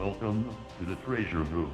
Welcome to the treasure room.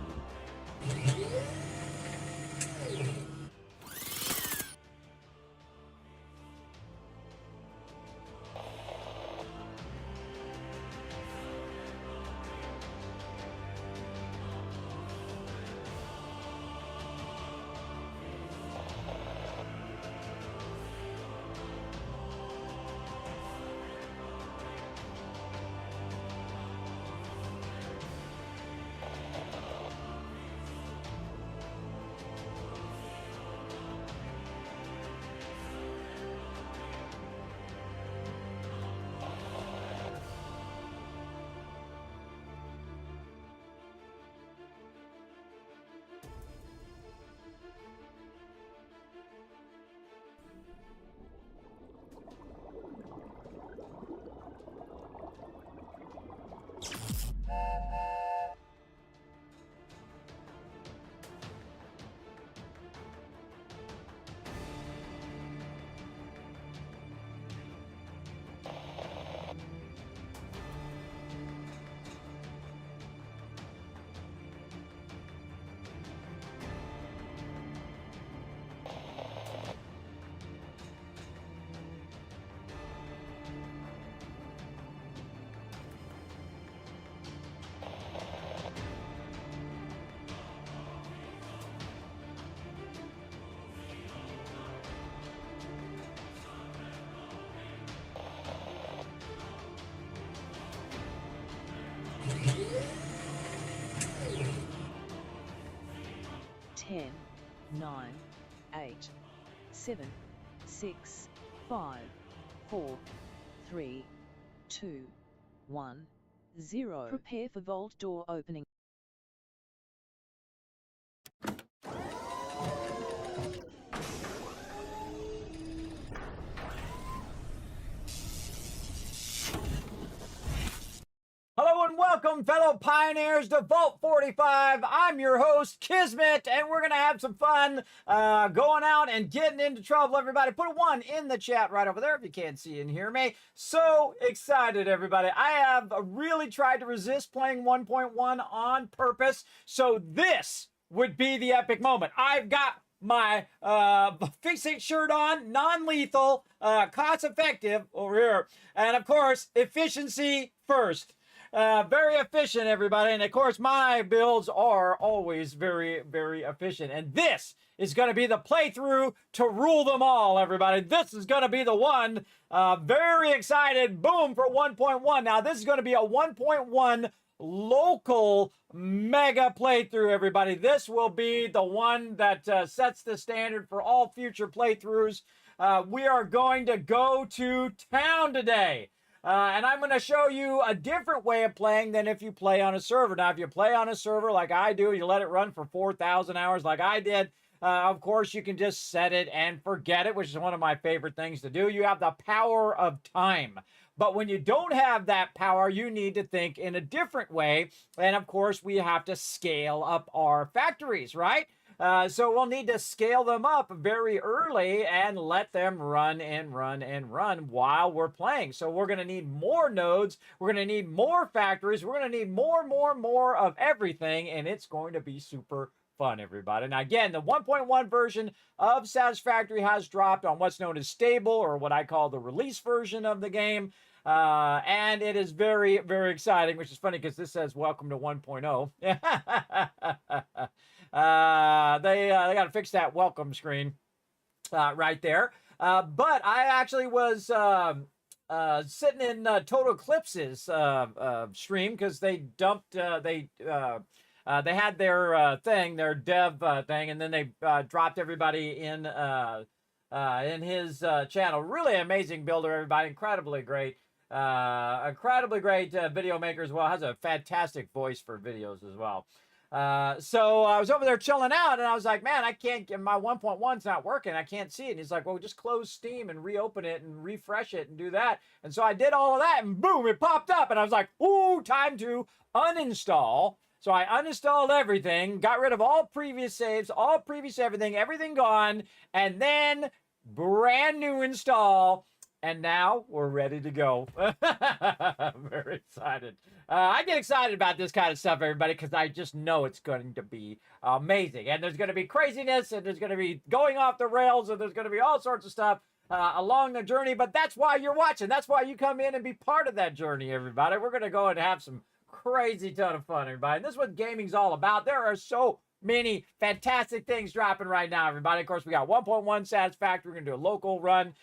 Ten, 9, 8, 7, 6, 5, 4, 3, 2, 1, 0. Prepare for vault door opening. Hello and welcome, fellow pioneers, to Vault 45. I'm your host, Kismet, and we're going to have some fun going out and getting into trouble, everybody. Put a 1 in the chat right over there if you can't see and hear me. So excited, everybody. I have really tried to resist playing 1.1 on purpose, so this would be the epic moment. I've got my fixate shirt on, non-lethal, cost-effective over here, and of course, efficiency first. Very efficient, everybody. And of course, my builds are always very, very efficient. And this is going to be the playthrough to rule them all, everybody. This is going to be the one. Very excited. Boom for 1.1. Now, this is going to be a 1.1 local mega playthrough, everybody. This will be the one that sets the standard for all future playthroughs. We are going to go to town today. And I'm going to show you a different way of playing than if you play on a server. Now, if you play on a server like I do, you let it run for 4,000 hours like I did, of course, you can just set it and forget it, which is one of my favorite things to do. You have the power of time. But when you don't have that power, you need to think in a different way. And, of course, we have to scale up our factories, right? So we'll need to scale them up very early and let them run and run and run while we're playing. So we're going to need more nodes. We're going to need more factories. We're going to need more of everything. And it's going to be super fun, everybody. Now, again, the 1.1 version of Satisfactory has dropped on what's known as stable, or what I call the release version of the game. And it is very, very exciting, which is funny because this says welcome to 1.0. They got to fix that welcome screen right there. But I actually was sitting in Total Eclipse's stream because they dumped they had their thing, their dev thing, and then they dropped everybody in his channel. Really amazing builder, everybody. Incredibly great video maker as well. Has a fantastic voice for videos as well. So I was over there chilling out, and I was like, man, I can't get my 1.1's not working. I can't see it. And he's like, well, just close Steam and reopen it and refresh it and do that. And so I did all of that, and boom, it popped up. And I was like, ooh, time to uninstall. So I uninstalled everything, got rid of all previous saves, all previous everything gone, and then brand new install. And now we're ready to go. I'm very excited. I get excited about this kind of stuff, everybody, because I just know it's going to be amazing. And there's going to be craziness, and there's going to be going off the rails, and there's going to be all sorts of stuff along the journey. But that's why you're watching. That's why you come in and be part of that journey, everybody. We're going to go and have some crazy ton of fun, everybody. And this is what gaming's all about. There are so many fantastic things dropping right now, everybody. Of course, we got 1.1 Satisfactory. We're going to do a local run.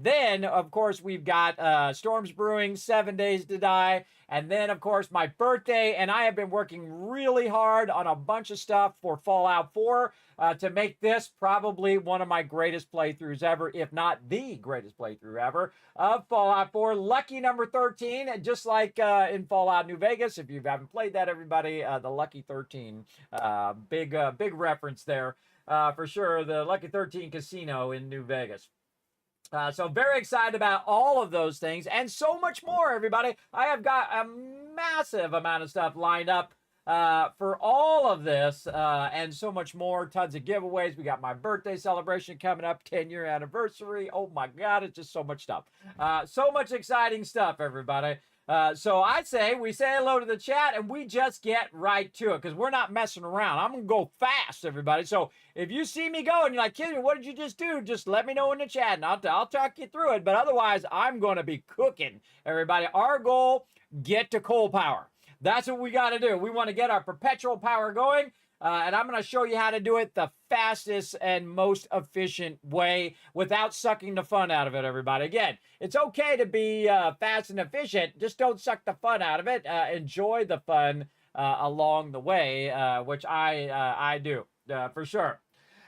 Then, of course, we've got Storms Brewing, 7 Days to Die. And then, of course, my birthday. And I have been working really hard on a bunch of stuff for Fallout 4 to make this probably one of my greatest playthroughs ever, if not the greatest playthrough ever of Fallout 4. Lucky number 13, just like in Fallout New Vegas. If you haven't played that, everybody, the Lucky 13, big reference there for sure. The Lucky 13 Casino in New Vegas. So very excited about all of those things and so much more, everybody. I have got a massive amount of stuff lined up for all of this and so much more. Tons of giveaways. We got my birthday celebration coming up, 10-year anniversary. Oh my God, it's just so much stuff. So much exciting stuff, everybody. So I say we say hello to the chat and we just get right to it because we're not messing around. I'm going to go fast, everybody. So if you see me go and you're like, Kismet, what did you just do? Just let me know in the chat and I'll talk you through it. But otherwise, I'm going to be cooking, everybody. Our goal, get to coal power. That's what we got to do. We want to get our perpetual power going. And I'm going to show you how to do it the fastest and most efficient way without sucking the fun out of it, everybody. Again, it's okay to be fast and efficient. Just don't suck the fun out of it. Enjoy the fun along the way, which I do for sure.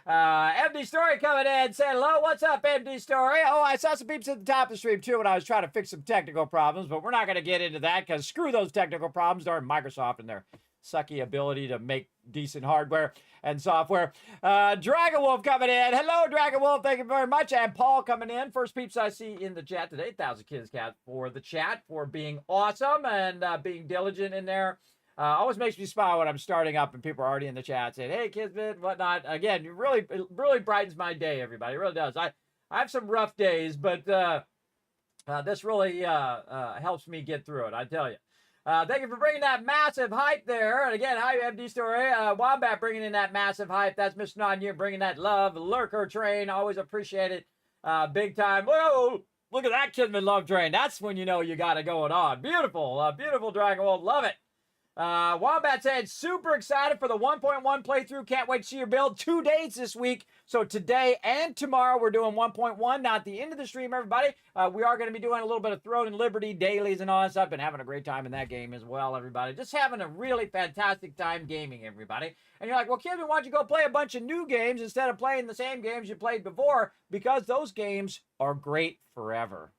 MD Story coming in saying hello. What's up, MD Story? Oh, I saw some peeps at the top of the stream too when I was trying to fix some technical problems, but we're not going to get into that because screw those technical problems. Darn Microsoft and their sucky ability to make decent hardware and software. Dragon Wolf coming in. Hello, Dragon Wolf. Thank you very much. And Paul coming in. First peeps I see in the chat today. 1,000 Kids Cat for the chat, for being awesome and being diligent in there. Always makes me smile when I'm starting up and people are already in the chat saying, hey, Kismet, and whatnot. Again, it really brightens my day, everybody. It really does. I have some rough days, but this really helps me get through it, I tell you. Thank you for bringing that massive hype there. And again, hi, MD Story. Wombat bringing in that massive hype. That's Mr. Non-You bringing that love. Lurker Train, always appreciate it. Big time. Whoa, look at that Kismet love train. That's when you know you got it going on. Beautiful, beautiful Dragon World. Love it. Wombat said, super excited for the 1.1 playthrough. Can't wait to see your build. 2 days this week. So today and tomorrow we're doing 1.1. Now at the end of the stream, everybody, we are going to be doing a little bit of Throne and Liberty dailies and all that stuff. Been having a great time in that game as well, everybody. Just having a really fantastic time gaming, everybody. And you're like, well, Kismet, why don't you go play a bunch of new games instead of playing the same games you played before? Because those games are great forever.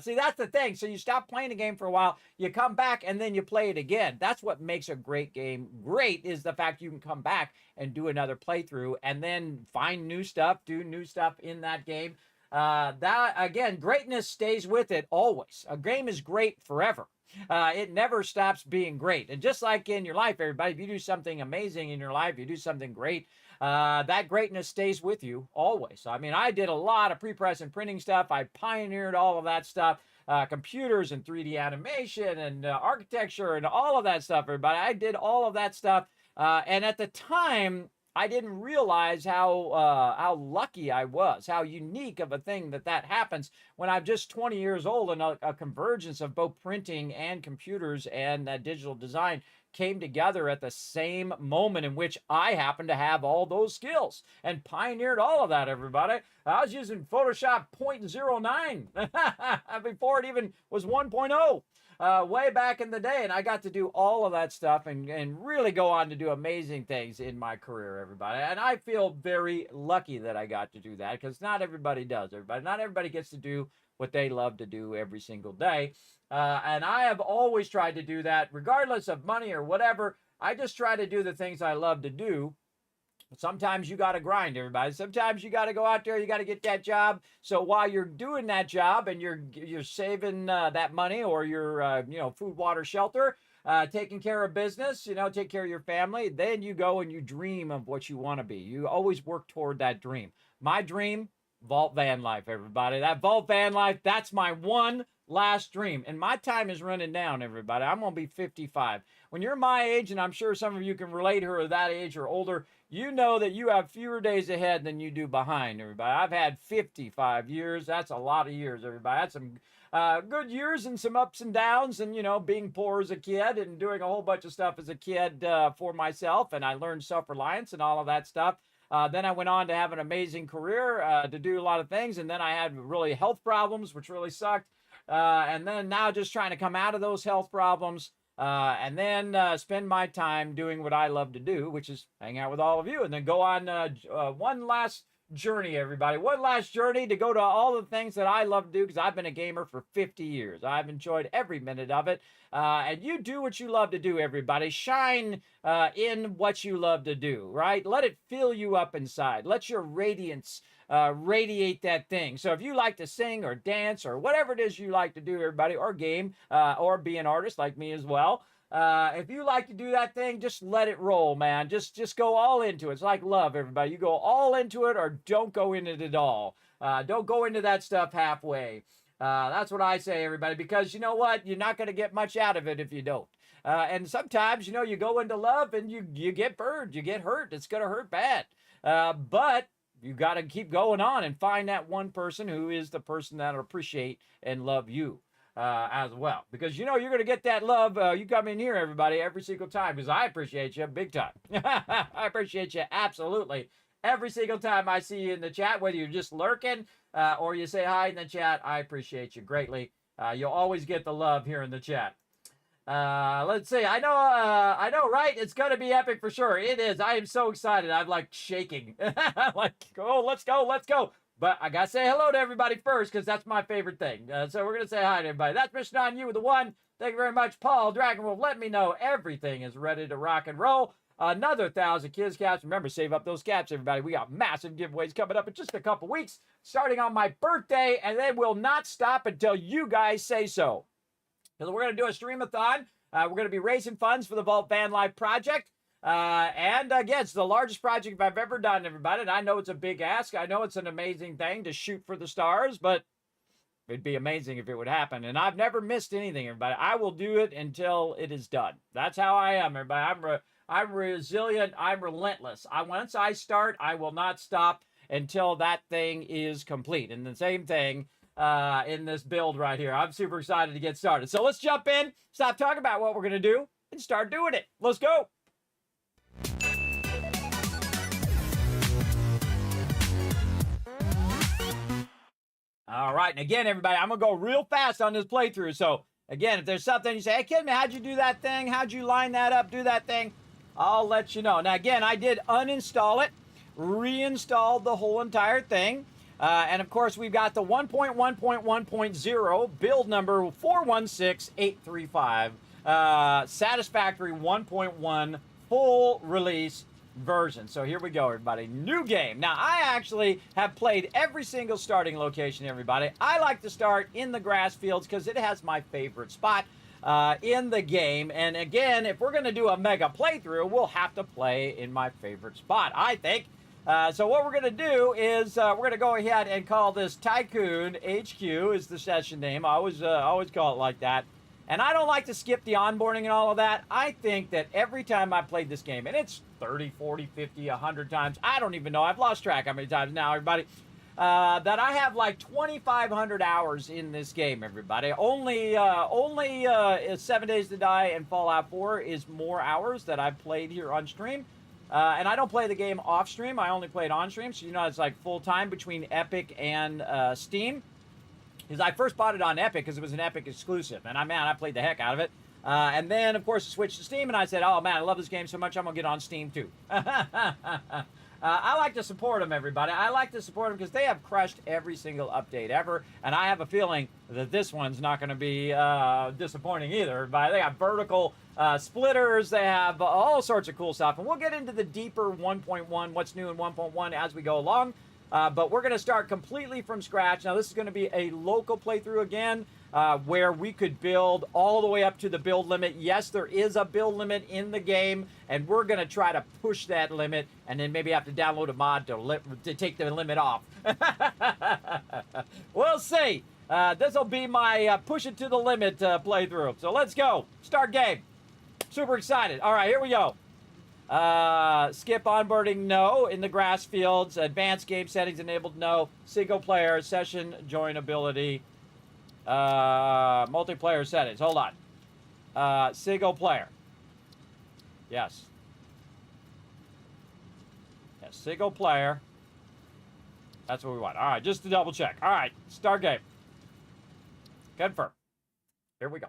See, that's the thing. So you stop playing a game for a while, you come back, and then you play it again. That's what makes a great game great, is the fact you can come back and do another playthrough and then find new stuff, do new stuff in that game. That, again, greatness stays with it always. A game is great forever. It never stops being great. And just like in your life, everybody, if you do something amazing in your life, you do something great, that greatness stays with you always. I mean, I did a lot of pre-press and printing stuff. I pioneered all of that stuff, computers and 3D animation and architecture and all of that stuff, everybody. I did all of that stuff. And at the time, I didn't realize how lucky I was, how unique of a thing that happens when I'm just 20 years old and a convergence of both printing and computers and digital design came together at the same moment in which I happened to have all those skills and pioneered all of that, everybody. I was using Photoshop 0.09 before it even was 1.0. Way back in the day, and I got to do all of that stuff and really go on to do amazing things in my career, everybody. And I feel very lucky that I got to do that, because not everybody does, everybody. Not everybody gets to do what they love to do every single day. And I have always tried to do that, regardless of money or whatever. I just try to do the things I love to do. Sometimes you got to grind, everybody. Sometimes you got to go out there, you got to get that job. So while you're doing that job and you're saving that money, or your food, water, shelter, taking care of business, take care of your family, then you go and you dream of what you want to be. You always work toward that dream. My dream, Vault van life, everybody. That Vault van life, that's my one last dream. And my time is running down, everybody. I'm going to be 55. When you're my age, and I'm sure some of you can relate who are that age or older, you know that you have fewer days ahead than you do behind, everybody. I've had 55 years. That's a lot of years, everybody. That's some good years and some ups and downs, and, you know, being poor as a kid and doing a whole bunch of stuff as a kid for myself. And I learned self-reliance and all of that stuff. Then I went on to have an amazing career, to do a lot of things. And then I had really health problems, which really sucked. And then now just trying to come out of those health problems, and then spend my time doing what I love to do, which is hang out with all of you, and then go on one last journey, everybody. One last journey to go to all the things that I love to do, because I've been a gamer for 50 years. I've enjoyed every minute of it. And you do what you love to do, everybody. Shine in what you love to do, right? Let it fill you up inside. Let your radiance radiate that thing. So if you like to sing or dance or whatever it is you like to do, everybody, or game, or be an artist like me as well, if you like to do that thing, just let it roll, man. Just go all into it. It's like love, everybody. You go all into it or don't go into it at all. Don't go into that stuff halfway. That's what I say, everybody, because you know what? You're not going to get much out of it if you don't. And sometimes, you know, you go into love and you get burned, you get hurt. It's going to hurt bad. But you got to keep going on and find that one person who is the person that'll appreciate and love you as well. Because, you know, you're going to get that love. You come in here, everybody, every single time, because I appreciate you big time. I appreciate you absolutely every single time I see you in the chat, whether you're just lurking or you say hi in the chat. I appreciate you greatly. You'll always get the love here in the chat. Let's see. I know, right? It's going to be epic for sure. It is. I am so excited. I'm like shaking. I'm like, oh, let's go. But I got to say hello to everybody first, because that's my favorite thing. So we're going to say hi to everybody. That's Mission on You with the one. Thank you very much, Paul Dragonwolf. Let me know everything is ready to rock and roll. Another 1,000 kids caps. Remember, save up those caps, everybody. We got massive giveaways coming up in just a couple weeks, starting on my birthday, and they will not stop until you guys say so. Because we're going to do a stream-a-thon. We're going to be raising funds for the Vault Van Life project. And again, it's the largest project I've ever done, everybody. And I know it's a big ask. I know it's an amazing thing to shoot for the stars, but it'd be amazing if it would happen. And I've never missed anything, everybody. I will do it until it is done. That's how I am, everybody. I'm resilient. I'm relentless. Once I start, I will not stop until that thing is complete. And the same thing in this build right here. I'm super excited to get started. So let's jump in, stop talking about what we're going to do, and start doing it. Let's go. All right. And again, everybody, I'm going to go real fast on this playthrough. So again, if there's something you say, hey, Kismet, how'd you do that thing? How'd you line that up? Do that thing? I'll let you know. Now, again, I did uninstall it, reinstalled the whole entire thing. And of course, we've got the 1.1.1.0 build number 416835, Satisfactory 1.1 full release version. So here we go, everybody. New game. Now, I actually have played every single starting location, everybody. I like to start in the grass fields because it has my favorite spot in the game. And again, if we're going to do a mega playthrough, we'll have to play in my favorite spot, I think. So what we're going to do is we're going to go ahead and call this Tycoon HQ is the session name. I always call it like that. And I don't like to skip the onboarding and all of that. I think that every time I played this game, and it's 30, 40, 50, 100 times, I don't even know. I've lost track how many times now, everybody. That I have like 2,500 hours in this game, everybody. Only 7 Days to Die and Fallout 4 is more hours that I've played here on stream. And I don't play the game off stream. I only play it on stream. So, you know, it's like full time between Epic and Steam. Because I first bought it on Epic because it was an Epic exclusive. And I played the heck out of it. And then, of course, I switched to Steam. And I said, oh, man, I love this game so much, I'm going to get on Steam, too. I like to support them, everybody. I like to support them because they have crushed every single update ever. And I have a feeling that this one's not going to be disappointing either. But they got vertical splitters. They have all sorts of cool stuff. And we'll get into the deeper 1.1, what's new in 1.1 as we go along. But we're going to start completely from scratch. Now, this is going to be a local playthrough again. where we could build all the way up to the build limit. Yes, there is a build limit in the game, and we're going to try to push that limit, and then maybe have to download a mod to take the limit off. We'll see. This will be my push it to the limit playthrough. So let's go. Start game. Super excited. All right, here we go. Skip onboarding, no. In the grass fields. Advanced game settings enabled, no. Single player, session, join ability. Multiplayer settings. Hold on. Single player. Yes. Yes, single player. That's what we want. All right, just to double check. All right, start game. Confirm. Here we go.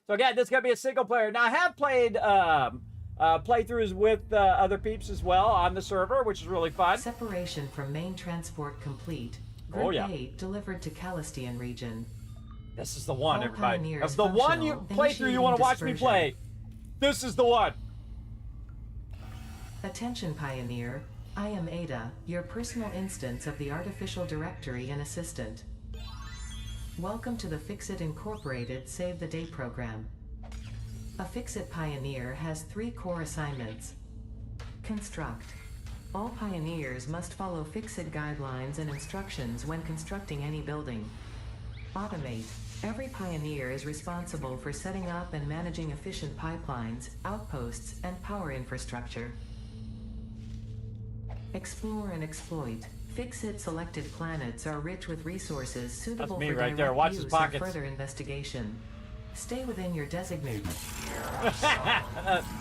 So again, this is going to be a single player. Now, I have played playthroughs with other peeps as well on the server, which is really fun. Separation from main transport complete. Oh, Group yeah. A delivered to Calistian region. This is the one, All everybody. pioneers Of the one you functional, playthrough you want to watch me initiating play, this is the one. Attention Pioneer, I am Ada, your personal instance of the artificial directory and assistant. Welcome to the Fixit Incorporated Save the Day program. A Fixit Pioneer has 3 core assignments. Construct. All pioneers must follow Fixit guidelines and instructions when constructing any building. Automate. Every pioneer is responsible for setting up and managing efficient pipelines, outposts, and power infrastructure. Explore and exploit. Fixit selected planets are rich with resources suitable me for right there. direct Watch his use pockets. and further investigation. Stay within your designated.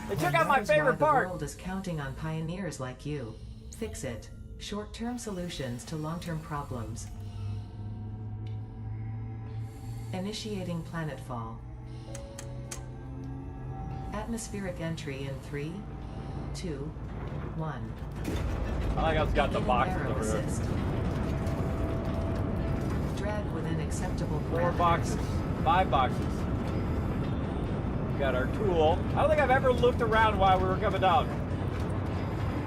They took out my favorite The part. world is counting on pioneers like you. Fixit. Short-term solutions to long-term problems. Initiating planetfall. Atmospheric entry in 3, 2, 1. I like how it's got the Beginning boxes arrow over here. assist. Drag within acceptable 4 parameters. boxes. 5 boxes. We got our tool. I don't think I've ever looked around while we were coming down.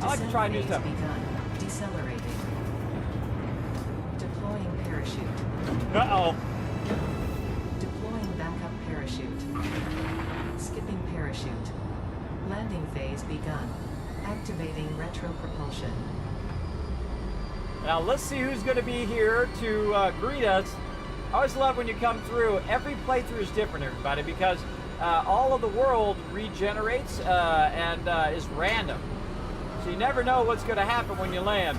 I like to try new Descent stuff. phase begun. Decelerating. Deploying parachute. Uh-oh. Deploying backup parachute. Skipping parachute. Landing phase begun. Activating retro propulsion. Now let's see who's going to be here to greet us. I always love when you come through. Every playthrough is different, everybody, because all of the world regenerates and is random. So you never know what's going to happen when you land.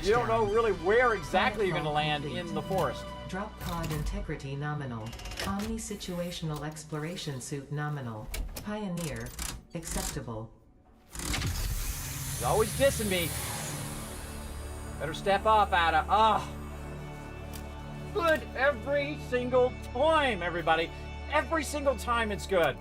You don't know really where exactly you're going to land in the forest. Drop pod integrity nominal. Omni situational exploration suit nominal. Pioneer. Acceptable. He's always dissing me. Better step up, Ada. Ah. Good every single time, everybody. Every single time it's good.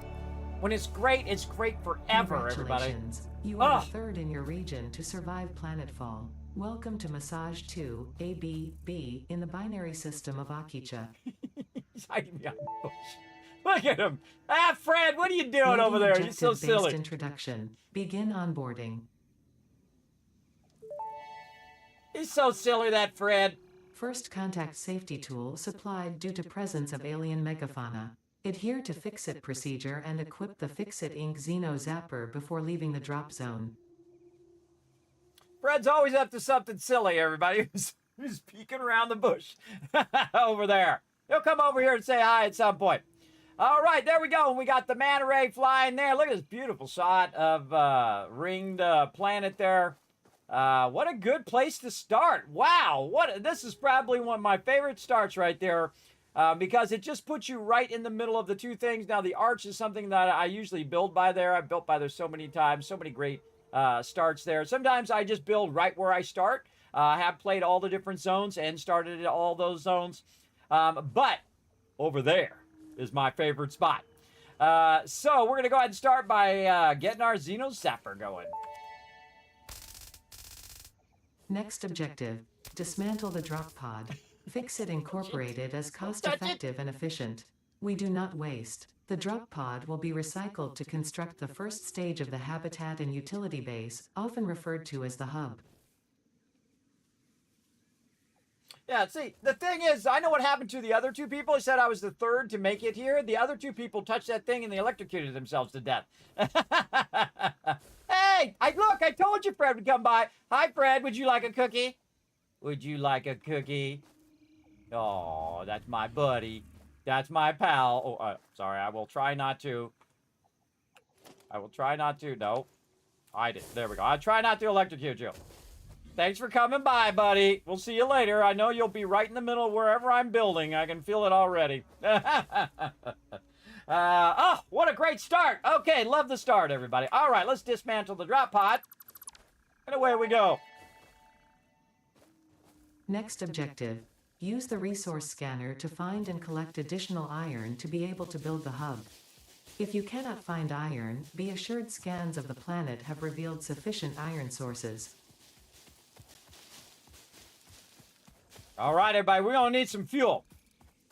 When it's great forever, everybody. Congratulations. You are the third in your region to survive planetfall. Welcome to Massage 2, ABB, in the binary system of Akicha. He's hiding behind the bush. Look at him. Ah, Fred, what are you doing over there? You're so Objective-based silly. Introduction. Begin onboarding. He's so silly, that Fred. First contact safety tool supplied due to presence of alien megafauna. Adhere to Fixit procedure and equip the Fixit Inc. Xeno Zapper before leaving the drop zone. Fred's always up to something silly, everybody. He's peeking around the bush over there. He'll come over here and say hi at some point. All right, there we go. We got the manta ray flying there. Look at this beautiful shot of ringed planet there. What a good place to start. Wow, this is probably one of my favorite starts right there because it just puts you right in the middle of the two things. Now, the arch is something that I usually build by there. I've built by there so many times, so many great starts there. Sometimes I just build right where I start. I have played all the different zones and started at all those zones. But over there is my favorite spot. So we're going to go ahead and start by getting our Xeno Zapper going. Next objective, dismantle the drop pod. Fixit Incorporated as cost-effective and efficient. We do not waste. The drop pod will be recycled to construct the first stage of the habitat and utility base, often referred to as the hub. Yeah, see, the thing is, I know what happened to the other two people. He said I was the third to make it here. The other two people touched that thing and they electrocuted themselves to death. Hey, look, I told you Fred would come by. Hi, Fred, would you like a cookie? Would you like a cookie? Oh, that's my buddy. That's my pal. Oh, sorry, I will try not to. I will try not to. No, I did. There we go. I'll try not to electrocute you. Thanks for coming by, buddy. We'll see you later. I know you'll be right in the middle of wherever I'm building. I can feel it already. Oh, what a great start. Okay, love the start, everybody. All right, let's dismantle the drop pod. And away we go. Next objective. Use the resource scanner to find and collect additional iron to be able to build the hub. If you cannot find iron, be assured scans of the planet have revealed sufficient iron sources. All right, everybody, we're going to need some fuel.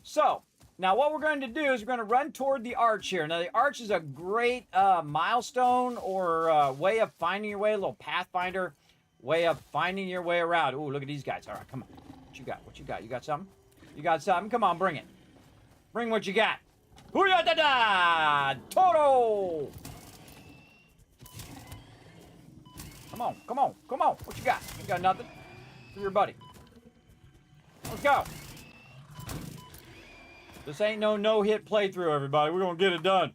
So, now what we're going to do is we're going to run toward the arch here. Now, the arch is a great milestone or way of finding your way, a little pathfinder way of finding your way around. Ooh, look at these guys. All right, come on. What you got? What you got? You got something? You got something? Come on, bring it. Bring what you got. Hoo-ya-da-da! Toto! Come on, come on, come on. What you got? You got nothing? For your buddy. Let's go. This ain't no no-hit playthrough, everybody. We're gonna get it done.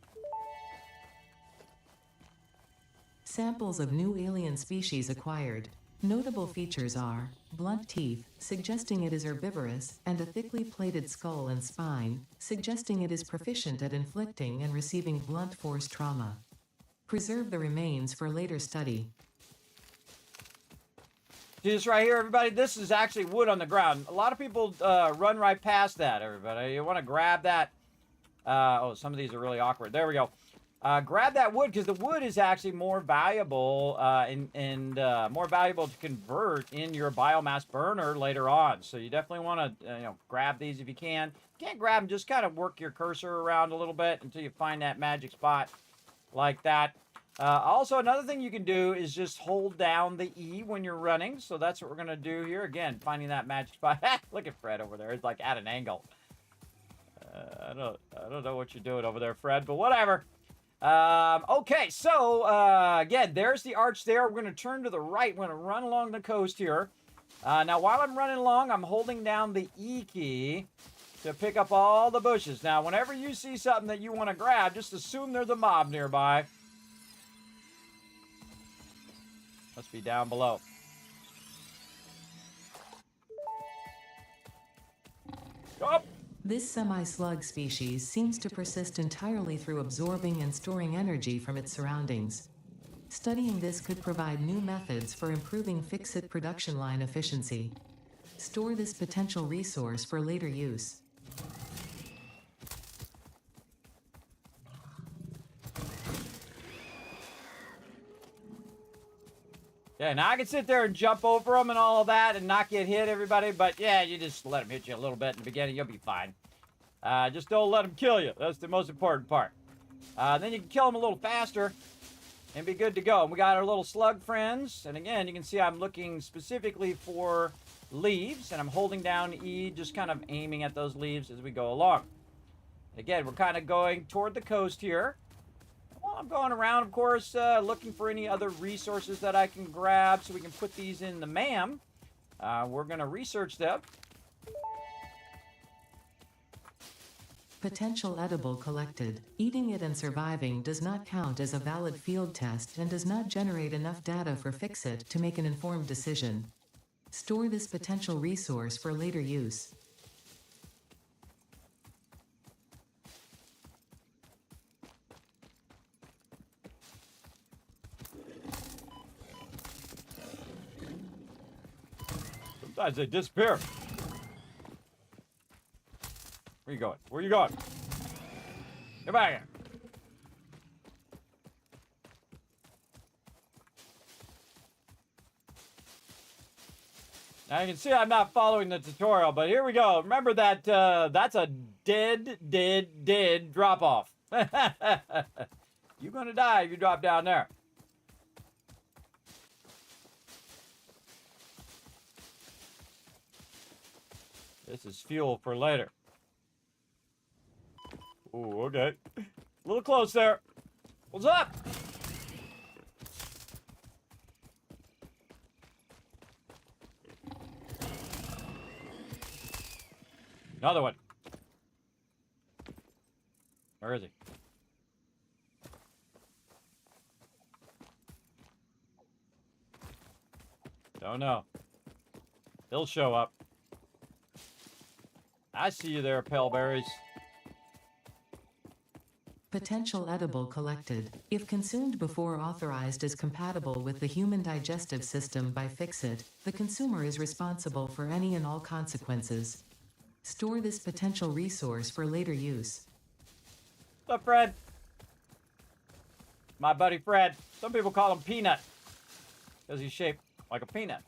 Samples of new alien species acquired. Notable features are blunt teeth, suggesting it is herbivorous, and a thickly plated skull and spine, suggesting it is proficient at inflicting and receiving blunt force trauma. Preserve the remains for later study. See this right here, everybody? This is actually wood on the ground. A lot of people run right past that, everybody. You want to grab that. Oh, some of these are really awkward. There we go. Grab that wood because the wood is actually more valuable and more valuable to convert in your biomass burner later on. So you definitely want to grab these if you can. If you can't grab them, just kind of work your cursor around a little bit until you find that magic spot like that. Also, another thing you can do is just hold down the E when you're running. So that's what we're going to do here. Again, finding that magic spot. Look at Fred over there. It's like at an angle. I don't know what you're doing over there, Fred, but whatever. Okay, so again, there's the arch there. We're going to turn to the right. We're going to run along the coast here. Now, while I'm running along, I'm holding down the E key to pick up all the bushes. Now, whenever you see something that you want to grab, just assume there's a mob nearby. Must be down below. Up. This semi-slug species seems to persist entirely through absorbing and storing energy from its surroundings. Studying this could provide new methods for improving fix-it production line efficiency. Store this potential resource for later use. Yeah, now I can sit there and jump over them and all of that and not get hit, everybody. But yeah, you just let them hit you a little bit in the beginning. You'll be fine. Just don't let them kill you. That's the most important part. Then you can kill them a little faster and be good to go. And we got our little slug friends. And again, you can see I'm looking specifically for leaves. And I'm holding down E, just kind of aiming at those leaves as we go along. Again, we're kind of going toward the coast here. Well, I'm going around, of course, looking for any other resources that I can grab so we can put these in the MAM. We're going to research them. Potential edible collected. Eating it and surviving does not count as a valid field test and does not generate enough data for Fix-It to make an informed decision. Store this potential resource for later use. Sometimes they disappear. Where you going? Where you going? Get back here. Now you can see I'm not following the tutorial, but here we go. Remember that that's a dead drop off. You're gonna die if you drop down there. This is fuel for later. Ooh, okay. A little close there. What's up? Another one. Where is he? Don't know. He'll show up. I see you there, Paleberries. Potential edible collected. If consumed before authorized as compatible with the human digestive system by Fixit, the consumer is responsible for any and all consequences. Store this potential resource for later use. What's up, Fred? My buddy Fred. Some people call him Peanut because he's shaped like a peanut.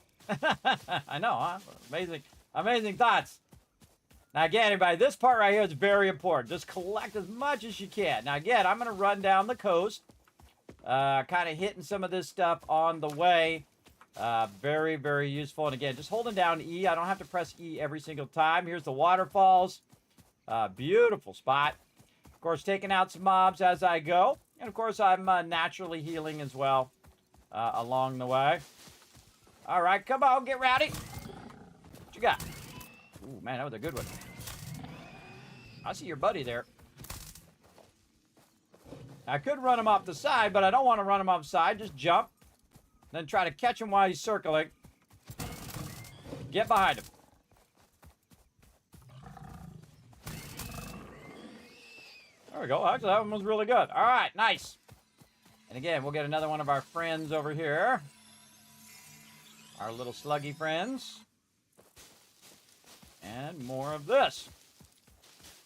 I know, huh? Amazing, amazing thoughts. Now, again, everybody, this part right here is very important. Just collect as much as you can. Now, again, I'm going to run down the coast, kind of hitting some of this stuff on the way. Very, very useful. And again, just holding down E. I don't have to press E every single time. Here's the waterfalls. Beautiful spot. Of course, taking out some mobs as I go. And, of course, I'm naturally healing as well along the way. All right, come on, get rowdy. What you got? Ooh, man, that was a good one. I see your buddy there. I could run him off the side, but I don't want to run him off the side. Just jump. Then try to catch him while he's circling. Get behind him. There we go. Actually, that one was really good. All right, nice. And again, we'll get another one of our friends over here. Our little sluggy friends. And more of this.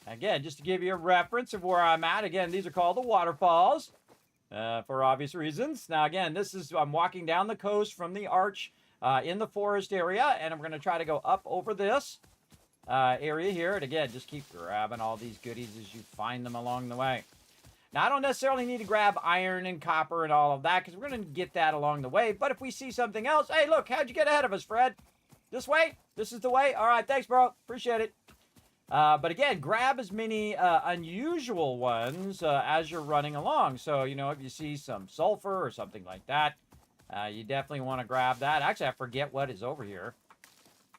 Again, just to give you a reference of where I'm at. Again, these are called the waterfalls for obvious reasons. Now, again, I'm walking down the coast from the arch in the forest area, and I'm going to try to go up over this area here. And again, just keep grabbing all these goodies as you find them along the way. Now, I don't necessarily need to grab iron and copper and all of that because we're going to get that along the way. But if we see something else, hey, look, how'd you get ahead of us, Fred? This way? This is the way? All right, thanks, bro. Appreciate it. But again, grab as many unusual ones as you're running along. So, you know, if you see some sulfur or something like that, you definitely want to grab that. Actually, I forget what is over here.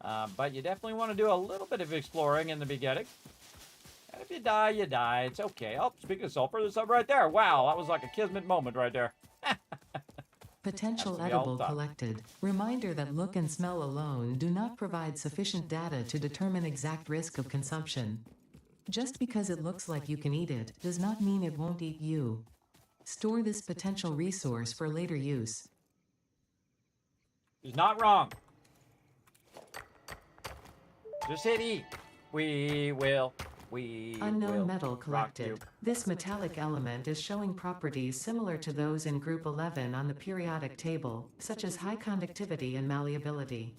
But you definitely want to do a little bit of exploring in the beginning. And if you die, you die. It's okay. Oh, speaking of sulfur, there's something right there. Wow, that was like a Kismet moment right there. Potential edible collected. Reminder that look and smell alone do not provide sufficient data to determine exact risk of consumption. Just because it looks like you can eat it does not mean it won't eat you. Store this potential resource for later use. He's not wrong. Just hit E. We will Unknown metal collected. This metallic element is showing properties similar to those in Group 11 on the periodic table, such as high conductivity and malleability.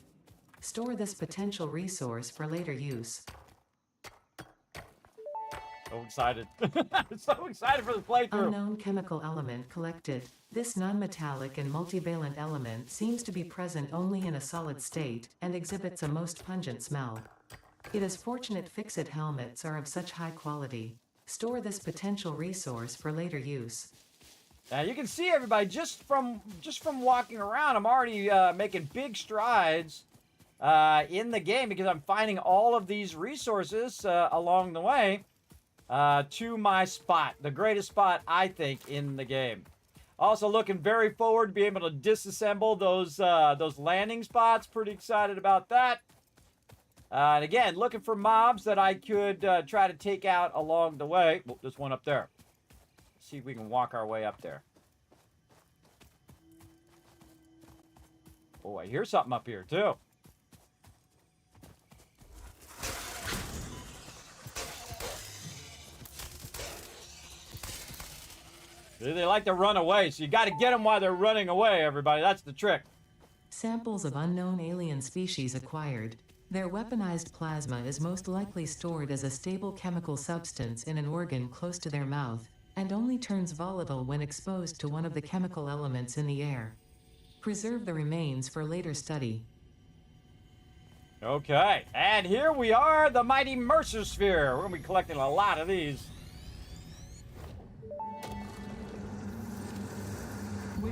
Store this potential resource for later use. So excited. So excited for the playthrough. Unknown chemical element collected. This non-metallic and multivalent element seems to be present only in a solid state and exhibits a most pungent smell. It is fortunate Fixit helmets are of such high quality. Store this potential resource for later use. Now you can see, everybody, just from walking around, I'm already making big strides in the game because I'm finding all of these resources along the way to my spot, the greatest spot I think in the game. Also looking very forward to being able to disassemble those landing spots. Pretty excited about that. And again, looking for mobs that I could try to take out along the way. Oh, there's one up there. Let's see if we can walk our way up there. Oh, I hear something up here, too. They like to run away, so you got to get them while they're running away, everybody. That's the trick. Samples of unknown alien species acquired. Their weaponized plasma is most likely stored as a stable chemical substance in an organ close to their mouth, and only turns volatile when exposed to one of the chemical elements in the air. Preserve the remains for later study. Okay, and here we are, the mighty Mercer Sphere. We're going to be collecting a lot of these.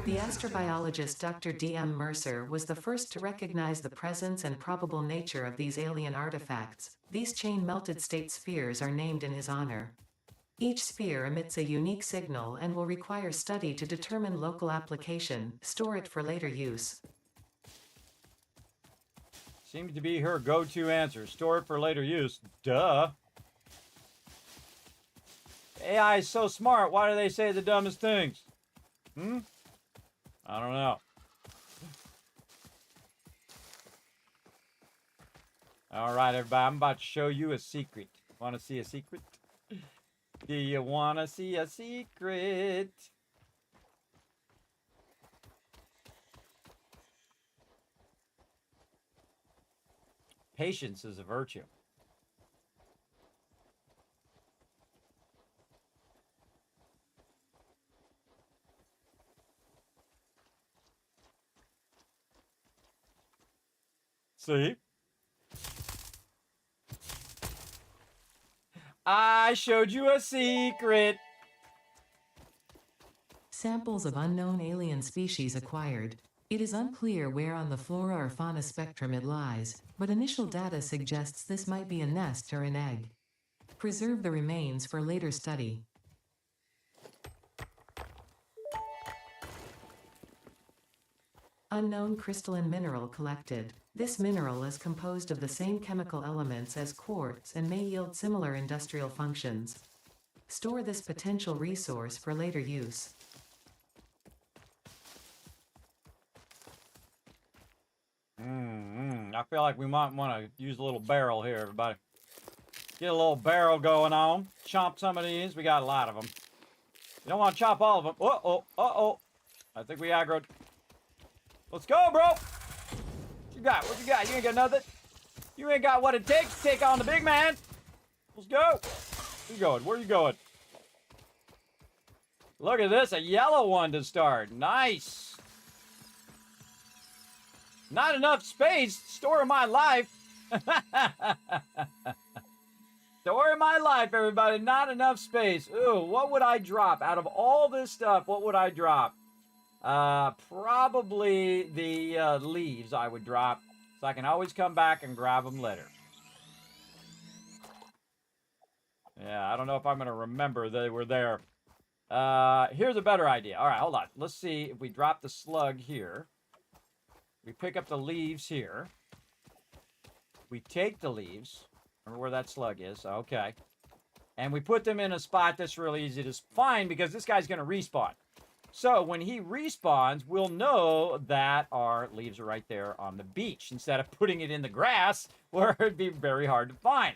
The astrobiologist Dr. D.M. Mercer was the first to recognize the presence and probable nature of these alien artifacts. These chain-melted state spheres are named in his honor. Each sphere emits a unique signal and will require study to determine local application, store it for later use. Seems to be her go-to answer. Store it for later use. Duh. AI is so smart. Why do they say the dumbest things? I don't know. All right, everybody. I'm about to show you a secret. Want to see a secret? Do you want to see a secret? Patience is a virtue. See? I showed you a secret. Samples of unknown alien species acquired. It is unclear where on the flora or fauna spectrum it lies, but initial data suggests this might be a nest or an egg. Preserve the remains for later study. Unknown crystalline mineral collected. This mineral is composed of the same chemical elements as quartz and may yield similar industrial functions. Store this potential resource for later use. I feel like we might want to use a little barrel here, everybody. Get a little barrel going on. Chomp some of these. We got a lot of them. You don't want to chop all of them. Uh-oh, uh-oh. I think we aggroed. Let's go, bro. What you got? What you got? You ain't got nothing? You ain't got what it takes to take on the big man. Let's go. Where you going? Where you going? Look at this. A yellow one to start. Nice. Not enough space. Story of my life. Story of my life, everybody. Not enough space. Ooh, what would I drop? Out of all this stuff, what would I drop? Probably the leaves I would drop. So I can always come back and grab them later. Yeah, I don't know if I'm going to remember they were there. Here's a better idea. All right, hold on. Let's see if we drop the slug here. We pick up the leaves here. We take the leaves. Remember where that slug is. Okay. And we put them in a spot that's really easy to find because this guy's going to respawn. So when he respawns, we'll know that our leaves are right there on the beach instead of putting it in the grass where it'd be very hard to find.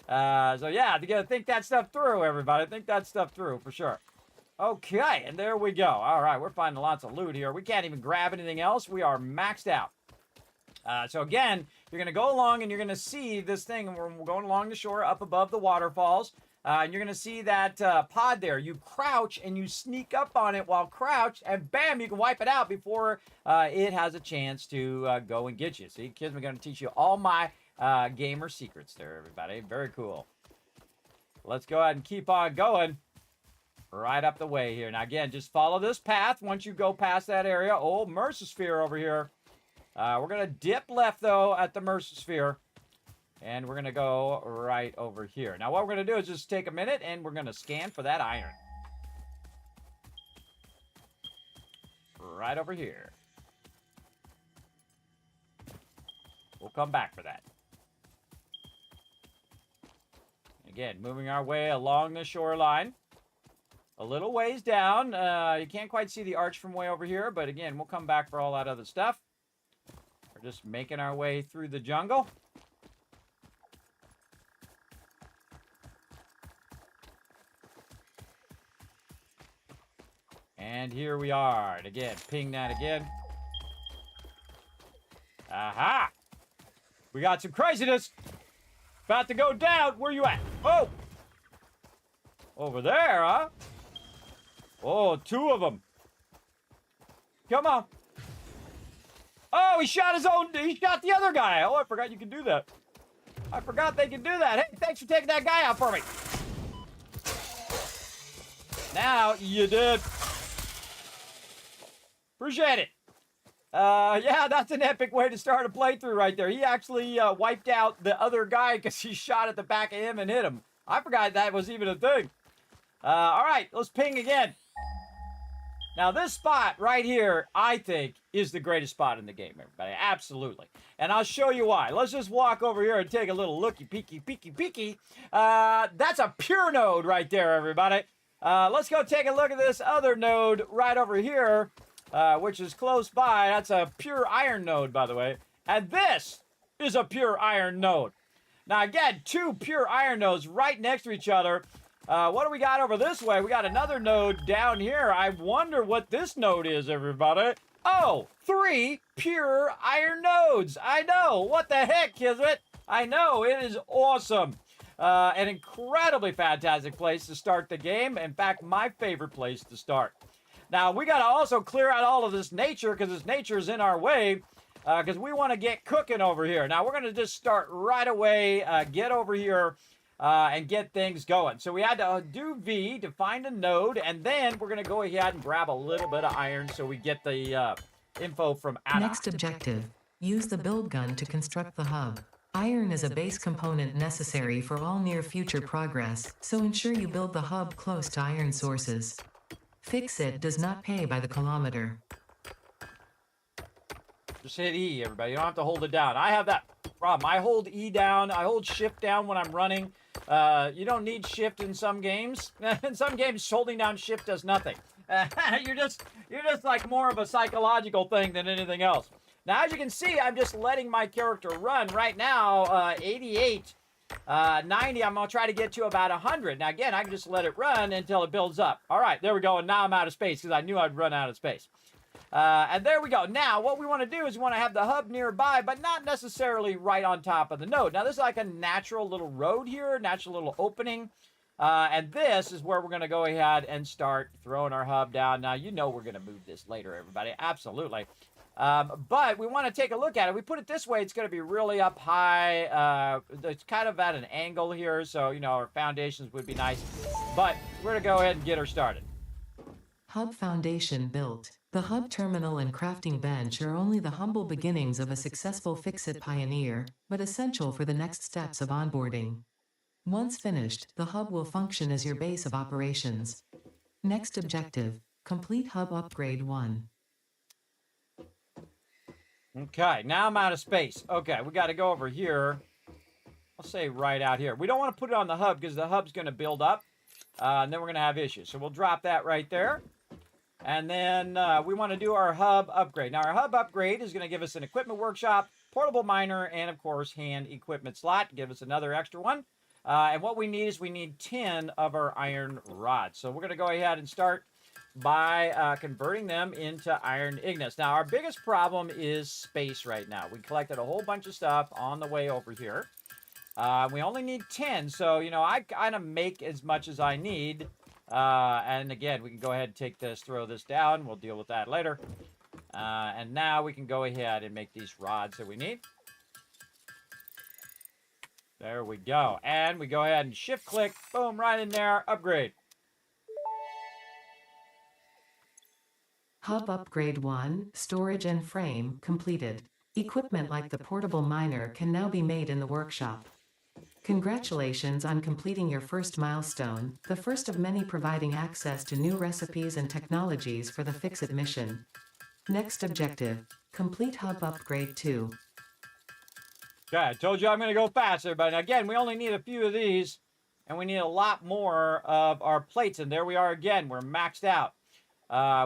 So yeah, you gotta think that stuff through, everybody. Think that stuff through for sure. Okay, and there we go. All right, we're finding lots of loot here. We can't even grab anything else. We are maxed out. So again, you're going to go along and you're going to see this thing. And we're going along the shore up above the waterfalls. And you're going to see that pod there. You crouch and you sneak up on it while crouched. And bam, you can wipe it out before it has a chance to go and get you. See, kids, I'm going to teach you all my gamer secrets there, everybody. Very cool. Let's go ahead and keep on going. Right up the way here. Now, again, just follow this path once you go past that area. Oh, Mercer Sphere over here. We're going to dip left, though, at the Mercer Sphere. And we're going to go right over here. Now, what we're going to do is just take a minute, and we're going to scan for that iron. Right over here. We'll come back for that. Again, moving our way along the shoreline. A little ways down. You can't quite see the arch from way over here, but again, we'll come back for all that other stuff. We're just making our way through the jungle. And here we are. And again, ping that again. Aha! We got some craziness. About to go down. Where you at? Oh! Over there, huh? Oh, two of them. Come on. Oh, he shot the other guy. Oh, I forgot you can do that. I forgot they can do that. Hey, thanks for taking that guy out for me. Now you did. Appreciate it. Yeah, that's an epic way to start a playthrough right there. He actually wiped out the other guy because he shot at the back of him and hit him. I forgot that was even a thing. All right, let's ping again. Now, this spot right here, I think, is the greatest spot in the game, everybody. Absolutely. And I'll show you why. Let's just walk over here and take a little looky, peeky. That's a pure node right there, everybody. Let's go take a look at this other node right over here, which is close by. That's a pure iron node, by the way. And this is a pure iron node. Now, again, two pure iron nodes right next to each other. What do we got over this way? We got another node down here. I wonder what this node is, everybody. Oh, 3 pure iron nodes. I know. What the heck, Kismet? I know. It is awesome. An incredibly fantastic place to start the game. In fact, my favorite place to start. Now, we got to also clear out all of this nature because this nature is in our way because we want to get cooking over here. Now, we're going to just start right away, get over here, and get things going. So we had to do V to find a node, and then we're going to go ahead and grab a little bit of iron so we get the info from Ada. Next objective, use the build gun to construct the hub. Iron is a base component necessary for all near future progress, so ensure you build the hub close to iron sources. Fix-It does not pay by the kilometer. Just hit E, everybody. You don't have to hold it down. I have that problem. I hold E down. I hold shift down when I'm running. You don't need shift in some games. In some games, holding down shift does nothing. You're just like more of a psychological thing than anything else. Now, as you can see, I'm just letting my character run right now. 88, 90. I'm gonna try to get to about 100. Now, again, I can just let it run until it builds up. All right, there we go. And now I'm out of space because I knew I'd run out of space. And there we go. Now, what we want to do is we want to have the hub nearby, but not necessarily right on top of the node. Now, this is like a natural little road here, natural little opening. And this is where we're going to go ahead and start throwing our hub down. Now, you know we're going to move this later, everybody. Absolutely. But we want to take a look at it. We put it this way, it's going to be really up high. It's kind of at an angle here, so, you know, our foundations would be nice. But we're going to go ahead and get her started. Hub foundation built. The hub terminal and crafting bench are only the humble beginnings of a successful Fix-It pioneer, but essential for the next steps of onboarding. Once finished, the hub will function as your base of operations. Next objective, complete hub upgrade 1. Okay, now I'm out of space. Okay, we got to go over here. I'll say right out here. We don't want to put it on the hub because the hub's going to build up, and then we're going to have issues. So we'll drop that right there. And then we want to do our hub upgrade. Now, our hub upgrade is going to give us an equipment workshop, portable miner, and, of course, hand equipment slot. Give us another extra one. And what we need is we need 10 of our iron rods. So we're going to go ahead and start by converting them into iron ingots. Now, our biggest problem is space right now. We collected a whole bunch of stuff on the way over here. We only need 10, so, you know, I kind of make as much as I need. And again, we can go ahead and take this, throw this down. We'll deal with that later. And now we can go ahead and make these rods that we need. There we go. And we go ahead and shift click, boom, right in there, upgrade. Hub upgrade 1, storage and frame, completed. Equipment like the portable miner can now be made in the workshop. Congratulations on completing your first milestone, the first of many providing access to new recipes and technologies for the Fix-It mission. Next objective, complete hub upgrade 2. Okay, I told you I'm going to go fast, everybody. Now, again, we only need a few of these, and we need a lot more of our plates. And there we are again. We're maxed out.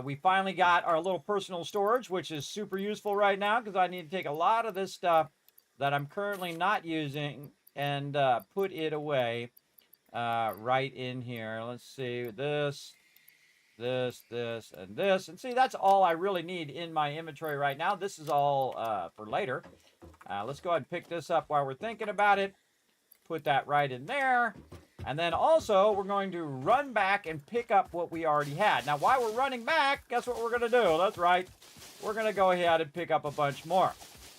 We finally got our little personal storage, which is super useful right now because I need to take a lot of this stuff that I'm currently not using and put it away right in here. Let's see, this, and this. And see, that's all I really need in my inventory right now. This is all for later. Let's go ahead and pick this up while we're thinking about it. Put that right in there. And then also, we're going to run back and pick up what we already had. Now, while we're running back, guess what we're going to do? That's right. we're going to go ahead and pick up a bunch more.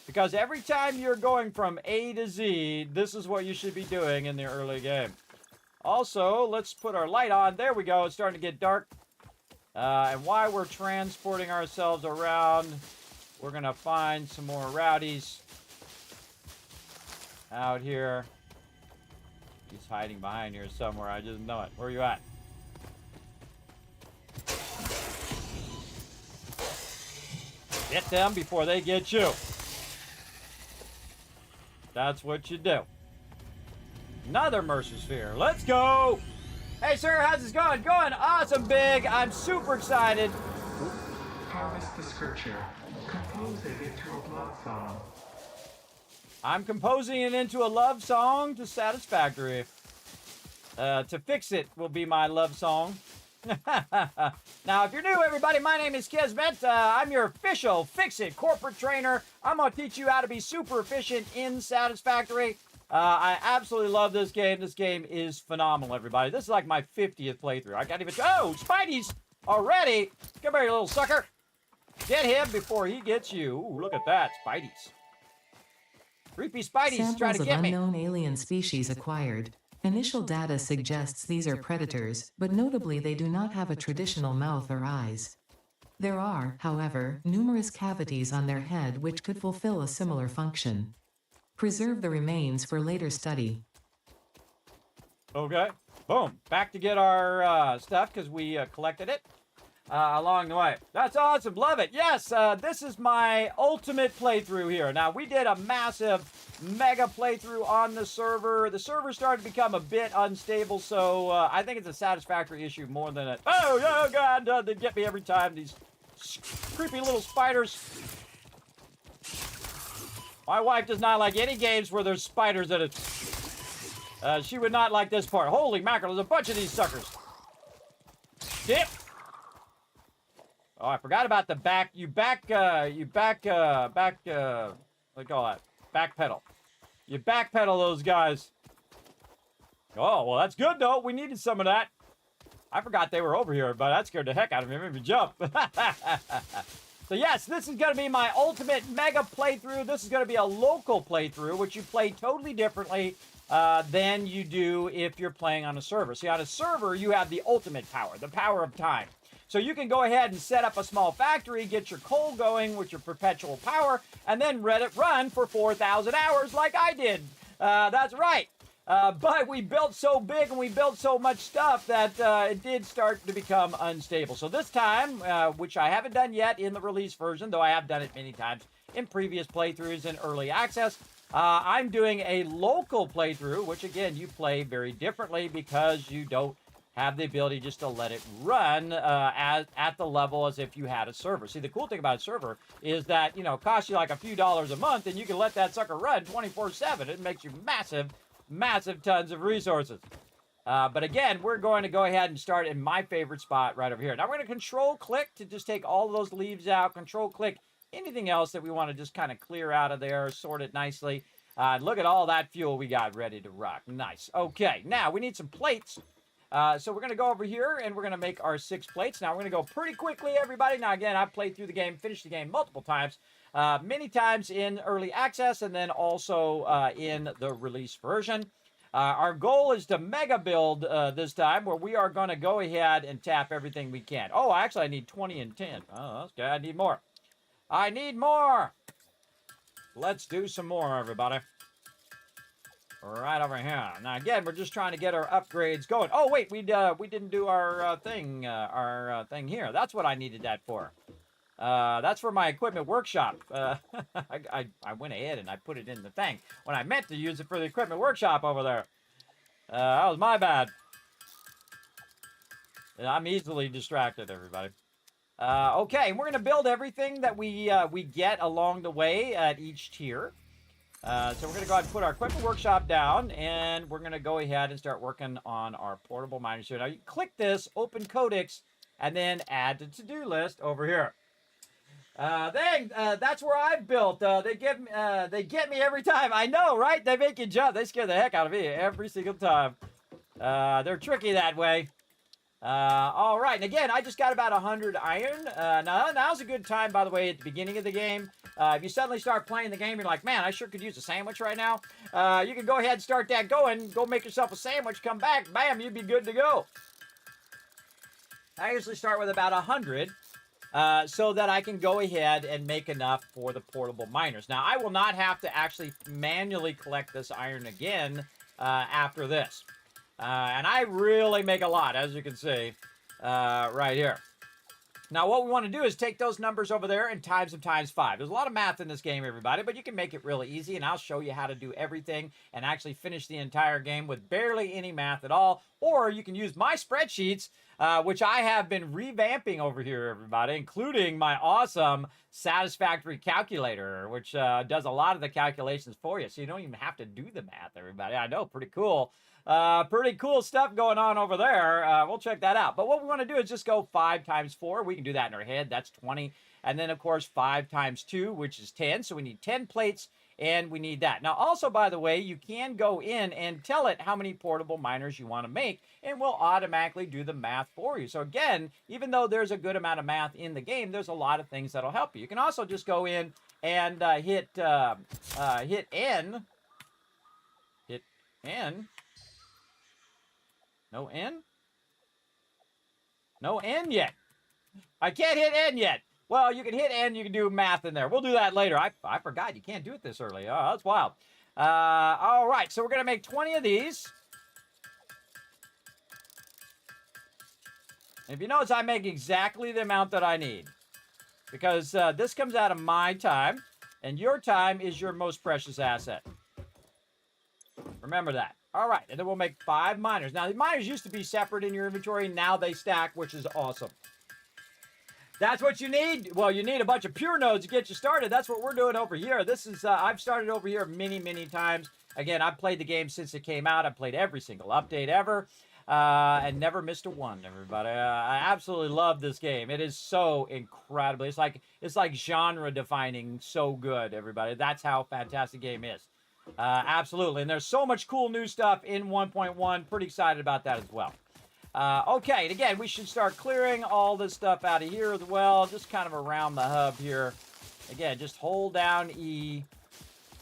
Because every time you're going from A to Z, this is what you should be doing in the early game. Also, let's put our light on. There we go. It's starting to get dark. And while we're transporting ourselves around, we're going to find some more rowdies out here. He's hiding behind here somewhere. I just know it. Where are you at? Get them before they get you. That's what you do. Another Mercer Sphere. Let's go! Hey, sir, how's this going? Going awesome, big. I'm super excited. Harvest the scripture. Compose it into a love song. I'm composing it into a love song to Satisfactory. To Fix It will be my love song. Now, if you're new, everybody, my name is Kismet. I'm your official Fix It corporate trainer. I'm going to teach you how to be super efficient in Satisfactory. I absolutely love this game. This game is phenomenal, everybody. This is like my 50th playthrough. I can't even... Oh, Spidey's already. Come here, you little sucker. Get him before he gets you. Ooh, look at that, Spidey's. Creepy Spidey's trying to get me. Samples of unknown alien species acquired. Initial data suggests these are predators, but notably they do not have a traditional mouth or eyes. There are, however, numerous cavities on their head which could fulfill a similar function. Preserve the remains for later study. Okay. Boom. Back to get our stuff because we collected it along the way. That's awesome. Love it. Yes, this is my ultimate playthrough here. Now, we did a massive, mega playthrough on the server. The server started to become a bit unstable, so I think it's a Satisfactory issue more than a... Oh, God, they get me every time. These creepy little spiders. My wife does not like any games where there's spiders in it. She would not like this part. Holy mackerel, there's a bunch of these suckers. Dip. Oh, I forgot about the back. What do you call that? Back pedal. You back pedal those guys. Oh, well, that's good, though. We needed some of that. I forgot they were over here, but that scared the heck out of me. It made me jump. So, yes, this is going to be my ultimate mega playthrough. This is going to be a local playthrough, which you play totally differently than you do if you're playing on a server. See, on a server, you have the ultimate power, the power of time. So you can go ahead and set up a small factory, get your coal going with your perpetual power, and then let it run for 4,000 hours like I did. That's right. But we built so big and we built so much stuff that it did start to become unstable. So this time, which I haven't done yet in the release version, though I have done it many times in previous playthroughs in early access, I'm doing a local playthrough, which again, you play very differently because you don't have the ability just to let it run at the level as if you had a server. See, the cool thing about a server is that, you know, it costs you like a few dollars a month and you can let that sucker run 24/7. It makes you massive tons of resources. But again, we're going to go ahead and start in my favorite spot right over here. Now we're going to control-click to just take all of those leaves out, control-click anything else that we want to just kind of clear out of there, sort it nicely. Look at all that fuel we got ready to rock. Nice. Okay, now we need some plates. So we're going to go over here and we're going to make our 6 plates. Now we're going to go pretty quickly, everybody. Now again, I've played through the game, finished the game multiple times. Many times in early access and then also in the release version. Our goal is to mega build this time, where we are going to go ahead and tap everything we can. Oh, actually, I need 20 and 10. Oh, that's good. I need more. I need more. Let's do some more, everybody. Right over here. Now, again, we're just trying to get our upgrades going. Oh, wait, we didn't do our thing here. That's what I needed that for. That's for my equipment workshop. I went ahead and I put it in the thing when I meant to use it for the equipment workshop over there. That was my bad. I'm easily distracted, everybody. Okay, we're going to build everything that we get along the way at each tier. So we're going to go ahead and put our equipment workshop down, and we're going to go ahead and start working on our portable mining suit. Now, you click this, open Codex, and then add to to-do list over here. That's where I've built. They get me every time. I know, right? They make you jump. They scare the heck out of me every single time. They're tricky that way. All right, and again, I just got about 100 iron. Now's a good time, by the way, at the beginning of the game. If you suddenly start playing the game, you're like, man, I sure could use a sandwich right now. You can go ahead and start that going. Go make yourself a sandwich, come back, bam, you'd be good to go. I usually start with about 100. So that I can go ahead and make enough for the portable miners. Now, I will not have to actually manually collect this iron again after this. And I really make a lot, as you can see, right here. Now, what we want to do is take those numbers over there and times them times 5. There's a lot of math in this game, everybody, but you can make it really easy, and I'll show you how to do everything and actually finish the entire game with barely any math at all. Or you can use my spreadsheets, which I have been revamping over here, everybody, including my awesome Satisfactory calculator, which does a lot of the calculations for you, so you don't even have to do the math, everybody. I know, pretty cool. Pretty cool stuff going on over there. We'll check that out. But what we want to do is just go 5 times 4. We can do that in our head. That's 20. And then, of course, 5 times 2, which is 10. So we need 10 plates, and we need that. Now, also, by the way, you can go in and tell it how many portable miners you want to make, and we'll automatically do the math for you. So, again, even though there's a good amount of math in the game, there's a lot of things that'll help you. You can also just go in and hit N. Hit N. No N? No N yet. I can't hit N yet. Well, you can hit N, you can do math in there. We'll do that later. I forgot you can't do it this early. Oh, that's wild. All right, so we're going to make 20 of these. If you notice, I make exactly the amount that I need. Because this comes out of my time, and your time is your most precious asset. Remember that. All right, and then we'll make 5 miners. Now, the miners used to be separate in your inventory. Now they stack, which is awesome. That's what you need. Well, you need a bunch of pure nodes to get you started. That's what we're doing over here. This is, I've started over here many, many times. Again, I've played the game since it came out. I've played every single update ever. And never missed a one, everybody. I absolutely love this game. It is so incredible. It's like genre defining so good, everybody. That's how fantastic the game is. Absolutely. And there's so much cool new stuff in 1.1. Pretty excited about that as well. Okay, and again, we should start clearing all this stuff out of here as well, just kind of around the hub here. Again, just hold down E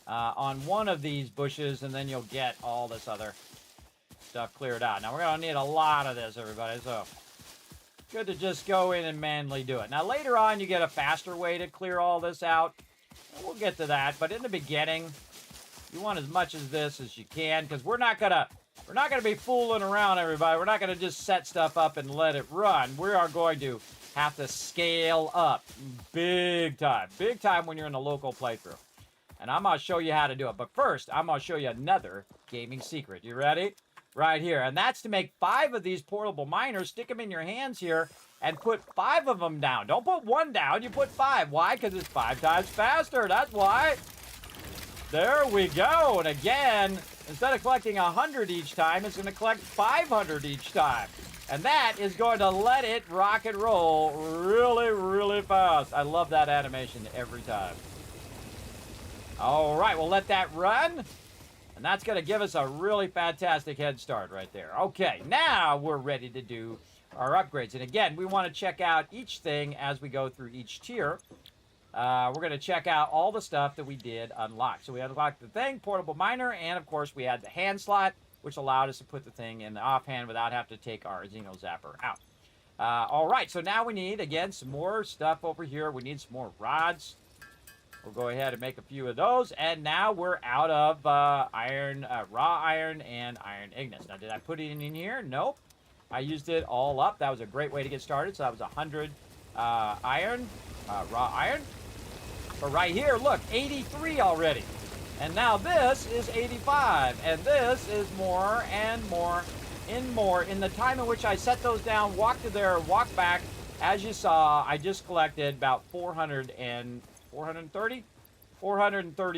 on one of these bushes, and then you'll get all this other stuff cleared out. Now, we're going to need a lot of this, everybody, so good to just go in and manually do it. Now, later on, you get a faster way to clear all this out. We'll get to that, but in the beginning, you want as much of this as you can, because we're not gonna be fooling around, everybody. We're not gonna just set stuff up and let it run. We are going to have to scale up big time when you're in a local playthrough. And I'm gonna show you how to do it. But first, I'm gonna show you another gaming secret. You ready? Right here, and that's to make 5 of these portable miners. Stick them in your hands here and put 5 of them down. Don't put 1 down. You put 5. Why? Because it's 5 times faster. That's why. There we go. And again, instead of collecting 100 each time, it's going to collect 500 each time. And that is going to let it rock and roll really, really fast. I love that animation every time. All right, we'll let that run. And that's going to give us a really fantastic head start right there. Okay, now we're ready to do our upgrades. And again, we want to check out each thing as we go through each tier. We're going to check out all the stuff that we did unlock. So we unlocked the thing, portable miner, and of course we had the hand slot, which allowed us to put the thing in the offhand without having to take our Xeno Zapper out. All right, so now we need, again, some more stuff over here. We need some more rods. We'll go ahead and make a few of those. And now we're out of iron, raw iron and iron ignis. Now, did I put it in here? Nope. I used it all up. That was a great way to get started. So that was 100 iron, raw iron. But right here, look, 83 already. And now this is 85. And this is more and more and more. In the time in which I set those down, walk to there, walk back, as you saw, I just collected about 430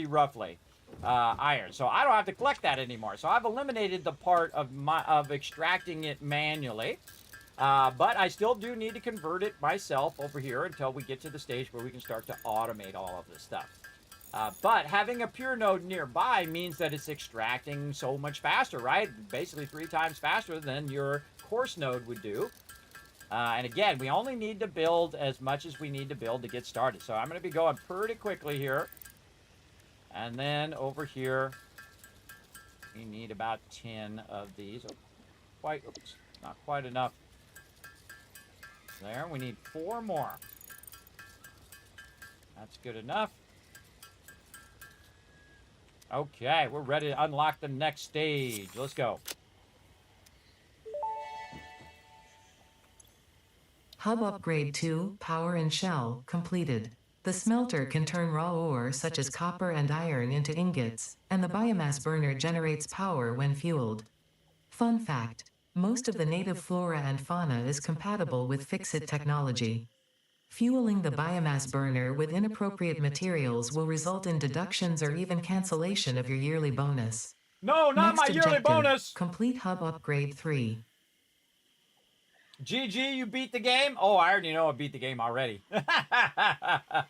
roughly iron. So I don't have to collect that anymore. So I've eliminated the part of extracting it manually. But I still do need to convert it myself over here until we get to the stage where we can start to automate all of this stuff. But having a pure node nearby means that it's extracting so much faster, right? Basically 3 times faster than your coarse node would do. And again, we only need to build as much as we need to build to get started. So I'm going to be going pretty quickly here. And then over here, we need about 10 of these. Oh, oops, not quite enough. There, we need 4 more. That's good enough. Okay, we're ready to unlock the next stage. Let's go. Hub Upgrade 2, Power and Shell, completed. The smelter can turn raw ore such as copper and iron into ingots, and the biomass burner generates power when fueled. Fun fact: most of the native flora and fauna is compatible with Fix-It technology. Fueling the biomass burner with inappropriate materials will result in deductions or even cancellation of your yearly bonus. No, not Next my yearly objective, bonus! complete Hub Upgrade 3. GG, you beat the game? Oh, I already know I beat the game already. I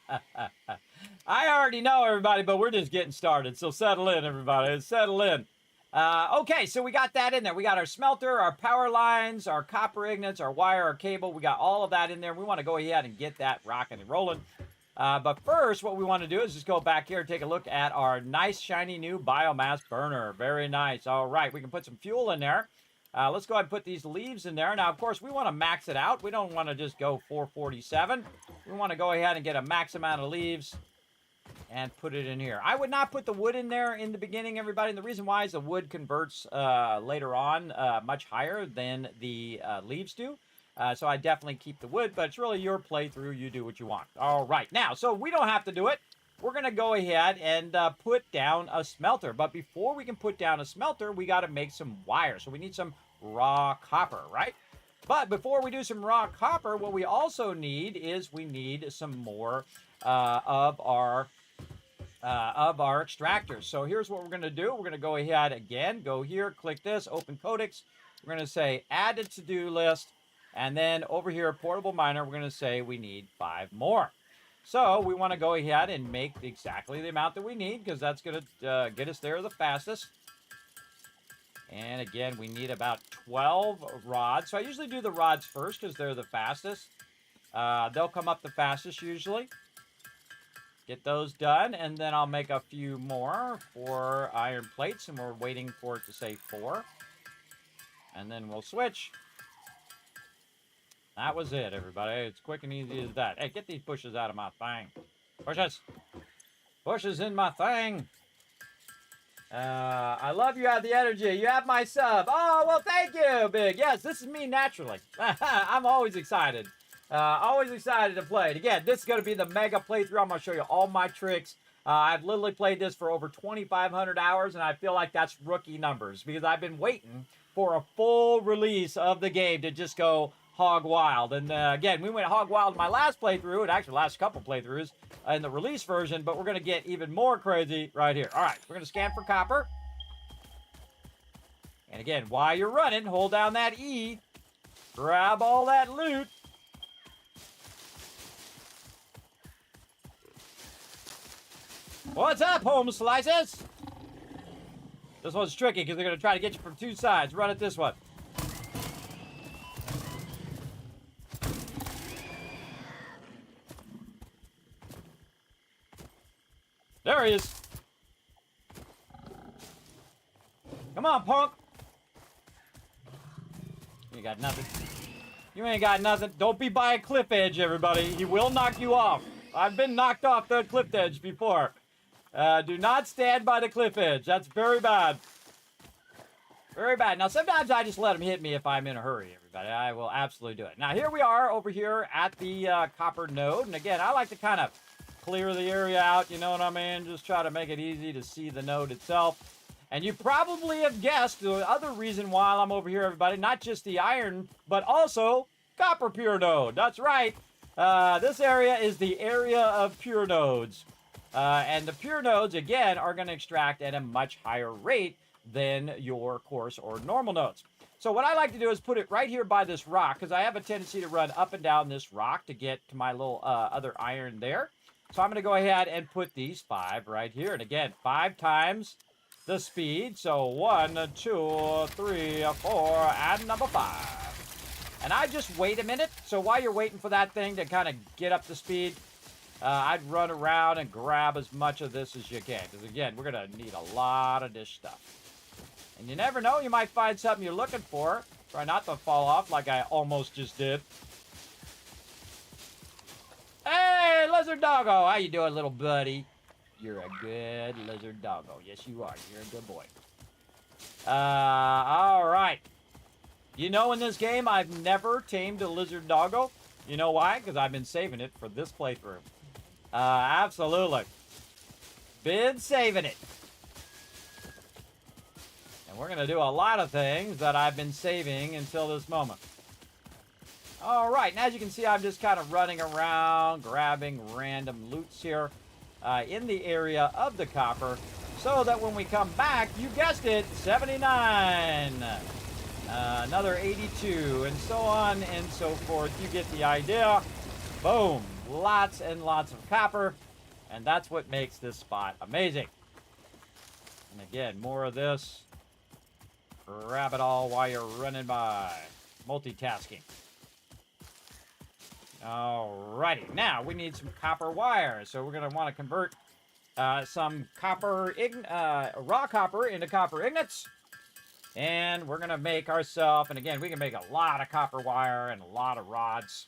already know, everybody, but we're just getting started. So settle in, everybody. Settle in. Okay, so we got that in there. We got our smelter, our power lines, our copper ingots, our wire, our cable. We got all of that in there. We want to go ahead and get that rocking and rolling. But first, what we want to do is just go back here and take a look at our nice, shiny new biomass burner. Very nice. All right, we can put some fuel in there. Let's go ahead and put these leaves in there. Now, of course, we want to max it out. We don't want to just go 447. We want to go ahead and get a max amount of leaves and put it in here. I would not put the wood in there in the beginning, everybody. And the reason why is the wood converts later on much higher than the leaves do. So I definitely keep the wood, but it's really your playthrough. You do what you want. All right. Now, so we don't have to do it. We're going to go ahead and put down a smelter. But before we can put down a smelter, we got to make some wire. So we need some raw copper, right? But before we do some raw copper, what we also need is we need some more of our extractors. So here's what we're going to do. We're going to go ahead again, go here, click this, open codex. We're going to say add to to-do list. And then over here, portable miner, we're going to say we need 5 more. So we want to go ahead and make exactly the amount that we need because that's going to get us there the fastest. And again, we need about 12 rods. So I usually do the rods first because they're the fastest. They'll come up the fastest usually. Get those done, and then I'll make a few more for iron plates, and we're waiting for it to say 4. And then we'll switch. That was it, everybody. It's quick and easy as that. Hey, get these bushes out of my thing. Bushes! Bushes in my thing! I love you have the energy. You have my sub. Oh, well, thank you, Big. Yes, this is me naturally. I'm always excited. Always excited to play it. Again, this is going to be the mega playthrough. I'm going to show you all my tricks. I've literally played this for over 2,500 hours, and I feel like that's rookie numbers because I've been waiting for a full release of the game to just go hog wild. And again, we went hog wild in my last playthrough, and actually last couple playthroughs in the release version, but we're going to get even more crazy right here. All right, we're going to scan for copper. And again, while you're running, hold down that E. Grab all that loot. What's up, home slices? This one's tricky because they're going to try to get you from 2 sides. Run it this one. There he is. Come on, punk. You got nothing. You ain't got nothing. Don't be by a cliff edge, everybody. He will knock you off. I've been knocked off the cliff edge before. Do not stand by the cliff edge. That's very bad. Very bad. Now, sometimes I just let him hit me if I'm in a hurry, everybody. I will absolutely do it. Now, here we are over here at the copper node. And again, I like to kind of clear the area out, you know what I mean? Just try to make it easy to see the node itself. And you probably have guessed the other reason why I'm over here, everybody. Not just the iron, but also copper pure node. That's right. This area is the area of pure nodes. And the pure nodes, again, are going to extract at a much higher rate than your coarse or normal nodes. So what I like to do is put it right here by this rock, because I have a tendency to run up and down this rock to get to my little other iron there. So I'm going to go ahead and put these 5 right here. And again, 5 times the speed. So 1, 2, 3, 4, and number 5. And I just wait a minute. So while you're waiting for that thing to kind of get up to speed, I'd run around and grab as much of this as you can. Because again, we're going to need a lot of this stuff. And you never know, you might find something you're looking for. Try not to fall off like I almost just did. Hey, Lizard Doggo, how you doing, little buddy? You're a good Lizard Doggo. Yes, you are. You're a good boy. All right. You know, in this game, I've never tamed a Lizard Doggo. You know why? Because I've been saving it for this playthrough. Absolutely. Been saving it. And we're going to do a lot of things that I've been saving until this moment. All right, and as you can see, I'm just kind of running around, grabbing random loots here in the area of the copper, so that when we come back, you guessed it, 79, another 82, and so on and so forth. You get the idea. Boom, lots and lots of copper, and that's what makes this spot amazing. And again, more of this. Grab it all while you're running by. Multitasking. Alrighty, now we need some copper wire, so we're going to want to convert some copper, raw copper into copper ingots, and we're going to make ourselves, and again, we can make a lot of copper wire and a lot of rods.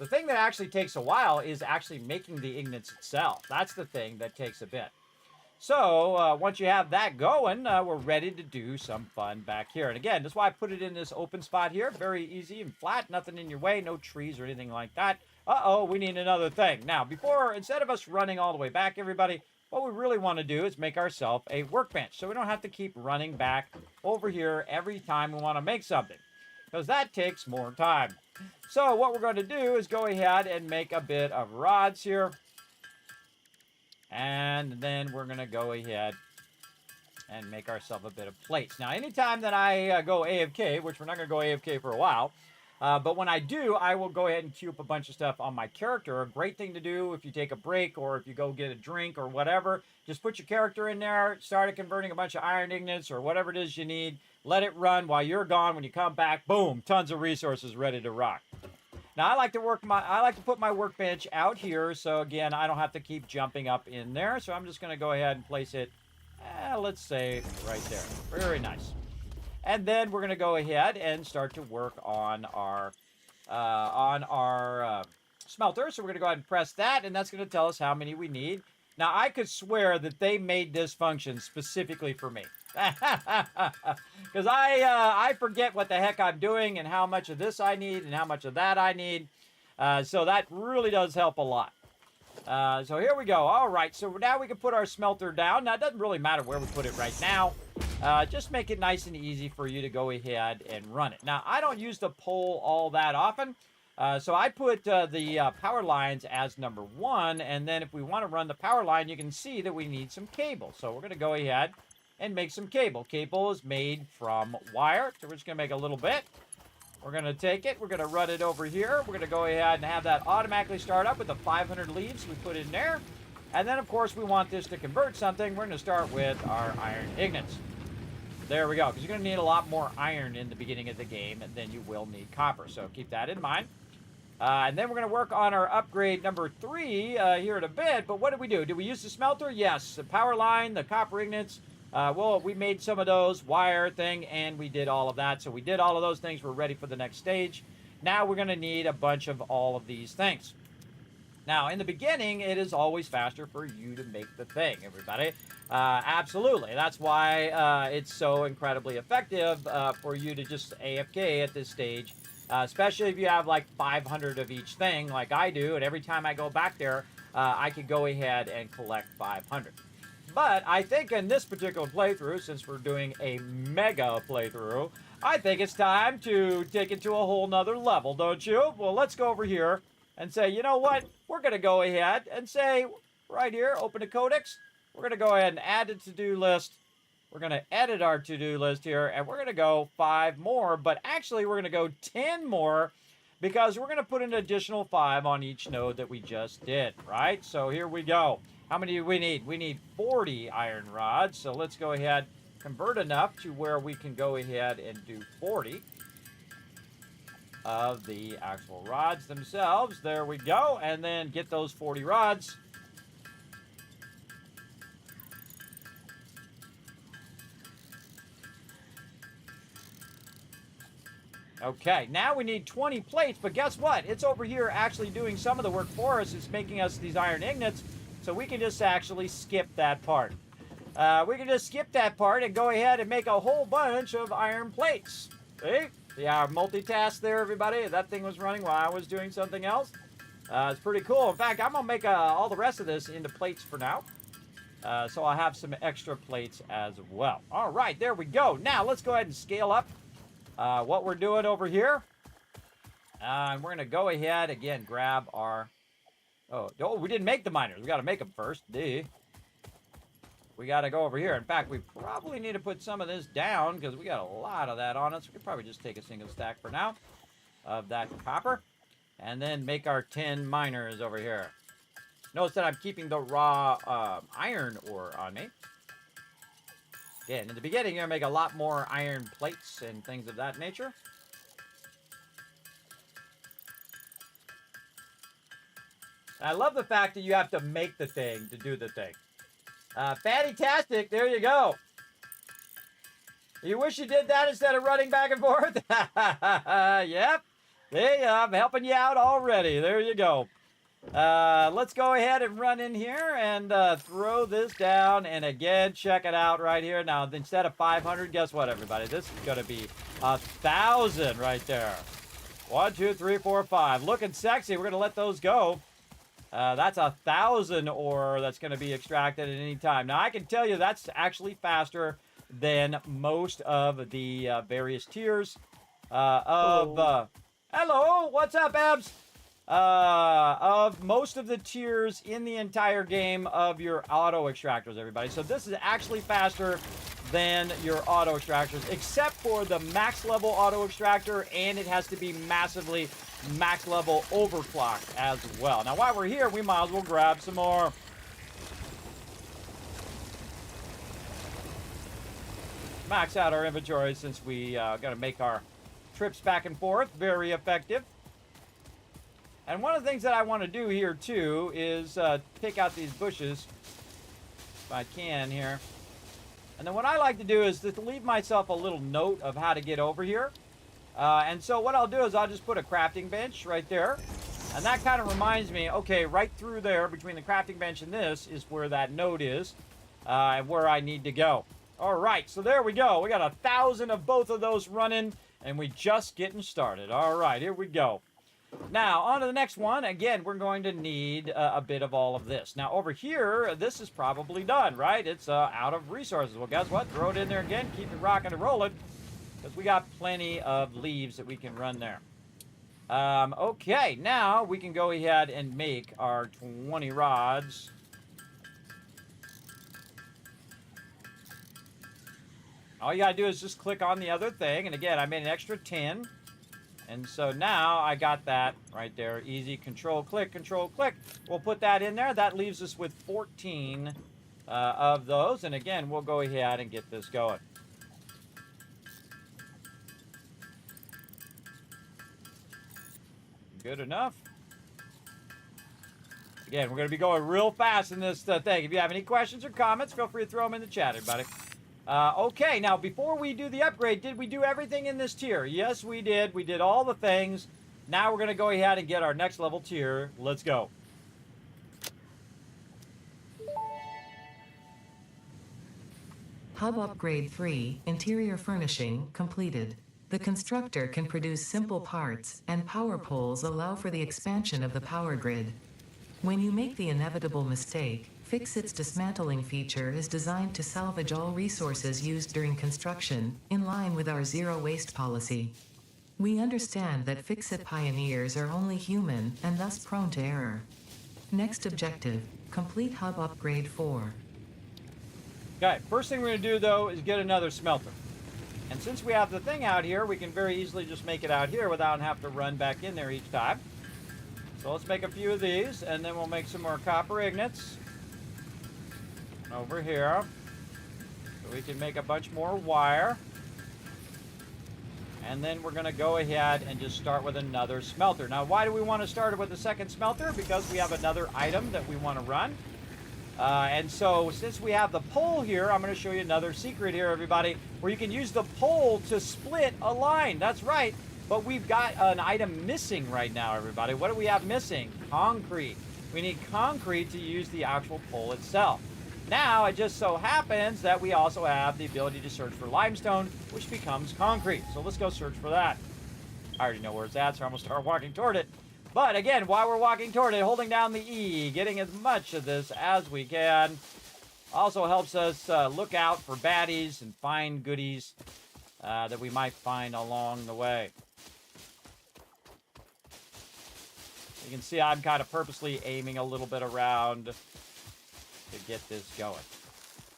The thing that actually takes a while is actually making the ingots itself. That's the thing that takes a bit. So, once you have that going, we're ready to do some fun back here. And again, that's why I put it in this open spot here. Very easy and flat, nothing in your way, no trees or anything like that. Uh-oh, we need another thing. Now, instead of us running all the way back, everybody, what we really want to do is make ourselves a workbench. So we don't have to keep running back over here every time we want to make something, because that takes more time. So what we're going to do is go ahead and make a bit of rods here. And then we're going to go ahead and make ourselves a bit of plates. Now, anytime that I go AFK, which we're not going to go AFK for a while, but when I do, I will go ahead and queue up a bunch of stuff on my character. A great thing to do if you take a break or if you go get a drink or whatever, just put your character in there, start converting a bunch of iron ingots or whatever it is you need. Let it run while you're gone. When you come back, boom, tons of resources ready to rock. Now, I like to put my workbench out here, so again, I don't have to keep jumping up in there. So I'm just going to go ahead and place it, let's say, right there. Very nice. And then we're going to go ahead and start to work on our smelter. So we're going to go ahead and press that, and that's going to tell us how many we need. Now, I could swear that they made this function specifically for me. Because I forget what the heck I'm doing and how much of this I need and how much of that I need. So that really does help a lot. So here we go. All right, so now we can put our smelter down. Now, it doesn't really matter where we put it right now. Just make it nice and easy for you to go ahead and run it. Now, I don't use the pole all that often. So I put the power lines as number 1. And then if we want to run the power line, you can see that we need some cable. So we're going to go ahead and make some cable. Cable is made from wire. So we're just going to make a little bit. We're going to take it. We're going to run it over here. We're going to go ahead and have that automatically start up with the 500 leaves we put in there. And then, of course, we want this to convert something. We're going to start with our iron ingots. There we go. Because you're going to need a lot more iron in the beginning of the game than you will need copper. So keep that in mind. And then we're going to work on our upgrade number 3 here in a bit. But what did we do? Did we use the smelter? Yes. The power line, the copper ingots. Well, we made some of those wire thing, and we did all of that. So we did all of those things. We're ready for the next stage. Now we're going to need a bunch of all of these things. Now, in the beginning, it is always faster for you to make the thing, everybody. Absolutely. That's why it's so incredibly effective for you to just AFK at this stage, especially if you have like 500 of each thing like I do. And every time I go back there, I could go ahead and collect 500. But I think in this particular playthrough, since we're doing a mega playthrough, I think it's time to take it to a whole nother level, don't you? Well, let's go over here and say, you know what? We're going to go ahead and say, right here, open the codex. We're going to go ahead and add a to-do list. We're going to edit our to-do list here, and we're going to go 5 more. But actually, we're going to go 10 more because we're going to put an additional 5 on each node that we just did, right? So here we go. How many do we need? We need 40 iron rods. So let's go ahead, convert enough to where we can go ahead and do 40. of the actual rods themselves. There we go. And then get those 40 rods. Okay, now we need 20 plates, but guess what? It's over here actually doing some of the work for us. It's making us these iron ingots, so we can just actually skip that part. We can just skip that part and go ahead and make a whole bunch of iron plates. See? See our multitask there, everybody? That thing was running while I was doing something else. It's pretty cool. In fact, I'm going to make all the rest of this into plates for now. So I'll have some extra plates as well. All right, there we go. Now, let's go ahead and scale up what we're doing over here. And we're going to go ahead, again, grab our... Oh, we didn't make the miners. We got to make them first. Duh. We got to go over here. In fact, we probably need to put some of this down because we got a lot of that on us. We could probably just take a single stack for now of that copper. And then make our 10 miners over here. Notice that I'm keeping the raw iron ore on me. Again, in the beginning, you're going to make a lot more iron plates and things of that nature. I love the fact that you have to make the thing to do the thing. Fantastic. There you go. You wish you did that instead of running back and forth? Yep. Hey, I'm helping you out already. There you go. Let's go ahead and run in here and throw this down. And again, check it out right here. Now, instead of 500, guess what, everybody? This is going to be 1,000 right there. 1, 2, 3, 4, 5. Looking sexy. We're going to let those go. That's 1,000 ore that's going to be extracted at any time. Now, I can tell you that's actually faster than most of the various tiers of... hello, what's up, Ebs? Of most of the tiers in the entire game of your auto extractors, everybody. So this is actually faster than your auto extractors, except for the max level auto extractor, and it has to be massively max level overclocked as well. Now, while we're here, we might as well grab some more. Max out our inventory since we got to make our trips back and forth very effective. And one of the things that I want to do here too is pick out these bushes if I can here. And then what I like to do is to leave myself a little note of how to get over here. And so what I'll do is I'll just put a crafting bench right there. And that kind of reminds me, okay, right through there between the crafting bench and this is where that note is and where I need to go. All right, so there we go. We got 1,000 of both of those running and we just getting started. All right, here we go. Now, on to the next one. Again, we're going to need a bit of all of this. Now, over here, this is probably done, right? It's out of resources. Well, guess what? Throw it in there again. Keep it rocking and rolling. Because we got plenty of leaves that we can run there. Okay, now we can go ahead and make our 20 rods. All you got to do is just click on the other thing. And again, I made an extra 10. And so now I got that right there. Easy, control, click, control, click. We'll put that in there. That leaves us with 14 of those. And again, we'll go ahead and get this going. Good enough. Again, we're going to be going real fast in this thing. If you have any questions or comments, feel free to throw them in the chat, everybody. Okay, now before we do the upgrade, did we do everything in this tier? Yes, we did. We did all the things. Now we're going to go ahead and get our next level tier. Let's go. Hub Upgrade 3, Interior Furnishing, completed. The constructor can produce simple parts, and power poles allow for the expansion of the power grid. When you make the inevitable mistake, Fixit's dismantling feature is designed to salvage all resources used during construction, in line with our zero-waste policy. We understand that Fixit pioneers are only human and thus prone to error. Next objective, complete Hub Upgrade 4. Okay, first thing we're going to do, though, is get another smelter. And since we have the thing out here, we can very easily just make it out here without having to run back in there each time. So let's make a few of these, and then we'll make some more copper ingots over here. So we can make a bunch more wire. And then we're going to go ahead and just start with another smelter. Now, why do we want to start with the second smelter? Because we have another item that we want to run. And so, since we have the pole here, I'm going to show you another secret here, everybody, where you can use the pole to split a line. That's right. But we've got an item missing right now, everybody. What do we have missing? Concrete. We need concrete to use the actual pole itself. Now, it just so happens that we also have the ability to search for limestone, which becomes concrete. So let's go search for that. I already know where it's at, so I'm going to start walking toward it. But again, while we're walking toward it, holding down the E, getting as much of this as we can, also helps us look out for baddies and find goodies that we might find along the way. You can see I'm kind of purposely aiming a little bit around to get this going.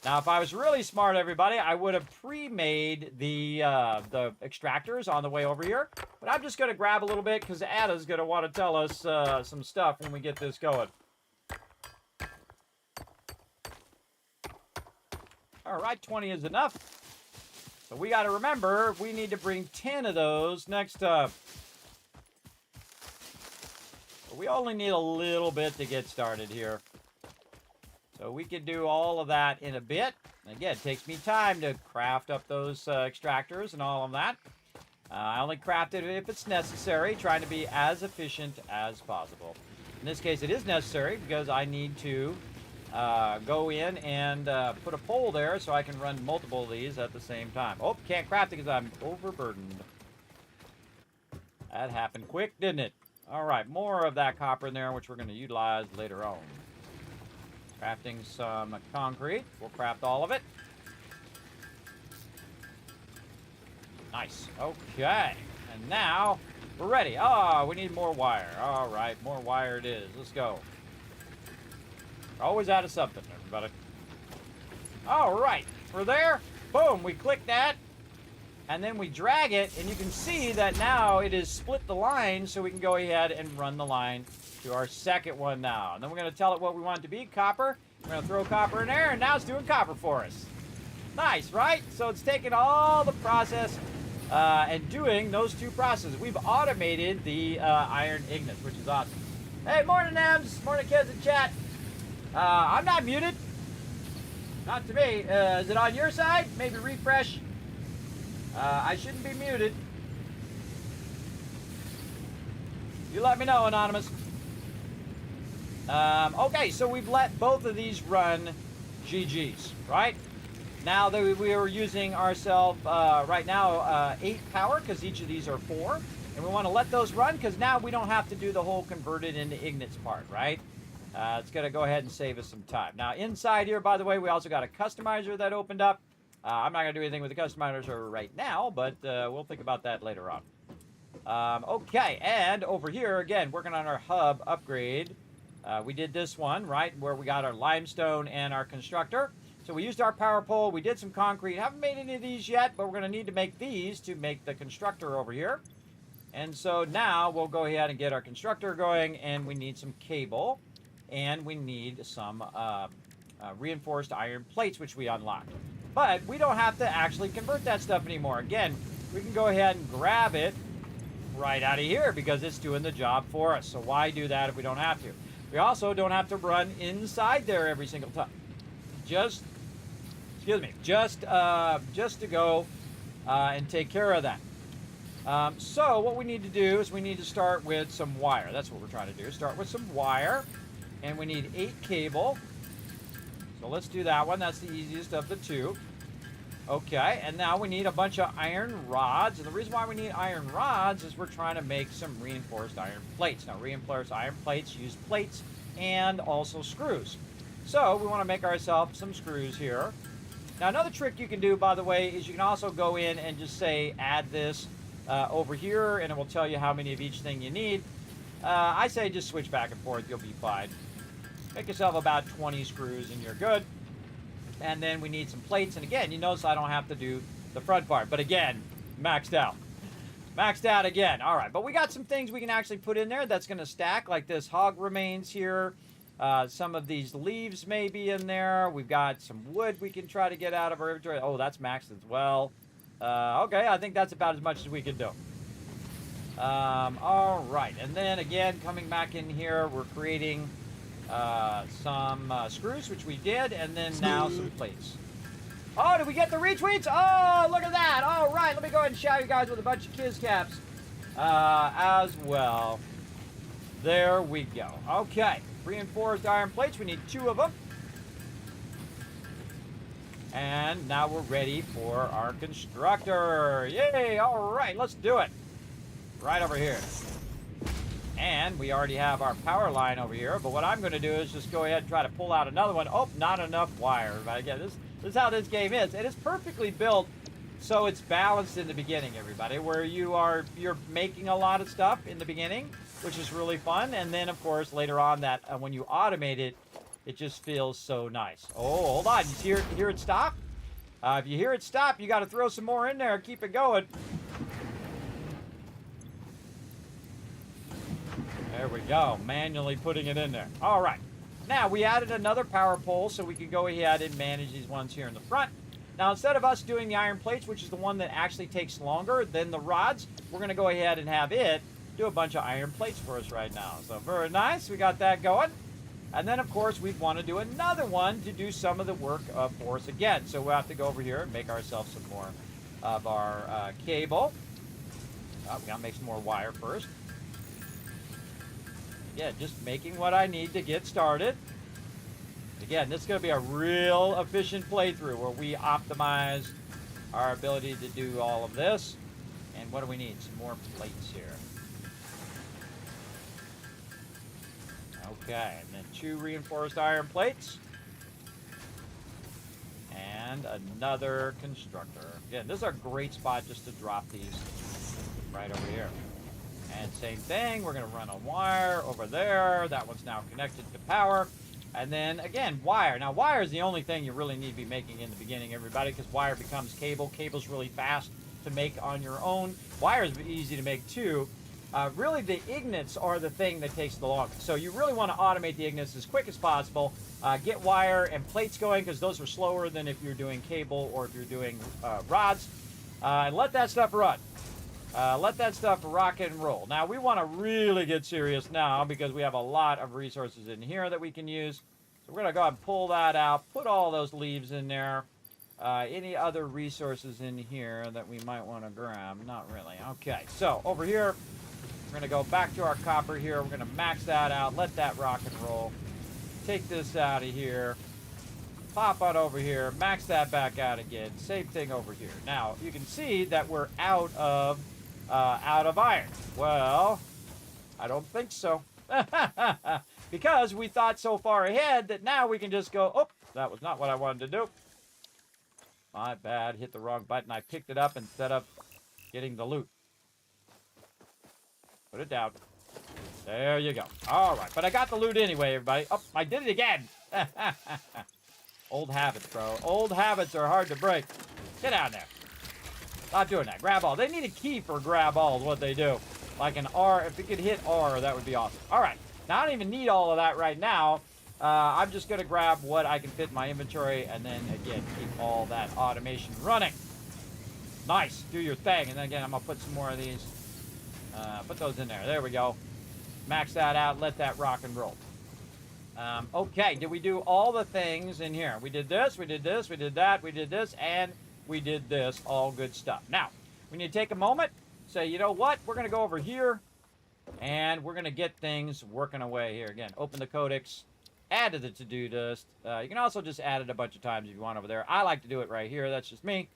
Now, if I was really smart, everybody, I would have pre-made the extractors on the way over here. But I'm just going to grab a little bit because Ada's going to want to tell us some stuff when we get this going. All right, 20 is enough. So we got to remember, we need to bring 10 of those next up. We only need a little bit to get started here. So we can do all of that in a bit. And again, it takes me time to craft up those extractors and all of that. I only craft it if it's necessary, trying to be as efficient as possible. In this case, it is necessary because I need to go in and put a pole there so I can run multiple of these at the same time. Oh, can't craft it because I'm overburdened. That happened quick, didn't it? All right, more of that copper in there, which we're going to utilize later on. Crafting some concrete. We'll craft all of it. Nice. Okay. And now we're ready. Oh, we need more wire. All right, more wire it is. Let's go. Always out of something, everybody. All right. We're there. Boom. We click that. And then we drag it. And you can see that now it has split the line. So we can go ahead and run the line to our second one now. And then we're going to tell it what we want it to be. Copper. We're going to throw copper in there. And now it's doing copper for us. Nice, right? So it's taking all the process and doing those two processes. We've automated the iron ignis, which is awesome. Hey, morning, Ems. Morning, kids in chat. I'm not muted. Not to me. Is it on your side? Maybe refresh. I shouldn't be muted. You let me know, Anonymous. Okay, so we've let both of these run GGs, right? Now that we are using ourselves right now 8 power because each of these are 4. And we want to let those run because now we don't have to do the whole converted into ignits part, right? It's going to go ahead and save us some time. Now inside here, by the way, we also got a customizer that opened up. I'm not going to do anything with the customizer right now, but we'll think about that later on. Okay, and over here, again, working on our hub upgrade. We did this one, right, where we got our limestone and our constructor. So we used our power pole. We did some concrete. Haven't made any of these yet, but we're going to need to make these to make the constructor over here. And so now we'll go ahead and get our constructor going, and we need some cable, and we need some reinforced iron plates, which we unlocked. But we don't have to actually convert that stuff anymore. Again, we can go ahead and grab it right out of here because it's doing the job for us. So why do that if we don't have to? We also don't have to run inside there every single time. Just to go and take care of that. So what we need to do is we need to start with some wire. That's what we're trying to do. Start with some wire. And we need 8 cable. So let's do that one. That's the easiest of the two. Okay, and now we need a bunch of iron rods. And the reason why we need iron rods is we're trying to make some reinforced iron plates. Now, reinforced iron plates use plates and also screws. So we want to make ourselves some screws here. Now, another trick you can do, by the way, is you can also go in and just say, add this over here, and it will tell you how many of each thing you need. I say just switch back and forth. You'll be fine. Make yourself about 20 screws, and you're good. And then we need some plates. And again, you notice I don't have to do the front part. But again, maxed out. Maxed out again. All right, but we got some things we can actually put in there that's going to stack, like this hog remains here. Some of these leaves may be in there. We've got some wood we can try to get out of our inventory. Oh, that's maxed as well. Okay, I think that's about as much as we can do. All right, and then again, coming back in here, we're creating some screws, which we did, and then now some plates. Oh, did we get the retweets? Oh, look at that. All right, let me go ahead and shout you guys with a bunch of Kiz caps as well. There we go. Okay, reinforced iron plates. We need 2 of them. And now we're ready for our constructor. Yay, all right, let's do it. Right over here. And we already have our power line over here, but what I'm going to do is just go ahead and try to pull out another one. Oh, not enough wire. But again, this is how this game is. It is perfectly built so it's balanced in the beginning, everybody, where you're making a lot of stuff in the beginning, which is really fun. And then, of course, later on that when you automate it, it just feels so nice. Oh, hold on. You hear it stop? If you hear it stop, you got to throw some more in there. Keep it going. There we go. Manually putting it in there. All right. Now, we added another power pole so we can go ahead and manage these ones here in the front. Now, instead of us doing the iron plates, which is the one that actually takes longer than the rods, we're going to go ahead and have it do a bunch of iron plates for us right now. So, very nice. We got that going. And then, of course, we'd want to do another one to do some of the work for us again. So, we'll have to go over here and make ourselves some more of our cable. We got to make some more wire first. Yeah, just making what I need to get started. Again, this is going to be a real efficient playthrough where we optimize our ability to do all of this. And what do we need? Some more plates here. Okay, and then 2 reinforced iron plates. And another constructor. Again, this is a great spot just to drop these right over here. And same thing, we're going to run a wire over there. That one's now connected to power. And then, again, wire. Now, wire is the only thing you really need to be making in the beginning, everybody, because wire becomes cable. Cable's really fast to make on your own. Wire is easy to make, too. Really, the ignits are the thing that takes the longest. So you really want to automate the ignits as quick as possible. Get wire and plates going, because those are slower than if you're doing cable or if you're doing rods. And let that stuff run. Let that stuff rock and roll. Now, we want to really get serious now because we have a lot of resources in here that we can use. So we're going to go ahead and pull that out, put all those leaves in there. Any other resources in here that we might want to grab? Not really. Okay, so over here, we're going to go back to our copper here. We're going to max that out, let that rock and roll. Take this out of here. Pop on over here, max that back out again. Same thing over here. Now, you can see that we're out of iron. Well, I don't think so. Because we thought so far ahead that now we can just go, oh, that was not what I wanted to do. My bad, hit the wrong button. I picked it up instead of getting the loot. Put it down. There you go. All right, but I got the loot anyway, everybody. Oh, I did it again. Old habits, bro. Old habits are hard to break. Get down there. Not doing that. Grab all. They need a key for grab all is what they do. Like an R. If it could hit R, that would be awesome. All right. Now, I don't even need all of that right now. I'm just going to grab what I can fit in my inventory and then, again, keep all that automation running. Nice. Do your thing. And then, again, I'm going to put some more of these. Put those in there. There we go. Max that out. Let that rock and roll. Okay. Did we do all the things in here? We did this. We did this. We did that. We did this. And we did this. All good stuff. Now, we need to take a moment. Say, you know what? We're going to go over here. And we're going to get things working away here. Again, open the codex. Add to the to-do list. You can also just add it a bunch of times if you want over there. I like to do it right here. That's just me.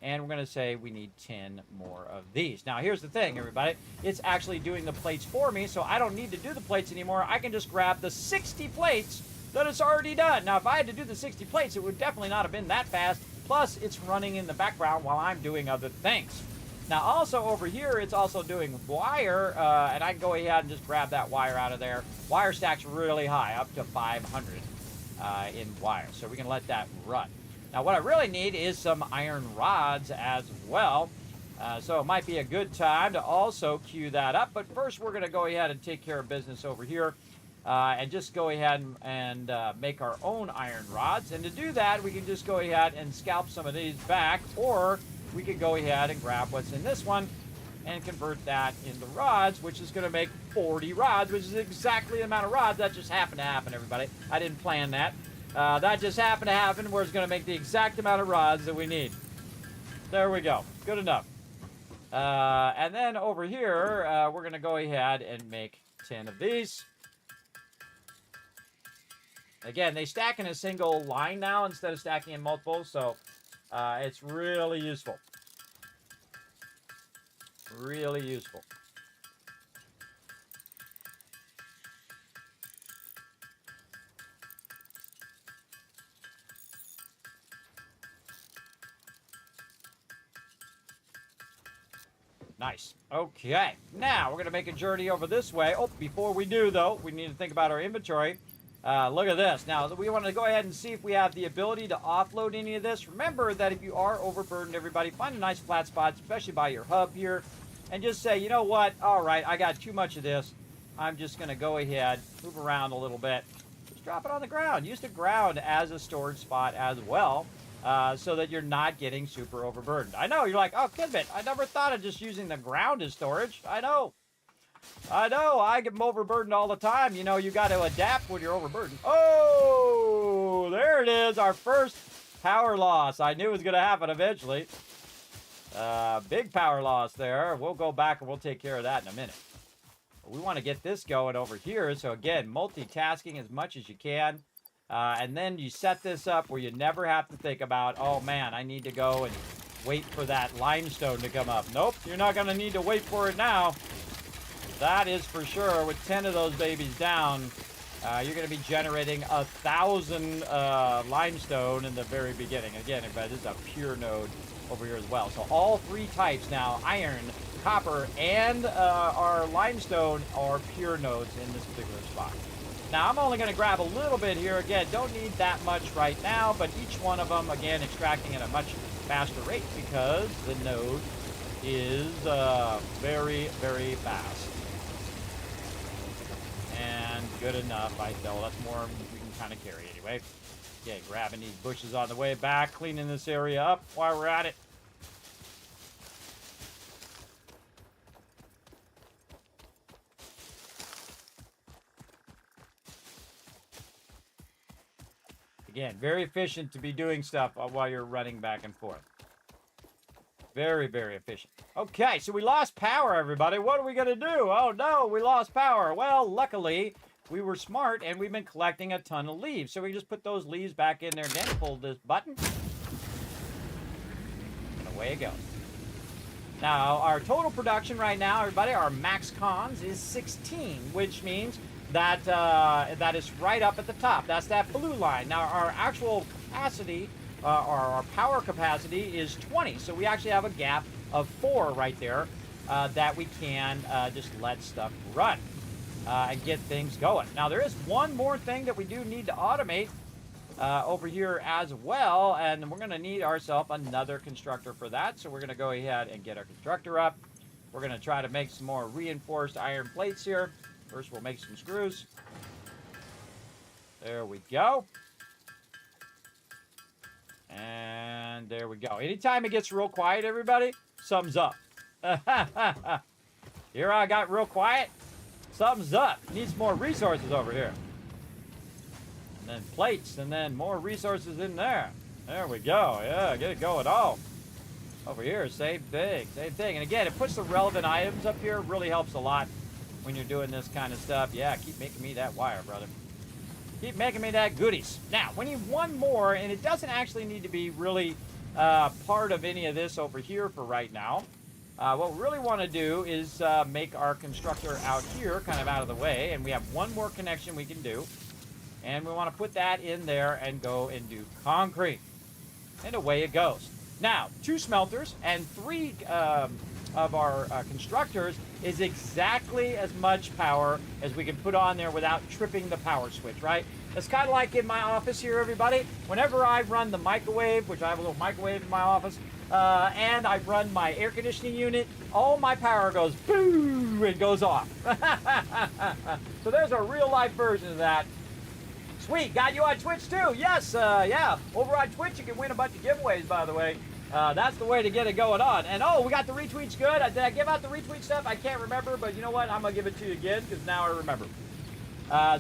And we're going to say we need 10 more of these. Now, here's the thing, everybody. It's actually doing the plates for me, so I don't need to do the plates anymore. I can just grab the 60 plates that it's already done. Now, if I had to do the 60 plates, it would definitely not have been that fast. Plus, it's running in the background while I'm doing other things. Now, also over here, it's also doing wire, and I can go ahead and just grab that wire out of there. Wire stack's really high, up to 500 in wire, so we can let that run. Now, what I really need is some iron rods as well, so it might be a good time to also queue that up. But first, we're going to go ahead and take care of business over here and just go ahead and make our own iron rods. And to do that, we can just go ahead and scalp some of these back, or we could go ahead and grab what's in this one and convert that into rods, which is going to make 40 rods, which is exactly the amount of rods. That just happened to happen, everybody. I didn't plan that. That just happened to happen, where it's going to make the exact amount of rods that we need. There we go. Good enough. And then over here, we're going to go ahead and make 10 of these. Again, they stack in a single line now instead of stacking in multiple, so it's really useful. Really useful. Nice. Okay. Now, we're going to make a journey over this way. Oh, before we do, though, we need to think about our inventory. Look at this. Now, we want to go ahead and see if we have the ability to offload any of this. Remember that if you are overburdened, everybody, find a nice flat spot, especially by your hub here, and just say, you know what? All right, I got too much of this. I'm just going to go ahead, move around a little bit. Just drop it on the ground. Use the ground as a storage spot as well. So that you're not getting super overburdened. I know, you're like, oh, Kismet, I never thought of just using the ground as storage. I know, I get overburdened all the time. You know, you got to adapt when you're overburdened. Oh, there it is, our first power loss. I knew it was going to happen eventually. Big power loss there. We'll go back and we'll take care of that in a minute. We want to get this going over here. So again, multitasking as much as you can. And then you set this up where you never have to think about, oh man, I need to go and wait for that limestone to come up. Nope, you're not going to need to wait for it now. That is for sure. With 10 of those babies down, you're going to be generating 1,000 limestone in the very beginning. Again, everybody, this is a pure node over here as well. So all three types now, iron, copper, and our limestone are pure nodes in this particular spot. Now, I'm only going to grab a little bit here. Again, don't need that much right now, but each one of them, again, extracting at a much faster rate because the node is very, very fast. And good enough, I feel. That's more we can kind of carry anyway. Okay, grabbing these bushes on the way back, cleaning this area up while we're at it. Again, very efficient to be doing stuff while you're running back and forth. Very, very efficient. Okay, so we lost power, everybody. What are we going to do? Oh, no, we lost power. Well, luckily, we were smart, and we've been collecting a ton of leaves. So we just put those leaves back in there again, pull this button, and away it goes. Now, our total production right now, everybody, our max cons is 16, which means that that is right up at the top. That's that blue line. Now, our actual capacity, our power capacity is 20. So we actually have a gap of 4 right there that we can just let stuff run and get things going. Now, there is one more thing that we do need to automate over here as well, and we're going to need ourselves another constructor for that. So we're going to go ahead and get our constructor up. We're going to try to make some more reinforced iron plates here. First, we'll make some screws. There we go. And there we go. Anytime it gets real quiet, everybody, something's up. Here I got real quiet. Something's up. Needs more resources over here. And then plates, and then more resources in there. There we go. Yeah, get it going. Oh, over here, same thing. Same thing. And again, it puts the relevant items up here. It really helps a lot when you're doing this kind of stuff. Yeah, keep making me that wire, brother. Keep making me that goodies. Now, we need one more, and it doesn't actually need to be really part of any of this over here for right now. What we really want to do is make our constructor out here, kind of out of the way, and we have one more connection we can do. And we want to put that in there and go and do concrete. And away it goes. Now, 2 smelters and 3 of our constructors is exactly as much power as we can put on there without tripping the power switch, right? It's kind of like in my office here, everybody. Whenever I run the microwave, which I have a little microwave in my office, and I run my air conditioning unit, all my power goes boom and goes off. So there's a real life version of that. Sweet, got you on Twitch too. Yes, yeah. Over on Twitch, you can win a bunch of giveaways, by the way. That's the way to get it going on. And oh, we got the retweets good. Did I give out the retweet stuff? I can't remember, but you know what? I'm going to give it to you again because now I remember.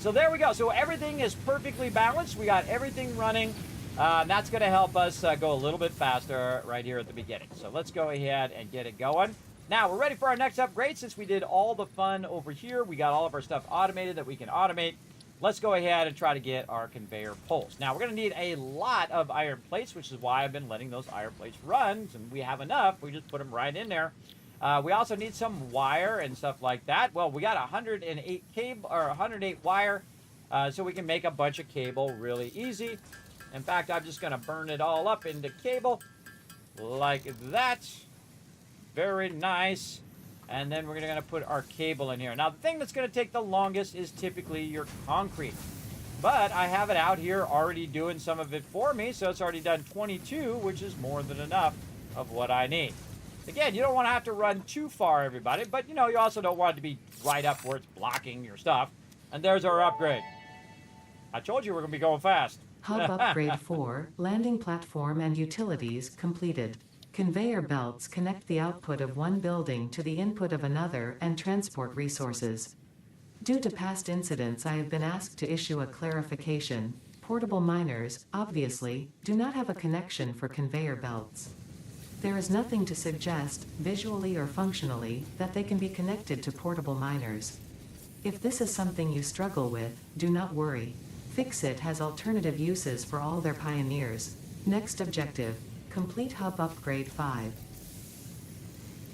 So there we go. So everything is perfectly balanced. We got everything running. And that's going to help us go a little bit faster right here at the beginning. So let's go ahead and get it going. Now, we're ready for our next upgrade. Since we did all the fun over here, we got all of our stuff automated that we can automate. Let's go ahead and try to get our conveyor poles. Now, we're going to need a lot of iron plates, which is why I've been letting those iron plates run. And we have enough. We just put them right in there. We also need some wire and stuff like that. Well, we got 108 cable or 108 wire, so we can make a bunch of cable really easy. In fact, I'm just going to burn it all up into cable like that. Very nice. And then we're going to put our cable in here. Now, the thing that's going to take the longest is typically your concrete. But I have it out here already doing some of it for me, so it's already done 22, which is more than enough of what I need. Again, you don't want to have to run too far, everybody, but, you know, you also don't want it to be right up where it's blocking your stuff. And there's our upgrade. I told you we're going to be going fast. Hub upgrade 4, landing platform and utilities completed. Conveyor belts connect the output of one building to the input of another and transport resources. Due to past incidents, I have been asked to issue a clarification. Portable miners, obviously, do not have a connection for conveyor belts. There is nothing to suggest, visually or functionally, that they can be connected to portable miners. If this is something you struggle with, do not worry. Fixit has alternative uses for all their pioneers. Next objective, complete hub upgrade 5.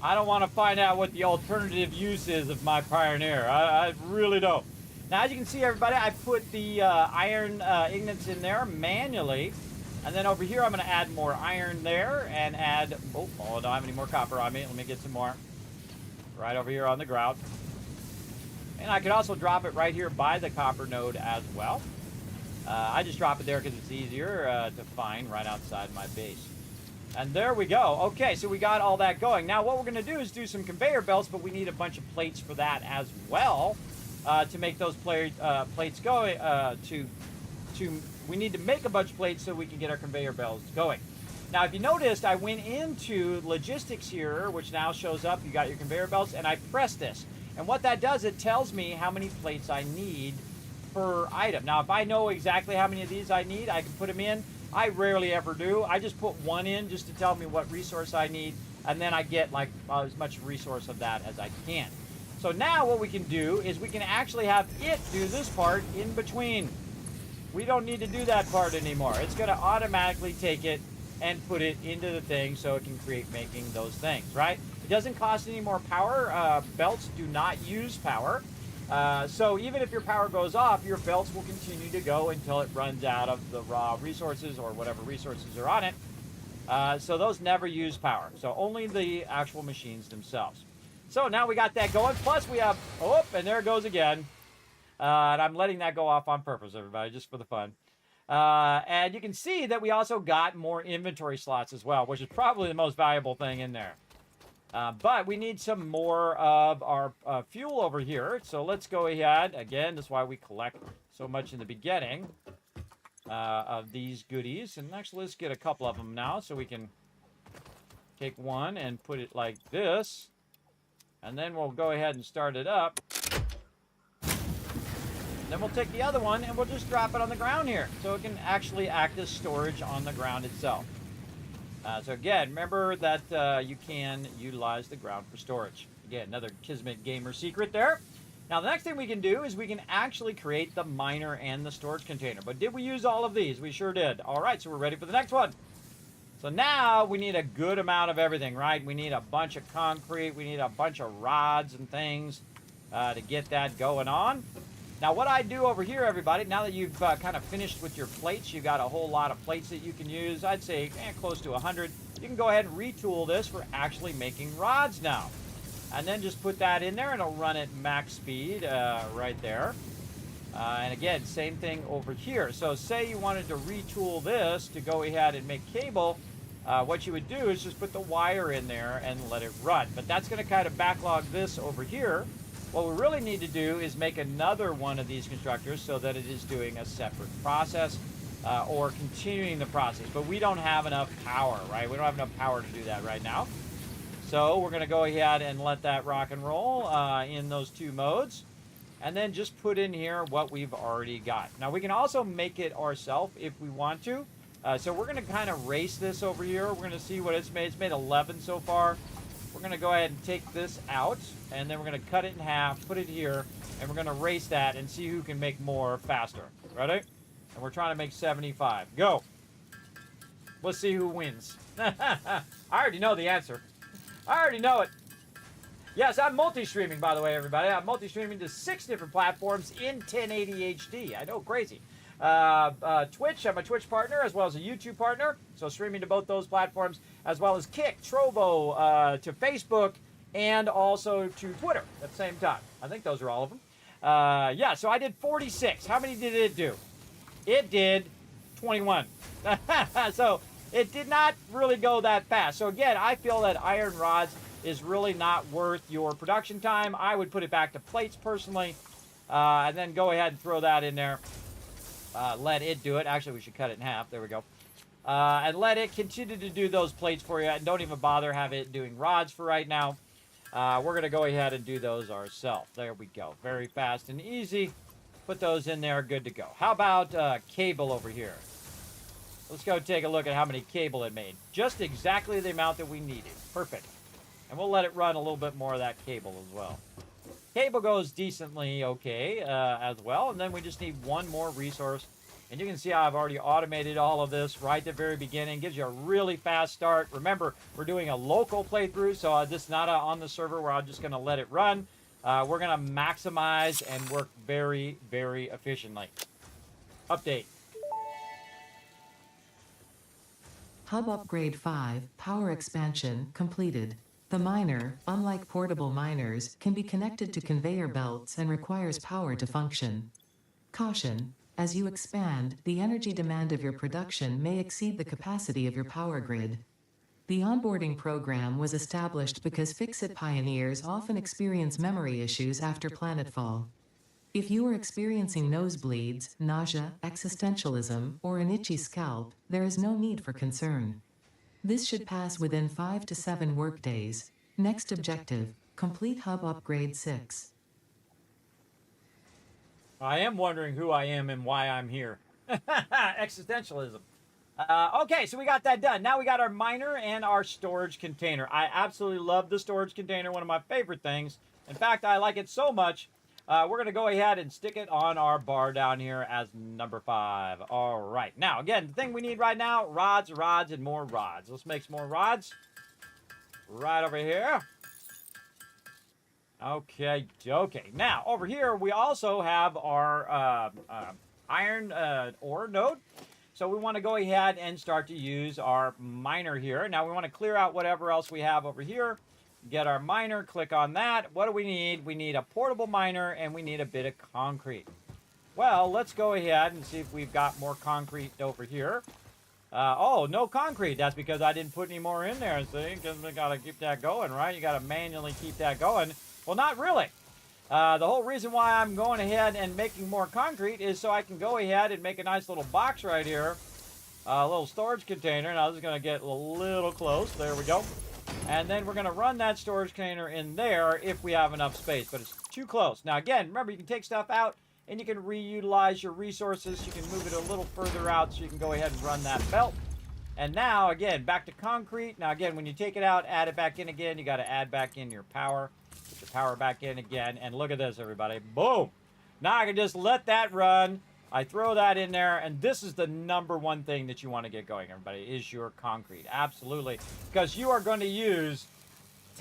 I don't want to find out what the alternative use is of my pioneer. I really don't. Now, as you can see, everybody, I put the iron ingots in there manually. And then over here, I'm going to add more iron there and add... Oh, I don't have any more copper on me. Let me get some more. Right over here on the ground. And I could also drop it right here by the copper node as well. I just drop it there because it's easier to find right outside my base. And there we go. Okay, so we got all that going. Now, what we're going to do is do some conveyor belts, but we need a bunch of plates for that as well to make those plates go. We need to make a bunch of plates so we can get our conveyor belts going. Now, if you noticed, I went into logistics here, which now shows up. You got your conveyor belts, and I press this. And what that does, it tells me how many plates I need per item. Now, if I know exactly how many of these I need, I can put them in. I rarely ever do. I just put one in just to tell me what resource I need, and then I get like as much resource of that as I can. So now what we can do is we can actually have it do this part in between. We don't need to do that part anymore. It's going to automatically take it and put it into the thing so it can create making those things, right? It doesn't cost any more power. Belts do not use power. So even if your power goes off, your belts will continue to go until it runs out of the raw resources or whatever resources are on it. So those never use power. So only the actual machines themselves. So now we got that going. Plus we have, oh, and there it goes again. And I'm letting that go off on purpose, everybody, just for the fun. And you can see that we also got more inventory slots as well, which is probably the most valuable thing in there. But we need some more of our fuel over here. So let's go ahead. Again, that's why we collect so much in the beginning of these goodies. And actually, let's get a couple of them now so we can take one and put it like this. And then we'll go ahead and start it up. Then we'll take the other one and we'll just drop it on the ground here so it can actually act as storage on the ground itself. So again, remember that you can utilize the ground for storage. Again, another Kismet gamer secret there. Now the next thing we can do is we can actually create the miner and the storage container. But did we use all of these? We sure did. All right, so we're ready for the next one. So now we need a good amount of everything, right? We need a bunch of concrete. We need a bunch of rods and things to get that going on. Now what I do over here, everybody, now that you've kind of finished with your plates, you've got a whole lot of plates that you can use. I'd say close to 100. You can go ahead and retool this for actually making rods now. And then just put that in there and it'll run at max speed right there. And again, same thing over here. So say you wanted to retool this to go ahead and make cable. What you would do is just put the wire in there and let it run. But that's going to kind of backlog this over here. What we really need to do is make another one of these constructors so that it is doing a separate process. or continuing the process. But we don't have enough power, right? We don't have enough power to do that right now. So we're going to go ahead and let that rock and roll in those two modes. And then just put in here what we've already got. Now we can also make it ourselves if we want to. So we're going to kind of race this over here. We're going to see what it's made. It's made 11 so far. We're going to go ahead and take this out. And then we're going to cut it in half, put it here. And we're going to race that and see who can make more faster. Ready? And we're trying to make 75. Go. Let's see who wins. I already know the answer. I already know it. Yes, I'm multi-streaming, by the way, everybody. I'm multi-streaming to 6 different platforms in 1080 HD. I know, crazy. Twitch, I'm a Twitch partner, as well as a YouTube partner. So streaming to both those platforms, as well as Kick, Trovo, to Facebook, and also to Twitter at the same time. I think those are all of them. Yeah, so I did 46. How many did it do? It did 21. So it did not really go that fast. So again, I feel that iron rods is really not worth your production time. I would put it back to plates personally, and then go ahead and throw that in there. Let it do it. Actually, we should cut it in half. There we go. And let it continue to do those plates for you. And don't even bother have it doing rods for right now. We're going to go ahead and do those ourselves. There we go. Very fast and easy. Put those in there. Good to go. How about cable over here? Let's go take a look at how many cable it made. Just exactly the amount that we needed. Perfect. And we'll let it run a little bit more of that cable as well. Cable goes decently okay as well. And then we just need one more resource. And you can see how I've already automated all of this right at the very beginning. Gives you a really fast start. Remember, we're doing a local playthrough, so this is not on the server where I'm just going to let it run. We're going to maximize and work very, very efficiently. Update. Hub Upgrade 5, Power Expansion, completed. The miner, unlike portable miners, can be connected to conveyor belts and requires power to function. Caution: as you expand, the energy demand of your production may exceed the capacity of your power grid. The onboarding program was established because Fix-It pioneers often experience memory issues after planetfall. If you are experiencing nosebleeds, nausea, existentialism, or an itchy scalp, there is no need for concern. This should pass within 5 to 7 workdays. Next objective: complete Hub Upgrade 6. I am wondering who I am and why I'm here. Existentialism. Okay, so we got that done. Now we got our miner and our storage container. I absolutely love the storage container, one of my favorite things. In fact, I like it so much, we're going to go ahead and stick it on our bar down here as number 5. All right. Now, again, the thing we need right now, rods, and more rods. Let's make some more rods. Right over here. Okay. Now, over here, we also have our iron ore node. So we want to go ahead and start to use our miner here. Now, we want to clear out whatever else we have over here. Get our miner, click on that. What do we need? We need a portable miner, and we need a bit of concrete. Well, let's go ahead and see if we've got more concrete over here. Oh, no concrete. That's because I didn't put any more in there, see? Because we got to keep that going, right? You got to manually keep that going. Well, not really. The whole reason why I'm going ahead and making more concrete is so I can go ahead and make a nice little box right here. A little storage container. Now, this is going to get a little close. There we go. And then we're going to run that storage container in there if we have enough space, but it's too close. Now, again, remember, you can take stuff out and you can reutilize your resources. You can move it a little further out so you can go ahead and run that belt. And now, again, back to concrete. Now, again, when you take it out, add it back in again. You got to add back in your power. Put your power back in again. And look at this, everybody. Boom. Now I can just let that run. I throw that in there, and this is the number one thing that you want to get going, everybody, is your concrete. Absolutely. Because you are going to use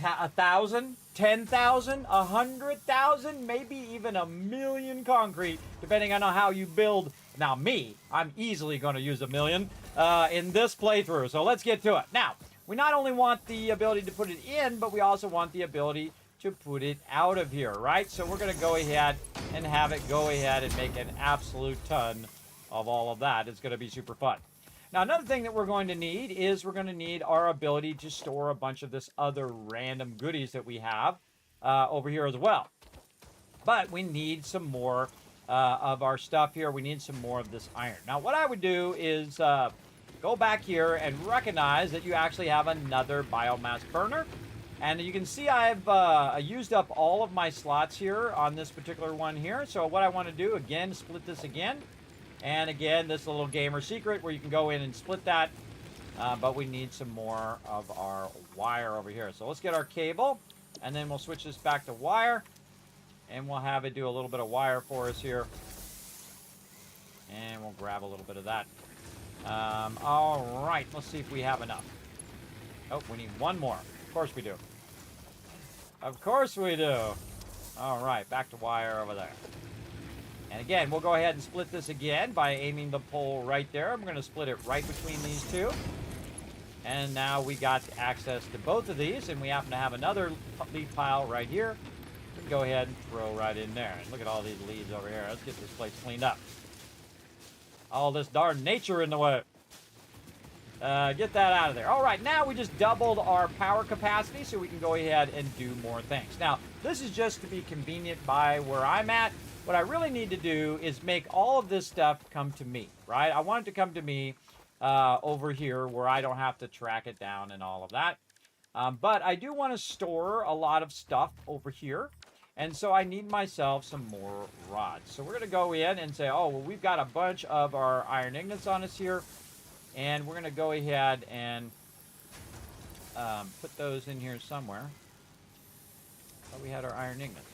1,000, 10,000, 100,000, maybe even 1,000,000 concrete, depending on how you build. Now, me, I'm easily going to use 1,000,000 in this playthrough. So let's get to it. Now, we not only want the ability to put it in, but we also want the ability to put it out of here, right? So we're going to go ahead and have it go ahead and make an absolute ton of all of that. It's going to be super fun. Now, another thing that we're going to need is we're going to need our ability to store a bunch of this other random goodies that we have over here as well. But we need some more of our stuff here. We need some more of this iron. Now, what I would do is go back here and recognize that you actually have another biomass burner. And you can see I've used up all of my slots here on this particular one here. So what I want to do, again, split this again. And again, this little gamer secret where you can go in and split that. But we need some more of our wire over here. So let's get our cable. And then we'll switch this back to wire. And we'll have it do a little bit of wire for us here. And we'll grab a little bit of that. All right, let's see if we have enough. Oh, we need one more. Of course we do. Of course we do. All right, back to wire over there. And again, we'll go ahead and split this again by aiming the pole right there. I'm going to split it right between these two. And now we got access to both of these, and we happen to have another leaf pile right here. We can go ahead and throw right in there. And look at all these leaves over here. Let's get this place cleaned up. All this darn nature in the way. Get that out of there. All right, now we just doubled our power capacity so we can go ahead and do more things. Now, this is just to be convenient by where I'm at. What I really need to do is make all of this stuff come to me, right? I want it to come to me over here where I don't have to track it down and all of that. But I do want to store a lot of stuff over here. And so I need myself some more rods. So we're going to go in and say, oh, well, we've got a bunch of our iron ingots on us here. And we're going to go ahead and put those in here somewhere. Oh, we had our iron ingots.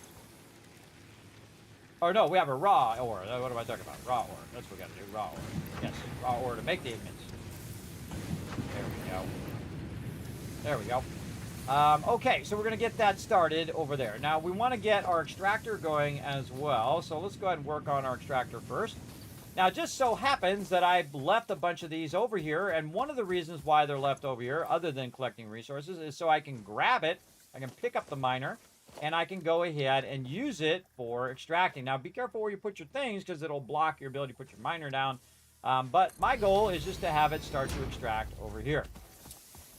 Oh, no, we have a raw ore. What am I talking about? Raw ore. That's what we got to do. Raw ore. Yes, raw ore to make the ingots. There we go. There we go. Okay, so we're going to get that started over there. Now, we want to get our extractor going as well. So let's go ahead and work on our extractor first. Now, it just so happens that I've left a bunch of these over here, and one of the reasons why they're left over here, other than collecting resources, is so I can grab it, I can pick up the miner, and I can go ahead and use it for extracting. Now, be careful where you put your things, because it'll block your ability to put your miner down. But my goal is just to have it start to extract over here.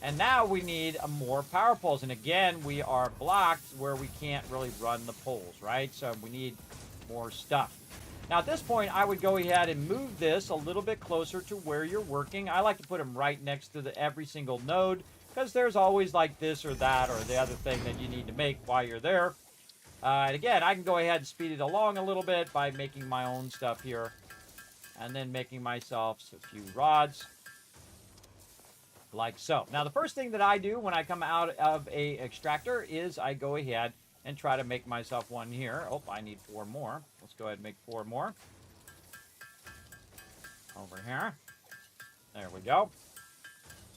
And now we need more power poles. And again, we are blocked where we can't really run the poles, right? So we need more stuff. Now, at this point, I would go ahead and move this a little bit closer to where you're working. I like to put them right next to every single node, because there's always like this or that or the other thing that you need to make while you're there. And again, I can go ahead and speed it along a little bit by making my own stuff here. And then making myself a few rods. Like so. Now, the first thing that I do when I come out of a extractor is I go ahead and try to make myself one here. Oh, I need 4 more. Let's go ahead and make 4 more. Over here. There we go.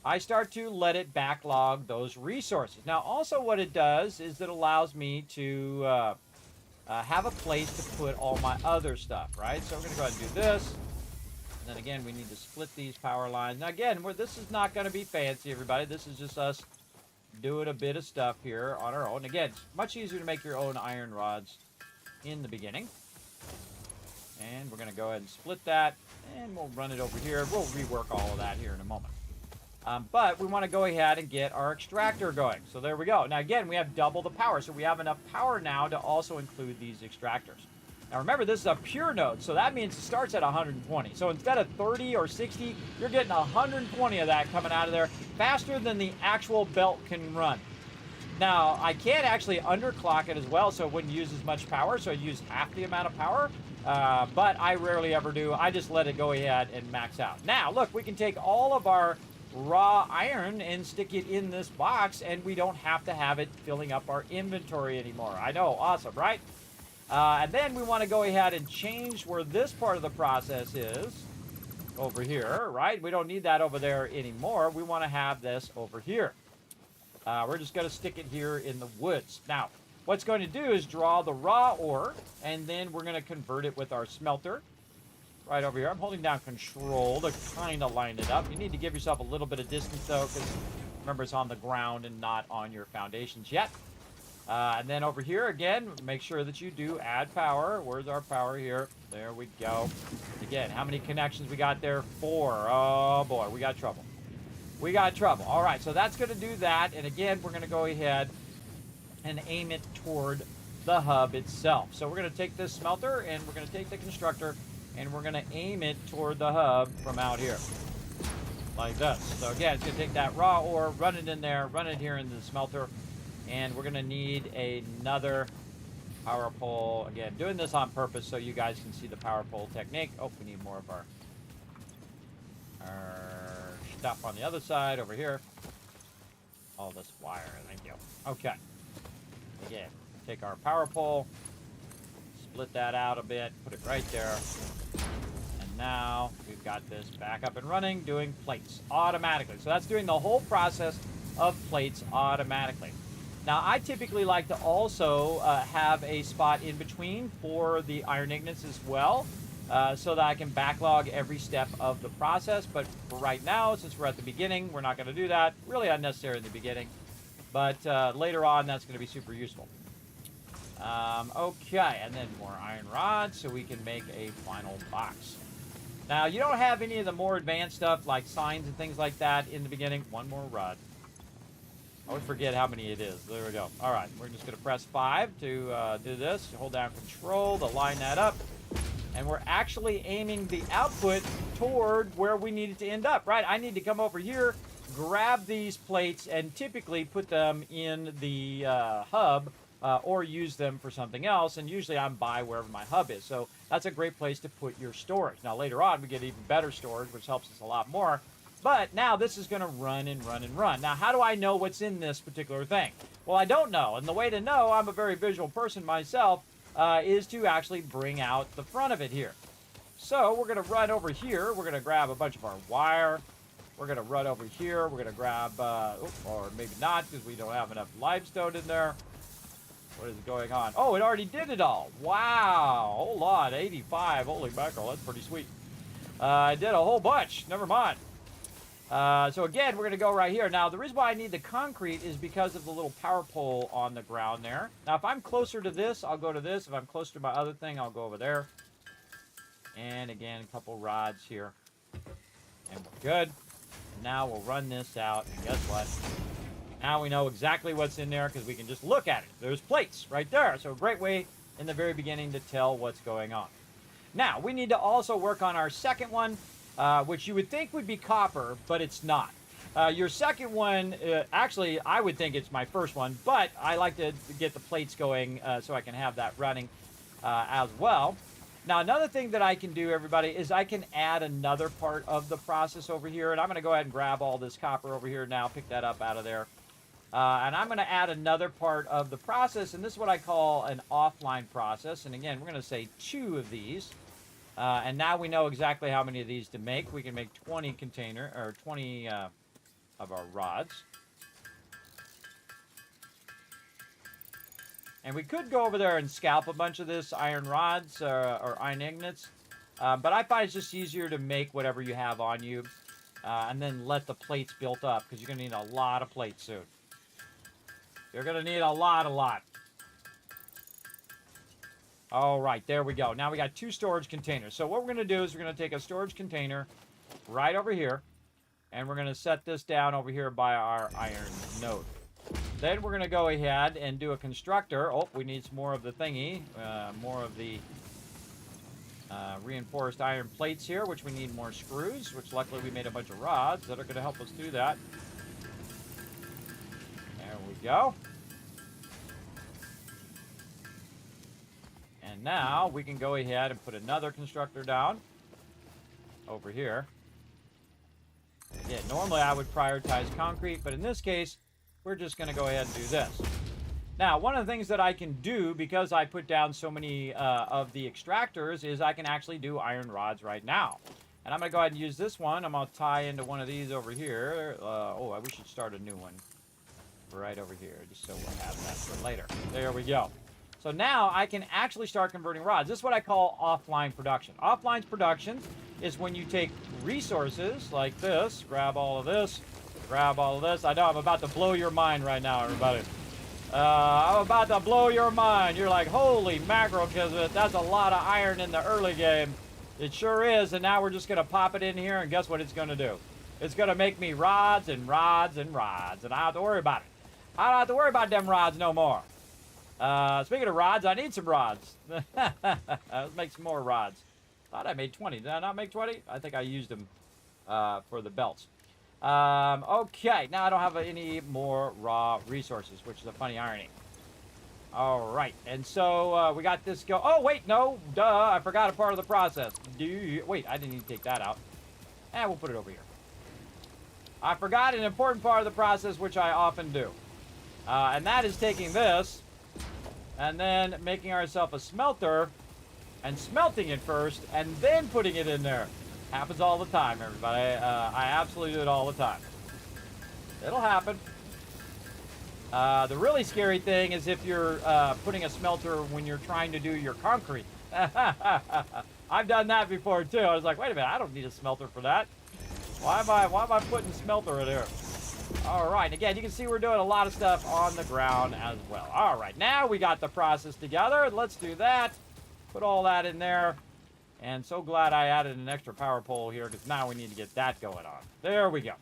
I start to let it backlog those resources. Now, also what it does is it allows me to have a place to put all my other stuff, right? So we're going to go ahead and do this. And then again, we need to split these power lines. Now again, this is not going to be fancy, everybody. This is just us doing a bit of stuff here on our own. Again, it's much easier to make your own iron rods in the beginning. And we're going to go ahead and split that. And we'll run it over here. We'll rework all of that here in a moment. But we want to go ahead and get our extractor going. So there we go. Now again, we have double the power. So we have enough power now to also include these extractors. Now remember, this is a pure node, so that means it starts at 120. So instead of 30 or 60, you're getting 120 of that coming out of there faster than the actual belt can run. Now, I can actually underclock it as well, so it wouldn't use as much power, so I'd use half the amount of power. But I rarely ever do. I just let it go ahead and max out. Now, look, we can take all of our raw iron and stick it in this box, and we don't have to have it filling up our inventory anymore. I know, awesome, right? And then we want to go ahead and change where this part of the process is over here, right? We don't need that over there anymore. We want to have this over here. We're just going to stick it here in the woods. Now, what's going to do is draw the raw ore, and then we're going to convert it with our smelter right over here. I'm holding down control to kind of line it up. You need to give yourself a little bit of distance, though, because remember, it's on the ground and not on your foundations yet. And then over here, again, make sure that you do add power. Where's our power here? There we go. Again, how many connections we got there? 4. Oh, boy, we got trouble. We got trouble. All right, so that's going to do that. And again, we're going to go ahead and aim it toward the hub itself. So we're going to take this smelter and we're going to take the constructor and we're going to aim it toward the hub from out here. Like this. So again, it's going to take that raw ore, run it in there, run it here into the smelter, and we're going to need another power pole. Again, doing this on purpose so you guys can see the power pole technique. Oh, we need more of our stuff on the other side over here. All this wire, thank you. Okay. Again, take our power pole, split that out a bit, put it right there. And now we've got this back up and running, doing plates automatically. So that's doing the whole process of plates automatically. Now, I typically like to also have a spot in between for the iron ingots as well, so that I can backlog every step of the process. But for right now, since we're at the beginning, we're not going to do that. Really unnecessary in the beginning. But later on, that's going to be super useful. Okay, and then more iron rods so we can make a final box. Now, you don't have any of the more advanced stuff like signs and things like that in the beginning. One more rod. I always forget how many it is. There we go. All right, we're just going to press 5 to do this. Hold down Control to line that up. And we're actually aiming the output toward where we need it to end up, right? I need to come over here, grab these plates, and typically put them in the hub or use them for something else. And usually I'm by wherever my hub is. So that's a great place to put your storage. Now, later on, we get even better storage, which helps us a lot more. But now this is going to run and run and run. Now, how do I know what's in this particular thing? Well, I don't know. And the way to know, I'm a very visual person myself, is to actually bring out the front of it here. So we're going to run over here. We're going to grab a bunch of our wire. We're going to run over here. We're going to grab, or maybe not because we don't have enough limestone in there. What is going on? Oh, it already did it all. Wow. Whole lot. 85. Holy mackerel. That's pretty sweet. I did a whole bunch. Never mind. So again, we're going to go right here. Now, the reason why I need the concrete is because of the little power pole on the ground there. Now, if I'm closer to this, I'll go to this. If I'm closer to my other thing, I'll go over there. And again, a couple rods here. And we're good. Now we'll run this out. And guess what? Now we know exactly what's in there because we can just look at it. There's plates right there. So a great way in the very beginning to tell what's going on. Now, we need to also work on our second one. Which you would think would be copper, but it's not. Your second one, actually, I would think it's my first one, but I like to get the plates going so I can have that running as well. Now, another thing that I can do, everybody, is I can add another part of the process over here, and I'm going to go ahead and grab all this copper over here now, pick that up out of there. And I'm going to add another part of the process, and this is what I call an offline process. And again, we're going to say 2 of these. And now we know exactly how many of these to make. We can make 20 of our rods. And we could go over there and scalp a bunch of this iron rods or iron ingots. But I find it's just easier to make whatever you have on you and then let the plates build up because you're going to need a lot of plates soon. You're going to need a lot. All right, there we go. Now we got 2 storage containers. So what we're going to do is we're going to take a storage container right over here, and we're going to set this down over here by our iron node. Then we're going to go ahead and do a constructor. Oh, we need some more of the thingy, more of the reinforced iron plates here, which we need more screws, which luckily we made a bunch of rods that are going to help us do that. There we go. And now we can go ahead and put another constructor down over here. Again, normally I would prioritize concrete, but in this case, we're just going to go ahead and do this. Now, one of the things that I can do, because I put down so many of the extractors, is I can actually do iron rods right now. And I'm going to go ahead and use this one. I'm going to tie into one of these over here. We should start a new one right over here, just so we'll have that for later. There we go. So now I can actually start converting rods. This is what I call offline production. Offline production is when you take resources like this, grab all of this, grab all of this. I know I'm about to blow your mind right now, everybody. I'm about to blow your mind. You're like, holy mackerel, Kismet, that's a lot of iron in the early game. It sure is, and now we're just going to pop it in here, and guess what it's going to do? It's going to make me rods and rods and rods, and I don't have to worry about it. I don't have to worry about them rods no more. Speaking of rods, I need some rods. Let's make some more rods. Thought I made 20. Did I not make 20? I think I used them for the belts. Okay, now I don't have any more raw resources, which is a funny irony. All right, and so we got this go. Oh, wait, no, duh, I forgot a part of the process. Wait, I didn't even take that out. And we'll put it over here. I forgot an important part of the process, which I often do. And that is taking this and then making ourselves a smelter and smelting it first and then putting it in there. Happens all the time, everybody. I absolutely do it all the time. It'll happen. The really scary thing is if you're putting a smelter when you're trying to do your concrete. I've done that before too. I was like, wait a minute, I don't need a smelter for that. Why am I putting smelter in here? All right, again, you can see we're doing a lot of stuff on the ground as well. All right, now we got the process together. Let's do that. Put all that in there. And so glad I added an extra power pole here because now we need to get that going on. There we go.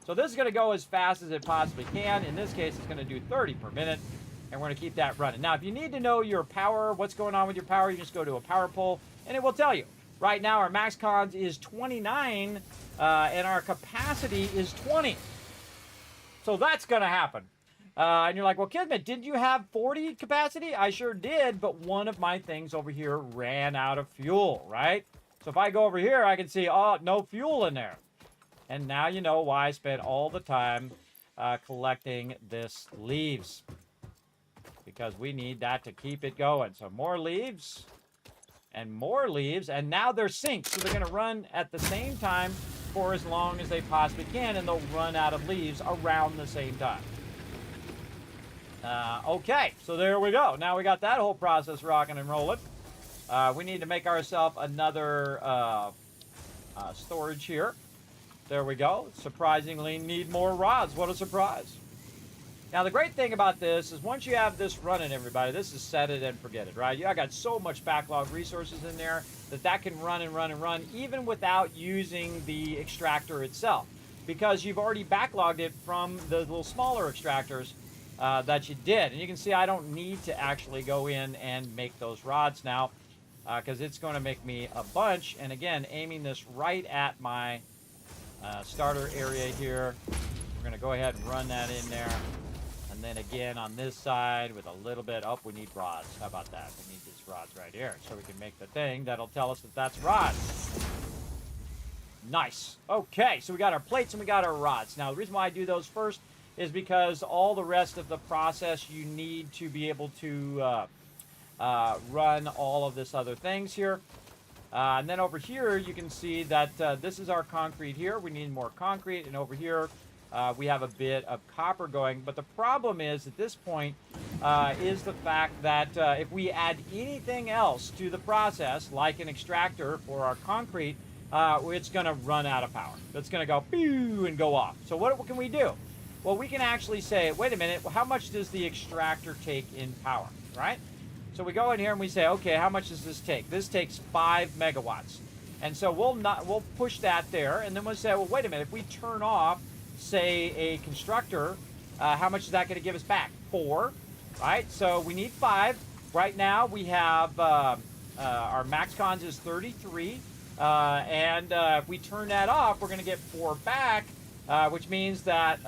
So this is going to go as fast as it possibly can. In this case, it's going to do 30 per minute. And we're going to keep that running. Now, if you need to know your power, what's going on with your power, you just go to a power pole and it will tell you. Right now, our max cons is 29 and our capacity is 20. So that's going to happen. And you're like, well, Kismet, did you have 40 capacity? I sure did, but one of my things over here ran out of fuel, right? So if I go over here, I can see, oh, no fuel in there. And now you know why I spent all the time collecting this leaves. Because we need that to keep it going. So more leaves and more leaves. And now they're synced. So they're going to run at the same time for as long as they possibly can. And they'll run out of leaves around the same time. Okay, so there we go. Now we got that whole process rocking and rolling. We need to make ourselves another storage here. There we go. Surprisingly need more rods. What a surprise. Now the great thing about this is once you have this running, everybody, this is set it and forget it, right? I got so much backlog resources in there that can run and run and run even without using the extractor itself because you've already backlogged it from the little smaller extractors that you did. And you can see I don't need to actually go in and make those rods now because it's going to make me a bunch. And again, aiming this right at my starter area here. We're going to go ahead and run that in there. And then again on this side with a little bit, oh, we need rods. How about that? We need these rods right here so we can make the thing that'll tell us that that's rods. Nice. Okay, so we got our plates and we got our rods. Now, the reason why I do those first is because all the rest of the process you need to be able to run all of this other things here. And then over here, you can see that this is our concrete here. We need more concrete. And over here, we have a bit of copper going. But the problem is, at this point, is the fact that if we add anything else to the process, like an extractor for our concrete, it's going to run out of power. It's going to go pew and go off. So what can we do? Well, we can actually say, wait a minute, how much does the extractor take in power, right? So we go in here and we say, okay, how much does this take? This takes 5 megawatts. And so we'll push that there, and then we'll say, well, wait a minute, if we turn off, say, a constructor, how much is that going to give us back? 4, right? So we need 5. Right now we have our max cons is 33, and if we turn that off, we're going to get 4 back, which means that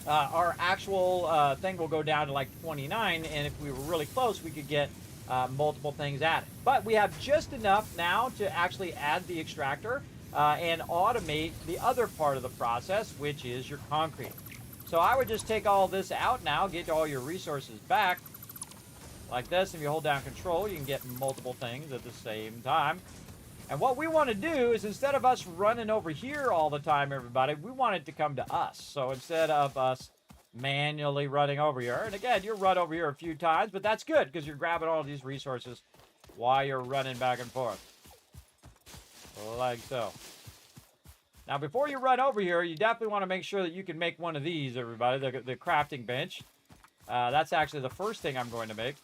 our actual thing will go down to like 29, and if we were really close, we could get multiple things added. But we have just enough now to actually add the extractor and automate the other part of the process, which is your concrete. So I would just take all this out now, get all your resources back like this. If you hold down control, you can get multiple things at the same time. And what we want to do is, instead of us running over here all the time, everybody, we want it to come to us. So instead of us manually running over here, and again, you'll run over here a few times, but that's good because you're grabbing all these resources while you're running back and forth. Like so. Now, before you run over here, you definitely want to make sure that you can make one of these, everybody, the crafting bench. That's actually the first thing I'm going to make.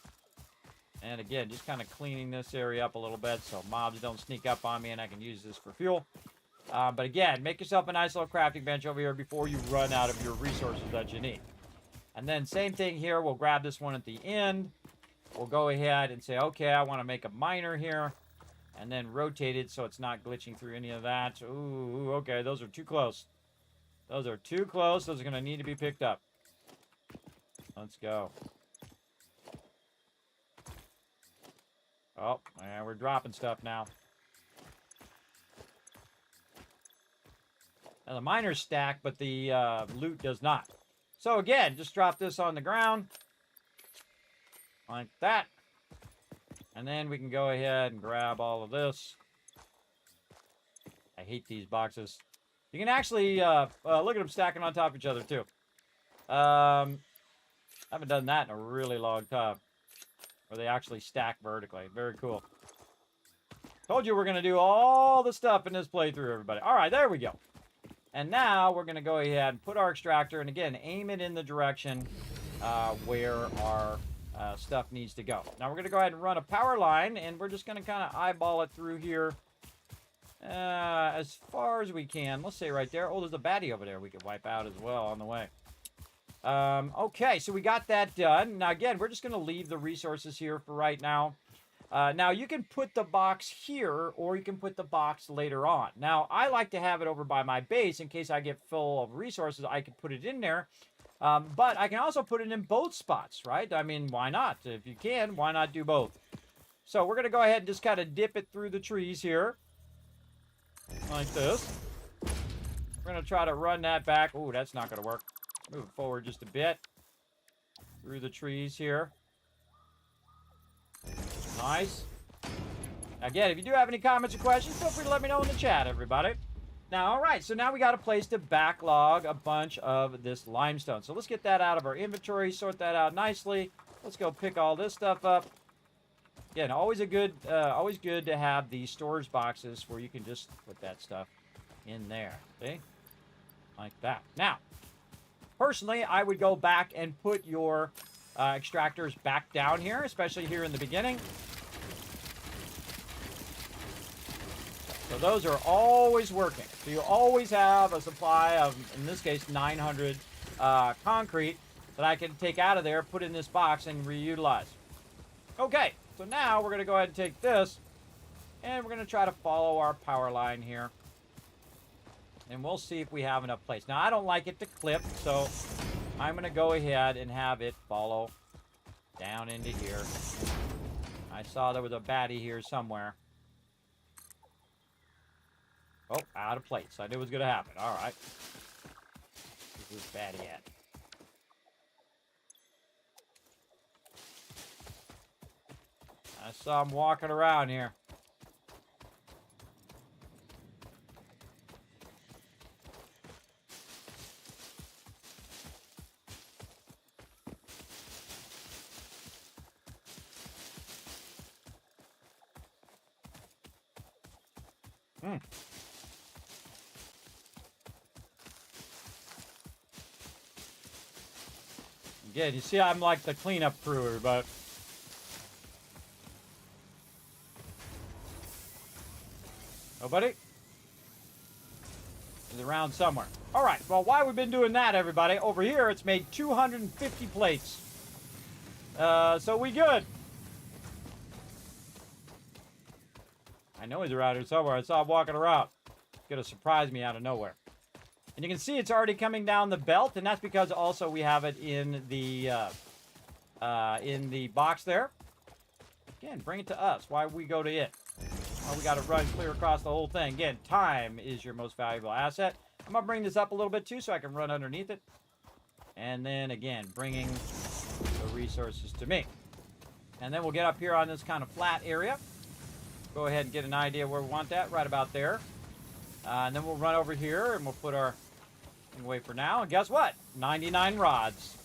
And again, just kind of cleaning this area up a little bit so mobs don't sneak up on me and I can use this for fuel. But again, make yourself a nice little crafting bench over here before you run out of your resources that you need. And then same thing here. We'll grab this one at the end. We'll go ahead and say, okay, I want to make a miner here. And then rotate it so it's not glitching through any of that. Ooh, okay, those are too close. Those are too close. Those are going to need to be picked up. Let's go. Oh, yeah, we're dropping stuff now. Now the miners stack, but the loot does not. So again, just drop this on the ground. Like that. And then we can go ahead and grab all of this. I hate these boxes. You can actually look at them stacking on top of each other too. I haven't done that in a really long time. Where they actually stack vertically. Very cool. Told you we're going to do all the stuff in this playthrough, everybody. All right, there we go. And now we're going to go ahead and put our extractor, and again, aim it in the direction where our stuff needs to go. Now we're going to go ahead and run a power line, and we're just going to kind of eyeball it through here as far as we can. Let's say right there. Oh, there's a baddie over there we could wipe out as well on the way. Okay, so we got that done. Now, again, we're just going to leave the resources here for right now. Now, you can put the box here, or you can put the box later on. Now, I like to have it over by my base in case I get full of resources. I can put it in there, but I can also put it in both spots, right? I mean, why not? If you can, why not do both? So we're going to go ahead and just kind of dip it through the trees here, like this. We're going to try to run that back. Ooh, that's not going to work. Move it forward just a bit through the trees here. Nice. Again, if you do have any comments or questions, feel free to let me know in the chat, everybody. Now, all right, so now we got a place to backlog a bunch of this limestone. So let's get that out of our inventory, sort that out nicely. Let's go pick all this stuff up. Again, always good to have these storage boxes where you can just put that stuff in there. See? Like that. Now, personally, I would go back and put your extractors back down here, especially here in the beginning. So those are always working. So you always have a supply of, in this case, 900 concrete that I can take out of there, put in this box, and reutilize. Okay, so now we're going to go ahead and take this, and we're going to try to follow our power line here. And we'll see if we have enough place. Now, I don't like it to clip, so I'm going to go ahead and have it follow down into here. I saw there was a baddie here somewhere. Oh, out of place. I knew it was going to happen. All right. Where's this baddie at? I saw him walking around here. Again, you see I'm like the cleanup crew, everybody. Nobody? He's around somewhere. All right, well, while we've been doing that, everybody, over here it's made 250 plates. So we good. I know he's around here somewhere. I saw him walking around. He's going to surprise me out of nowhere. And you can see it's already coming down the belt, and that's because also we have it in the box there. Again, bring it to us. Why we go to it? Well, we got to run clear across the whole thing. Again, time is your most valuable asset. I'm going to bring this up a little bit too so I can run underneath it. And then, again, bringing the resources to me. And then we'll get up here on this kind of flat area. Go ahead and get an idea where we want that, right about there. And then we'll run over here and we'll put our thing away for now. And guess what? 99 rods.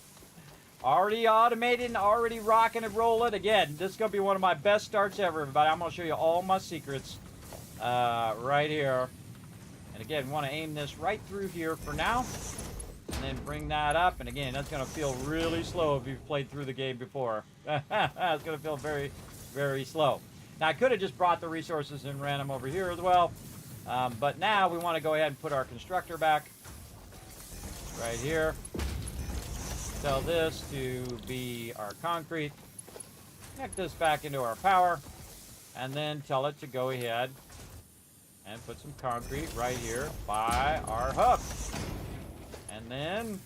Already automated and already rocking and rolling. Again, this is going to be one of my best starts ever, everybody. I'm going to show you all my secrets right here. And again, want to aim this right through here for now. And then bring that up. And again, that's going to feel really slow if you've played through the game before. It's going to feel very, very slow. Now, I could have just brought the resources and ran them over here as well. But now we want to go ahead and put our constructor back right here. tell this to be our concrete. Connect this back into our power. And then tell it to go ahead and put some concrete right here by our hub. And then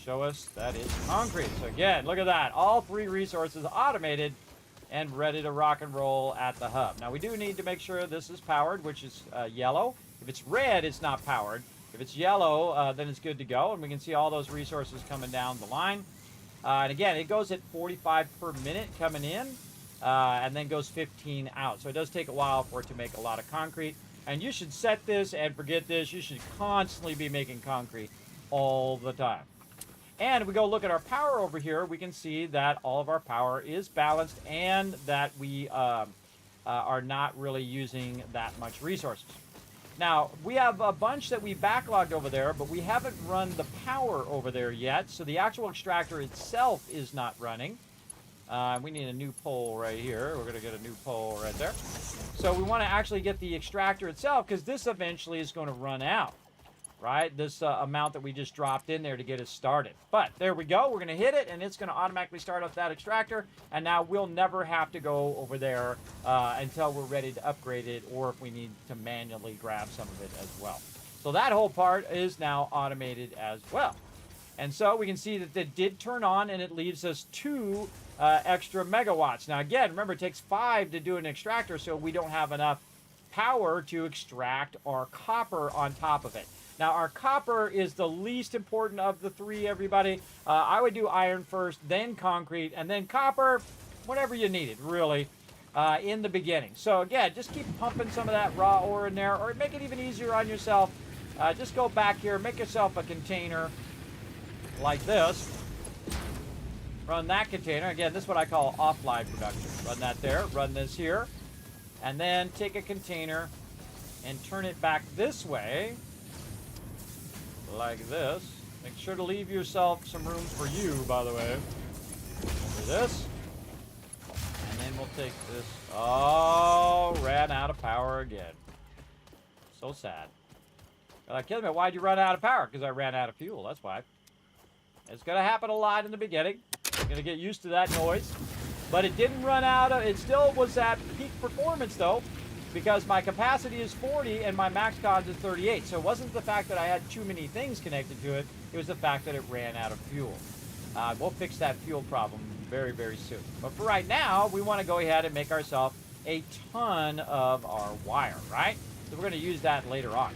show us that it's concrete. So again, look at that. All 3 resources automated and ready to rock and roll at the hub. Now we do need to make sure this is powered, which is yellow. If it's red, it's not powered. If it's yellow, then it's good to go. And we can see all those resources coming down the line. And again, it goes at 45 per minute coming in, and then goes 15 out. So it does take a while for it to make a lot of concrete. And you should set this and forget this. You should constantly be making concrete all the time. And if we go look at our power over here, we can see that all of our power is balanced and that we are not really using that much resources. Now, we have a bunch that we backlogged over there, but we haven't run the power over there yet, so the actual extractor itself is not running. We need a new pole right here. We're going to get a new pole right there. So we want to actually get the extractor itself, because this eventually is going to run out. Right? This amount that we just dropped in there to get us started. But there we go. We're going to hit it, and it's going to automatically start up that extractor. And now we'll never have to go over there until we're ready to upgrade it, or if we need to manually grab some of it as well. So that whole part is now automated as well. And so we can see that it did turn on, and it leaves us 2 extra megawatts. Now, again, remember, it takes 5 to do an extractor, so we don't have enough power to extract our copper on top of it. Now, our copper is the least important of the 3, everybody. I would do iron first, then concrete, and then copper, whatever you needed, really, in the beginning. So, again, just keep pumping some of that raw ore in there, or make it even easier on yourself. Just go back here, make yourself a container like this. Run that container. Again, this is what I call offline production. Run that there, run this here, and then take a container and turn it back this way. Like this. Make sure to leave yourself some room for you, by the way. Do this. And then we'll take this. Oh, ran out of power again. So sad. Kismet, why'd you run out of power? Because I ran out of fuel. That's why. It's going to happen a lot in the beginning. You're going to get used to that noise. But it didn't run out of... It still was at peak performance, though, because my capacity is 40 and my max cons is 38. So it wasn't the fact that I had too many things connected to it. It was the fact that it ran out of fuel. We'll fix that fuel problem very, very soon. But for right now, we want to go ahead and make ourselves a ton of our wire, right? So we're going to use that later on.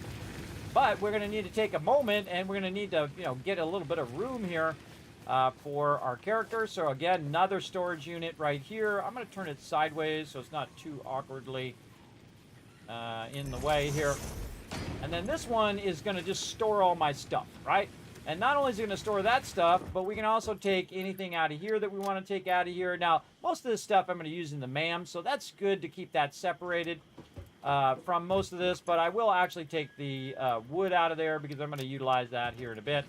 But we're going to need to take a moment, and we're going to need to, get a little bit of room here for our character. So again, another storage unit right here. I'm going to turn it sideways so it's not too awkwardly in the way here. And then this one is going to just store all my stuff, right? And not only is it going to store that stuff, but we can also take anything out of here that we want to take out of here. Now, most of this stuff I'm going to use in the MAM, so that's good to keep that separated from most of this. But I will actually take the wood out of there because I'm going to utilize that here in a bit.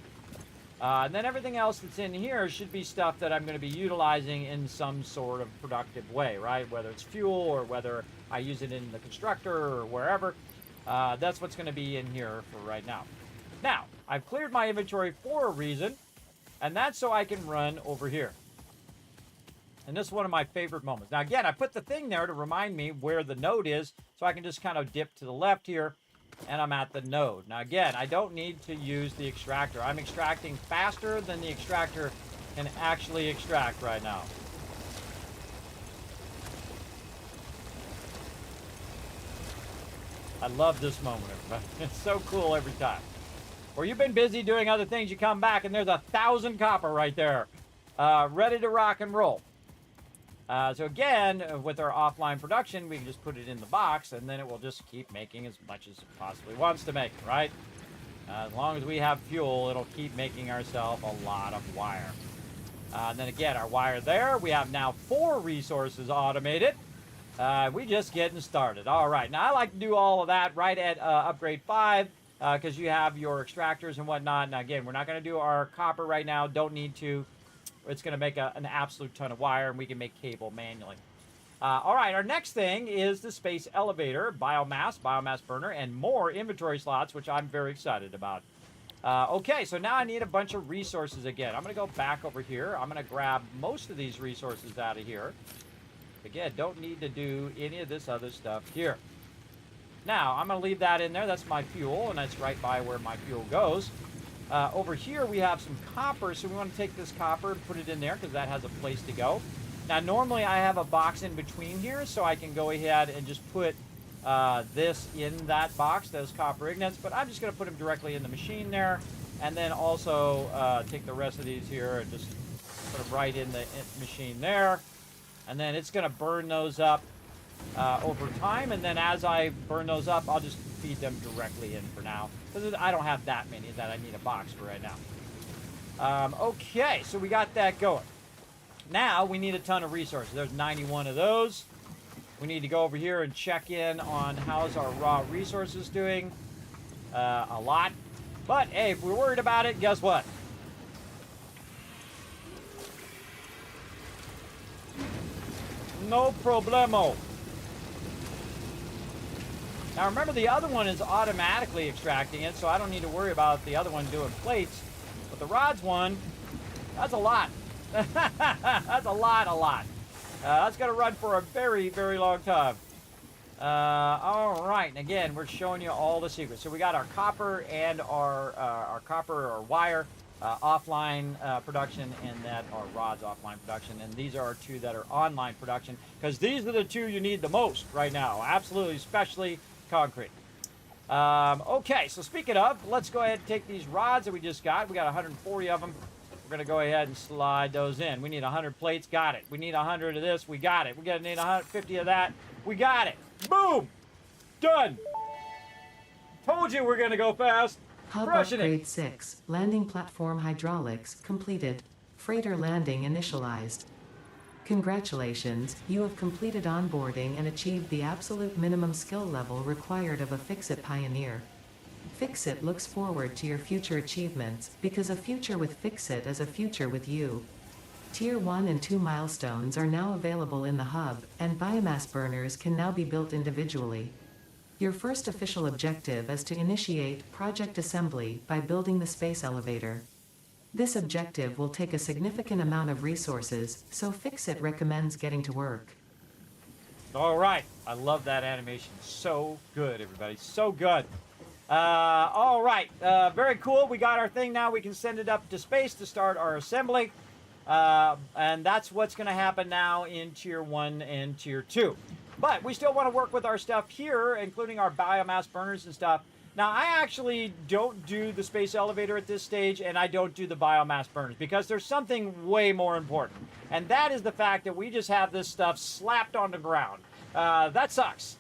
And then everything else that's in here should be stuff that I'm going to be utilizing in some sort of productive way, right? Whether it's fuel or whether I use it in the constructor or wherever. That's what's going to be in here for right now. Now, I've cleared my inventory for a reason, and that's so I can run over here. And this is one of my favorite moments. Now, again, I put the thing there to remind me where the node is, so I can just kind of dip to the left here, and I'm at the node. Now, again, I don't need to use the extractor. I'm extracting faster than the extractor can actually extract right now. I love this moment, everybody. It's so cool every time. Or you've been busy doing other things, you come back, and there's 1,000 copper right there, ready to rock and roll. So again, with our offline production, we can just put it in the box, and then it will just keep making as much as it possibly wants to make, right? As long as we have fuel, it'll keep making ourselves a lot of wire. And then again, our wire there, we have now 4 resources automated. We just getting started. All right, now I like to do all of that right at upgrade 5, because you have your extractors and whatnot. Now again, we're not going to do our copper right now, don't need to. It's going to make an absolute ton of wire, and we can make cable manually. All right, our next thing is the space elevator, biomass burner, and more inventory slots, which I'm very excited about. Okay, so now I need a bunch of resources again. I'm going to go back over here. I'm going to grab most of these resources out of here. Again, don't need to do any of this other stuff here. Now, I'm going to leave that in there. That's my fuel, and that's right by where my fuel goes. Over here, we have some copper, so we want to take this copper and put it in there because that has a place to go. Now, normally I have a box in between here, so I can go ahead and just put this in that box, those copper ingots, but I'm just going to put them directly in the machine there, and then also take the rest of these here and just put them right in the machine there, and then it's going to burn those up over time, and then as I burn those up, I'll just feed them directly in for now, because I don't have that many that I need a box for right now. Okay, so we got that going. Now we need a ton of resources. There's 91 of those. We need to go over here and check in on how's our raw resources doing. A lot. But hey, if we're worried about it, guess what? No problemo. Now remember, the other one is automatically extracting it, so I don't need to worry about the other one doing plates. But the rods one, that's a lot. That's a lot. That's going to run for a very, very long time. All right, and again, we're showing you all the secrets. So we got our copper and our copper or wire offline production, and that our rods offline production. And these are our two that are online production, because these are the two you need the most right now. Absolutely, especially concrete. Okay, so speaking of, let's go ahead and take these rods that we just got. We got 140 of them. We're going to go ahead and slide those in. We need 100 plates. Got it. We need 100 of this. We got it. We're going to need 150 of that. We got it. Boom. Done. Told you we're going to go fast. Hub Crushing upgrade it. 6. Landing platform hydraulics completed. Freighter landing initialized. Congratulations, you have completed onboarding and achieved the absolute minimum skill level required of a Fix-It pioneer. Fix-It looks forward to your future achievements, because a future with Fix-It is a future with you. Tier 1 and 2 milestones are now available in the hub, and biomass burners can now be built individually. Your first official objective is to initiate project assembly by building the space elevator. This objective will take a significant amount of resources, so Fix-It recommends getting to work. All right. I love that animation. So good, everybody. So good. All right. Very cool. We got our thing now. We can send it up to space to start our assembly. And that's what's going to happen now in Tier 1 and Tier 2. But we still want to work with our stuff here, including our biomass burners and stuff. Now, I actually don't do the space elevator at this stage, and I don't do the biomass burners, because there's something way more important. And that is the fact that we just have this stuff slapped on the ground. That sucks.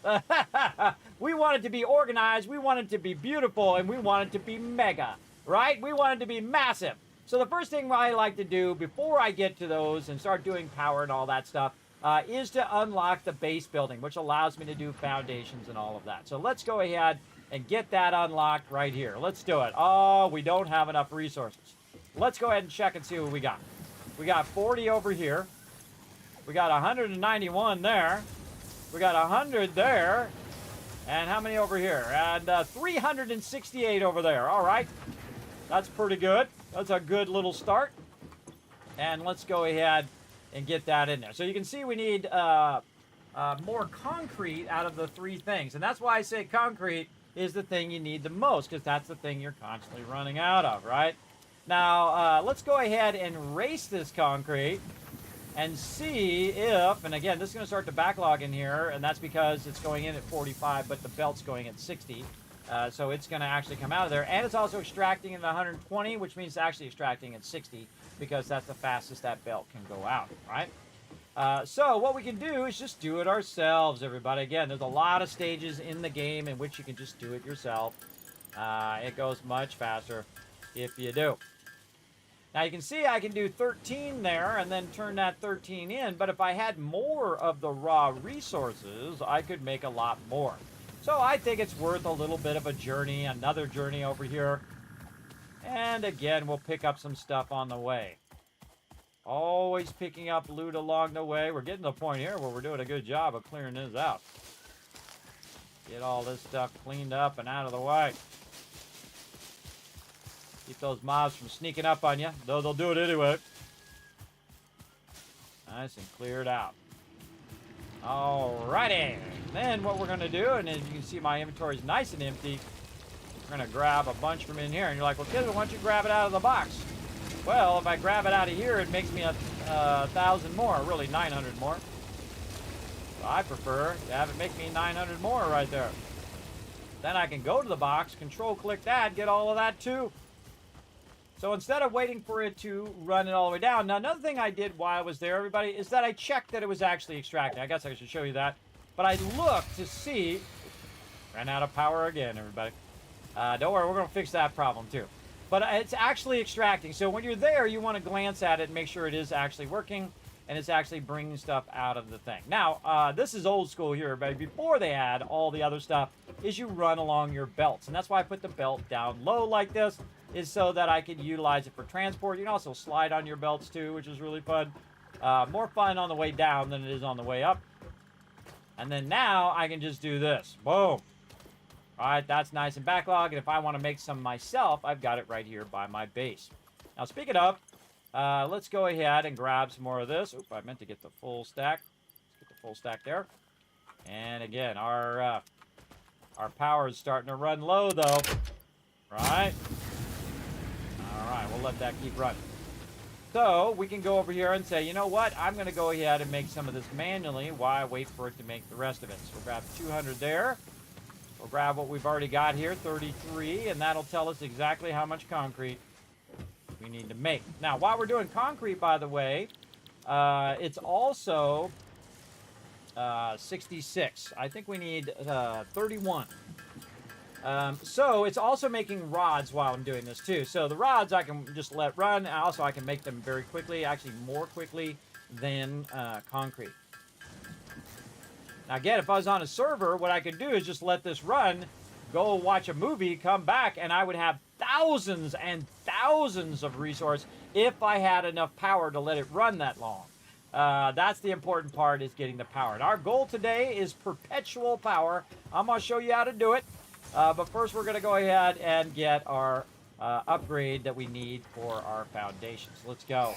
We want it to be organized, we want it to be beautiful, and we want it to be mega, right? We want it to be massive. So the first thing I like to do before I get to those and start doing power and all that stuff is to unlock the base building, which allows me to do foundations and all of that. So let's go ahead and get that unlocked right here. Let's do it. Oh, we don't have enough resources. Let's go ahead and check and see what we got. We got 40 over here. We got 191 there. We got 100 there. And how many over here? And 368 over there. All right. That's pretty good. That's a good little start. And let's go ahead and get that in there. So you can see we need more concrete out of the three things. And that's why I say concrete is the thing you need the most, because that's the thing you're constantly running out of, right? Now, let's go ahead and race this concrete and see if, and again, this is going to start to backlog in here, and that's because it's going in at 45, but the belt's going at 60. So it's going to actually come out of there. And it's also extracting in the 120, which means it's actually extracting at 60, because that's the fastest that belt can go out, right? So what we can do is just do it ourselves, everybody. Again, there's a lot of stages in the game in which you can just do it yourself. It goes much faster if you do. Now you can see I can do 13 there and then turn that 13 in, but if I had more of the raw resources, I could make a lot more. So I think it's worth a little bit of a journey, another journey over here. And again, we'll pick up some stuff on the way. Always picking up loot along the way. We're getting to the point here where we're doing a good job of clearing this out. Get all this stuff cleaned up and out of the way. Keep those mobs from sneaking up on you, though they'll do it anyway. Nice and cleared out. Alrighty. Then what we're going to do, and as you can see my inventory is nice and empty, we're going to grab a bunch from in here. And you're like, well, Kismet, why don't you grab it out of the box? Well, if I grab it out of here, it makes me 1,000 more, really 900 more. So I prefer to have it make me 900 more right there. Then I can go to the box, control-click that, get all of that too. So instead of waiting for it to run it all the way down, now another thing I did while I was there, everybody, is that I checked that it was actually extracting. I guess I should show you that. But I looked to see, ran out of power again, everybody. Don't worry, we're going to fix that problem too. But it's actually extracting. So when you're there, you want to glance at it and make sure it is actually working and it's actually bringing stuff out of the thing. Now, this is old school here, but before they had all the other stuff, is you run along your belts. And that's why I put the belt down low like this, is so that I could utilize it for transport. You can also slide on your belts too, which is really fun. More fun on the way down than it is on the way up. And then now I can just do this. Boom. All right, that's nice and backlogged. And if I want to make some myself, I've got it right here by my base. Now, speaking of, let's go ahead and grab some more of this. Oop, I meant to get the full stack. Let's get the full stack there. And again, our power is starting to run low, though. Right? All right, we'll let that keep running. So we can go over here and say, you know what? I'm going to go ahead and make some of this manually while I wait for it to make the rest of it. So we'll grab 200 there. We'll grab what we've already got here, 33, and that'll tell us exactly how much concrete we need to make. Now, while we're doing concrete, by the way, it's also 66. I think we need 31. So it's also making rods while I'm doing this too. So the rods I can just let run. Also, I can make them very quickly, actually more quickly than concrete. Now again, if I was on a server, what I could do is just let this run, go watch a movie, come back, and I would have thousands and thousands of resource if I had enough power to let it run that long. That's the important part, is getting the power. And our goal today is perpetual power. I'm going to show you how to do it. But first, we're going to go ahead and get our upgrade that we need for our foundations. Let's go.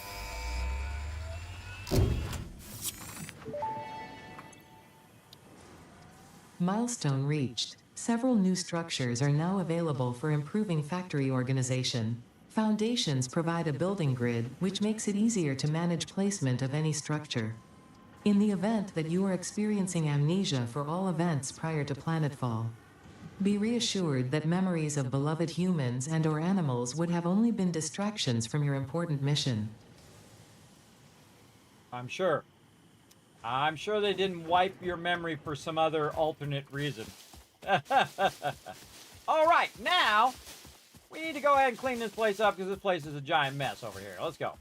Milestone reached. Several new structures are now available for improving factory organization. Foundations provide a building grid, which makes it easier to manage placement of any structure. In the event that you are experiencing amnesia for all events prior to planetfall, be reassured that memories of beloved humans and/or animals would have only been distractions from your important mission. I'm sure. I'm sure they didn't wipe your memory for some other alternate reason. All right, now we need to go ahead and clean this place up because this place is a giant mess over here. Let's go.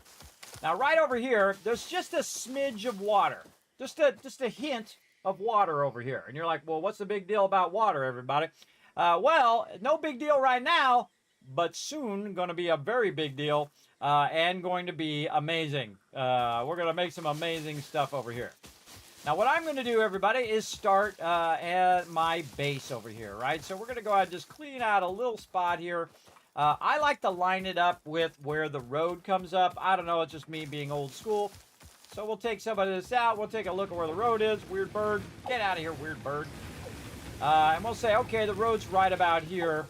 Now, right over here, there's just a smidge of water. Just a hint of water over here. And you're like, well, what's the big deal about water, everybody? Well, no big deal right now, but soon going to be a very big deal and going to be amazing. We're going to make some amazing stuff over here. Now, what I'm going to do, everybody, is start at my base over here, right? So we're going to go ahead and just clean out a little spot here. I like to line it up with where the road comes up. I don't know, it's just me being old school. So we'll take some of this out. We'll take a look at where the road is. Weird bird. Get out of here, weird bird. And we'll say, okay, the road's right about here.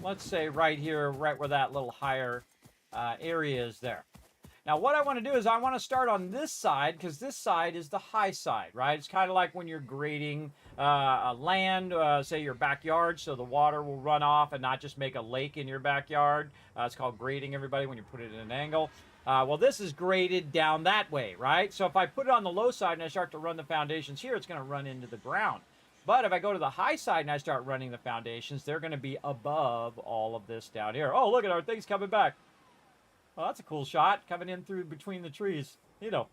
Let's say right here, right where that little higher area is there. Now, what I want to do is I want to start on this side because this side is the high side, right? It's kind of like when you're grading land, say your backyard, so the water will run off and not just make a lake in your backyard. It's called grading, everybody, when you put it at an angle. Well, this is graded down that way, right? So if I put it on the low side and I start to run the foundations here, it's going to run into the ground. But if I go to the high side and I start running the foundations, they're going to be above all of this down here. Oh, look at our things coming back. Well, that's a cool shot, coming in through between the trees. You know.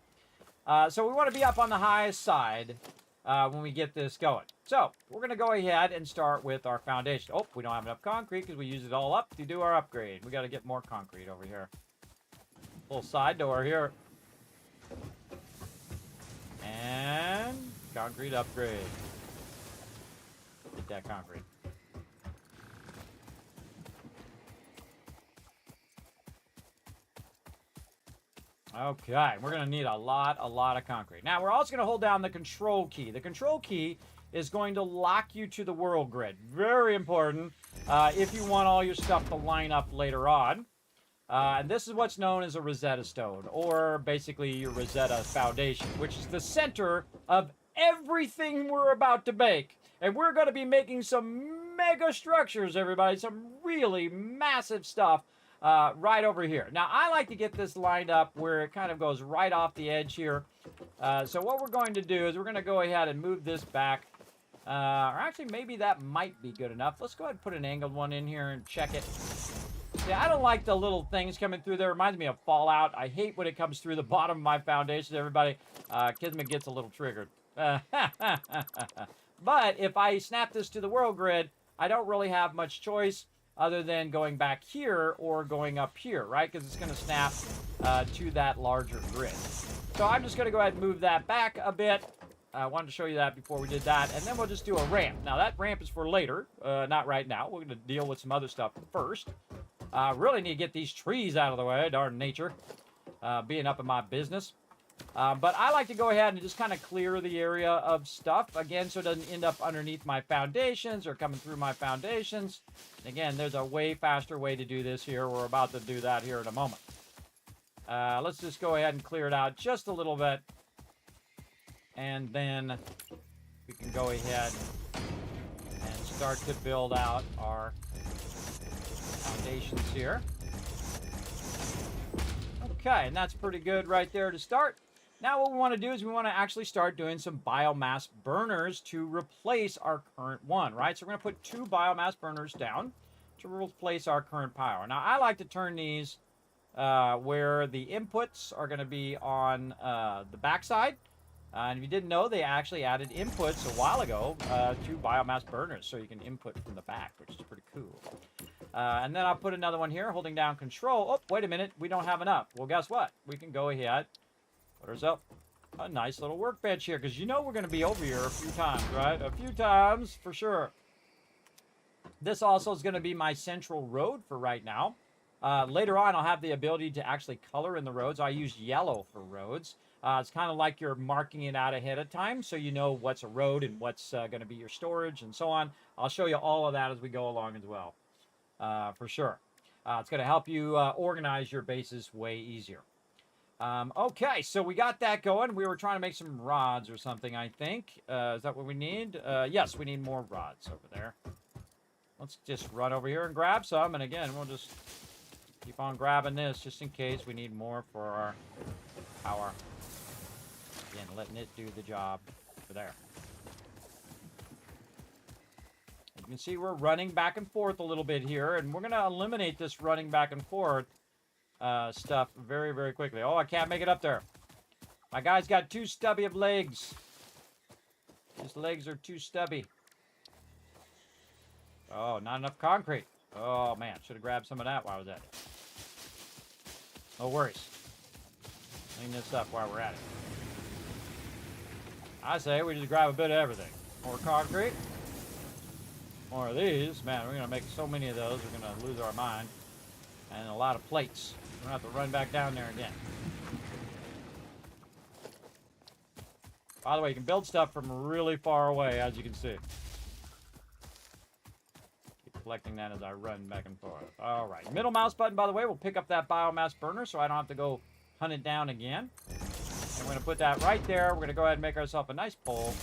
So we want to be up on the highest side when we get this going. So we're going to go ahead and start with our foundation. Oh, we don't have enough concrete because we use it all up to do our upgrade. We got to get more concrete over here. Little side door here. And concrete upgrade. Get that concrete. Okay, we're going to need a lot of concrete. Now, we're also going to hold down the control key. The control key is going to lock you to the world grid. Very important if you want all your stuff to line up later on. And this is what's known as a Rosetta Stone, or basically your Rosetta Foundation, which is the center of everything we're about to make. And we're going to be making some mega structures, everybody, some really massive stuff right over here. Now, I like to get this lined up where it kind of goes right off the edge here. So what we're going to do is we're going to go ahead and move this back. Or actually, maybe that might be good enough. Let's go ahead and put an angled one in here and check it. Yeah, I don't like the little things coming through there. It reminds me of Fallout. I hate when it comes through the bottom of my foundations, everybody. Kismet gets a little triggered. But if I snap this to the world grid, I don't really have much choice other than going back here or going up here, right? Because it's going to snap to that larger grid. So I'm just going to go ahead and move that back a bit. I wanted to show you that before we did that. And then we'll just do a ramp. Now, that ramp is for later, not right now. We're going to deal with some other stuff first. Really need to get these trees out of the way, darn nature, being up in my business. But I like to go ahead and just kind of clear the area of stuff, again, so it doesn't end up underneath my foundations or coming through my foundations. Again, there's a way faster way to do this here. We're about to do that here in a moment. Let's just go ahead and clear it out just a little bit. And then we can go ahead and start to build out our foundations here. Okay, and that's pretty good right there to start. Now what we want to do is we want to actually start doing some biomass burners to replace our current one, right? So we're going to put 2 biomass burners down to replace our current power. Now I like to turn these where the inputs are going to be on the backside. And if you didn't know, they actually added inputs a while ago to biomass burners, so you can input from the back, which is pretty cool. And then I'll put another one here, holding down control. Oh, wait a minute, we don't have enough. Well, guess what? We can go ahead, put ourselves a nice little workbench here, because you know we're going to be over here a few times, right? A few times, for sure. This also is going to be my central road for right now. Later on, I'll have the ability to actually color in the roads. I use yellow for roads. It's kind of like you're marking it out ahead of time, so you know what's a road and what's going to be your storage and so on. I'll show you all of that as we go along as well, for sure. It's going to help you organize your bases way easier. Okay, so we got that going. We were trying to make some rods or something, I think. Is that what we need? Yes, we need more rods over there. Let's just run over here and grab some, and again, we'll just keep on grabbing this just in case we need more for our power. Again, letting it do the job over there. You can see we're running back and forth a little bit here, and we're going to eliminate this running back and forth stuff very, very quickly. Oh, I can't make it up there. My guy's got too stubby of legs. His legs are too stubby. Oh, not enough concrete. Oh, man. Should have grabbed some of that while I was at it. No worries. Clean this up while we're at it. I say we just grab a bit of everything. More concrete. More of these. Man, we're going to make so many of those. We're going to lose our mind. And a lot of plates. We're going to have to run back down there again. By the way, you can build stuff from really far away, as you can see. Keep collecting that as I run back and forth. All right. Middle mouse button, by the way, will pick up that biomass burner so I don't have to go hunt it down again. And we're going to put that right there. We're going to go ahead and make ourselves a nice pole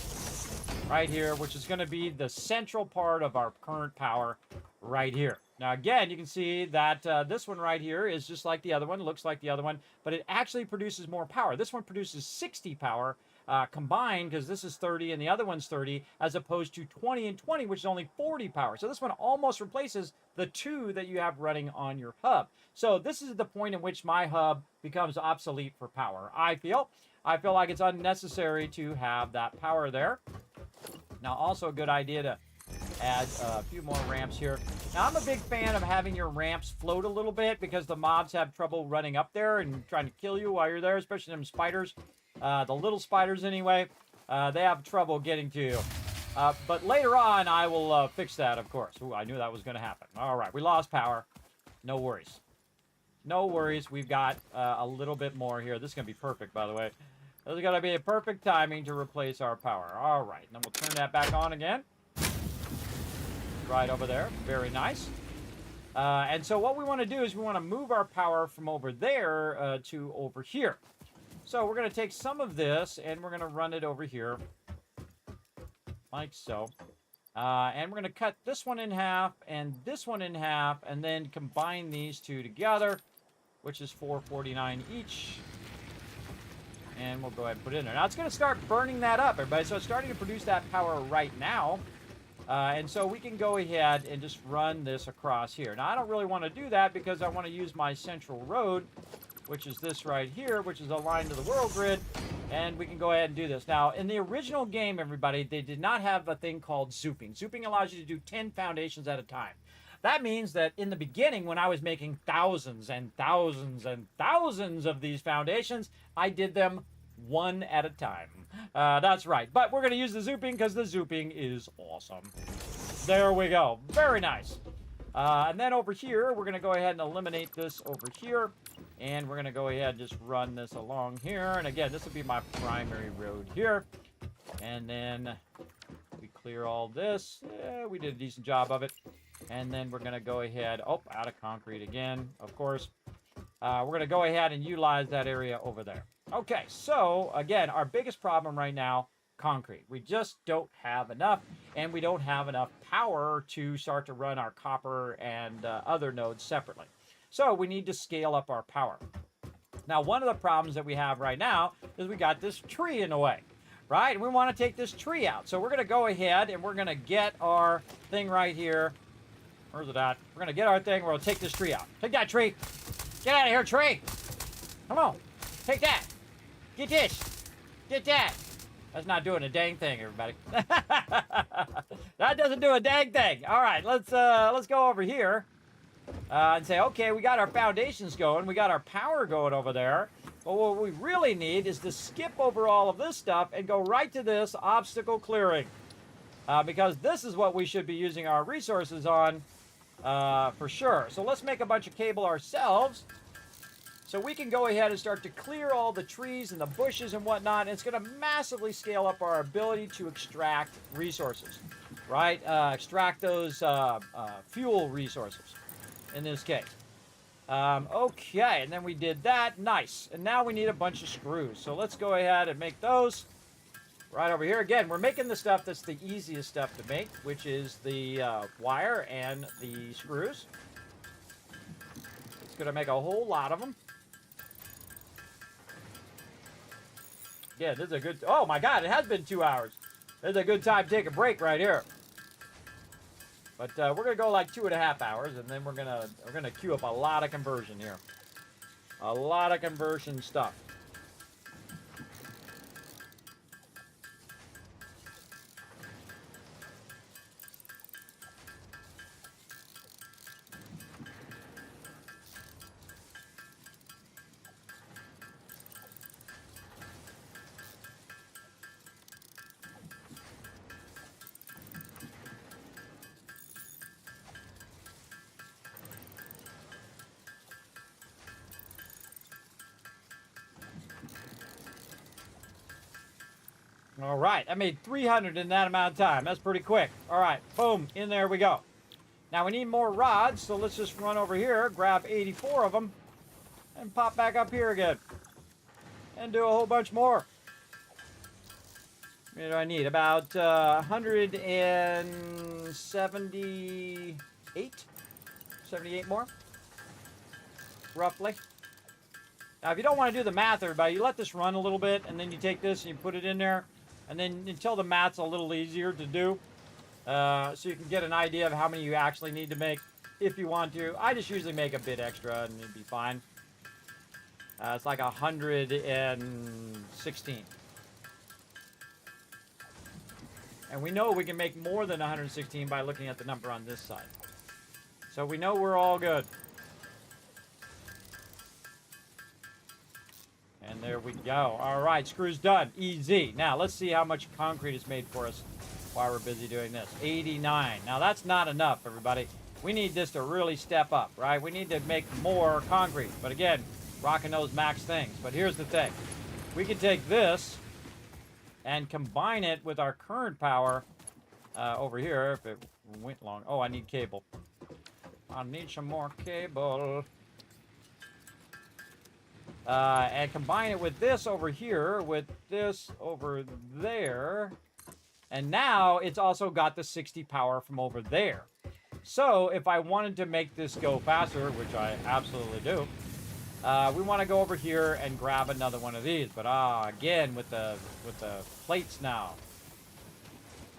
right here, which is going to be the central part of our current power right here. Now, again, you can see that this one right here is just like the other one, looks like the other one, but it actually produces more power. This one produces 60 power combined, because this is 30 and the other one's 30, as opposed to 20 and 20, which is only 40 power. So this one almost replaces the 2 that you have running on your hub. So this is the point in which my hub becomes obsolete for power, I feel. I feel like it's unnecessary to have that power there. Now, also a good idea to add a few more ramps here. Now, I'm a big fan of having your ramps float a little bit, because the mobs have trouble running up there and trying to kill you while you're there, especially them spiders. The little spiders, anyway, they have trouble getting to you. But later on, I will fix that, of course. Ooh, I knew that was going to happen. All right, we lost power. No worries. No worries. We've got a little bit more here. This is going to be perfect, by the way. This is going to be a perfect timing to replace our power. All right. Then we'll turn that back on again. Right over there. Very nice. And so what we want to do is we want to move our power from over there to over here. So we're going to take some of this and we're going to run it over here. Like so. And we're going to cut this one in half and this one in half and then combine these two together, which is 449 each. And we'll go ahead and put it in there. Now it's going to start burning that up, everybody. So it's starting to produce that power right now. And so we can go ahead and just run this across here. Now I don't really want to do that because I want to use my central road, which is this right here, which is aligned to the world grid. And we can go ahead and do this. Now, in the original game, everybody, they did not have a thing called zooping. Zooping allows you to do 10 foundations at a time. That means that in the beginning, when I was making thousands and thousands and thousands of these foundations, I did them one at a time. That's right. But we're going to use the zooping because the zooping is awesome. There we go. Very nice. And then over here, we're going to go ahead and eliminate this over here. And we're going to go ahead and just run this along here. And again, this will be my primary road here. And then we clear all this. Yeah, we did a decent job of it. And then we're going to go ahead, out of concrete again, of course. We're going to go ahead and utilize that area over there. Okay, so again, our biggest problem right now, concrete. We just don't have enough, and we don't have enough power to start to run our copper and other nodes separately. So we need to scale up our power. Now, one of the problems that we have right now is we got this tree in the way, right? And we want to take this tree out. So we're going to go ahead and we're going to get our thing right here. Where's it at? We're going to get our thing. We're going to take this tree out. Take that, tree. Get out of here, tree. Come on. Take that. Get this. Get that. That's not doing a dang thing, everybody. That doesn't do a dang thing. All right, let's go over here and say, okay, we got our foundations going. We got our power going over there. But what we really need is to skip over all of this stuff and go right to this obstacle clearing. Because this is what we should be using our resources on for sure. So let's make a bunch of cable ourselves. So we can go ahead and start to clear all the trees and the bushes and whatnot. And it's going to massively scale up our ability to extract resources, right? Extract those fuel resources in this case. Okay, and then we did that. Nice. And now we need a bunch of screws. So let's go ahead and make those right over here. Again, we're making the stuff that's the easiest stuff to make, which is the wire and the screws. It's going to make a whole lot of them. Yeah, this is a good... Oh, my God, it has been 2 hours. This is a good time to take a break right here. But we're going to go like 2.5 hours, and then we're gonna queue up a lot of conversion here. A lot of conversion stuff. All right, I made 300 in that amount of time. That's pretty quick. All right, boom, in there we go. Now we need more rods, so let's just run over here, grab 84 of them, and pop back up here again. And do a whole bunch more. What do I need? About 178 more, roughly. Now, if you don't want to do the math, everybody, you let this run a little bit, and then you take this and you put it in there, and then until the math's a little easier to do, so you can get an idea of how many you actually need to make if you want to. I just usually make a bit extra, and it'd be fine. It's like 116. And we know we can make more than 116 by looking at the number on this side. So we know we're all good. And there we go. All right, screws done. Easy. Now, let's see how much concrete is made for us while we're busy doing this. 89. Now, that's not enough, everybody. We need this to really step up, right? We need to make more concrete. But again, rocking those max things. But here's the thing. We can take this and combine it with our current power over here. If it went long. Oh, I need cable. I need some more cable. And combine it with this over here, with this over there. And now it's also got the 60 power from over there. So if I wanted to make this go faster, which I absolutely do, we want to go over here and grab another one of these. But again, with the plates now.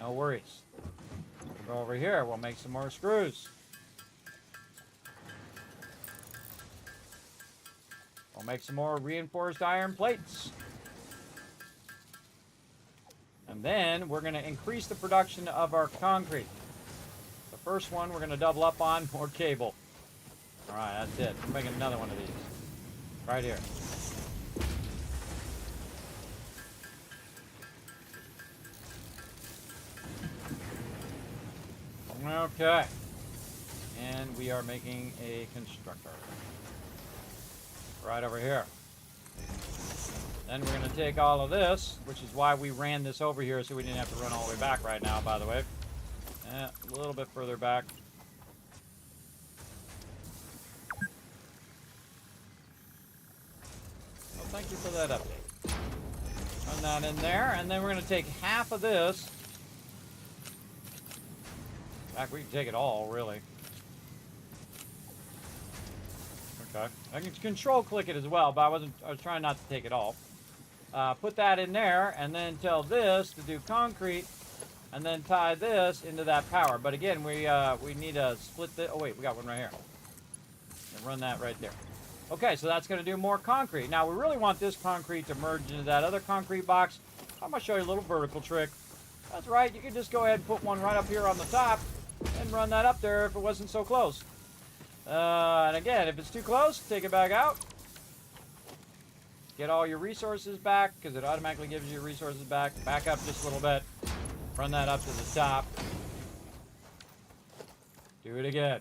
No worries. We'll go over here. We'll make some more screws. We'll make some more reinforced iron plates. And then we're going to increase the production of our concrete. The first one we're going to double up on more cable. All right, that's it. We're making another one of these. Right here. Okay. And we are making a constructor. Right over here. Then we're going to take all of this, which is why we ran this over here so we didn't have to run all the way back right now, by the way. A little bit further back. Well, thank you for that update. Run that in there, and then we're going to take half of this. In fact, we can take it all, really. Okay. I can control click it as well, but I was trying not to take it all. Put that in there, and then tell this to do concrete, and then tie this into that power. But again, we need to split the. Oh wait, we got one right here. And run that right there. Okay, so that's going to do more concrete. Now we really want this concrete to merge into that other concrete box. I'm going to show you a little vertical trick. That's right. You can just go ahead and put one right up here on the top, and run that up there if it wasn't so close. And again, if it's too close, take it back out. Get all your resources back, because it automatically gives you your resources back. Back up just a little bit. Run that up to the top. Do it again.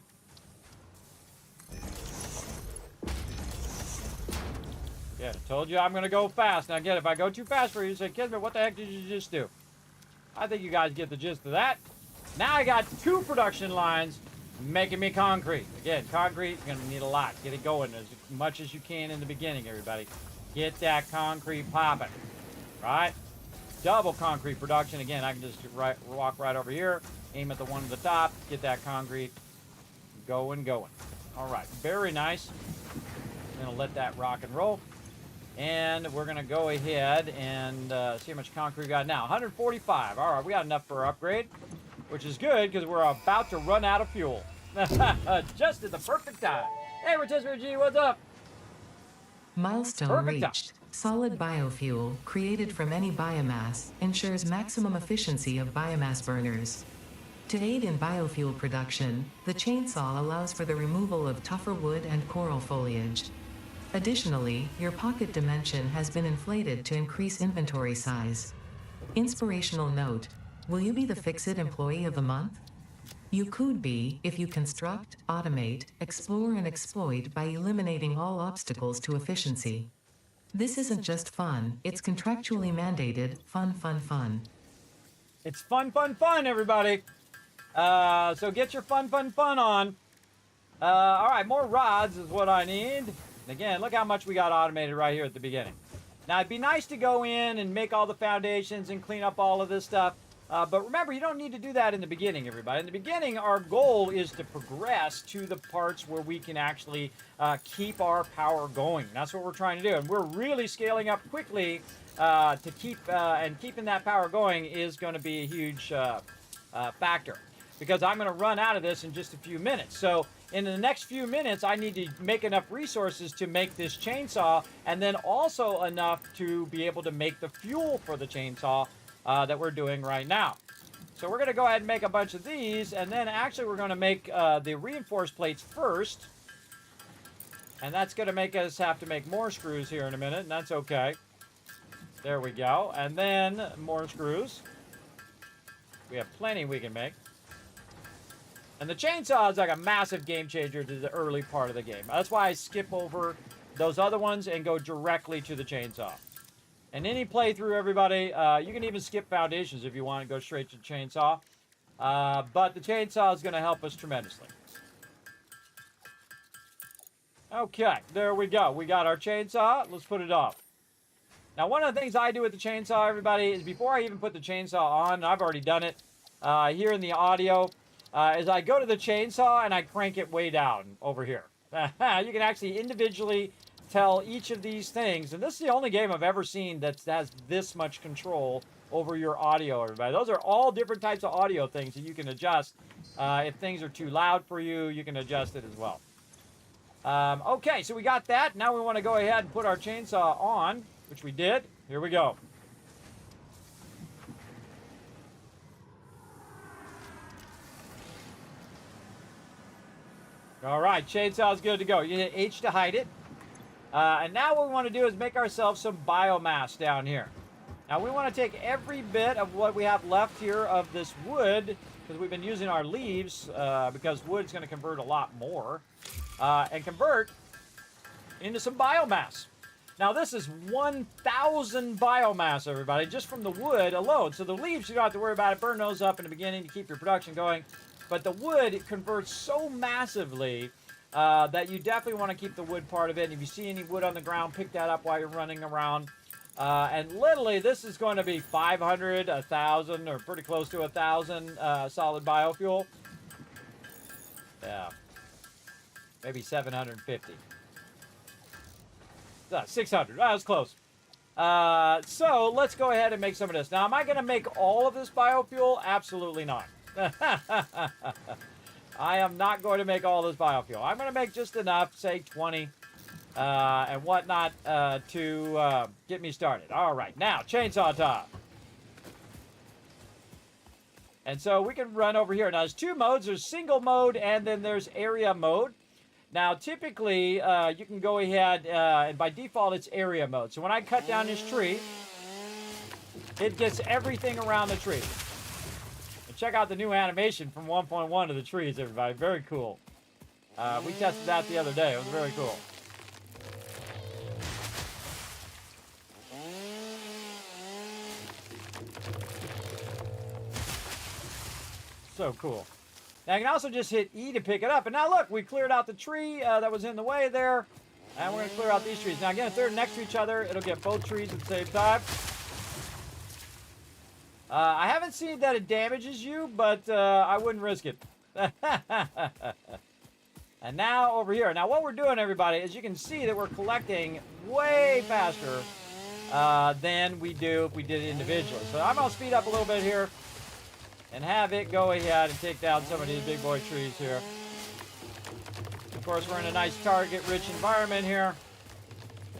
Yeah, I told you I'm going to go fast. Now again, if I go too fast for you, you say, Kismet, what the heck did you just do? I think you guys get the gist of that. Now I got 2 production lines making me concrete. Again, concrete, you're going to need a lot. Get it going as much as you can in the beginning, everybody. Get that concrete popping. Right? Double concrete production. Again, I can just walk right over here, aim at the one at the top, get that concrete going. All right, very nice. I'm going to let that rock and roll. And we're going to go ahead and see how much concrete we got now. 145. All right, we got enough for our upgrade, which is good because we're about to run out of fuel. Just at the perfect time. Hey, Rotisserie G, what's up? Milestone Perfect reached. Solid biofuel, created from any biomass, ensures maximum efficiency of biomass burners. To aid in biofuel production, the chainsaw allows for the removal of tougher wood and coral foliage. Additionally, your pocket dimension has been inflated to increase inventory size. Inspirational note: will you be the Fix-It Employee of the Month? You could be if you construct, automate, explore and exploit by eliminating all obstacles to efficiency. This isn't just fun, it's contractually mandated fun. It's fun, everybody. So get your fun on. All right, more rods is what I need. And again, look how much we got automated right here at the beginning. Now, it'd be nice to go in and make all the foundations and clean up all of this stuff. But remember, you don't need to do that in the beginning, everybody. In the beginning, our goal is to progress to the parts where we can actually keep our power going. That's what we're trying to do. And we're really scaling up quickly to keep, and keeping that power going is going to be a huge factor. Because I'm going to run out of this in just a few minutes. So in the next few minutes, I need to make enough resources to make this chainsaw, and then also enough to be able to make the fuel for the chainsaw that we're doing right now. So we're going to go ahead and make a bunch of these, and then actually we're going to make the reinforced plates first. And that's going to make us have to make more screws here in a minute, and that's okay. There we go. And then more screws. We have plenty we can make. And the chainsaw is like a massive game changer to the early part of the game. That's why I skip over those other ones and go directly to the chainsaw. And any playthrough, everybody, you can even skip foundations if you want to go straight to the chainsaw. But the chainsaw is going to help us tremendously. Okay, there we go. We got our chainsaw. Let's put it off. Now, one of the things I do with the chainsaw, everybody, is before I even put the chainsaw on, I've already done it here in the audio, is I go to the chainsaw and I crank it way down over here. You can actually individually tell each of these things, and this is the only game I've ever seen that has this much control over your audio, everybody. Those are all different types of audio things that you can adjust. If things are too loud for you, you can adjust it as well. Okay, so we got that. Now we want to go ahead and put our chainsaw on, which we did. Here we go. All right, chainsaw's good to go. You hit H to hide it. And now what we want to do is make ourselves some biomass down here. Now we want to take every bit of what we have left here of this wood, because we've been using our leaves, because wood's going to convert a lot more, and convert into some biomass. Now this is 1,000 biomass, everybody, just from the wood alone. So the leaves, you don't have to worry about it. Burn those up in the beginning to keep your production going. But the wood, it converts so massively that you definitely want to keep the wood part of it. And if you see any wood on the ground, pick that up while you're running around. And literally, this is going to be 500, 1,000, or pretty close to 1,000 solid biofuel. Yeah. Maybe 750. 600. That was close. So let's go ahead and make some of this. Now, am I going to make all of this biofuel? Absolutely not. I am not going to make all this biofuel. I'm going to make just enough, say 20 and whatnot, to get me started. All right, now chainsaw top. And so we can run over here. Now there's two modes. There's single mode and then there's area mode. Now typically you can go ahead and by default it's area mode. So when I cut down this tree, it gets everything around the tree. Check out the new animation from 1.1 of the trees, everybody. Very cool. We tested that the other day. It was very cool. So cool. Now, you can also just hit E to pick it up. And now, look, we cleared out the tree that was in the way there. And we're going to clear out these trees. Now, again, if they're next to each other, it'll get both trees at the same time. I haven't seen that it damages you, but I wouldn't risk it. And now over here. Now what we're doing, everybody, is you can see that we're collecting way faster than we do if we did it individually. So I'm going to speed up a little bit here and have it go ahead and take down some of these big boy trees here. Of course, we're in a nice target-rich environment here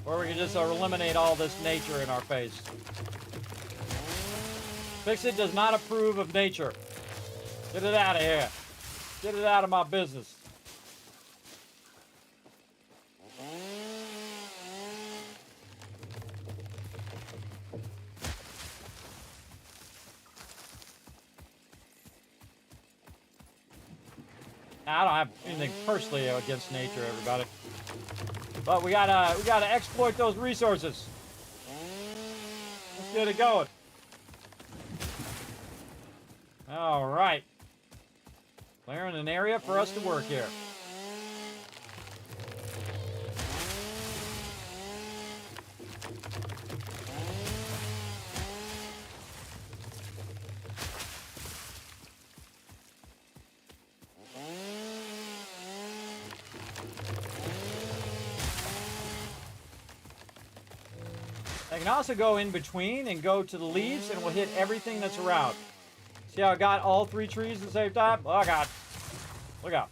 where we can just eliminate all this nature in our face. Fix-It does not approve of nature. Get it out of here. Get it out of my business. Now, I don't have anything personally against nature, everybody. But we gotta exploit those resources. Let's get it going. All right. Clearing an area for us to work here. I can also go in between and go to the leaves and we'll hit everything that's around. See how I got all three trees at the same time? Oh, God. Look out.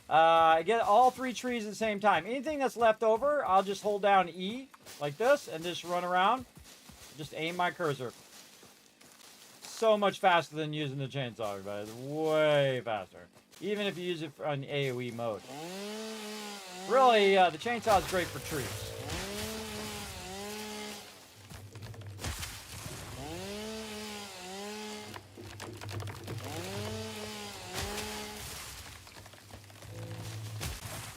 I get all three trees at the same time. Anything that's left over, I'll just hold down E like this and just run around. Just aim my cursor. So much faster than using the chainsaw, everybody. It's way faster. Even if you use it on AoE mode. Really, the chainsaw is great for trees.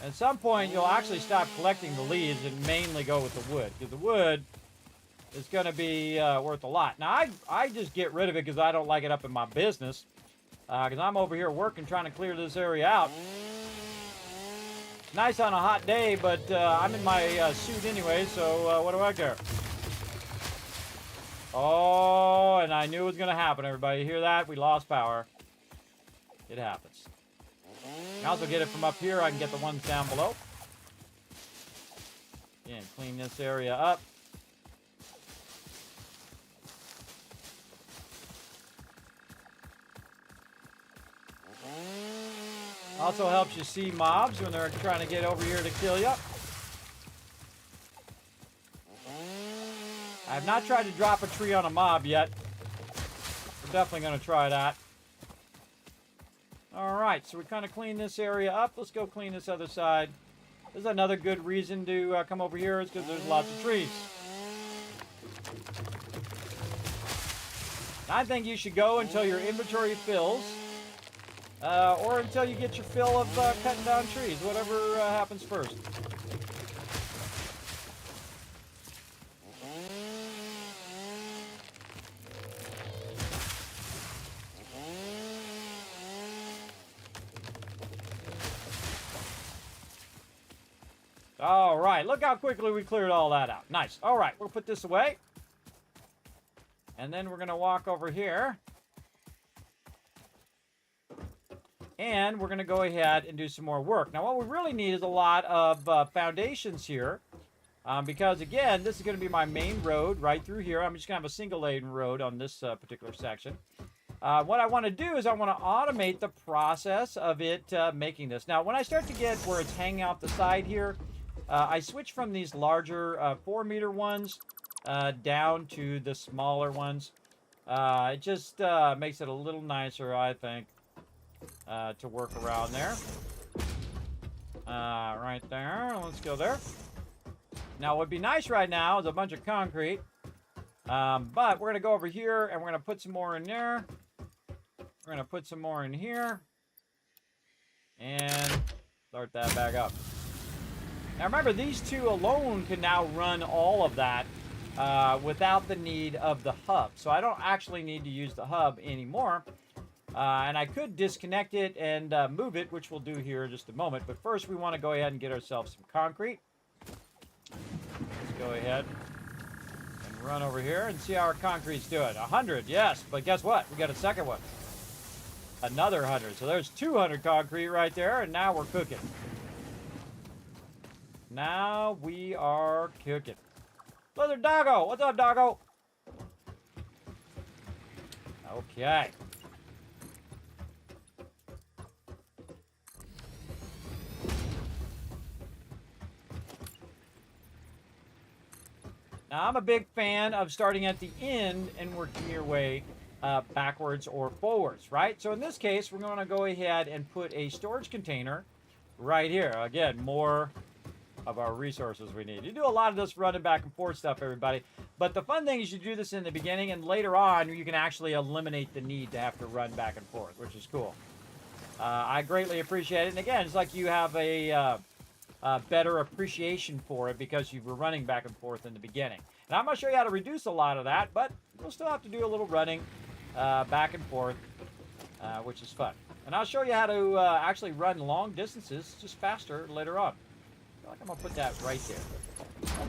At some point, you'll actually stop collecting the leaves and mainly go with the wood, because the wood is going to be worth a lot. Now, I just get rid of it because I don't like it up in my business, because I'm over here working, trying to clear this area out. It's nice on a hot day, but I'm in my suit anyway, so what do I care? Oh, and I knew it was going to happen, everybody. You hear that? We lost power. It happens. I can also get it from up here. I can get the ones down below. Again, clean this area up. Also helps you see mobs when they're trying to get over here to kill you. I have not tried to drop a tree on a mob yet. We're definitely going to try that. Alright, so we kind of clean this area up. Let's go clean this other side. This is another good reason to come over here, is because there's lots of trees. I think you should go until your inventory fills. Or until you get your fill of cutting down trees. Whatever happens first. All right, look how quickly we cleared all that out. Nice. All right, we'll put this away. And then we're going to walk over here. And we're going to go ahead and do some more work. Now, what we really need is a lot of foundations here. Because, again, this is going to be my main road right through here. I'm just going to have a single lane road on this particular section. What I want to do is I want to automate the process of it making this. Now, when I start to get where it's hanging out the side here, I switch from these larger 4-meter ones down to the smaller ones. It just makes it a little nicer, I think, to work around there. Right there. Let's go there. Now, what would be nice right now is a bunch of concrete. But we're going to go over here, and we're going to put some more in there. We're going to put some more in here. And start that back up. Now remember, these two alone can now run all of that without the need of the hub. So I don't actually need to use the hub anymore. And I could disconnect it and move it, which we'll do here in just a moment. But first, we want to go ahead and get ourselves some concrete. Let's go ahead and run over here and see how our concrete's doing. 100, yes. But guess what? We got a second one. Another 100. So there's 200 concrete right there, and now we're cooking. Now we are cooking. Blizzard Doggo! What's up, Doggo? Okay. Now, I'm a big fan of starting at the end and working your way backwards or forwards, right? So in this case, we're going to go ahead and put a storage container right here. Again, more of our resources we need. You do a lot of this running back and forth stuff, everybody. But the fun thing is you do this in the beginning, and later on, you can actually eliminate the need to have to run back and forth, which is cool. I greatly appreciate it. And again, it's like you have a better appreciation for it because you were running back and forth in the beginning. And I'm going to show you how to reduce a lot of that, but we'll still have to do a little running back and forth, which is fun. And I'll show you how to actually run long distances just faster later on. I feel like I'm going to put that right there.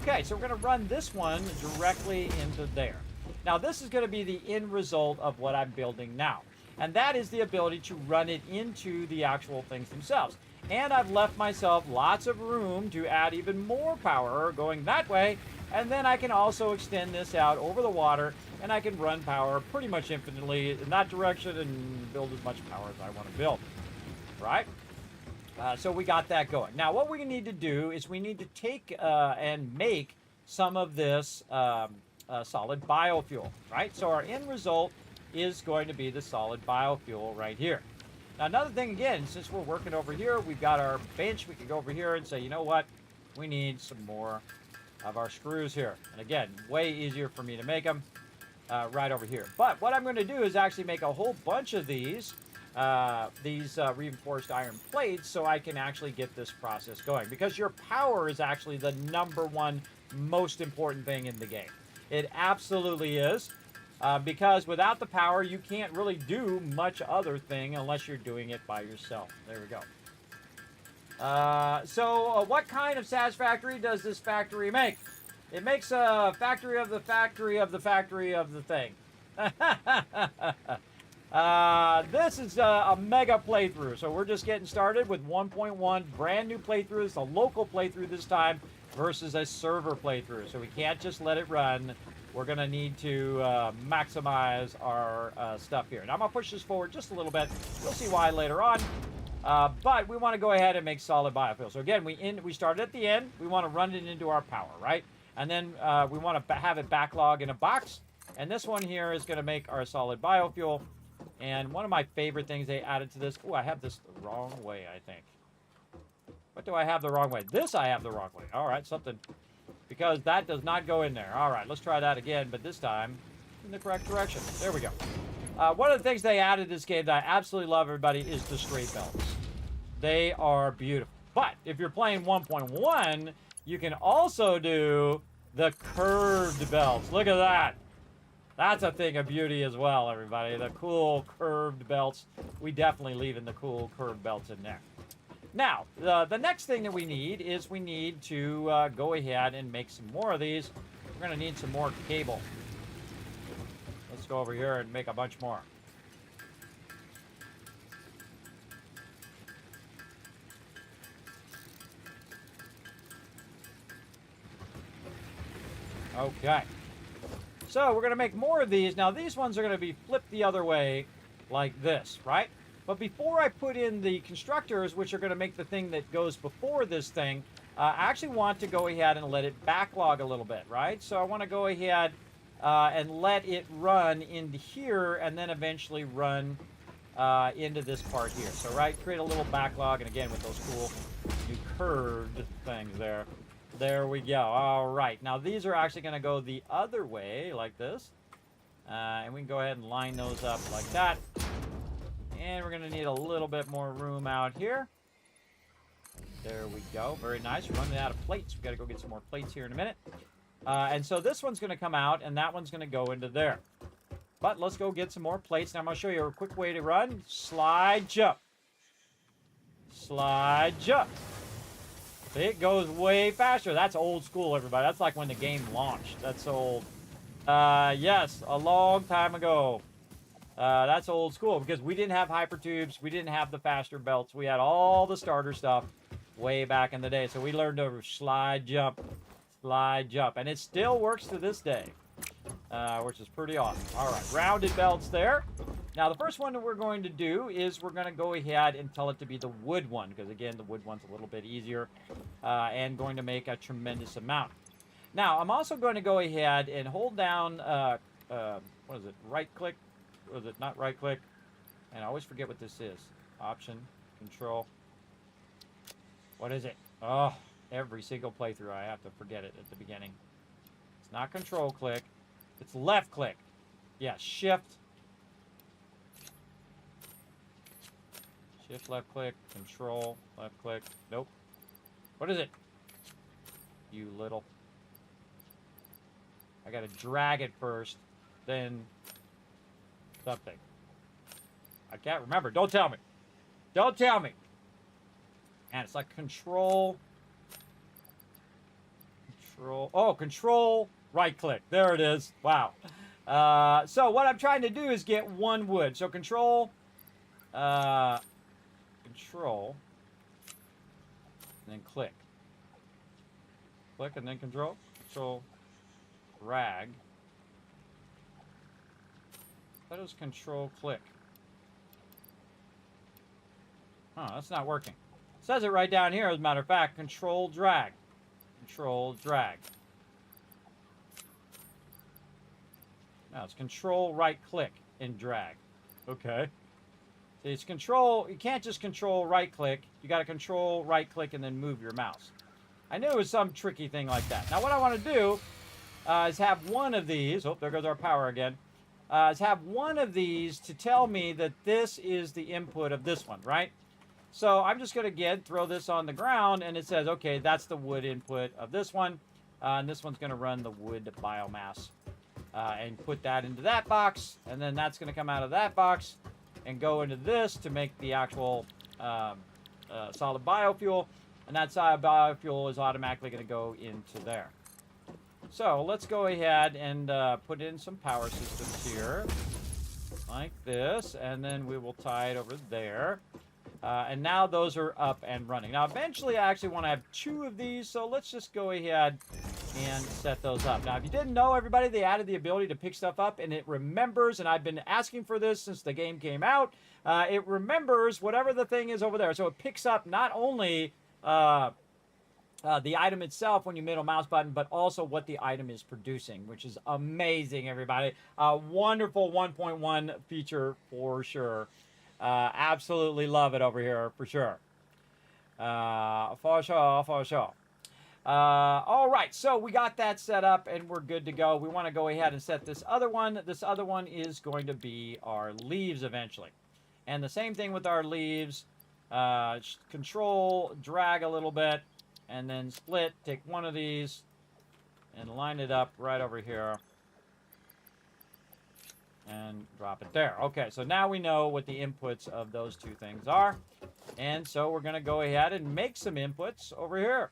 Okay, so we're going to run this one directly into there. Now, this is going to be the end result of what I'm building now. And that is the ability to run it into the actual things themselves. And I've left myself lots of room to add even more power going that way. And then I can also extend this out over the water, and I can run power pretty much infinitely in that direction and build as much power as I want to build. Right? So we got that going. Now, what we need to do is we need to take and make some of this solid biofuel, right? So our end result is going to be the solid biofuel right here. Now, another thing, again, since we're working over here, we've got our bench. We can go over here and say, you know what? We need some more of our screws here. And again, way easier for me to make them right over here. But what I'm going to do is actually make a whole bunch of these reinforced iron plates so I can actually get this process going. Because your power is actually the #1 most important thing in the game. It absolutely is. Because without the power, you can't really do much other thing unless you're doing it by yourself. There we go. So what kind of Satisfactory does this factory make? It makes a factory of the factory of the factory of the thing. This is a mega playthrough, so we're just getting started with 1.1 brand new playthrough. It's a local playthrough this time versus a server playthrough, so we can't just let it run. We're going to need to maximize our stuff here. Now I'm going to push this forward just a little bit. You'll see why later on. But we want to go ahead and make solid biofuel. So again, we started at the end. We want to run it into our power, right? And then we want to have it backlog in a box. And this one here is going to make our solid biofuel. And one of my favorite things they added to this... Oh, I have this the wrong way, I think. What do I have the wrong way? This I have the wrong way. All right, something... Because that does not go in there. All right, let's try that again, but this time in the correct direction. There we go. One of the things they added to this game that I absolutely love, everybody, is the straight belts. They are beautiful. But if you're playing 1.1, you can also do the curved belts. Look at that. That's a thing of beauty as well, everybody. The cool curved belts. We definitely leaving the cool curved belts in there. Now, the next thing that we need is we need to go ahead and make some more of these. We're going to need some more cable. Let's go over here and make a bunch more. Okay. So we're going to make more of these. Now, these ones are going to be flipped the other way like this, right? But before I put in the constructors, which are going to make the thing that goes before this thing, I actually want to go ahead and let it backlog a little bit, right? So I want to go ahead and let it run into here and then eventually run into this part here. So, right, create a little backlog, and again, with those cool new curved things there. There we go. All right. Now, these are actually going to go the other way, like this. And we can go ahead and line those up like that. And we're going to need a little bit more room out here. There we go. Very nice. We're running out of plates. We've got to go get some more plates here in a minute. And so this one's going to come out, and that one's going to go into there. But let's go get some more plates. Now, I'm going to show you a quick way to run. Slide, jump. Slide, jump. It goes way faster. That's old school, everybody. That's like when the game launched. That's old. Yes, a long time ago. That's old school because we didn't have hypertubes. We didn't have the faster belts. We had all the starter stuff way back in the day. So we learned to slide, jump, and it still works to this day, which is pretty awesome. All right, rounded belts there. Now, the first one that we're going to do is we're going to go ahead and tell it to be the wood one because, again, the wood one's a little bit easier and going to make a tremendous amount. Now, I'm also going to go ahead and hold down, what is it, right-click? Or is it not right-click? And I always forget what this is. Option, control. What is it? Oh, every single playthrough I have to forget it at the beginning. It's not control-click. It's left-click. Yeah, shift. Shift, left-click, control, left-click. Nope. What is it? You little... I gotta drag it first, then... something. I can't remember. Don't tell me. Don't tell me. And it's like control. Oh, control, right click. There it is. Wow. So what I'm trying to do is get one wood. So control, and then click. Click and then control. Control, drag. What is control click? Huh, that's not working. It says it right down here, as a matter of fact. Control drag. Control drag. Now it's control right click and drag. Okay. So it's control, you can't just control right click. You got to control right click and then move your mouse. I knew it was some tricky thing like that. Now what I want to do is have one of these. Oh, there goes our power again. is have one of these to tell me that this is the input of this one, right? So I'm just going to throw this on the ground, and it says, okay, that's the wood input of this one. And this one's going to run the wood biomass. And put that into that box, and then that's going to come out of that box and go into this to make the actual solid biofuel, and that solid biofuel is automatically going to go into there. So let's go ahead and put in some power systems here, like this, and then we will tie it over there. And now those are up and running. Now, eventually, I actually want to have 2 of these, so let's just go ahead and set those up. Now, if you didn't know, everybody, they added the ability to pick stuff up, and it remembers, and I've been asking for this since the game came out, it remembers whatever the thing is over there. So it picks up not only the item itself when you middle mouse button, but also what the item is producing, which is amazing, everybody. A wonderful 1.1 feature for sure. Absolutely love it over here for sure. For sure, for sure. All right, so we got that set up and we're good to go. We want to go ahead and set this other one. This other one is going to be our leaves eventually. And the same thing with our leaves. Control, drag a little bit, and then split. Take one of these and line it up right over here. And drop it there. Okay, so now we know what the inputs of those 2 things are. And so we're going to go ahead and make some inputs over here.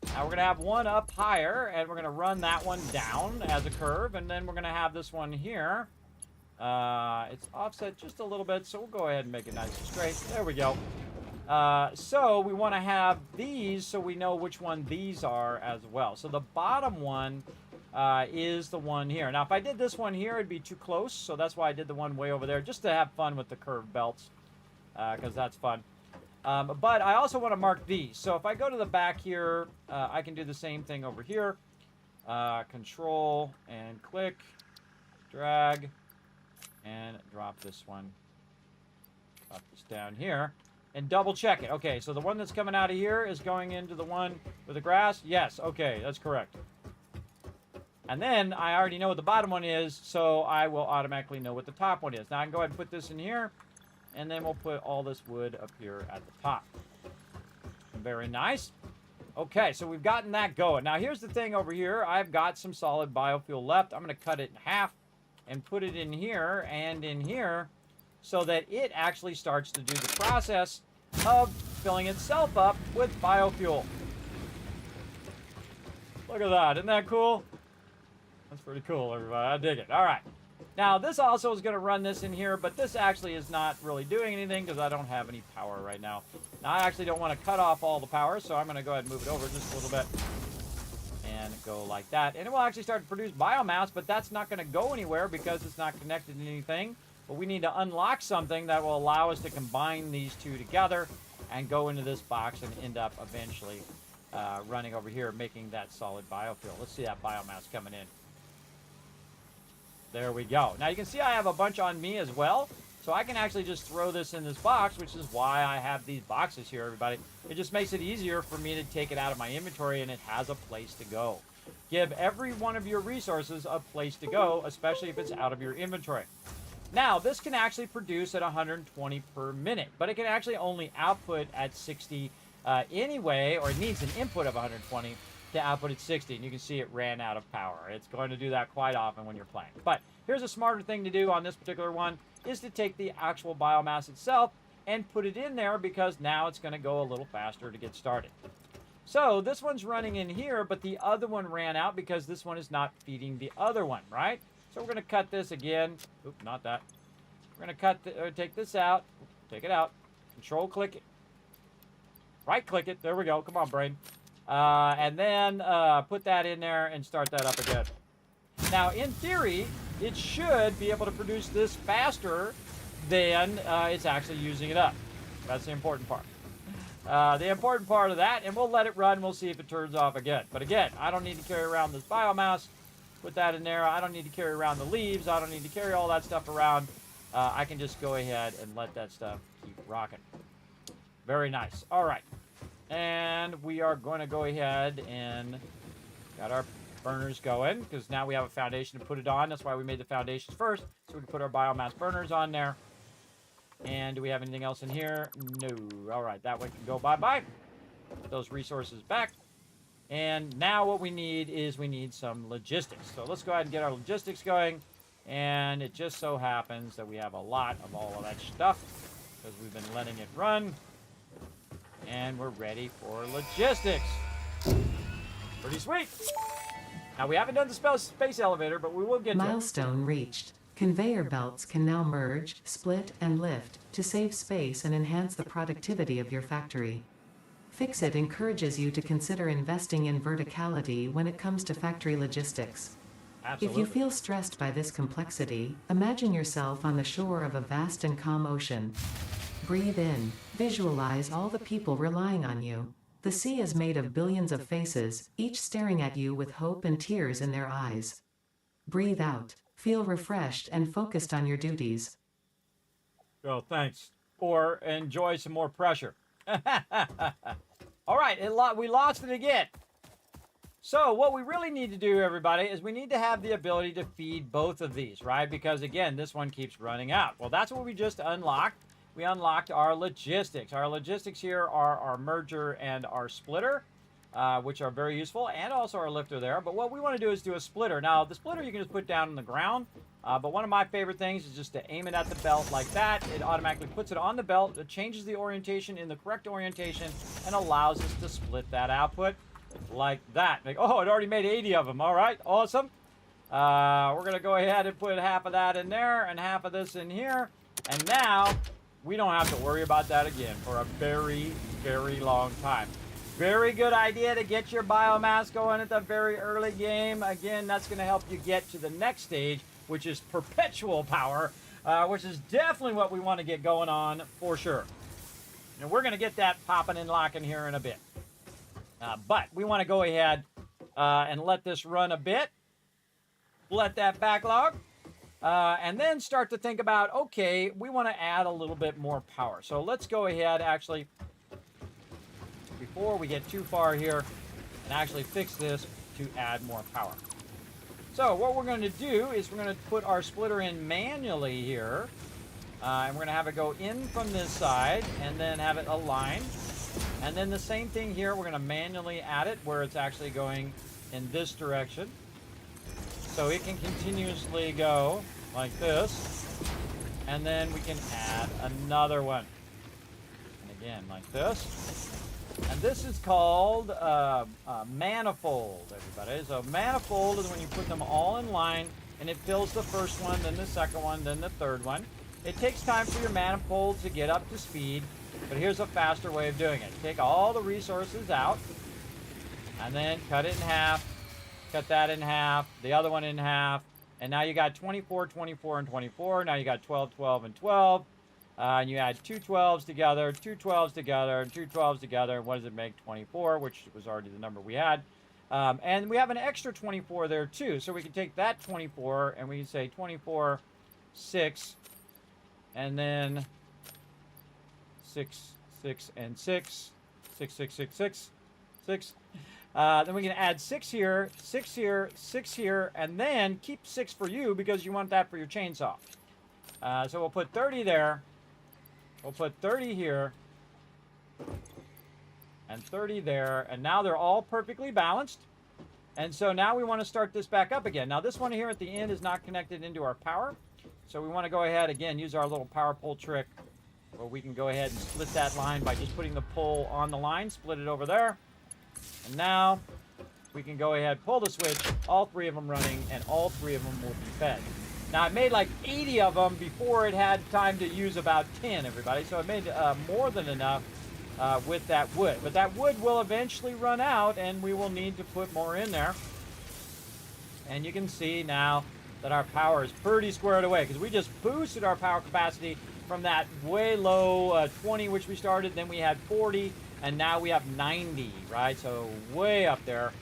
Now we're going to have one up higher, and we're going to run that one down as a curve, and then we're going to have this one here. It's offset just a little bit, so we'll go ahead and make it nice and straight. There we go. So we want to have these so we know which one these are as well. So the bottom one is the one here. Now, if I did this one here, it'd be too close, so that's why I did the one way over there, just to have fun with the curved belts, because that's fun. But I also want to mark these. So if I go to the back here, I can do the same thing over here. Control and click, drag, and drop this one. Drop this down here. And double check it. Okay, so the one that's coming out of here is going into the one with the grass? Yes, okay, that's correct. And then I already know what the bottom one is, so I will automatically know what the top one is. Now I can go ahead and put this in here, and then we'll put all this wood up here at the top. Very nice. Okay, so we've gotten that going. Now here's the thing over here. I've got some solid biofuel left. I'm going to cut it in half and put it in here and in here, so that it actually starts to do the process of filling itself up with biofuel. Look at that. Isn't that cool? That's pretty cool, everybody. I dig it. All right. Now, this also is going to run this in here, but this actually is not really doing anything because I don't have any power right now. Now, I actually don't want to cut off all the power, so I'm going to go ahead and move it over just a little bit. And go like that. And it will actually start to produce biomass, but that's not going to go anywhere because it's not connected to anything. But we need to unlock something that will allow us to combine these 2 together and go into this box and end up eventually running over here, making that solid biofuel. Let's see that biomass coming in. There we go. Now you can see I have a bunch on me as well. So I can actually just throw this in this box, which is why I have these boxes here, everybody. It just makes it easier for me to take it out of my inventory, and it has a place to go. Give every one of your resources a place to go, especially if it's out of your inventory. Now, this can actually produce at 120 per minute, but it can actually only output at 60 anyway, or it needs an input of 120 to output at 60, and you can see it ran out of power. It's going to do that quite often when you're playing. But here's a smarter thing to do on this particular one, is to take the actual biomass itself and put it in there, because now it's going to go a little faster to get started. So this one's running in here, but the other one ran out because this one is not feeding the other one, right? So we're going to cut this again. Oop, not that. We're going to take this out. Take it out. Control click it. Right click it. There we go. Come on, brain. And then put that in there and start that up again. Now, in theory, it should be able to produce this faster than it's actually using it up. That's the important part. The important part of that, and we'll let it run. We'll see if it turns off again. But again, I don't need to carry around this biomass. Put that in there. I don't need to carry around the leaves. I don't need to carry all that stuff around. I can just go ahead and let that stuff keep rocking. Very nice. All right. And we are going to go ahead and got our burners going, because now we have a foundation to put it on. That's why we made the foundations first, so we can put our biomass burners on there. And do we have anything else in here? No. All right, that one can go bye-bye. Put those resources back. And now what we need is we need some logistics. So let's go ahead and get our logistics going. And it just so happens that we have a lot of all of that stuff because we've been letting it run. And we're ready for logistics. Pretty sweet. Now, we haven't done the space elevator, but we will get to it. Milestone reached. Conveyor belts can now merge, split, and lift to save space and enhance the productivity of your factory. Fixit encourages you to consider investing in verticality when it comes to factory logistics. Absolutely. If you feel stressed by this complexity, imagine yourself on the shore of a vast and calm ocean. Breathe in. Visualize all the people relying on you. The sea is made of billions of faces, each staring at you with hope and tears in their eyes. Breathe out. Feel refreshed and focused on your duties. Oh, thanks. Or enjoy some more pressure. All right, we lost it again. So what we really need to do, everybody, is we need to have the ability to feed both of these, right? Because, again, this one keeps running out. Well, that's what we just unlocked. We unlocked our logistics. Our logistics here are our merger and our splitter, which are very useful, and also our lifter there. But what we want to do is do a splitter. Now, the splitter you can just put down on the ground, but one of my favorite things is just to aim it at the belt like that. It automatically puts it on the belt. It changes the orientation in the correct orientation and allows us to split that output like that. Oh, it already made 80 of them. All right, awesome. We're going to go ahead and put half of that in there and half of this in here. And now we don't have to worry about that again for a very, very long time. Very good idea to get your biomass going at the very early game. Again, that's going to help you get to the next stage, which is perpetual power, which is definitely what we want to get going on for sure. And we're going to get that popping and locking here in a bit. But we want to go ahead and let this run a bit. Let that backlog. And then start to think about, okay, we want to add a little bit more power. So let's go ahead, actually, before we get too far here, and actually fix this to add more power. So what we're going to do is we're going to put our splitter in manually here. And we're going to have it go in from this side and then have it aligned. And then the same thing here, we're going to manually add it where it's actually going in this direction. So it can continuously go like this. And then we can add another one. And again, like this. And this is called manifold, everybody. So manifold is when you put them all in line and it fills the first one, then the second one, then the third one. It takes time for your manifold to get up to speed, but here's a faster way of doing it. Take all the resources out and then cut it in half. Cut that in half, the other one in half, and now you got 24, 24, and 24. Now you got 12, 12, and 12. And you add two 12s together, two 12s together, and two 12s together. And what does it make? 24, which was already the number we had. And we have an extra 24 there, too. So we can take that 24, and we can say 24, 6, and then 6, 6, and 6. 6, 6, 6, 6, 6. Then we can add 6 here, 6 here, 6 here, and then keep 6 for you because you want that for your chainsaw. So we'll put 30 there. We'll put 30 here. And 30 there. And now they're all perfectly balanced. And so now we want to start this back up again. Now this one here at the end is not connected into our power. So we want to go ahead, again, use our little power pull trick where we can go ahead and split that line by just putting the pull on the line, split it over there. And now we can go ahead, pull the switch, all 3 of them running, and all 3 of them will be fed. Now, it made like 80 of them before it had time to use about 10, everybody. So it made more than enough with that wood. But that wood will eventually run out, and we will need to put more in there. And you can see now that our power is pretty squared away, because we just boosted our power capacity from that way low 20, which we started. Then we had 40. And now we have 90, right? So way up there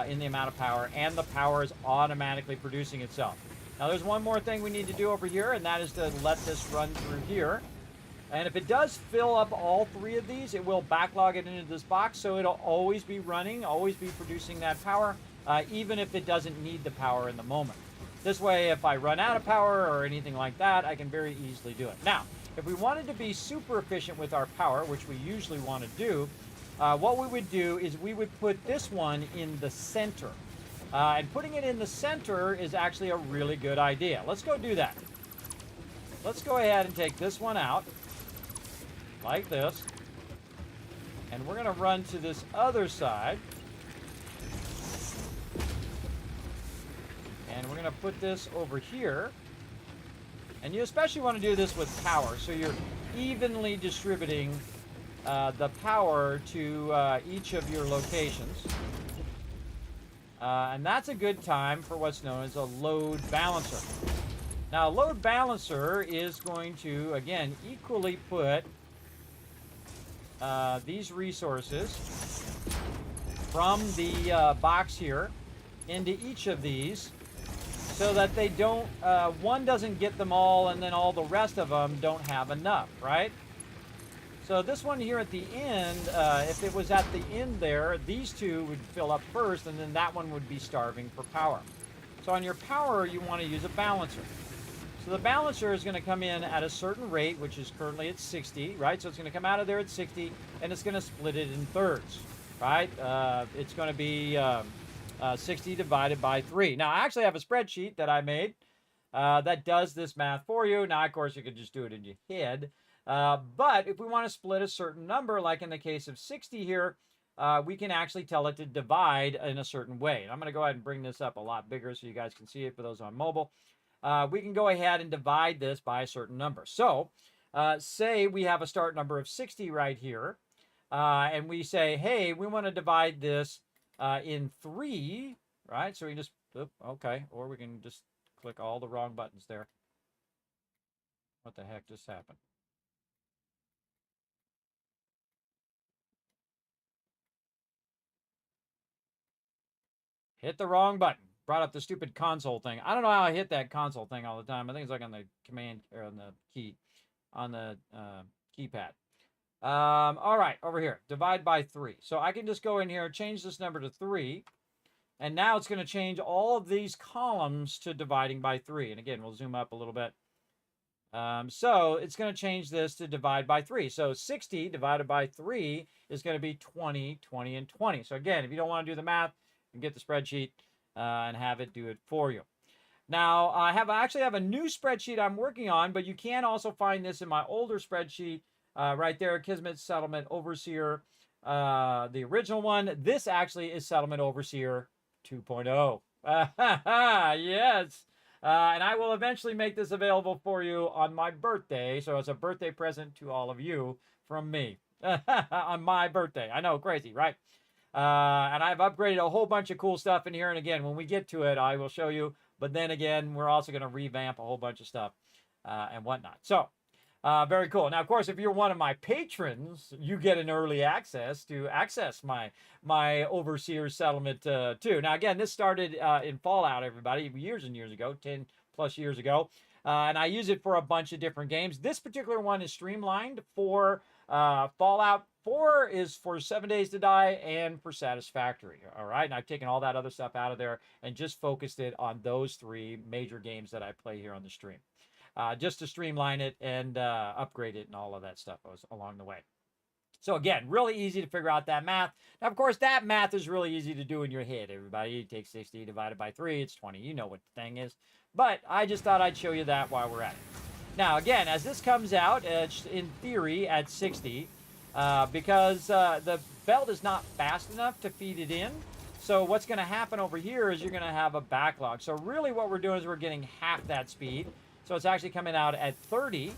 in the amount of power. And the power is automatically producing itself. Now there's one more thing we need to do over here, and that is to let this run through here. And if it does fill up all 3 of these, it will backlog it into this box. So it'll always be running, always be producing that power even if it doesn't need the power in the moment. This way, if I run out of power or anything like that, I can very easily do it. Now, if we wanted to be super efficient with our power, which we usually want to do, what we would do is we would put this one in the center. And putting it in the center is actually a really good idea. Let's go do that. Let's go ahead and take this one out, like this. And we're going to run to this other side. And we're going to put this over here. And you especially want to do this with power, so you're evenly distributing the power to each of your locations. And that's a good time for what's known as a load balancer. Now, a load balancer is going to, again, equally put these resources from the box here into each of these, so that they don't, one doesn't get them all and then all the rest of them don't have enough, right? So this one here at the end, if it was at the end there, these two would fill up first and then that one would be starving for power. So on your power, you want to use a balancer. So the balancer is going to come in at a certain rate, which is currently at 60, right? So it's going to come out of there at 60 and it's going to split it in thirds, right? It's going to be 60 divided by 3. Now, I actually have a spreadsheet that I made that does this math for you. Now, of course, you could just do it in your head. But if we want to split a certain number, like in the case of 60 here, we can actually tell it to divide in a certain way. And I'm going to go ahead and bring this up a lot bigger so you guys can see it for those on mobile. We can go ahead and divide this by a certain number. So, say we have a start number of 60 right here. And we say, hey, we want to divide this in 3, right? So we just, okay, or we can just click all the wrong buttons there. What the heck just happened? Hit the wrong button. Brought up the stupid console thing. I don't know how I hit that console thing all the time. I think it's like on the command or on the key, on the keypad. All right, over here, divide by 3. So I can just go in here, change this number to 3. And now it's going to change all of these columns to dividing by 3. And again, we'll zoom up a little bit. So it's going to change this to divide by 3. So 60 divided by 3 is going to be 20, 20, and 20. So again, if you don't want to do the math, you can get the spreadsheet and have it do it for you. Now, I actually have a new spreadsheet I'm working on, but you can also find this in my older spreadsheet right there, Kismet Settlement Overseer, the original one. This actually is Settlement Overseer 2.0. Yes. And I will eventually make this available for you on my birthday. So it's a birthday present to all of you from me on my birthday. I know, crazy, right? And I've upgraded a whole bunch of cool stuff in here. And again, when we get to it, I will show you. But then again, we're also going to revamp a whole bunch of stuff and whatnot. So very cool. Now, of course, if you're one of my patrons, you get an early access to access my Overseer settlement too. Now, again, this started in Fallout, everybody, years and years ago, 10 plus years ago. And I use it for a bunch of different games. This particular one is streamlined for Fallout 4 is for 7 Days to Die and for Satisfactory. All right. And I've taken all that other stuff out of there and just focused it on those 3 major games that I play here on the stream. Just to streamline it and upgrade it and all of that stuff along the way. So again, really easy to figure out that math. Now, of course, that math is really easy to do in your head, everybody. You take 60 divided by 3, it's 20. You know what the thing is. But I just thought I'd show you that while we're at it. Now, again, as this comes out, in theory, at 60, because the belt is not fast enough to feed it in. So what's going to happen over here is you're going to have a backlog. So really what we're doing is we're getting half that speed. So it's actually coming out at 30.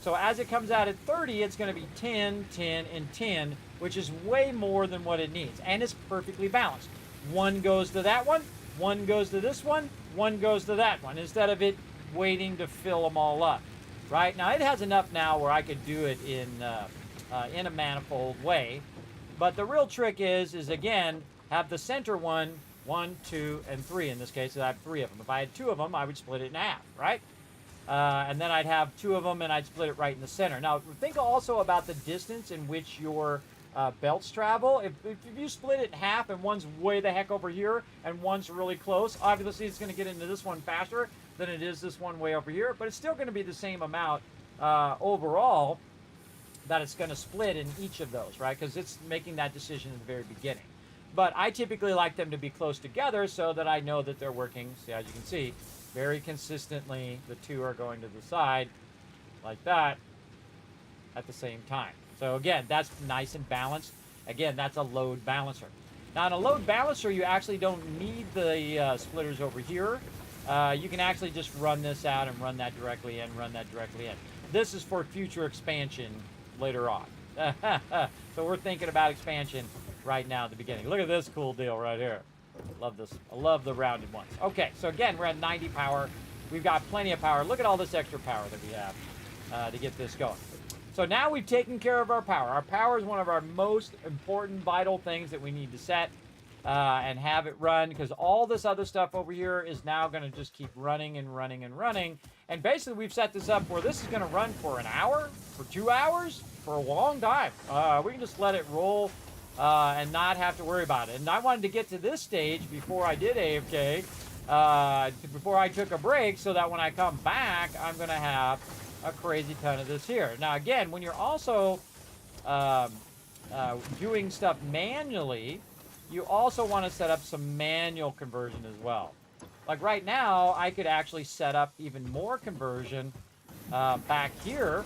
So as it comes out at 30, it's going to be 10, 10, and 10, which is way more than what it needs. And it's perfectly balanced. 1 goes to that one, 1 goes to this one, 1 goes to that one, instead of it waiting to fill them all up. Right? Now, it has enough now where I could do it in a manifold way. But the real trick is again, have the center one, 1, 2, and 3. In this case, I have 3 of them. If I had 2 of them, I would split it in half, right? And then I'd have 2 of them, and I'd split it right in the center. Now, think also about the distance in which your belts travel. If you split it in half and one's way the heck over here and one's really close, obviously it's going to get into this one faster than it is this one way over here, but it's still going to be the same amount overall that it's going to split in each of those, right? Because it's making that decision in the very beginning. But I typically like them to be close together so that I know that they're working, see, as you can see, very consistently. The two are going to the side like that at the same time. So again, that's nice and balanced. Again, that's a load balancer. Now in a load balancer, you actually don't need the splitters over here. You can actually just run this out and run that directly in, run that directly in. This is for future expansion later on. So we're thinking about expansion right now at the beginning. Look at this cool deal right here. Love this. I love the rounded ones. Okay, so again, we're at 90 power. We've got plenty of power. Look at all this extra power that we have to get this going. So now we've taken care of our power. Our power is one of our most important, vital things that we need to set and have it run, because all this other stuff over here is now going to just keep running and running and running. And basically, we've set this up where this is going to run for an hour, for 2 hours, for a long time. We can just let it roll and not have to worry about it. And I wanted to get to this stage before I did AFK, before I took a break, so that when I come back, I'm going to have a crazy ton of this here. Now, again, when you're also doing stuff manually, you also want to set up some manual conversion as well. Like right now, I could actually set up even more conversion back here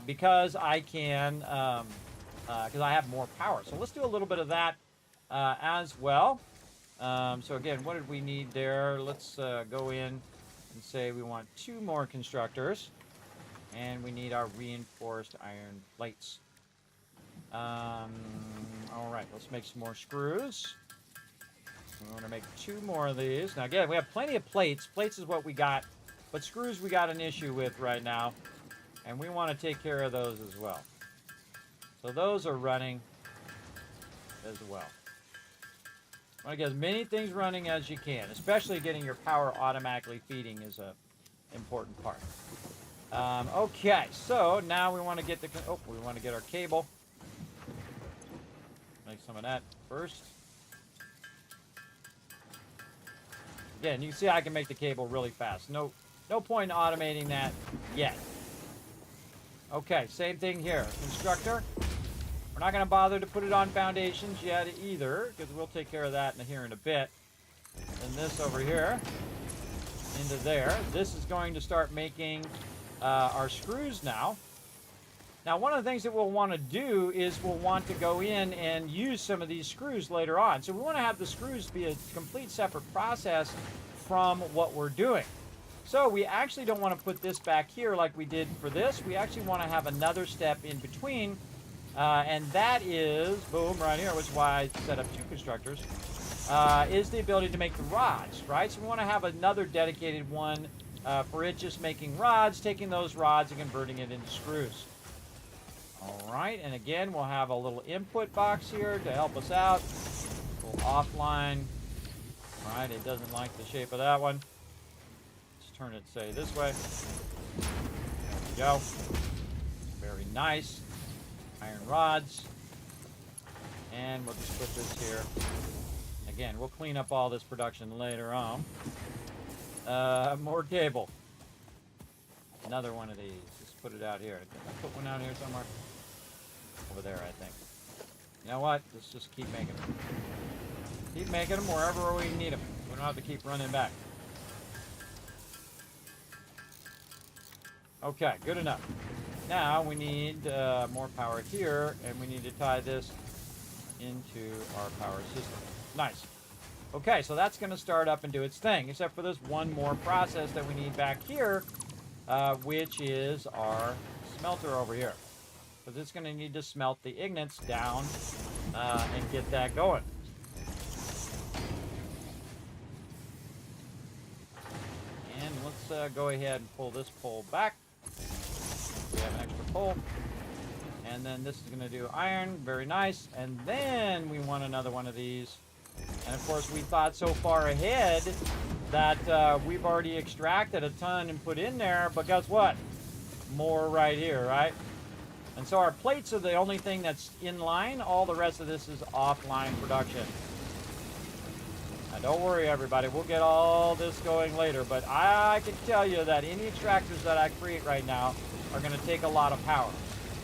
because I can, because I have more power. So let's do a little bit of that as well. So again, what did we need there? Let's go in and say we want 2 more constructors, and we need our reinforced iron plates. All right, let's make some more screws. We want to make 2 more of these. Now again, we have plenty of plates. Plates is what we got, but screws we got an issue with right now, and we want to take care of those as well. So those are running as well. You want to get as many things running as you can, especially getting your power automatically feeding is a important part. Okay, so now we want to get the we want to get our cable. Make some of that first. Again, you can see I can make the cable really fast. No point in automating that yet. Okay, same thing here. Constructor. We're not going to bother to put it on foundations yet either, because we'll take care of that here in a bit. And this over here into there. This is going to start making our screws now. Now, one of the things that we'll want to do is we'll want to go in and use some of these screws later on. So we want to have the screws be a complete separate process from what we're doing. So we actually don't want to put this back here like we did for this. We actually want to have another step in between. And that is, boom, right here, which is why I set up 2 constructors, is the ability to make the rods, right? So we want to have another dedicated one for it just making rods, taking those rods and converting it into screws. All right, and again, we'll have a little input box here to help us out. A little offline. All right, it doesn't like the shape of that one. Let's turn it, say, this way. There we go. Very nice. Iron rods. And we'll just put this here. Again, we'll clean up all this production later on. More cable. Another one of these. Let's put it out here. Can I put one out here somewhere? Over there, I think. You know what? Let's just keep making them. Keep making them wherever we need them. We don't have to keep running back. Okay, good enough. Now we need more power here, and we need to tie this into our power system. Nice. Okay, so that's going to start up and do its thing, except for this one more process that we need back here, which is our smelter over here. Because it's going to need to smelt the ignits down and get that going. And let's go ahead and pull this pole back. We have an extra pole. And then this is going to do iron. Very nice. And then we want another one of these. And of course, we thought so far ahead that we've already extracted a ton and put in there. But guess what? More right here, right? And so our plates are the only thing that's in line. All the rest of this is offline production. Now don't worry everybody, we'll get all this going later, but I can tell you that any extractors that I create right now are going to take a lot of power.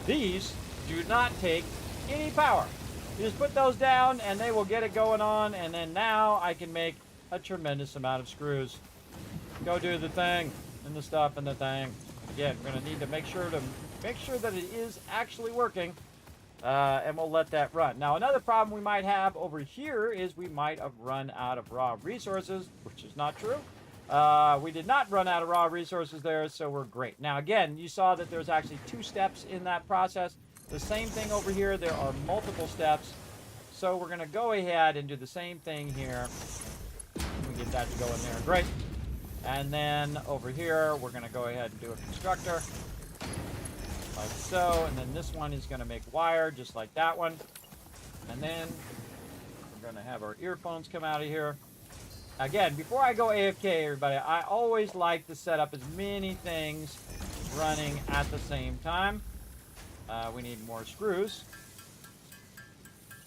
These do not take any power. You just put those down and they will get it going on, and then now I can make a tremendous amount of screws. Go do the thing and the stuff and the thing. Again, we're going to need to make sure that it is actually working, and we'll let that run. Now another problem we might have over here is we might have run out of raw resources, which is not true. We did not run out of raw resources there, so we're great. Now again, you saw that there's actually 2 steps in that process. The same thing over here, there are multiple steps. So we're going to go ahead and do the same thing here. We get that to go in there, great. And then over here, we're going to go ahead and do a constructor. Like so, and then this one is going to make wire just like that one. And then we're going to have our earphones come out of here. Again, before I go AFK, everybody, I always like to set up as many things running at the same time. We need more screws.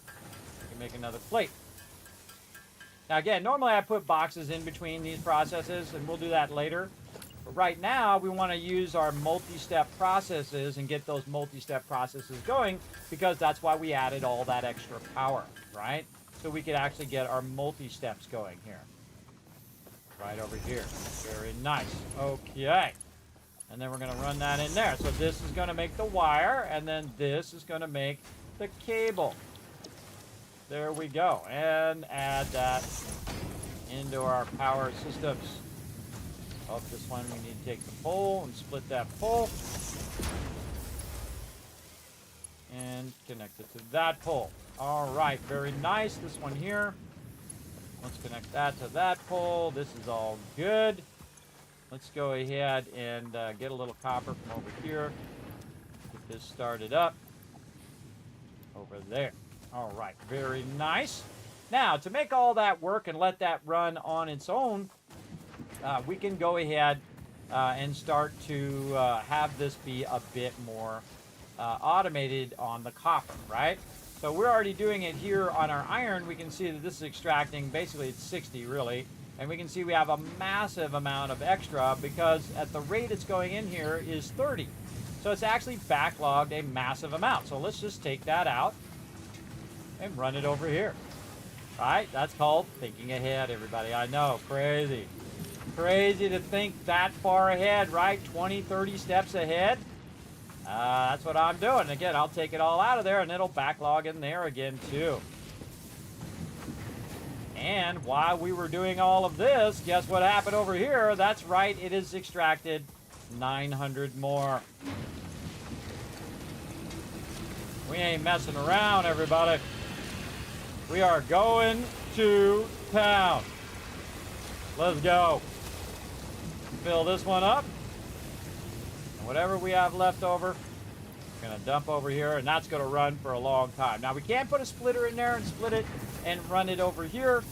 We can make another plate. Now again, normally I put boxes in between these processes, and we'll do that later. But right now, we want to use our multi-step processes and get those multi-step processes going, because that's why we added all that extra power, right? So we could actually get our multi-steps going here. Right over here. Very nice. Okay. And then we're going to run that in there. So this is going to make the wire, and then this is going to make the cable. There we go. And add that into our power systems. Off this one, we need to take the pole and split that pole. And connect it to that pole. All right, very nice. This one here. Let's connect that to that pole. This is all good. Let's go ahead and get a little copper from over here. Get this started up. Over there. All right, very nice. Now, to make all that work and let that run on its own, we can go ahead and start to have this be a bit more automated on the copper, right? So we're already doing it here on our iron. We can see that this is extracting, basically it's 60 really. And we can see we have a massive amount of extra because at the rate it's going in here is 30. So it's actually backlogged a massive amount. So let's just take that out and run it over here. All right, that's called thinking ahead, everybody. I know, crazy. Crazy to think that far ahead, right? 20, 30 steps ahead. That's what I'm doing. Again, I'll take it all out of there and it'll backlog in there again too. And while we were doing all of this, guess what happened over here? That's right, it has extracted 900 more. We ain't messing around, everybody. We are going to town. Let's go. Fill this one up. And whatever we have left over, we're going to dump over here, and that's going to run for a long time. Now, we can't put a splitter in there and split it and run it over here,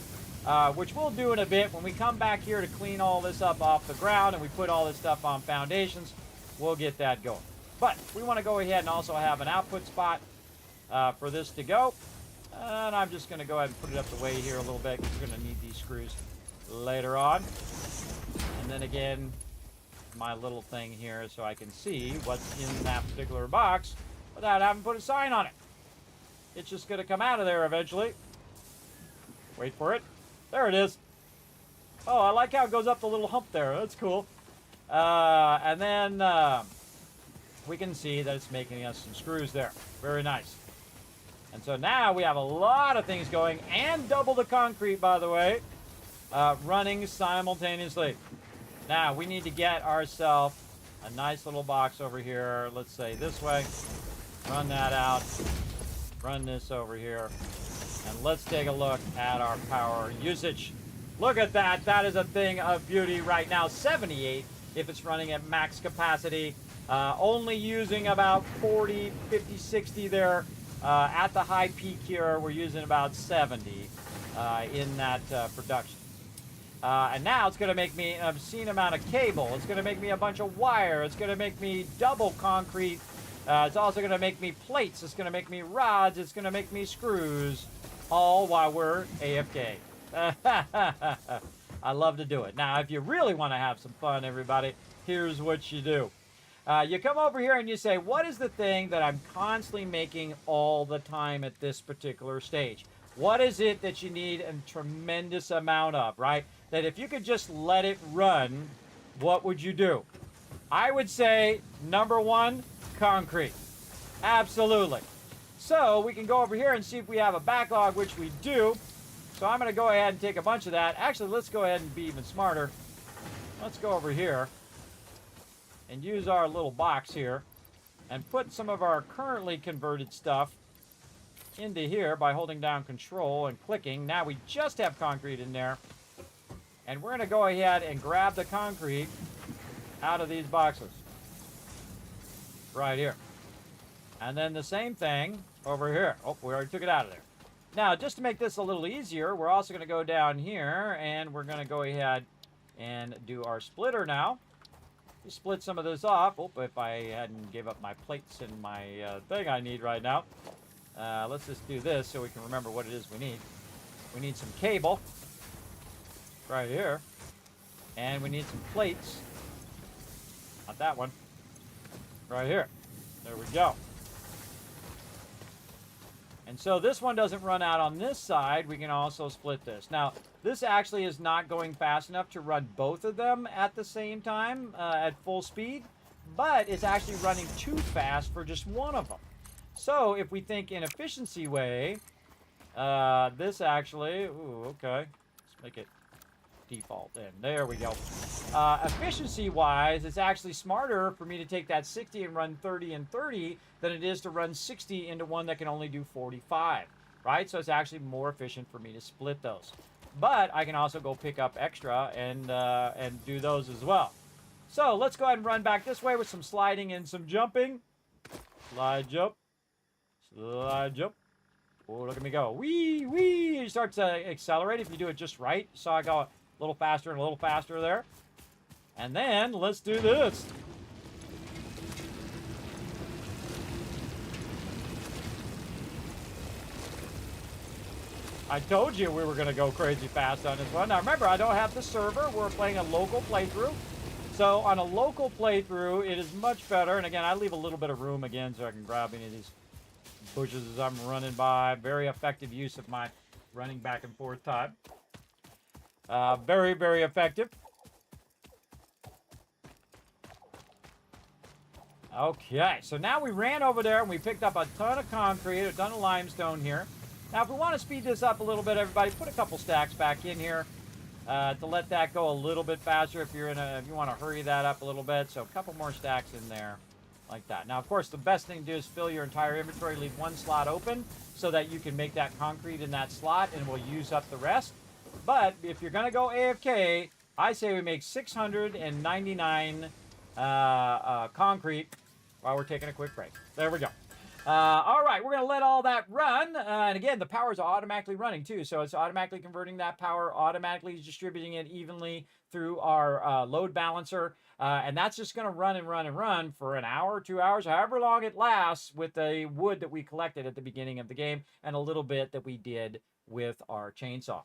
which we'll do in a bit. When we come back here to clean all this up off the ground and we put all this stuff on foundations, we'll get that going. But we want to go ahead and also have an output spot for this to go. And I'm just going to go ahead and put it up the way here a little bit because we're going to need these screws later on. And then again, my little thing here so I can see what's in that particular box without having to put a sign on it. It's just going to come out of there eventually. Wait for it. There it is. Oh, I like how it goes up the little hump there. That's cool. And then we can see that it's making us some screws there. Very nice. And so now we have a lot of things going, and double the concrete, by the way, running simultaneously. Now, we need to get ourselves a nice little box over here. Let's say this way. Run that out. Run this over here. And let's take a look at our power usage. Look at that. That is a thing of beauty right now. 78 if it's running at max capacity. Only using about 40, 50, 60 there. At the high peak here, we're using about 70 in that production. And now it's going to make me an obscene amount of cable. It's going to make me a bunch of wire. It's going to make me double concrete It's also going to make me plates. It's going to make me rods. It's going to make me screws, all while we're AFK. I love to do it. Now, if you really want to have some fun, everybody, here's what you do. You come over here and you say, what is the thing that I'm constantly making all the time at this particular stage? What is it that you need a tremendous amount of, right? That if you could just let it run, what would you do? I would say, number one, concrete. Absolutely. So we can go over here and see if we have a backlog, which we do. So I'm going to go ahead and take a bunch of that. Actually, let's go ahead and be even smarter. Let's go over here and use our little box here and put some of our currently converted stuff into here by holding down control and clicking. Now we just have concrete in there. And we're going to go ahead and grab the concrete out of these boxes. Right here. And then the same thing over here. Oh, we already took it out of there. Now, just to make this a little easier, we're also going to go down here and we're going to go ahead and do our splitter now. You split some of this off. Oh, if I hadn't gave up my plates and my thing I need right now. Let's just do this so we can remember what it is we need. We need some cable right here. And we need some plates. Not that one. Right here. There we go. And so this one doesn't run out on this side. We can also split this. Now, this actually is not going fast enough to run both of them at the same time at full speed, but it's actually running too fast for just one of them. So if we think in efficiency way, this actually, ooh, okay, let's make it default in. There we go. Efficiency-wise, it's actually smarter for me to take that 60 and run 30 and 30 than it is to run 60 into one that can only do 45, right? So it's actually more efficient for me to split those. But I can also go pick up extra and do those as well. So let's go ahead and run back this way with some sliding and some jumping. Slide, jump. Slide, jump. Oh, look at me go. Wee, wee. It starts to accelerate if you do it just right. So I go a little faster and a little faster there. And then let's do this. I told you we were going to go crazy fast on this one. Now remember, I don't have the server. We're playing a local playthrough. So on a local playthrough, it is much better. And again, I leave a little bit of room again so I can grab any of these bushes as I'm running by. Very effective use of my running back and forth time. Very, very effective. Okay, so now we ran over there and we picked up a ton of concrete, a ton of limestone here. Now, if we want to speed this up a little bit, everybody, put a couple stacks back in here to let that go a little bit faster if you want to hurry that up a little bit. So a couple more stacks in there like that. Now, of course, the best thing to do is fill your entire inventory, leave one slot open so that you can make that concrete in that slot and we'll use up the rest. But if you're going to go AFK, I say we make 699 concrete while we're taking a quick break. There we go. All right, we're going to let all that run. And again, the power is automatically running too. So it's automatically converting that power, automatically distributing it evenly through our load balancer. And that's just going to run and run and run for an hour, 2 hours, however long it lasts with the wood that we collected at the beginning of the game and a little bit that we did with our chainsaw.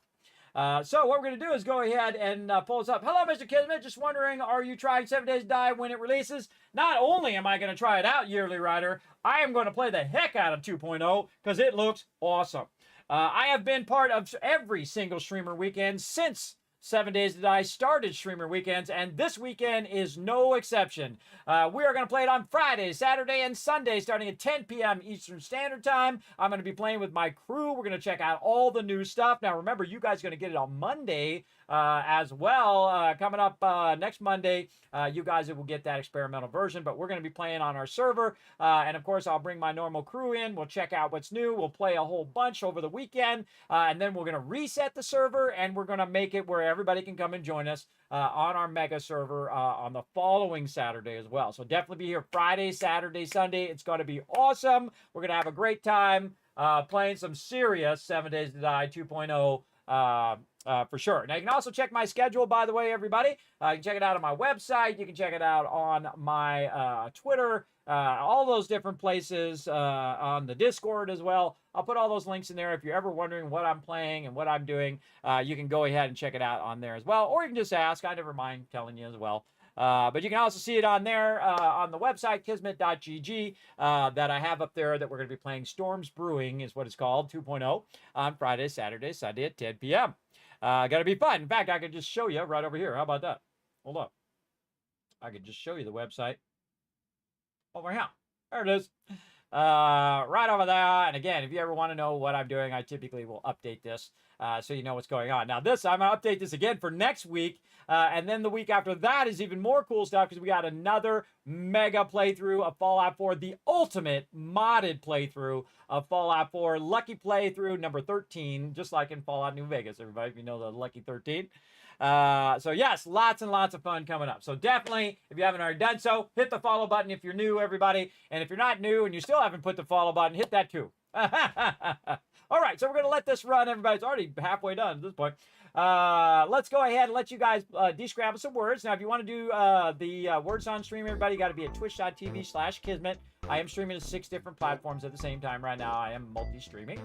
So what we're going to do is go ahead and pull this up. Hello, Mr. Kismet. Just wondering, are you trying 7 Days to Die when it releases? Not only am I going to try it out, Yearly Rider, I am going to play the heck out of 2.0 because it looks awesome. I have been part of every single streamer weekend since 7 Days to Die started streamer weekends, and this weekend is no exception. We are going to play it on Friday, Saturday, and Sunday, starting at 10 p.m. Eastern Standard Time. I'm going to be playing with my crew. We're going to check out all the new stuff. Now, remember, you guys are going to get it on Monday as well. Coming up next Monday, you guys will get that experimental version, but we're going to be playing on our server. And, of course, I'll bring my normal crew in. We'll check out what's new. We'll play a whole bunch over the weekend, and then we're going to reset the server, and we're going to make it where everybody can come and join us on our mega server on the following Saturday as well. So definitely be here Friday, Saturday, Sunday. It's going to be awesome. We're going to have a great time playing some serious 7 Days to Die 2.0 for sure. Now, you can also check my schedule, by the way, everybody. You can check it out on my website. You can check it out on my Twitter, all those different places, on the Discord as well. I'll put all those links in there. If you're ever wondering what I'm playing and what I'm doing, you can go ahead and check it out on there as well. Or you can just ask. I never mind telling you as well. But you can also see it on there on the website, kismet.gg, that I have up there that we're going to be playing Storms Brewing is what it's called, 2.0, on Friday, Saturday, Sunday at 10 p.m. Got to be fun. In fact, I could just show you right over here. How about that? Hold up. I could just show you the website over here. There it is. Right over there. And again, if you ever want to know what I'm doing, I typically will update this so you know what's going on. Now, I'm going to update this again for next week. And then the week after that is even more cool stuff because we got another mega playthrough of Fallout 4, the ultimate modded playthrough of Fallout 4, lucky playthrough number 13, just like in Fallout New Vegas, everybody, if you know the lucky 13. So yes, lots and lots of fun coming up. So definitely, if you haven't already done so, hit the follow button if you're new, everybody. And if you're not new and you still haven't put the follow button, hit that too. All right, so we're going to let this run, everybody. It's already halfway done at this point. Let's go ahead and let you guys descramble some words. Now, if you want to do the words on stream, everybody, you got to be at twitch.tv/Kismet. I am streaming to 6 different platforms at the same time right now. I am multi-streaming.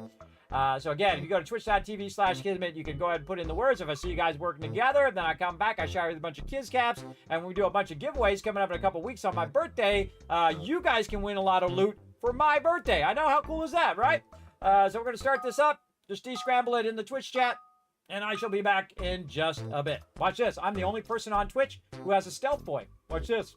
So again, if you go to twitch.tv/Kismet, you can go ahead and put in the words. If I see you guys working together, then I come back, I shower with a bunch of Kiz Caps, and we do a bunch of giveaways coming up in a couple weeks on my birthday. You guys can win a lot of loot for my birthday. I know, how cool is that, right? So we're going to start this up. Just descramble it in the Twitch chat, and I shall be back in just a bit. Watch this. I'm the only person on Twitch who has a stealth boy. Watch this.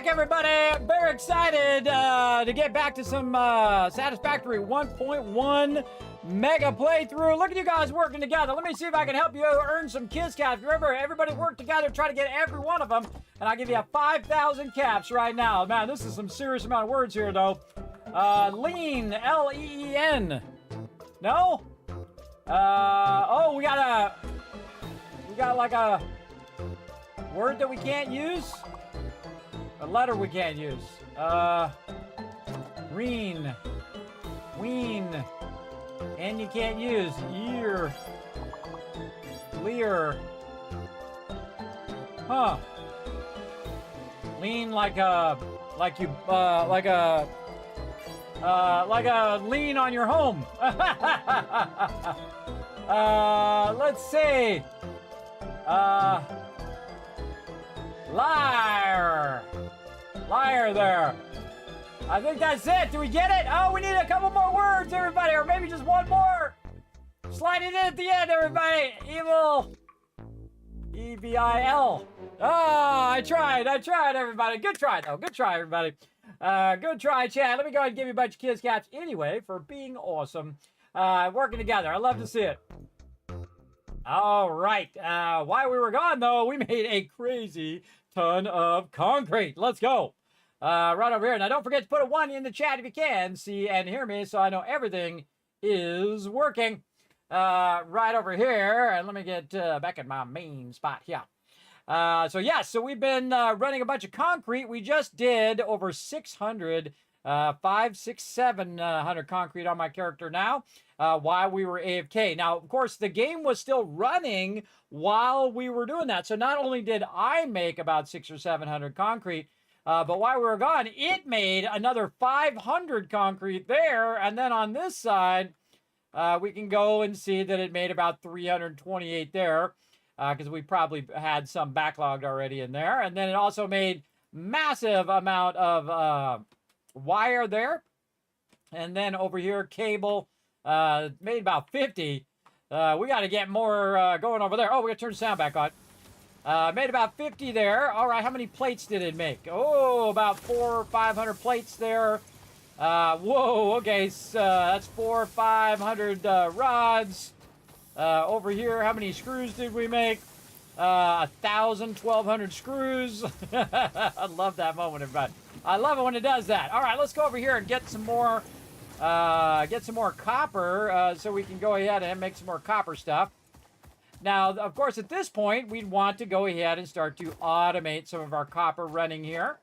back, everybody. Very excited to get back to some Satisfactory 1.1 mega playthrough. Look at you guys working together. Let me see if I can help you earn some Kiss caps. Remember, everybody work together, try to get every one of them, and I'll give you 5,000 caps right now. Man, this is some serious amount of words here, though. Lean, L-E-E-N. No? Oh, we got like a word that we can't use? A letter we can't use. Reen. Ween. And you can't use. Year. Lear. Huh. Lean like a lien on your home. Let's see. Liar. Liar there. I think that's it. Do we get it? Oh, we need a couple more words, everybody, or maybe just one more. Slide it in at the end, everybody. Evil. E-V-I-L. Oh, I tried, everybody. Good try, though. Good try, everybody. Good try, chat. Let me go ahead and give you a bunch of Kiss caps anyway for being awesome. Working together. I love to see it. All right. While we were gone, though, we made a crazy ton of concrete. Let's go. Right over here. Now, don't forget to put a 1 in the chat if you can see and hear me so I know everything is working. Right over here. And let me get back at my main spot here. So we've been running a bunch of concrete. We just did over 600, 700 concrete on my character now while we were AFK. Now, of course, the game was still running while we were doing that. So not only did I make about 600 or 700 concrete, but while we were gone, it made another 500 concrete there. And then on this side, we can go and see that it made about 328 there. Because we probably had some backlogged already in there. And then it also made massive amount of wire there. And then over here, cable made about 50. We got to get more going over there. Oh, we got to turn the sound back on. Made about 50 there. All right, how many plates did it make? Oh, about 400 or 500 plates there. Whoa, okay, so that's 400 or 500 rods. Over here, how many screws did we make? 1,000, 1,200 screws. I love that moment, everybody. I love it when it does that. All right, let's go over here and get some more copper so we can go ahead and make some more copper stuff. Now, of course, at this point, we'd want to go ahead and start to automate some of our copper running here.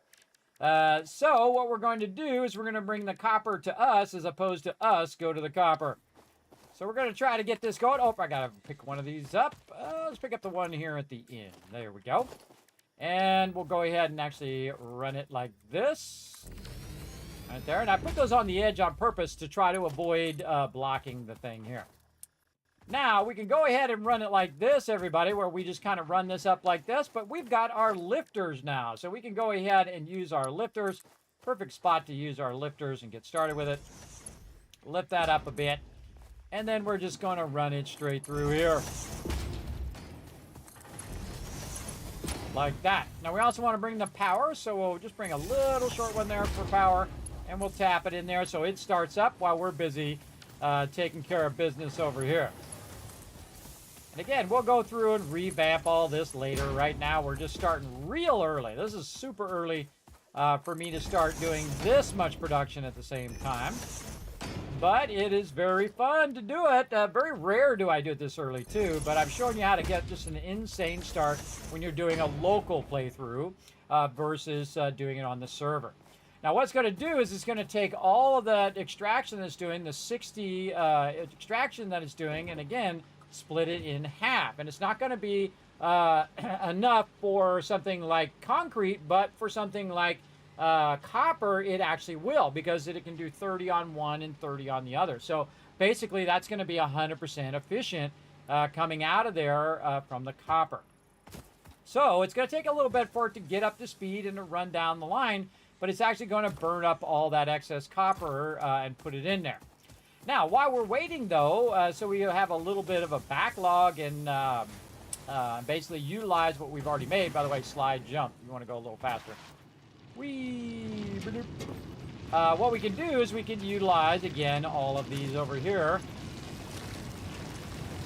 So what we're going to do is we're going to bring the copper to us as opposed to us go to the copper. So we're going to try to get this going. Oh, I got to pick one of these up. Let's pick up the one here at the end. There we go. And we'll go ahead and actually run it like this. Right there. And I put those on the edge on purpose to try to avoid blocking the thing here. Now, we can go ahead and run it like this, everybody, where we just kind of run this up like this. But we've got our lifters now. So we can go ahead and use our lifters. Perfect spot to use our lifters and get started with it. Lift that up a bit. And then we're just going to run it straight through here. Like that. Now, we also want to bring the power. So we'll just bring a little short one there for power. And we'll tap it in there so it starts up while we're busy taking care of business over here. And again, we'll go through and revamp all this later. Right now, we're just starting real early. This is super early for me to start doing this much production at the same time. But it is very fun to do it. Very rare do I do it this early, too. But I'm showing you how to get just an insane start when you're doing a local playthrough versus doing it on the server. Now, what it's going to do is it's going to take all of that extraction that it's doing, the 60 extraction that it's doing, and again, split it in half. And it's not going to be enough for something like concrete, but for something like copper, it actually will, because it can do 30 on one and 30 on the other. So basically, that's going to be 100% efficient coming out of there from the copper. So it's going to take a little bit for it to get up to speed and to run down the line, but it's actually going to burn up all that excess copper and put it in there. Now, while we're waiting, though, so we have a little bit of a backlog and basically utilize what we've already made. By the way, slide jump. You want to go a little faster. Whee! What we can do is we can utilize, again, all of these over here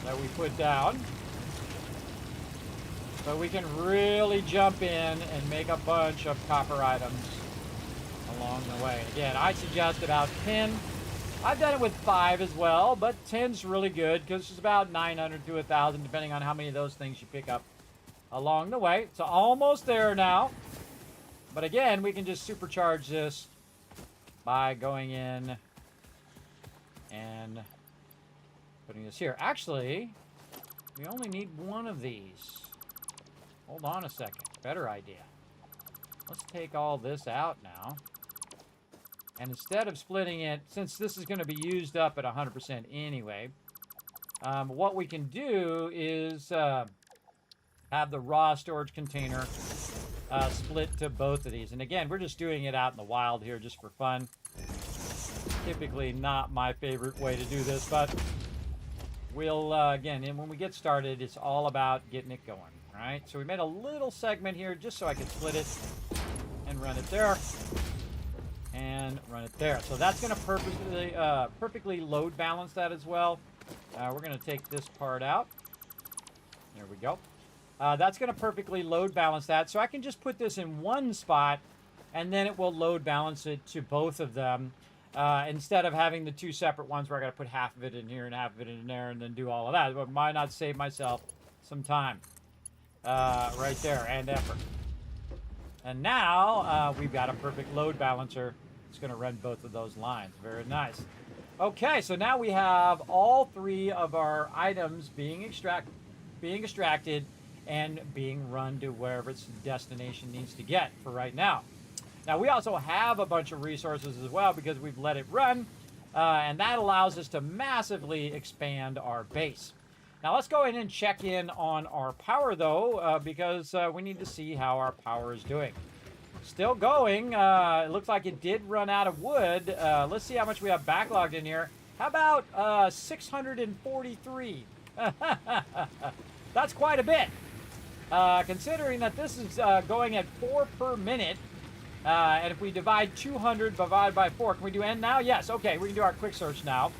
that we put down. So we can really jump in and make a bunch of copper items along the way. Again, I suggest about 10. I've done it with 5 as well, but 10's really good because it's about 900 to 1,000 depending on how many of those things you pick up along the way. So almost there now. But again, we can just supercharge this by going in and putting this here. Actually, we only need one of these. Hold on a second. Better idea. Let's take all this out now. And instead of splitting it, since this is going to be used up at 100% anyway, what we can do is have the raw storage container split to both of these. And again, we're just doing it out in the wild here just for fun. Typically not my favorite way to do this, but we'll, again, and when we get started, it's all about getting it going, right? So we made a little segment here just so I could split it and run it there. And run it there. So that's going to perfectly load balance that as well. We're going to take this part out. There we go. That's going to perfectly load balance that. So I can just put this in one spot, and then it will load balance it to both of them. Instead of having the two separate ones where I got to put half of it in here and half of it in there and then do all of that. But why not save myself some time right there and effort. And now we've got a perfect load balancer. It's going to run both of those lines. Very nice. Okay, so now we have all 3 of our items being extracted and being run to wherever its destination needs to get for right now. Now we also have a bunch of resources as well because we've let it run, and that allows us to massively expand our base. Now let's go ahead and check in on our power though, because we need to see how our power is doing. Still going. It looks like it did run out of wood. Let's see how much we have backlogged in here. How about 643? That's quite a bit. Considering that this is going at 4 per minute. And if we divide 200 divided by 4, can we do N now? Yes. Okay, we can do our quick search now.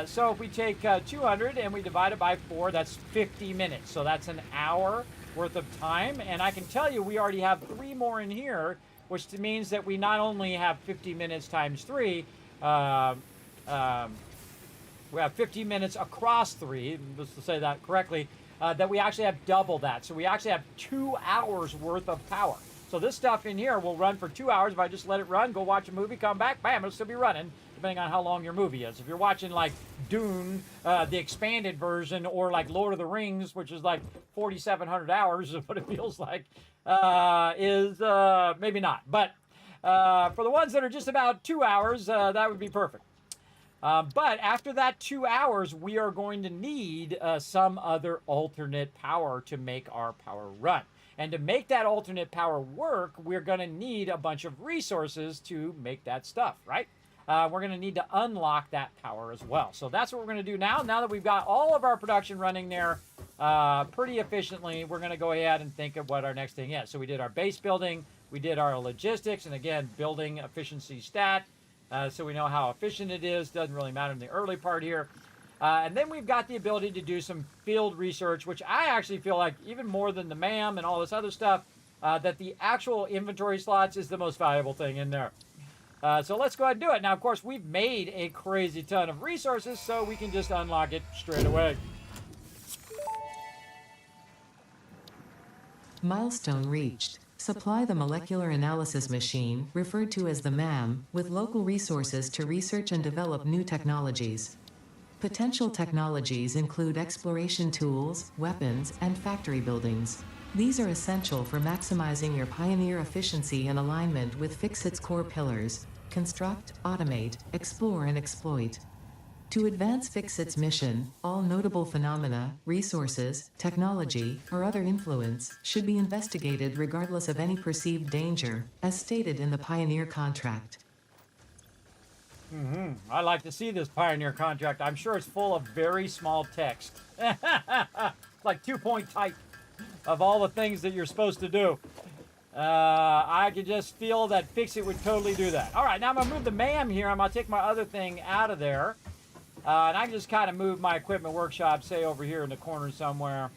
So if we take 200 and we divide it by 4, that's 50 minutes. So that's an hour worth of time. And I can tell you we already have 3 more in here, which means that we not only have 50 minutes times 3, we have 50 minutes across 3, just to say that correctly, that we actually have double that. So we actually have 2 hours worth of power. So this stuff in here will run for 2 hours. If I just let it run, go watch a movie, come back, bam, it'll still be running, depending on how long your movie is. If you're watching like Dune, the expanded version, or like Lord of the Rings, which is like 4,700 hours is what it feels like, maybe not. But for the ones that are just about 2 hours, that would be perfect. But after that 2 hours, we are going to need some other alternate power to make our power run. And to make that alternate power work, we're going to need a bunch of resources to make that stuff, right? We're going to need to unlock that power as well. So that's what we're going to do now. Now that we've got all of our production running there pretty efficiently, we're going to go ahead and think of what our next thing is. So we did our base building, we did our logistics, and again, building efficiency stat. So we know how efficient it is. Doesn't really matter in the early part here. And then we've got the ability to do some field research, which I actually feel like even more than the MAM and all this other stuff, that the actual inventory slots is the most valuable thing in there. So let's go ahead and do it. Now, of course, we've made a crazy ton of resources, so we can just unlock it straight away. Milestone reached. Supply the molecular analysis machine, referred to as the MAM, with local resources to research and develop new technologies. Potential technologies include exploration tools, weapons, and factory buildings. These are essential for maximizing your Pioneer efficiency and alignment with Fixit's core pillars: construct, automate, explore, and exploit. To advance Fixit's mission, all notable phenomena, resources, technology, or other influence should be investigated regardless of any perceived danger, as stated in the Pioneer contract. I'd like to see this Pioneer contract. I'm sure it's full of very small text. Like 2-point type of all the things that you're supposed to do. I could just feel that Fix-It would totally do that. All right, now I'm going to move the MAM here. I'm going to take my other thing out of there. And I can just kind of move my equipment workshop, say, over here in the corner somewhere.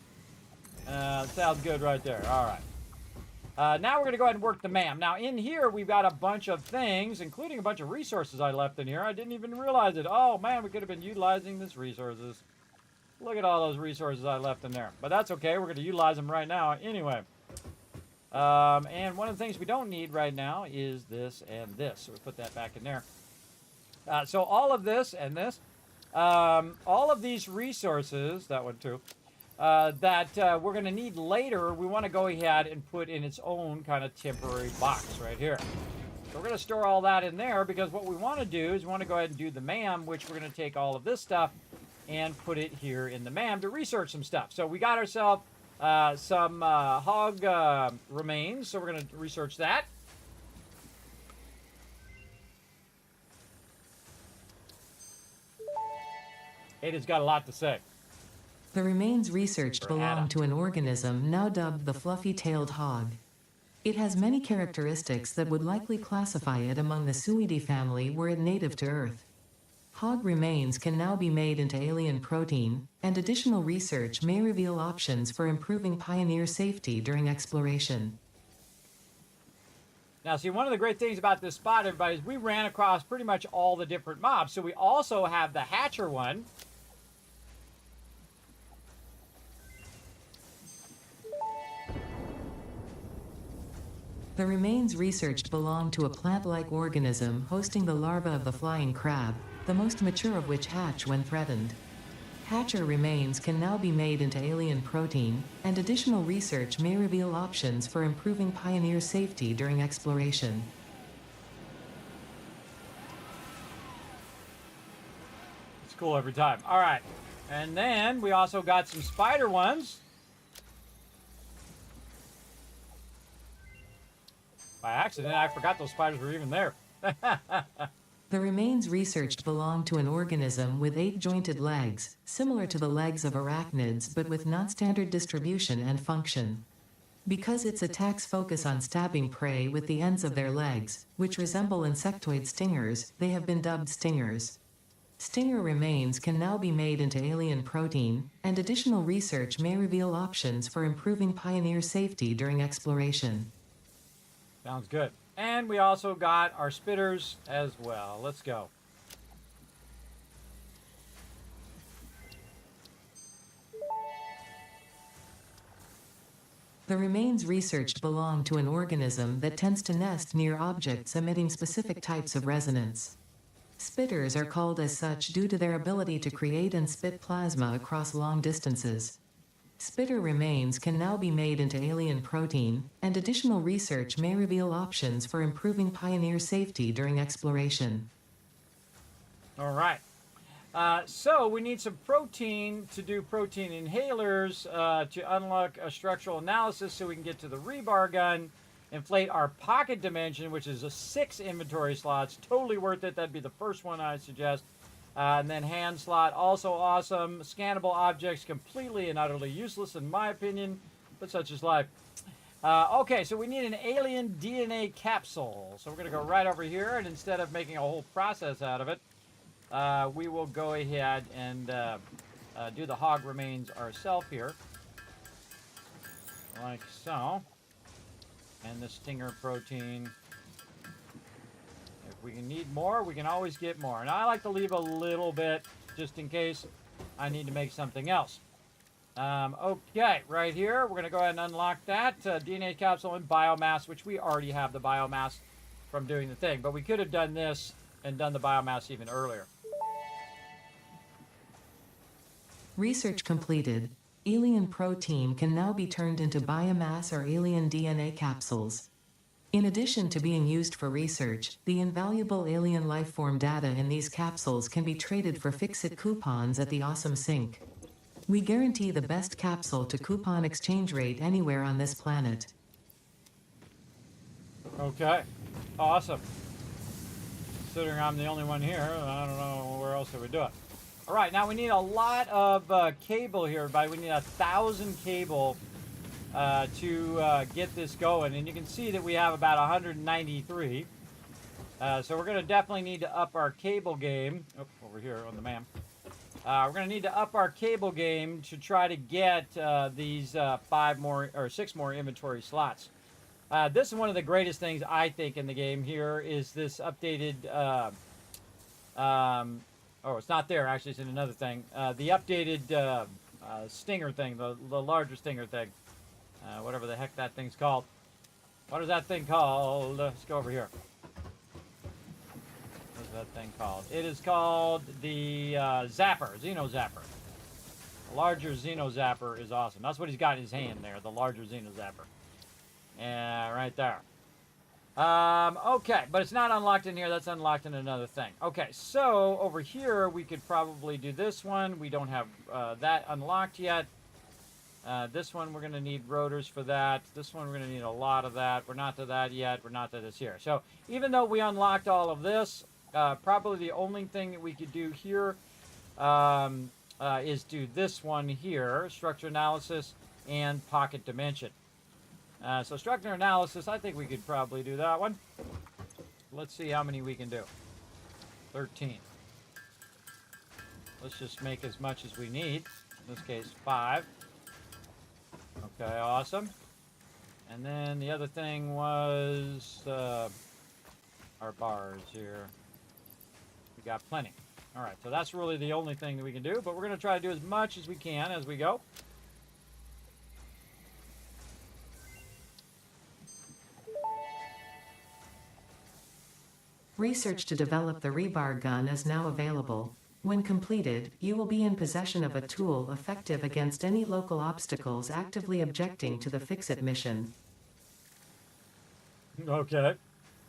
Sounds good right there. All right. Now we're going to go ahead and work the MAM. Now, in here, we've got a bunch of things, including a bunch of resources I left in here. I didn't even realize it. Oh, man, we could have been utilizing these resources. Look at all those resources I left in there. But that's okay. We're going to utilize them right now anyway. And one of the things we don't need right now is this and this. So we put that back in there. So all of this and this, all of these resources, that one too, that we're going to need later, we want to go ahead and put in its own kind of temporary box right here. So we're going to store all that in there because what we want to do is we want to go ahead and do the MAM, which we're going to take all of this stuff and put it here in the MAM to research some stuff. So we got ourselves some hog remains, so we're going to research that. Ada's got a lot to say. The remains researched belong to an organism now dubbed the fluffy-tailed hog. It has many characteristics that would likely classify it among the Suidae family were it native to Earth. Hog remains can now be made into alien protein, and additional research may reveal options for improving pioneer safety during exploration. Now, see, one of the great things about this spot, everybody, is we ran across pretty much all the different mobs. So we also have the Hatcher one. The remains researched belong to a plant-like organism hosting the larva of the flying crab, the most mature of which hatch when threatened. Hatcher remains can now be made into alien protein, and additional research may reveal options for improving pioneer safety during exploration. It's cool every time. All right. And then we also got some spider ones. By accident, I forgot those spiders were even there. The remains researched belong to an organism with 8 jointed legs, similar to the legs of arachnids but with non-standard distribution and function. Because its attacks focus on stabbing prey with the ends of their legs, which resemble insectoid stingers, they have been dubbed stingers. Stinger remains can now be made into alien protein, and additional research may reveal options for improving pioneer safety during exploration. Sounds good. And we also got our spitters as well. Let's go. The remains researched belong to an organism that tends to nest near objects emitting specific types of resonance. Spitters are called as such due to their ability to create and spit plasma across long distances. Spitter remains can now be made into alien protein, and additional research may reveal options for improving pioneer safety during exploration. All right. So we need some protein to do protein inhalers to unlock a structural analysis so we can get to the rebar gun, inflate our pocket dimension, which is a 6 inventory slots. Totally worth it. That'd be the first one I suggest. And then hand slot, also awesome. Scannable objects, completely and utterly useless in my opinion, but such is life. Okay, so we need an alien DNA capsule. So we're going to go right over here, and instead of making a whole process out of it, we will go ahead and do the hog remains ourselves here. Like so. And the stinger protein. If we need more, we can always get more. And I like to leave a little bit just in case I need to make something else. Okay, right here, we're going to go ahead and unlock that. DNA capsule and biomass, which we already have the biomass from doing the thing. But we could have done this and done the biomass even earlier. Research completed. Alien protein can now be turned into biomass or alien DNA capsules. In addition to being used for research, the invaluable alien lifeform data in these capsules can be traded for Fix-It coupons at the Awesome Sync. We guarantee the best capsule to coupon exchange rate anywhere on this planet. Okay, awesome. Considering I'm the only one here, I don't know where else I would do it. All right, now we need a lot of cable here, everybody. We need 1,000 cable to get this going. And you can see that we have about 193. So we're going to definitely need to up our cable game. Oh, over here on the map. We're going to need to up our cable game to try to get these 6 more inventory slots. This is one of the greatest things I think in the game here is this updated. Oh, it's not there. Actually, it's in another thing. The updated stinger thing, the larger stinger thing, whatever the heck that thing's called. What is that thing called? Let's go over here. What is that thing called? It is called the Zapper, Xeno Zapper. The larger Xeno Zapper is awesome. That's what he's got in his hand there, the larger Xeno Zapper. Yeah, right there. Okay, but it's not unlocked in here. That's unlocked in another thing. Okay, so over here we could probably do this one. We don't have that unlocked yet. This one we're going to need rotors for that. This one we're going to need a lot of that. We're not to that yet. We're not to this here. So even though we unlocked all of this, probably the only thing that we could do here is do this one here, structure analysis and pocket dimension. So structure analysis, I think we could probably do that one. Let's see how many we can do. 13. Let's just make as much as we need. In this case, 5. Okay, awesome. And then the other thing was our bars here. We got plenty. All right, so that's really the only thing that we can do, but we're going to try to do as much as we can as we go. Research to develop the rebar gun is now available. When completed, you will be in possession of a tool effective against any local obstacles actively objecting to the Fix-It mission. Okay,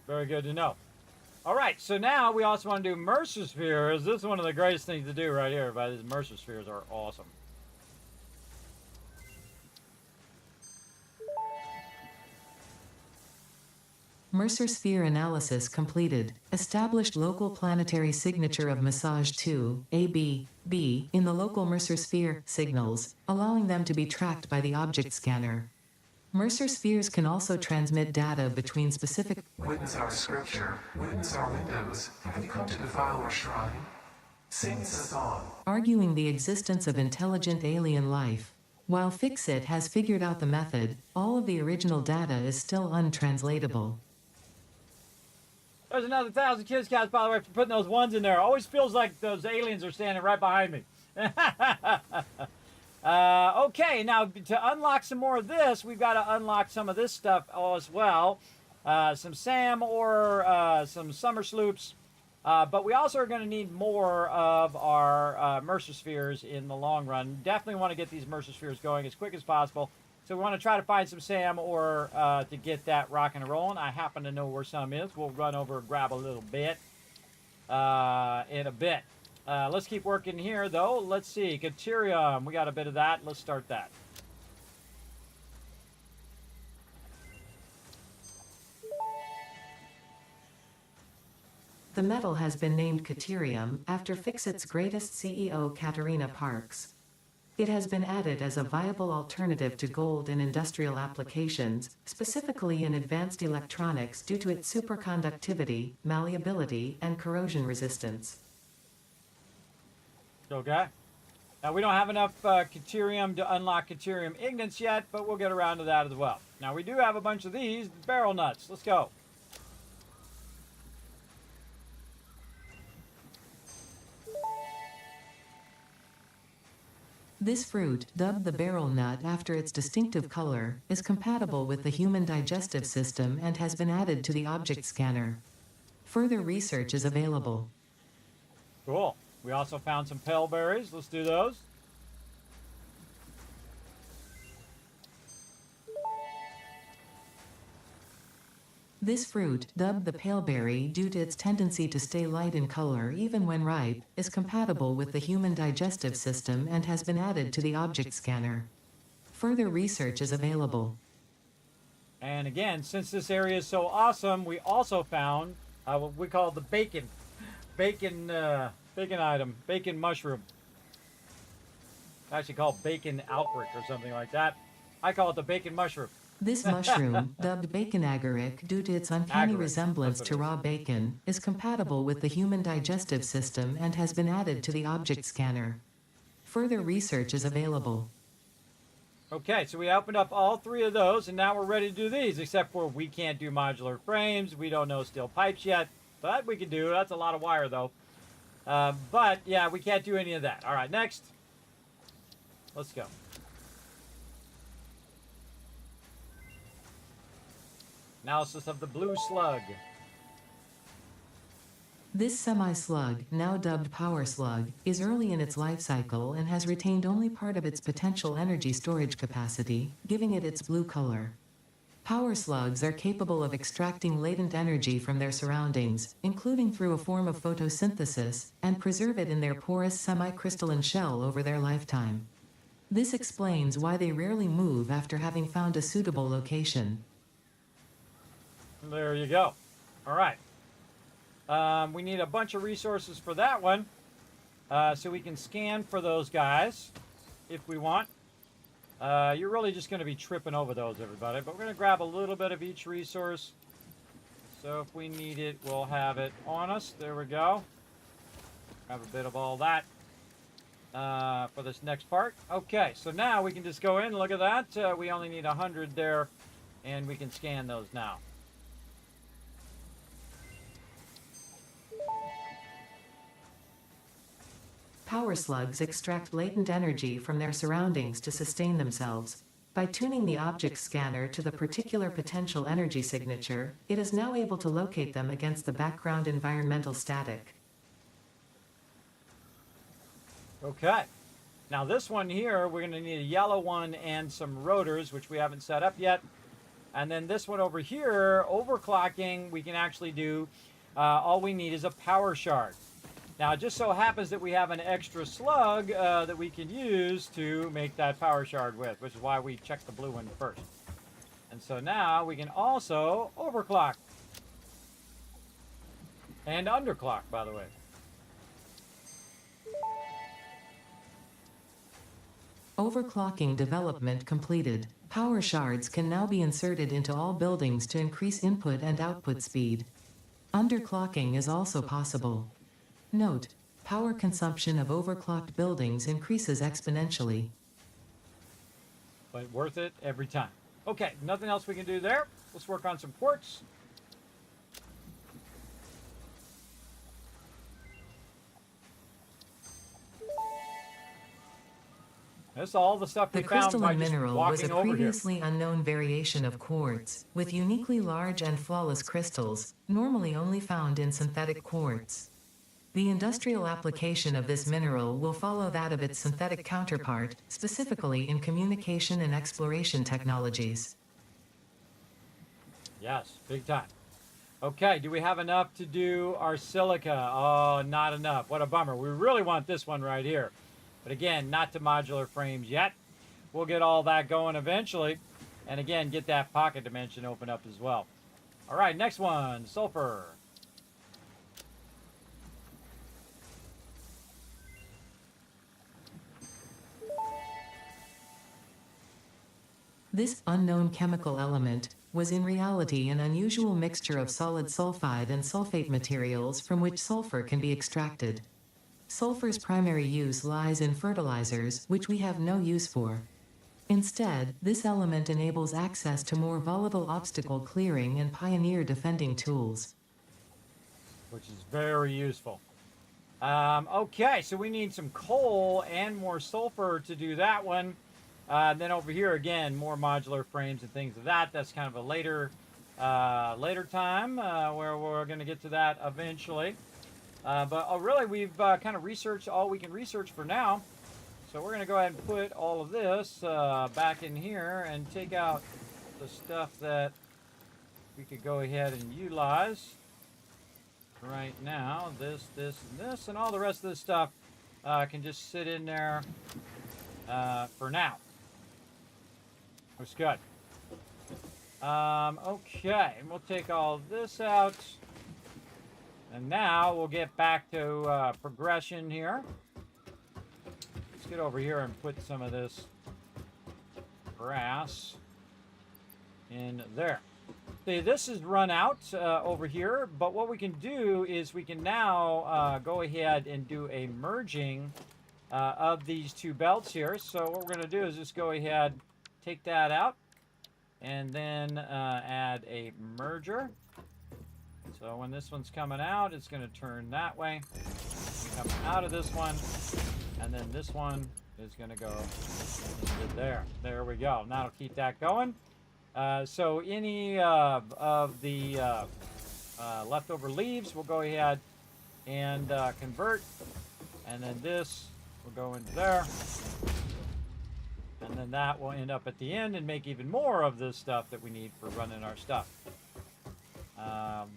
very good to know. All right, so now we also want to do Mercer Spheres. This is one of the greatest things to do right here, everybody. These Mercer Spheres are awesome. Mercer Sphere analysis completed. Established local planetary signature of massage 2, AB, B, in the local Mercer Sphere signals, allowing them to be tracked by the object scanner. Mercer Spheres can also transmit data between specific. Witness our scripture. Witness our windows. Have you come to defile our shrine? Sing us on. Arguing the existence of intelligent alien life. While Fix-It has figured out the method, all of the original data is still untranslatable. There's another 1,000 Kismets, by the way, for putting those ones in there. Always feels like those aliens are standing right behind me. Okay, now to unlock some more of this, we've got to unlock some of this stuff as well. Some SAM or some summer sloops. But we also are going to need more of our Mercer Spheres in the long run. Definitely want to get these Mercer Spheres going as quick as possible. So we want to try to find some SAM or to get that rocking and rolling. I happen to know where some is. We'll run over and grab a little bit in a bit. Let's keep working here, though. Let's see. Deuterium. We got a bit of that. Let's start that. The metal has been named Deuterium after Fix-It's greatest CEO, Katerina Parks. It has been added as a viable alternative to gold in industrial applications, specifically in advanced electronics due to its superconductivity, malleability, and corrosion resistance. Okay. Now, we don't have enough Deuterium to unlock Deuterium Ignites yet, but we'll get around to that as well. Now, we do have a bunch of these barrel nuts. Let's go. This fruit, dubbed the barrel nut after its distinctive color, is compatible with the human digestive system and has been added to the object scanner. Further research is available. Cool. We also found some pale berries. Let's do those. This fruit, dubbed the paleberry due to its tendency to stay light in color even when ripe, is compatible with the human digestive system and has been added to the object scanner. Further research is available. And again, since this area is so awesome, we also found what we call the bacon item, bacon mushroom. Actually called bacon outbrick or something like that. I call it the bacon mushroom. This mushroom, dubbed bacon agaric due to its uncanny Agaric, resemblance that's to what it raw bacon, is compatible with the human digestive system and has been added to the object scanner. Further research is available. Okay, so we opened up all 3 of those, and now we're ready to do these, except for we can't do modular frames. We don't know steel pipes yet, but we can do. That's a lot of wire, though. But, yeah, we can't do any of that. All right, next. Let's go. Analysis of the blue slug. This semi-slug, now dubbed power slug, is early in its life cycle and has retained only part of its potential energy storage capacity, giving it its blue color. Power slugs are capable of extracting latent energy from their surroundings, including through a form of photosynthesis, and preserve it in their porous semi-crystalline shell over their lifetime. This explains why they rarely move after having found a suitable location. There you go. All right. We need a bunch of resources for that one. So we can scan for those guys if we want. You're really just going to be tripping over those, everybody. But we're going to grab a little bit of each resource. So if we need it, we'll have it on us. There we go. Grab a bit of all that for this next part. Okay, so now we can just go in and look at that. We only need 100 there, and we can scan those now. Power slugs extract latent energy from their surroundings to sustain themselves. By tuning the object scanner to the particular potential energy signature, it is now able to locate them against the background environmental static. Okay. Now this one here, we're going to need a yellow one and some rotors, which we haven't set up yet. And then this one over here, overclocking, we can actually do, all we need is a power shard. Now, it just so happens that we have an extra slug that we can use to make that power shard with, which is why we checked the blue one first. And so now we can also overclock. And underclock, by the way. Overclocking development completed. Power shards can now be inserted into all buildings to increase input and output speed. Underclocking is also possible. Note, power consumption of overclocked buildings increases exponentially. But worth it every time. Okay, nothing else we can do there. Let's work on some quartz. This is all the stuff we The found by crystalline just mineral was walking a over here. previously unknown variation of quartz, with uniquely large and flawless crystals, normally only found in synthetic quartz. The industrial application of this mineral will follow that of its synthetic counterpart, specifically in communication and exploration technologies. Yes, big time. Okay, do we have enough to do our silica? Oh, not enough. What a bummer. We really want this one right here. But again, not to modular frames yet. We'll get all that going eventually. And again, get that pocket dimension open up as well. All right, next one, sulfur. This unknown chemical element was in reality an unusual mixture of solid sulfide and sulfate materials from which sulfur can be extracted. Sulfur's primary use lies in fertilizers, which we have no use for. Instead, this element enables access to more volatile obstacle clearing and pioneer defending tools. Which is very useful. Okay, so we need some coal and more sulfur to do that one. Then over here again, more modular frames and things of that. That's kind of a later time where we're going to get to that eventually. But really, we've kind of researched all we can research for now. So we're going to go ahead and put all of this back in here and take out the stuff that we could go ahead and utilize right now. This, and this, and all the rest of this stuff can just sit in there for now. Looks good. Okay, and we'll take all this out. And now we'll get back to progression here. Let's get over here and put some of this brass in there. See, this is run out over here, but what we can do is we can now go ahead and do a merging of these two belts here. So what we're going to do is just go ahead, take that out, and then add a merger. So when this one's coming out, it's going to turn that way, come out of this one, and then this one is going to go into there. There we go. Now it'll keep that going. So any of the leftover leaves, we'll go ahead and convert, and then this will go into there, and then that will end up at the end and make even more of this stuff that we need for running our stuff.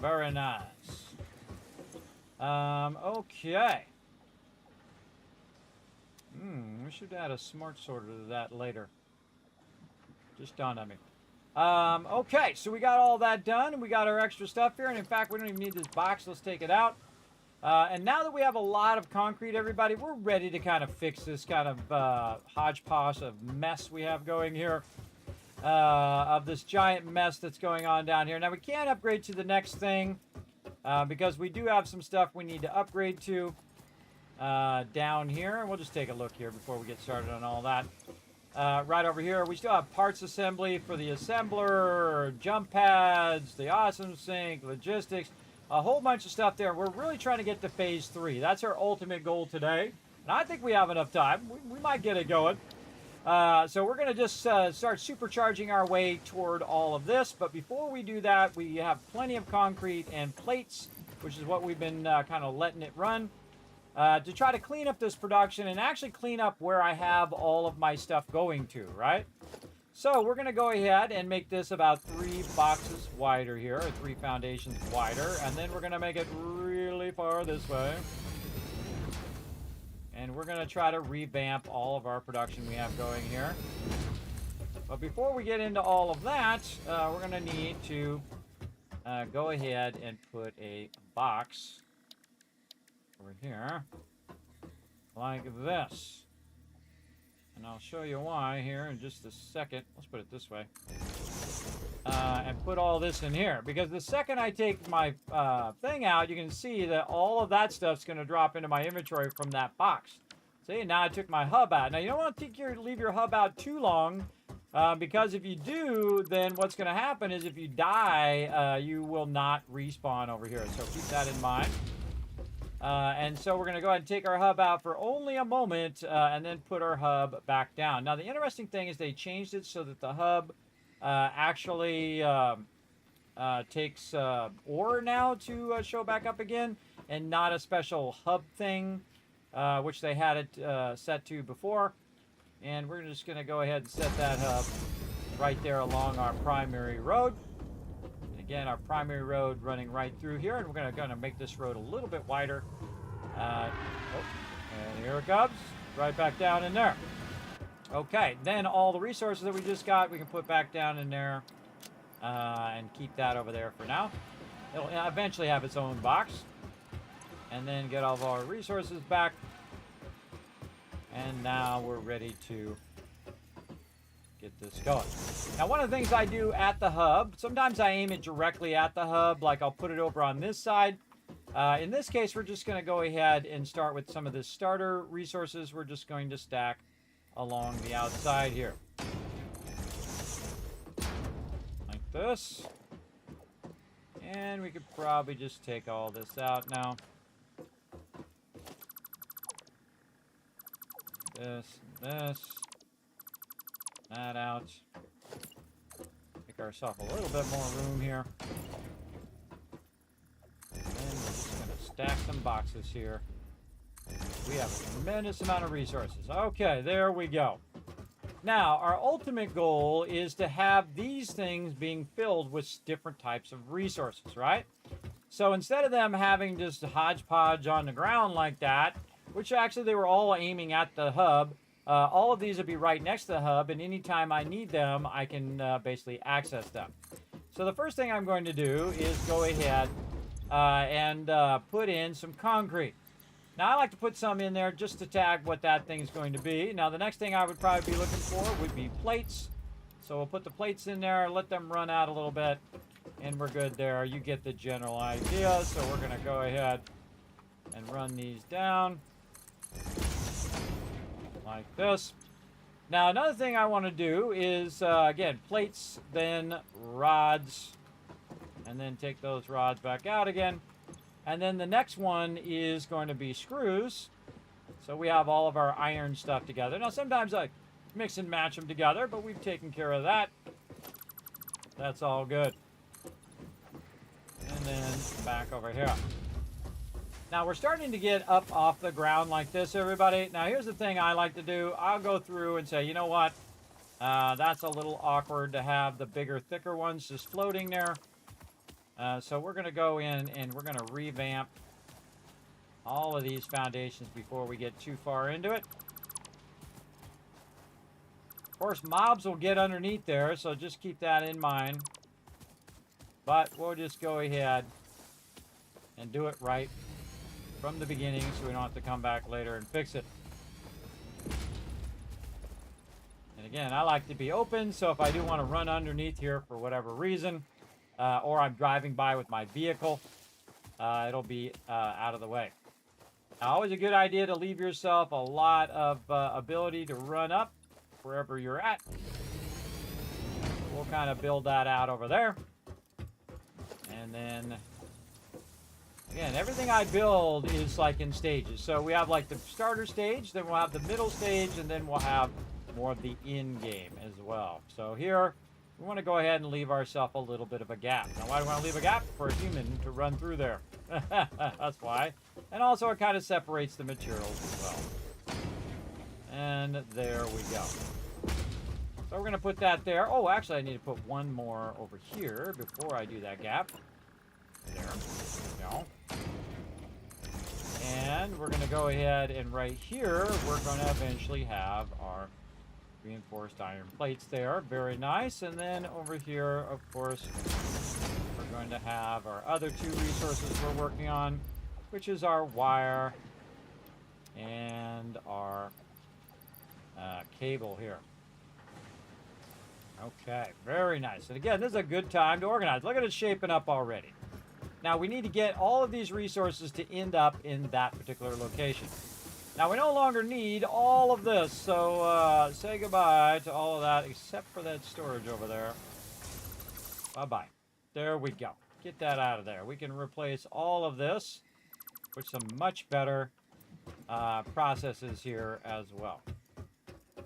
Very nice. Okay. We should add a smart sorter to that later. Just dawned on me. Okay, so we got all that done, and we got our extra stuff here, and in fact, we don't even need this box. Let's take it out. And now that we have a lot of concrete, everybody, we're ready to kind of fix this kind of hodgepodge of mess we have going here. Of this giant mess that's going on down here. Now, we can't upgrade to the next thing because we do have some stuff we need to upgrade to down here. We'll just take a look here before we get started on all that. Right over here, we still have parts assembly for the assembler, jump pads, the awesome sink, logistics, a whole bunch of stuff there. We're really trying to get to phase 3. That's our ultimate goal today. And I think we have enough time. We might get it going. So we're going to just start supercharging our way toward all of this. But before we do that, we have plenty of concrete and plates, which is what we've been kind of letting it run, to try to clean up this production and actually clean up where I have all of my stuff going to, right? So we're going to go ahead and make this about 3 boxes wider here, or 3 foundations wider. And then we're going to make it really far this way. And we're going to try to revamp all of our production we have going here. But before we get into all of that, we're going to need to go ahead and put a box over here like this. And I'll show you why here in just a second. Let's put it this way. And put all this in here. Because the second I take my thing out, you can see that all of that stuff's going to drop into my inventory from that box. See, now I took my hub out. Now, you don't want to leave your hub out too long. Because if you do, then what's going to happen is if you die, you will not respawn over here. So keep that in mind. And so we're going to go ahead and take our hub out for only a moment and then put our hub back down. Now, the interesting thing is they changed it so that the hub actually takes ore now to show back up again and not a special hub thing, which they had it set to before. And we're just going to go ahead and set that hub right there along our primary road. Again, our primary road running right through here, and we're going to make this road a little bit wider. And here it comes, right back down in there. Okay, then all the resources that we just got, we can put back down in there and keep that over there for now. It'll eventually have its own box. And then get all of our resources back. And now we're ready to get this going. Now, one of the things I do at the hub, sometimes I aim it directly at the hub, like I'll put it over on this side. In this case, we're just going to go ahead and start with some of the starter resources. We're just going to stack along the outside here. Like this. And we could probably just take all this out now. This, this. That out. Make ourselves a little bit more room here. And we're just going to stack some boxes here. We have a tremendous amount of resources. Okay, there we go. Now, our ultimate goal is to have these things being filled with different types of resources, right? So instead of them having just hodgepodge on the ground like that, which actually they were all aiming at the hub, all of these will be right next to the hub, and anytime I need them, I can basically access them. So the first thing I'm going to do is go ahead and put in some concrete. Now, I like to put some in there just to tag what that thing's going to be. Now, the next thing I would probably be looking for would be plates. So we'll put the plates in there, let them run out a little bit, and we're good there. You get the general idea. So we're going to go ahead and run these down like this. Now, another thing I want to do is, again, plates, then rods, and then take those rods back out again. And then the next one is going to be screws. So we have all of our iron stuff together. Now, sometimes I mix and match them together, but we've taken care of that. That's all good. And then back over here. Now, we're starting to get up off the ground like this, everybody. Now, here's the thing I like to do. I'll go through and say, you know what? That's a little awkward to have the bigger, thicker ones just floating there. So we're going to go in and we're going to revamp all of these foundations before we get too far into it. Of course, mobs will get underneath there, so just keep that in mind. But we'll just go ahead and do it right from the beginning so we don't have to come back later and fix it. And again, I like to be open, so if I do want to run underneath here for whatever reason, or I'm driving by with my vehicle, it'll be out of the way. Now, always a good idea to leave yourself a lot of ability to run up wherever you're at. We'll kind of build that out over there. And then, again, everything I build is like in stages. So we have like the starter stage, then we'll have the middle stage, and then we'll have more of the end game as well. So here, we want to go ahead and leave ourselves a little bit of a gap. Now, why do we want to leave a gap? For a human to run through there. That's why. And also, it kind of separates the materials as well. And there we go. So we're going to put that there. Oh, actually, I need to put one more over here before I do that gap. There we go. And we're going to go ahead and right here, we're going to eventually have our reinforced iron plates there. Very nice. And then over here, of course, we're going to have our other two resources we're working on, which is our wire and our cable here. Okay, very nice. And again, this is a good time to organize. Look at it shaping up already. Now, we need to get all of these resources to end up in that particular location. Now, we no longer need all of this, so say goodbye to all of that, except for that storage over there. Bye-bye. There we go. Get that out of there. We can replace all of this with some much better processes here as well.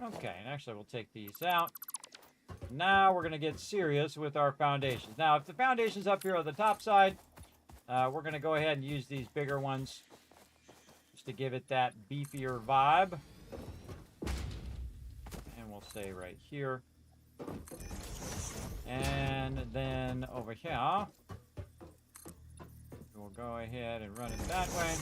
Okay, and actually, we'll take these out. Now we're going to get serious with our foundations. Now, if the foundation's up here on the top side, we're going to go ahead and use these bigger ones just to give it that beefier vibe. And we'll say right here. And then over here, we'll go ahead and run it that way.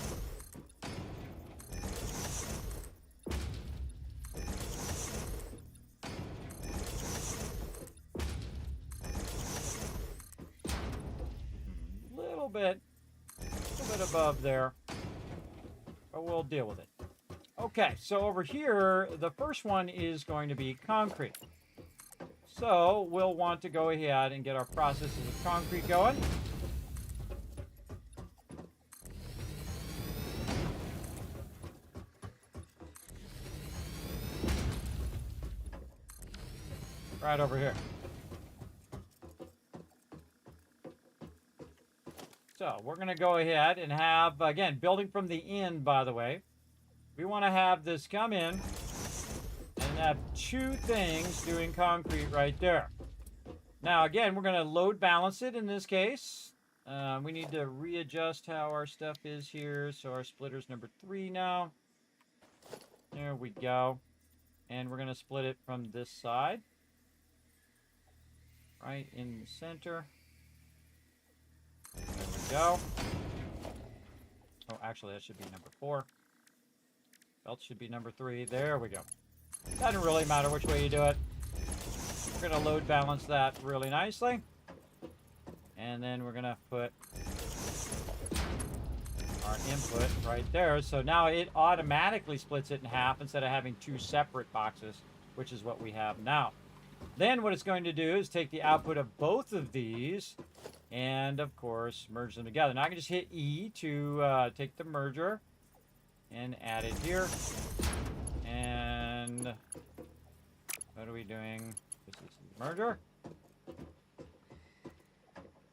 A little bit above there, but we'll deal with it. Okay, so over here, the first one is going to be concrete. So we'll want to go ahead and get our processes of concrete going. Right over here. So we're going to go ahead and have, again, building from the end, by the way. We want to have this come in and have two things doing concrete right there. Now, again, we're going to load balance it in this case. We need to readjust how our stuff is here. So our splitter's number 3 now. There we go. And we're going to split it from this side. Right in the center. There we go. Oh, actually, that should be number 4. Belt should be number 3. There we go. Doesn't really matter which way you do it. We're going to load balance that really nicely. And then we're going to put our input right there. So now it automatically splits it in half instead of having two separate boxes, which is what we have now. Then what it's going to do is take the output of both of these and, of course, merge them together. Now I can just hit E to take the merger and add it here. And what are we doing? This is the merger.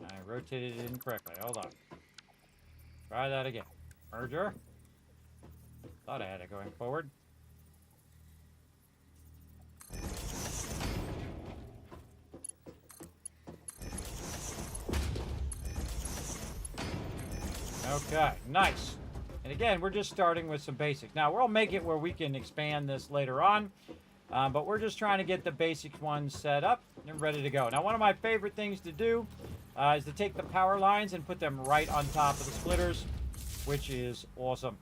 I rotated it incorrectly. Hold on. Try that again. Merger. Thought I had it going forward. Okay, nice. And again, we're just starting with some basics. Now, we'll make it where we can expand this later on, but we're just trying to get the basic ones set up and ready to go. Now, one of my favorite things to do is to take the power lines and put them right on top of the splitters, which is awesome.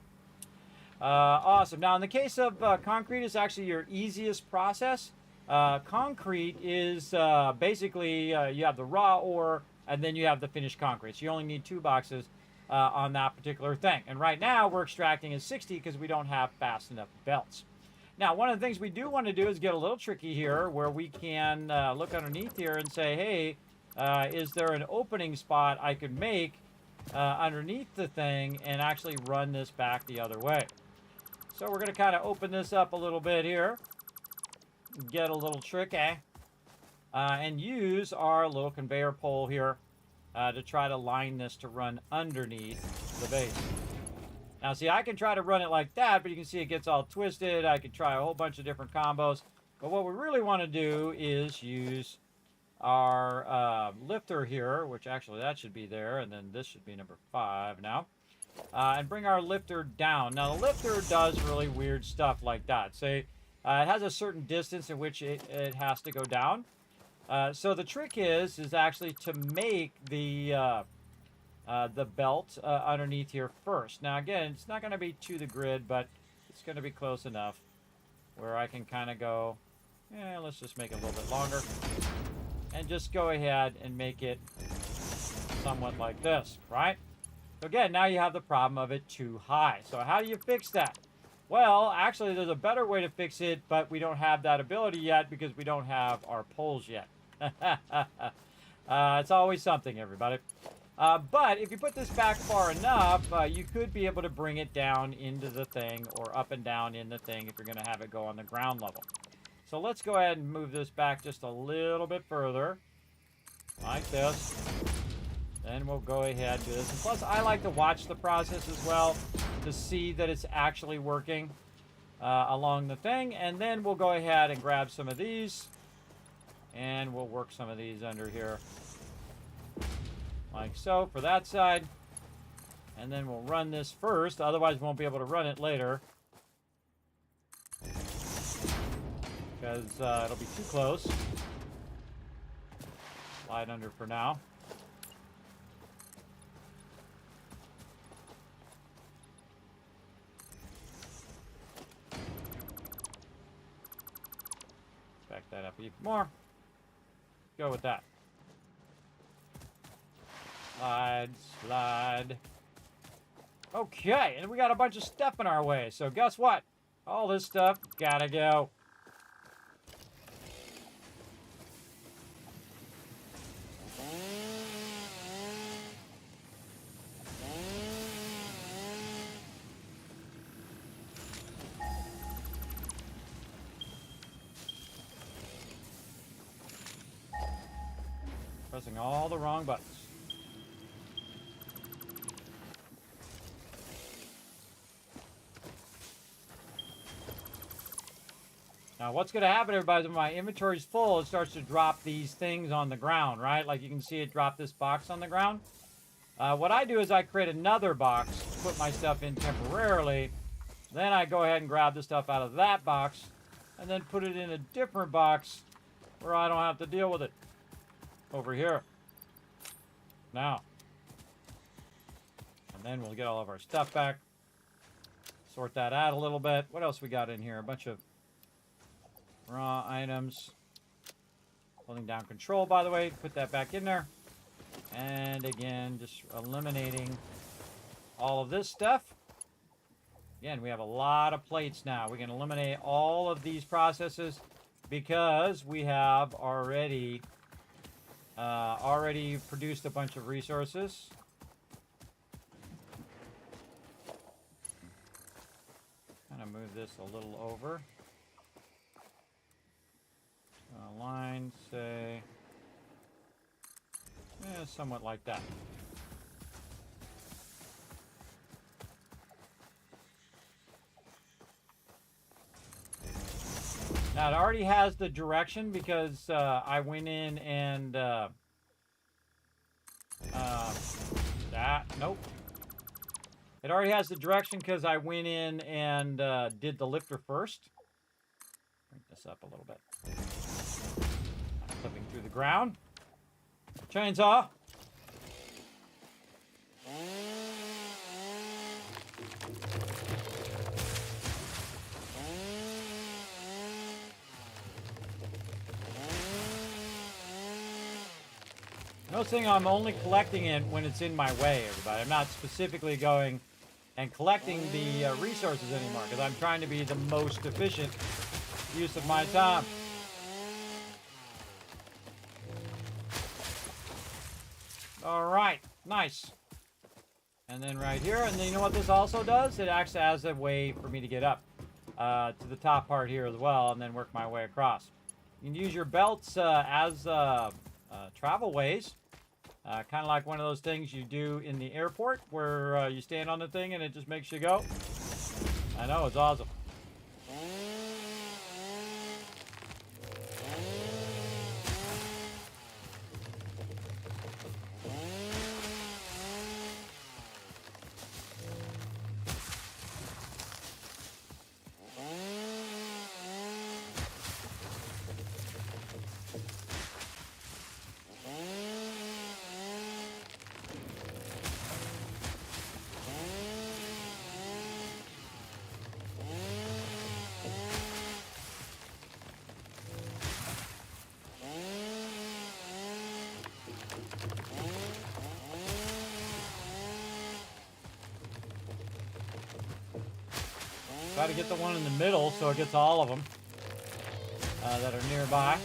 Awesome. Now, in the case of concrete, it's actually your easiest process. Concrete is basically you have the raw ore, and then you have the finished concrete. So you only need 2 boxes on that particular thing. And right now, we're extracting at 60 because we don't have fast enough belts. Now, one of the things we do want to do is get a little tricky here, where we can look underneath here and say, hey, is there an opening spot I could make underneath the thing and actually run this back the other way? So we're going to kind of open this up a little bit here, get a little tricky, and use our little conveyor pole here to try to line this to run underneath the base. Now, see, I can try to run it like that, but you can see it gets all twisted. I could try a whole bunch of different combos. But what we really want to do is use our lifter here, which actually that should be there, and then this should be number 5 now. And bring our lifter down. Now, the lifter does really weird stuff like that. Say, it has a certain distance in which it has to go down. So the trick is actually to make the belt underneath here first. Now, again, it's not going to be to the grid, but it's going to be close enough where I can kind of go, yeah, let's just make it a little bit longer. And just go ahead and make it somewhat like this, right? So again, now you have the problem of it too high. So how do you fix that? Well, actually, there's a better way to fix it, but we don't have that ability yet because we don't have our poles yet. It's always something, everybody. But if you put this back far enough, you could be able to bring it down into the thing or up and down in the thing if you're going to have it go on the ground level. So let's go ahead and move this back just a little bit further, like this. Then we'll go ahead and do this. And plus, I like to watch the process as well to see that it's actually working along the thing. And then we'll go ahead and grab some of these. And we'll work some of these under here. Like so for that side. And then we'll run this first. Otherwise, we won't be able to run it later. Because it'll be too close. Slide under for now. Back that up even more. Go with that. Slide, slide. Okay, and we got a bunch of stuff in our way. So guess what? All this stuff gotta go. Pressing all the wrong buttons. Now, what's going to happen, everybody, is when my inventory's full, it starts to drop these things on the ground, right? Like you can see it drop this box on the ground. What I do is I create another box, put my stuff in temporarily. Then I go ahead and grab the stuff out of that box and then put it in a different box where I don't have to deal with it. Over here. Now. And then we'll get all of our stuff back. Sort that out a little bit. What else we got in here? A bunch of raw items. Holding down control, by the way. Put that back in there. And again, just eliminating all of this stuff. Again, we have a lot of plates now. We can eliminate all of these processes because we have already produced a bunch of resources. Kind of move this a little over. Line, say, somewhat like that. Now it already has the direction because I went in and nope. It already has the direction because I went in and did the lifter first. Bring this up a little bit. Clipping through the ground. Chainsaw. Noticing I'm only collecting it when it's in my way, everybody. I'm not specifically going and collecting the resources anymore because I'm trying to be the most efficient use of my time. All right, nice. And then right here, and then you know what this also does? It acts as a way for me to get up to the top part here as well and then work my way across. You can use your belts as travel ways. Kind of like one of those things you do in the airport where you stand on the thing and it just makes you go. I know, it's awesome. Try to get the one in the middle so it gets all of them that are nearby.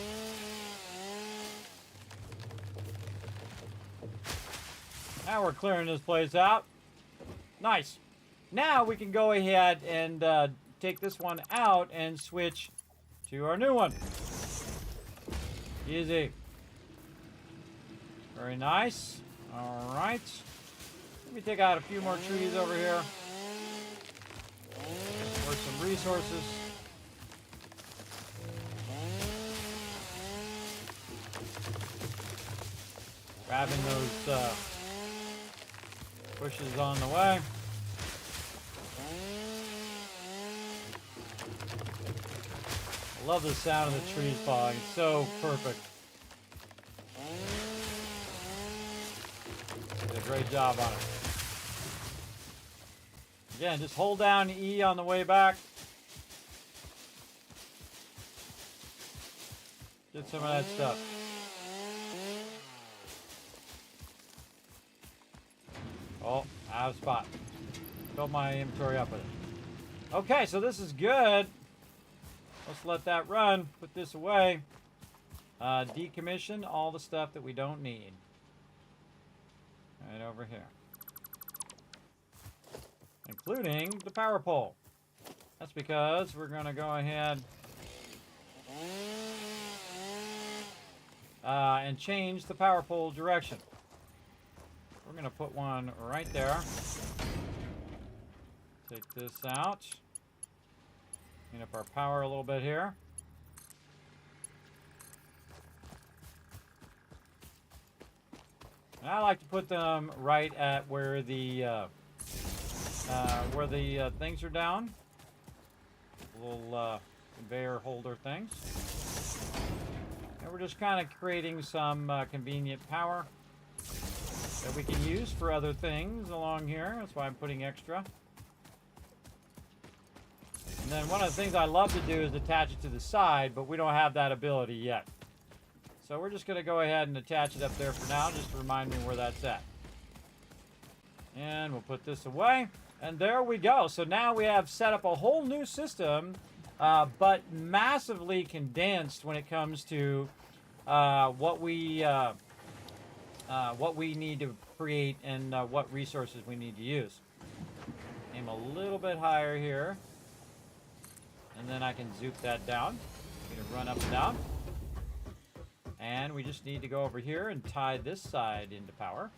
Now we're clearing this place out. Nice. Now we can go ahead and take this one out and switch to our new one. Easy. Very nice. All right. Let me take out a few more trees over here. For some resources. Grabbing those bushes on the way. I love the sound of the trees falling. It's so perfect. Did a great job on it. Again, just hold down E on the way back. Get some of that stuff. Oh, out of spot. Fill my inventory up with it. Okay, so this is good. Let's let that run. Put this away. Decommission all the stuff that we don't need. Right over here. Including the power pole. That's because we're going to go ahead and change the power pole direction. We're going to put one right there. Take this out. Clean up our power a little bit here. And I like to put them right at where the things are down. Little conveyor holder things. And we're just kind of creating some convenient power that we can use for other things along here. That's why I'm putting extra. And then one of the things I love to do is attach it to the side, but we don't have that ability yet. So we're just going to go ahead and attach it up there for now, just to remind me where that's at. And we'll put this away. And there we go. So now we have set up a whole new system but massively condensed when it comes to what we need to create and what resources we need to use. Aim a little bit higher here, and then I can zoop that down. I'm going to run up and down. And we just need to go over here and tie this side into power.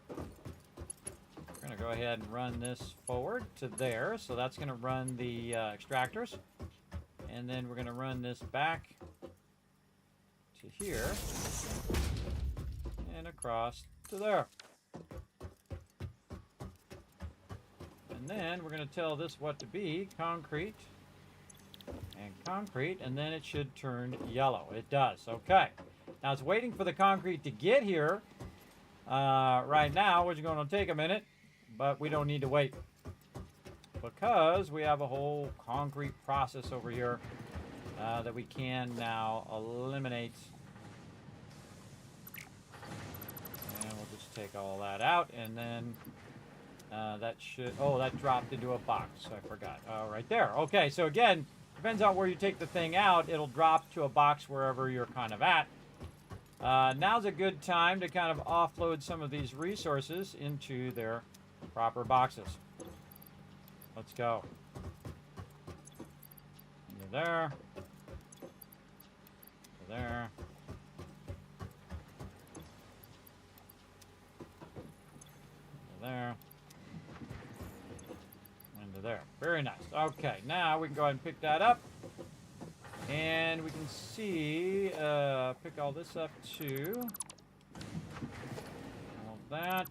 We're going to go ahead and run this forward to there. So that's going to run the extractors. And then we're going to run this back to here. And across to there. And then we're going to tell this what to be. Concrete. And concrete. And then it should turn yellow. It does. Okay. Now it's waiting for the concrete to get here right now, which is going to take a minute, but we don't need to wait because we have a whole concrete process over here that we can now eliminate. And we'll just take all that out, and then that should, oh, that dropped into a box. I forgot. Oh, right there. Okay, so again, depends on where you take the thing out. It'll drop to a box wherever you're kind of at. Now's a good time to kind of offload some of these resources into their proper boxes. Let's go. Into there. Into there. Into there. Into there. Very nice. Okay, now we can go ahead and pick that up. And we can see, pick all this up too. All that.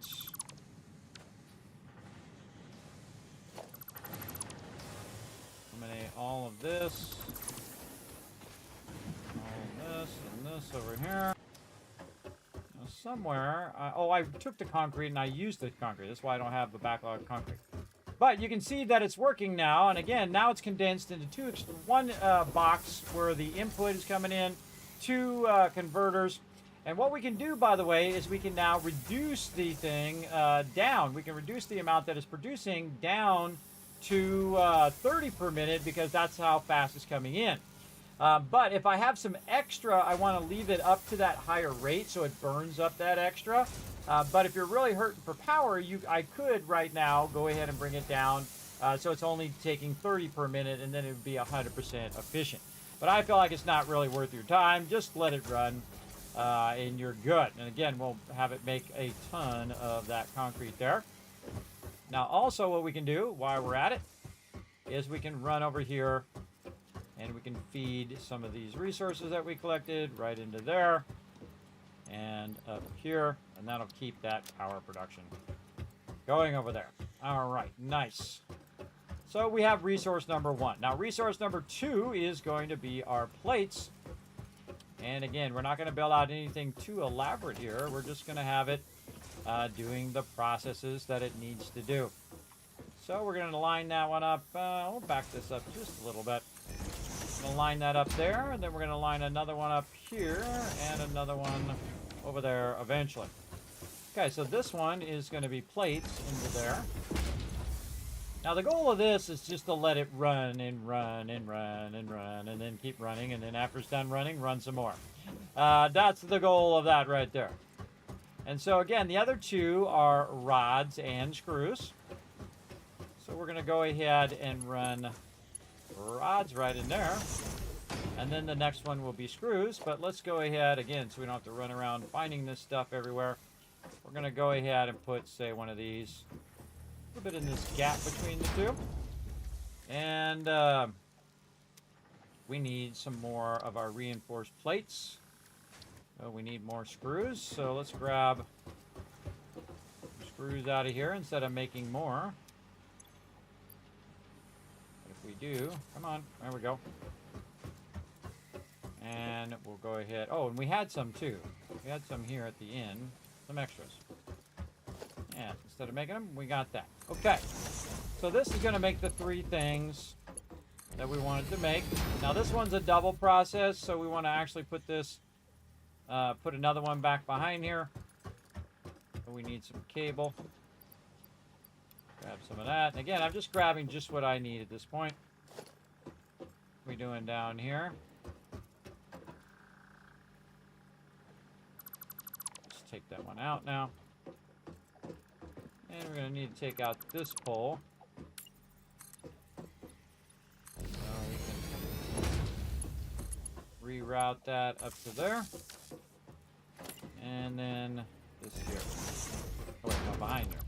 Eliminate all of this. All this and this over here. Now somewhere, oh, I took the concrete and I used the concrete. That's why I don't have the backlog of concrete. But you can see that it's working now, and again, now it's condensed into one box where the input is coming in, two converters. And what we can do, by the way, is we can now reduce the thing down. We can reduce the amount that it's producing down to 30 per minute because that's how fast it's coming in. But if I have some extra, I want to leave it up to that higher rate so it burns up that extra. But if you're really hurting for power, I could right now go ahead and bring it down so it's only taking 30 per minute, and then it would be 100% efficient. But I feel like it's not really worth your time. Just let it run, and you're good. And again, we'll have it make a ton of that concrete there. Now, also what we can do while we're at it is we can run over here, and we can feed some of these resources that we collected right into there and up here, and that'll keep that power production going over there. All right, nice. So we have resource number 1. Now resource number 2 is going to be our plates. And again, we're not going to build out anything too elaborate here. We're just going to have it doing the processes that it needs to do. So we're going to line that one up. We'll back this up just a little bit. We're going to line that up there, and then we're going to line another one up here and another one over there eventually. Okay, so this one is going to be plates into there. Now the goal of this is just to let it run and run and run and run and then keep running, and then after it's done running, run some more. That's the goal of that right there. And so again, the other two are rods and screws. So we're going to go ahead and run rods right in there. And then the next one will be screws, but let's go ahead again so we don't have to run around finding this stuff everywhere. We're going to go ahead and put, say, one of these a little bit in this gap between the two. And we need some more of our reinforced plates. So we need more screws, so let's grab screws out of here instead of making more. If we do, come on, there we go. And we'll go ahead. Oh, and we had some too. We had some here at the end. Some extras. Yeah, instead of making them, we got that. Okay. So this is going to make the 3 things that we wanted to make. Now this one's a double process, so we want to actually put this, put another one back behind here. So we need some cable. Grab some of that. And again, I'm just grabbing just what I need at this point. we doing down here? Let's take that one out now. And we're going to need to take out this pole. So we can reroute that up to there. And then this here. Oh wait, no, behind there.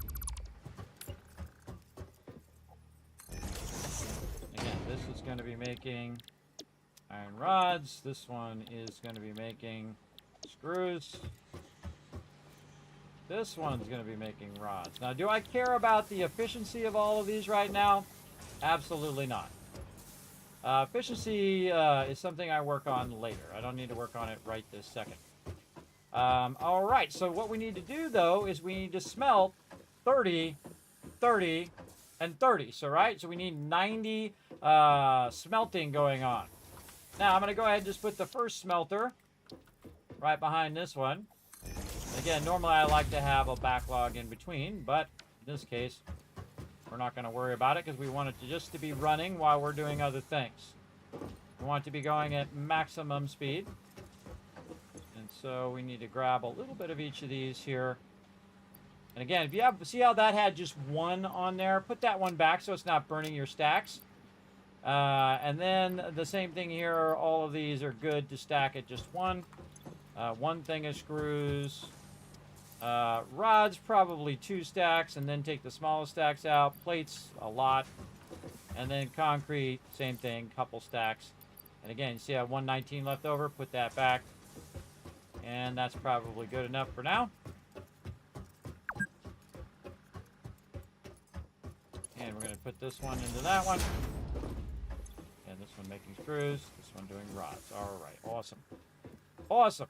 Again, this is going to be making iron rods. This one is going to be making screws. This one's going to be making rods. Now, do I care about the efficiency of all of these right now? Absolutely not. Efficiency is something I work on later. I don't need to work on it right this second. All right, so what we need to do, though, is we need to smelt 30, 30, and 30. So, right? So we need 90 smelting going on. Now, I'm going to go ahead and just put the first smelter right behind this one. Again, normally I like to have a backlog in between, but in this case, we're not going to worry about it because we want it just to be running while we're doing other things. We want it to be going at maximum speed. And so we need to grab a little bit of each of these here. And again, if you have, see how that had just one on there? Put that one back so it's not burning your stacks. And then the same thing here. All of these are good to stack at just one. One thing of screws. Rods, probably 2 stacks, and then take the smallest stacks out. Plates, a lot. And then concrete, same thing, couple stacks. And again, you see I have 119 left over. Put that back. And that's probably good enough for now. And we're going to put this one into that one. And this one making screws. This one doing rods. All right, awesome. Awesome.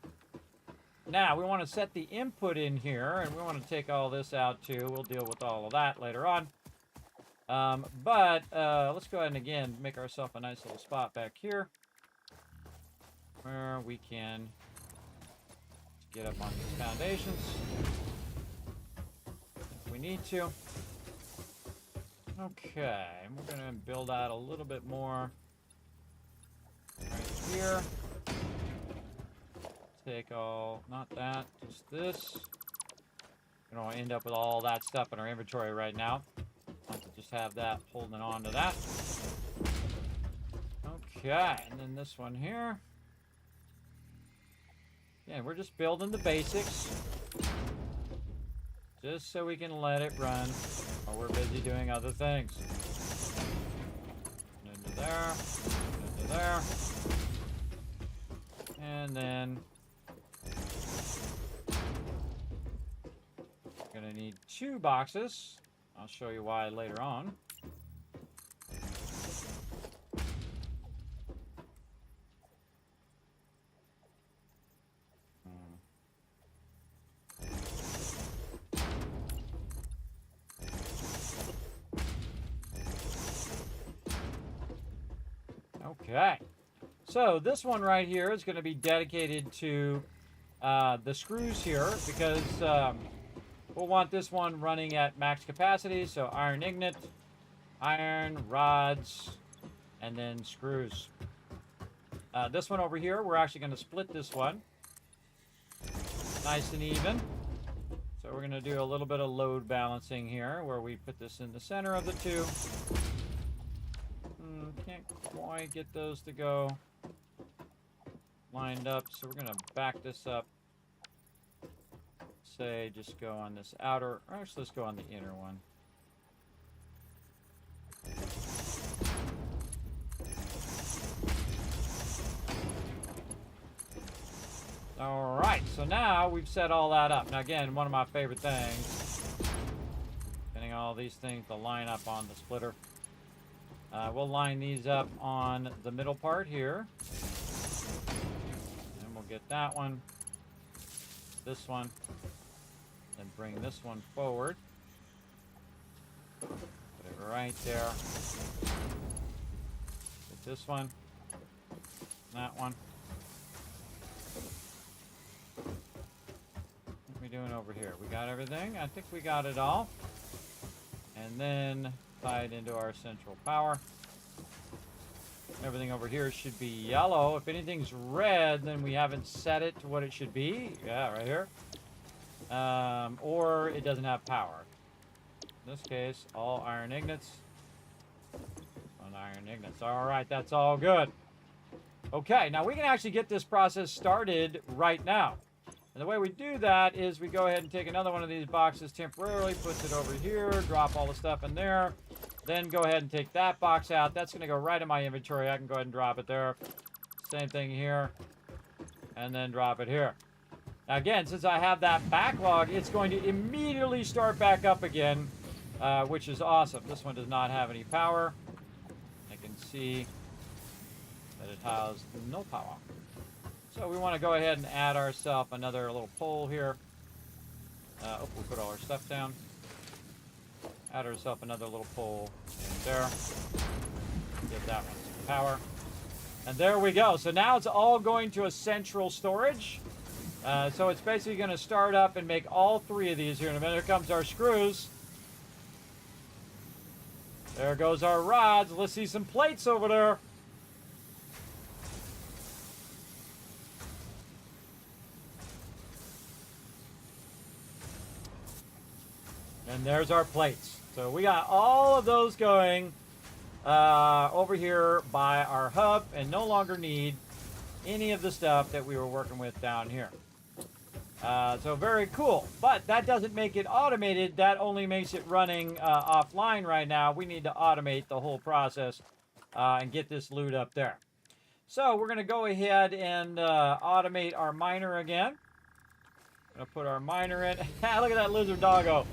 Now, we want to set the input in here, and we want to take all this out, too. We'll deal with all of that later on. Let's go ahead and, again, make ourselves a nice little spot back here where we can get up on these foundations if we need to. Okay, and we're going to build out a little bit more right here. Take all, not that, just this. We don't want to end up with all that stuff in our inventory right now. Want to just have that holding on to that. Okay, and then this one here. Yeah, we're just building the basics. Just so we can let it run while we're busy doing other things. Into there, into there. And then we're gonna need 2 boxes. I'll show you why later on. Okay, so this one right here is going to be dedicated to the screws here because we'll want this one running at max capacity. So iron ingot, iron, rods, and then screws. This one over here, we're actually going to split this one nice and even. So we're going to do a little bit of load balancing here where we put this in the center of the two. Can't quite get those to go lined up, so we're going to back this up. Say, just go on this outer, or actually let's go on the inner one. All right, so now we've set all that up. Now again, one of my favorite things, getting all these things to line up on the splitter. We'll line these up on the middle part here. And we'll get that one, this one, and bring this one forward. Put it right there. Get this one, that one. What are we doing over here? We got everything? I think we got it all. And then tie it into our central power. Everything over here should be yellow. If anything's red, then we haven't set it to what it should be. Yeah, right here. Or it doesn't have power. In this case, all iron ingots. On iron ingots. All right, that's all good. Okay, now we can actually get this process started right now. And the way we do that is we go ahead and take another one of these boxes temporarily, puts it over here, drop all the stuff in there. Then go ahead and take that box out. That's going to go right in my inventory. I can go ahead and drop it there. Same thing here. And then drop it here. Now again, since I have that backlog, it's going to immediately start back up again, which is awesome. This one does not have any power. I can see that it has no power. So we want to go ahead and add ourselves another little pole here. We put all our stuff down. Add ourselves another little pole in there. Give that one some power. And there we go. So now it's all going to a central storage. So it's basically going to start up and make all three of these here in a minute. Here comes our screws. There goes our rods. Let's see some plates over there. And there's our plates. So we got all of those going over here by our hub and no longer need any of the stuff that we were working with down here. So very cool. But that doesn't make it automated. That only makes it running offline right now. We need to automate the whole process and get this loot up there. So we're going to go ahead and automate our miner again. Going to put our miner in. Look at that lizard doggo.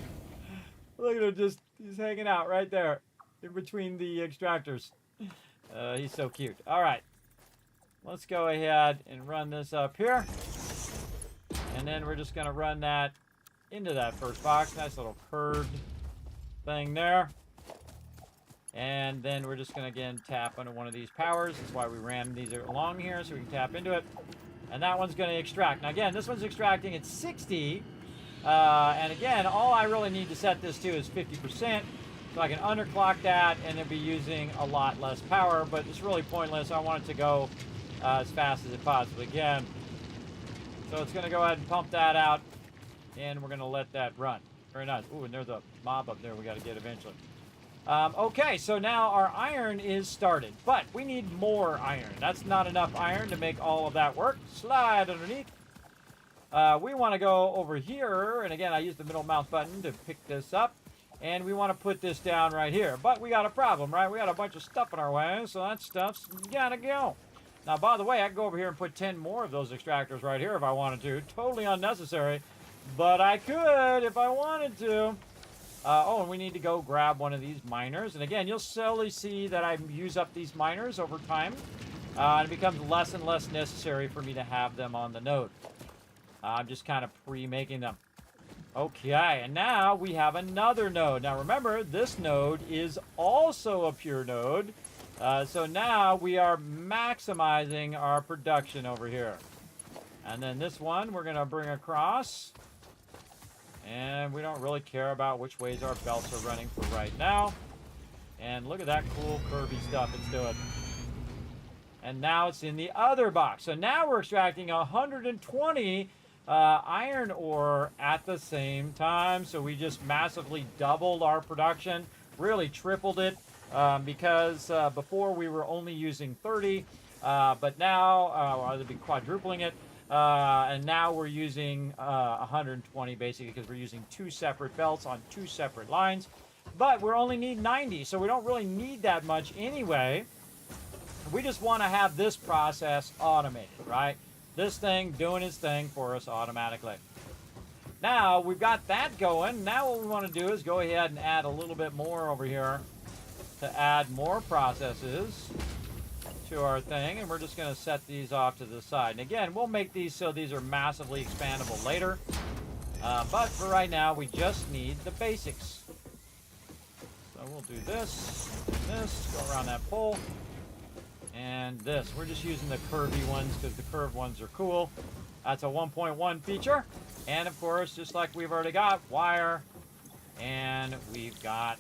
Look at him, he's hanging out right there in between the extractors. He's so cute. All right. Let's go ahead and run this up here. And then we're just going to run that into that first box. Nice little curved thing there. And then we're just going to, again, tap into one of these powers. That's why we ran these along here, so we can tap into it. And that one's going to extract. Now, again, this one's extracting at 60. And again, all I really need to set this to is 50%. So I can underclock that and it'll be using a lot less power, but it's really pointless. I want it to go as fast as it possibly can. So it's going to go ahead and pump that out, and we're going to let that run. Very nice. Ooh, and there's a mob up there we got to get eventually. Okay, so now our iron is started, but we need more iron. That's not enough iron to make all of that work. Slide underneath. We want to go over here, and again, I use the middle mouse button to pick this up, and we want to put this down right here. But we got a problem, right? We got a bunch of stuff in our way, so that stuff's gotta go. Now, by the way, I can go over here and put 10 more of those extractors right here if I wanted to. Totally unnecessary, but I could if I wanted to. Oh, and we need to go grab one of these miners. And again, you'll slowly see that I use up these miners over time. And it becomes less and less necessary for me to have them on the node. I'm just kind of pre-making them. Okay, and now we have another node. Now remember, this node is also a pure node. So now we are maximizing our production over here. And then this one we're going to bring across. And we don't really care about which ways our belts are running for right now. And look at that cool curvy stuff it's doing. And now it's in the other box. So now we're extracting 120 iron ore at the same time. So we just massively doubled our production, really tripled it, because before we were only using 30, but now I'll be quadrupling it. And now we're using 120 basically because we're using 2 separate belts on 2 separate lines. But we only need 90, so we don't really need that much anyway. We just want to have this process automated, right? This thing doing its thing for us automatically. Now we've got that going. Now what we want to do is go ahead and add a little bit more over here to add more processes to our thing, and we're just going to set these off to the side. And again, we'll make these so these are massively expandable later. But for right now, we just need the basics. So we'll do this, and this, go around that pole, and this. We're just using the curvy ones because the curved ones are cool. That's a 1.1 feature. And of course, just like we've already got, wire, and we've got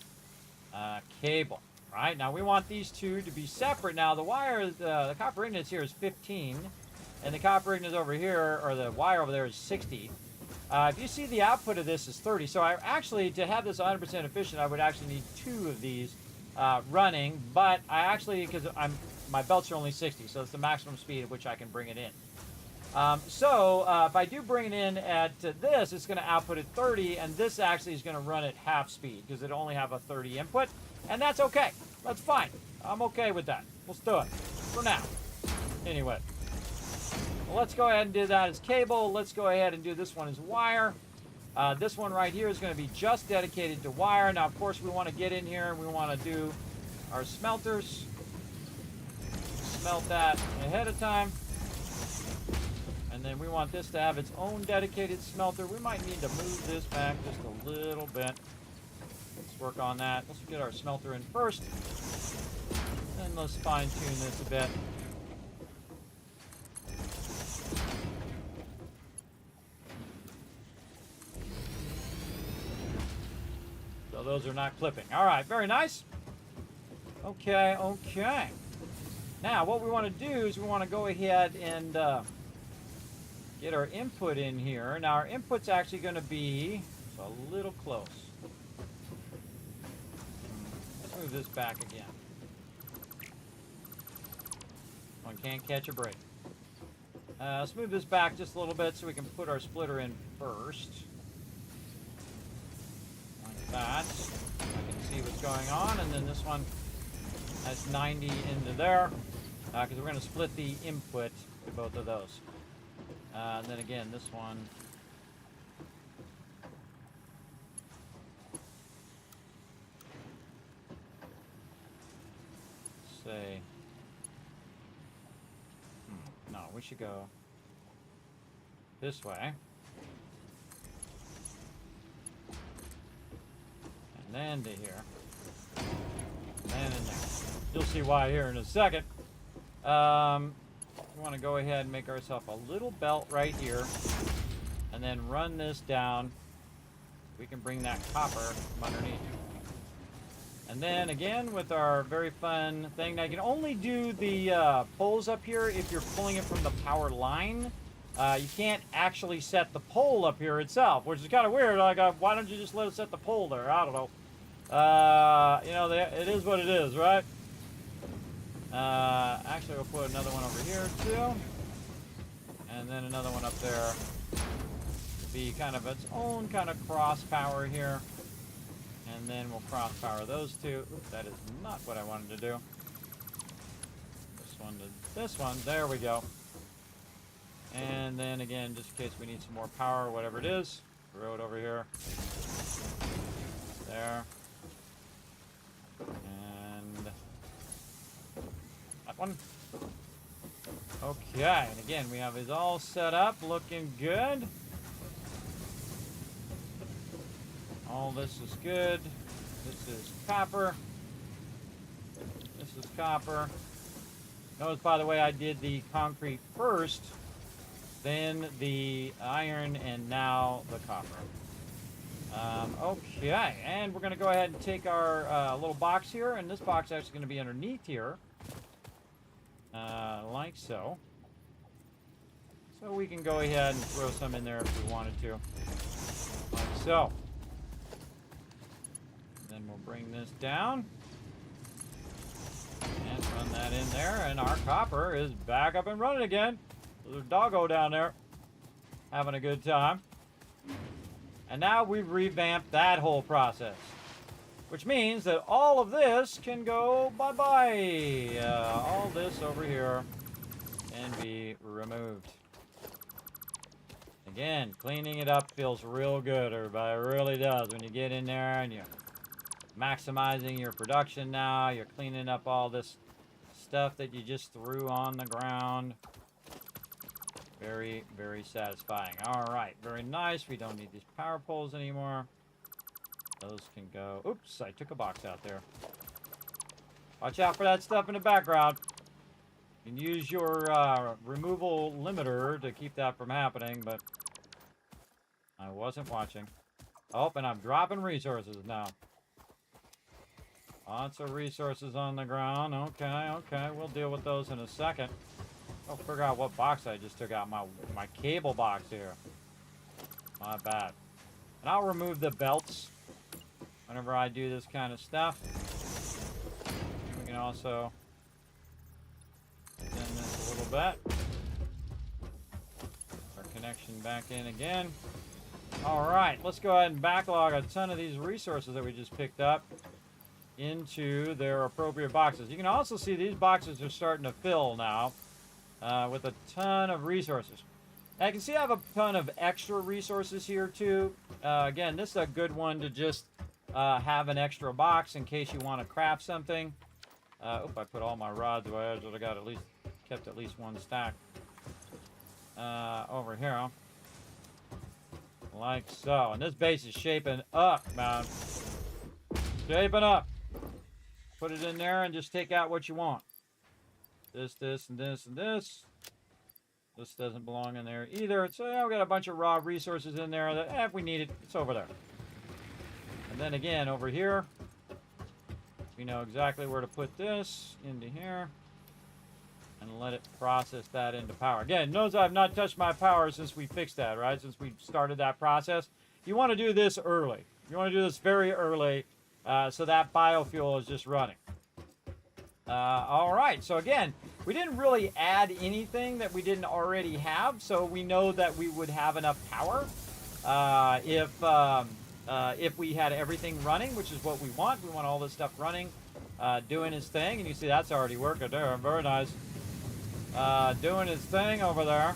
cable. right? Now we want these two to be separate. Now the wire, the copper ignites here is 15, and the copper ignites over here, or the wire over there is 60. If you see the output of this is 30, so I actually, to have this 100% efficient, I would actually need 2 of these running, but I actually, because my belts are only 60, so it's the maximum speed at which I can bring it in. If I do bring it in at this, it's going to output at 30, and this actually is going to run at half speed, because it'll only have a 30 input, and that's okay. That's fine. I'm okay with that. Let's do it. For now. Anyway. Well, let's go ahead and do that as cable. Let's go ahead and do this one as wire. This one right here is going to be just dedicated to wire. Now, of course, we want to get in here and we want to do our smelters. Smelt that ahead of time. And then we want this to have its own dedicated smelter. We might need to move this back just a little bit. Let's work on that. Let's get our smelter in first. And let's fine-tune this a bit. So those are not clipping. All right, very nice. Okay, okay. Now, what we want to do is we want to go ahead and get our input in here. Now, our input's actually going to be a little close. Let's move this back again. One can't catch a break. Let's move this back just a little bit so we can put our splitter in first. Like that. I can see what's going on. And then this one has 90 into there. Because we're going to split the input to both of those. And then again, this one. Say. No, we should go this way. And then to here. And then in there. You'll see why here in a second. We want to go ahead and make ourselves a little belt right here. And then run this down. We can bring that copper from underneath. And then again with our very fun thing. Now you can only do the poles up here if you're pulling it from the power line. You can't actually set the pole up here itself, which is kind of weird. Like, why don't you just let it set the pole there? I don't know. You know, it is what it is, right? Actually, we'll put another one over here too, and then another one up there to be kind of its own kind of cross power here, and then we'll cross power those two. Oops, that is not what I wanted to do. This one to this one. There we go. And then again, just in case we need some more power, whatever it is, throw it over here. There. And that one. Okay, and again, we have it all set up, looking good. All this is good. This is copper. This is copper. Notice, by the way, I did the concrete first, then the iron, and now the copper. Okay, and we're going to go ahead and take our little box here, and this box is actually going to be underneath here, like so. So we can go ahead and throw some in there if we wanted to, like so. Then we'll bring this down, and run that in there, and our copper is back up and running again. There's a doggo down there, having a good time. And now we've revamped that whole process, which means that all of this can go bye-bye. All this over here can be removed. Again, cleaning it up feels real good, everybody. It really does. When you get in there and you're maximizing your production now, you're cleaning up all this stuff that you just threw on the ground. Very, very satisfying. All right, very nice. We don't need these power poles anymore. Those can go. Oops, I took a box out there. Watch out for that stuff in the background. You can use your removal limiter to keep that from happening, but I wasn't watching. Oh, and I'm dropping resources now. Lots of resources on the ground. Okay, okay. We'll deal with those in a second. I'll figure out what box I just took out. My cable box here. Not bad. And I'll remove the belts whenever I do this kind of stuff. We can also extend this a little bit. Our connection back in again. All right, let's go ahead and backlog a ton of these resources that we just picked up into their appropriate boxes. You can also see these boxes are starting to fill now with a ton of resources. I can see I have a ton of extra resources here too. Again, this is a good one to just have an extra box in case you want to craft something. I put all my rods away, so I got kept at least one stack over here. Like so. And this base is shaping up, man. Shaping up. Put it in there and just take out what you want. This, and this, and this. This doesn't belong in there either. So yeah, we got a bunch of raw resources in there that if we need it, it's over there. And then again, over here, we know exactly where to put this into here. And let it process that into power. Again, notice I've not touched my power since we fixed that, right? Since we started that process. You want to do this early. You want to do this very early so that biofuel is just running. All right, so again, we didn't really add anything that we didn't already have, so we know that we would have enough power if we had everything running, which is what we want. We want all this stuff running, doing its thing, and you see that's already working there. Very nice. Doing its thing over there.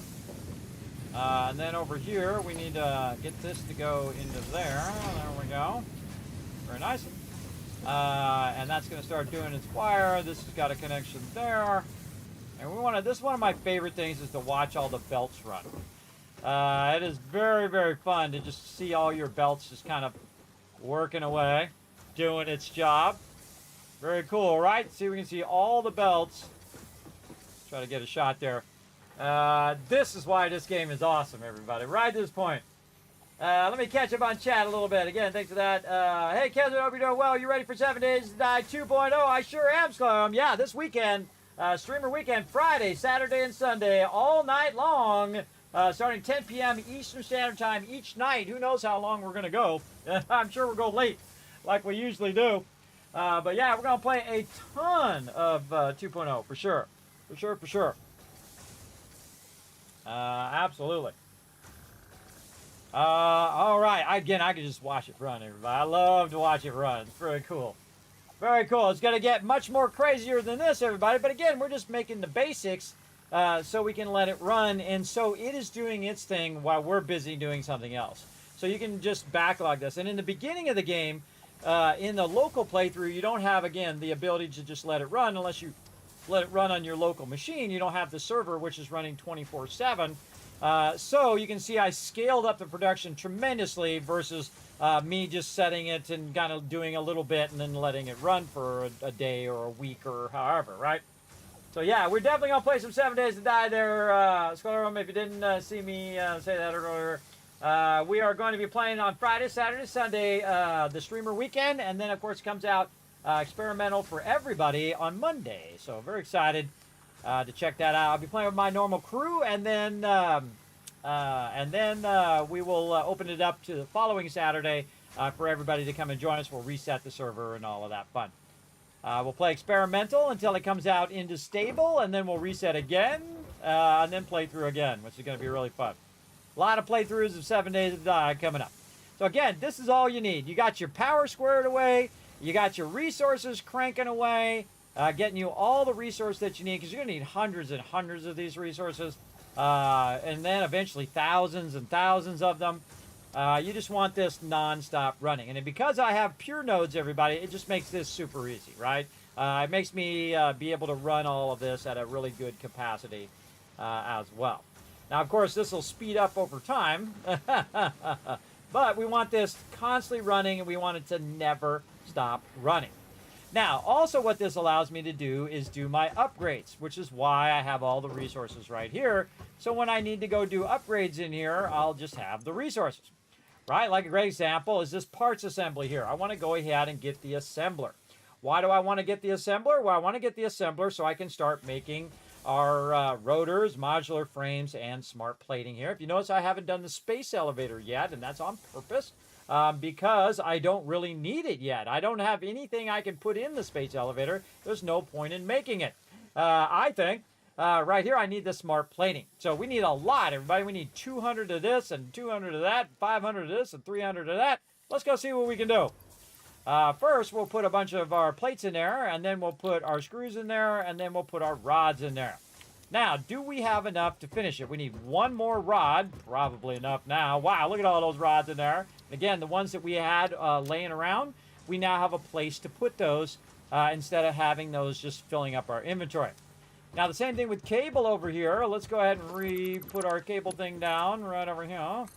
And then over here, we need to get this to go into there. There we go. Very nice. And that's going to start doing its wire. This has got a connection there. And we want to, this is one of my favorite things is to watch all the belts run. It is very, very fun to just see all your belts just kind of working away, doing its job. Very cool, right? See, we can see all the belts. Try to get a shot there. This is why this game is awesome, everybody. Right at this point. Let me catch up on chat a little bit. Again, thanks for that. Hey, Kevin, hope you're doing well. You ready for 7 Days to Die 2.0? I sure am, Scrum. Yeah, this weekend, streamer weekend, Friday, Saturday, and Sunday, all night long, starting 10 p.m. Eastern Standard Time each night. Who knows how long we're going to go. I'm sure we'll go late, like we usually do. But yeah, we're going to play a ton of 2.0, for sure. For sure. Absolutely. All right. Again, I can just watch it run, everybody. I love to watch it run. It's very cool. Very cool. It's going to get much more crazier than this, everybody. But again, we're just making the basics so we can let it run. And so it is doing its thing while we're busy doing something else. So you can just backlog this. And in the beginning of the game, in the local playthrough, you don't have, again, the ability to just let it run unless you let it run on your local machine. You don't have the server, which is running 24/7. So you can see I scaled up the production tremendously versus me just setting it and kind of doing a little bit and then letting it run for a day or a week or however, right? So yeah, we're definitely going to play some 7 Days to Die there, Scolarum, if you didn't see me say that earlier. We are going to be playing on Friday, Saturday, Sunday, the streamer weekend, and then of course comes out experimental for everybody on Monday. So very excited to check that out. I'll be playing with my normal crew, and then we will open it up to the following Saturday for everybody to come and join us. We'll reset the server and all of that fun. We'll play experimental until it comes out into stable, and then we'll reset again, and then play through again, which is going to be really fun. A lot of playthroughs of 7 Days to Die coming up. So again, this is all you need. You got your power squared away. You got your resources cranking away, getting you all the resources that you need, because you're going to need hundreds and hundreds of these resources, and then eventually thousands and thousands of them. You just want this non-stop running. And because I have pure nodes, everybody, it just makes this super easy, right? It makes me be able to run all of this at a really good capacity as well. Now, of course, this will speed up over time, but we want this constantly running, and we want it to never stop running. Now, also what this allows me to do is do my upgrades, which is why I have all the resources right here. So when I need to go do upgrades in here, I'll just have the resources, right? Like a great example is this parts assembly here. I want to go ahead and get the assembler. Why do I want to get the assembler? Well, I want to get the assembler so I can start making our rotors, modular frames, and smart plating here. If you notice, I haven't done the space elevator yet, and that's on purpose because I don't really need it yet. I don't have anything I can put in the space elevator. There's no point in making it. I think right here I need the smart plating. So we need a lot, everybody. We need 200 of this and 200 of that, 500 of this and 300 of that. Let's go see what we can do. First, we'll put a bunch of our plates in there, and then we'll put our screws in there, and then we'll put our rods in there. Now, do we have enough to finish it? We need one more rod, probably enough now. Wow, look at all those rods in there. Again, the ones that we had laying around, we now have a place to put those instead of having those just filling up our inventory. Now, the same thing with cable over here. Let's go ahead and put our cable thing down right over here.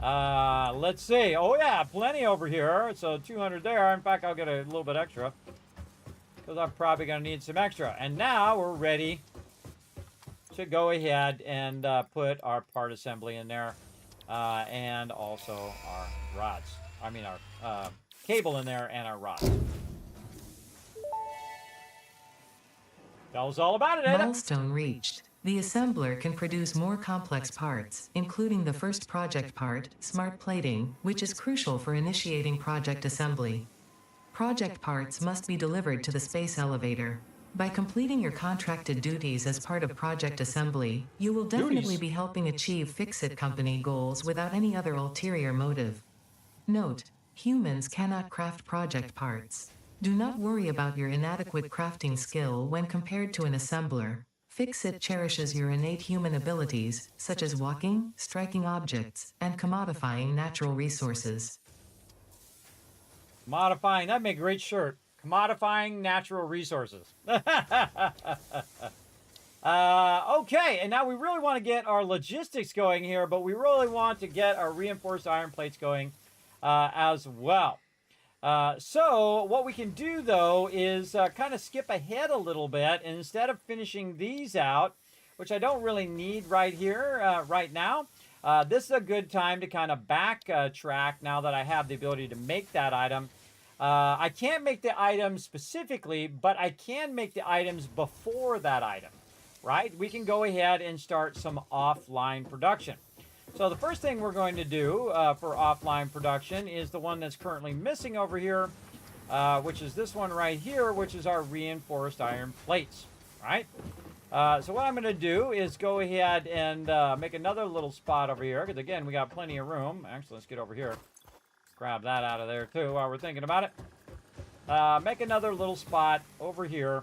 Let's see. Oh, yeah, plenty over here. So 200 there. In fact, I'll get a little bit extra because I'm probably going to need some extra. And now we're ready to go ahead and put our part assembly in there and also our rods. I mean, our cable in there and our rods. Tell us all about it, Ada. Milestone reached. The assembler can produce more complex parts, including the first project part, smart plating, which is crucial for initiating project assembly. Project parts must be delivered to the space elevator. By completing your contracted duties as part of project assembly, you will definitely be helping achieve Fix-It Company goals without any other ulterior motive. Note: humans cannot craft project parts. Do not worry about your inadequate crafting skill when compared to an assembler. Fix-It cherishes your innate human abilities, such as walking, striking objects, and commodifying natural resources. Commodifying, that'd make a great shirt. Commodifying natural resources. Okay, and now we really want to get our logistics going here, but we really want to get our reinforced iron plates going as well. So what we can do, though, is kind of skip ahead a little bit. And instead of finishing these out, which I don't really need right here, right now, this is a good time to kind of backtrack now that I have the ability to make that item. I can't make the item specifically, but I can make the items before that item, right? We can go ahead and start some offline production. So the first thing we're going to do for offline production is the one that's currently missing over here, which is this one right here, which is our reinforced iron plates, right? So what I'm going to do is go ahead and make another little spot over here, because again, we got plenty of room. Actually, let's get over here. Grab that out of there too while we're thinking about it. Make another little spot over here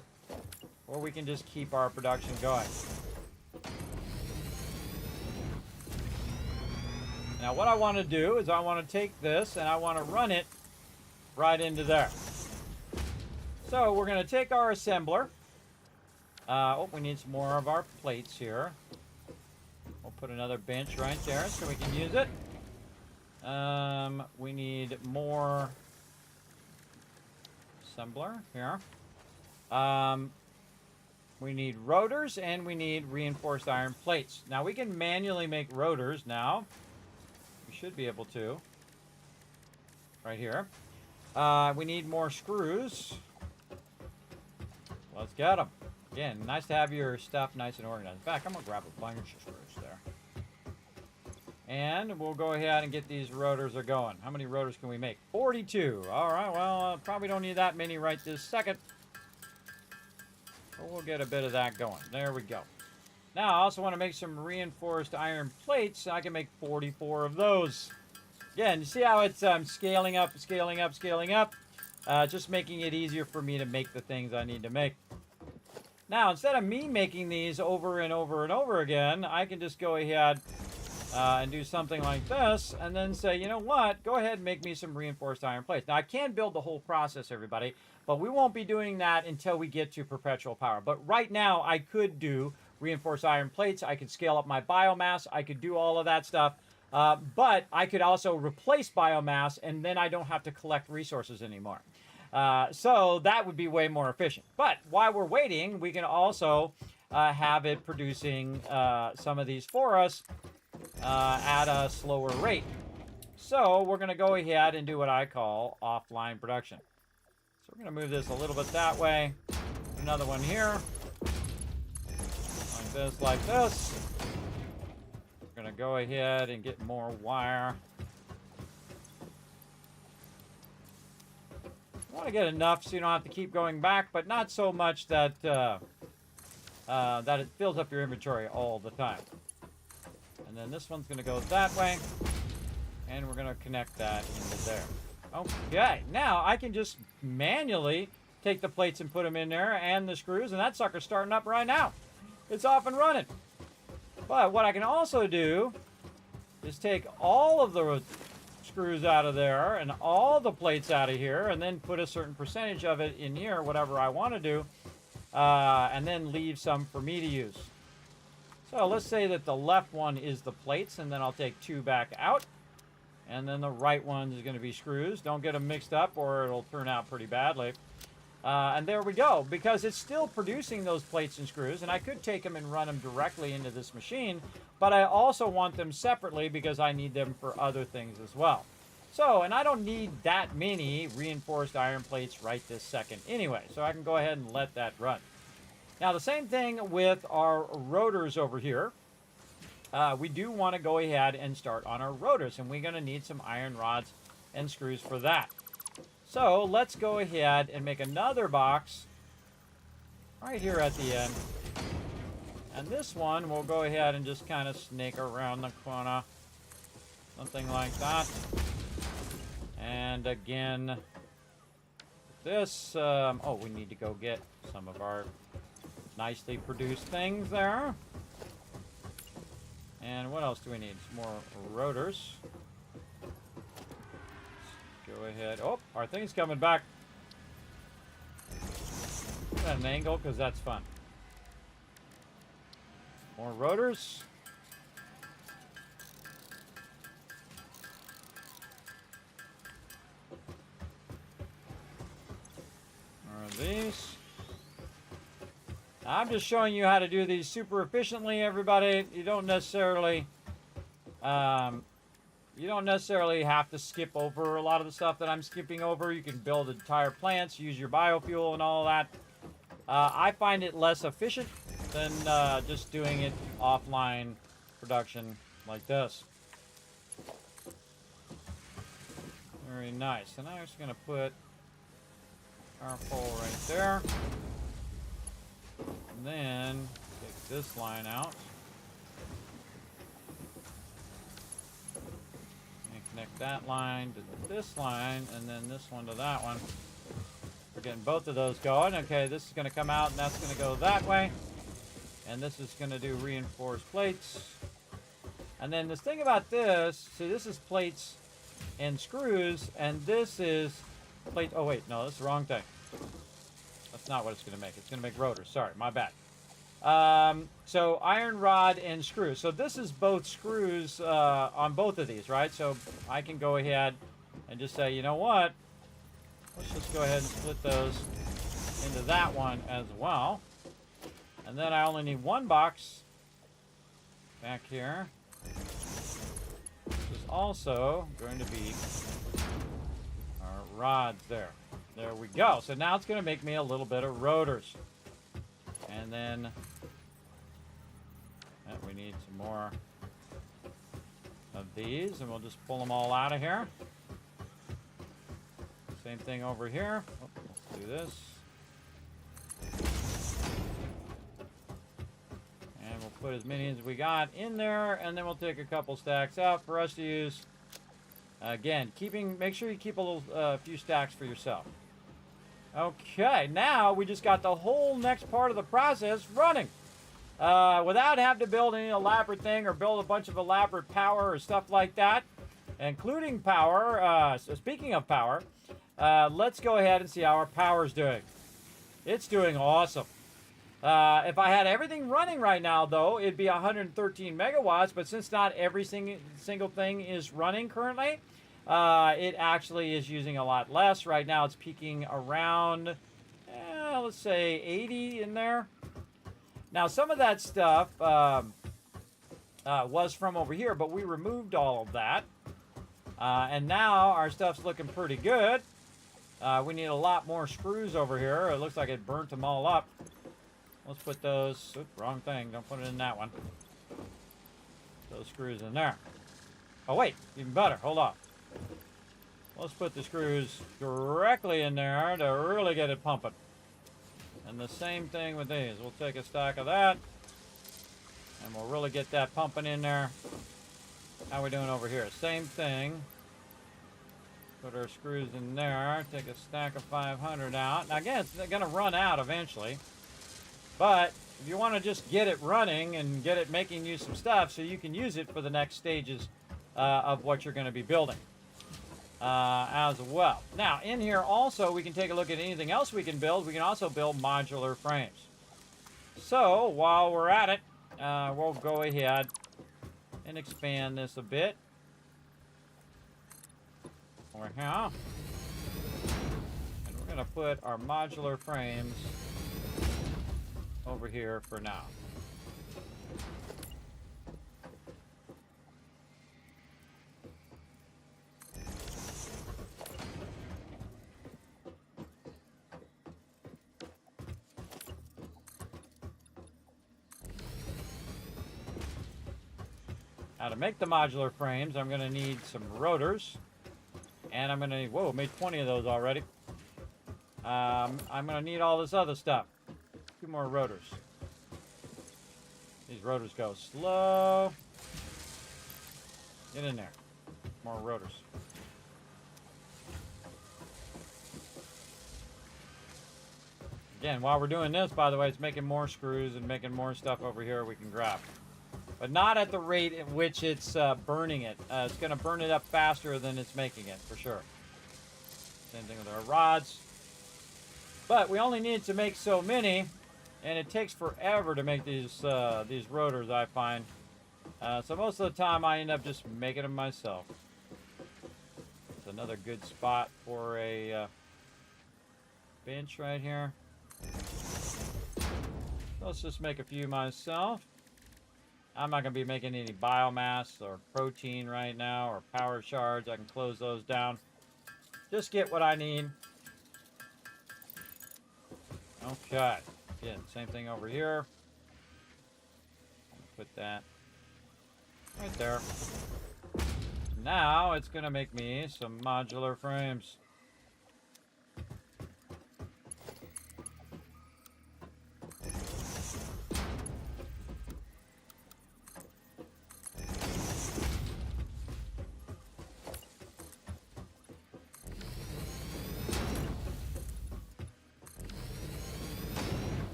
where we can just keep our production going. Now what I want to do is I want to take this and I want to run it right into there. So we're going to take our assembler. We need some more of our plates here. We'll put another bench right there so we can use it. We need more assembler here. We need rotors and we need reinforced iron plates. Now we can manually make rotors now. We should be able to. Right here. We need more screws. Let's get them. Again, nice to have your stuff nice and organized. In fact, I'm going to grab a bunch of screws there. And we'll go ahead and get these rotors are going. How many rotors can we make? 42. All right, well, probably don't need that many right this second. But we'll get a bit of that going. There we go. Now, I also want to make some reinforced iron plates. I can make 44 of those. Again, you see how it's scaling up, scaling up, scaling up. Just making it easier for me to make the things I need to make. Now, instead of me making these over and over and over again, I can just go ahead and do something like this, and then say, you know what, go ahead and make me some reinforced iron plates. Now, I can build the whole process, everybody, but we won't be doing that until we get to perpetual power. But right now, I could do reinforced iron plates. I could scale up my biomass. I could do all of that stuff. But I could also replace biomass, and then I don't have to collect resources anymore. So that would be way more efficient. But while we're waiting, we can also have it producing some of these for us at a slower rate. So we're going to go ahead and do what I call offline production. So we're going to move this a little bit that way. Another one here. Like this, like this. We're going to go ahead and get more wire. I want to get enough so you don't have to keep going back, but not so much that that it fills up your inventory all the time. And then this one's going to go that way. And we're going to connect that into there. Okay, now I can just manually take the plates and put them in there and the screws, and that sucker's starting up right now. It's off and running. But what I can also do is take all of the screws out of there and all the plates out of here, and then put a certain percentage of it in here, whatever I want to do, and then leave some for me to use. So let's say that the left one is the plates, and then I'll take 2 back out. And then the right one is going to be screws. Don't get them mixed up or it'll turn out pretty badly. And there we go. Because it's still producing those plates and screws. And I could take them and run them directly into this machine. But I also want them separately because I need them for other things as well. So, and I don't need that many reinforced iron plates right this second anyway. So I can go ahead and let that run. Now the same thing with our rotors over here. We do want to go ahead and start on our rotors, and we're going to need some iron rods and screws for that. So let's go ahead and make another box right here at the end. And this one we'll go ahead and just kind of snake around the corner. Something like that. And again, this, oh, we need to go get some of our nicely produced things there. And what else do we need? Some more rotors. Let's go ahead. Oh, our thing's coming back. At an angle, because that's fun. More rotors. More of these. I'm just showing you how to do these super efficiently, everybody. You don't necessarily have to skip over a lot of the stuff that I'm skipping over. You can build entire plants, use your biofuel and all that. I find it less efficient than just doing it offline production like this. Very nice. And I'm just going to put our pole right there. And then take this line out. And connect that line to this line, and then this one to that one. We're getting both of those going. Okay, this is going to come out, and that's going to go that way. And this is going to do reinforced plates. And then this thing about this, see, this is plates and screws, and this is plate. Oh, wait, no, that's the wrong thing. That's not what it's going to make. It's going to make rotors. Sorry, my bad. So iron rod and screws. So this is both screws on both of these, right? So I can go ahead and just say, you know what? Let's just go ahead and split those into that one as well. And then I only need one box back here. This is also going to be our rods there. There we go. So now it's going to make me a little bit of rotors. And then we need some more of these, and we'll just pull them all out of here. Same thing over here. Oh, let's do this. And we'll put as many as we got in there, and then we'll take a couple stacks out for us to use. Again, make sure you keep a little few stacks for yourself. Okay, now we just got the whole next part of the process running. Without having to build any elaborate thing or build a bunch of elaborate power or stuff like that, including power. So speaking of power, let's go ahead and see how our power's doing. It's doing awesome. If I had everything running right now, though, it'd be 113 megawatts, but since not every single thing is running currently, it actually is using a lot less. Right now it's peaking around, let's say 80 in there. Now some of that stuff was from over here, but we removed all of that. And now our stuff's looking pretty good. We need a lot more screws over here. It looks like it burnt them all up. Let's put those... Oops, wrong thing. Don't put it in that one. Those screws in there. Oh, wait. Even better. Hold on. Let's put the screws directly in there to really get it pumping. And the same thing with these. We'll take a stack of that. And we'll really get that pumping in there. How are we doing over here? Same thing. Put our screws in there. Take a stack of 500 out. Now again, it's going to run out eventually. But if you want to just get it running and get it making you some stuff so you can use it for the next stages of what you're going to be building as well. Now, in here also, we can take a look at anything else we can build. We can also build modular frames. So, while we're at it, we'll go ahead and expand this a bit. Over here. And we're going to put our modular frames over here for now. Now to make the modular frames, I'm going to need some rotors. And I'm going to need, whoa, made 20 of those already. I'm going to need all this other stuff. 2 more rotors. These rotors go slow. Get in there. More rotors. Again, while we're doing this, by the way, it's making more screws and making more stuff over here we can grab. But not at the rate at which it's burning it. It's going to burn it up faster than it's making it, for sure. Same thing with our rods. But we only need to make so many, and it takes forever to make these rotors, I find. So most of the time, I end up just making them myself. It's another good spot for a bench right here. Let's just make a few myself. I'm not going to be making any biomass or protein right now or power shards. I can close those down. Just get what I need. Okay. Again, same thing over here. Put that right there. Now it's going to make me some modular frames.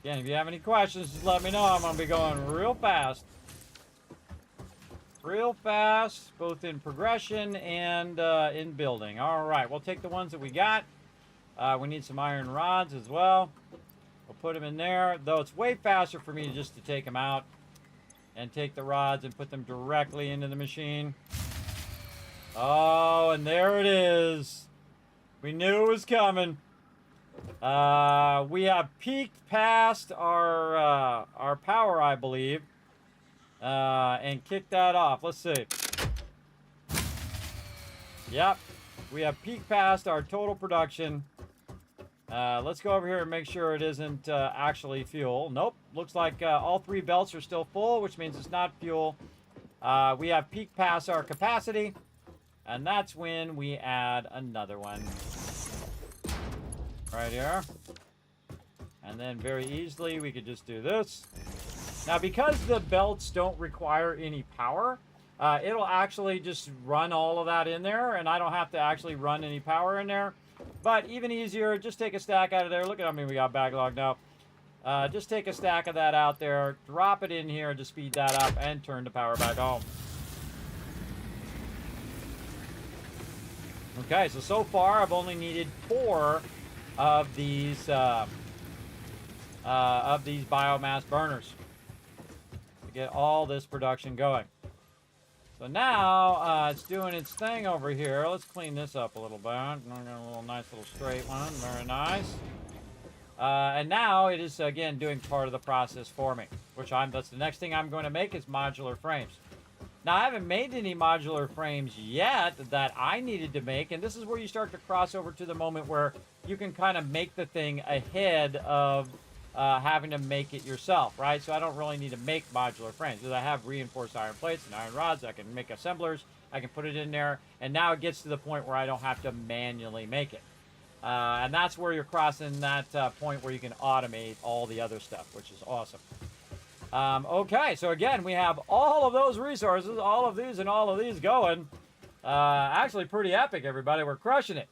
Again, if you have any questions, just let me know. I'm going to be going real fast. Real fast, both in progression and in building. All right, we'll take the ones that we got. We need some iron rods as well. We'll put them in there, though it's way faster for me just to take them out and take the rods and put them directly into the machine. Oh, and there it is. We knew it was coming. We have peaked past our power, I believe, and kicked that off. Let's see. Yep, we have peaked past our total production. Let's go over here and make sure it isn't actually fuel. Nope, looks like all 3 belts are still full, which means it's not fuel. We have peaked past our capacity, and that's when we add another one. Right here. And then very easily we could just do this. Now because the belts don't require any power, it'll actually just run all of that in there, and I don't have to actually run any power in there. But even easier, just take a stack out of there. Look at how many we got backlogged now. Just take a stack of that out there, drop it in here to speed that up, and turn the power back on. Okay, so far I've only needed 4 of these biomass burners to get all this production going. So now it's doing its thing over here. Let's clean this up a little bit. I'm gonna get a little nice little straight one. Very nice. And now it is, again, doing part of the process for me, that's the next thing I'm going to make is modular frames. Now, I haven't made any modular frames yet that I needed to make, and this is where you start to cross over to the moment where you can kind of make the thing ahead of having to make it yourself, right? So I don't really need to make modular frames because I have reinforced iron plates and iron rods. I can make assemblers. I can put it in there, and now it gets to the point where I don't have to manually make it. And that's where you're crossing that point where you can automate all the other stuff, which is awesome. Okay, so again, we have all of those resources, all of these and all of these going. Actually pretty epic, everybody. We're crushing it.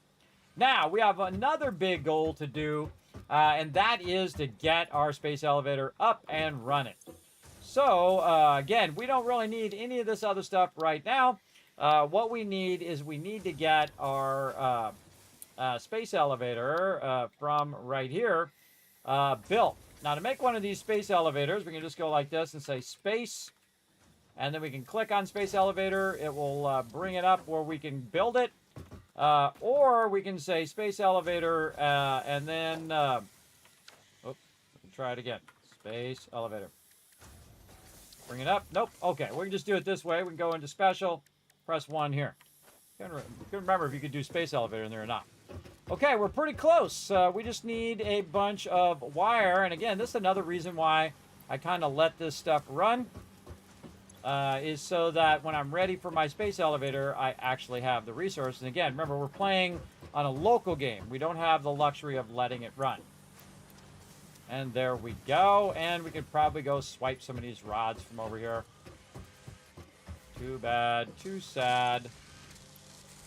Now, we have another big goal to do, and that is to get our space elevator up and running. So, again, we don't really need any of this other stuff right now. What we need is we need to get our space elevator from right here built. Now, to make one of these space elevators, we can just go like this and say space, and then we can click on space elevator. It will bring it up where we can build it, or we can say space elevator, and then, try it again, space elevator. Bring it up. Nope. Okay, we can just do it this way. We can go into special, press 1 here. Couldn't remember if you could do space elevator in there or not. Okay, we're pretty close. We just need a bunch of wire. And again, this is another reason why I kind of let this stuff run, is so that when I'm ready for my space elevator, I actually have the resources. And again, remember, we're playing on a local game. We don't have the luxury of letting it run. And there we go. And we could probably go swipe some of these rods from over here. Too bad. Too sad.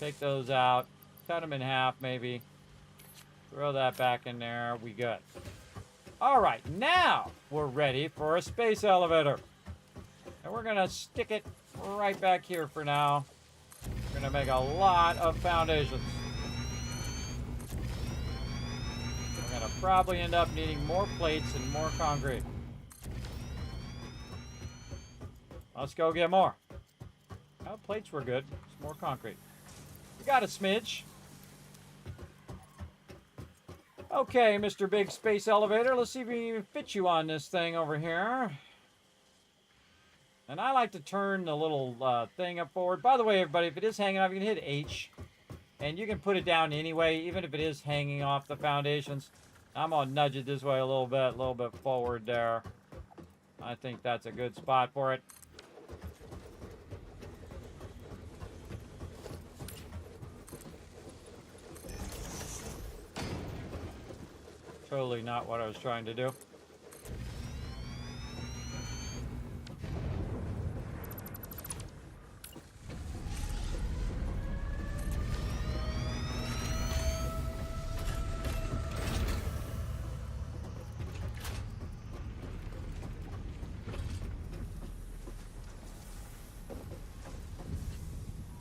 Take those out. Cut them in half, maybe. Throw that back in there. We good. All right, now we're ready for a space elevator. And we're going to stick it right back here for now. We're going to make a lot of foundations. We're going to probably end up needing more plates and more concrete. Let's go get more. Oh, plates were good. Some more concrete. We got a smidge. Okay, Mr. Big Space Elevator, let's see if we can fit you on this thing over here. And I like to turn the little thing up forward. By the way, everybody, if it is hanging off, you can hit H. And you can put it down anyway, even if it is hanging off the foundations. I'm going to nudge it this way a little bit forward there. I think that's a good spot for it. Totally not what I was trying to do.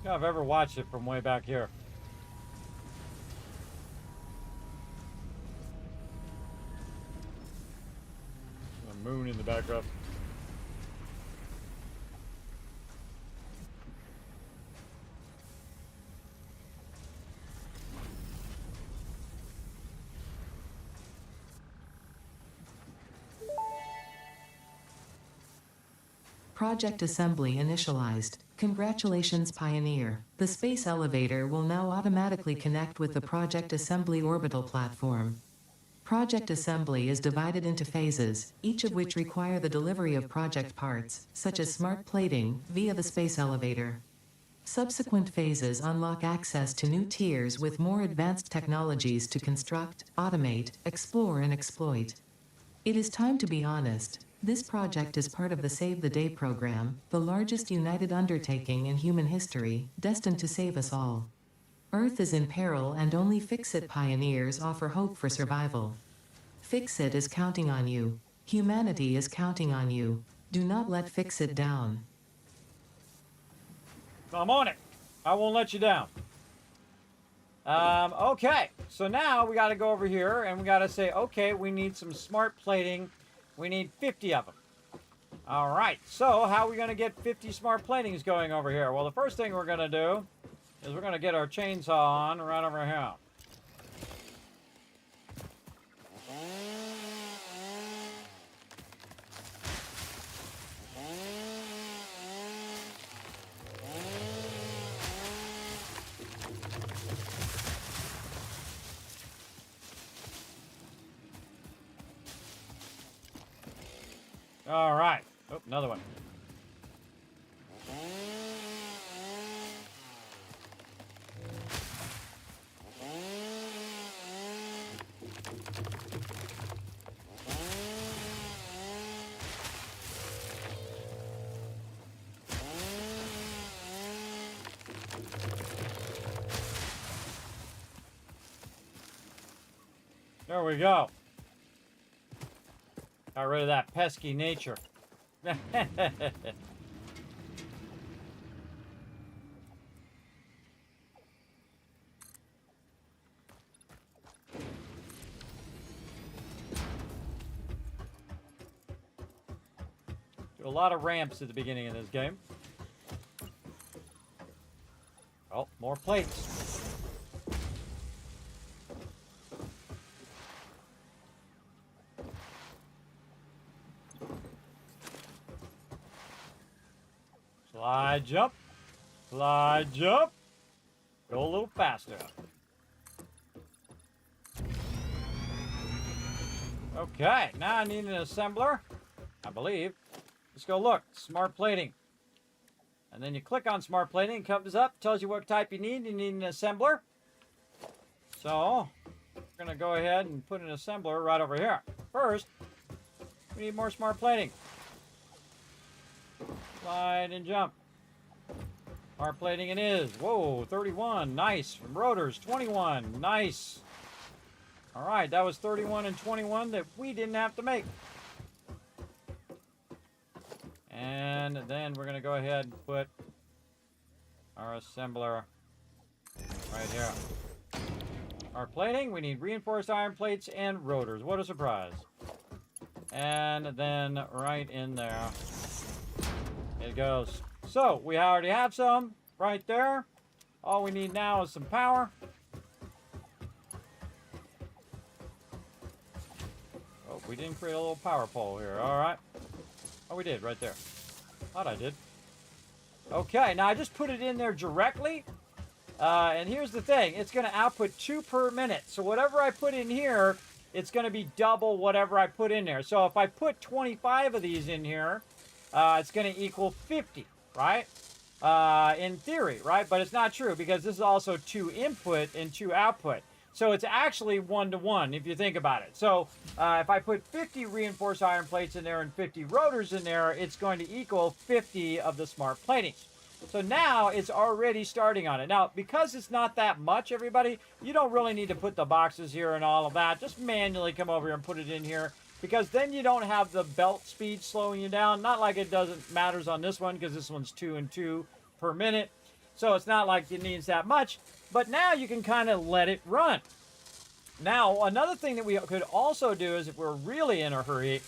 If I've ever watched it from way back here. Moon in the background. Project assembly initialized. Congratulations, Pioneer. The space elevator will now automatically connect with the Project Assembly orbital platform. Project assembly is divided into phases, each of which require the delivery of project parts, such as smart plating, via the space elevator. Subsequent phases unlock access to new tiers with more advanced technologies to construct, automate, explore and exploit. It is time to be honest. This project is part of the Save the Day program, the largest united undertaking in human history, destined to save us all. Earth is in peril and only Fix-It pioneers offer hope for survival. Fix-It is counting on you. Humanity is counting on you. Do not let Fix-It down. I'm on it. I won't let you down. Okay, so now we got to go over here and we got to say, okay, we need some smart plating. We need 50 of them. All right, so how are we going to get 50 smart platings going over here? Well, the first thing we're going to do is we're going to get our chainsaw on right over here. All right. Oh, another one. There we go. Got rid of that pesky nature. Do a lot of ramps at the beginning of this game. Oh, more plates. Slide jump. Slide jump. Go a little faster. Okay, now I need an assembler, I believe. Let's go look. Smart plating. And then you click on smart plating, it comes up, tells you what type you need. You need an assembler. So, we're going to go ahead and put an assembler right over here. First, we need more smart plating. Slide and jump. Smart plating it is. Whoa, 31. Nice. From rotors, 21. Nice. All right, that was 31 and 21 that we didn't have to make. And then we're going to go ahead and put our assembler right here. Our plating, we need reinforced iron plates and rotors. What a surprise. And then right in there, it goes. So, we already have some right there. All we need now is some power. Oh, we didn't create a little power pole here. All right. Oh, we did right there. Thought I did. Okay, now I just put it in there directly. And here's the thing. It's going to output 2 per minute. So whatever I put in here, it's going to be double whatever I put in there. So if I put 25 of these in here, it's going to equal 50, right? In theory, right? But it's not true because this is also 2 input and 2 output. So it's actually 1-to-1 if you think about it. So if I put 50 reinforced iron plates in there and 50 rotors in there, it's going to equal 50 of the smart platings. So now it's already starting on it. Now, because it's not that much, everybody, you don't really need to put the boxes here and all of that. Just manually come over here and put it in here, because then you don't have the belt speed slowing you down. Not like it doesn't matters on this one, because this one's 2 and 2 per minute. So it's not like it needs that much. But now you can kind of let it run. Now, another thing that we could also do is if we're really in a hurry,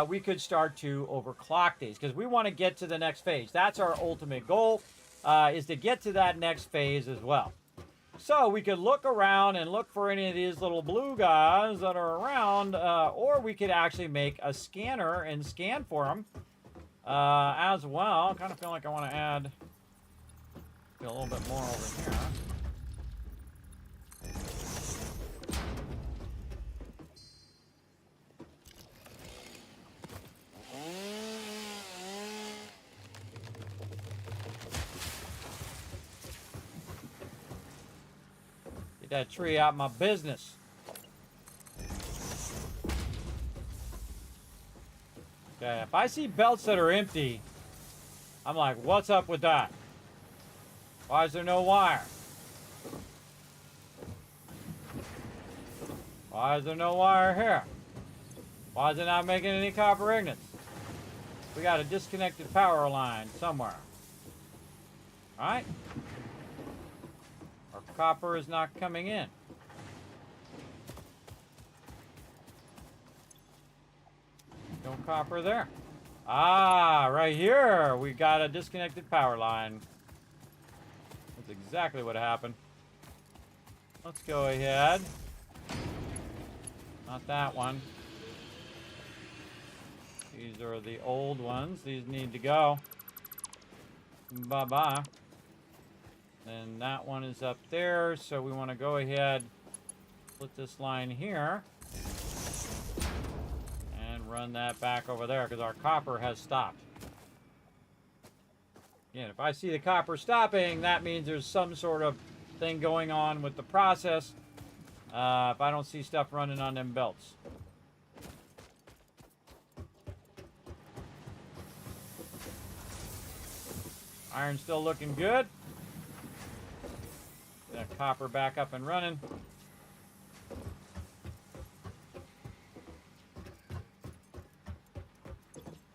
we could start to overclock these because we want to get to the next phase. That's our ultimate goal, is to get to that next phase as well. So we could look around and look for any of these little blue guys that are around, or we could actually make a scanner and scan for them as well. I kind of feel like I want to add a little bit more over here. Get that tree out of my business. Okay, if I see belts that are empty, I'm like, what's up with that? Why is there no wire? Why is there no wire here? Why is it not making any copper ingots? We got a disconnected power line somewhere. Alright? Our copper is not coming in. No copper there. Ah, right here. We got a disconnected power line. That's exactly what happened. Let's go ahead. Not that one. These are the old ones. These need to go. Bye-bye. Then that one is up there, so we want to go ahead, put this line here, and run that back over there because our copper has stopped. Again, if I see the copper stopping, that means there's some sort of thing going on with the process. If I don't see stuff running on them belts. Iron's still looking good. Get that copper back up and running.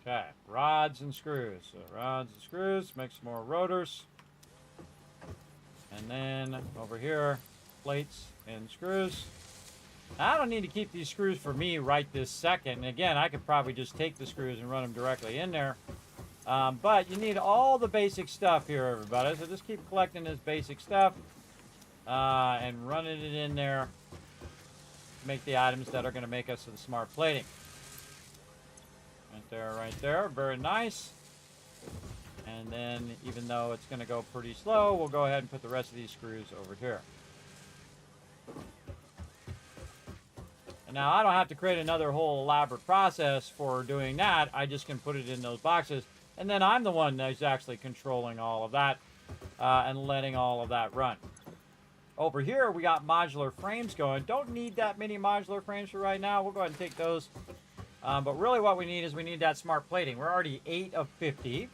Okay, rods and screws. So rods and screws, make some more rotors. And then over here, plates and screws. Now, I don't need to keep these screws for me right this second. And again, I could probably just take the screws and run them directly in there. But you need all the basic stuff here, everybody. So just keep collecting this basic stuff and running it in there to make the items that are going to make us the smart plating. Right there, right there. Very nice. And then, even though it's going to go pretty slow, we'll go ahead and put the rest of these screws over here. And now, I don't have to create another whole elaborate process for doing that. I just can put it in those boxes. And then I'm the one that's actually controlling all of that and letting all of that run. Over here, we got modular frames going. Don't need that many modular frames for right now. We'll go ahead and take those. But really what we need is we need that smart plating. We're already 8 of 50.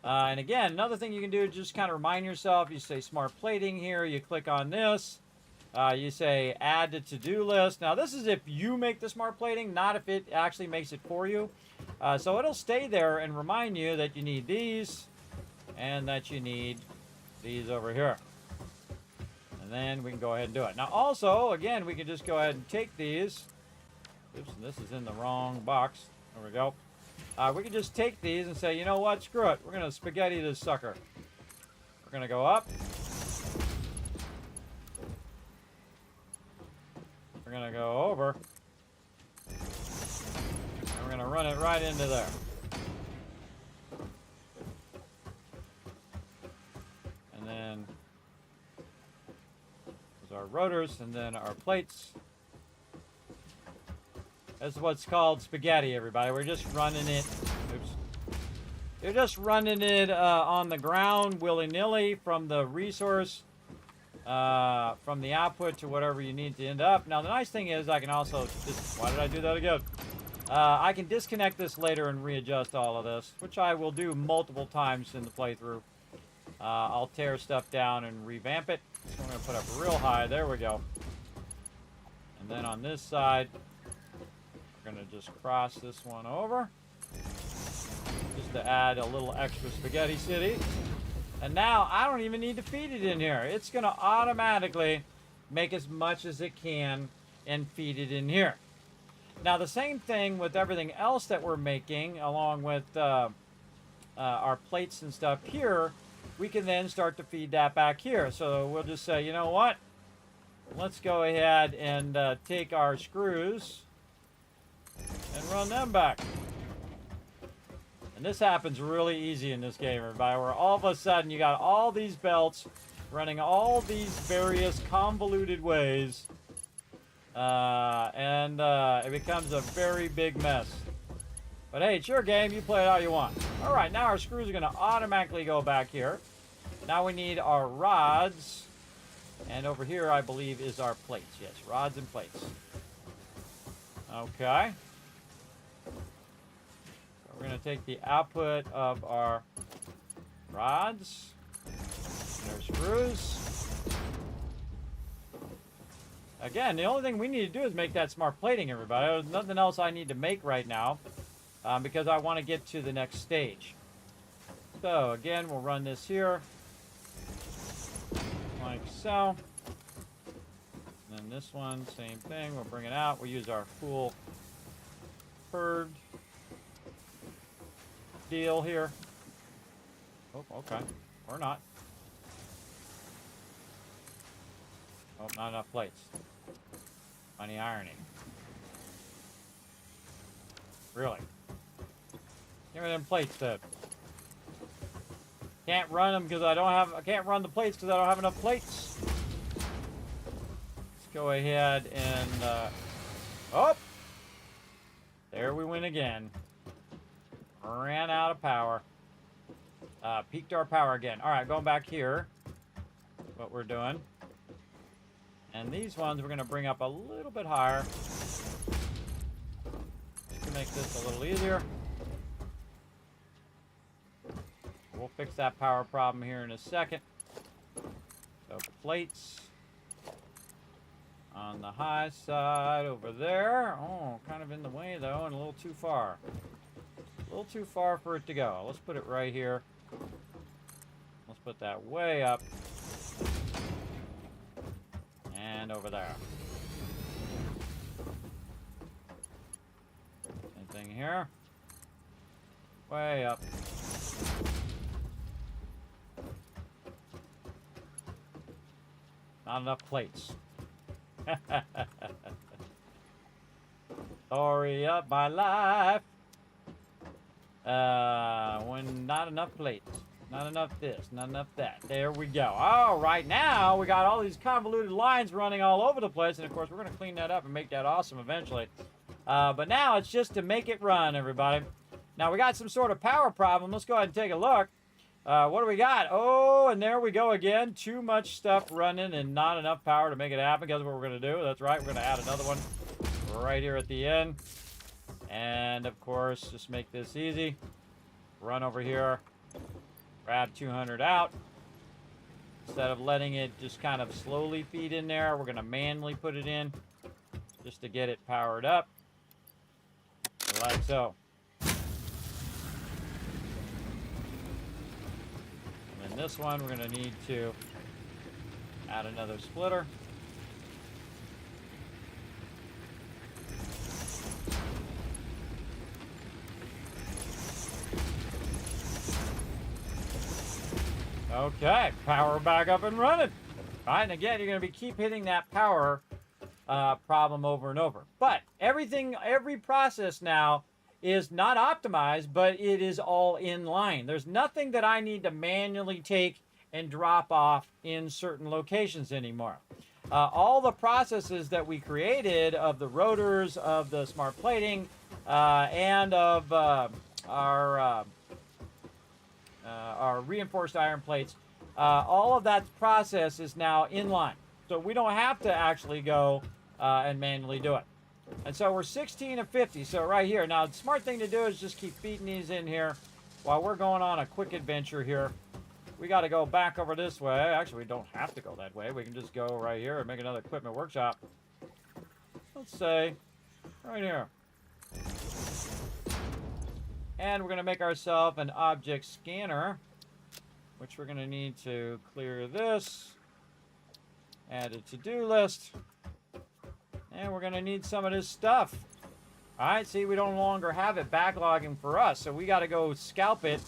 And again, another thing you can do is just kind of remind yourself. You say smart plating here. You click on this. You say add to to-do list. Now, this is if you make the smart plating, not if it actually makes it for you. So it'll stay there and remind you that you need these and that you need these over here. And then we can go ahead and do it. Now, also, again, we can just go ahead and take these. Oops, this is in the wrong box. There we go. We can just take these and say, you know what? Screw it. We're going to spaghetti this sucker. We're going to go up. We're going to go over. And we're going to run it right into there. And then there's our rotors and then our plates. That's what's called spaghetti, everybody. We're just running it. Oops. You're just running it on the ground willy-nilly from the resource, from the output to whatever you need to end up. Now, the nice thing is I can also why did I do that again? I can disconnect this later and readjust all of this, which I will do multiple times in the playthrough. I'll tear stuff down and revamp it. So I'm going to put up real high. There we go. And then on this side, we're going to just cross this one over just to add a little extra spaghetti city. And now I don't even need to feed it in here. It's going to automatically make as much as it can and feed it in here. Now the same thing with everything else that we're making along with our plates and stuff here. We can then start to feed that back here. So we'll just say, you know what? Let's go ahead and take our screws and run them back. And this happens really easy in this game, everybody, where all of a sudden you got all these belts running all these various convoluted ways, and it becomes a very big mess. But hey, it's your game. You play it how you want. All right, now our screws are going to automatically go back here. Now we need our rods, and over here, I believe, is our plates. Yes, rods and plates. Okay. We're going to take the output of our rods, and our screws. Again, the only thing we need to do is make that smart plating, everybody. There's nothing else I need to make right now because I want to get to the next stage. So, again, we'll run this here like so. And then this one, same thing. We'll bring it out. We'll use our full herd deal here. Oh, okay. Or not. Oh, not enough plates. Funny irony. Really? Give me them plates, then. Can't run them because I can't run the plates because I don't have enough plates. Let's go ahead and, oh! There we went again. Ran out of power. Peaked our power again. All right, going back here. What we're doing. And these ones we're going to bring up a little bit higher to make this a little easier. We'll fix that power problem here in a second. So plates on the high side over there. Oh, kind of in the way though, and a little too far. A little too far for it to go. Let's put it right here. Let's put that way up. And over there. Same thing here. Way up. Not enough plates. Story of my life. When not enough plates. Not enough this, not enough that. There we go. All right, now we got all these convoluted lines running all over the place. And, of course, we're going to clean that up and make that awesome eventually. But now it's just to make it run, everybody. Now, we got some sort of power problem. Let's go ahead and take a look. What do we got? Oh, and there we go again. Too much stuff running and not enough power to make it happen. Guess what we're going to do? That's right. We're going to add another one right here at the end. And, of course, just make this easy. Run over here. Grab 200 out. Instead of letting it just kind of slowly feed in there, we're going to manually put it in just to get it powered up. Like so. And then this one, we're going to need to add another splitter. Okay, power back up and running. All right, and again, you're going to keep hitting that power problem over and over. But every process now is not optimized, but it is all in line. There's nothing that I need to manually take and drop off in certain locations anymore. All the processes that we created of the rotors, of the smart plating, and of our reinforced iron plates, all of that process is now in line. So we don't have to actually go and manually do it. And so we're 16 of 50. So right here. Now, the smart thing to do is just keep feeding these in here while we're going on a quick adventure here. We got to go back over this way. Actually, we don't have to go that way. We can just go right here and make another equipment workshop. Let's say right here. And we're going to make ourselves an object scanner, which we're going to need to clear this, add a to-do list, and we're going to need some of this stuff. All right, see, we don't longer have it backlogging for us, so we got to go scalp it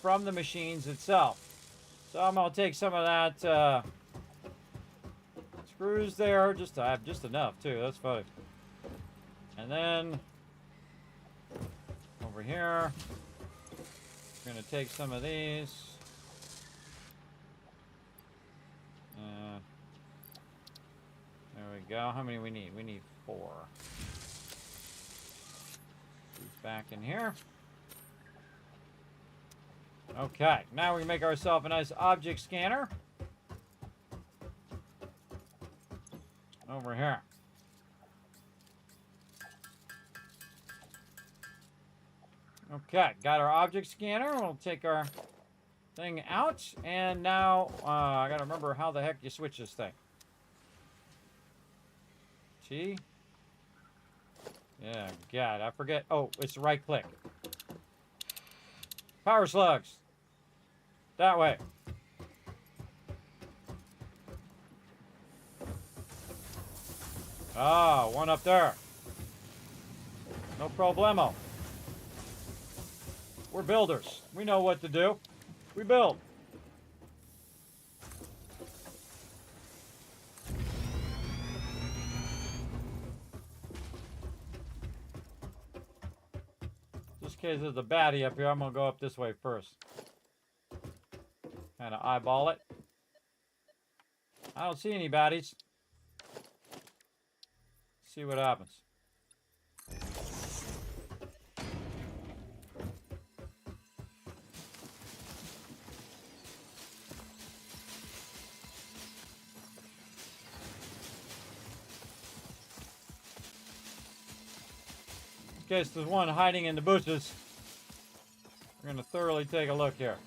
from the machines itself. So I'm going to take some of that screws there, just to have just enough, too. That's funny. And then over here, we're going to take some of these. There we go. How many we need? We need 4. These back in here. Okay, now we can make ourselves a nice object scanner. Over here. Okay, got our object scanner. We'll take our thing out. And now, I gotta remember how the heck you switch this thing. T. Yeah, God, I forget. Oh, it's right click. Power slugs. That way. Ah, one up there. No problemo. We're builders. We know what to do. We build. Just in case there's a baddie up here, I'm going to go up this way first. Kind of eyeball it. I don't see any baddies. See what happens. case there's one hiding in the bushes. We're going to thoroughly take a look here.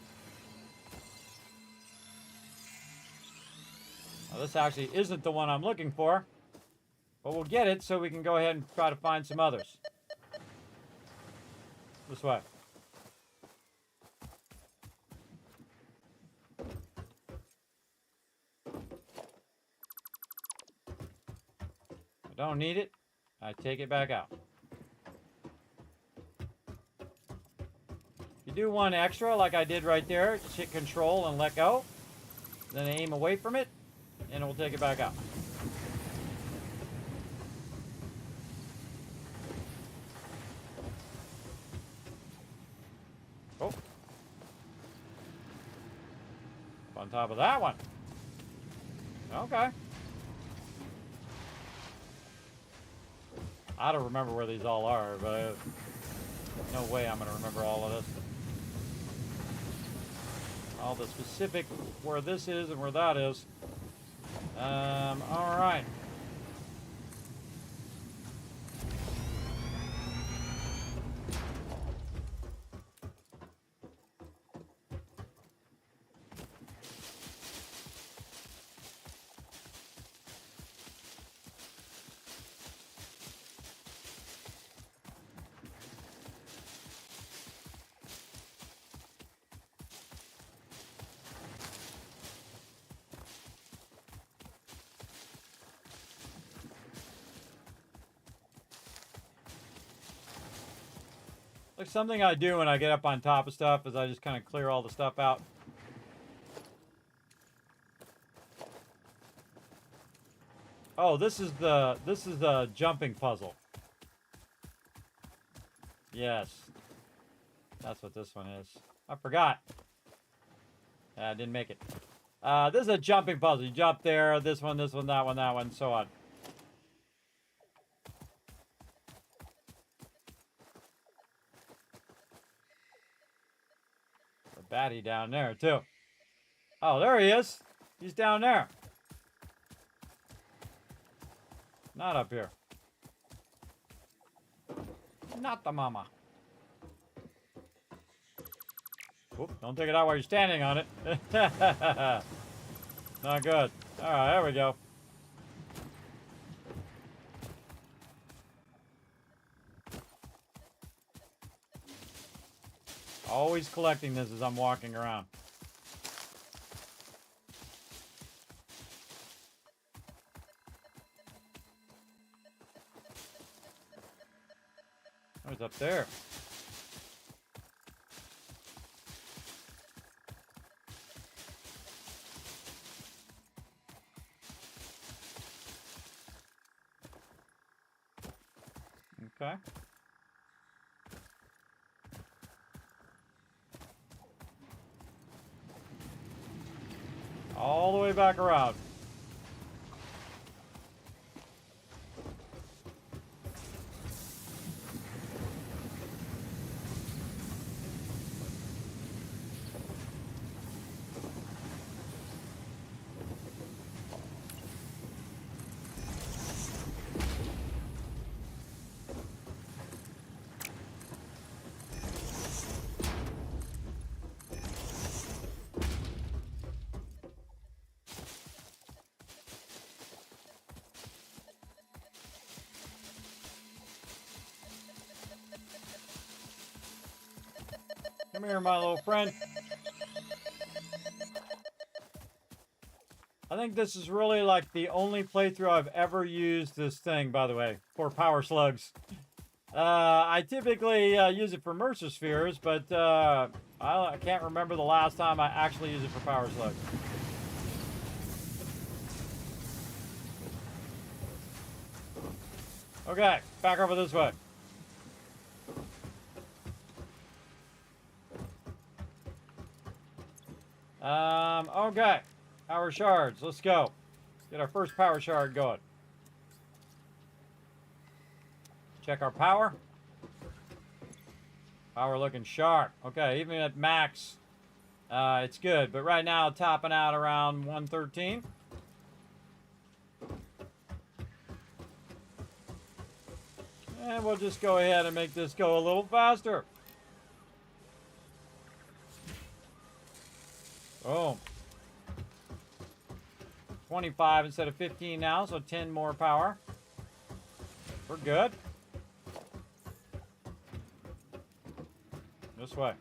Now, this actually isn't the one I'm looking for, but we'll get it so we can go ahead and try to find some others. This way. I don't need it. I take it back out. You do one extra like I did right there. Just hit control and let go. Then aim away from it, and it will take it back out. Oh. On top of that one. Okay. I don't remember where these all are, but no way I'm going to remember all of this. All the specific where this is and where that is. All right. Like something I do when I get up on top of stuff is I just kind of clear all the stuff out. Oh, this is the jumping puzzle. Yes. That's what this one is. I forgot. Yeah, I didn't make it. This is a jumping puzzle. You jump there, this one, that one, so on. Baddie down there too. Oh, there he is. He's down there. Not up here. Not the mama. Oop, don't take it out while you're standing on it. Not good. Alright, there we go. Always collecting this as I'm walking around. What's up there? Okay. All the way back around. Come here, my little friend. I think this is really like the only playthrough I've ever used this thing, by the way, for power slugs. I typically use it for Mercer spheres, but I can't remember the last time I actually used it for power slugs. Okay, back over this way. Okay. Power shards. Let's go. Get our first power shard going. Check our power. Power looking sharp. Okay, even at max, it's good. But right now, topping out around 113. And we'll just go ahead and make this go a little faster. Boom. 25 instead of 15 now, so 10 more power. We're good. This way.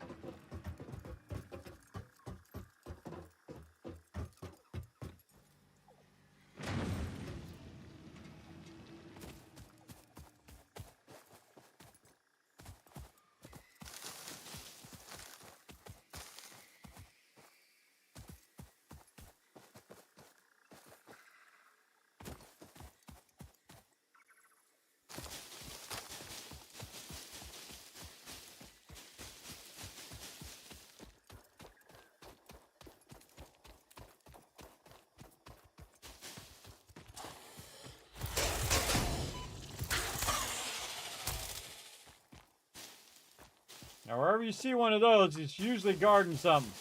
Now, wherever you see one of those, it's usually guarding something.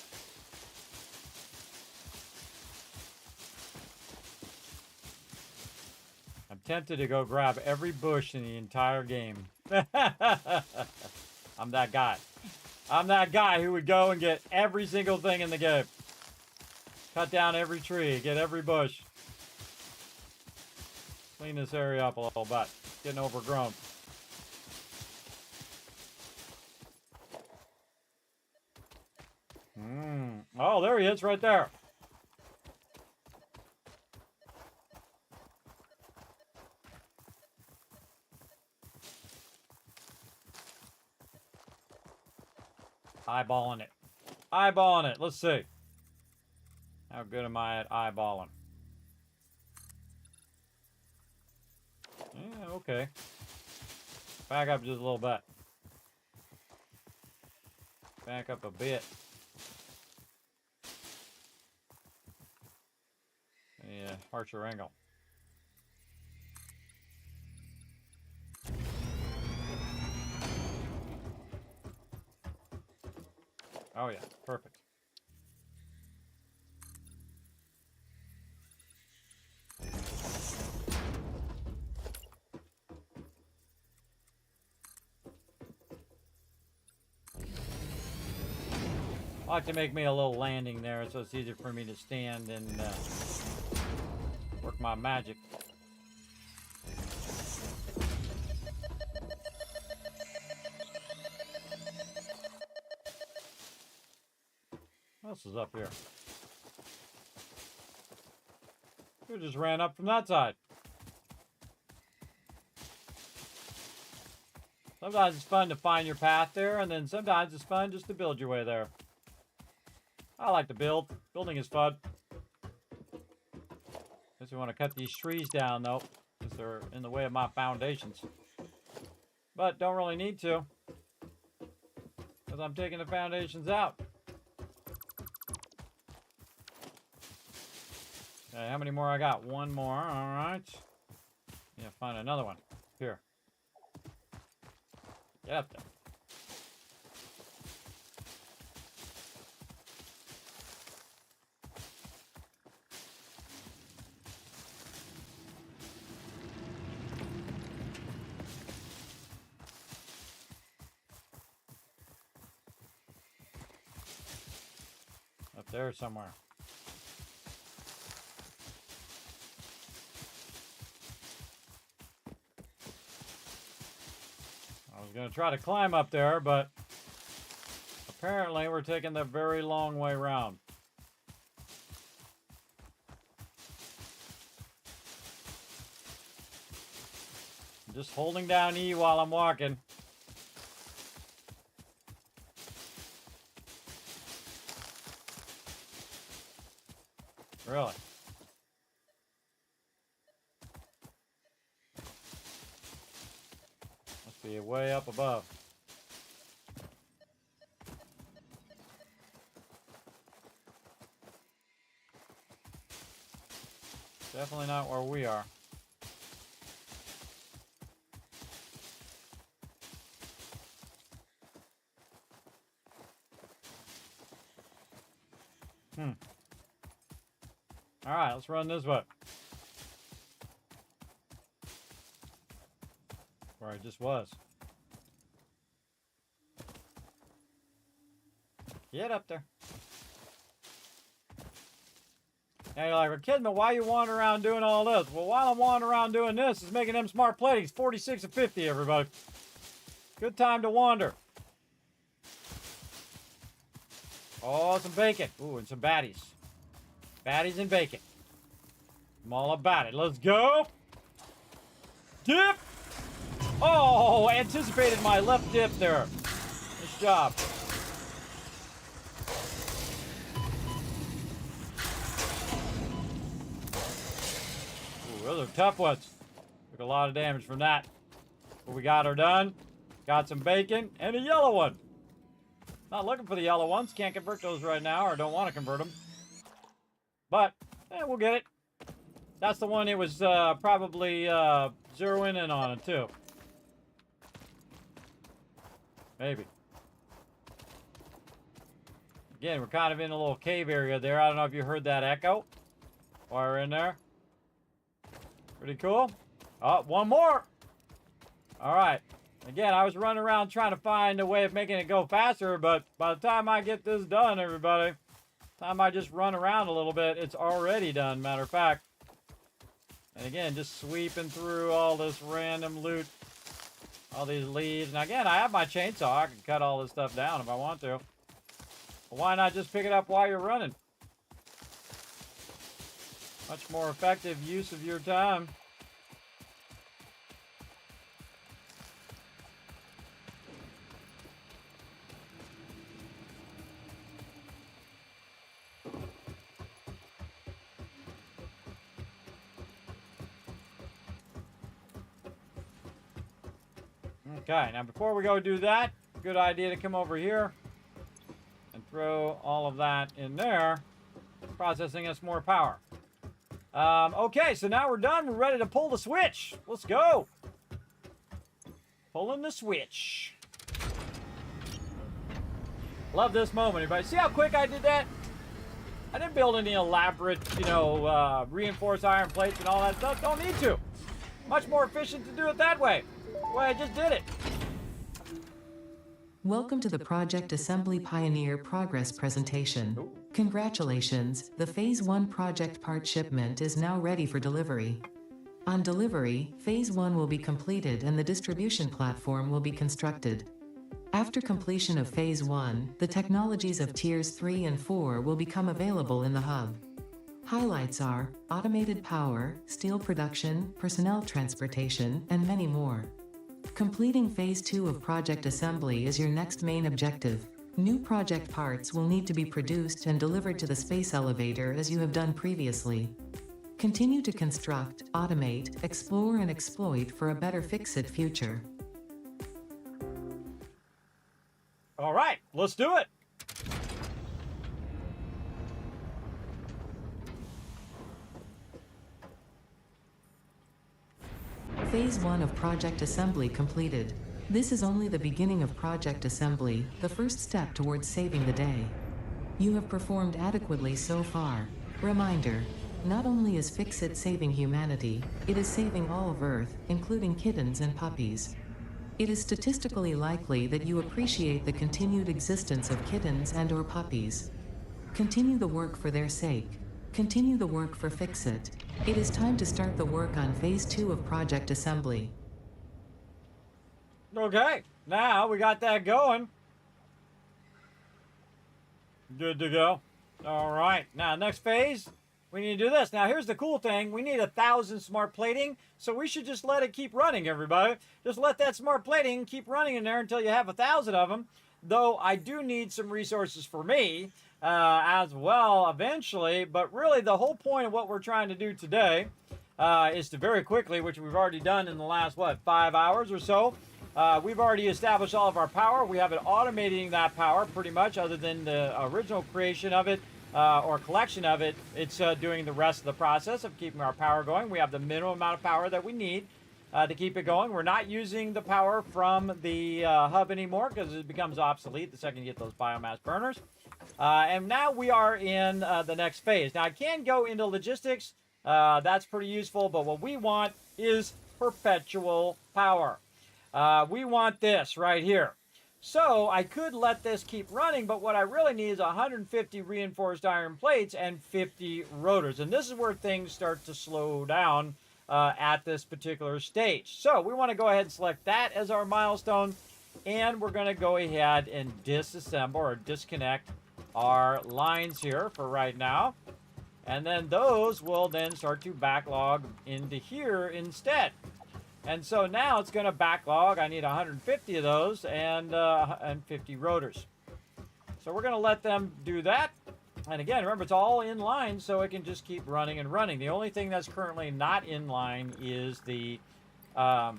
I'm tempted to go grab every bush in the entire game. I'm that guy. I'm that guy who would go and get every single thing in the game. Cut down every tree, get every bush. Clean this area up a little bit. It's getting overgrown. Oh, there he is right there. Eyeballing it. Eyeballing it. Let's see. How good am I at eyeballing? Yeah, okay. Back up just a little bit. Back up a bit. Yeah, harsher angle. Oh yeah, perfect. I like to make me a little landing there so it's easier for me to stand and work my magic. What else is up here? We just ran up from that side. Sometimes it's fun to find your path there, and then sometimes it's fun just to build your way there. I like to build. Building is fun. Guess we want to cut these trees down, though, because they're in the way of my foundations. But don't really need to, because I'm taking the foundations out. Okay, how many more I got? One more. All right. Yeah, find another one. Here. Get up there. Up there somewhere. I was going to try to climb up there, but apparently we're taking the very long way around. I'm just holding down E while I'm walking. Really? Must be way up above. Definitely not where we are. All right, let's run this way. Or I just was. Get up there. Now you're like, well, Kismet, why you wandering around doing all this? Well, while I'm wandering around doing this, is making them smart platings 46 and 50, everybody. Good time to wander. Oh, some bacon. Ooh, and some baddies. Baddies and bacon. I'm all about it. Let's go. Dip. Oh, anticipated my left dip there. Nice job. Ooh, those are tough ones. Took a lot of damage from that. But we got her done. Got some bacon and a yellow one. Not looking for the yellow ones. Can't convert those right now, or don't want to convert them. But, we'll get it. That's the one it was probably zeroing in on it, too. Maybe. Again, we're kind of in a little cave area there. I don't know if you heard that echo while we're in there. Pretty cool. Oh, one more. All right. Again, I was running around trying to find a way of making it go faster, but by the time I get this done, everybody, time I just run around a little bit, it's already done, matter of fact. And again, just sweeping through all this random loot, all these leaves. And again, I have my chainsaw. I can cut all this stuff down if I want to. But why not just pick it up while you're running? Much more effective use of your time. Okay, now before we go do that, good idea to come over here and throw all of that in there, processing us more power. Okay, so now we're done. We're ready to pull the switch. Let's go. Pulling the switch. Love this moment, everybody. See how quick I did that? I didn't build any elaborate, reinforced iron plates and all that stuff. Don't need to. Much more efficient to do it that way. Well, I just did it. Welcome to the Project Assembly Pioneer Progress presentation. Congratulations, the Phase 1 project part shipment is now ready for delivery. On delivery, Phase 1 will be completed and the distribution platform will be constructed. After completion of Phase 1, the technologies of Tiers 3 and 4 will become available in the hub. Highlights are automated power, steel production, personnel transportation, and many more. Completing Phase 2 of Project Assembly is your next main objective. New project parts will need to be produced and delivered to the space elevator as you have done previously. Continue to construct, automate, explore and exploit for a better fix-it future. All right, let's do it. Phase 1 of Project Assembly completed. This is only the beginning of Project Assembly, the first step towards saving the day. You have performed adequately so far. Reminder, not only is Fix-It saving humanity, it is saving all of Earth, including kittens and puppies. It is statistically likely that you appreciate the continued existence of kittens and/or puppies. Continue the work for their sake. Continue the work for Fix-It. It is time to start the work on Phase 2 of Project Assembly. Okay, now we got that going. Good to go. All right, now next phase, we need to do this. Now here's the cool thing. We need 1,000 smart plating, so we should just let it keep running, everybody. Just let that smart plating keep running in there until you have 1,000 of them. Though I do need some resources for me as well eventually. But really the whole point of what we're trying to do today is to very quickly, which we've already done in the last, 5 hours or so, we've already established all of our power. We have it automating that power pretty much, other than the original creation of it or collection of it. It's doing the rest of the process of keeping our power going. We have the minimum amount of power that we need to keep it going. We're not using the power from the hub anymore because it becomes obsolete the second you get those biomass burners. And now we are in the next phase. Now I can go into logistics. That's pretty useful, but what we want is perpetual power. We want this right here. So I could let this keep running, but what I really need is 150 reinforced iron plates and 50 rotors. And this is where things start to slow down at this particular stage. So we want to go ahead and select that as our milestone. And we're going to go ahead and disassemble or disconnect our lines here for right now. And then those will then start to backlog into here instead. And so now it's going to backlog. I need 150 of those and 50 rotors. So we're going to let them do that. And again, remember, it's all in line, so it can just keep running and running. The only thing that's currently not in line is the modular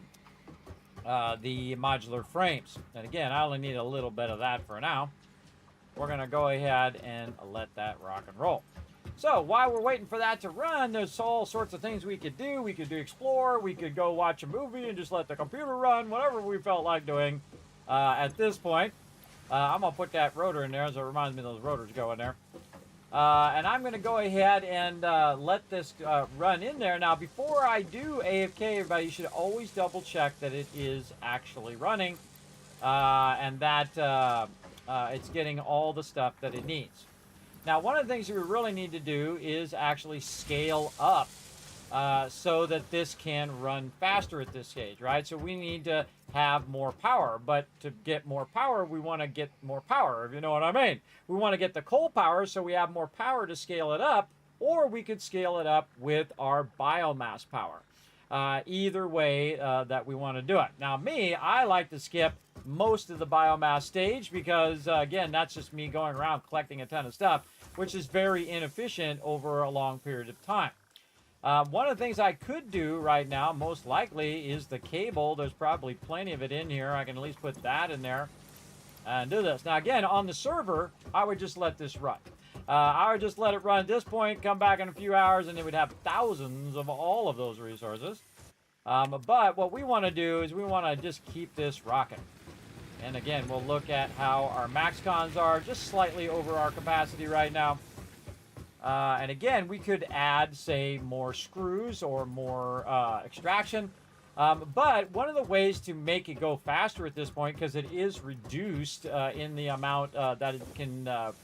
frames. And again, I only need a little bit of that for now. We're going to go ahead and let that rock and roll. So while we're waiting for that to run, there's all sorts of things we could do. We could do explore. We could go watch a movie and just let the computer run, whatever we felt like doing at this point. I'm going to put that rotor in there, so it reminds me of those rotors go in there. And I'm going to go ahead and let this run in there. Now, before I do AFK, everybody, you should always double check that it is actually running and that it's getting all the stuff that it needs. Now, one of the things we really need to do is actually scale up so that this can run faster at this stage, right? So we need to have more power, but to get more power, we want to get more power, if you know what I mean. We want to get the coal power so we have more power to scale it up, or we could scale it up with our biomass power. Either way that we want to do it. Now, I like to skip most of the biomass stage because, again, that's just me going around collecting a ton of stuff, which is very inefficient over a long period of time. One of the things I could do right now, most likely, is the cable. There's probably plenty of it in here. I can at least put that in there and do this. Now, again, on the server, I would just let this run. I would just let it run at this point, come back in a few hours, and it would have thousands of all of those resources. But what we want to do is we want to just keep this rocking. And again, we'll look at how our max cons are, just slightly over our capacity right now. And again, we could add, say, more screws or more extraction. But one of the ways to make it go faster at this point, because it is reduced in the amount that it can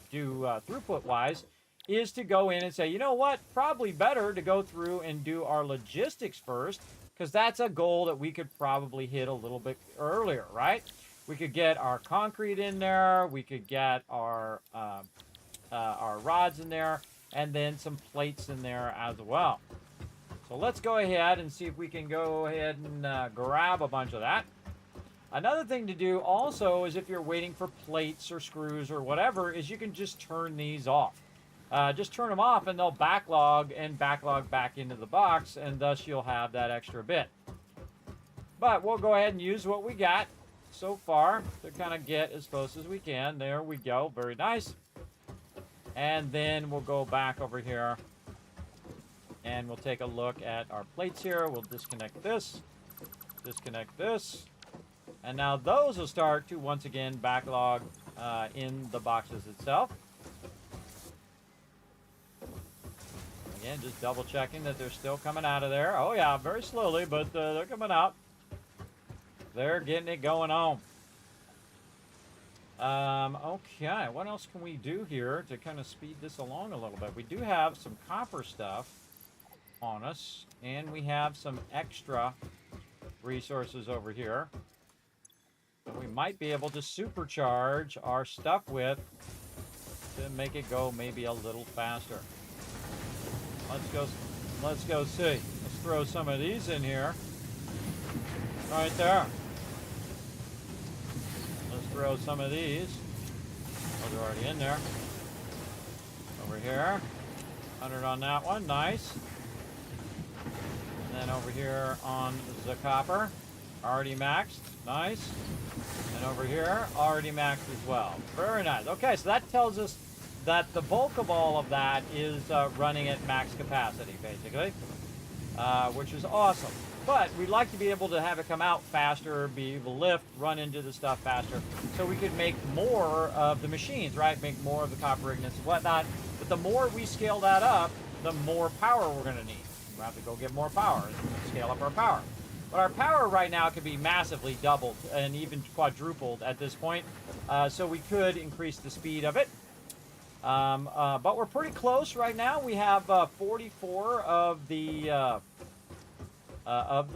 do throughput-wise, is to go in and say, you know what, probably better to go through and do our logistics first, because that's a goal that we could probably hit a little bit earlier, right? We could get our concrete in there, we could get our rods in there, and then some plates in there as well. So let's go ahead and see if we can go ahead and grab a bunch of that. Another thing to do also is if you're waiting for plates or screws or whatever, is you can just turn these off. Just turn them off and they'll backlog back into the box, and thus you'll have that extra bit. But we'll go ahead and use what we got so far to kind of get as close as we can. There we go. Very nice. And then we'll go back over here and we'll take a look at our plates here. We'll disconnect this, and now those will start to once again backlog in the boxes itself. Again, just double checking that they're still coming out of there. Oh yeah, very slowly, but they're coming out. They're getting it going on. Okay, what else can we do here to kind of speed this along a little bit? We do have some copper stuff on us, and we have some extra resources over here that we might be able to supercharge our stuff with to make it go maybe a little faster. Let's go see. Let's throw some of these in here. Right there. Let's throw some of these. Oh, they're already in there. Over here. 100 on that one. Nice. And then over here on the copper. Already maxed. Nice. And over here, already maxed as well. Very nice. Okay, so that tells us that the bulk of all of that is running at max capacity, basically, which is awesome. But we'd like to be able to have it come out faster, be able to lift, run into the stuff faster, so we could make more of the machines, right? Make more of the copper ignites and whatnot. But the more we scale that up, the more power we're going to need. We'll have to go get more power and scale up our power. But our power right now could be massively doubled and even quadrupled at this point. So we could increase the speed of it. But we're pretty close right now. We have 44 of the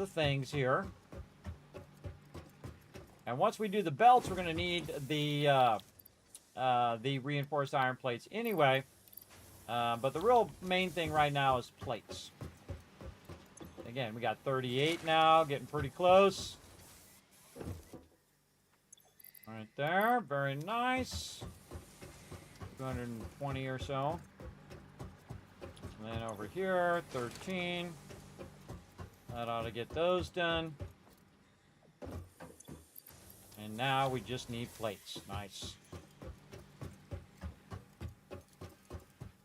things here. And once we do the belts, we're going to need the reinforced iron plates anyway. But the real main thing right now is plates. Again, we got 38 now, getting pretty close. Right there, very nice. 220 or so. And then over here, 13. That ought to get those done. And now we just need plates. Nice.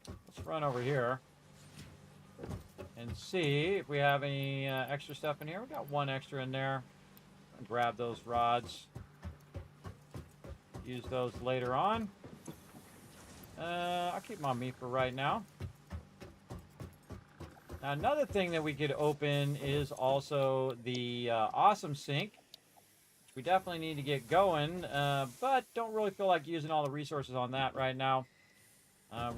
Let's run over here and see if we have any extra stuff in here. We got one extra in there. Grab those rods. Use those later on. I'll keep them on me for right now. Now, another thing that we could open is also the awesome sink. We definitely need to get going, but don't really feel like using all the resources on that right now.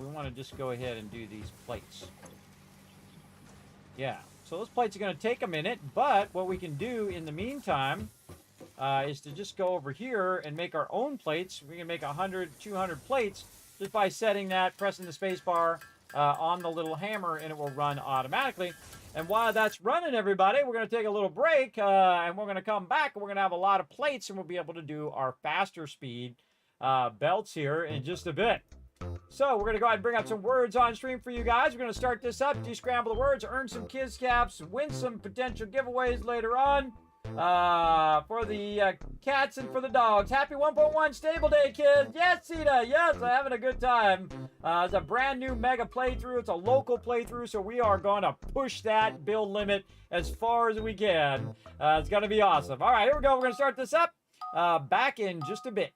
We want to just go ahead and do these plates. Yeah, so those plates are going to take a minute, but what we can do in the meantime is to just go over here and make our own plates. We can make 100, 200 plates just by setting that, pressing the space bar on the little hammer, and it will run automatically. And while that's running, everybody, we're going to take a little break, and we're going to come back, and we're going to have a lot of plates, and we'll be able to do our faster speed belts here in just a bit. So we're going to go ahead and bring up some words on stream for you guys. We're going to start this up, descramble the words, earn some Kiz Caps, win some potential giveaways later on for the cats and for the dogs. Happy 1.1 stable day, kids. Yes, Sita. Yes, I'm having a good time. It's a brand new mega playthrough. It's a local playthrough, so we are going to push that build limit as far as we can. It's going to be awesome. All right, here we go. We're going to start this up back in just a bit.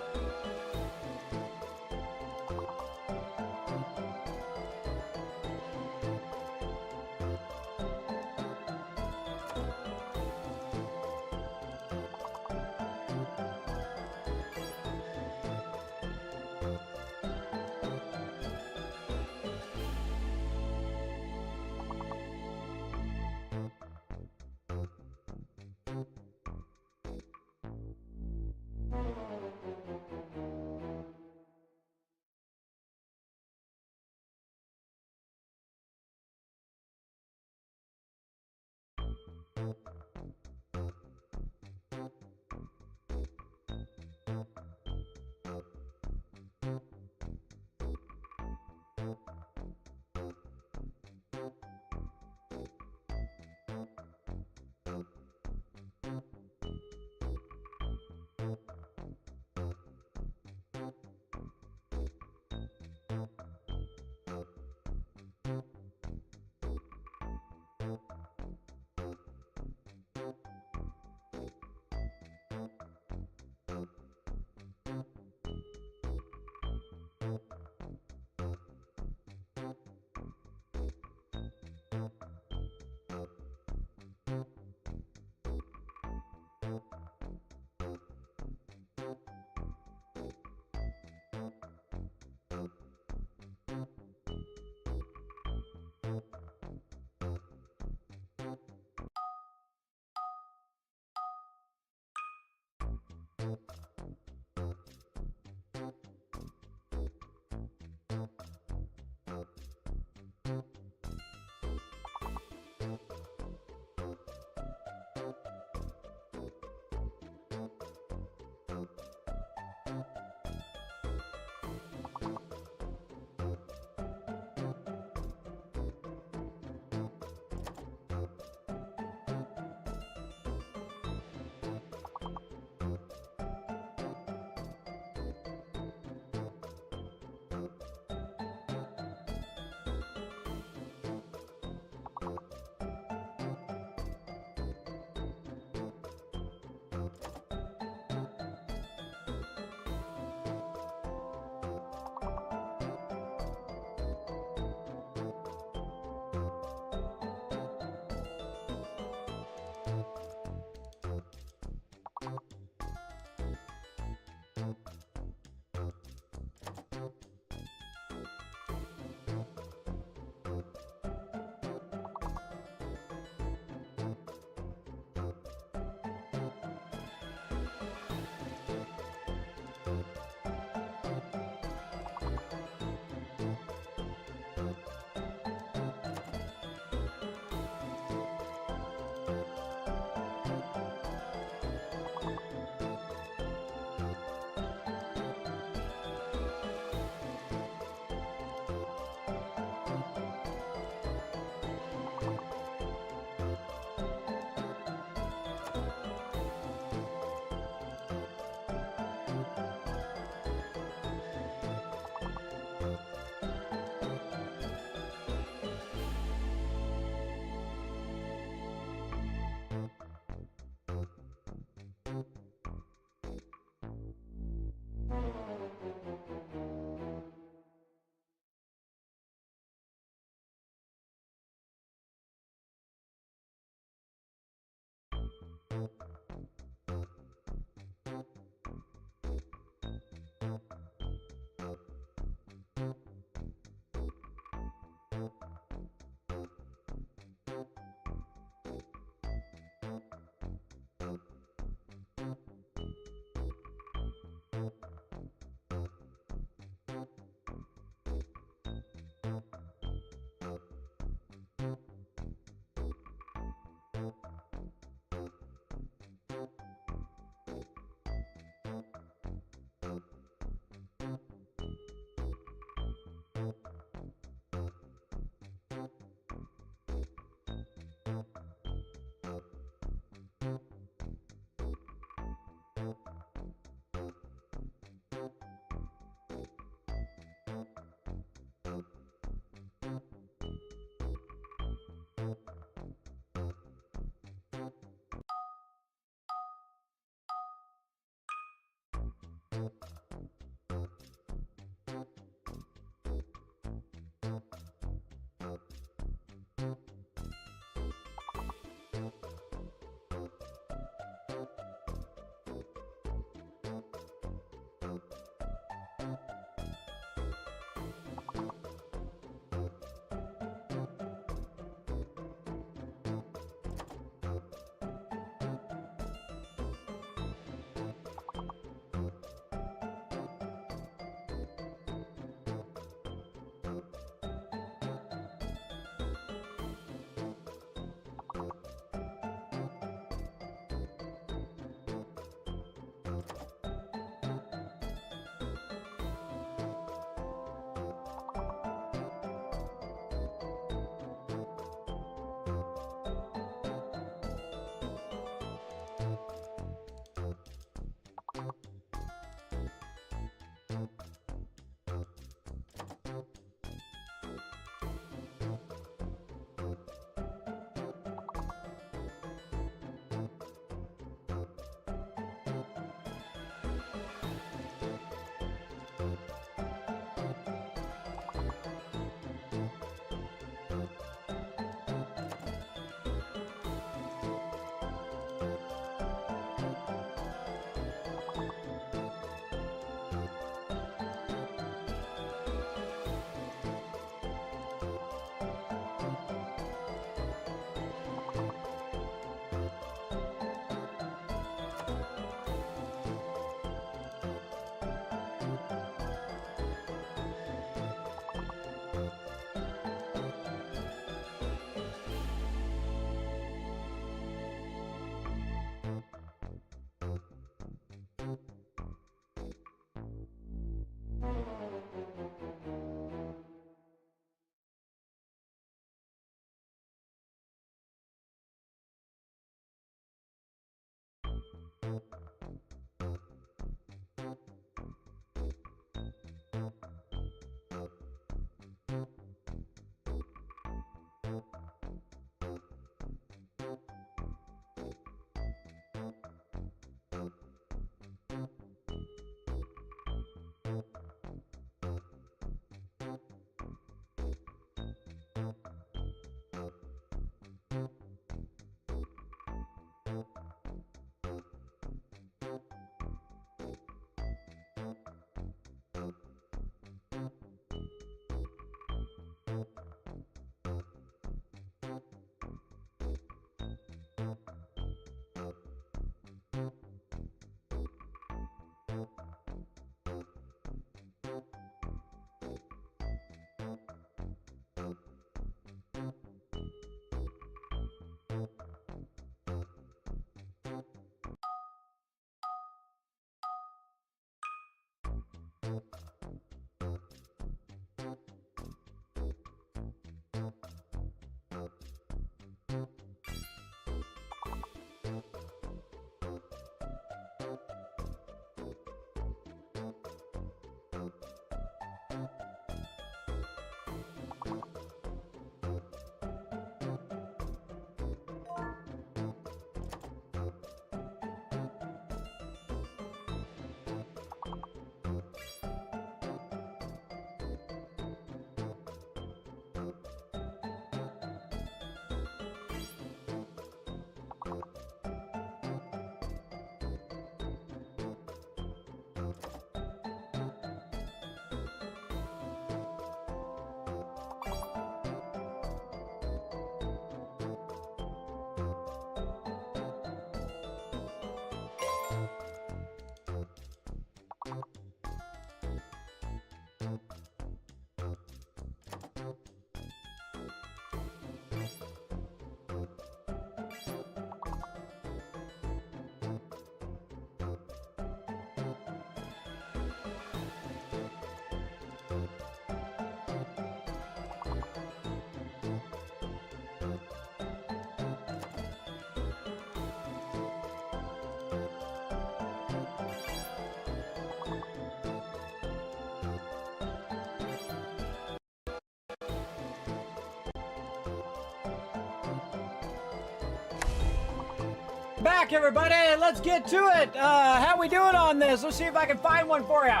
Back, everybody. Let's get to it. How we doing on this? Let's see if I can find one for you.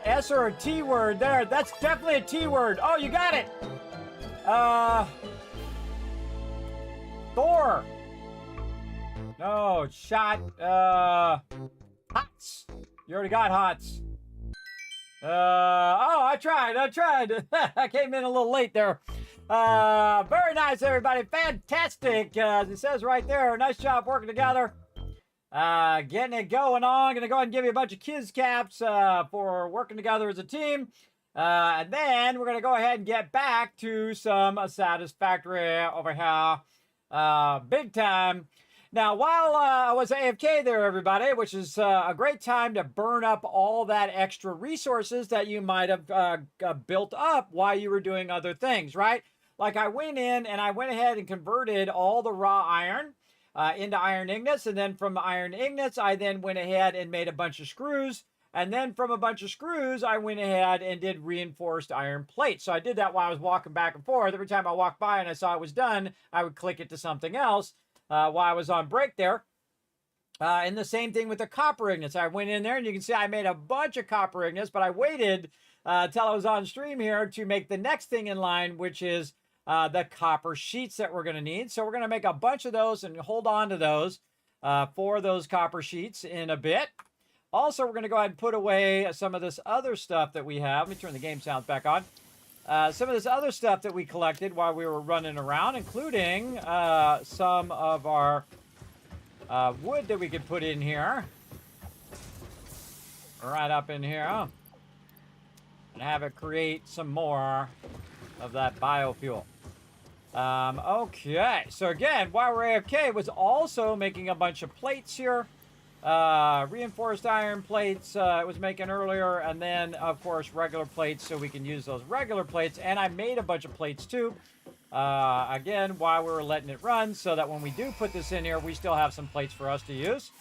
S or a T word there. That's definitely a T word. Oh, you got it. Thor. No, shot. Hots. You already got hots. I tried. I came in a little late there. Very nice, everybody. Fantastic. As it says right there, nice job working together. Getting it going on. Gonna go ahead and give you a bunch of Kiz caps for working together as a team. And then we're gonna go ahead and get back to some Satisfactory over here. Big time. Now, while I was AFK there, everybody, which is a great time to burn up all that extra resources that you might have built up while you were doing other things, right? Like I went in and I went ahead and converted all the raw iron into iron ingots. And then from iron ingots, I then went ahead and made a bunch of screws. And then from a bunch of screws, I went ahead and did reinforced iron plates. So I did that while I was walking back and forth. Every time I walked by and I saw it was done, I would click it to something else while I was on break there. And the same thing with the copper ingots. I went in there and you can see I made a bunch of copper ingots, but I waited till I was on stream here to make the next thing in line, which is the copper sheets that we're going to need. So we're going to make a bunch of those and hold on to those for those copper sheets in a bit. Also, we're going to go ahead and put away some of this other stuff that we have. Let me turn the game sounds back on. Some of this other stuff that we collected while we were running around, including some of our wood that we could put in here. Right up in here. And have it create some more of that biofuel. Okay, so again, while we're AFK, was also making a bunch of plates here. Reinforced iron plates it was making earlier, and then, of course, regular plates, so we can use those regular plates. And I made a bunch of plates, too, again, while we were letting it run, so that when we do put this in here, we still have some plates for us to use.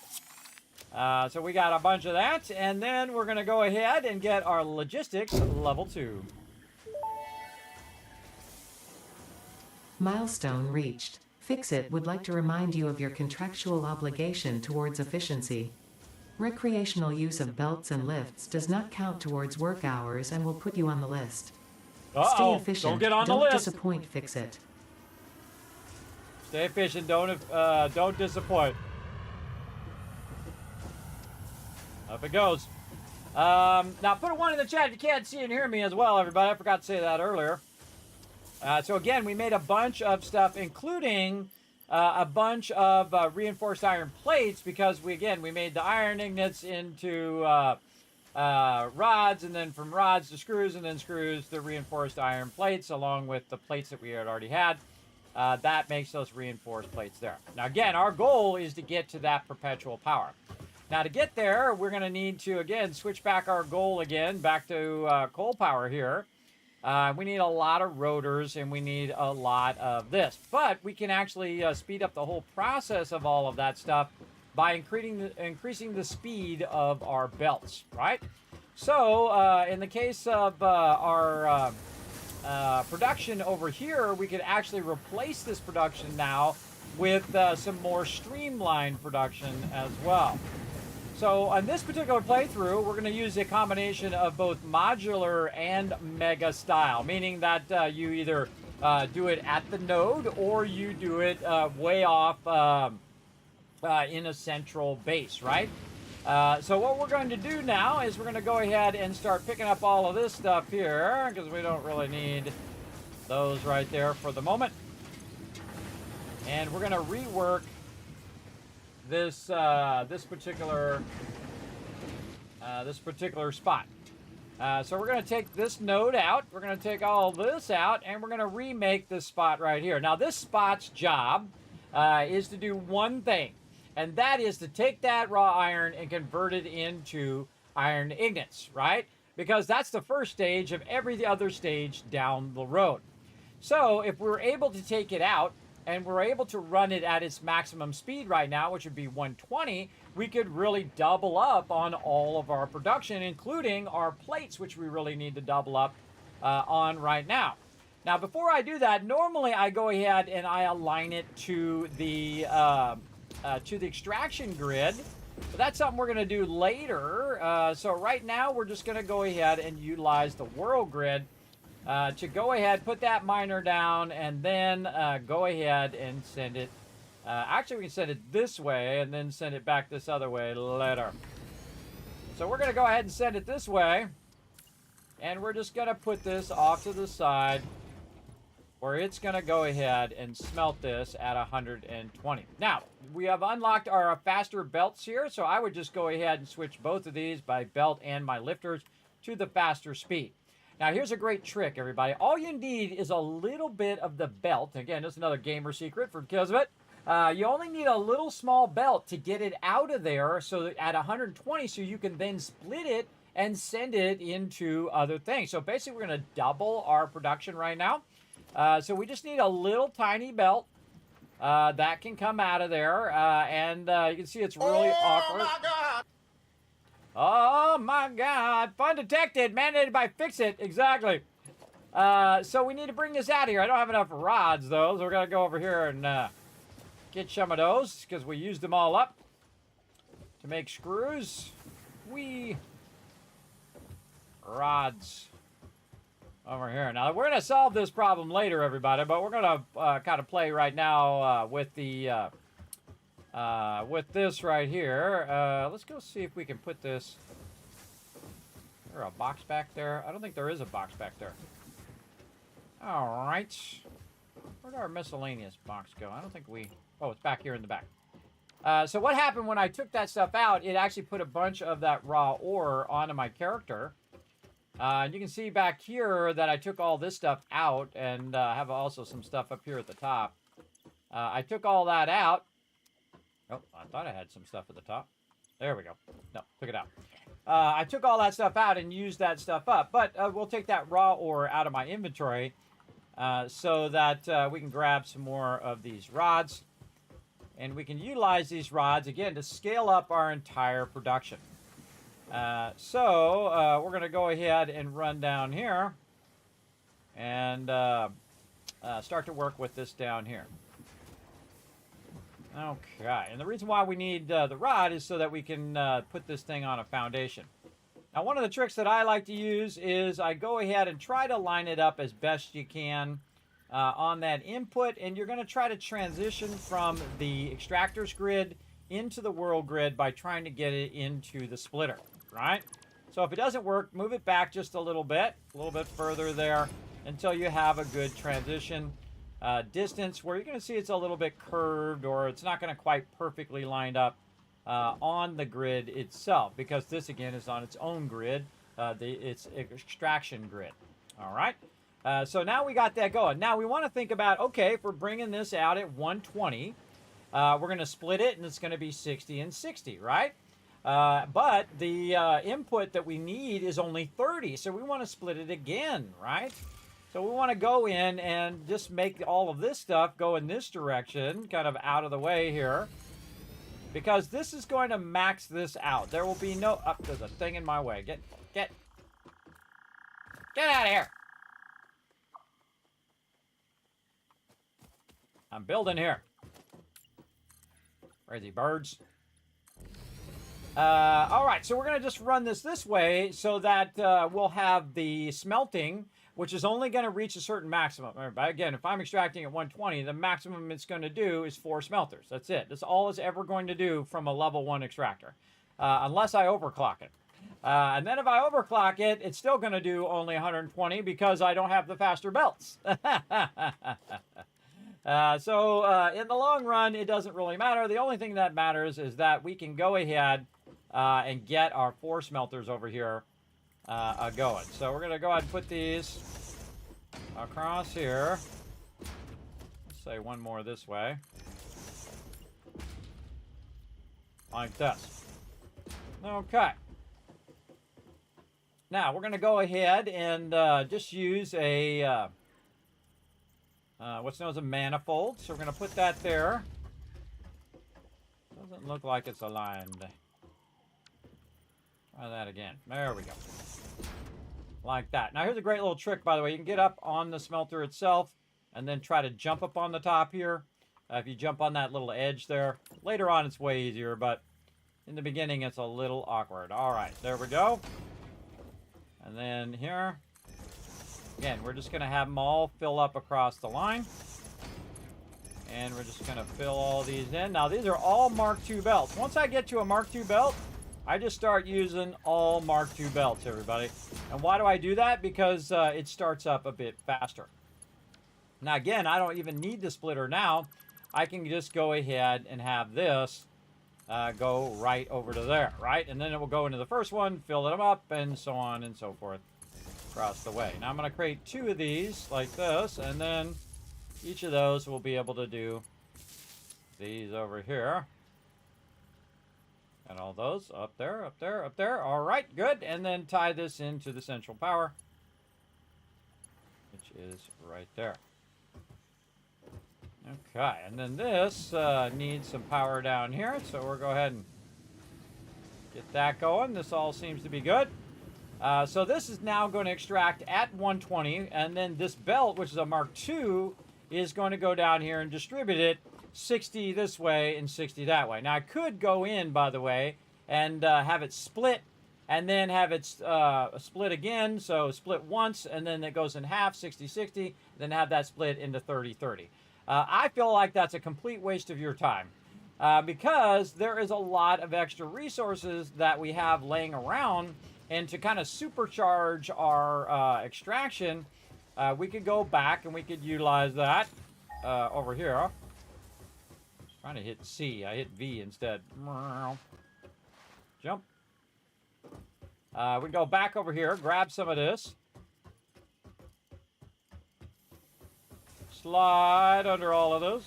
So we got a bunch of that, and then we're going to go ahead and get our logistics level 2. Milestone reached. Fixit would like to remind you of your contractual obligation towards efficiency. Recreational use of belts and lifts does not count towards work hours and will put you on the list. Stay efficient. Don't get on the Don't list. disappoint, Fixit. Stay efficient. Don't disappoint. Up it goes. Now, put a 1 in the chat if you can't see and hear me as well, everybody. I forgot to say that earlier. So again, we made a bunch of stuff, including a bunch of reinforced iron plates, because we made the iron ingots into rods, and then from rods to screws, and then screws to reinforced iron plates, along with the plates that we had already had. That makes those reinforced plates there. Now again, our goal is to get to that perpetual power. Now to get there, we're going to need to, again, switch back our goal again, back to coal power here. We need a lot of rotors, and we need a lot of this. But we can actually speed up the whole process of all of that stuff by increasing the speed of our belts, right? So in the case of our production over here, we could actually replace this production now with some more streamlined production as well. So on this particular playthrough, we're going to use a combination of both modular and mega style, meaning that you either do it at the node or you do it way off in a central base, right? So what we're going to do now is we're going to go ahead and start picking up all of this stuff here, because we don't really need those right there for the moment. And we're going to rework this this particular spot. So we're going to take this node out. We're going to take all this out, and we're going to remake this spot right here. Now, this spot's job is to do one thing, and that is to take that raw iron and convert it into iron ingots, right? Because that's the first stage of every other stage down the road. So if we're able to take it out, and we're able to run it at its maximum speed right now, which would be 120, we could really double up on all of our production, including our plates, which we really need to double up on right now. Now, before I do that, normally I go ahead and I align it to the extraction grid. But that's something we're going to do later. So right now, we're just going to go ahead and utilize the world grid to go ahead, put that miner down, and then go ahead and send it. Actually, we can send it this way and then send it back this other way later. So we're going to go ahead and send it this way. And we're just going to put this off to the side where it's going to go ahead and smelt this at 120. Now, we have unlocked our faster belts here, so I would just go ahead and switch both of these, my belt and my lifters, to the faster speed. Now, here's a great trick, everybody. All you need is a little bit of the belt. Again, this is another gamer secret from Kismet. You only need a little small belt to get it out of there so that at 120, so you can then split it and send it into other things. So basically, we're going to double our production right now. So we just need a little tiny belt that can come out of there. And you can see it's really awkward. Oh, my God. Oh, my God. Fun detected. Mandated by Fixit. Exactly. So we need to bring this out of here. I don't have enough rods, though. So we're going to go over here and get some of those because we used them all up to make screws. Rods over here. Now, we're going to solve this problem later, everybody, but we're going to kind of play right now with the with this right here. Let's go see if we can put this. Is there a box back there? I don't think there is a box back there. All right. Where'd our miscellaneous box go? I don't think we... Oh, it's back here in the back. So what happened when I took that stuff out, it actually put a bunch of that raw ore onto my character. And you can see back here that I took all this stuff out and have also some stuff up here at the top. I took all that out. Oh, I thought I had some stuff at the top. There we go. No, took it out. I took all that stuff out and used that stuff up. But we'll take that raw ore out of my inventory so that we can grab some more of these rods. And we can utilize these rods, again, to scale up our entire production. So we're going to go ahead and run down here and start to work with this down here. Okay, and the reason why we need the rod is so that we can put this thing on a foundation. Now, one of the tricks that I like to use is I go ahead and try to line it up as best you can on that input, and you're going to try to transition from the extractors grid into the world grid by trying to get it into the splitter, right? So if it doesn't work, move it back just a little bit further there until you have a good transition distance where you're going to see it's a little bit curved or it's not going to quite perfectly lined up on the grid itself, because this again is on its own grid, its extraction grid. All right, so now we got that going. Now we want to think about, okay, if we're bringing this out at 120, we're going to split it and it's going to be 60 and 60, right? But the input that we need is only 30, so we want to split it again, right? So we want to go in and just make all of this stuff go in this direction, kind of out of the way here. Because this is going to max this out. There will be no... Oh, there's a thing in my way. Get out of here! I'm building here. Crazy birds. All right, so we're going to just run this way so that we'll have the smelting, which is only going to reach a certain maximum. Again, if I'm extracting at 120, the maximum it's going to do is 4 smelters. That's it. That's all it's ever going to do from a level 1 extractor, unless I overclock it. And then if I overclock it, it's still going to do only 120 because I don't have the faster belts. So in the long run, it doesn't really matter. The only thing that matters is that we can go ahead and get our 4 smelters over here going. So we're going to go ahead and put these across here. Let's say one more this way. Like this. Okay. Now we're going to go ahead and just use a what's known as a manifold. So we're going to put that there. Doesn't look like it's aligned. Try that again. There we go. Like that. Now here's a great little trick, by the way. You can get up on the smelter itself and then try to jump up on the top here. If you jump on that little edge there. Later on it's way easier, but in the beginning it's a little awkward. Alright, there we go. And then here. Again, we're just going to have them all fill up across the line. And we're just going to fill all these in. Now these are all Mark II belts. Once I get to a Mark II belt, I just start using all Mark II belts, everybody. And why do I do that? Because it starts up a bit faster. Now, again, I don't even need the splitter now. I can just go ahead and have this go right over to there, right? And then it will go into the first one, fill them up, and so on and so forth across the way. Now, I'm going to create 2 of these like this, and then each of those will be able to do these over here. And all those up there, up there, up there. All right, good. And then tie this into the central power, which is right there. Okay, and then this needs some power down here, so we'll go ahead and get that going. This all seems to be good. So this is now going to extract at 120, and then this belt, which is a Mark II, is going to go down here and distribute it 60 this way and 60 that way. Now, I could go in, by the way, and have it split, and then have it split again, so split once, and then it goes in half, 60-60, then have that split into 30-30. I feel like that's a complete waste of your time because there is a lot of extra resources that we have laying around, and to kind of supercharge our extraction, we could go back and we could utilize that over here. Trying to hit C. I hit V instead. Jump. We go back over here, grab some of this. Slide under all of those.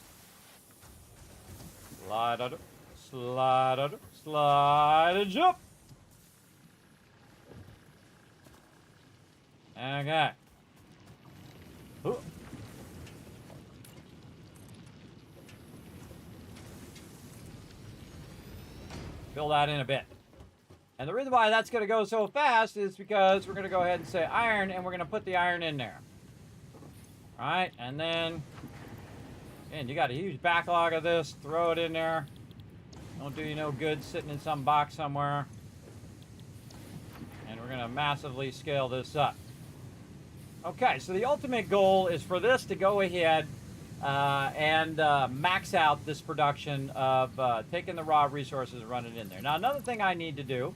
Slide under, slide under, slide and jump. Okay. Ooh. Fill that in a bit. And the reason why that's going to go so fast is because we're going to go ahead and say iron, and we're going to put the iron in there. All right, and then, and you got a huge backlog of this. Throw it in there. Don't do you no good sitting in some box somewhere. And we're going to massively scale this up. Okay, so the ultimate goal is for this to go ahead and max out this production of taking the raw resources and running it in there. Now, another thing I need to do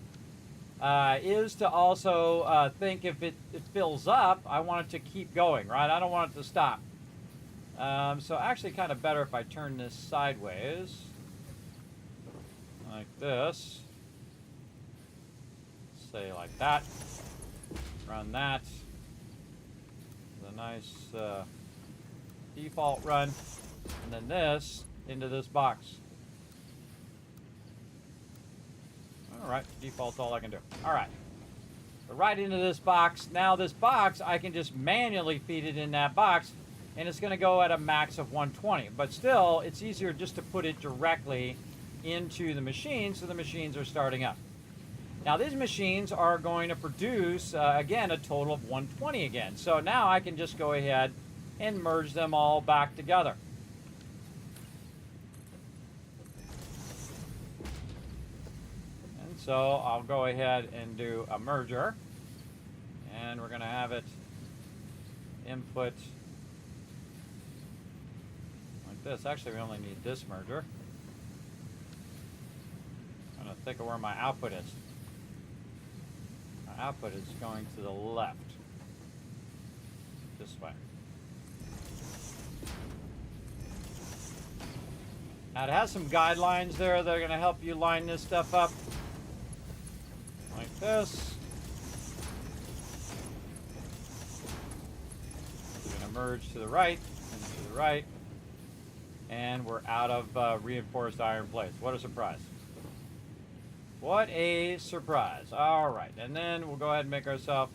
is to also think if it fills up, I want it to keep going, right? I don't want it to stop. So actually kind of better if I turn this sideways, like this. Say like that. Run that. A nice default run, and then this into this box. All right, default's all I can do. All right. So right into this box. Now this box, I can just manually feed it in that box, and it's going to go at a max of 120. But still, it's easier just to put it directly into the machine, so the machines are starting up. Now these machines are going to produce, again, a total of 120 again. So now I can just go ahead and merge them all back together. And so I'll go ahead and do a merger. And we're going to have it input like this. Actually, we only need this merger. I'm going to think of where my output is. My output is going to the left. This way. Now it has some guidelines there that are going to help you line this stuff up. Like this. We're going to merge to the right and to the right. And we're out of reinforced iron plates. What a surprise. What a surprise. All right, and then we'll go ahead and make ourselves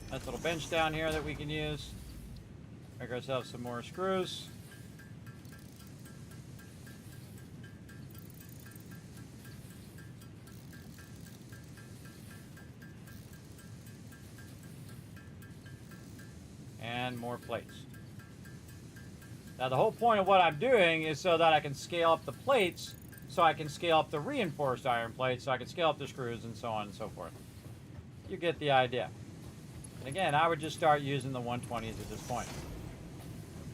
a nice little bench down here that we can use. Make ourselves some more screws. And more plates. Now the whole point of what I'm doing is so that I can scale up the plates, so I can scale up the reinforced iron plates, so I can scale up the screws, and so on and so forth. You get the idea. And again, I would just start using the 120s at this point.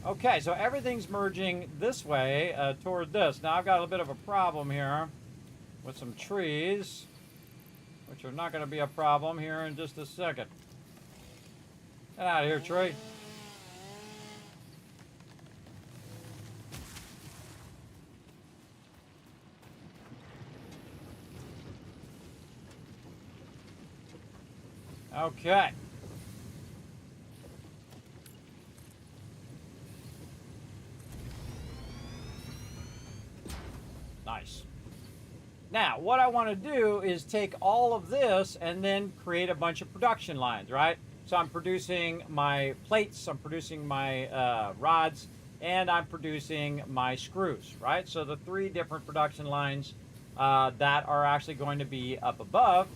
Okay, so everything's merging this way toward this. Now I've got a bit of a problem here with some trees, which are not going to be a problem here in just a second. Get out of here, tree. Okay. Nice. Now, what I want to do is take all of this and then create a bunch of production lines, right? So I'm producing my plates, I'm producing my rods, and I'm producing my screws, right? So the three different production lines that are actually going to be up above.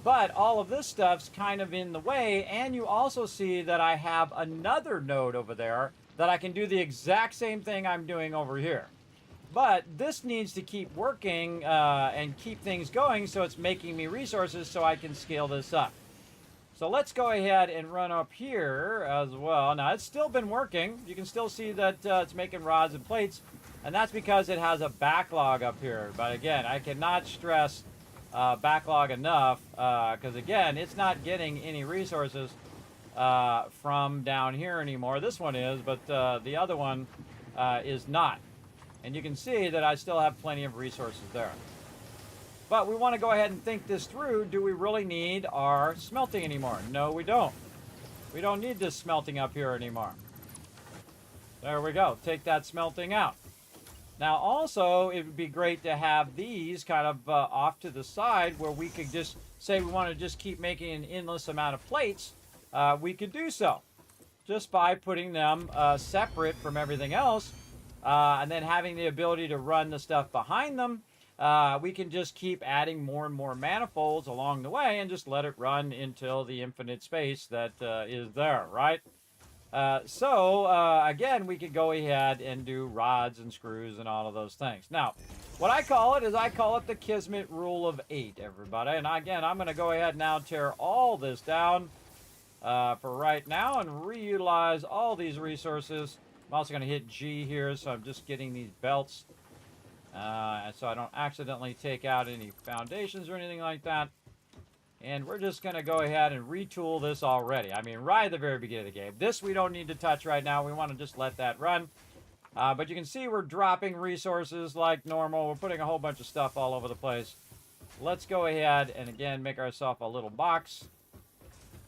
But all of this stuff's kind of in the way, and you also see that I have another node over there that I can do the exact same thing I'm doing over here. But this needs to keep working and keep things going, so it's making me resources so I can scale this up. So let's go ahead and run up here as well. Now, it's still been working. You can still see that it's making rods and plates, and that's because it has a backlog up here. But again, I cannot stress backlog enough because again, it's not getting any resources from down here anymore. This one is, but the other one is not. And you can see that I still have plenty of resources there. But we want to go ahead and think this through. Do we really need our smelting anymore? No, we don't. We don't need this smelting up here anymore. There we go. Take that smelting out. Now also, it would be great to have these kind of off to the side where we could just say we want to just keep making an endless amount of plates. We could do so just by putting them separate from everything else and then having the ability to run the stuff behind them. We can just keep adding more and more manifolds along the way and just let it run until the infinite space that is there, right? Again, we could go ahead and do rods and screws and all of those things. Now, what I call it is I call it the Kismet rule of 8, everybody. And again, I'm going to go ahead now tear all this down for right now and reutilize all these resources. I'm also going to hit G here, so I'm just getting these belts. So I don't accidentally take out any foundations or anything like that. And we're just going to go ahead and retool this already. I mean, right at the very beginning of the game. This we don't need to touch right now. We want to just let that run. But you can see we're dropping resources like normal. We're putting a whole bunch of stuff all over the place. Let's go ahead and, again, make ourselves a little box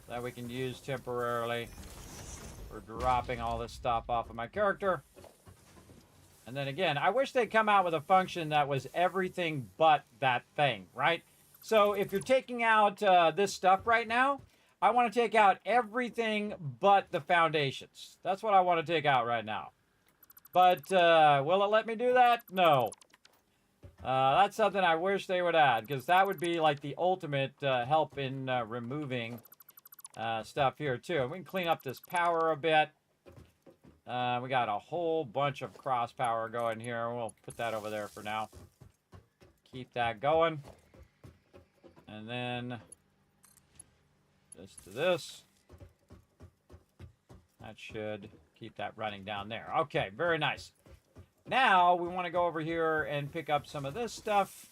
that we can use temporarily. We're dropping all this stuff off of my character. And then again, I wish they'd come out with a function that was everything but that thing, right? So if you're taking out this stuff right now, I want to take out everything but the foundations. That's what I want to take out right now. But will it let me do that? No. That's something I wish they would add, because that would be like the ultimate help in removing stuff here too. We can clean up this power a bit. We got a whole bunch of cross power going here. We'll put that over there for now. Keep that going. And then this to this. That should keep that running down there. Okay, very nice. Now we want to go over here and pick up some of this stuff.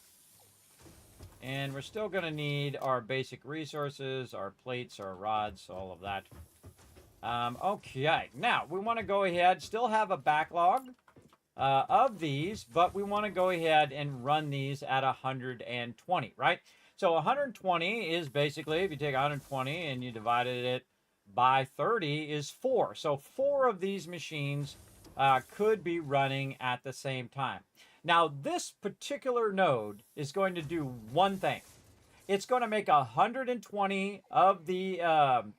And we're still going to need our basic resources, our plates, our rods, all of that. Okay, now we want to go ahead, still have a backlog of these, but we want to go ahead and run these at 120, right? So 120 is basically, if you take 120 and you divided it by 30, is 4. So 4 of these machines could be running at the same time. Now, this particular node is going to do one thing. It's going to make 120 of the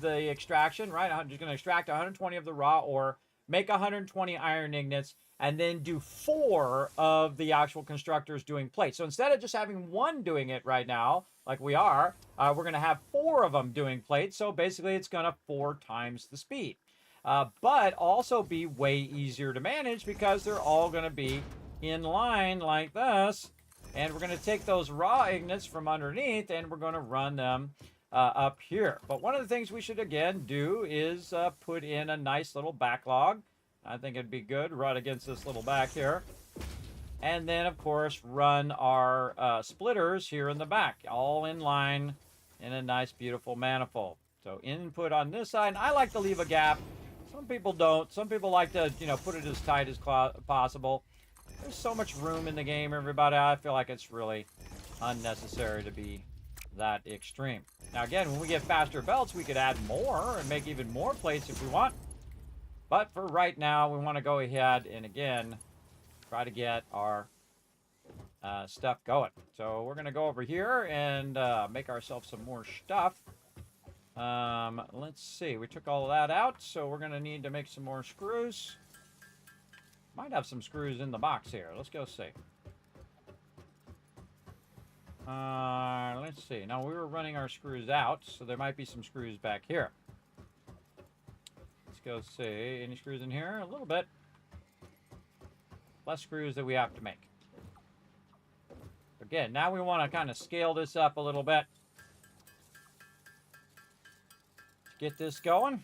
extraction, right? I'm just going to extract 120 of the raw ore, make 120 iron ingots, and then do 4 of the actual constructors doing plates. So instead of just having one doing it right now, like we are, we're going to have 4 of them doing plates. So basically, it's going to 4 times the speed. But also be way easier to manage because they're all going to be in line like this. And we're going to take those raw ingots from underneath and we're going to run them up here. But one of the things we should again do is put in a nice little backlog. I think it'd be good right against this little back here. And then, of course, run our splitters here in the back, all in line in a nice, beautiful manifold. So input on this side. And I like to leave a gap. Some people don't. Some people like to, put it as tight as possible. There's so much room in the game, everybody. I feel like it's really unnecessary to be that extreme. Now, again, when we get faster belts, we could add more and make even more plates if we want. But for right now, we want to go ahead and, again, try to get our stuff going. So we're going to go over here and make ourselves some more stuff. Let's see. We took all of that out, so we're going to need to make some more screws. Might have some screws in the box here. Let's go see. Let's see. Now, we were running our screws out, so there might be some screws back here. Let's go see. Any screws in here? A little bit. Less screws that we have to make. Again, now we want to kind of scale this up a little bit. Get this going.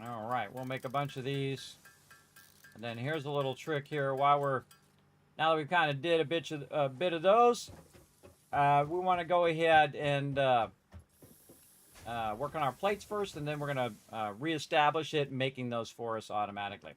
All right, we'll make a bunch of these. And then here's a little trick here while we're, now that we've kind of did a bit of those, we want to go ahead and work on our plates first, and then we're going to reestablish it, making those for us automatically.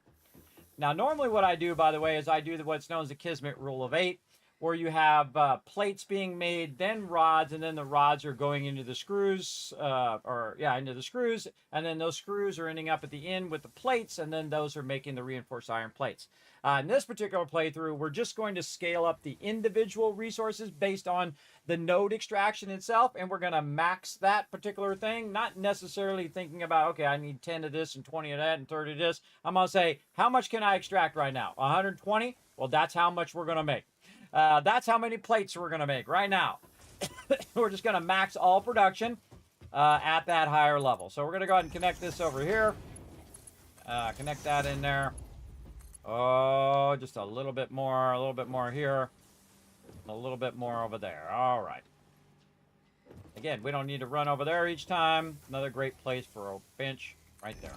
Now, normally what I do, by the way, is I do what's known as the Kismet rule of 8, where you have plates being made, then rods, and then the rods are going into the screws, into the screws, and then those screws are ending up at the end with the plates, and then those are making the reinforced iron plates. In this particular playthrough, we're just going to scale up the individual resources based on the node extraction itself, and we're going to max that particular thing, not necessarily thinking about, okay, I need 10 of this and 20 of that and 30 of this. I'm going to say, how much can I extract right now? 120? Well, that's how much we're going to make. That's how many plates we're going to make right now. We're just going to max all production at that higher level. So we're going to go ahead and connect this over here. Connect that in there. Oh, just a little bit more here. A little bit more over there. All right. Again, we don't need to run over there each time. Another great place for a bench right there.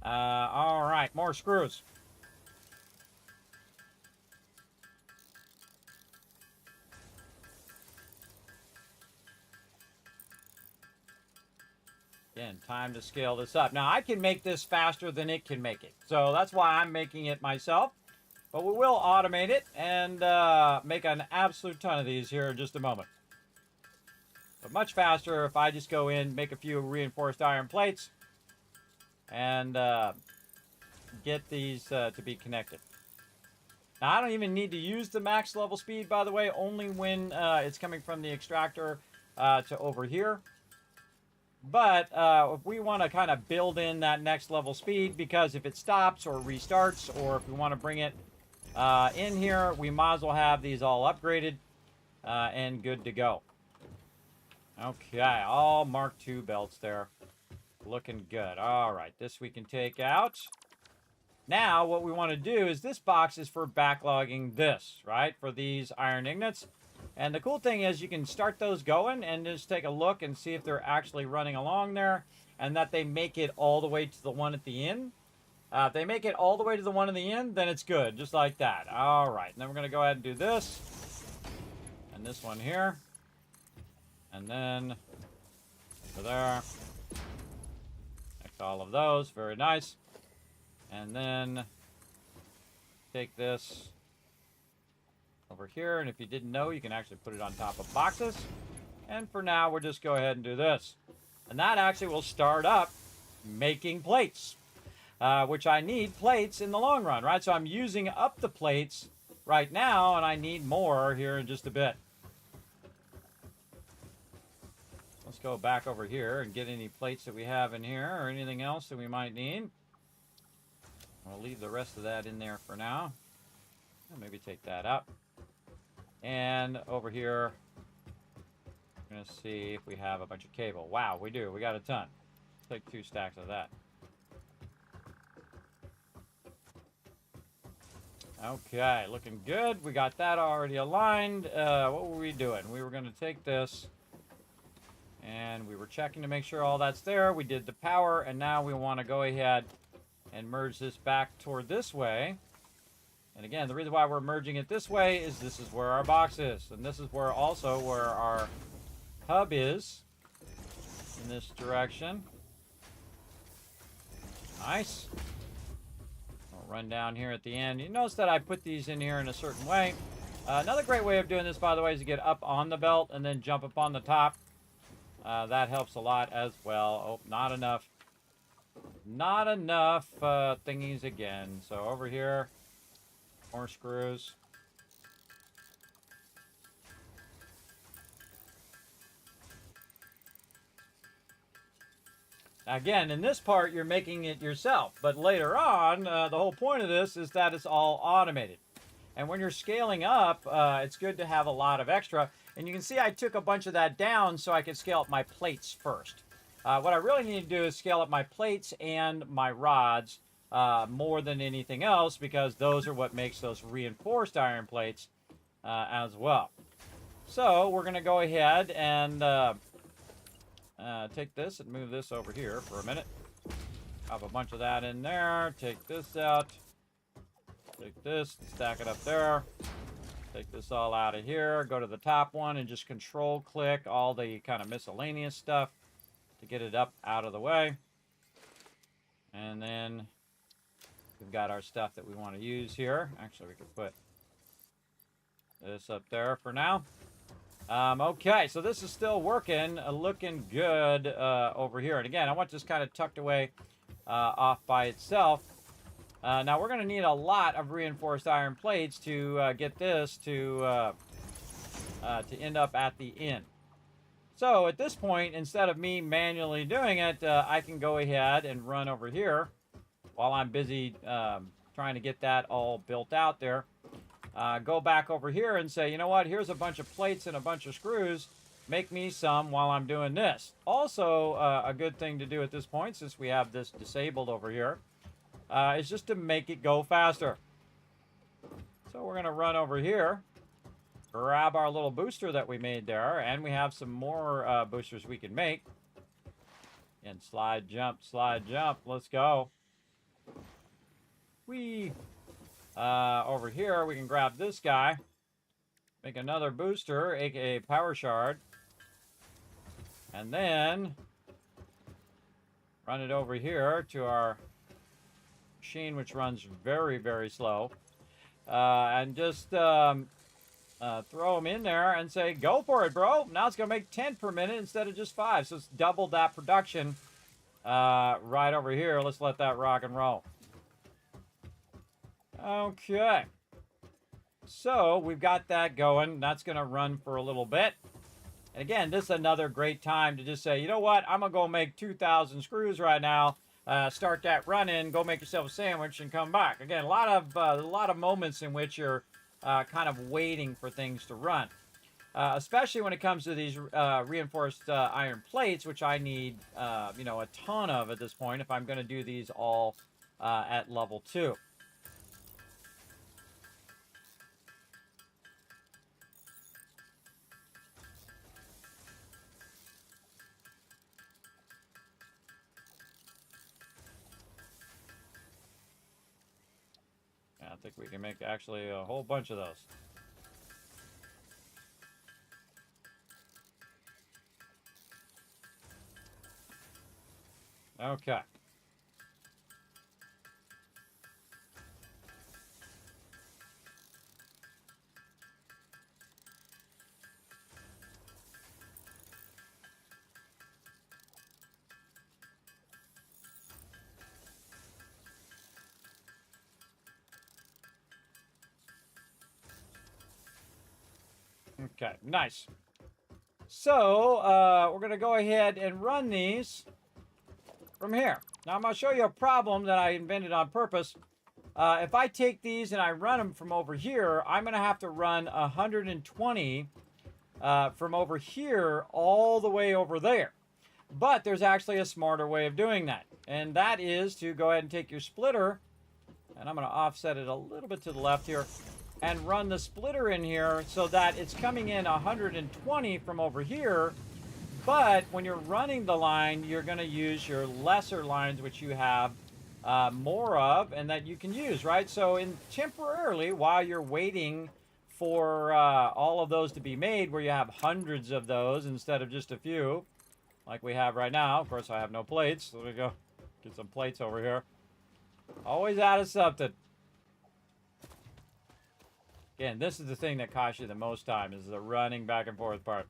All right, more screws. Again, time to scale this up. Now, I can make this faster than it can make it. So that's why I'm making it myself. But we will automate it and make an absolute ton of these here in just a moment. But much faster if I just go in, make a few reinforced iron plates, and get these to be connected. Now, I don't even need to use the max level speed, by the way, only when it's coming from the extractor to over here. But if we want to kind of build in that next level speed, because if it stops or restarts, or if we want to bring it in here, we might as well have these all upgraded and good to go. Okay, all Mark II belts there. Looking good. All right, this we can take out. Now, what we want to do is this box is for backlogging this, right? For these iron ingots. And the cool thing is you can start those going and just take a look and see if they're actually running along there and that they make it all the way to the one at the end. If they make it all the way to the one at the end, then it's good, just like that. All right, and then we're going to go ahead and do this. And this one here. And then over there. Connect all of those, very nice. And then take this over here, and if you didn't know, you can actually put it on top of boxes. And for now, we'll just go ahead and do this. And that actually will start up making plates, which I need plates in the long run, right? So I'm using up the plates right now, and I need more here in just a bit. Let's go back over here and get any plates that we have in here or anything else that we might need. We'll leave the rest of that in there for now. Maybe take that up. And over here, we're going to see if we have a bunch of cable. Wow, we do. We got a ton. Let's take 2 stacks of that. Okay, looking good. We got that already aligned. What were we doing? We were going to take this, and we were checking to make sure all that's there. We did the power, and now we want to go ahead and merge this back toward this way. And again, the reason why we're merging it this way is this is where our box is. And this is where also where our hub is in this direction. Nice. We'll run down here at the end. You notice that I put these in here in a certain way. Another great way of doing this, by the way, is to get up on the belt and then jump up on the top. That helps a lot as well. Oh, not enough. Not enough thingies again. So over here, more screws. Again, in this part, you're making it yourself. But later on, the whole point of this is that it's all automated. And when you're scaling up, it's good to have a lot of extra. And you can see I took a bunch of that down so I could scale up my plates first. What I really need to do is scale up my plates and my rods more than anything else, because those are what makes those reinforced iron plates as well. So we're going to go ahead and take this and move this over here for a minute. Have a bunch of that in there. Take this out. Take this, stack it up there. Take this all out of here. Go to the top one and just control click all the kind of miscellaneous stuff to get it up out of the way. And then we've got our stuff that we want to use here. Actually, we could put this up there for now. Okay, so this is still working, looking good over here. And again, I want this kind of tucked away off by itself. Now, we're going to need a lot of reinforced iron plates to get this to end up at the end. So at this point, instead of me manually doing it, I can go ahead and run over here while I'm busy trying to get that all built out there. Go back over here and say, you know what, here's a bunch of plates and a bunch of screws. Make me some while I'm doing this. Also, a good thing to do at this point, since we have this disabled over here, is just to make it go faster. So we're going to run over here, grab our little booster that we made there, and we have some more boosters we can make. And slide, jump, let's go. Over here, we can grab this guy, make another booster, aka power shard, and then run it over here to our machine, which runs very, very slow. and just throw them in there and say, go for it, bro. Now it's going to make 10 per minute instead of just 5. So it's double that production right over here. Let's let that rock and roll. Okay. So we've got that going. That's going to run for a little bit. And again, this is another great time to just say, you know what? I'm going to go make 2,000 screws right now. Start that running. Go make yourself a sandwich and come back. Again, a lot of moments in which you're kind of waiting for things to run. Especially when it comes to these reinforced iron plates, which I need, you know, a ton of at this point if I'm going to do these all at level 2. I think we can make actually a whole bunch of those. Okay. Okay, nice. So, we're going to go ahead and run these from here. Now, I'm going to show you a problem that I invented on purpose. If I take these and I run them from over here, I'm going to have to run 120 from over here all the way over there. But there's actually a smarter way of doing that. And that is to go ahead and take your splitter, and I'm going to offset it a little bit to the left here, and run the splitter in here so that it's coming in 120 from over here. But when you're running the line, you're going to use your lesser lines, which you have more of and that you can use, right? So temporarily, while you're waiting for all of those to be made, where you have hundreds of those instead of just a few, like we have right now. Of course, I have no plates. So let me go get some plates over here. Always out of something. Again, this is the thing that costs you the most time, is the running back and forth part.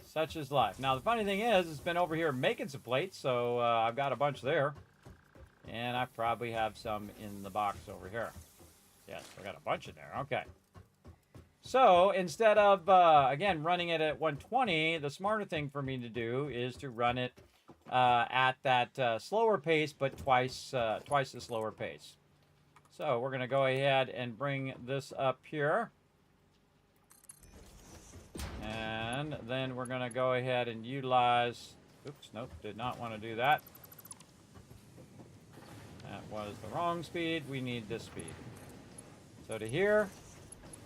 Such is life. Now, the funny thing is, it's been over here making some plates, so I've got a bunch there. And I probably have some in the box over here. Yes, I got a bunch in there. Okay. So, instead of, again, running it at 120, the smarter thing for me to do is to run it at that slower pace, but twice the slower pace. So we're going to go ahead and bring this up here. And then we're going to go ahead and utilize... Oops, nope, did not want to do that. That was the wrong speed. We need this speed. So to here,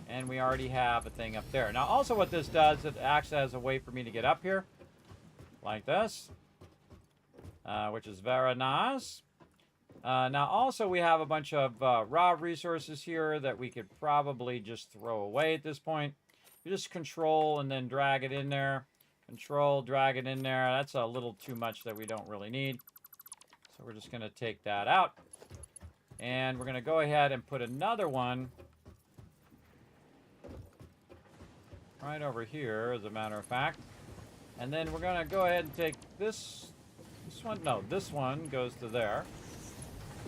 and we already have a thing up there. Now also what this does, it acts as a way for me to get up here. Like this. Which is very nice. Now, also, we have a bunch of raw resources here that we could probably just throw away at this point. You just control and then drag it in there. Control, drag it in there. That's a little too much that we don't really need. So we're just going to take that out. And we're going to go ahead and put another one right over here, as a matter of fact. And then we're going to go ahead and take this one. No, this one goes to there.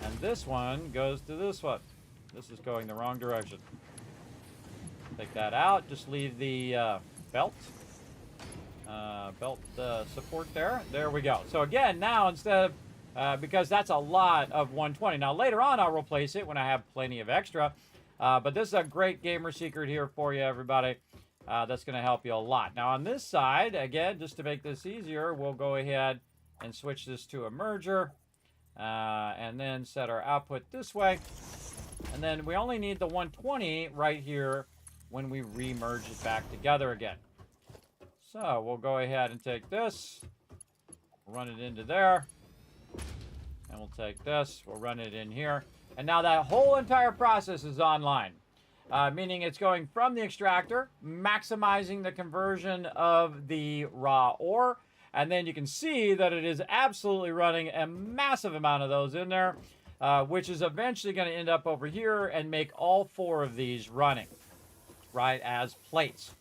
And this one goes to this one. This is going the wrong direction. Take that out. Just leave the belt support there. There we go. So again, now instead of, because that's a lot of 120. Now later on I'll replace it when I have plenty of extra. But this is a great gamer secret here for you, everybody. That's going to help you a lot. Now on this side, again, just to make this easier, we'll go ahead and switch this to a merger. And then set our output this way. And then we only need the 120 right here when we re-merge it back together again. So we'll go ahead and take this, run it into there. And we'll take this, we'll run it in here. And now that whole entire process is online. Meaning it's going from the extractor, maximizing the conversion of the raw ore. And then you can see that it is absolutely running a massive amount of those in there. which is eventually going to end up over here and make all 4 of these running, right, as plates.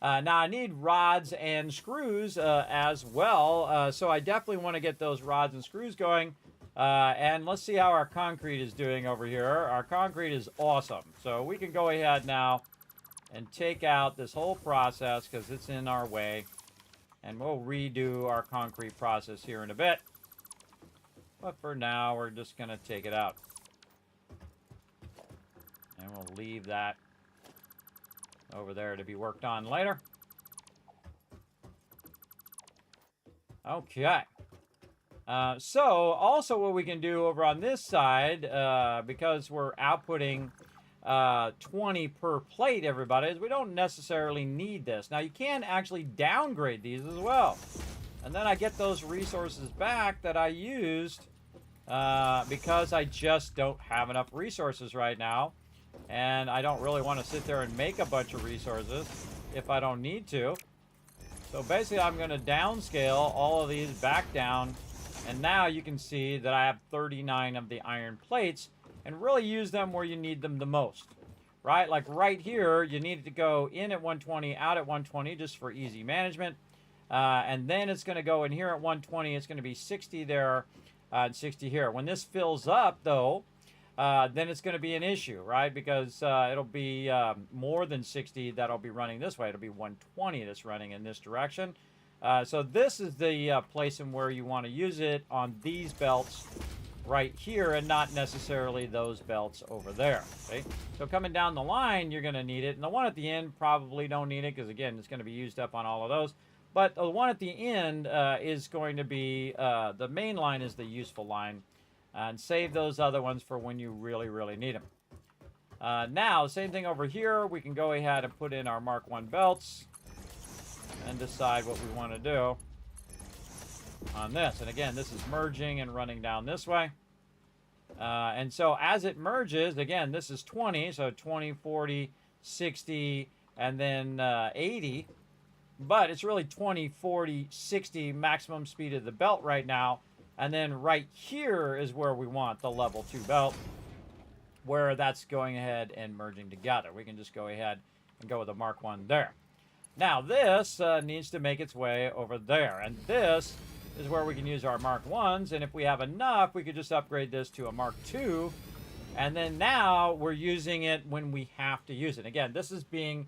Now, I need rods and screws as well, so I definitely want to get those rods and screws going. And let's see how our concrete is doing over here. Our concrete is awesome. So we can go ahead now and take out this whole process because it's in our way. And we'll redo our concrete process here in a bit. But for now, we're just going to take it out. And we'll leave that over there to be worked on later. Okay. So, also what we can do over on this side, because we're outputting 20 per plate, everybody, is we don't necessarily need this. Now, you can actually downgrade these as well. And then I get those resources back that I used because I just don't have enough resources right now. And I don't really want to sit there and make a bunch of resources if I don't need to. So basically, I'm going to downscale all of these back down. And now you can see that I have 39 of the iron plates and really use them where you need them the most, right? Like right here, you need to go in at 120, out at 120 just for easy management. And then it's going to go in here at 120. It's going to be 60 there and 60 here. When this fills up, though, then it's going to be an issue, right? Because it'll be more than 60 that'll be running this way. It'll be 120 that's running in this direction. So this is the place in where you want to use it on these belts right here and not necessarily those belts over there. Okay? So coming down the line, you're going to need it. And the one at the end probably don't need it because, again, it's going to be used up on all of those. But the one at the end is going to be, the main line is the useful line. And save those other ones for when you really, really need them. Now, same thing over here. We can go ahead and put in our Mark I belts and decide what we want to do on this. And again, this is merging and running down this way. And so as it merges, again, this is 20. So 20, 40, 60, and then 80. But it's really 20, 40, 60 maximum speed of the belt right now. And then right here is where we want the level 2 belt, where that's going ahead and merging together. We can just go ahead and go with a Mark I there. Now this needs to make its way over there. And this is where we can use our Mark Is. And if we have enough, we could just upgrade this to a Mark II. And then now we're using it when we have to use it. Again, this is being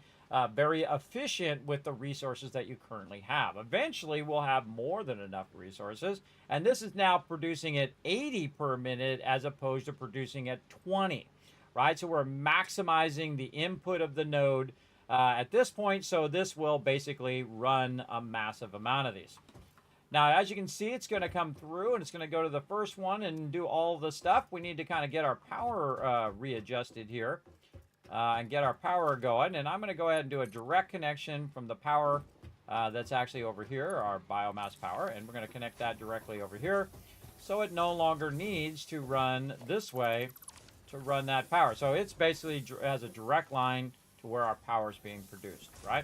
very efficient with the resources that you currently have. Eventually, we'll have more than enough resources. And this is now producing at 80 per minute as opposed to producing at 20, right? So we're maximizing the input of the node at this point. So this will basically run a massive amount of these. Now, as you can see, it's going to come through and it's going to go to the first one and do all the stuff. We need to kind of get our power readjusted here. And get our power going. And I'm going to go ahead and do a direct connection from the power that's actually over here, our biomass power. And we're going to connect that directly over here. So it no longer needs to run this way to run that power. So it's basically has a direct line to where our power is being produced, right?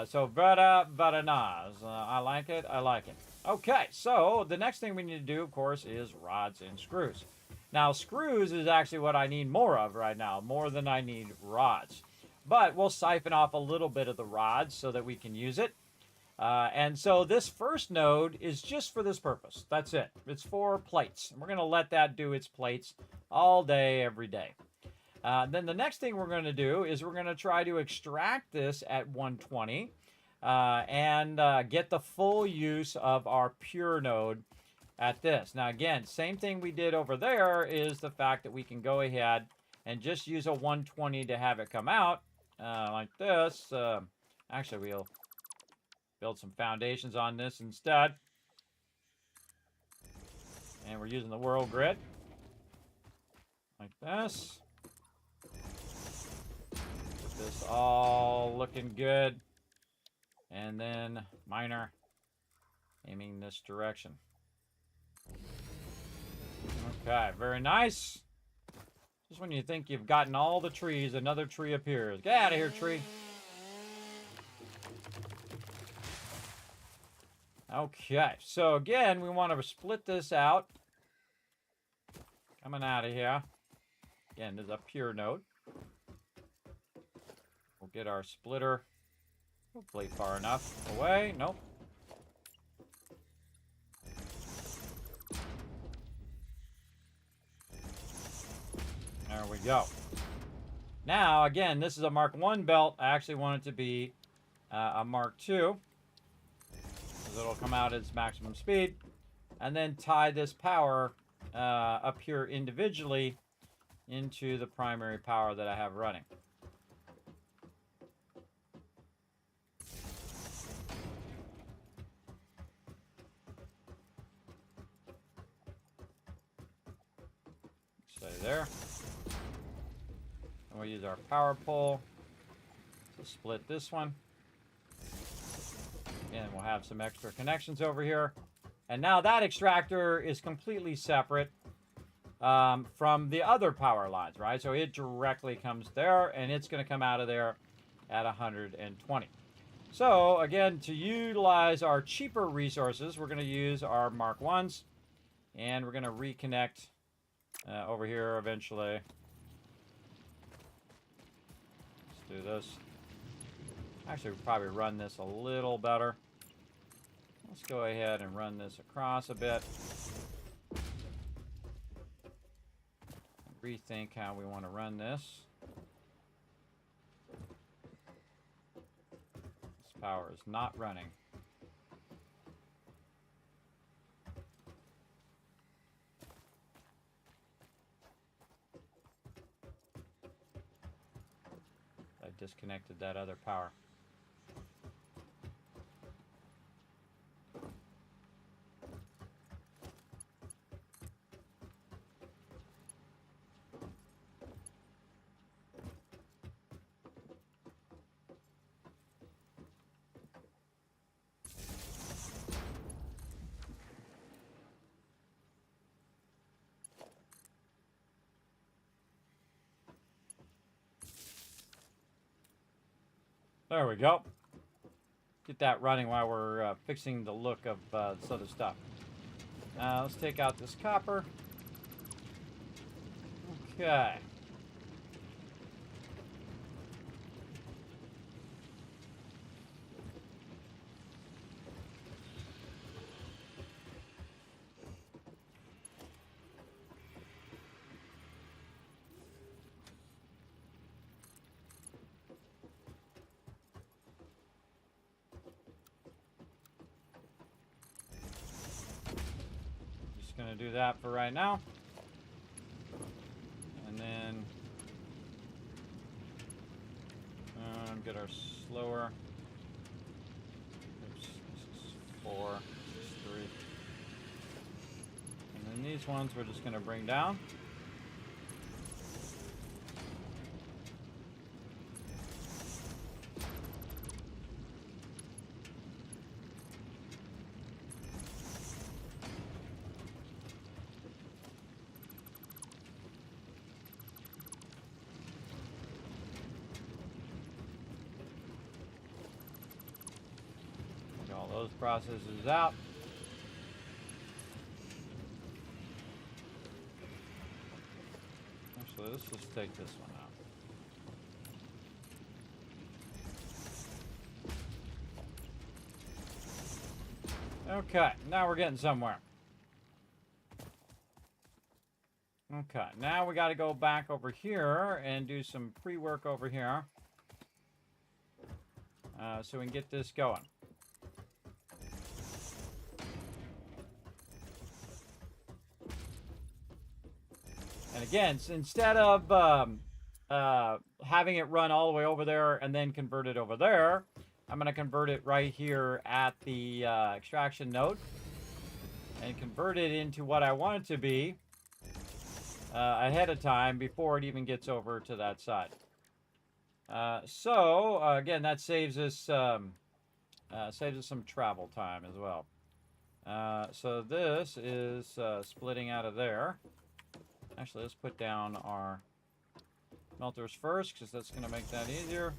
So very nice. I like it. I like it. Okay, so the next thing we need to do, of course, is rods and screws. Now, screws is actually what I need more of right now, more than I need rods. But we'll siphon off a little bit of the rods so that we can use it. And so this first node is just for this purpose. That's it. It's for plates. We're going to let that do its plates all day, every day. Then the next thing we're going to do is we're going to try to extract this at 120 and get the full use of our pure node at this. Now again, same thing we did over there is the fact that we can go ahead and just use a 120 to have it come out like this. Actually, we'll build some foundations on this instead. And we're using the world grid like this. Get this all looking good. And then miner aiming this direction. Okay, very nice. Just when you think you've gotten all the trees, another tree appears. Get out of here, tree. Okay, so again, we want to split this out. coming out of here. Again, there's a pure node. We'll get our splitter hopefully far enough away. Nope. There we go. Now, again, this is a Mark 1 belt. I actually want it to be a Mark 2. Because it'll come out at its maximum speed. And then tie this power up here individually into the primary power that I have running. Stay there. And we'll use our power pole to split this one. And we'll have some extra connections over here. And now that extractor is completely separate from the other power lines, right? So it directly comes there, and it's going to come out of there at 120. So, again, to utilize our cheaper resources, we're going to use our Mark 1s, and we're going to reconnect over here eventually. Let's do this. Actually, we'll probably run this a little better. Let's go ahead and run this across a bit. Rethink how we want to run this. This power is not running. I disconnected that other power. There we go. Get that running while we're fixing the look of this other stuff. Let's take out this copper. Okay. Going to do that for right now, and then get our slower. Oops, this is 4, this is 3, and then these ones we're just going to bring down. Those processes out. Actually, let's just take this one out. Okay, now we're getting somewhere. Okay, now we got to go back over here and do some pre-work over here so we can get this going. And again, so instead of having it run all the way over there and then convert it over there, I'm going to convert it right here at the extraction node and convert it into what I want it to be ahead of time before it even gets over to that side. So again, that saves us some travel time as well. So this is splitting out of there. Actually, let's put down our melters first, because that's going to make that easier.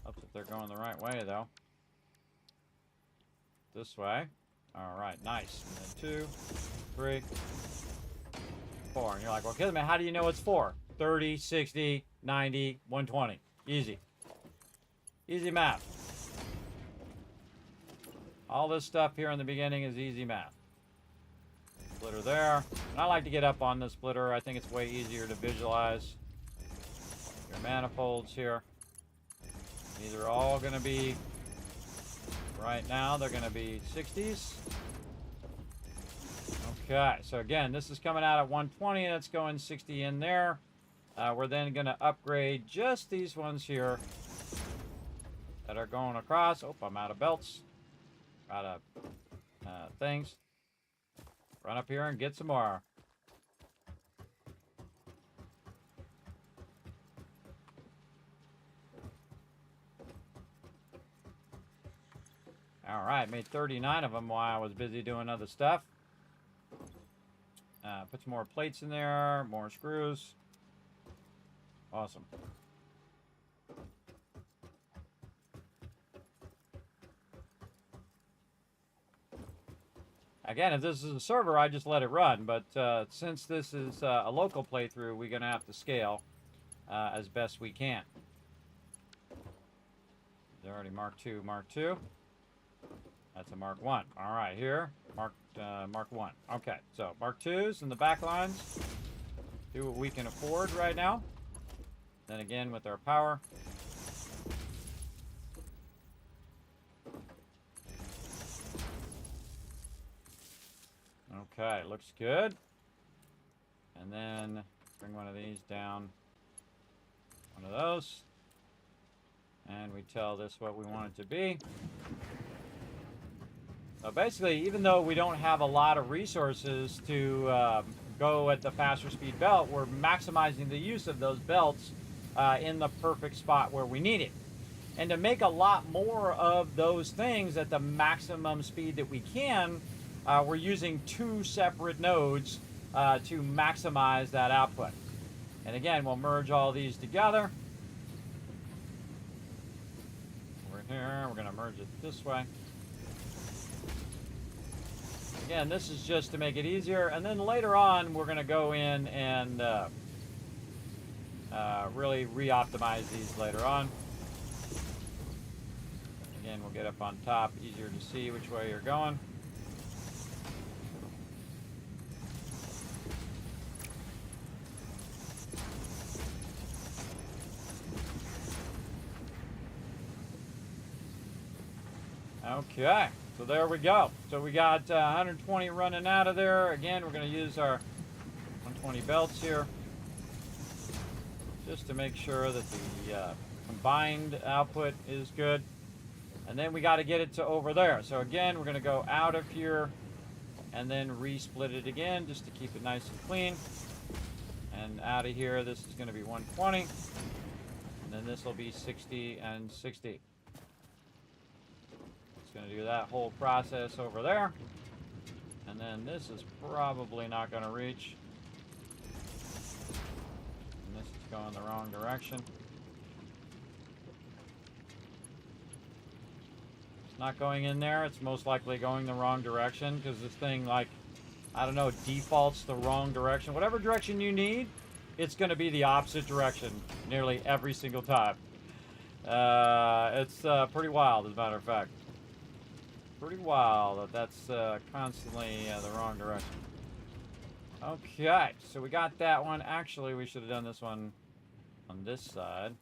Helps if they're going the right way, though. This way. All right, nice. And then 2, 3. 4. And you're like, well, Kismet, how do you know it's 4? 30, 60, 90, 120. Easy. Easy math. All this stuff here in the beginning is easy math. Splitter there. And I like to get up on the splitter. I think it's way easier to visualize. Your manifolds here. These are all going to be, right now, they're going to be 60s. Okay, so again, this is coming out at 120. That's going 60 in there. We're then going to upgrade just these ones here that are going across. Oh, I'm out of belts. Out of things. Run up here and get some more. All right, made 39 of them while I was busy doing other stuff. Put some more plates in there, more screws. Awesome. Again, if this is a server, I just let it run. But since this is a local playthrough, we're going to have to scale as best we can. There's already Mark II, Mark II. That's a Mark 1. All right, here, Mark 1. Okay, so Mark 2s in the back lines. Do what we can afford right now. Then again with our power. Okay, looks good. And then bring one of these down. One of those. And we tell this what we want it to be. So basically, even though we don't have a lot of resources to go at the faster speed belt, we're maximizing the use of those belts in the perfect spot where we need it. And to make a lot more of those things at the maximum speed that we can, we're using 2 separate nodes to maximize that output. And again, we'll merge all these together. Over here, we're going to merge it this way. Again, this is just to make it easier. And then later on, we're going to go in and really re-optimize these later on. Again, we'll get up on top, easier to see which way you're going. Okay, so there we go. So we got 120 running out of there. Again, we're going to use our 120 belts here just to make sure that the combined output is good. And then we got to get it to over there. So again, we're going to go out of here and then re-split it again just to keep it nice and clean. And out of here, this is going to be 120. And then this will be 60 and 60. Going to do that whole process over there, and then this is probably not going to reach, and this is going the wrong direction. It's not going in there. It's most likely going the wrong direction because this thing, like, I don't know, defaults the wrong direction. Whatever direction you need, it's going to be the opposite direction nearly every single time. It's pretty wild, as a matter of fact. Pretty wild that that's constantly the wrong direction. Okay, so we got that one. Actually, we should have done this one on this side.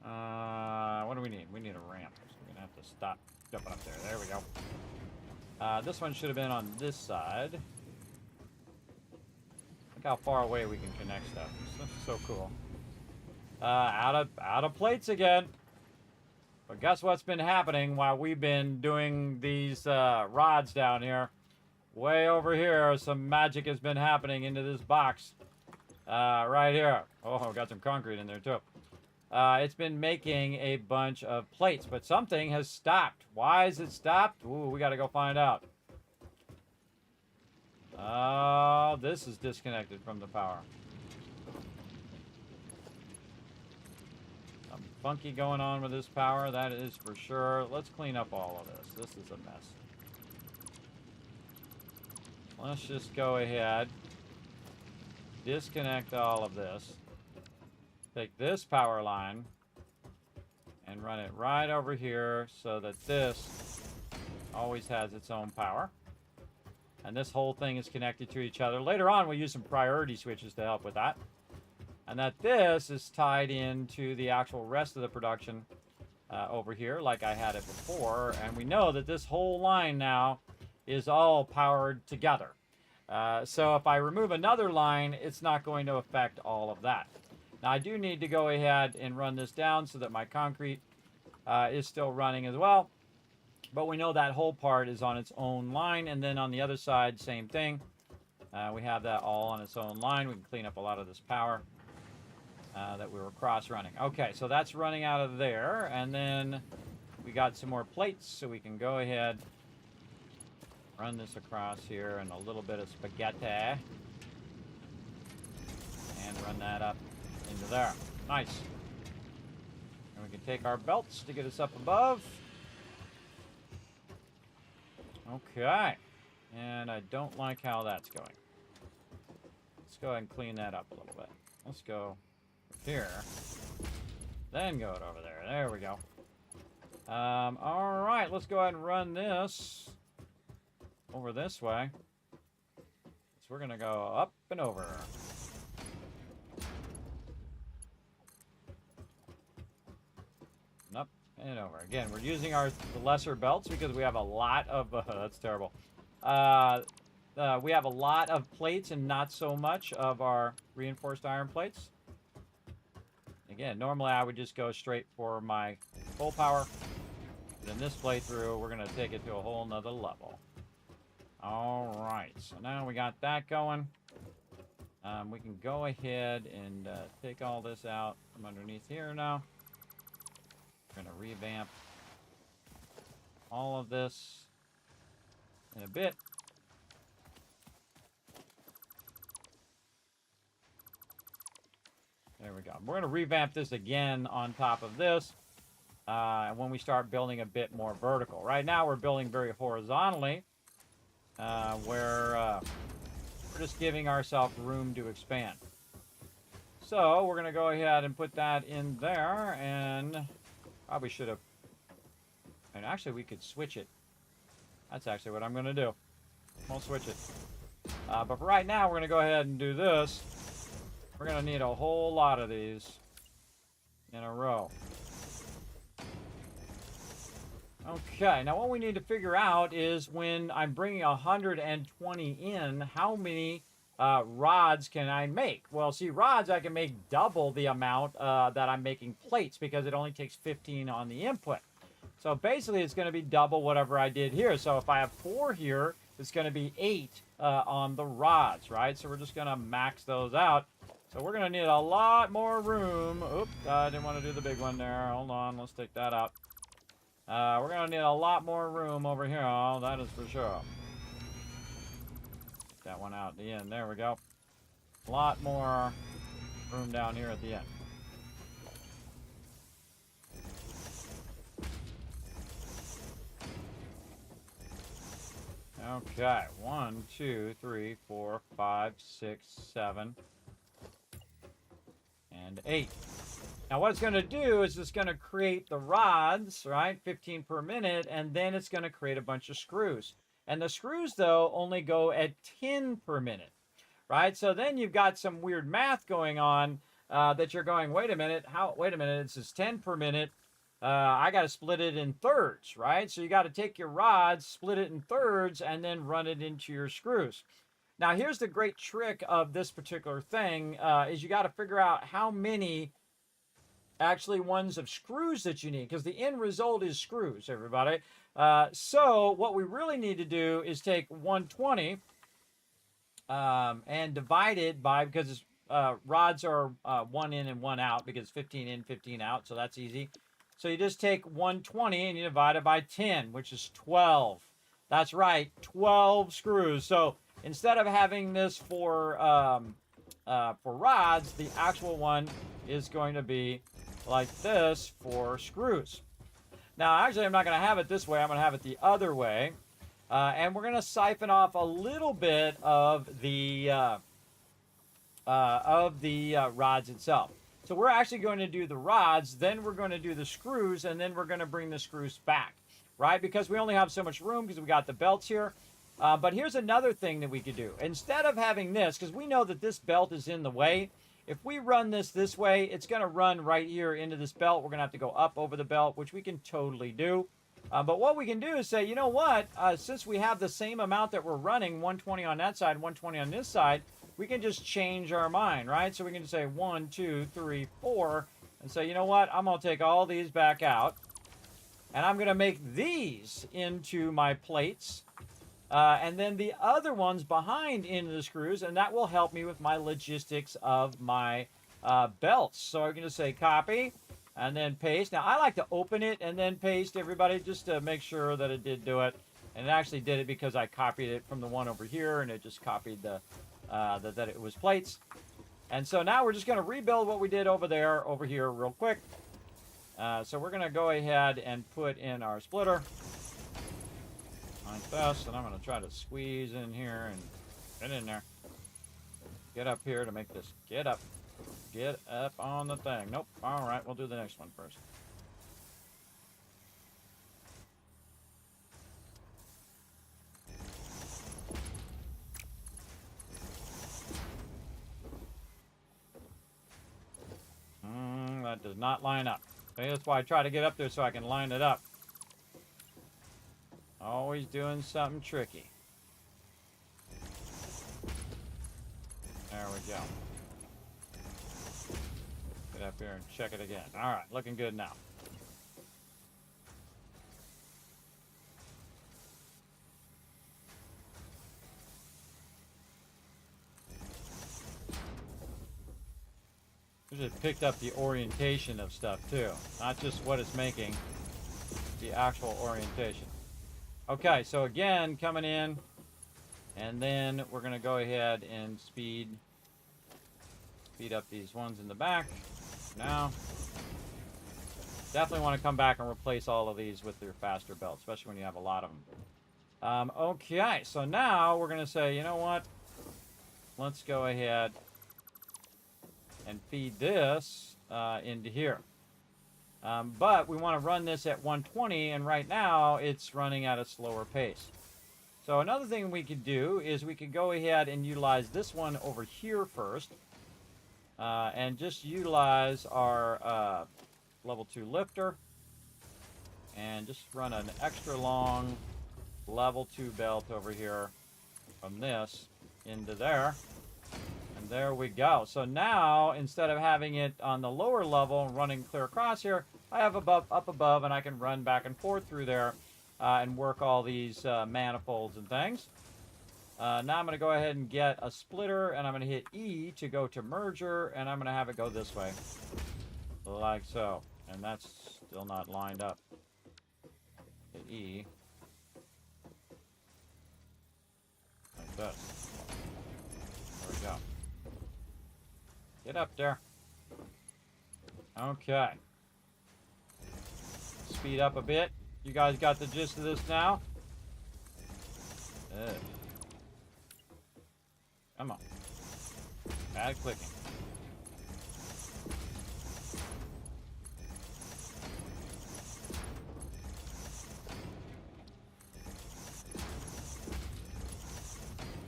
What do we need? We need a ramp. So we're gonna have to stop jumping up there. There we go. This one should have been on this side. Look how far away we can connect stuff. This is so cool. Out of plates again. But guess what's been happening while we've been doing these rods down here? Way over here, some magic has been happening into this box. Right here. Oh, got some concrete in there too. It's been making a bunch of plates, but something has stopped. Why is it stopped? Ooh, we got to go find out. Oh, this is disconnected from the power. Funky going on with this power, that is for sure. Let's clean up all of this. This is a mess. let's just go ahead, disconnect all of this, take this power line, and run it right over here so that this always has its own power. And this whole thing is connected to each other. Later on, we'll use some priority switches to help with that. And that this is tied into the actual rest of the production over here, like I had it before. And we know that this whole line now is all powered together. So if I remove another line, it's not going to affect all of that. Now, I do need to go ahead and run this down so that my concrete is still running as well. But we know that whole part is on its own line. And then on the other side, same thing. We have that all on its own line. We can clean up a lot of this power that we were cross-running. Okay, so that's running out of there. And then we got some more plates, so we can go ahead, run this across here and a little bit of spaghetti. And run that up into there. Nice. And we can take our belts to get us up above. Okay. And I don't like how that's going. Let's go ahead and clean that up a little bit. Let's go here. Then go it over there. There we go. All right. Let's go ahead and run this over this way. So we're going to go up and over. And up and over. Again, we're using the lesser belts because we have a lot of... that's terrible. We have a lot of plates and not so much of our reinforced iron plates. Again, normally I would just go straight for my full power. But in this playthrough, we're going to take it to a whole nother level. All right, so now we got that going. We can go ahead and take all this out from underneath here now. We're going to revamp all of this in a bit. There we go. We're going to revamp this again on top of this when we start building a bit more vertical. Right now we're building very horizontally where we're just giving ourselves room to expand. So we're going to go ahead and put that in there, and probably should have, and actually we could switch it. That's actually what I'm going to do. We'll switch it. But for right now, we're going to go ahead and do this. We're going to need a whole lot of these in a row. Okay, now what we need to figure out is when I'm bringing 120 in, how many rods can I make? Well, see, rods, I can make double the amount that I'm making plates because it only takes 15 on the input. So basically, it's going to be double whatever I did here. So if I have 4 here, it's going to be 8 on the rods, right? So we're just going to max those out. So we're going to need a lot more room. Oops, I didn't want to do the big one there. Hold on, let's take that out. We're going to need a lot more room over here. Oh, that is for sure. Get that one out at the end. There we go. A lot more room down here at the end. Okay, 1, 2, 3, 4, 5, 6, 7, and 8. Now what it's going to do is it's going to create the rods, right, 15 per minute, and then it's going to create a bunch of screws. And the screws, though, only go at 10 per minute, right? So then you've got some weird math going on that you're going, wait a minute, this is 10 per minute. I got to split it in thirds, right? So you got to take your rods, split it in thirds, and then run it into your screws. Now, here's the great trick of this particular thing is you got to figure out how many actually ones of screws that you need, because the end result is screws, everybody. So what we really need to do is take 120 and divide it by, because rods are 1 in and 1 out, because 15 in, 15 out, so that's easy. So you just take 120 and you divide it by 10, which is 12. That's right, 12 screws. So instead of having this for rods, the actual one is going to be like this for screws. Now, actually, I'm not going to have it this way. I'm going to have it the other way. And we're going to siphon off a little bit of the rods itself. So we're actually going to do the rods, then we're going to do the screws, and then we're going to bring the screws back, right? Because we only have so much room because we got the belts here. But here's another thing that we could do. Instead of having this, because we know that this belt is in the way, if we run this way, it's going to run right here into this belt. We're going to have to go up over the belt, which we can totally do. But what we can do is say, you know what? Since we have the same amount that we're running, 120 on that side, 120 on this side, we can just change our mind, right? So we can just say 1, 2, 3, 4, and say, you know what? I'm going to take all these back out, and I'm going to make these into my plates, and then the other ones behind into the screws, and that will help me with my logistics of my belts. So I'm going to say copy, and then paste. Now, I like to open it and then paste, everybody, just to make sure that it did do it. And it actually did it because I copied it from the one over here, and it just copied that it was plates. And so now we're just going to rebuild what we did over here real quick. So we're going to go ahead and put in our splitter like this, and I'm going to try to squeeze in here and get in there. Get up here to make this get up. Get up on the thing. Nope. All right, we'll do the next one first. That does not line up. Okay, that's why I try to get up there so I can line it up. Always doing something tricky. There we go. Get up here and check it again. All right, looking good now. We just picked up the orientation of stuff too, not just what it's making, the actual orientation. Okay, so again, coming in, and then we're going to go ahead and speed up these ones in the back. Now, definitely want to come back and replace all of these with your faster belts, especially when you have a lot of them. Okay, so now we're going to say, you know what? Let's go ahead and feed this into here. But we want to run this at 120, and right now it's running at a slower pace. So another thing we could do is we could go ahead and utilize this one over here first, and just utilize our level 2 lifter, and just run an extra long level 2 belt over here from this into there. And there we go. So now, instead of having it on the lower level and running clear across here, I have up above, and I can run back and forth through there and work all these manifolds and things. Now I'm going to go ahead and get a splitter, and I'm going to hit E to go to merger, and I'm going to have it go this way. Like so. And that's still not lined up. Hit E. Like this. There we go. Get up there. Okay. Speed up a bit. You guys got the gist of this now? Good. Come on. Bad clicking.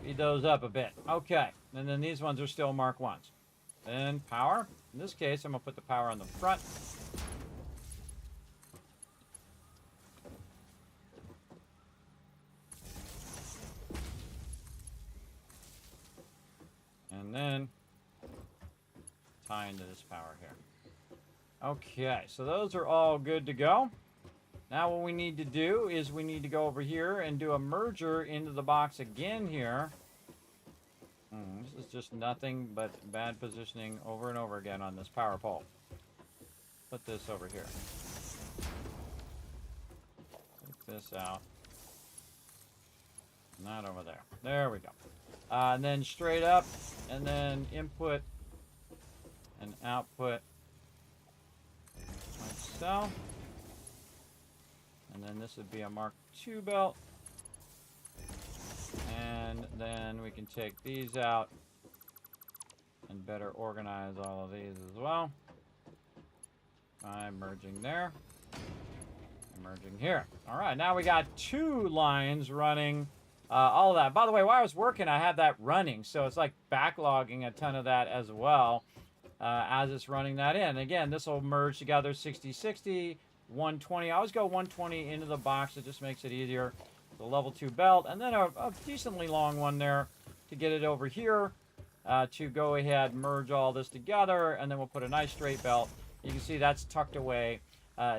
Speed those up a bit. Okay. And then these ones are still Mark 1s. Then power. In this case, I'm going to put the power on the front. And then tie into this power here. Okay, so those are all good to go. Now what we need to do is we need to go over here and do a merger into the box again here. This is just nothing but bad positioning over and over again on this power pole. Put this over here. Take this out. Not over there. There we go. And then straight up, and then input and output like so. And then this would be a Mark II belt. And then we can take these out and better organize all of these as well. I'm merging there. I'm merging here. All right, now we got 2 lines running. All of that. By the way, while I was working, I had that running, so it's like backlogging a ton of that as well as it's running that in. Again, this will merge together 60-60, 120. I always go 120 into the box. It just makes it easier. The level 2 belt, and then a decently long one there to get it over here to go ahead, merge all this together, and then we'll put a nice straight belt. You can see that's tucked away,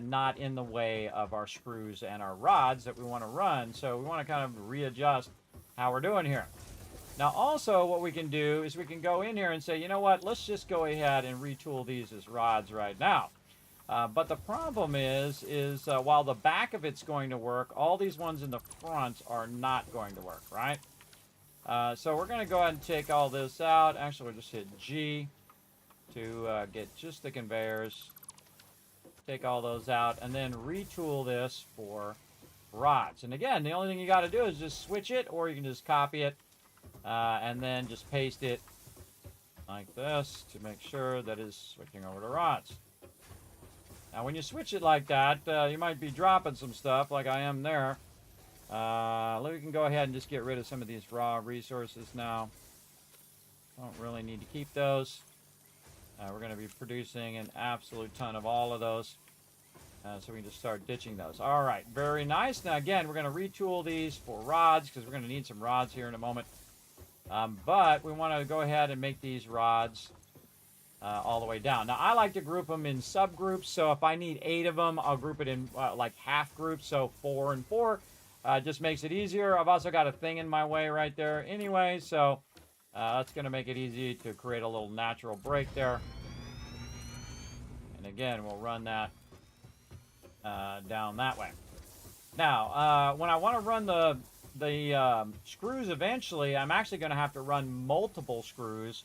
not in the way of our screws and our rods that we want to run. So we want to kind of readjust how we're doing here. Now also what we can do is we can go in here and say, you know what, let's just go ahead and retool these as rods right now. But the problem is while the back of it's going to work, all these ones in the front are not going to work, right? So we're going to go ahead and take all this out. Actually, we'll just hit G to get just the conveyors. Take all those out, and then retool this for rods. And again, the only thing you got to do is just switch it, or you can just copy it, and then just paste it like this to make sure that it's switching over to rods. Now, when you switch it like that, you might be dropping some stuff like I am there. We can go ahead and just get rid of some of these raw resources now. Don't really need to keep those. We're going to be producing an absolute ton of all of those. So we can just start ditching those. All right, very nice. Now, again, we're going to retool these for rods because we're going to need some rods here in a moment. But we want to go ahead and make these rods all the way down. Now, I like to group them in subgroups. So if I need 8 of them, I'll group it in like half groups. So 4 and 4 just makes it easier. I've also got a thing in my way right there anyway. So that's going to make it easy to create a little natural break there. And again, we'll run that down that way. Now, when I want to run the screws eventually, I'm actually going to have to run multiple screws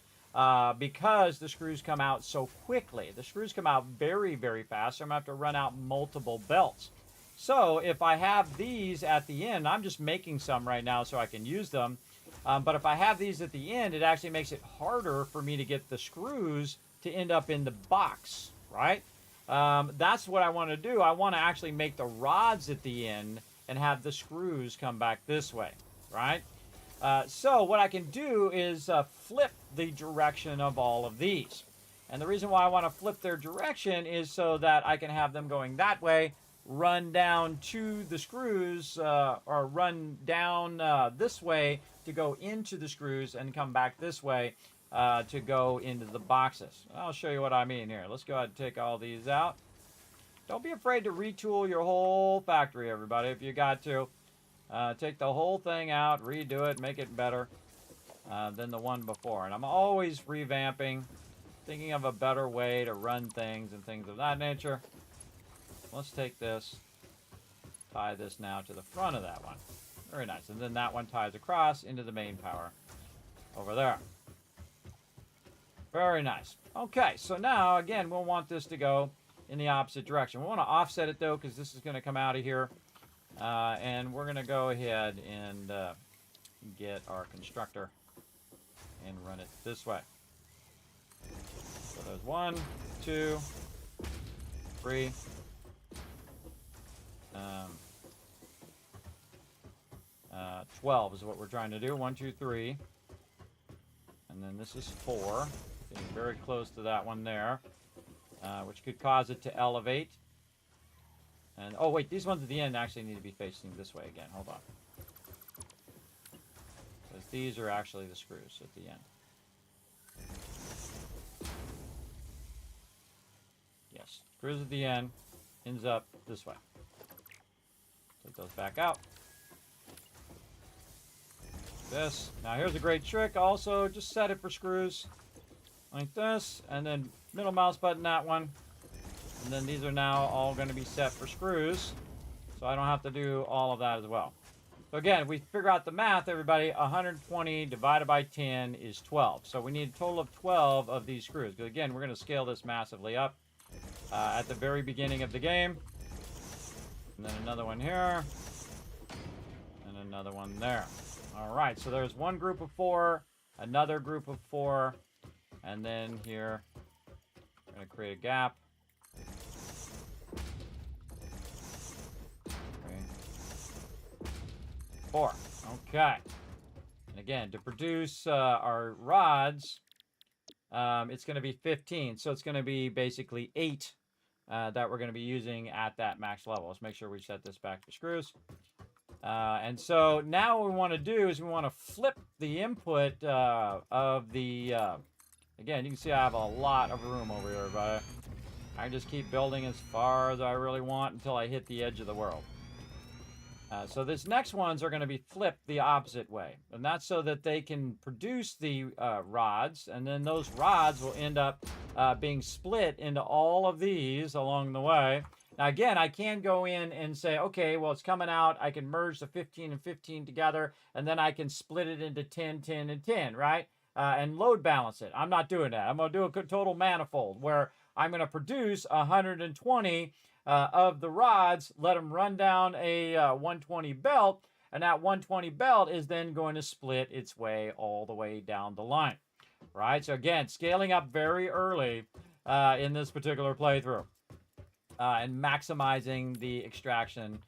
because the screws come out so quickly. The screws come out very, very fast, so I'm going to have to run out multiple belts. So if I have these at the end, I'm just making some right now so I can use them. But if I have these at the end, it actually makes it harder for me to get the screws to end up in the box, right? That's what I want to do. I want to actually make the rods at the end and have the screws come back this way, right? So what I can do is flip the direction of all of these. And the reason why I want to flip their direction is so that I can have them going that way, run down to the screws, or run down this way to go into the screws and come back this way to go into the boxes. I'll show you what I mean here. Let's go ahead and take all these out. Don't be afraid to retool your whole factory, everybody, if you got to. Take the whole thing out, redo it, make it better than the one before. And I'm always revamping, thinking of a better way to run things and things of that nature. Let's take this, tie this now to the front of that one. Very nice. And then that one ties across into the main power over there. Very nice. Okay, so now, again, we'll want this to go in the opposite direction. We want to offset it, though, because this is going to come out of here. And we're going to go ahead and get our constructor and run it this way. So there's 1, 2, 3. 12 is what we're trying to do. 1, 2, 3. And then this is 4. Getting very close to that one there, which could cause it to elevate. And oh wait, these ones at the end actually need to be facing this way again. Hold on. Because these are actually the screws at the end. Yes, screws at the end, ends up this way. Take those back out. This. Now here's a great trick also, just set it for screws like this, and then middle mouse button that one. And then these are now all going to be set for screws, so I don't have to do all of that as well. So again, if we figure out the math, everybody, 120 divided by 10 is 12. So we need a total of 12 of these screws. Because again, we're going to scale this massively up at the very beginning of the game. And then another one here. And another one there. All right, so there's one group of 4, another group of 4, and then here, we're going to create a gap. 3, 4. Okay. And again, to produce our rods, it's going to be 15. So it's going to be basically 8 that we're going to be using at that max level. Let's make sure we set this back to screws. And so now what we want to do is we want to flip the input of the... again, you can see I have a lot of room over here, but I just keep building as far as I really want until I hit the edge of the world. So this next ones are going to be flipped the opposite way. And that's so that they can produce the rods. And then those rods will end up being split into all of these along the way. Now, again, I can go in and say, okay, well, it's coming out. I can merge the 15 and 15 together. And then I can split it into 10, 10, and 10, right? And load balance it. I'm not doing that. I'm going to do a total manifold where I'm going to produce 120 of the rods, let them run down a 120 belt, and that 120 belt is then going to split its way all the way down the line, right? So again, scaling up very early in this particular playthrough and maximizing the extraction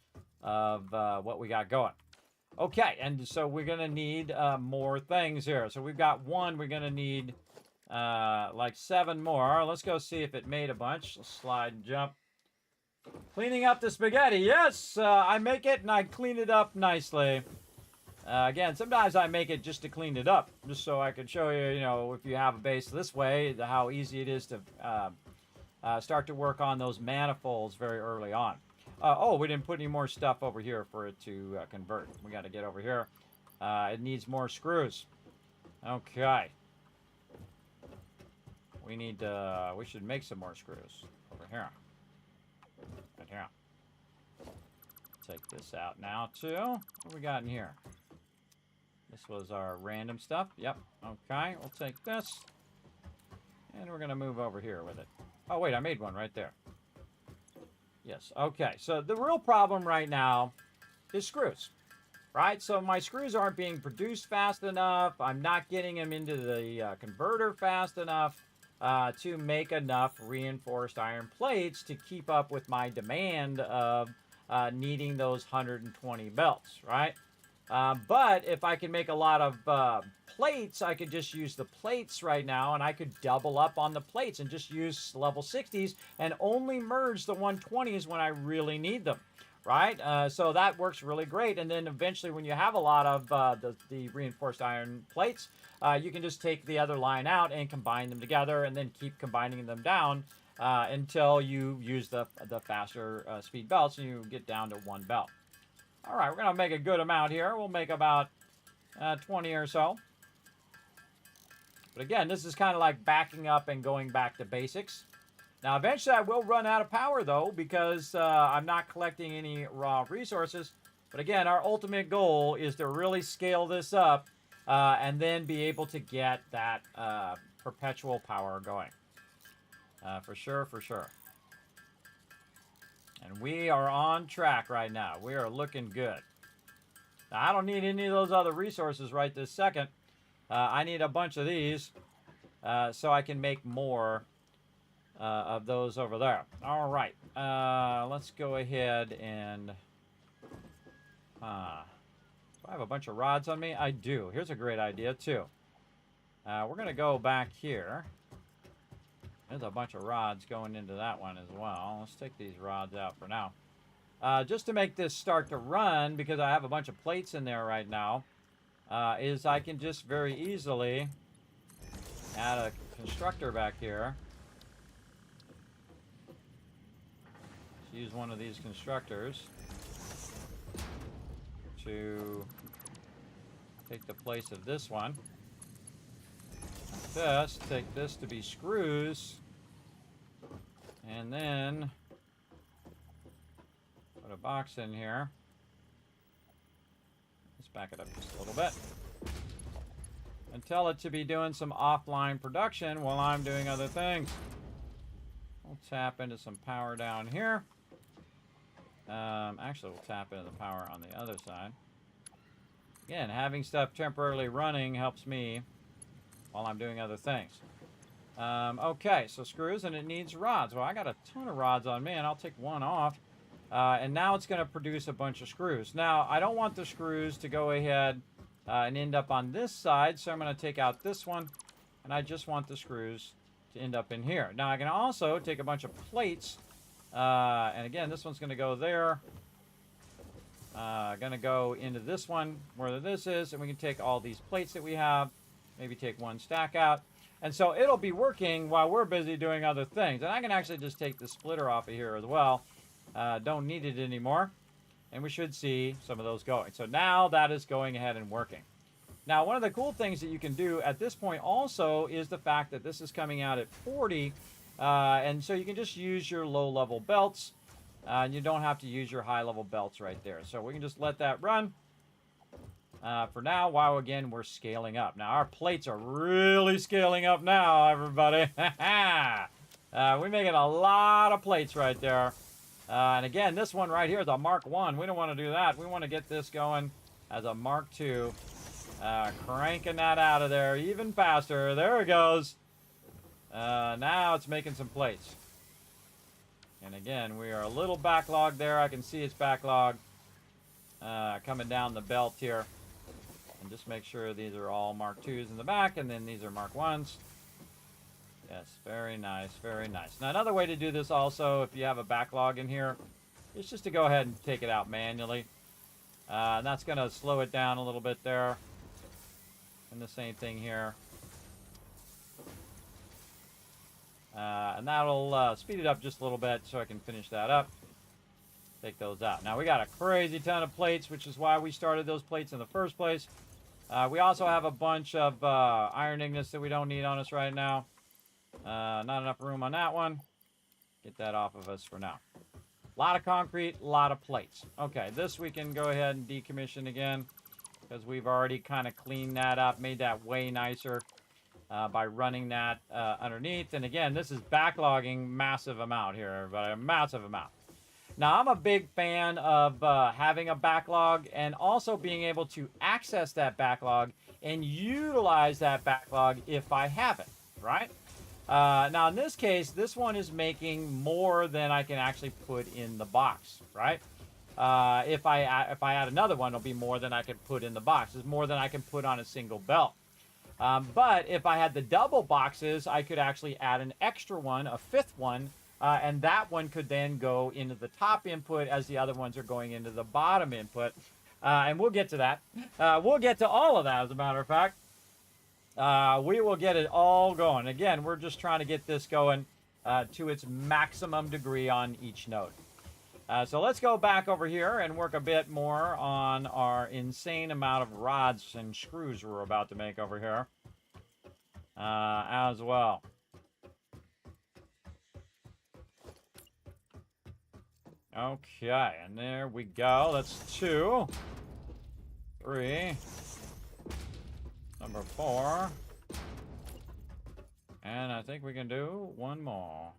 of what we got going. Okay, and so we're going to need more things here. So we've got 1, we're going to need like 7 more. Let's go see if it made a bunch. Let's slide and jump. Cleaning up the spaghetti. Yes, I make it and I clean it up nicely. Again, sometimes I make it just to clean it up, just so I can show you, you know, if you have a base this way, how easy it is to start to work on those manifolds very early on. Oh, we didn't put any more stuff over here for it to convert. We got to get over here. It needs more screws. Okay. We need, we should make some more screws over here. Right here. Take this out now, too. What we got in here? This was our random stuff. Yep. Okay, we'll take this. And we're going to move over here with it. Oh, wait, I made one right there. Yes, okay. So the real problem right now is screws, right? So my screws aren't being produced fast enough. I'm not getting them into the converter fast enough to make enough reinforced iron plates to keep up with my demand of needing those 120 belts, right? But if I can make a lot of plates, I could just use the plates right now, and I could double up on the plates and just use level 60s and only merge the 120s when I really need them, right? So that works really great. And then eventually when you have a lot of the reinforced iron plates, you can just take the other line out and combine them together and then keep combining them down until you use the faster speed belts and you get down to 1 belt. All right, we're going to make a good amount here. We'll make about 20 or so. But again, this is kind of like backing up and going back to basics. Now, eventually I will run out of power, though, because I'm not collecting any raw resources. But again, our ultimate goal is to really scale this up and then be able to get that perpetual power going. For sure, for sure. And we are on track right now. We are looking good. Now, I don't need any of those other resources right this second. I need a bunch of these so I can make more of those over there. All right. Let's go ahead and... do I have a bunch of rods on me? I do. Here's a great idea, too. We're going to go back here. There's a bunch of rods going into that one as well. Let's take these rods out for now. Just to make this start to run, because I have a bunch of plates in there right now, is I can just very easily add a constructor back here. Let's use one of these constructors to take the place of this one. This, take this to be screws, and then put a box in here. Let's back it up just a little bit and tell it to be doing some offline production while I'm doing other things. We'll tap into some power down here. Actually, we'll tap into the power on the other side. Again, having stuff temporarily running helps me while I'm doing other things. Okay, so screws, and it needs rods. Well, I got a ton of rods on me, and I'll take one off. And now it's going to produce a bunch of screws. Now, I don't want the screws to go ahead and end up on this side, so I'm going to take out this one, and I just want the screws to end up in here. Now, I can also take a bunch of plates, and again, this one's going to go there. Going to go into this one, where this is, and we can take all these plates that we have, maybe take one stack out. And so it'll be working while we're busy doing other things. And I can actually just take the splitter off of here as well. Don't need it anymore. And we should see some of those going. So now that is going ahead and working. Now, one of the cool things that you can do at this point also is the fact that this is coming out at 40. And so you can just use your low-level belts. And you don't have to use your high-level belts right there. So we can just let that run for now, while, again, we're scaling up. Now, our plates are really scaling up now, everybody. We're making a lot of plates right there. And again, this one right here is a Mark 1. We don't want to do that. We want to get this going as a Mark 2. Cranking that out of there even faster. There it goes. Now it's making some plates. And again, we are a little backlogged there. I can see it's backlogged coming down the belt here. And just make sure these are all Mark 2s in the back, and then these are Mark 1s. Yes, very nice, very nice. Now, another way to do this also, if you have a backlog in here, is just to go ahead and take it out manually. And that's going to slow it down a little bit there. And the same thing here. And that'll speed it up just a little bit so I can finish that up. Take those out. Now, we got a crazy ton of plates, which is why we started those plates in the first place. We also have a bunch of iron ingots that we don't need on us right now. Not enough room on that one. Get that off of us for now. A lot of concrete, a lot of plates. Okay, this we can go ahead and decommission again, because we've already kind of cleaned that up, made that way nicer by running that underneath. And again, this is backlogging massive amount here, everybody, a massive amount. Now, I'm a big fan of having a backlog and also being able to access that backlog and utilize that backlog if I have it, right? Now, in this case, this one is making more than I can actually put in the box, right? If I add another one, it'll be more than I can put in the box. It's more than I can put on a single belt. But if I had the double boxes, I could actually add an extra one, a fifth one, and that one could then go into the top input as the other ones are going into the bottom input. And we'll get to that. We'll get to all of that, as a matter of fact. We will get it all going. Again, we're just trying to get this going to its maximum degree on each node. So let's go back over here and work a bit more on our insane amount of rods and screws we're about to make over here as well. Okay, and there we go. That's 2, 3, number 4, and I think we can do one more.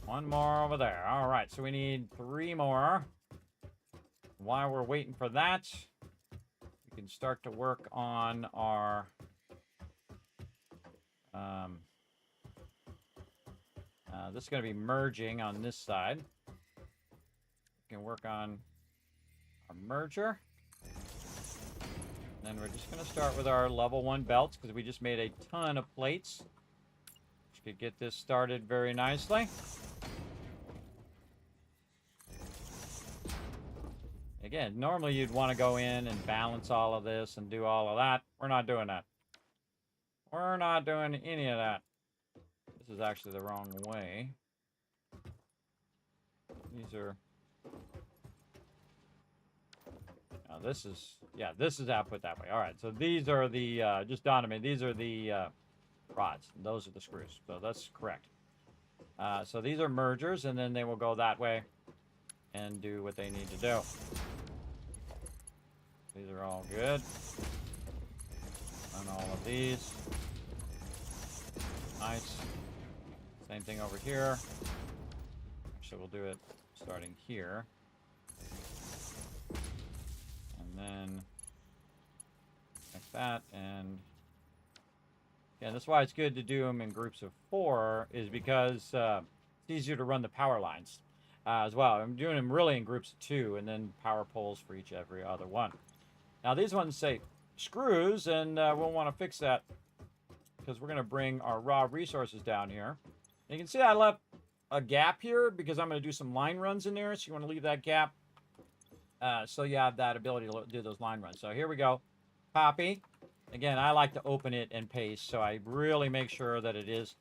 One more over there. All right, so we need 3 more. While we're waiting for that, we can start to work on our this is going to be merging on this side. We can work on our merger. And then we're just going to start with our level 1 belts, because we just made a ton of plates, which could get this started very nicely. Again, normally you'd want to go in and balance all of this and do all of that. We're not doing that. We're not doing any of that. This is actually the wrong way. These are... Now this is... Yeah, this is output that way. All right, so these are the... just dawned on me. These are the rods. And those are the screws. So that's correct. So these are mergers, and then they will go that way and do what they need to do. These are all good. On all of these. Nice. Same thing over here. Actually, we'll do it starting here. And then that, and yeah, that's why it's good to do them in groups of 4, is because it's easier to run the power lines as well. I'm doing them really in groups of 2, and then power poles for every other one. Now these ones say screws, and we'll want to fix that because we're going to bring our raw resources down here. And you can see I left a gap here because I'm going to do some line runs in there, so you want to leave that gap so you have that ability to do those line runs. So here we go. Copy. Again, I like to open it and paste, so I really make sure that it is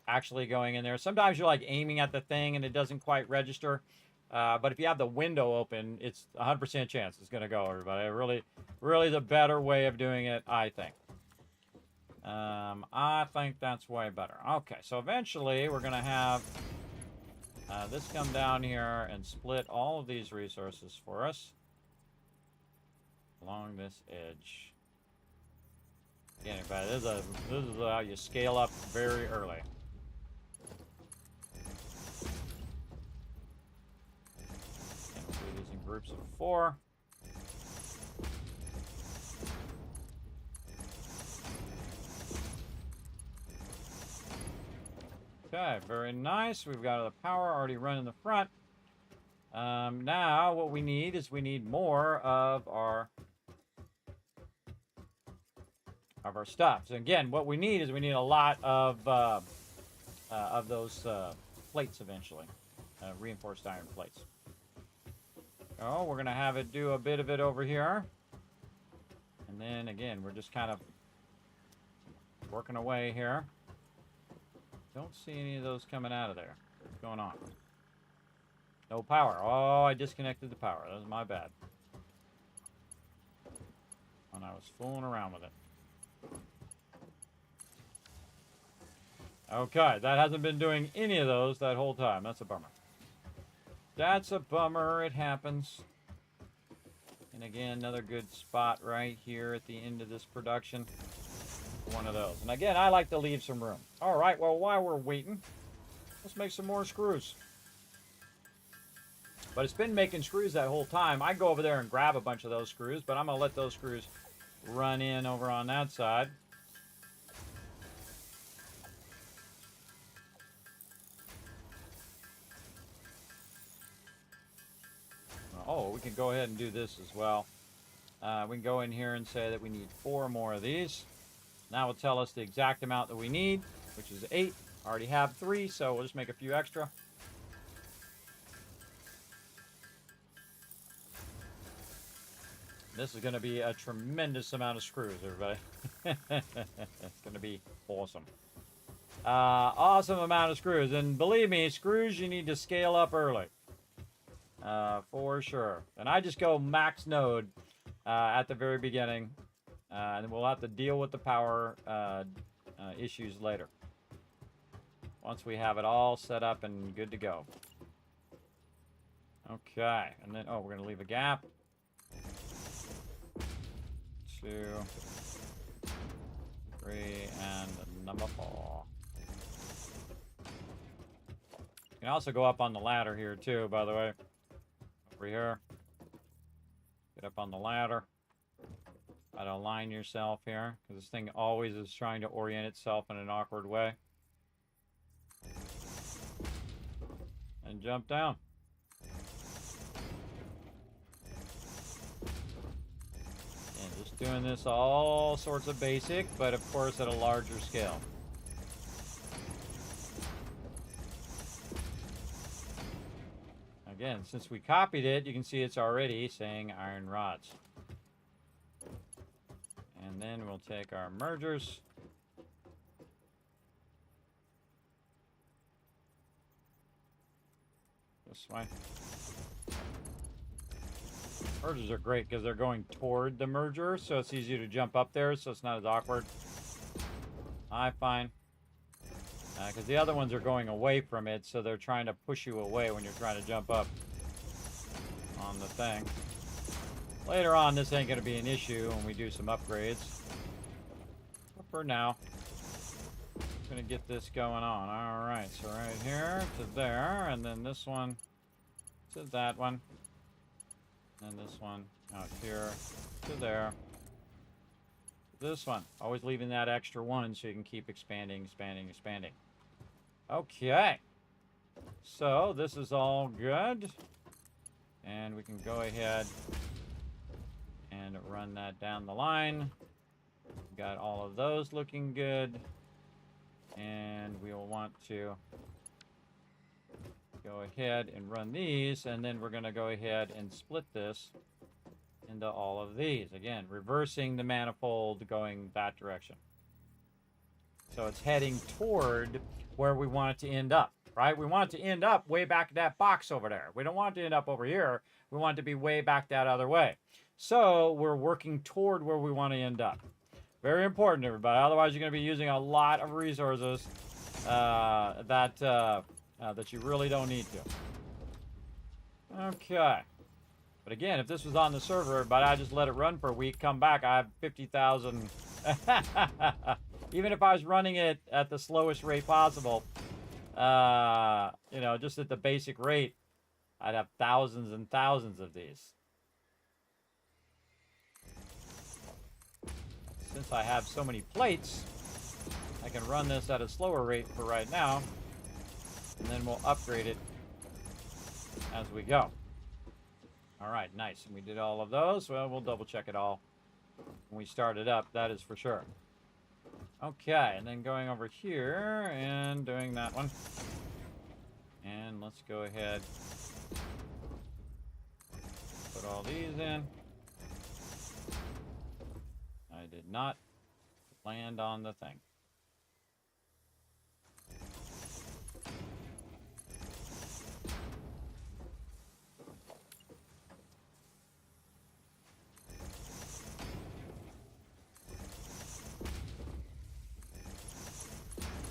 actually going in there. Sometimes you're like aiming at the thing and it doesn't quite register. But if you have the window open, it's 100% chance it's going to go, everybody. Really the better way of doing it, I think. I think that's way better. Okay, so eventually we're going to have this come down here and split all of these resources for us along this edge. Again, everybody, this is how you scale up very early. And we'll do these in groups of 4. Okay, very nice. We've got the power already running in the front. Now what we need is we need more of our stuff. So again, what we need is we need a lot of those plates eventually, reinforced iron plates. Oh, we're gonna have it do a bit of it over here, and then again we're just kind of working away here. Don't see any of those coming out of there. What's going on? No power. Oh, I disconnected the power. That was my bad. When I was fooling around with it. Okay, that hasn't been doing any of those that whole time. That's a bummer. That's a bummer. It happens. And again, another good spot right here at the end of this production. One of those. And again, I like to leave some room. All right, well, while we're waiting, let's make some more screws. But it's been making screws that whole time. I go over there and grab a bunch of those screws, but I'm going to let those screws run in over on that side. Oh, we can go ahead and do this as well. We can go in here and say that we need 4 more of these. Now it'll tell us the exact amount that we need, which is 8. I already have 3, so we'll just make a few extra. This is going to be a tremendous amount of screws, everybody. It's going to be awesome. Awesome amount of screws. And believe me, screws you need to scale up early. For sure. And I just go max node at the very beginning. And we'll have to deal with the power issues later. Once we have it all set up and good to go. Okay. And then, oh, we're going to leave a gap. 2, 3, and number 4. You can also go up on the ladder here too, by the way. Over here. Get up on the ladder. Try to align yourself here, because this thing always is trying to orient itself in an awkward way. And jump down. And just doing this all sorts of basic, but of course at a larger scale. Again, since we copied it, you can see it's already saying iron rods. And then we'll take our mergers. This way. Mergers are great because they're going toward the merger, so it's easier to jump up there, so it's not as awkward. I find. Because the other ones are going away from it, so they're trying to push you away when you're trying to jump up on the thing. Later on, this ain't going to be an issue when we do some upgrades. But for now, I'm going to get this going on. Alright, so right here to there, and then this one to that one. And this one out here to there. this one. Always leaving that extra one so you can keep expanding, expanding, expanding. Okay. So this is all good. And we can go ahead and run that down the line. Got all of those looking good. And we will want to go ahead and run these. And then we're going to go ahead and split this into all of these. Again, reversing the manifold going that direction. So it's heading toward where we want it to end up, right? We want it to end up way back in that box over there. We don't want it to end up over here. We want it to be way back that other way. So we're working toward where we want to end up. Very important, everybody. Otherwise, you're going to be using a lot of resources that you really don't need to. Okay. But again, if this was on the server, but I just let it run for a week, come back, I have 50,000. Even if I was running it at the slowest rate possible, you know, just at the basic rate, I'd have thousands and thousands of these. Since I have so many plates, I can run this at a slower rate for right now, and then we'll upgrade it as we go. All right, nice. And we did all of those. Well, we'll double check it all when we start it up, that is for sure. Okay, and then going over here and doing that one. And let's go ahead, put all these in. I did not land on the thing.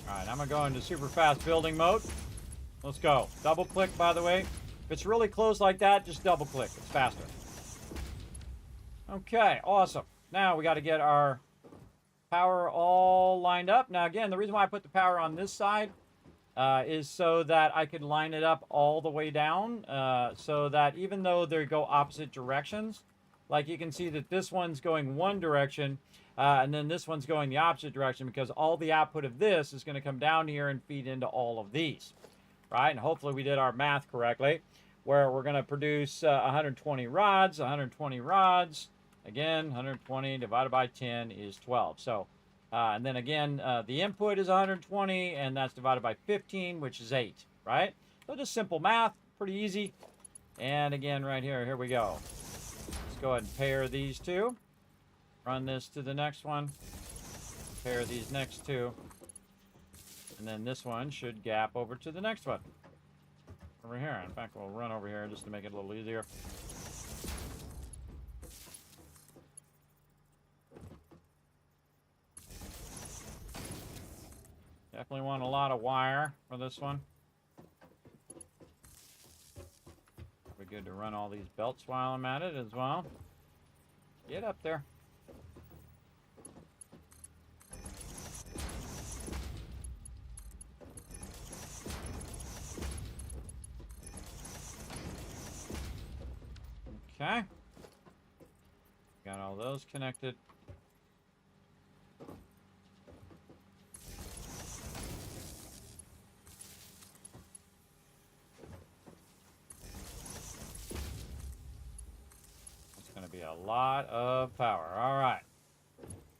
Alright, I'm going to go into super fast building mode. Let's go. Double click, by the way. If it's really close like that, just double click. It's faster. Okay, awesome. Now we got to get our power all lined up. Now again, the reason why I put the power on this side is so that I could line it up all the way down, so that even though they go opposite directions, like you can see that this one's going one direction, and then this one's going the opposite direction, because all the output of this is going to come down here and feed into all of these, right? And hopefully we did our math correctly, where we're going to produce 120 rods, 120 rods. Again, 120 divided by 10 is 12. So, and then again, the input is 120, and that's divided by 15, which is 8, right? So just simple math, pretty easy. And again, right here, here we go. Let's go ahead and pair these two. Run this to the next one. Pair these next two. And then this one should gap over to the next one. Over here. In fact, we'll run over here just to make it a little easier. Definitely want a lot of wire for this one. Probably good to run all these belts while I'm at it as well. Get up there. Okay. Got all those connected. It's going to be a lot of power. All right.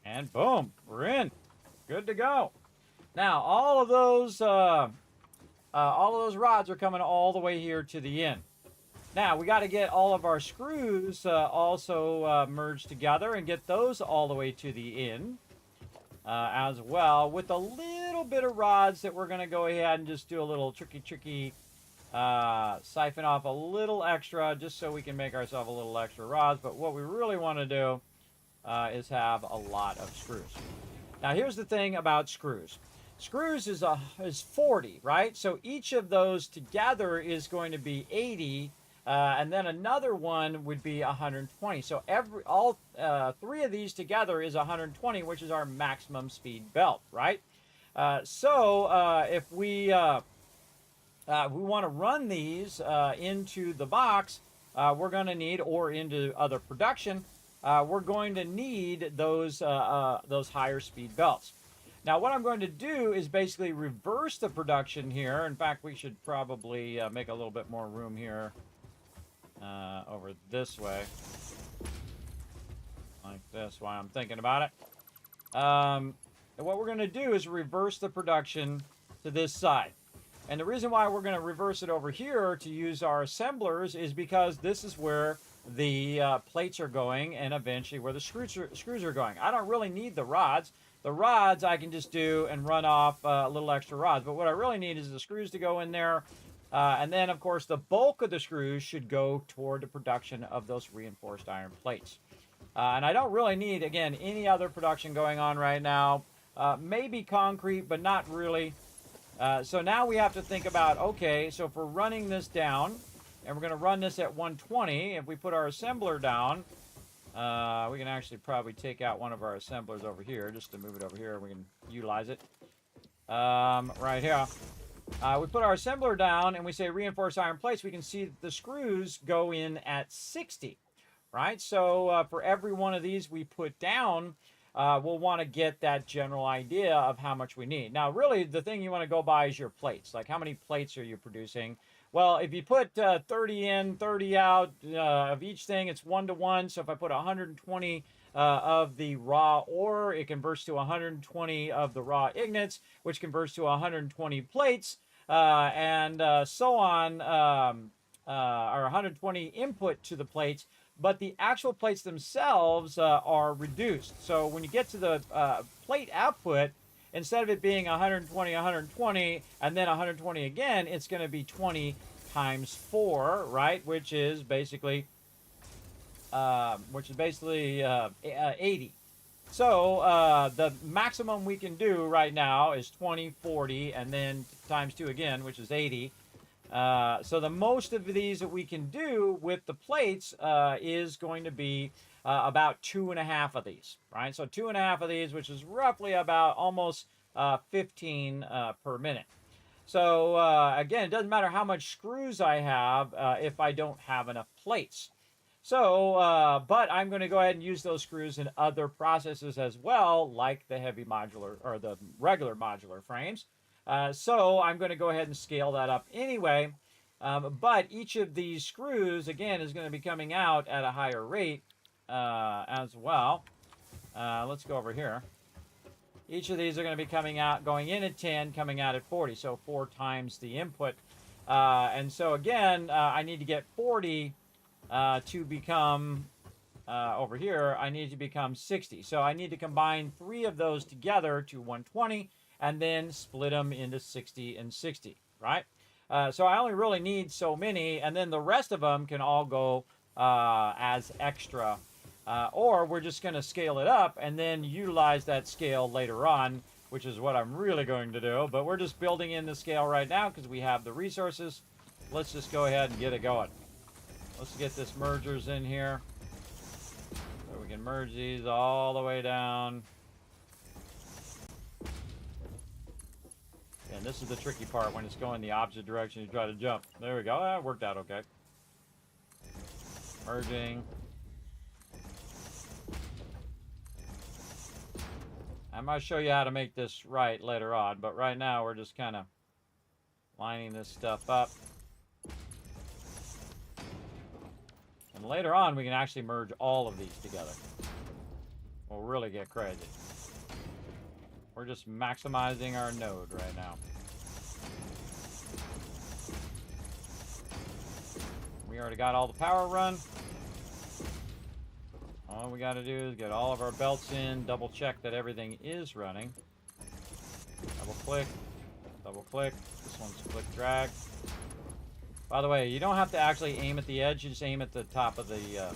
And boom, we're in. Good to go. Now, all of those rods are coming all the way here to the end. Now, we got to get all of our screws also merged together and get those all the way to the end as well, with a little bit of rods that we're going to go ahead and just do a little tricky siphon off a little extra, just so we can make ourselves a little extra rods. But what we really want to do is have a lot of screws. Now, here's the thing about screws. Screws is 40, right? So each of those together is going to be 80. And then another one would be 120. So all three of these together is 120, which is our maximum speed belt, right? If we want to run these into the box, we're going to need, or into other production, we're going to need those higher speed belts. Now, what I'm going to do is basically reverse the production here. In fact, we should probably make a little bit more room here over this way. Like this, while I'm thinking about it. And what we're going to do is reverse the production to this side. And the reason why we're going to reverse it over here to use our assemblers is because this is where the plates are going and eventually where the screws are going. I don't really need the rods. The rods I can just do and run off a little extra rods. But what I really need is the screws to go in there. And then, of course, the bulk of the screws should go toward the production of those reinforced iron plates. And I don't really need, again, any other production going on right now. Maybe concrete, but not really. So now we have to think about, okay, so if we're running this down, and we're going to run this at 120, if we put our assembler down, we can actually probably take out one of our assemblers over here, just to move it over here, we can utilize it. Right here. We put our assembler down, and we say reinforced iron plates, we can see that the screws go in at 60, right? So for every one of these we put down, we'll want to get that general idea of how much we need. Now, really, the thing you want to go by is your plates. Like, how many plates are you producing? Well, if you put 30 in, 30 out of each thing, it's 1-to-1. So if I put 120 of the raw ore, it converts to 120 of the raw ignites, which converts to 120 plates, and so on, or 120 input to the plates. But the actual plates themselves are reduced. So when you get to the plate output, instead of it being 120, 120, and then 120 again, it's going to be 20 times 4, right? Which is basically 80. So the maximum we can do right now is 20, 40, and then times 2 again, which is 80. So the most of these that we can do with the plates is going to be about 2.5 of these, right? So 2.5 of these, which is roughly about almost 15 per minute. So again, it doesn't matter how much screws I have if I don't have enough plates. So, but I'm going to go ahead and use those screws in other processes as well, like the heavy modular or the regular modular frames. So I'm going to go ahead and scale that up anyway. But each of these screws, again, is going to be coming out at a higher rate as well. Let's go over here. Each of these are going to be coming out, going in at 10, coming out at 40. So 4 times the input. And so again, I need to get 40 to become, over here, I need to become 60. So I need to combine 3 of those together to 120. And then split them into 60 and 60, right? So I only really need so many, and then the rest of them can all go as extra. Or we're just going to scale it up and then utilize that scale later on, which is what I'm really going to do. But we're just building in the scale right now because we have the resources. Let's just go ahead and get it going. Let's get this mergers in here. So we can merge these all the way down. And this is the tricky part when it's going the opposite direction you try to jump. There we go. That worked out okay. Merging. I might show you how to make this right later on, but right now we're just kind of lining this stuff up. And later on we can actually merge all of these together. We'll really get crazy. We're just maximizing our node right now. We already got all the power run. All we got to do is get all of our belts in, double check that everything is running. Double click, this one's click drag. By the way, you don't have to actually aim at the edge, you just aim at the top of the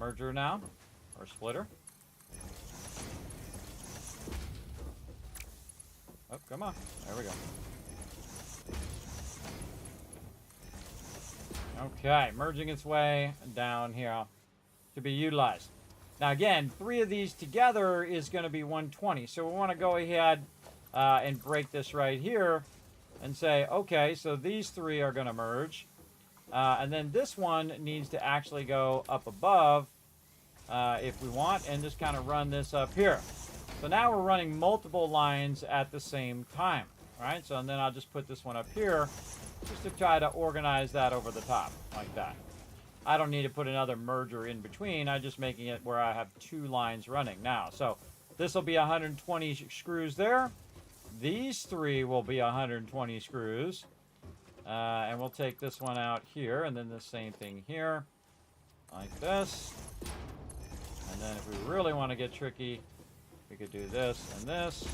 merger now, or splitter. Oh, come on. There we go. Okay, merging its way down here to be utilized. Now again, 3 of these together is going to be 120. So we want to go ahead and break this right here and say, okay, so these 3 are going to merge. And then this one needs to actually go up above if we want, and just kind of run this up here. So now we're running multiple lines at the same time, right? So and then I'll just put this one up here just to try to organize that over the top like that. I don't need to put another merger in between. I'm just making it where I have 2 lines running now. So this will be 120 screws there. These 3 will be 120 screws. And we'll take this one out here, and then the same thing here, like this. And then if we really want to get tricky, we could do this and this.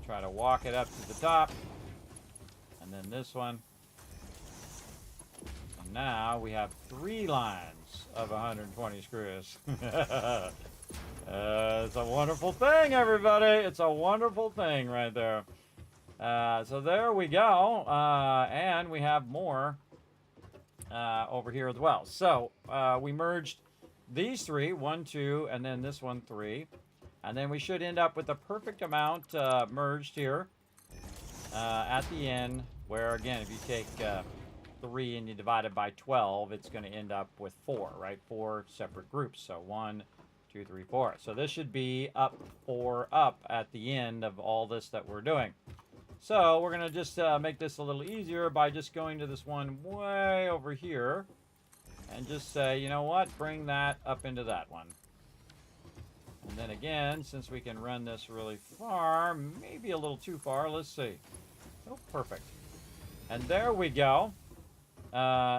Try to walk it up to the top. And then this one. And now we have 3 lines of 120 screws. It's a wonderful thing, everybody. It's a wonderful thing right there. So there we go. And we have more over here as well. So we merged these 3, 1, 2, and then this one, 3. And then we should end up with the perfect amount merged here at the end, where again, if you take 3 and you divide it by 12, it's going to end up with 4, right? 4 separate groups. So 1, 2, 3, 4. So this should be up 4 up at the end of all this that we're doing. So we're going to just make this a little easier by just going to this one way over here and just say, you know what, bring that up into that one. And then again, since we can run this really far, maybe a little too far, let's see. Oh, perfect. And there we go.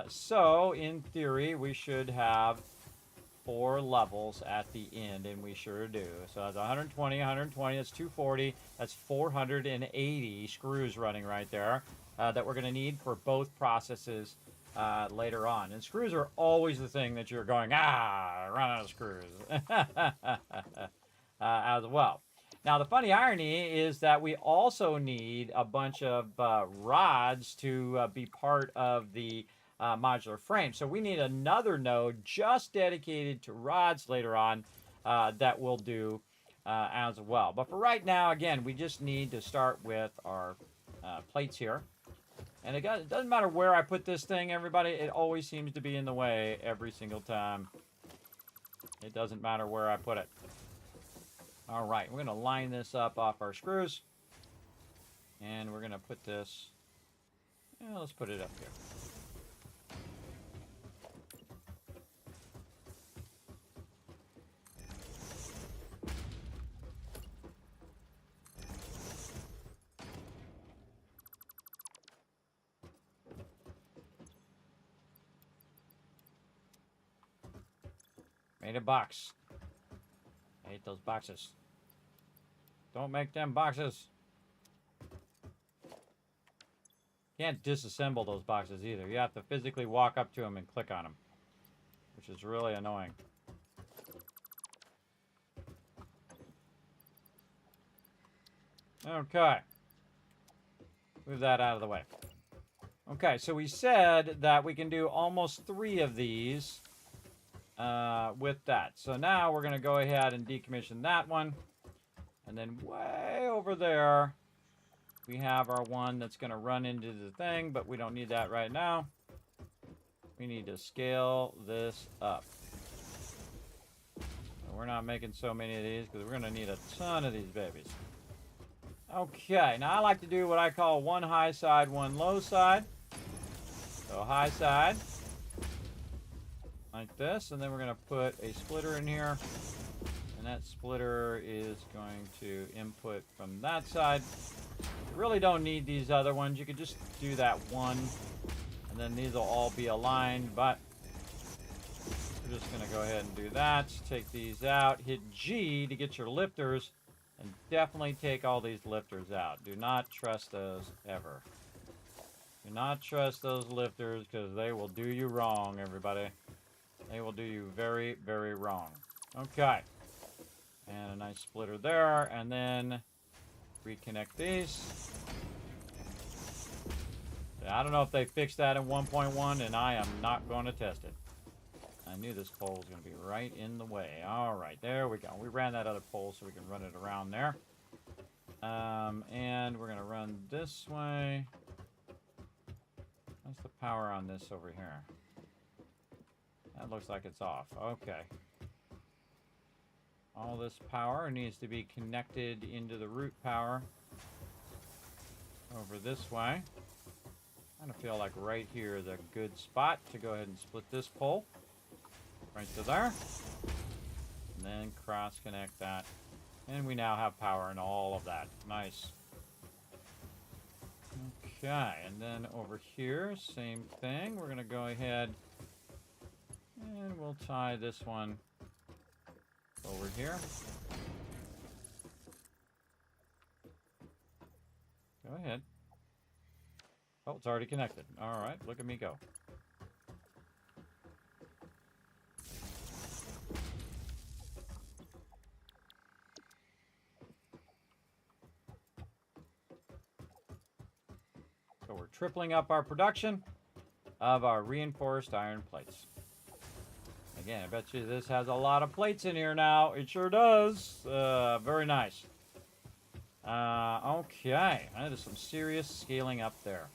So in theory, we should have 4 levels at the end, and we sure do. So that's 120, 120, that's 240, that's 480 screws running right there that we're going to need for both processes later on. And screws are always the thing that you're going, run out of screws as well. Now, the funny irony is that we also need a bunch of rods to be part of the modular frame. So we need another node just dedicated to rods later on that we'll do as well. But for right now, again, we just need to start with our plates here. And it doesn't matter where I put this thing, everybody. It always seems to be in the way every single time. It doesn't matter where I put it. All right, we're going to line this up off our screws. And we're going to put this, let's put it up here. Made a box. I hate those boxes. Don't make them boxes. Can't disassemble those boxes either. You have to physically walk up to them and click on them, which is really annoying. Okay. Move that out of the way. Okay, so we said that we can do almost 3 of these with that. So now we're going to go ahead and decommission that one. And then way over there, we have our one that's going to run into the thing, but we don't need that right now. We need to scale this up. So we're not making so many of these because we're going to need a ton of these babies. Okay, now I like to do what I call one high side, one low side. So high side, like this, and then we're going to put a splitter in here. And that splitter is going to input from that side. You really don't need these other ones. You could just do that one, and then these will all be aligned, but we're just going to go ahead and do that. Take these out. Hit G to get your lifters, and definitely take all these lifters out. Do not trust those ever. Do not trust those lifters because they will do you wrong, everybody. They will do you very, very wrong. Okay. And a nice splitter there, and then reconnect these. I don't know if they fixed that in 1.1, and I am not going to test it. I knew this pole was going to be right in the way. All right, there we go. We ran that other pole so we can run it around there. And we're going to run this way. What's the power on this over here? That looks like it's off. Okay. all this power needs to be connected into the root power over this way. I kind of feel like right here is a good spot to go ahead and split this pole right to there. And then cross connect that. And we now have power in all of that. Nice. Okay, and then over here, same thing. We're going to go ahead and we'll tie this one over here. Go ahead. Oh, it's already connected. All right, look at me go. So we're tripling up our production of our reinforced iron plates. Again, I bet you this has a lot of plates in here now. It sure does. Very nice. Okay, that is some serious scaling up there.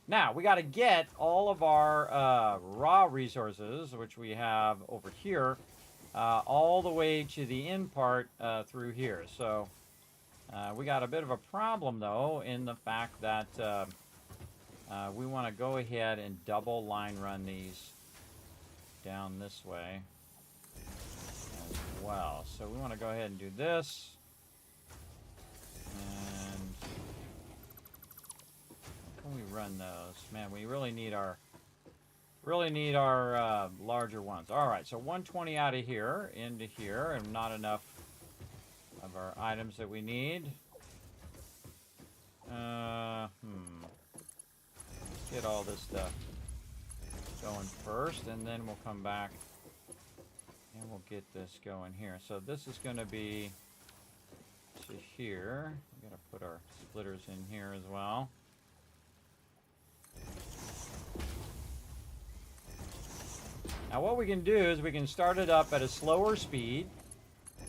Now, we got to get all of our raw resources, which we have over here, all the way to the in part through here. So, we got a bit of a problem, though, in the fact that we want to go ahead and double line run these down this way as well. So, we want to go ahead and do this. And when we run those, man, we really need our larger ones. All right, so 120 out of here into here, and not enough of our items that we need. Let's get all this stuff going first, and then we'll come back and we'll get this going here. So this is going to be to here. We got to put our splitters in here as well. Now what we can do is we can start it up at a slower speed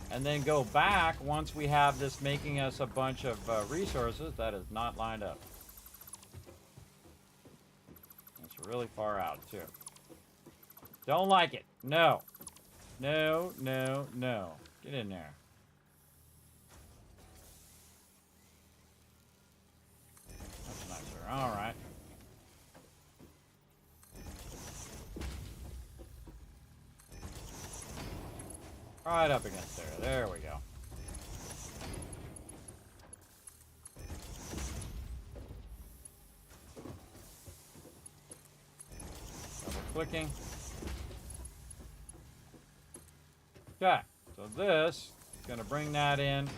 and then go back once we have this making us a bunch of resources. That is not lined up. It's really far out too. Don't like it. No. No, no, no. Get in there. That's nicer. All right. Right up against there. There we go. Double clicking. Okay. So this is going to bring that in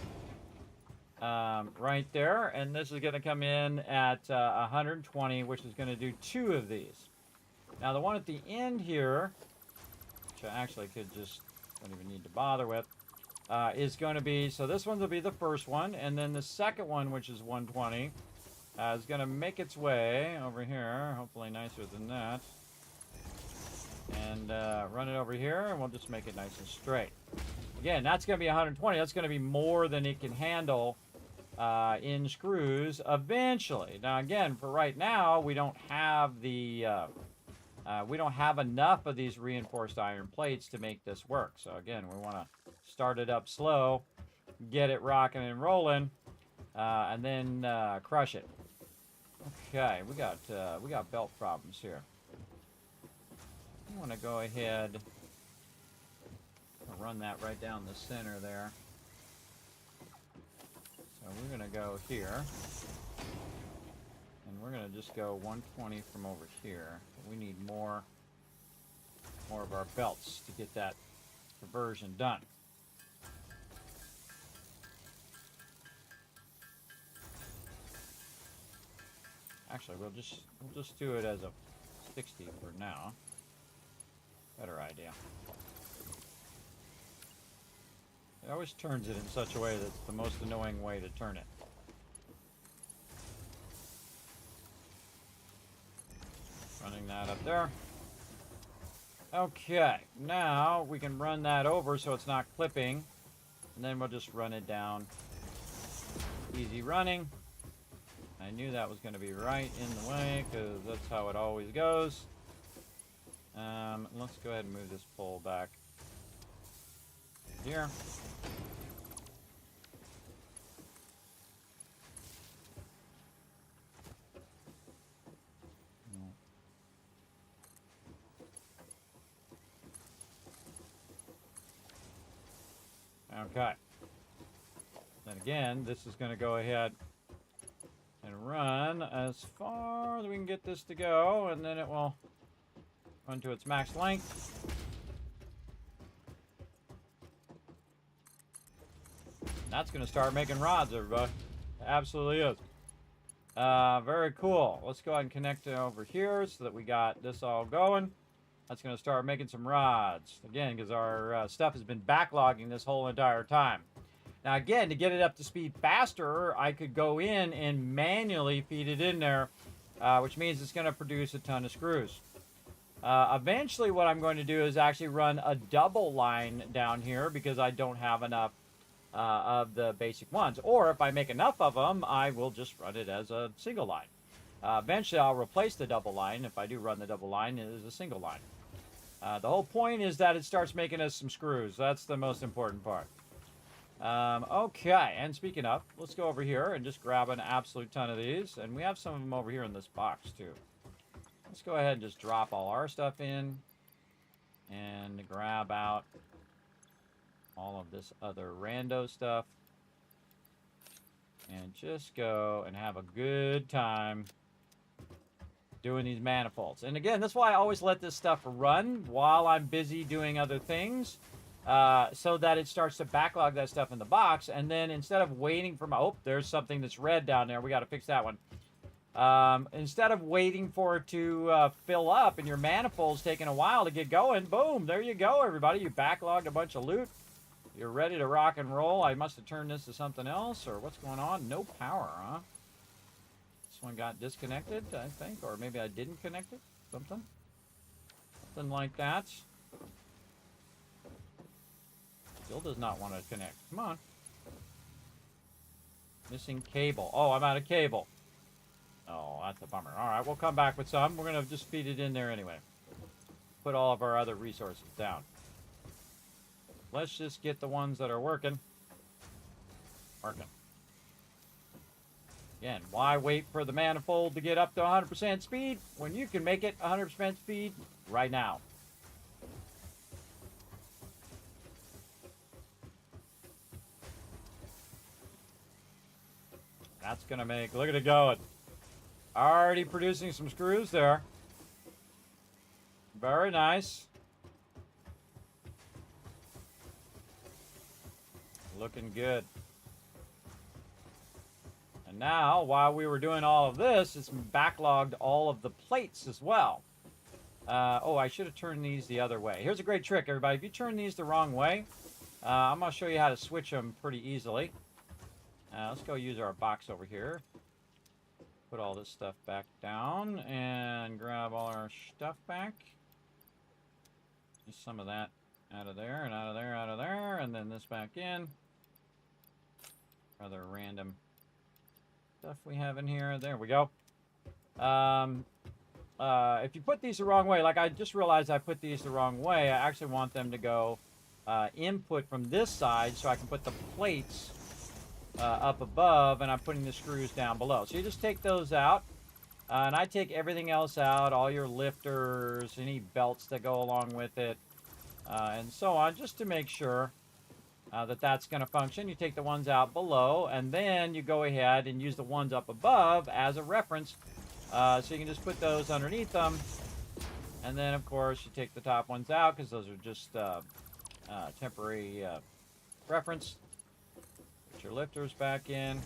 right there. And this is going to come in at 120, which is going to do 2 of these. Now the one at the end here, which I actually could just don't even need to bother with, is going to be, so this one will be the first one, and then the second one, which is 120, is going to make its way over here, hopefully nicer than that, and run it over here, and we'll just make it nice and straight. Again, that's going to be 120. That's going to be more than it can handle in screws eventually. Now, again, for right now, we don't have the we don't have enough of these reinforced iron plates to make this work. So again, we want to start it up slow, get it rocking and rolling, and then crush it. Okay, we got belt problems here. I want to go ahead and run that right down the center there. So we're going to go here. And we're going to just go 120 from over here. We need more of our belts to get that conversion done. Actually, we'll just do it as a 60 for now. Better idea. It always turns it in such a way that's the most annoying way to turn it. Running that up there. Okay, now we can run that over so it's not clipping, and then we'll just run it down. Easy running. I knew that was going to be right in the way because that's how it always goes. Let's go ahead and move this pole back here. Okay. Then again, this is going to go ahead and run as far as we can get this to go, and then it will run to its max length. That's going to start making rods, everybody. It absolutely is. Very cool. Let's go ahead and connect it over here so that we got this all going. That's going to start making some rods. Again, because our stuff has been backlogging this whole entire time. Now, again, to get it up to speed faster, I could go in and manually feed it in there, which means it's going to produce a ton of screws. Eventually, what I'm going to do is actually run a double line down here because I don't have enough of the basic ones. Or if I make enough of them, I will just run it as a single line. Eventually, I'll replace the double line. If I do run the double line, it is a single line. The whole point is that it starts making us some screws. That's the most important part. Okay, and speaking of, let's go over here and just grab an absolute ton of these. And we have some of them over here in this box, too. Let's go ahead and just drop all our stuff in and grab out all of this other rando stuff. And just go and have a good time doing these manifolds. And again, that's why I always let this stuff run while I'm busy doing other things. So that it starts to backlog that stuff in the box. And then instead of waiting for my... Oh, there's something that's red down there. We got to fix that one. Instead of waiting for it to fill up and your manifold's taking a while to get going, boom, there you go, everybody. You backlogged a bunch of loot. You're ready to rock and roll. I must have turned this to something else, or what's going on? No power, huh? This one got disconnected, I think, or maybe I didn't connect it. Something like that. Still does not want to connect. Come on. Missing cable. Oh, I'm out of cable. Oh, that's a bummer. All right, we'll come back with some. We're going to just feed it in there anyway. Put all of our other resources down. Let's just get the ones that are working. Again, why wait for the manifold to get up to 100% speed when you can make it 100% speed right now? That's going to make... Look at it going. Already producing some screws there. Very nice. Looking good. And now, while we were doing all of this, it's backlogged all of the plates as well. Oh, I should have turned these the other way. Here's a great trick, everybody. If you turn these the wrong way, I'm going to show you how to switch them pretty easily. Let's go use our box over here. Put all this stuff back down and grab all our stuff back. Just some of that out of there and out of there, out of there, and then this back in. Rather random stuff we have in here. There we go. If you put these the wrong way, like I just realized I put these the wrong way, I actually want them to go input from this side so I can put the plates up above, and I'm putting the screws down below. So you just take those out, and I take everything else out, all your lifters, any belts that go along with it, and so on, just to make sure that that's going to function. You take the ones out below, and then you go ahead and use the ones up above as a reference. So you can just put those underneath them, and then, of course, you take the top ones out, because those are just temporary reference. Put your lifters back in.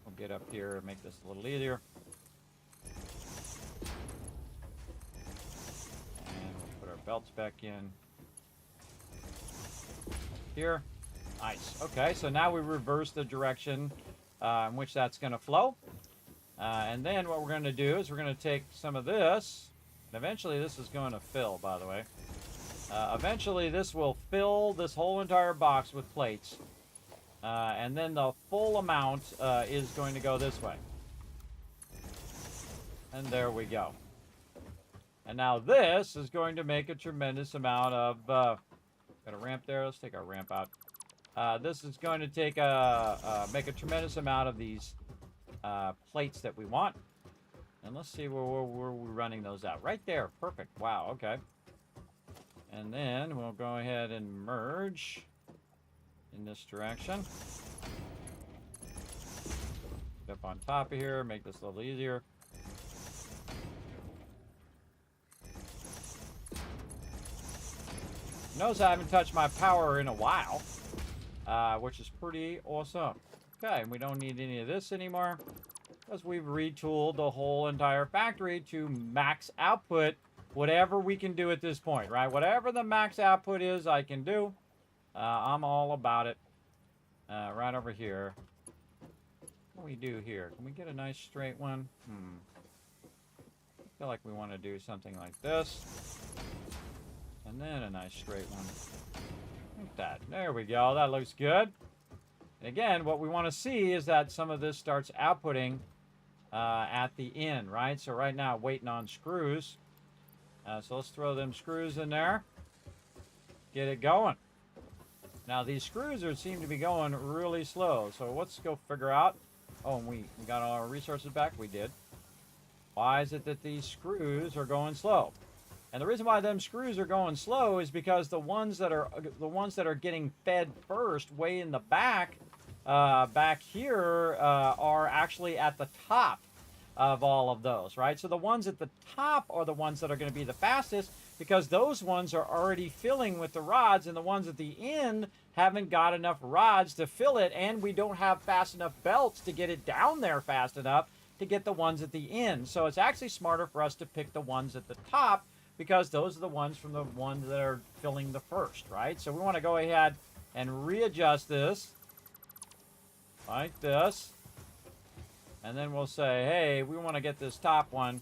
We'll get up here and make this a little easier. And we'll put our belts back in here. Nice. Okay, so now we reverse the direction in which that's going to flow. And then what we're going to do is we're going to take some of this, and eventually this is going to fill, by the way. Eventually this will fill this whole entire box with plates. And then the full amount is going to go this way. And there we go. And now this is going to make a tremendous amount of... got a ramp there. Let's take our ramp out. This is going to take make a tremendous amount of these plates that we want. And let's see where we're running those out. Right there. Perfect. Wow. Okay. And then we'll go ahead and merge in this direction. Get up on top of here, make this a little easier. Notice I haven't touched my power in a while, which is pretty awesome. Okay, and we don't need any of this anymore because we've retooled the whole entire factory to max output whatever we can do at this point, right? Whatever the max output is, I can do. I'm all about it. Right over here. What do we do here? Can we get a nice straight one? I feel like we want to do something like this. And then a nice straight one. Like that. There we go. That looks good. And again, what we want to see is that some of this starts outputting at the end, right? So right now, waiting on screws. So let's throw them screws in there. Get it going. Now, these screws seem to be going really slow. So let's go figure out. Oh, and we got all our resources back? We did. Why is it that these screws are going slow? And the reason why them screws are going slow is because the ones that are getting fed first, way in the back, back here, are actually at the top of all of those, right? So the ones at the top are the ones that are going to be the fastest because those ones are already filling with the rods, and the ones at the end haven't got enough rods to fill it, and we don't have fast enough belts to get it down there fast enough to get the ones at the end. So it's actually smarter for us to pick the ones at the top because those are the ones from the ones that are filling the first, right? So we want to go ahead and readjust this like this. And then we'll say, hey, we want to get this top one,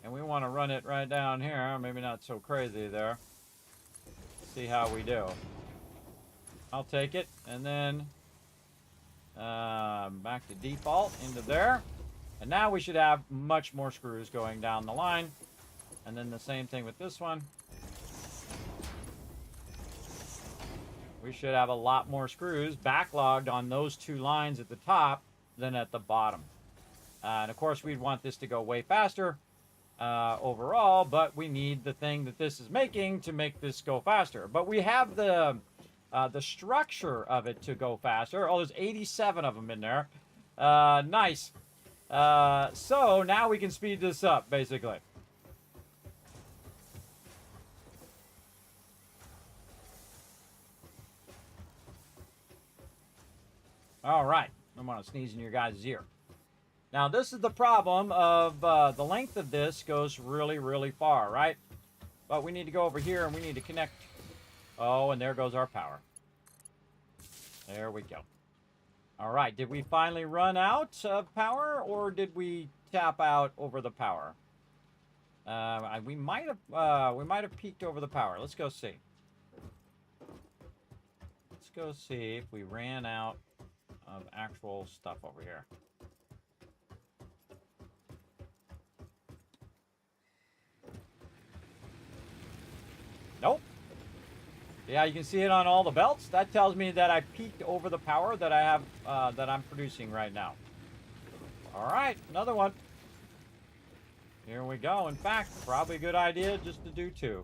and we want to run it right down here. Maybe not so crazy there. See how we do. I'll take it, and then back to default into there. And now we should have much more screws going down the line. And then the same thing with this one. We should have a lot more screws backlogged on those two lines at the top than at the bottom. And of course, we'd want this to go way faster overall, but we need the thing that this is making to make this go faster. But we have the structure of it to go faster. Oh, there's 87 of them in there. Nice. So now we can speed this up, basically. All right. I'm going to sneeze in your guys' ear. Now, this is the problem of the length of this goes really, really far, right? But we need to go over here and we need to connect. Oh, and there goes our power. There we go. All right. Did we finally run out of power, or did we tap out over the power? We might have peaked over the power. Let's go see. Let's go see if we ran out of actual stuff over here. Nope. Yeah, you can see it on all the belts. That tells me that I peaked over the power that I have, that I'm producing right now. All right, another one. Here we go. In fact, probably a good idea just to do two.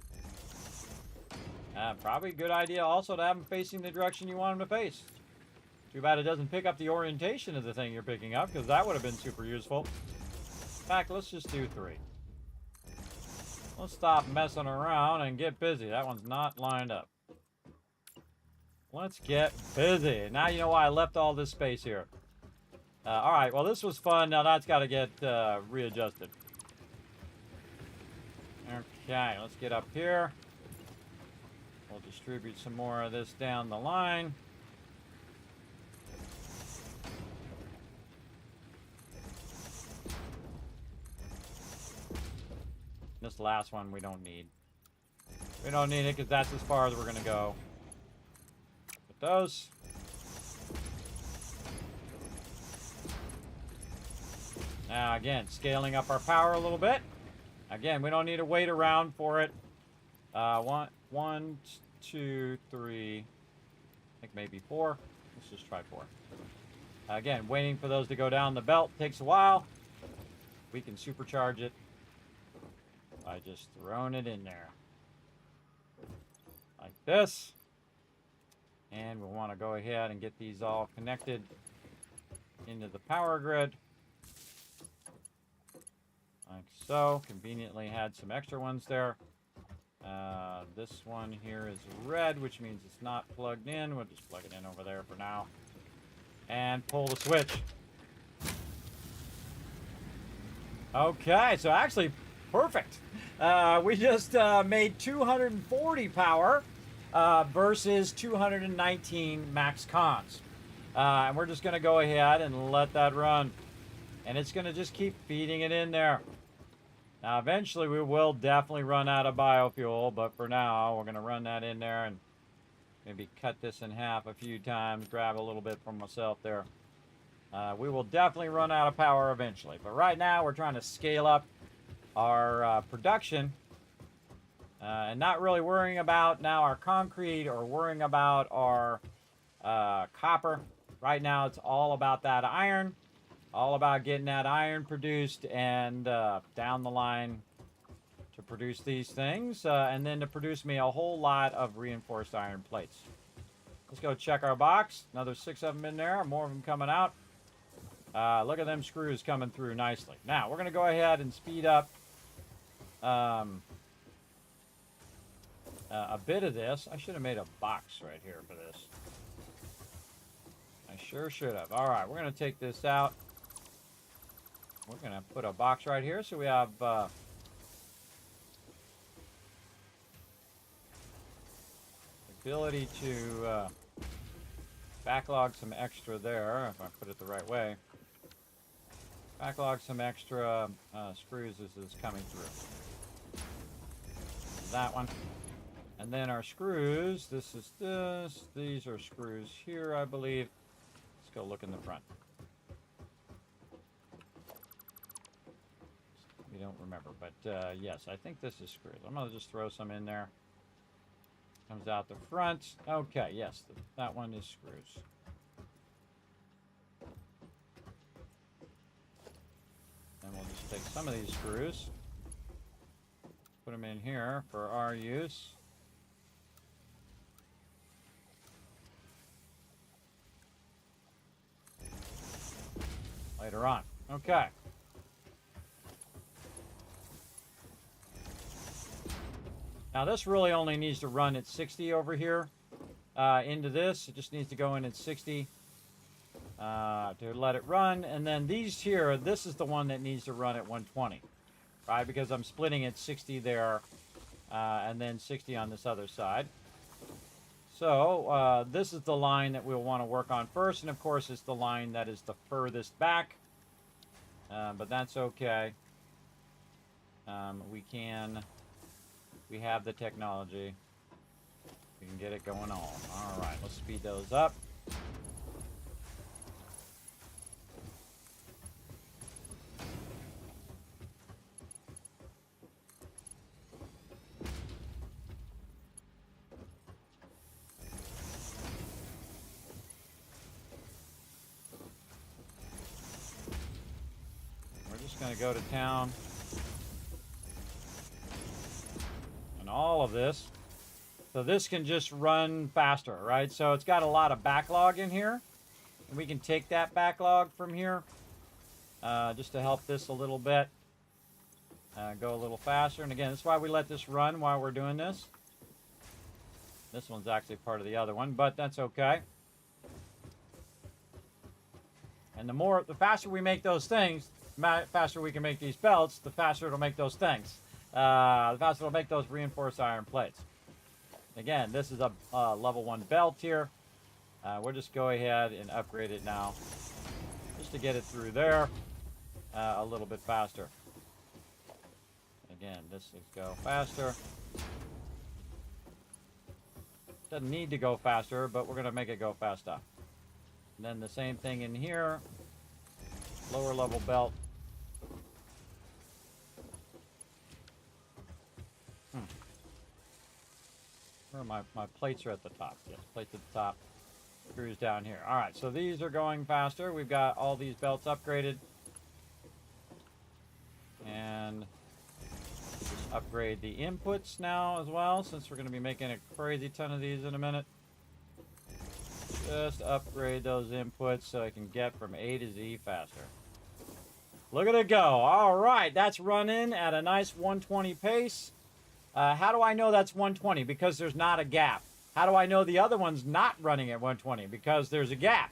Probably a good idea also to have them facing the direction you want them to face. Too bad it doesn't pick up the orientation of the thing you're picking up, because that would have been super useful. In fact, let's just do three. Let's stop messing around and get busy. That one's not lined up. Let's get busy. Now you know why I left all this space here. All right, well, this was fun. Now that's got to get readjusted. Okay, let's get up here. We'll distribute some more of this down the line. This last one we don't need. We don't need it because that's as far as we're going to go. With those. Now again, scaling up our power a little bit. Again, we don't need to wait around for it. One, two, three. I think maybe four. Let's just try four. Again, waiting for those to go down the belt takes a while. We can supercharge it by just throwing it in there. Like this. And we'll want to go ahead and get these all connected into the power grid. Like so. Conveniently had some extra ones there. This one here is red, which means it's not plugged in. We'll just plug it in over there for now. And pull the switch. Okay, so actually, perfect. We just made 240 power versus 219 max cons. And we're just going to go ahead and let that run. And it's going to just keep feeding it in there. Now, eventually, we will definitely run out of biofuel, but for now, we're going to run that in there and maybe cut this in half a few times, grab a little bit for myself there. We will definitely run out of power eventually, but right now, we're trying to scale up our production and not really worrying about now our concrete or worrying about our copper. Right now, it's all about that iron. All about getting that iron produced and down the line to produce these things and then to produce me a whole lot of reinforced iron plates. Let's go check our box. Another 6 of them in there, more of them coming out. Look at them screws coming through nicely. Now, we're going to go ahead and speed up a bit of this. I should have made a box right here for this. I sure should have. All right, we're going to take this out. We're going to put a box right here so we have the ability to backlog some extra there, if I put it the right way. Backlog some extra screws as it's coming through. That one. And then our screws, this is this. These are screws here, I believe. Let's go look in the front. We don't remember, but yes, I think this is screws. I'm going to just throw some in there. Comes out the front. Okay, yes, that one is screws. And we'll just take some of these screws, put them in here for our use. Later on. Okay. Now this really only needs to run at 60 over here into this. It just needs to go in at 60 to let it run. And then these here, this is the one that needs to run at 120, right? Because I'm splitting at 60 there and then 60 on this other side. So this is the line that we'll want to work on first. And of course, it's the line that is the furthest back. But that's okay. We have the technology. We can get it going on. All right, let's speed those up. We're just going to go to town. All of this, so this can just run faster, right? So it's got a lot of backlog in here, and we can take that backlog from here just to help this a little bit go a little faster. And again, that's why we let this run while we're doing this. This one's actually part of the other one, but that's okay. And the faster we make those things, the faster we can make these belts, the faster it'll make those things. The faster it'll make those reinforced iron plates. Again, this is a level 1 belt here. We'll just go ahead and upgrade it now just to get it through there a little bit faster. Again, this is go faster. Doesn't need to go faster, but we're going to make it go faster. And then the same thing in here. Lower level belt. Where my plates are at the top. Yes, plates at the top. Screws down here. All right, so these are going faster. We've got all these belts upgraded. And just upgrade the inputs now as well, since we're going to be making a crazy ton of these in a minute. Just upgrade those inputs so I can get from A to Z faster. Look at it go. All right, that's running at a nice 120 pace. How do I know that's 120? Because there's not a gap. How do I know the other one's not running at 120? Because there's a gap,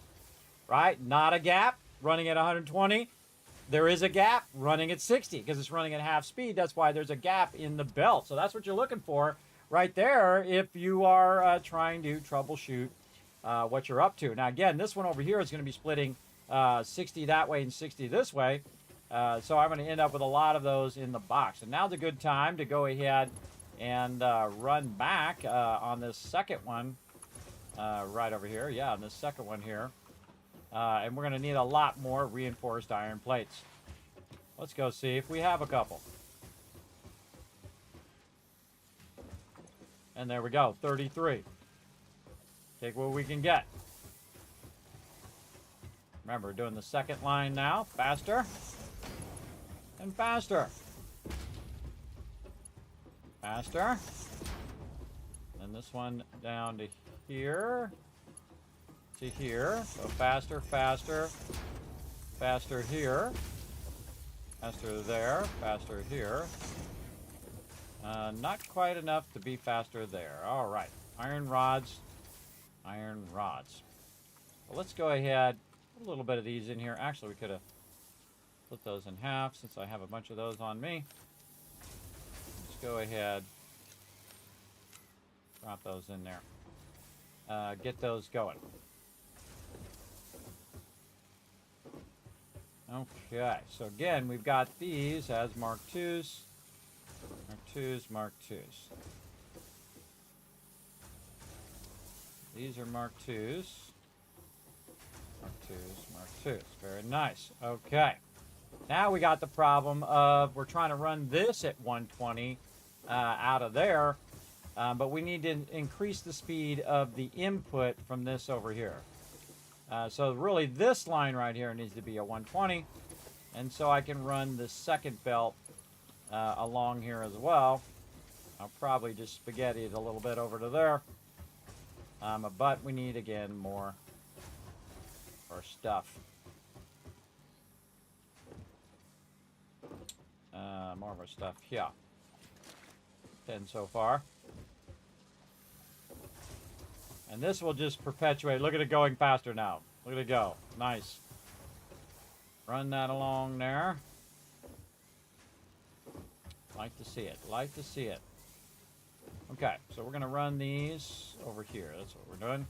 right? Not a gap, running at 120. There is a gap, running at 60, because it's running at half speed. That's why there's a gap in the belt. So that's what you're looking for right there if you are trying to troubleshoot what you're up to. Now, again, this one over here is going to be splitting 60 that way and 60 this way. So I'm going to end up with a lot of those in the box. And now's a good time to go ahead and run back on this second one right over here. Yeah, on this second one here. And we're going to need a lot more reinforced iron plates. Let's go see if we have a couple. And there we go, 33. Take what we can get. Remember, we're doing the second line now. Faster. And faster. Faster. And this one down to here. To here. So faster, faster. Faster here. Faster there. Faster here. Not quite enough to be faster there. All right. Iron rods. Iron rods. Well, let's go ahead. Put a little bit of these in here. Actually, we could have split those in half since I have a bunch of those on me. Let's go ahead. Drop those in there. Get those going. Okay, so again, we've got these as Mark IIs. Mark IIs, Mark IIs. These are Mark IIs. Mark IIs, Mark IIs. Very nice. Okay. Now we got the problem of we're trying to run this at 120 out of there, but we need to increase the speed of the input from this over here. So really this line right here needs to be a 120, and so I can run the second belt along here as well. I'll probably just spaghetti it a little bit over to there. But we need, again, more of our stuff. More of our stuff here. 10 so far. And this will just perpetuate. Look at it going faster now. Look at it go. Nice. Run that along there. Like to see it. Like to see it. Okay, so we're going to run these over here. That's what we're doing.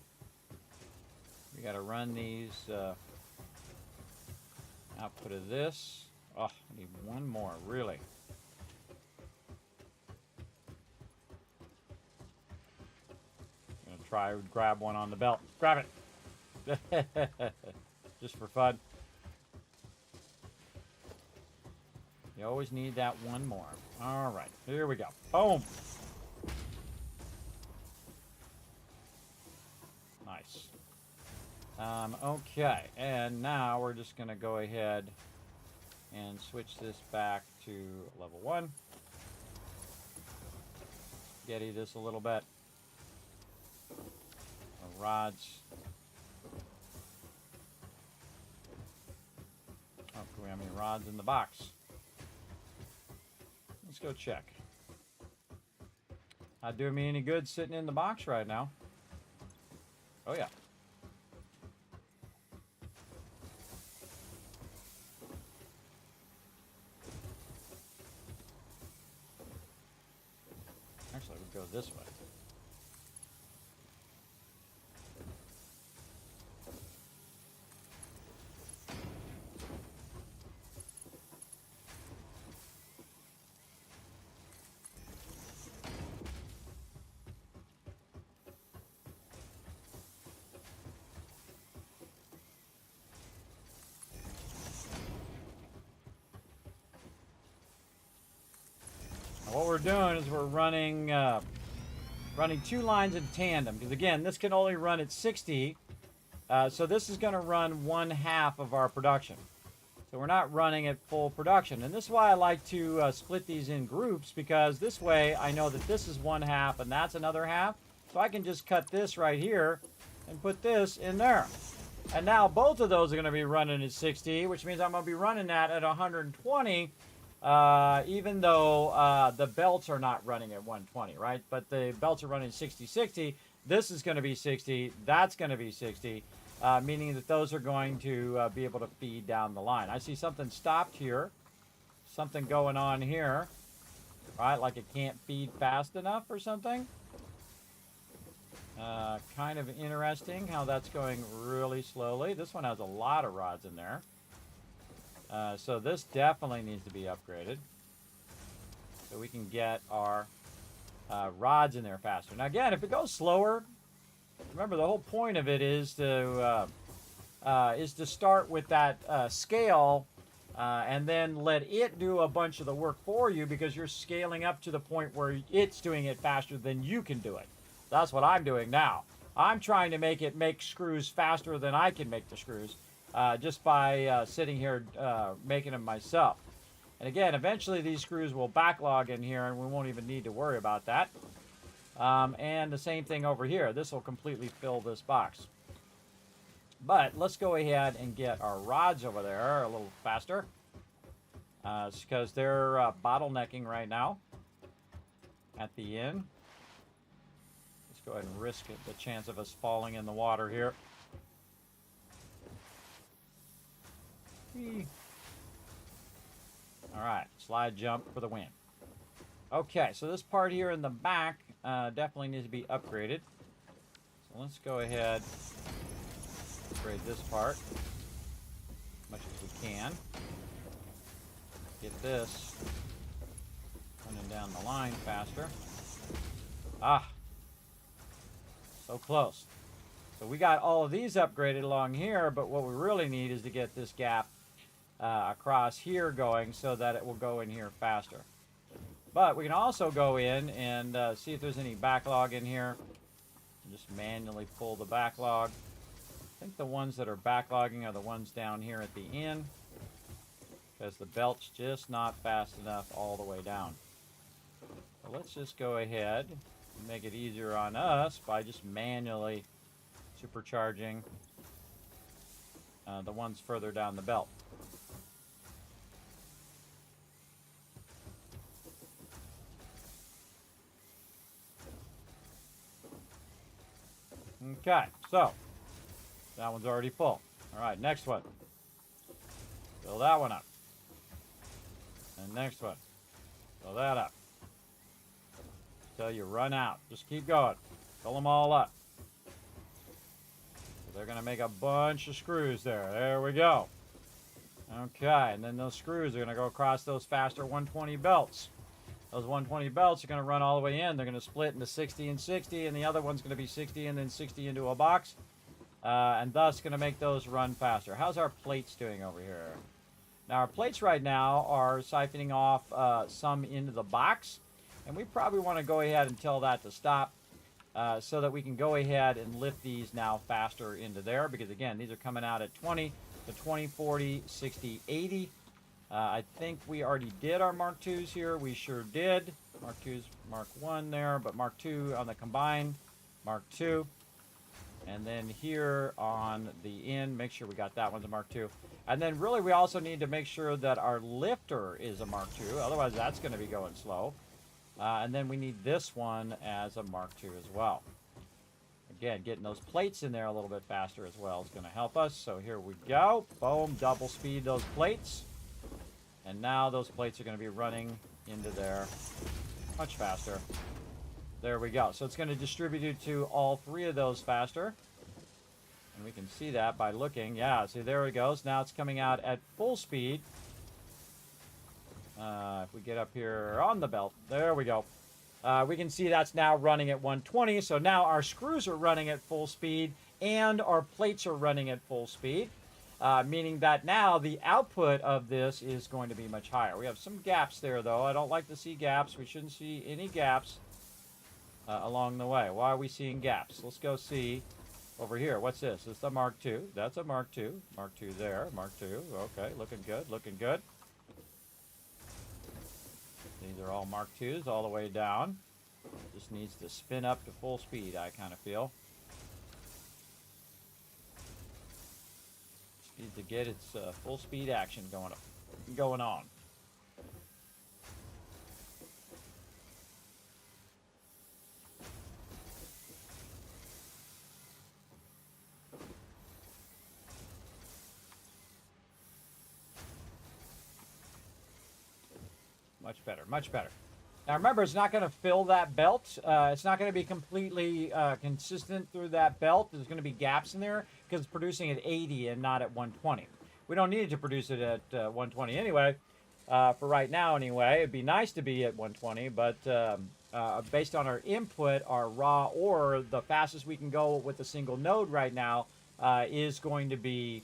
We got to run these output of this. Oh, I need one more, really. I'm going to try and grab one on the belt. Grab it. Just for fun. You always need that one more. All right, here we go. Boom. Nice. Okay, and now we're just going to go ahead and switch this back to level 1. Spaghetti this a little bit. Our rods. Oh, do we have any rods in the box? Let's go check. Not doing me any good sitting in the box right now. Oh, yeah. Actually, we'll go this way. What we're doing is we're running running two lines in tandem, because again, this can only run at 60, so this is going to run 1/2 of our production. So we're not running at full production, and this is why I like to split these in groups, because this way I know that this is 1/2 and that's another half, so I can just cut this right here and put this in there. And now both of those are going to be running at 60, which means I'm going to be running that at 120, even though the belts are not running at 120, right? But the belts are running 60, 60. This is going to be 60. That's going to be 60, meaning that those are going to be able to feed down the line. I see something stopped here, something going on here, right? Like it can't feed fast enough or something. Kind of interesting how that's going really slowly. This one has a lot of rods in there. So this definitely needs to be upgraded. So we can get our rods in there faster. Now again, if it goes slower, remember the whole point of it is to start with that scale and then let it do a bunch of the work for you, because you're scaling up to the point where it's doing it faster than you can do it. That's what I'm doing now. I'm trying to make it make screws faster than I can make the screws, just by sitting here making them myself. And again, eventually these screws will backlog in here and we won't even need to worry about that. And the same thing over here. This will completely fill this box. But let's go ahead and get our rods over there a little faster, because they're bottlenecking right now at the end. Go ahead and risk it, the chance of us falling in the water here. Whee. All right, slide jump for the win. Okay, so this part here in the back definitely needs to be upgraded. So let's go ahead and upgrade this part as much as we can. Get this running down the line faster. Ah! So close. So we got all of these upgraded along here, but what we really need is to get this gap across here going so that it will go in here faster. But we can also go in and see if there's any backlog in here. Just manually pull the backlog. I think the ones that are backlogging are the ones down here at the end, because the belt's just not fast enough all the way down. So let's just go ahead, make it easier on us by just manually supercharging the ones further down the belt. Okay, so that one's already full. All right, next one. Fill that one up. And next one. Fill that up. Till you run out. Just keep going. Fill them all up. They're going to make a bunch of screws there. There we go. Okay, and then those screws are going to go across those faster 120 belts. Those 120 belts are going to run all the way in. They're going to split into 60 and 60, and the other one's going to be 60 and then 60 into a box. And thus going to make those run faster. How's our plates doing over here? Now our plates right now are siphoning off some into the box. And we probably want to go ahead and tell that to stop so that we can go ahead and lift these now faster into there. Because again, these are coming out at 20, to 20, 40, 60, 80. I think we already did our Mark IIs here. We sure did. Mark IIs, Mark 1 there, but Mark II on the combined, Mark II. And then here on the end, make sure we got that one's a Mark II. And then really we also need to make sure that our lifter is a Mark II. Otherwise that's going to be going slow. And then we need this one as a Mark II as well. Again, getting those plates in there a little bit faster as well is going to help us. So here we go. Boom, double speed those plates. And now those plates are going to be running into there much faster. There we go. So it's going to distribute it to all three of those faster. And we can see that by looking. Yeah, see there it goes. Now it's coming out at full speed. If we get up here on the belt, there we go. We can see that's now running at 120. So now our screws are running at full speed and our plates are running at full speed. Meaning that now the output of this is going to be much higher. We have some gaps there, though. I don't like to see gaps. We shouldn't see any gaps along the way. Why are we seeing gaps? Let's go see over here. What's this? This is the Mark II. That's a Mark II. Mark II there. Mark II. Okay, looking good. Looking good. These are all Mark IIs all the way down. Just needs to spin up to full speed, I kind of feel. Needs to get its full speed action going on. Much better, much better. Now remember, it's not going to fill that belt. It's not going to be completely consistent through that belt. There's going to be gaps in there because it's producing at 80 and not at 120. We don't need to produce it at 120 anyway. For right now anyway, it'd be nice to be at 120, but based on our input, our raw ore, the fastest we can go with a single node right now is going to be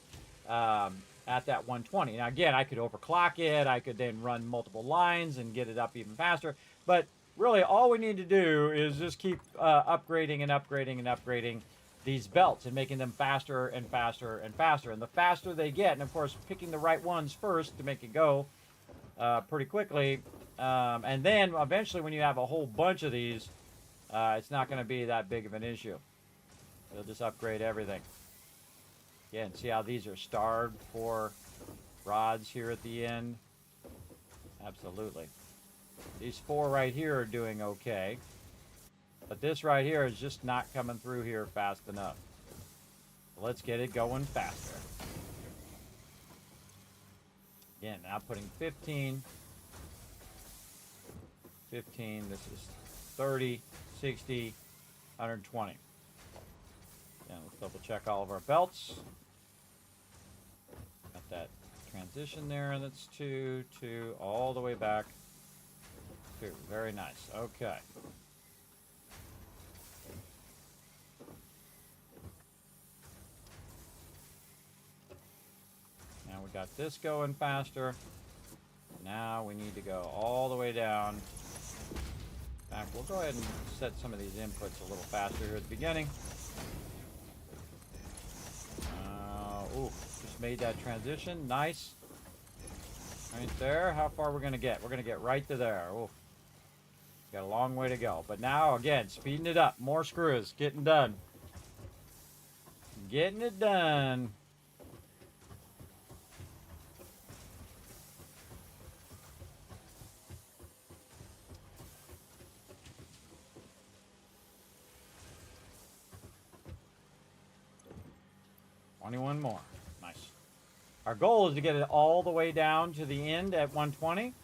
at that 120. Now again, I could overclock it. I could then run multiple lines and get it up even faster. But really, all we need to do is just keep upgrading and upgrading and upgrading these belts and making them faster and faster and faster. And the faster they get, and of course, picking the right ones first to make it go pretty quickly. And then eventually, when you have a whole bunch of these, it's not going to be that big of an issue. You'll just upgrade everything. Again, see how these are starved for rods here at the end? Absolutely. These 4 right here are doing okay. But this right here is just not coming through here fast enough. So let's get it going faster. Again, now putting 15. 15, this is 30, 60, 120. And let's double check all of our belts. Got that transition there, that's 2, 2, all the way back. 2, very nice, okay. Now we got this going faster. Now we need to go all the way down. In fact, we'll go ahead and set some of these inputs a little faster here at the beginning. Ooh, just made that transition. Nice. Right there. How far we're going to get? We're going to get right to there. Ooh. Got a long way to go. But now, again, speeding it up. More screws. Getting done. Getting it done. One more. Nice. Our goal is to get it all the way down to the end at 120.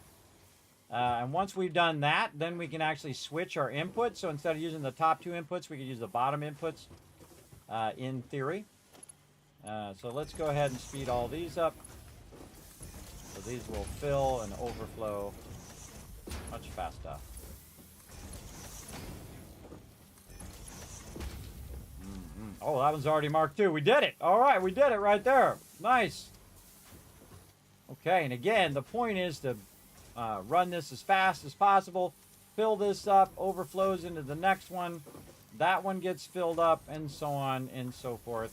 And once we've done that, then we can actually switch our inputs. So instead of using the top 2 inputs, we could use the bottom inputs in theory. So let's go ahead and speed all these up. So these will fill and overflow much faster. Oh, that one's already marked too. We did it. All right, we did it right there. Nice. Okay, and again, the point is to run this as fast as possible. Fill this up, overflows into the next one. That one gets filled up, and so on and so forth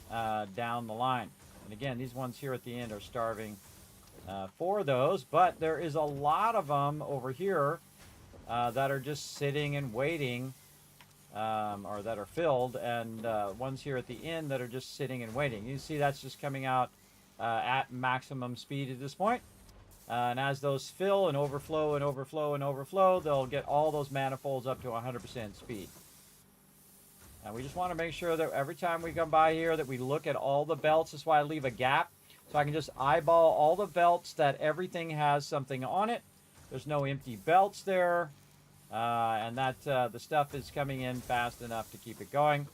down the line. And again, these ones here at the end are starving for those, but there is a lot of them over here that are just sitting and waiting. Or that are filled, and ones here at the end that are just sitting and waiting. You see that's just coming out at maximum speed at this point. And as those fill and overflow and overflow and overflow, they'll get all those manifolds up to 100% speed. And we just want to make sure that every time we come by here that we look at all the belts. That's why I leave a gap. So I can just eyeball all the belts that everything has something on it. There's no empty belts there. And that the stuff is coming in fast enough to keep it going.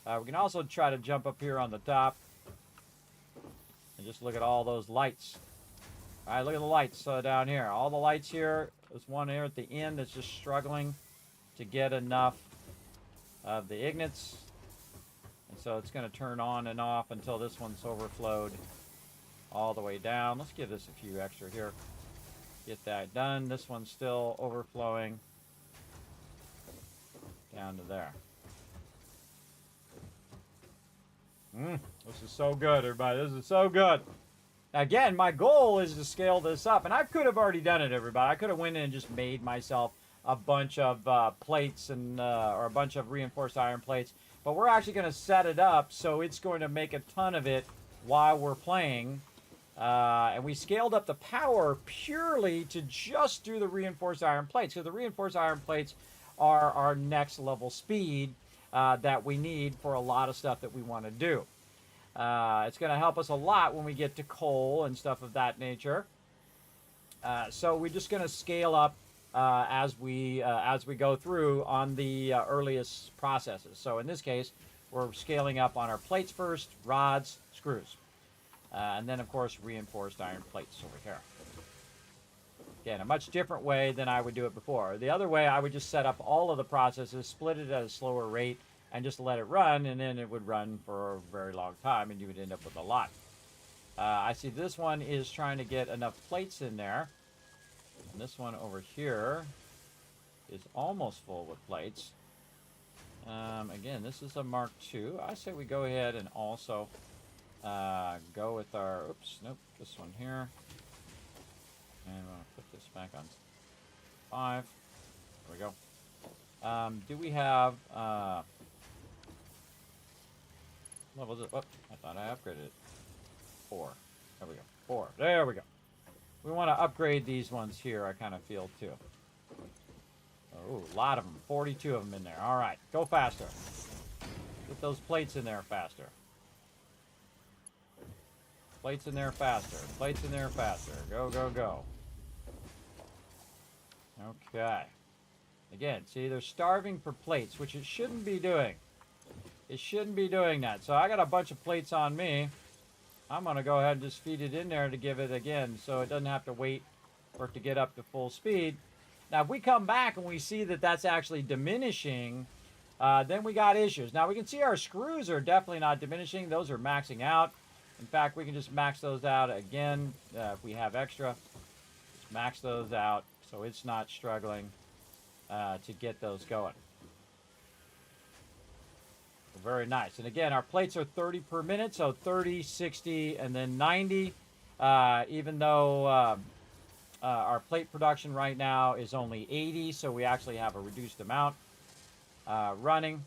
We can also try to jump up here on the top and just look at all those lights. All right, look at the lights down here. All the lights here. There's one here at the end that's just struggling to get enough of the ignits. And so it's going to turn on and off until this one's overflowed all the way down. Let's give this a few extra here. Get that done. This one's still overflowing down to there. This is so good, everybody. This is so good. Again, my goal is to scale this up, and I could have already done it, everybody. I could have went in and just made myself a bunch of plates and or a bunch of reinforced iron plates, but we're actually going to set it up so it's going to make a ton of it while we're playing. And we scaled up the power purely to just do the reinforced iron plates. So the reinforced iron plates are our next level speed that we need for a lot of stuff that we want to do. It's going to help us a lot when we get to coal and stuff of that nature. So we're just going to scale up as we go through on the earliest processes. So in this case, we're scaling up on our plates first, rods, screws. And then, of course, reinforced iron plates over here. Again, a much different way than I would do it before. The other way, I would just set up all of the processes, split it at a slower rate, and just let it run, and then it would run for a very long time, and you would end up with a lot. I see this one is trying to get enough plates in there. And this one over here is almost full with plates. Again, this is a Mark II. I say we go ahead and also go with our, oops, nope, this one here. And I'm going to put this back on 5. There we go. Do we have, what was it? Oh, I thought I upgraded it. 4. There we go. 4. There we go. We want to upgrade these ones here, I kind of feel, too. Oh, a lot of them. 42 of them in there. All right. Go faster. Get those plates in there faster. Plates in there faster. Plates in there faster. Go, go, go. Okay. Again, see, they're starving for plates, which it shouldn't be doing. It shouldn't be doing that. So I got a bunch of plates on me. I'm going to go ahead and just feed it in there to give it again so it doesn't have to wait for it to get up to full speed. Now, if we come back and we see that that's actually diminishing, then we got issues. Now, we can see our screws are definitely not diminishing. Those are maxing out. In fact, we can just max those out again if we have extra. Just max those out so it's not struggling to get those going. Very nice. And again, our plates are 30 per minute, so 30, 60, and then 90. Even though our plate production right now is only 80, so we actually have a reduced amount running.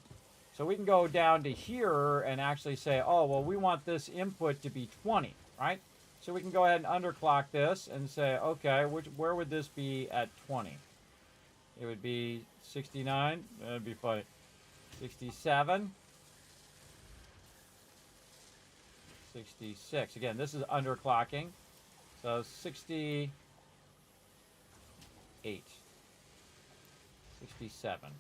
So we can go down to here and actually say, oh, well, we want this input to be 20, right? So we can go ahead and underclock this and say, okay, where would this be at 20? It would be 69. That'd be funny. 67. 66. Again, this is underclocking. So 68. 67.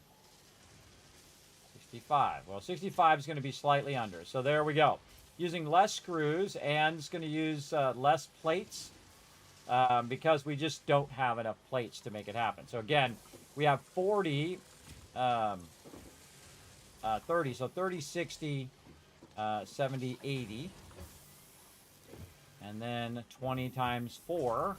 65. Well, 65 is going to be slightly under. So there we go. Using less screws, and it's going to use less plates because we just don't have enough plates to make it happen. So again, we have 40, 30. So 30, 60, 70, 80. And then 20 times 4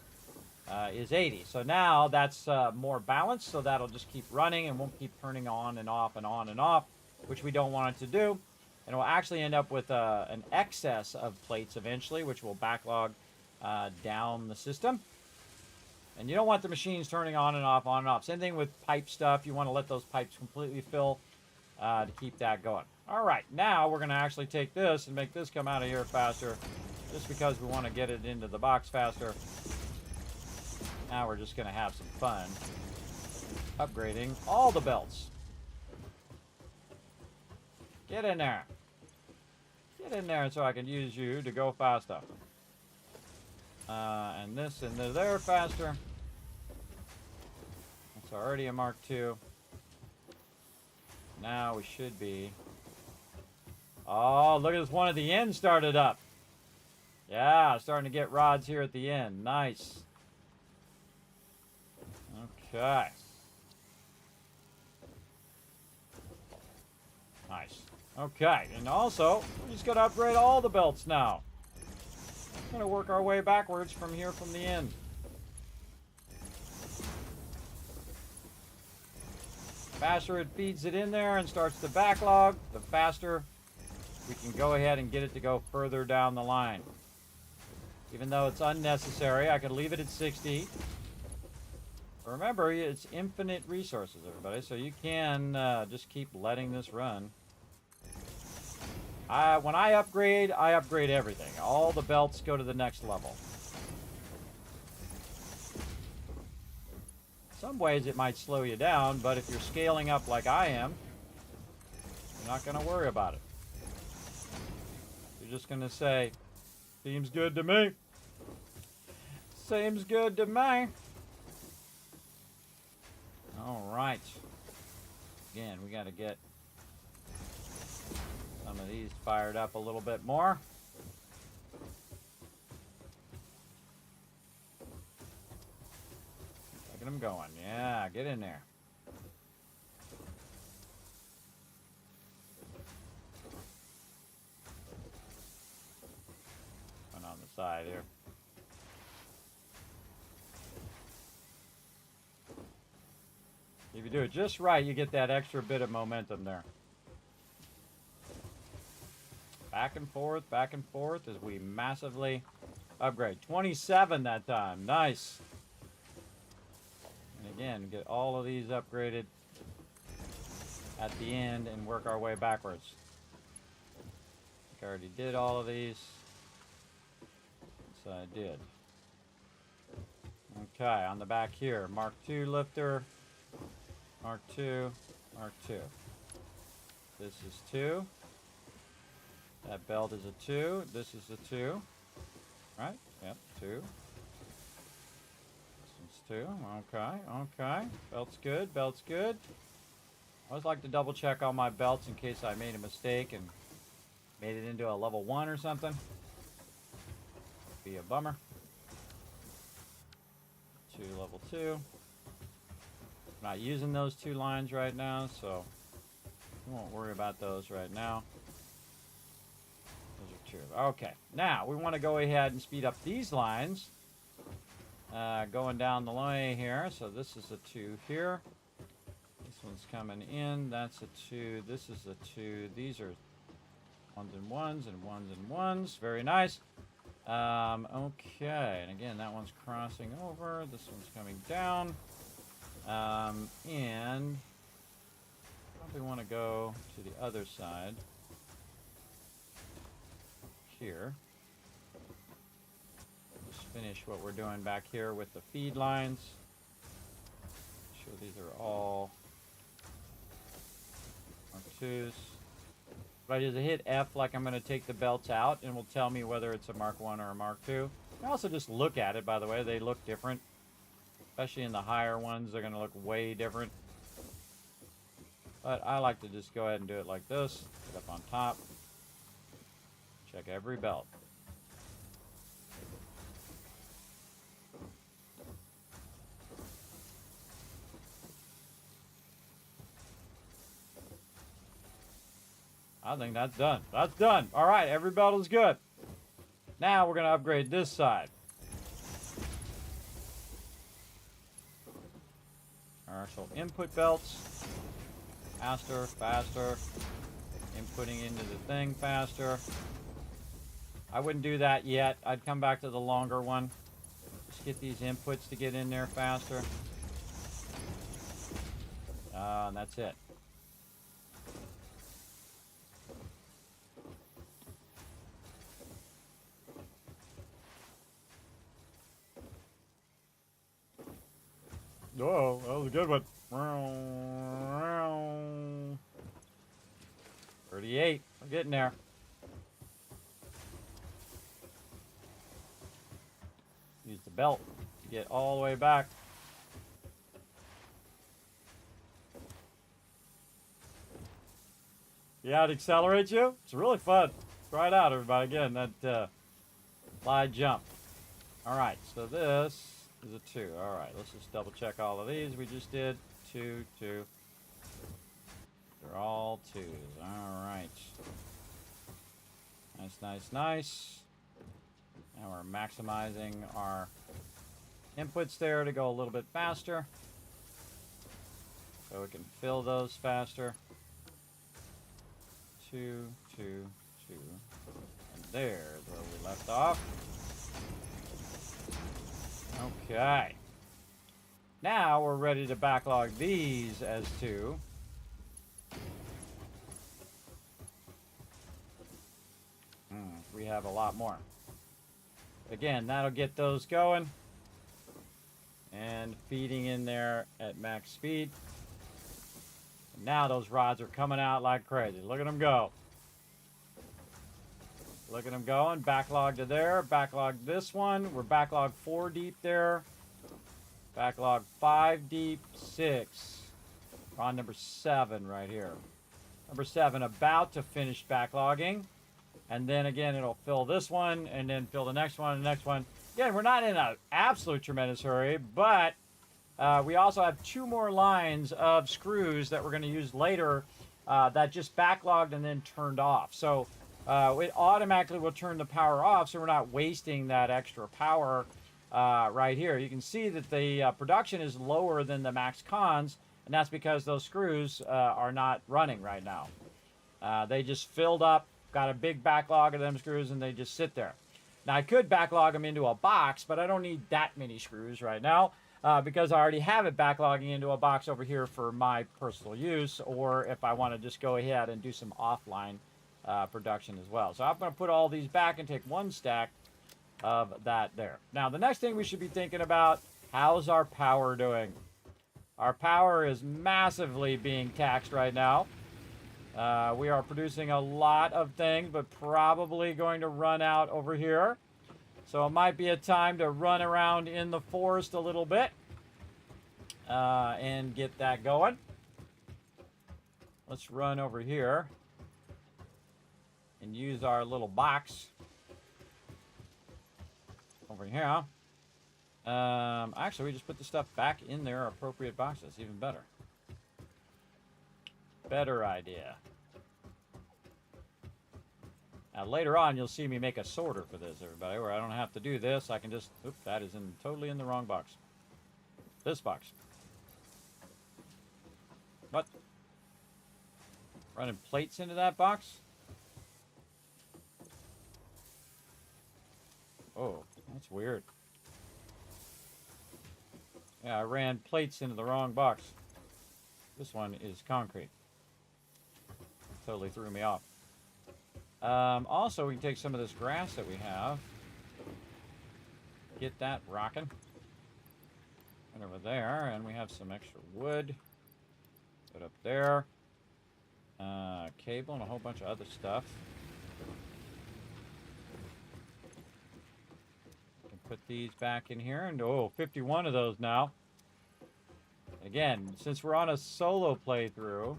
is 80. So now that's more balanced, so that'll just keep running and won't keep turning on and off and on and off, which we don't want it to do. And we'll actually end up with an excess of plates eventually, which will backlog down the system. And you don't want the machines turning on and off, on and off. Same thing with pipe stuff. You want to let those pipes completely fill to keep that going. All right, now we're going to actually take this and make this come out of here faster, just because we want to get it into the box faster. Now we're just going to have some fun upgrading all the belts. Get in there. Get in there so I can use you to go faster. And this and there faster. It's already a Mark II. Now we should be. Oh, look at this one at the end started up. Yeah, starting to get rods here at the end. Nice. Okay. Nice. Okay, and also, we're just going to upgrade all the belts now. We're going to work our way backwards from here from the end. Faster it feeds it in there and starts to backlog, the faster we can go ahead and get it to go further down the line. Even though it's unnecessary, I could leave it at 60. Remember, it's infinite resources, everybody, so you can just keep letting this run. When I upgrade everything. All the belts go to the next level. Some ways it might slow you down, but if you're scaling up like I am, you're not going to worry about it. You're just going to say, seems good to me. Seems good to me. All right. Again, we got to get some of these fired up a little bit more. Look at them going. Yeah, get in there. One on the side here. If you do it just right, you get that extra bit of momentum there. Back and forth as we massively upgrade. 27 that time. Nice. And again, get all of these upgraded at the end and work our way backwards. I already did all of these. So I did. Okay, on the back here, Mark II lifter. Mark II, Mark II. This is 2. That belt is a 2. This is a 2. Right? Yep, 2. This one's 2. Okay, okay. Belt's good, belt's good. I always like to double check all my belts in case I made a mistake and made it into a level 1 or something. Be a bummer. 2, level 2. Not using those 2 lines right now, so we won't worry about those right now. Those are 2. Okay, now we want to go ahead and speed up these lines. Going down the way here, so this is a 2 here. This one's coming in, that's a 2, this is a 2. These are 1s and 1s and 1s and 1s. Very nice. Okay, and again, that one's crossing over. This one's coming down. And probably want to go to the other side here. Just finish what we're doing back here with the feed lines. Make sure these are all Mark IIs. If I just hit F like I'm going to take the belts out, and will tell me whether it's a Mark I or a Mark II. I also just look at it, by the way. They look different. Especially in the higher ones, they're going to look way different. But I like to just go ahead and do it like this. Get up on top. Check every belt. I think that's done. That's done. All right, every belt is good. Now we're going to upgrade this side. Alright, so input belts. Faster, faster. Inputting into the thing faster. I wouldn't do that yet. I'd come back to the longer one. Just get these inputs to get in there faster. And that's it. Oh, that was a good one. 38. We're getting there. Use the belt to get all the way back. Yeah, it accelerates you. It's really fun. Try it out, everybody. Again, that slide jump. All right, so this is a 2. All right, let's just double check all of these we just did. 2, 2. They're all 2s. All right. Nice, nice, nice. Now we're maximizing our inputs there to go a little bit faster. So we can fill those faster. 2, 2, 2. And there's where we left off. Okay. Now we're ready to backlog these as 2. we have a lot more. Again, that'll get those going. And feeding in there at max speed. And now those rods are coming out like crazy. Look at them go. Look at them going. Backlog to there. Backlog this one. We're backlog 4 deep there. Backlog 5 deep. 6. We're on number 7 right here. Number 7 about to finish backlogging. And then again, it'll fill this one and then fill the next one and the next one. Again, we're not in an absolute tremendous hurry, but we also have 2 more lines of screws that we're going to use later that just backlogged and then turned off. So it automatically will turn the power off, so we're not wasting that extra power right here. You can see that the production is lower than the max cons, and that's because those screws are not running right now. They just filled up, got a big backlog of them screws, and they just sit there. Now, I could backlog them into a box, but I don't need that many screws right now because I already have it backlogging into a box over here for my personal use, or if I want to just go ahead and do some offline production as well. So I'm going to put all these back and take 1 stack of that there. Now, the next thing we should be thinking about, how's our power doing? Our power is massively being taxed right now. We are producing a lot of things, but probably going to run out over here. So it might be a time to run around in the forest a little bit and get that going. Let's run over here and use our little box over here. Actually, we just put the stuff back in their appropriate boxes. Even better. Better idea. Now, later on, you'll see me make a sorter for this, everybody, where I don't have to do this. I can just... Oops, that is totally in the wrong box. This box. What? Running plates into that box? Oh, that's weird. Yeah, I ran plates into the wrong box. This one is concrete. Totally threw me off. Also, we can take some of this grass that we have. Get that rocking. And over there, and we have some extra wood. Put up there. Cable and a whole bunch of other stuff. Can put these back in here, and 51 of those now. Again, since we're on a solo playthrough,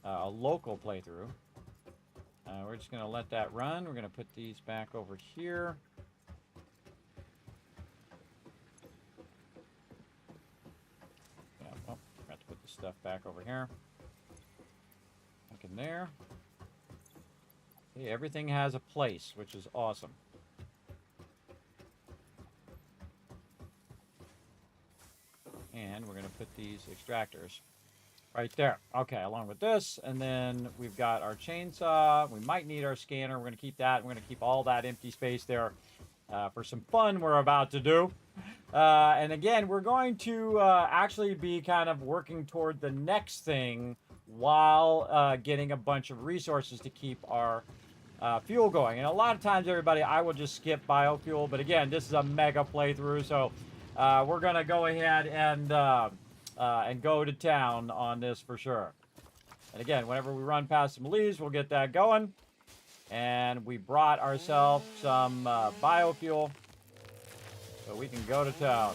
a local playthrough, we're just going to let that run. We're going to put these back over here. Yeah, oh, forgot to put the stuff back over here. Back in there. Okay, everything has a place, which is awesome. And we're going to put these extractors right there. Okay, along with this. And then we've got our chainsaw. We might need our scanner. We're going to keep that. We're going to keep all that empty space there for some fun we're about to do. And again, we're going to actually be kind of working toward the next thing while getting a bunch of resources to keep our fuel going. And a lot of times, everybody, I will just skip biofuel. But again, this is a mega playthrough, so we're going to go ahead and go to town on this for sure. And again, whenever we run past some leaves, we'll get that going. And we brought ourselves some biofuel, so we can go to town.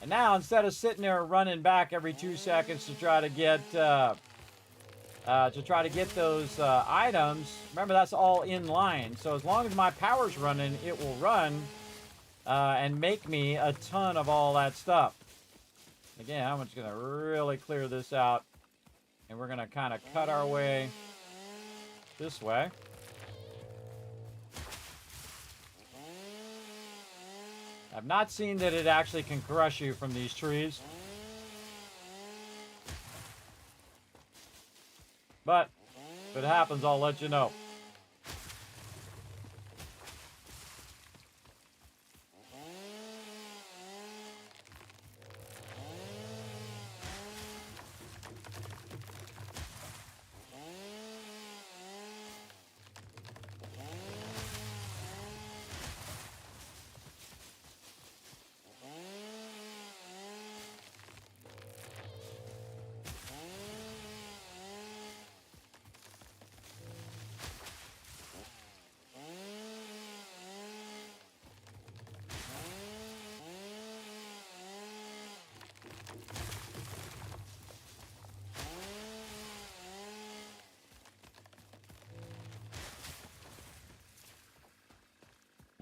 And now, instead of sitting there running back every 2 seconds to try to get those items, remember that's all in line. So as long as my power's running, it will run and make me a ton of all that stuff. Again, I'm just going to really clear this out, and we're going to kind of cut our way this way. I've not seen that it actually can crush you from these trees. But if it happens, I'll let you know.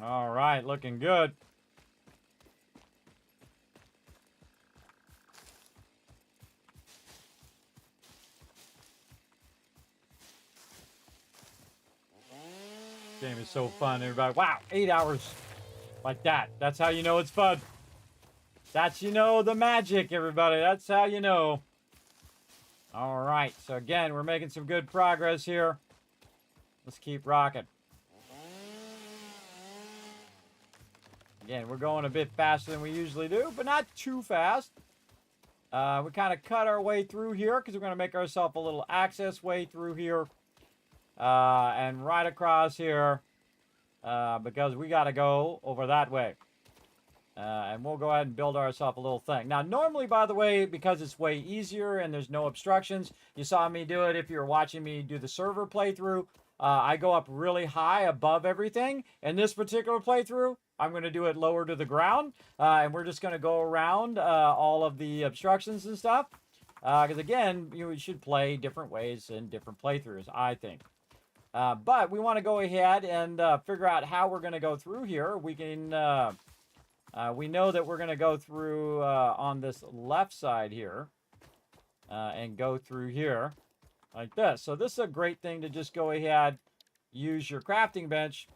All right, looking good. Game is so fun, everybody. Wow, 8 hours like that. That's how you know it's fun. That's, you know, the magic, everybody. That's how you know. All right, so again, we're making some good progress here. Let's keep rocking. Again, we're going a bit faster than we usually do, but not too fast. We kind of cut our way through here because we're going to make ourselves a little access way through here. And right across here because we got to go over that way. And we'll go ahead and build ourselves a little thing. Now, normally, by the way, because it's way easier and there's no obstructions, you saw me do it if you're watching me do the server playthrough. I go up really high above everything. In this particular playthrough, I'm going to do it lower to the ground. And we're just going to go around all of the obstructions and stuff. Because, again, we should play different ways in different playthroughs, I think. But we want to go ahead and figure out how we're going to go through here. We can... we know that we're going to go through on this left side here and go through here like this. So this is a great thing to just go ahead, use your crafting bench.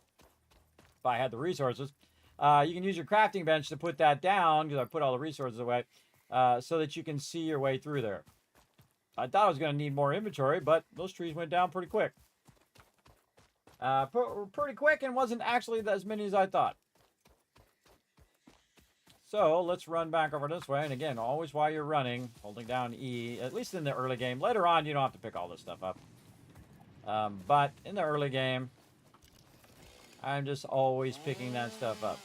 If I had the resources, you can use your crafting bench to put that down because I put all the resources away so that you can see your way through there. I thought I was going to need more inventory, but those trees went down pretty quick. Pretty quick and wasn't actually as many as I thought. So let's run back over this way. And again, always while you're running, holding down E, at least in the early game. Later on, you don't have to pick all this stuff up. But in the early game, I'm just always picking that stuff up.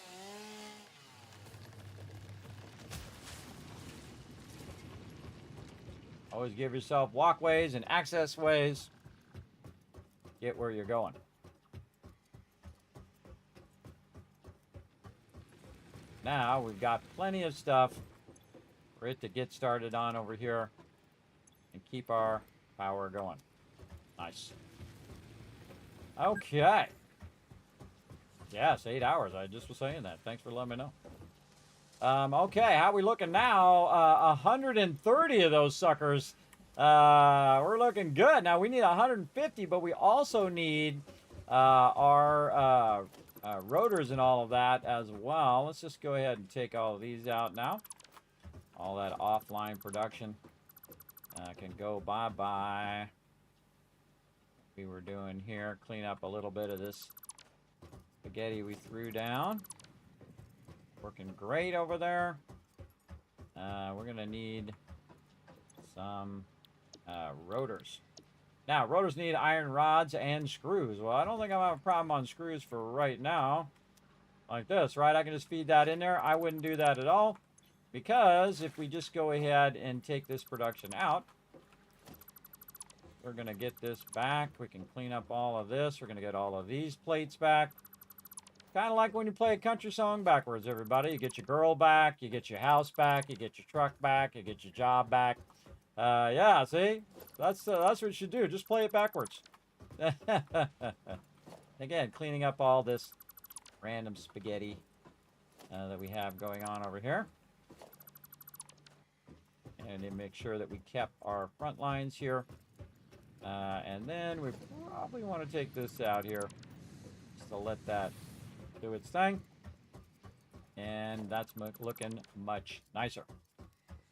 Always give yourself walkways and access ways. Get where you're going. Now we've got plenty of stuff for it to get started on over here and keep our power going. Nice. Okay. Yes, 8 hours. I just was saying that. Thanks for letting me know. Okay, how are we looking now? 130 of those suckers. We're looking good. Now we need 150, but we also need our rotors and all of that as well. Let's just go ahead and take all of these out now. All that offline production can go bye-bye. We were doing here, clean up a little bit of this spaghetti we threw down. Working great over there. We're going to need some rotors. Now, rotors need iron rods and screws. Well, I don't think I'm going to have a problem on screws for right now. Like this, right? I can just feed that in there. I wouldn't do that at all. Because if we just go ahead and take this production out, we're going to get this back. We can clean up all of this. We're going to get all of these plates back. Kind of like when you play a country song backwards, everybody. You get your girl back. You get your house back. You get your truck back. You get your job back. Yeah, see? That's what you should do. Just play it backwards. Again, cleaning up all this random spaghetti that we have going on over here. And then make sure that we kept our front lines here. And then we probably want to take this out here just to let that do its thing. And that's looking much nicer.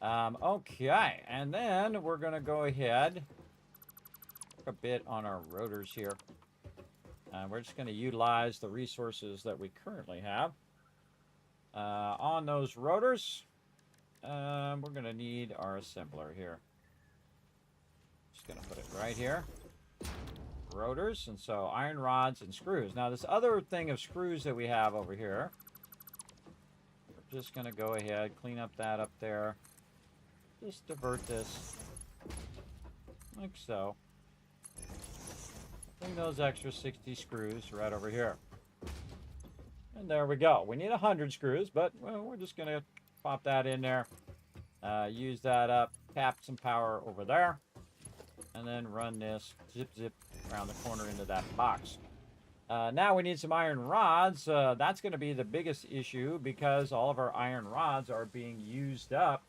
Okay, and then we're going to go ahead a bit on our rotors here. We're just going to utilize the resources that we currently have. On those rotors, we're going to need our assembler here. Just going to put it right here. Rotors, and so iron rods and screws. Now, this other thing of screws that we have over here, we're just going to go ahead, clean up that up there. Just divert this like so. Bring those extra 60 screws right over here. And there we go. We need 100 screws, but well, we're just going to pop that in there. Use that up, tap some power over there, and then run this zip around the corner into that box. Now we need some iron rods. That's going to be the biggest issue because all of our iron rods are being used up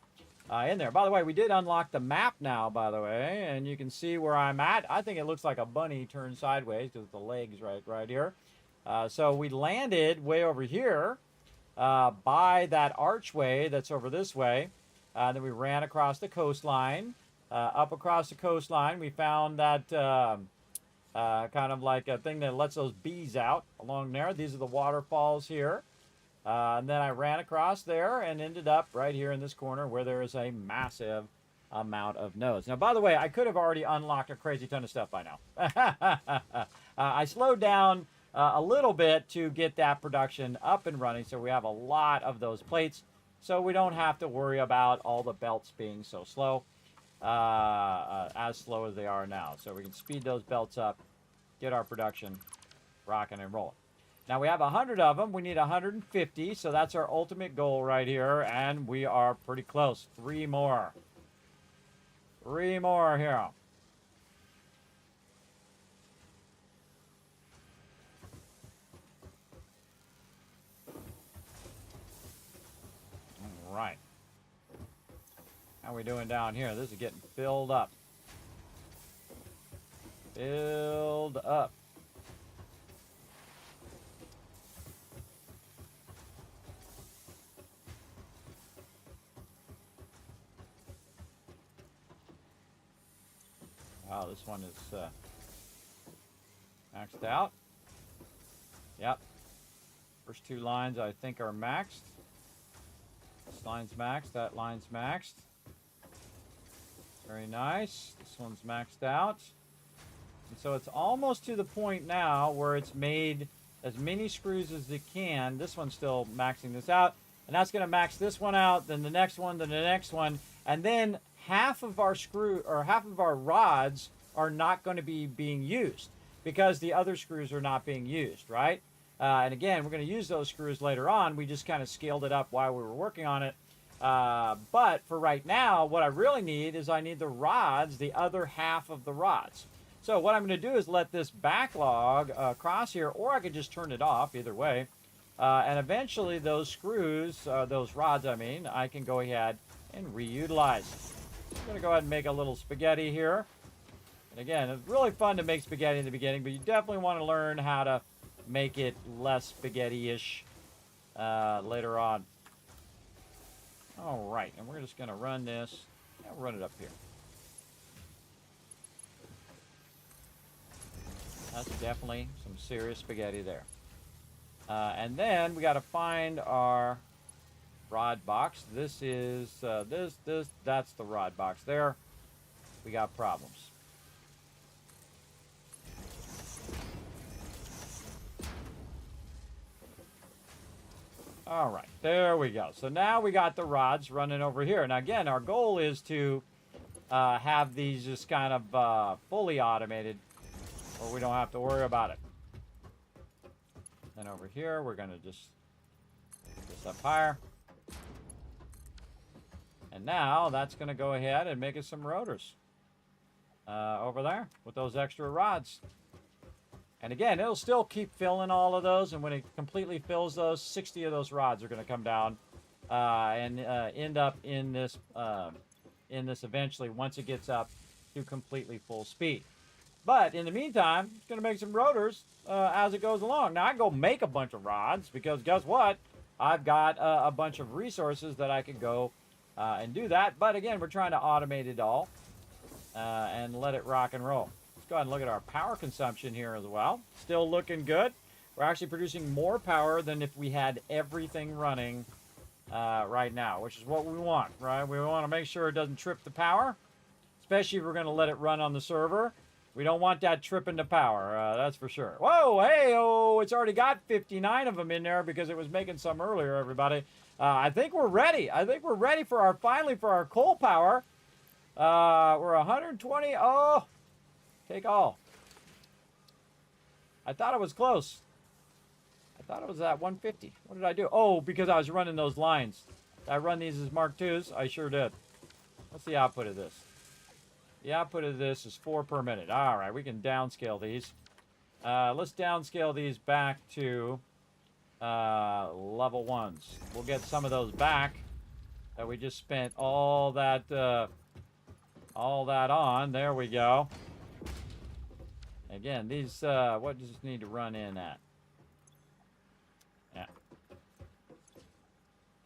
in there. By the way, we did unlock the map now, by the way, and you can see where I'm at. I think it looks like a bunny turned sideways because the legs right here. So we landed way over here by that archway that's over this way. Then we ran across the coastline. Up across the coastline, we found that kind of like a thing that lets those bees out along there. These are the waterfalls here. And then I ran across there and ended up right here in this corner where there is a massive amount of nodes. Now, by the way, I could have already unlocked a crazy ton of stuff by now. I slowed down a little bit to get that production up and running, so we have a lot of those plates, so we don't have to worry about all the belts being so slow, as slow as they are now. So we can speed those belts up, get our production rocking and rolling. Now we have 100 of them. We need 150, so that's our ultimate goal right here, and we are pretty close. 3 more. 3 more here. All right. How are we doing down here? This is getting filled up. Filled up. Wow, this one is maxed out. Yep. First 2 lines I think are maxed. This line's maxed, that line's maxed. Very nice. This one's maxed out. And so it's almost to the point now where it's made as many screws as it can. This one's still maxing this out. And that's going to max this one out, then the next one, then the next one. And then half of our half of our rods are not going to be being used because the other screws are not being used, right? And again, we're going to use those screws later on. We just kind of scaled it up while we were working on it. But for right now, what I really need is I need the rods, the other half of the rods. So what I'm going to do is let this backlog across here, or I could just turn it off, either way. And eventually those screws, those rods, I can go ahead and reutilize. I'm going to go ahead and make a little spaghetti here. And again, it's really fun to make spaghetti in the beginning, but you definitely want to learn how to make it less spaghetti-ish later on. All right, and we're just going to run this. Yeah, we'll run it up here. That's definitely some serious spaghetti there. And then we got to find our rod box. This is that's the rod box there. We got problems. All right, there we go. So now we got the rods running over here. Now again, our goal is to have these just kind of fully automated, where we don't have to worry about it. Then over here, we're going to just put this up higher. And now that's going to go ahead and make us some rotors over there with those extra rods. And again, it'll still keep filling all of those, and when it completely fills those, 60 of those rods are going to come down and end up in this eventually once it gets up to completely full speed. But in the meantime, it's going to make some rotors as it goes along. Now, I can go make a bunch of rods because guess what? I've got a bunch of resources that I could go and do that. But again, we're trying to automate it all and let it rock and roll. Let's go ahead and look at our power consumption here as well. Still looking good. We're actually producing more power than if we had everything running right now, which is what we want, right? We want to make sure it doesn't trip the power, especially if we're going to let it run on the server. We don't want that tripping the power, that's for sure. Whoa, hey, oh, it's already got 59 of them in there because it was making some earlier, everybody. I think we're ready. I think we're ready for finally for our coal power. We're 120. Oh, take all. I thought it was close. I thought it was at 150. What did I do? Oh, because I was running those lines. Did I run these as Mark IIs? I sure did. What's the output of this? The output of this is 4 per minute. All right, we can downscale these. Let's downscale these back to level 1s. We'll get some of those back that we just spent all that on. There we go. Again, these, what does this need to run in at? Yeah.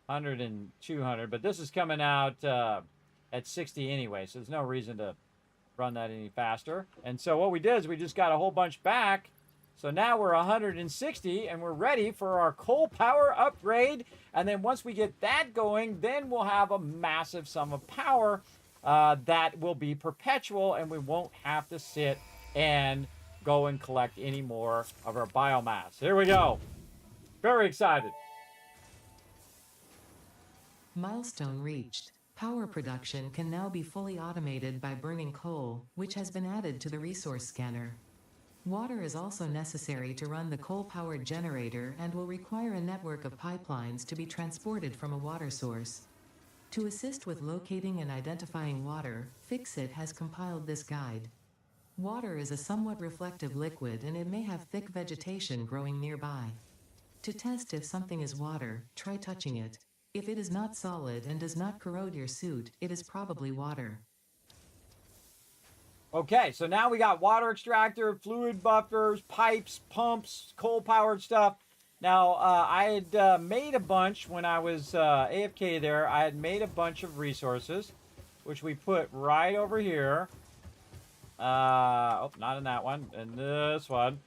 100 and 200, but this is coming out at 60 anyway, so there's no reason to run that any faster. And so what we did is we just got a whole bunch back. So now we're 160 and we're ready for our coal power upgrade. And then once we get that going, then we'll have a massive sum of power that will be perpetual, and we won't have to sit and go and collect any more of our biomass. Here we go. Very excited. Milestone reached. Power production can now be fully automated by burning coal, which has been added to the resource scanner. Water is also necessary to run the coal-powered generator and will require a network of pipelines to be transported from a water source. To assist with locating and identifying water, Fixit has compiled this guide. Water is a somewhat reflective liquid, and it may have thick vegetation growing nearby. To test if something is water, try touching it. If it is not solid and does not corrode your suit, it is probably water. Okay, so now we got water extractor, fluid buffers, pipes, pumps, coal-powered stuff. Now, I had made a bunch when I was AFK there. I had made a bunch of resources, which we put right over here. Oh, not in that one. In this one.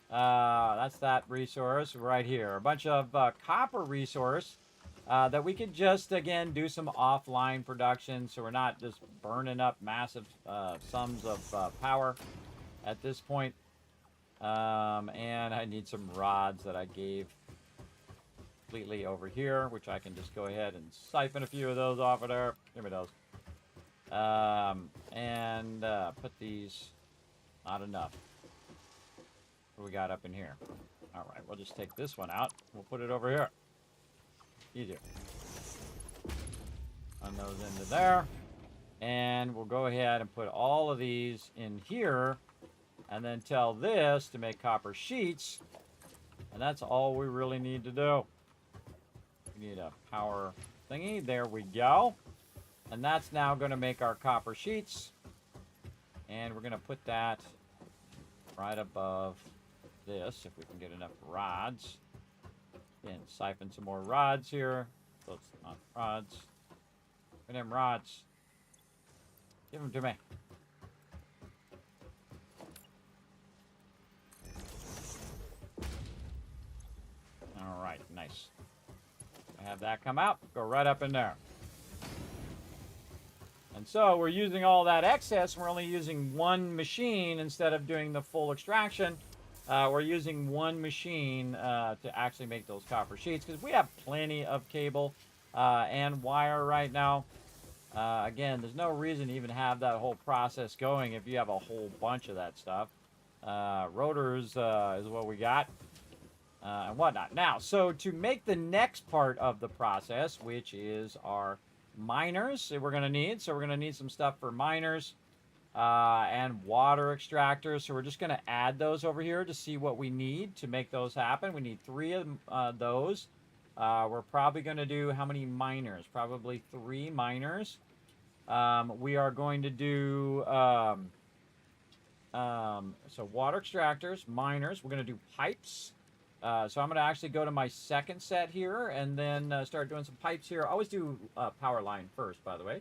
That's that resource right here. A bunch of copper resource that we could just, again, do some offline production, so we're not just burning up massive sums of power at this point. And I need some rods that I gave completely over here, which I can just go ahead and siphon a few of those off of there. Give me those. And put these, not enough. What do we got up in here? All right, we'll just take this one out. We'll put it over here. Easier. Run those into there. And we'll go ahead and put all of these in here. And then tell this to make copper sheets. And that's all we really need to do. We need a power thingy. There we go. And that's now going to make our copper sheets. And we're going to put that right above this, if we can get enough rods. Again, siphon some more rods here. Those not rods. Give them rods. Give them to me. All right, nice. Have that come out. Go right up in there. And so we're using all that excess. We're only using one machine instead of doing the full extraction. We're using one machine to actually make those copper sheets, because we have plenty of cable and wire right now. Again, there's no reason to even have that whole process going if you have a whole bunch of that stuff. Rotors is what we got and whatnot. Now, so to make the next part of the process, which is our miners that we're going to need. So we're going to need some stuff for miners. And water extractors. So we're just going to add those over here to see what we need to make those happen. We need 3 of those. We're probably going to do how many miners? Probably 3 miners. We are going to do so water extractors, miners. We're going to do pipes. So I'm going to actually go to my second set here and then start doing some pipes here. I always do power line first, by the way.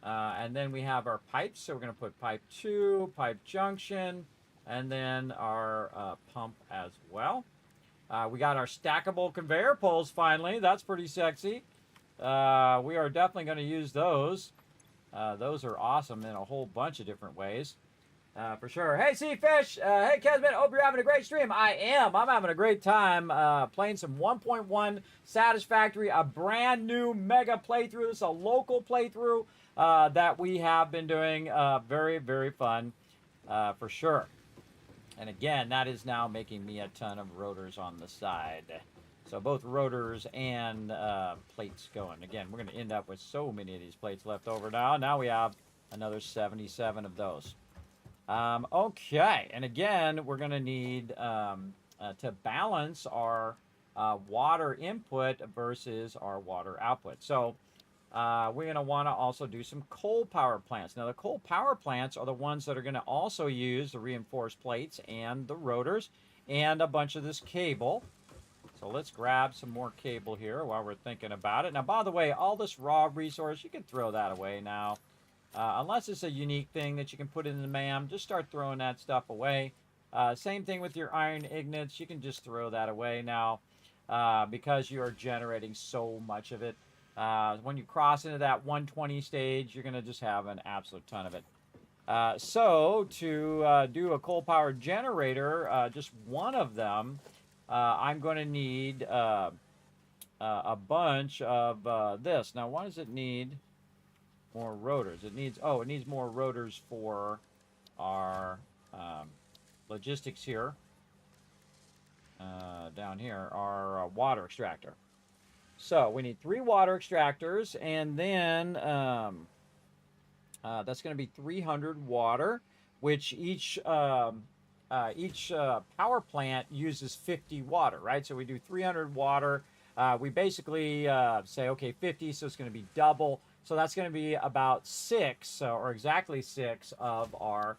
And then we have our pipes, so we're going to put pipe 2, pipe junction, and then our pump as well. We got our stackable conveyor poles finally. That's pretty sexy. We are definitely going to use those. Those are awesome in a whole bunch of different ways. For sure. Hey, Seafish. Hey, Kismet. Hope you're having a great stream. I am. I'm having a great time playing some 1.1 Satisfactory, a brand new mega playthrough. This is a local playthrough that we have been doing. Very, very fun for sure. And again, that is now making me a ton of rotors on the side. So both rotors and plates going. Again, we're going to end up with so many of these plates left over now. Now we have another 77 of those. Okay, and again, we're going to need to balance our water input versus our water output. So we're going to want to also do some coal power plants. Now, the coal power plants are the ones that are going to also use the reinforced plates and the rotors and a bunch of this cable. So let's grab some more cable here while we're thinking about it. Now, by the way, all this raw resource, you can throw that away now. Unless it's a unique thing that you can put in the MAM, just start throwing that stuff away. Same thing with your iron ingots. You can just throw that away now because you are generating so much of it. When you cross into that 120 stage, you're going to just have an absolute ton of it. So to do a coal-powered generator, just one of them, I'm going to need a bunch of this. Now, why does it need more rotors? It needs more rotors for our logistics here. Down here, our water extractor. So we need 3 water extractors, and then that's going to be 300 water, which each power plant uses 50 water, right? So we do 300 water. We basically say, okay, 50, so it's going to be double. So that's going to be about 6, or exactly 6 of our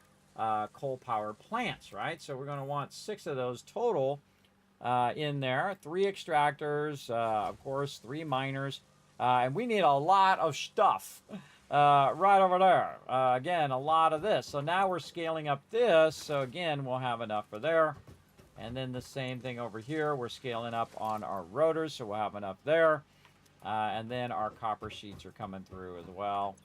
coal power plants, right? So we're going to want 6 of those total in there. 3 extractors, of course, 3 miners, and we need a lot of stuff right over there. Again, a lot of this. So now we're scaling up this. So again, we'll have enough for there. And then the same thing over here. We're scaling up on our rotors, so we'll have enough there. And then our copper sheets are coming through as well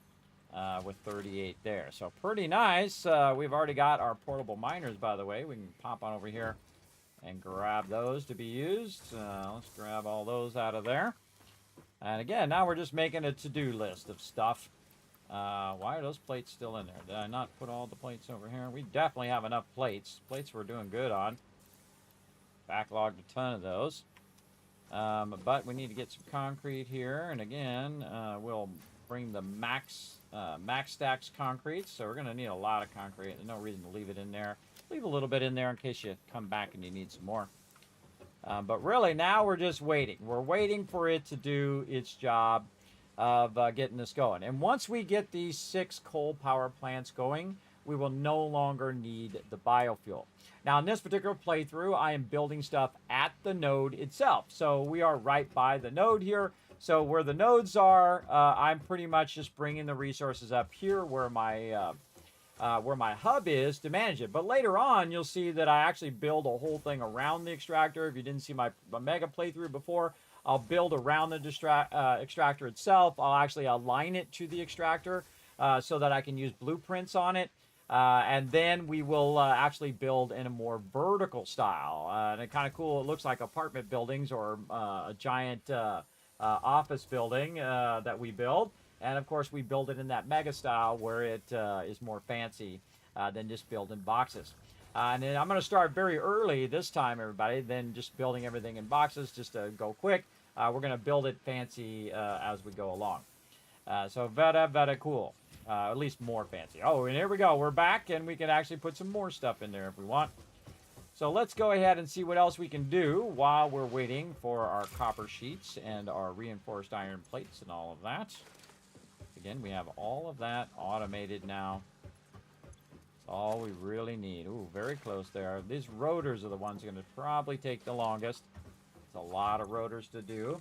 with 38 there. So pretty nice. We've already got our portable miners, by the way. We can pop on over here and grab those to be used. Let's grab all those out of there. And again, now we're just making a to-do list of stuff. Why are those plates still in there? Did I not put all the plates over here? We definitely have enough plates. Plates we're doing good on. Backlogged a ton of those. But we need to get some concrete here. And again, we'll bring the max stacks concrete. So we're going to need a lot of concrete. There's no reason to leave it in there. Leave a little bit in there in case you come back and you need some more. But really, now we're just waiting. We're waiting for it to do its job of getting this going. And once we get these 6 coal power plants going, we will no longer need the biofuel. Now, in this particular playthrough, I am building stuff at the node itself. So we are right by the node here. So where the nodes are, I'm pretty much just bringing the resources up here where my hub is to manage it. But later on, you'll see that I actually build a whole thing around the extractor. If you didn't see my mega playthrough before, I'll build around the extractor itself. I'll actually align it to the extractor so that I can use blueprints on it. And then we will actually build in a more vertical style. And it's kind of cool. It looks like apartment buildings or a giant office building that we build. And of course, we build it in that mega style where it is more fancy than just building boxes. And then I'm going to start very early this time, everybody, than just building everything in boxes just to go quick. We're going to build it fancy as we go along. So very cool. At least more fancy. Oh, and here we go. We're back, and we can actually put some more stuff in there if we want. So let's go ahead and see what else we can do while we're waiting for our copper sheets and our reinforced iron plates and all of that. Again, we have all of that automated now. That's all we really need. Ooh, very close there. These rotors are the ones going to probably take the longest. It's a lot of rotors to do.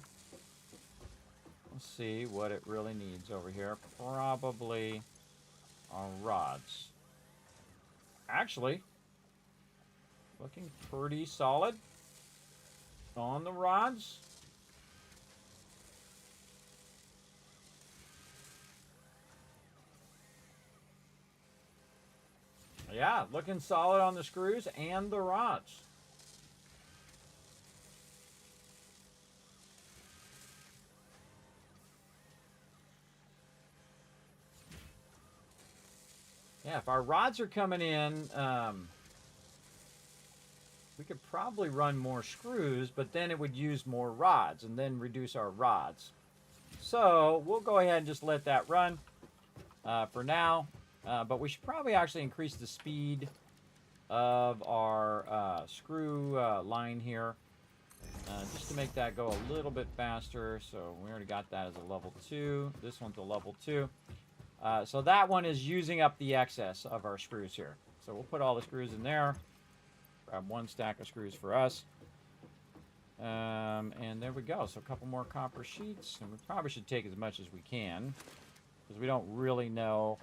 Let's see what it really needs over here. Probably our rods. Actually, looking pretty solid on the rods. Yeah, looking solid on the screws and the rods. Yeah, if our rods are coming in, we could probably run more screws, but then it would use more rods and then reduce our rods. So we'll go ahead and just let that run for now. But we should probably actually increase the speed of our screw line here. Just to make that go a little bit faster. So we already got that as a level 2. This one's a level 2. So that one is using up the excess of our screws here. So we'll put all the screws in there. Grab 1 stack of screws for us. And there we go. So a couple more copper sheets. And we probably should take as much as we can, because we don't really know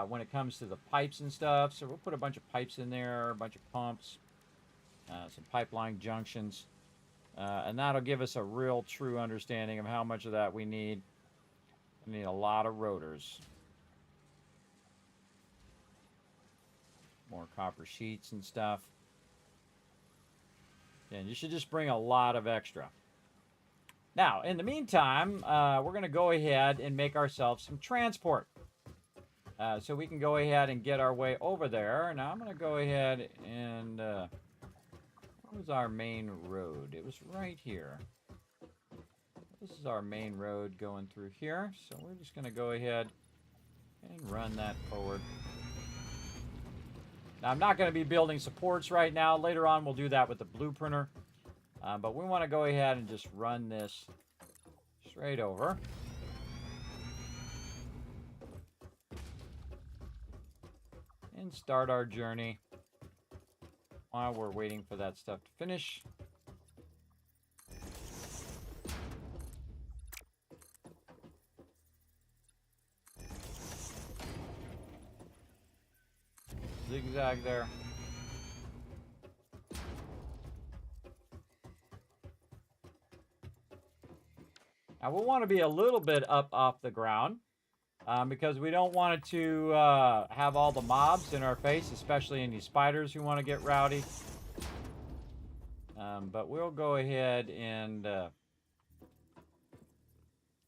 when it comes to the pipes and stuff. So we'll put a bunch of pipes in there, a bunch of pumps, some pipeline junctions. And that'll give us a real true understanding of how much of that we need. We need a lot of rotors. More copper sheets and stuff. And you should just bring a lot of extra. Now, in the meantime, we're going to go ahead and make ourselves some transport. So we can go ahead and get our way over there. Now, I'm going to go ahead and... what was our main road? It was right here. This is our main road going through here. So we're just going to go ahead and run that forward. Now, I'm not going to be building supports right now. Later on, we'll do that with the blueprinter. But we want to go ahead and just run this straight over. And start our journey while we're waiting for that stuff to finish. Zigzag there. Now we'll want to be a little bit up off the ground because we don't want it to have all the mobs in our face, especially any spiders who want to get rowdy. But we'll go ahead and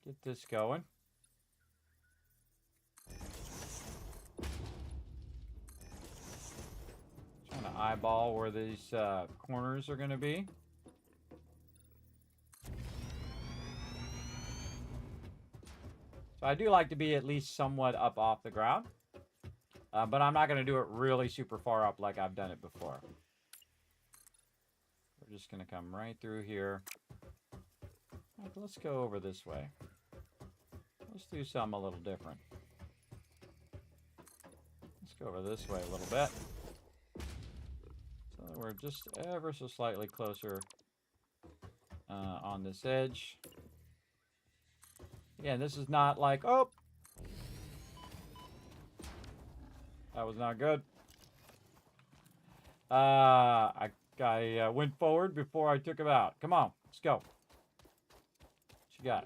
get this going. Trying to eyeball where these corners are going to be. So I do like to be at least somewhat up off the ground. But I'm not going to do it really super far up like I've done it before. We're just going to come right through here. Let's go over this way. Let's do something a little different. Let's go over this way a little bit. So that we're just ever so slightly closer on this edge. Again, this is not like, oh, that was not good. I went forward before I took him out. Come on, let's go. What you got?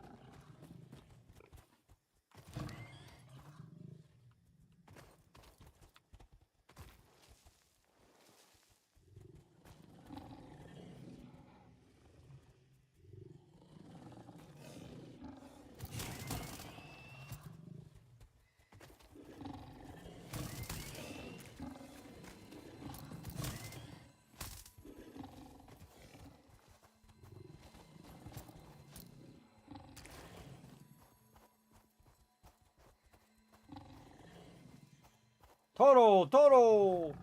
Total!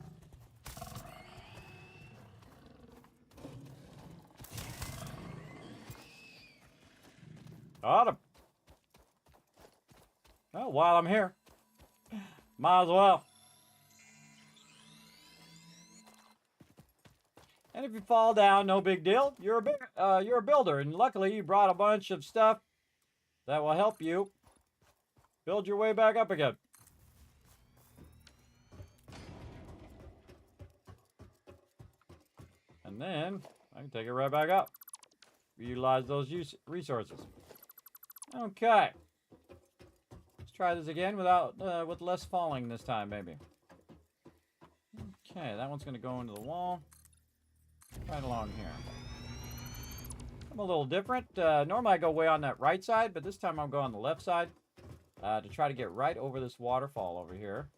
Got him. Well, while I'm here, might as well. And if you fall down, no big deal. You're a builder, and luckily you brought a bunch of stuff that will help you build your way back up again. And then I can take it right back up. Utilize those resources. Okay. Let's try this again without with less falling this time, maybe. Okay, that one's going to go into the wall. Right along here. I'm a little different. Normally I go way on that right side, but this time I'll go on the left side to try to get right over this waterfall over here.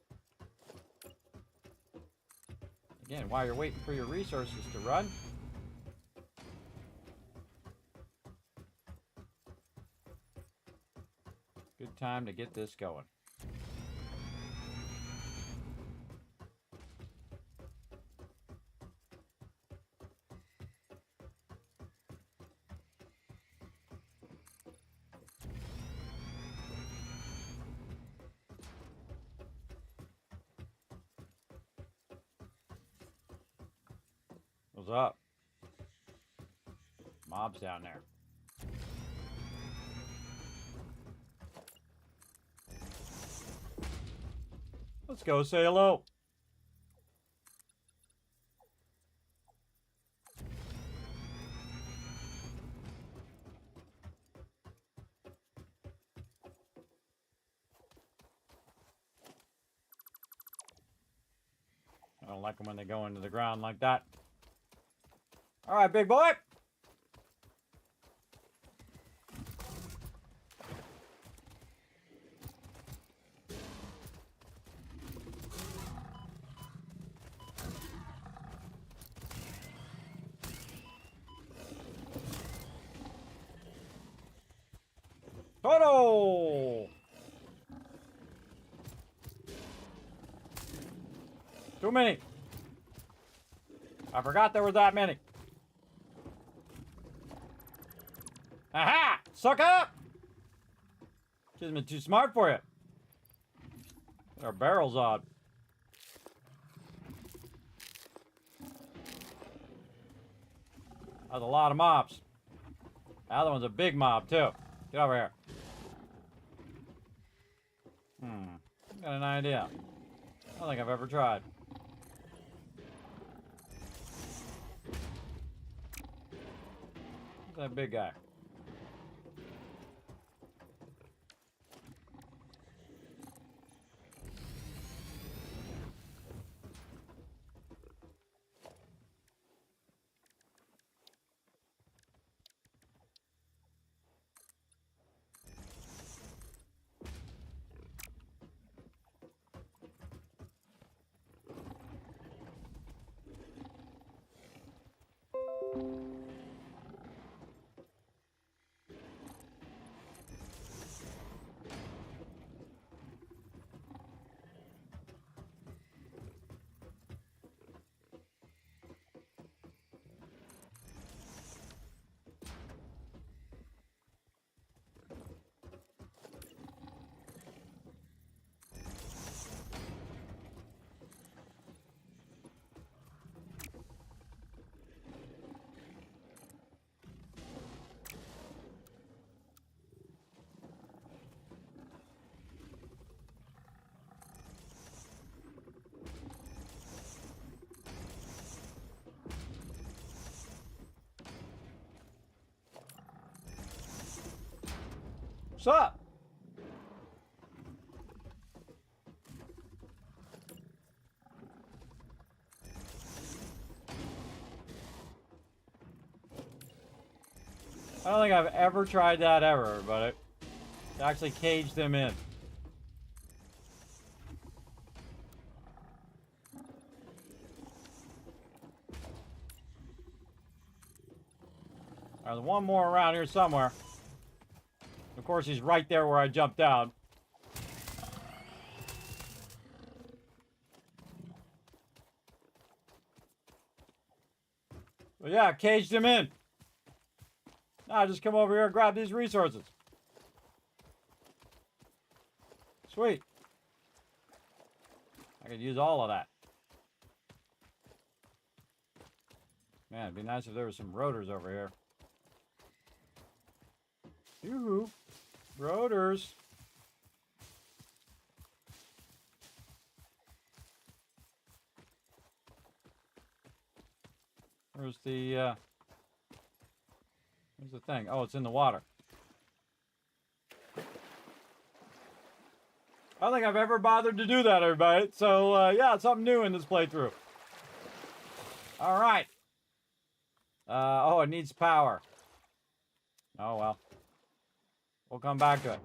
Again, while you're waiting for your resources to run. Good time to get this going. What's up? Mobs down there. Let's go say hello. I don't like them when they go into the ground like that. All right, big boy. Toto! Too many. I forgot there was that many. Aha! Suck up! Kismet too smart for you. Get our barrels on. That's a lot of mobs. The other one's a big mob too. Get over here. Got an idea. I don't think I've ever tried. Who's that big guy? What's up? I don't think I've ever tried that ever, but it actually caged them in. There's one more around here somewhere. Of course, he's right there where I jumped down. But yeah, caged him in. Now just come over here and grab these resources. Sweet. I could use all of that. Man, it'd be nice if there was some rotors over here. Yoo-hoo. Rotors. Where's the thing? Oh, it's in the water. I don't think I've ever bothered to do that, everybody. So, yeah, it's something new in this playthrough. All right. Oh, it needs power. Oh, well. We'll come back to it.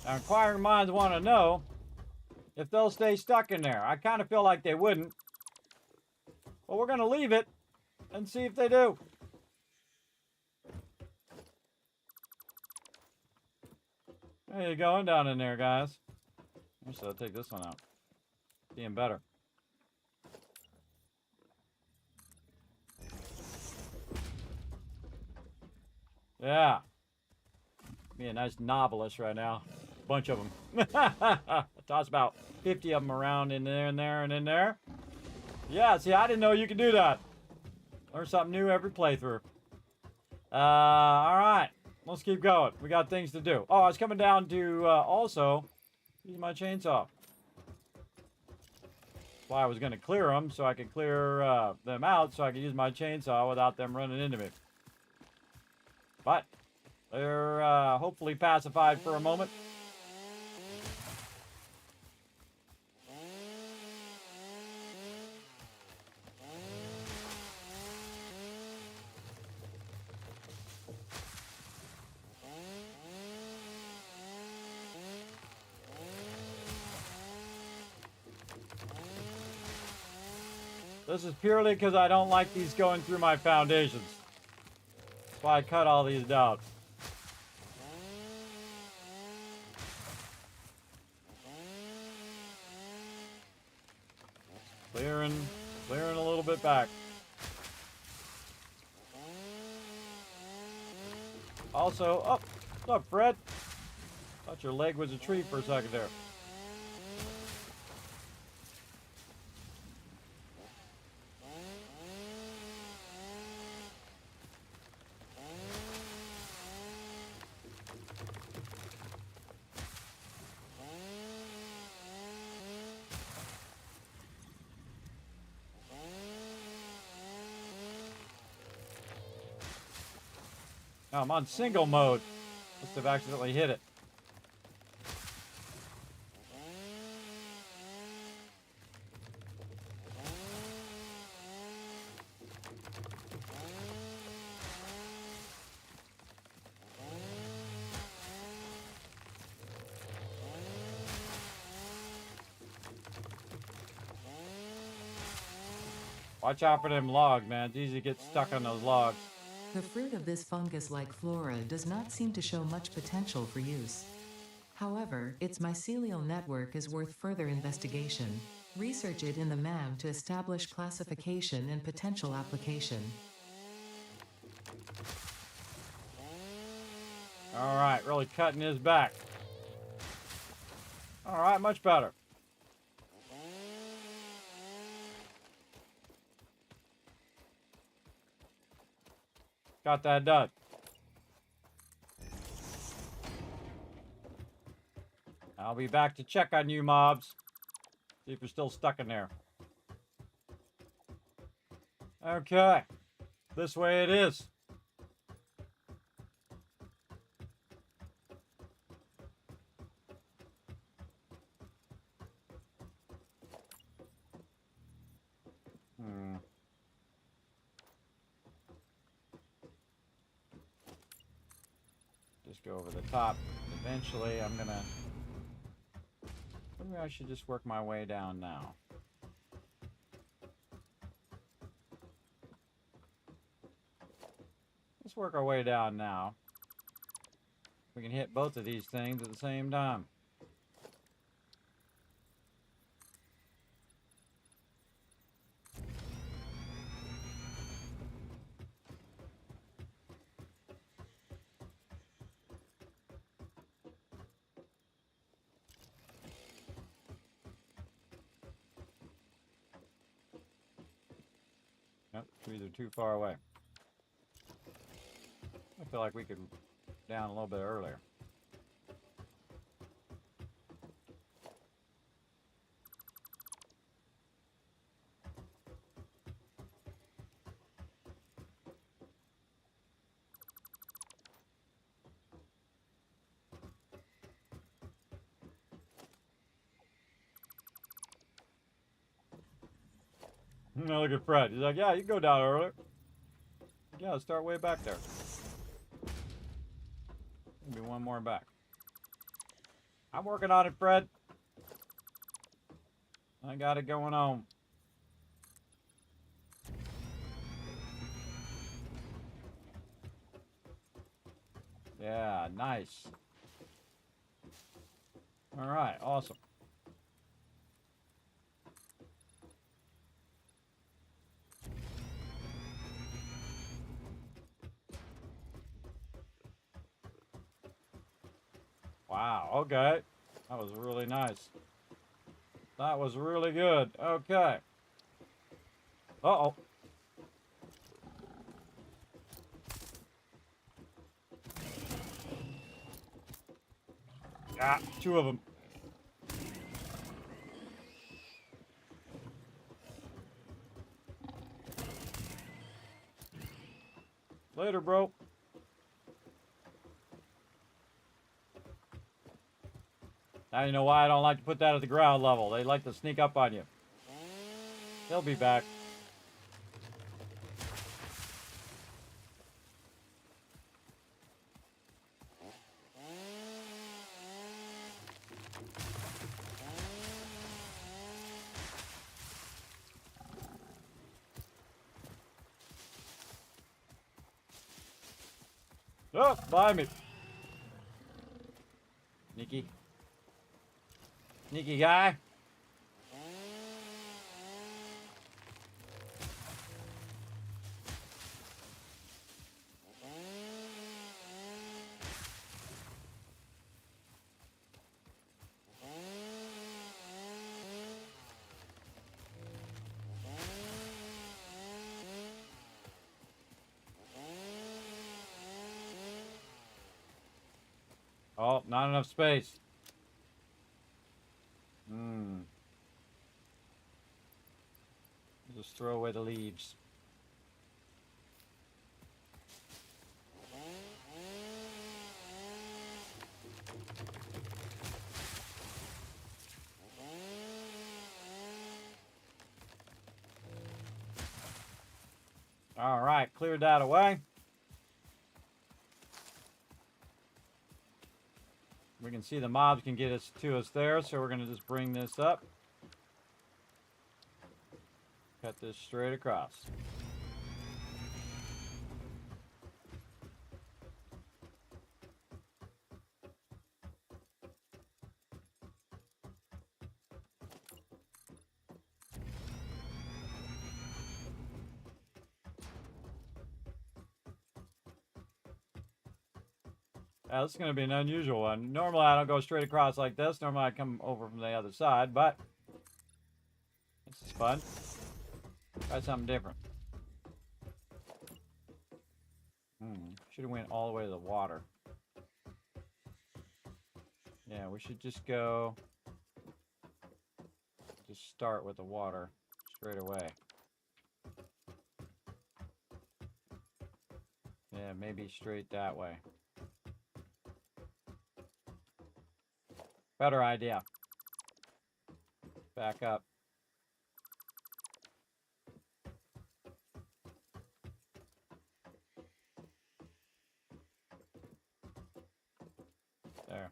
Now, inquiring minds want to know if they'll stay stuck in there. I kind of feel like they wouldn't. But we're going to leave it and see if they do. How you going down in there, guys? Actually, I'll take this one out. Being better. Yeah. Be a nice novelist right now. Bunch of them. Toss about 50 of them around in there and there and in there. Yeah, see, I didn't know you could do that. Learn something new every playthrough. Alright. Let's keep going. We got things to do. Oh, I was coming down to also use my chainsaw. That's why I was going to clear them, so I could clear them out, so I could use my chainsaw without them running into me. But they're hopefully pacified for a moment. This is purely because I don't like these going through my foundations. That's why I cut all these down. Clearing a little bit back. Also, oh, what's up, Fred? Thought your leg was a tree for a second there. Oh, I'm on single mode. Must have accidentally hit it. Watch out for them logs, man. It's easy to get stuck on those logs. The fruit of this fungus-like flora does not seem to show much potential for use. However, its mycelial network is worth further investigation. Research it in the MAM to establish classification and potential application. Alright, really cutting his back. Alright, much better. Got that done. I'll be back to check on you mobs. See if you're still stuck in there. Okay. This way it is. Just go over the top. Eventually, I'm gonna... Maybe I should just work my way down now. Let's work our way down now. We can hit both of these things at the same time. Nope, trees are too far away. I feel like we could down a little bit earlier. Now look at Fred. He's like, yeah, you can go down earlier. Yeah, let's start way back there. Maybe one more back. I'm working on it, Fred. I got it going on. Yeah, nice. All right, awesome. Wow, okay. That was really nice. That was really good. Okay. Uh-oh. Ah, two of them. Later, bro. Now you know why I don't like to put that at the ground level. They like to sneak up on you. They'll be back. Oh, by me. Sneaky. Sneaky guy. Oh, not enough space. Just throw away the leaves. All right, cleared that away. We can see the mobs can get us to us there, so we're going to just bring this up. Cut this straight across. This is going to be an unusual one. Normally I don't go straight across like this. Normally I come over from the other side, but this is fun. Try something different. Should have went all the way to the water. Yeah, we should just go... Just start with the water straight away. Yeah, maybe straight that way. Better idea. Back up. There.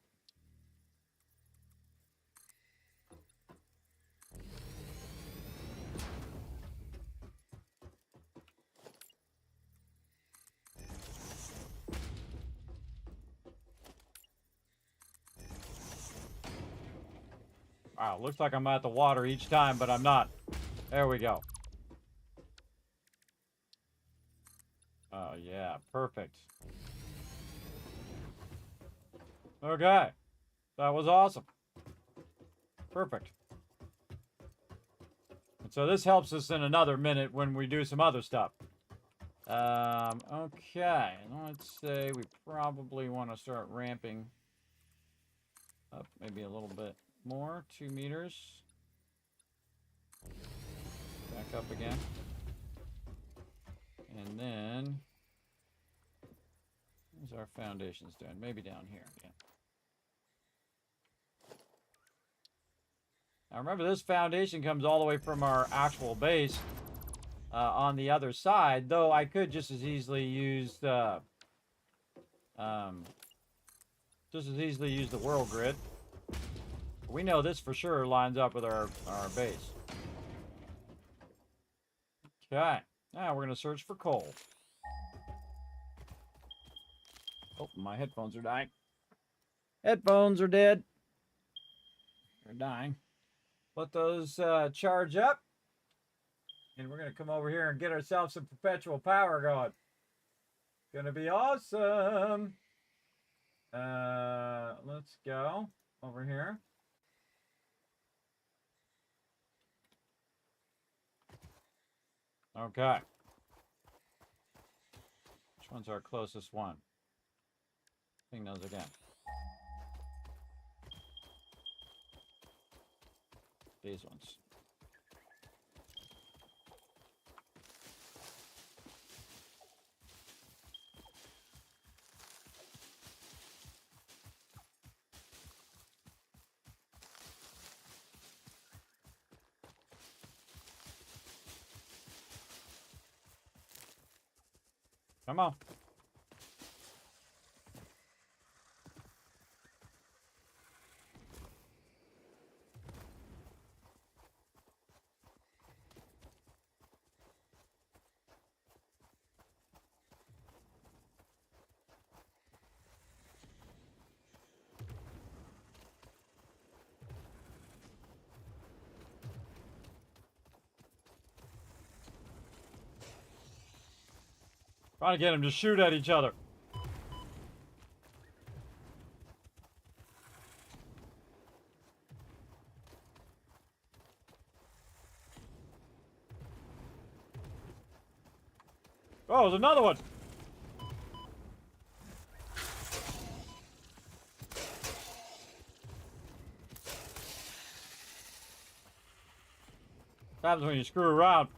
Wow, looks like I'm at the water each time, but I'm not. There we go. Oh, yeah, perfect. Okay. That was awesome. Perfect. And so this helps us in another minute when we do some other stuff. Okay. Let's say we probably want to start ramping up maybe a little bit more. 2 meters. Back up again. And then... Where's our foundations doing? Maybe down here again. Now remember, this foundation comes all the way from our actual base on the other side, though I could just as easily use the world grid. We know this for sure lines up with our base. Okay, now we're going to search for coal. Oh, my headphones are dying. Headphones are dead. They're dying. Let those charge up. And we're going to come over here and get ourselves some perpetual power going. Gonna be awesome. Let's go over here. Okay. Which one's our closest one? Ping those again. These ones. Come on. Trying to get them to shoot at each other. Oh, there's another one. What happens when you screw around?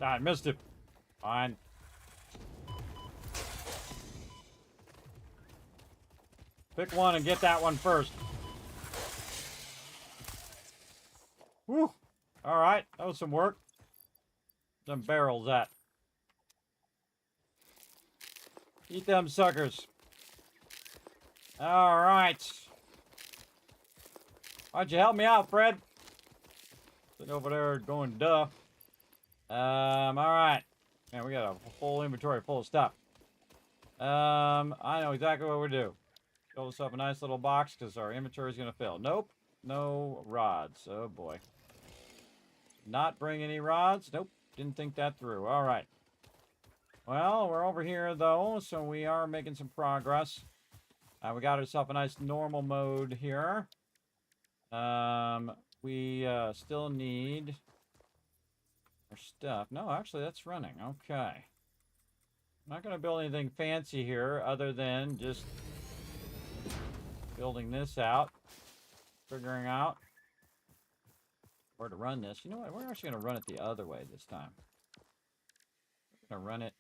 I missed it. Fine. Pick one and get that one first. Whew. All right, that was some work. Them barrels at. Eat them suckers. All right. Why'd you help me out, Fred? Sitting over there going duh. All right. Man, we got a whole inventory full of stuff. I know exactly what we do. Fill this up a nice little box because our inventory is going to fill. Nope. No rods. Oh, boy. Not bring any rods? Nope. Didn't think that through. All right. Well, we're over here, though, so we are making some progress. We got ourselves a nice normal mode here. We still need our stuff. No, actually, that's running. Okay. I'm not going to build anything fancy here other than just building this out. Figuring out where to run this. You know what? We're actually going to run it the other way this time. We're going to run it.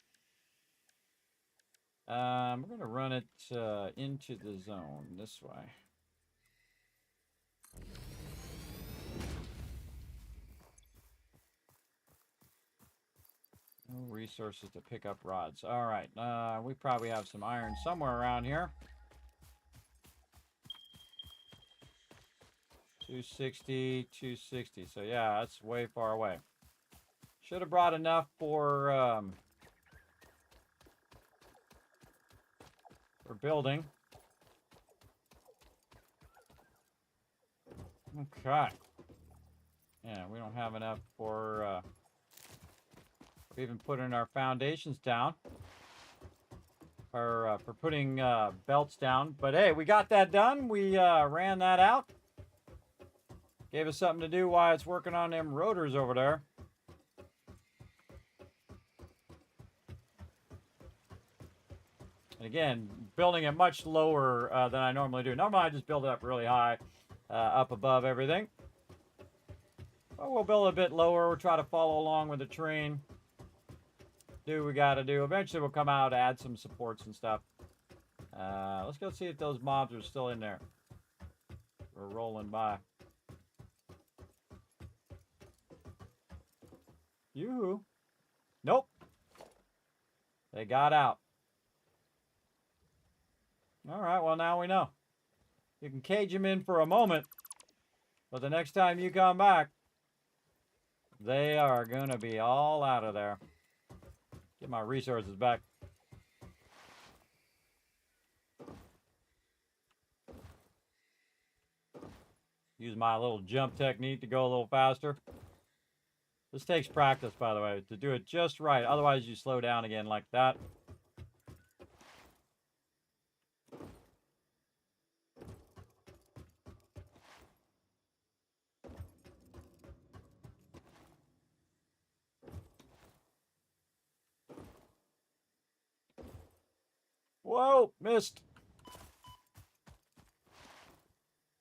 We're going to run it into the zone this way. No resources to pick up rods. All right. We probably have some iron somewhere around here. 260, 260. So yeah, that's way far away. Should have brought enough for building. Okay. Yeah, we don't have enough for even putting our foundations down. Or for putting belts down. But hey, we got that done. We ran that out. Gave us something to do while it's working on them rotors over there. And again, building it much lower than I normally do. Normally I just build it up really high, up above everything. But we'll build it a bit lower. We'll try to follow along with the train. Do what we got to do. Eventually we'll come out, add some supports and stuff. Let's go see if those mobs are still in there. We're rolling by. Yoo-hoo. Nope. They got out. All right, well, now we know. You can cage them in for a moment, but the next time you come back, they are going to be all out of there. Get my resources back. Use my little jump technique to go a little faster. This takes practice, by the way, to do it just right. Otherwise, you slow down again like that. Whoa, missed.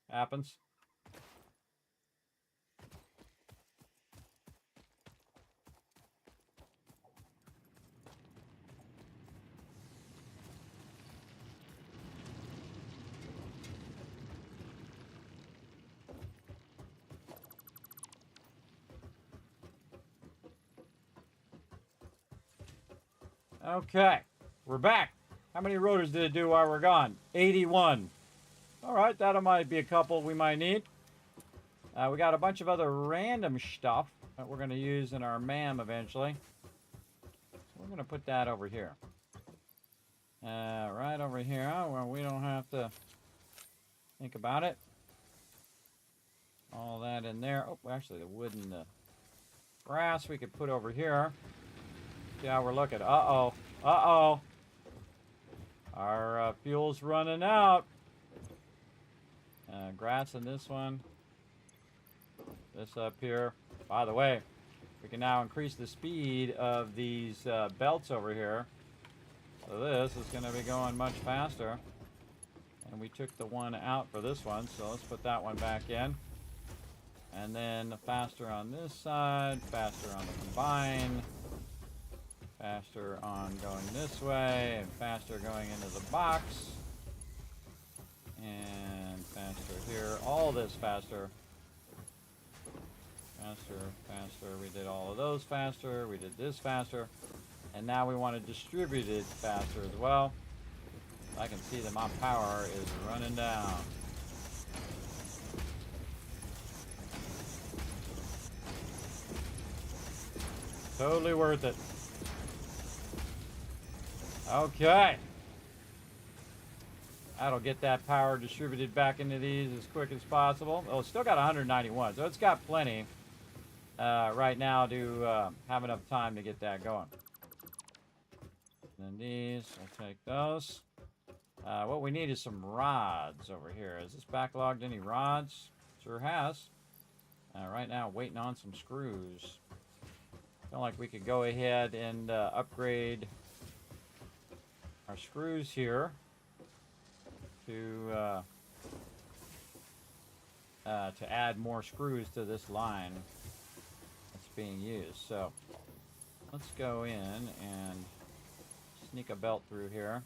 Happens. Okay, we're back. How many rotors did it do while we're gone? 81. All right, that might be a couple we might need. We got a bunch of other random stuff that we're going to use in our MAM eventually. So we're going to put that over here. Right over here, where we don't have to think about it. All that in there. Oh, actually, the wood and the brass we could put over here. See how we're looking. Uh-oh. Uh-oh. Our fuel's running out. Grass in this one. This up here. By the way, we can now increase the speed of these belts over here. So this is going to be going much faster. And we took the one out for this one, so let's put that one back in. And then faster on this side, faster on the combine, faster on going this way, and faster going into the box. And faster here, all this faster. Faster, faster, we did all of those faster, we did this faster. And now we want to distribute it faster as well. I can see that my power is running down. Totally worth it. Okay. That'll get that power distributed back into these as quick as possible. Oh, it's still got 191, so it's got plenty right now to have enough time to get that going. And then these, I'll take those. What we need is some rods over here. Is this backlogged any rods? Sure has. Right now, waiting on some screws. Feel like we could go ahead and upgrade our screws here to add more screws to this line that's being used. So let's go in and sneak a belt through here.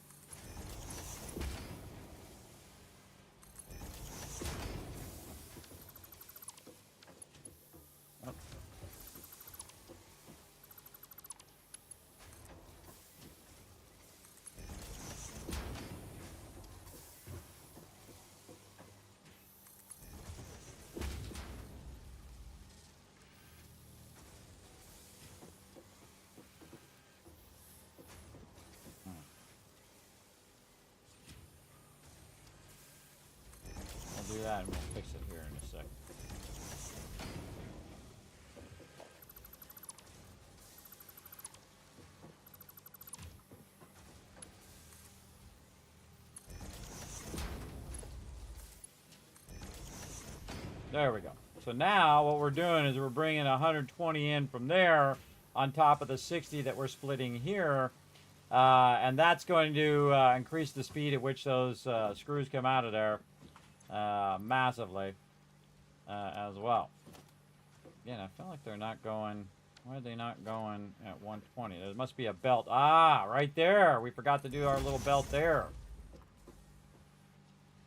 Do that and we'll fix it here in a second. There we go. So now what we're doing is we're bringing 120 in from there on top of the 60 that we're splitting here. And that's going to increase the speed at which those screws come out of there. Massively as well. Again, I feel like they're not going. Why are they not going at 120? There must be a belt. Ah, right there. We forgot to do our little belt there.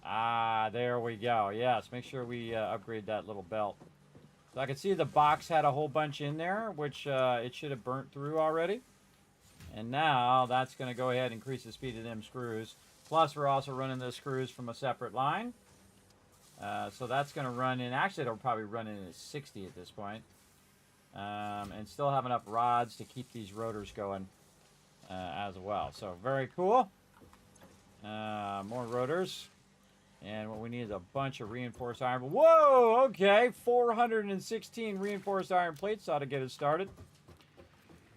Ah, there we go. Yes, make sure we upgrade that little belt. So I can see the box had a whole bunch in there, which it should have burnt through already. And now that's going to go ahead and increase the speed of them screws. Plus, we're also running the screws from a separate line. So that's going to run in, actually it'll probably run in at 60 at this point. And still have enough rods to keep these rotors going as well. So very cool. More rotors. And what we need is a bunch of reinforced iron. Whoa, okay. 416 reinforced iron plates ought to get us started.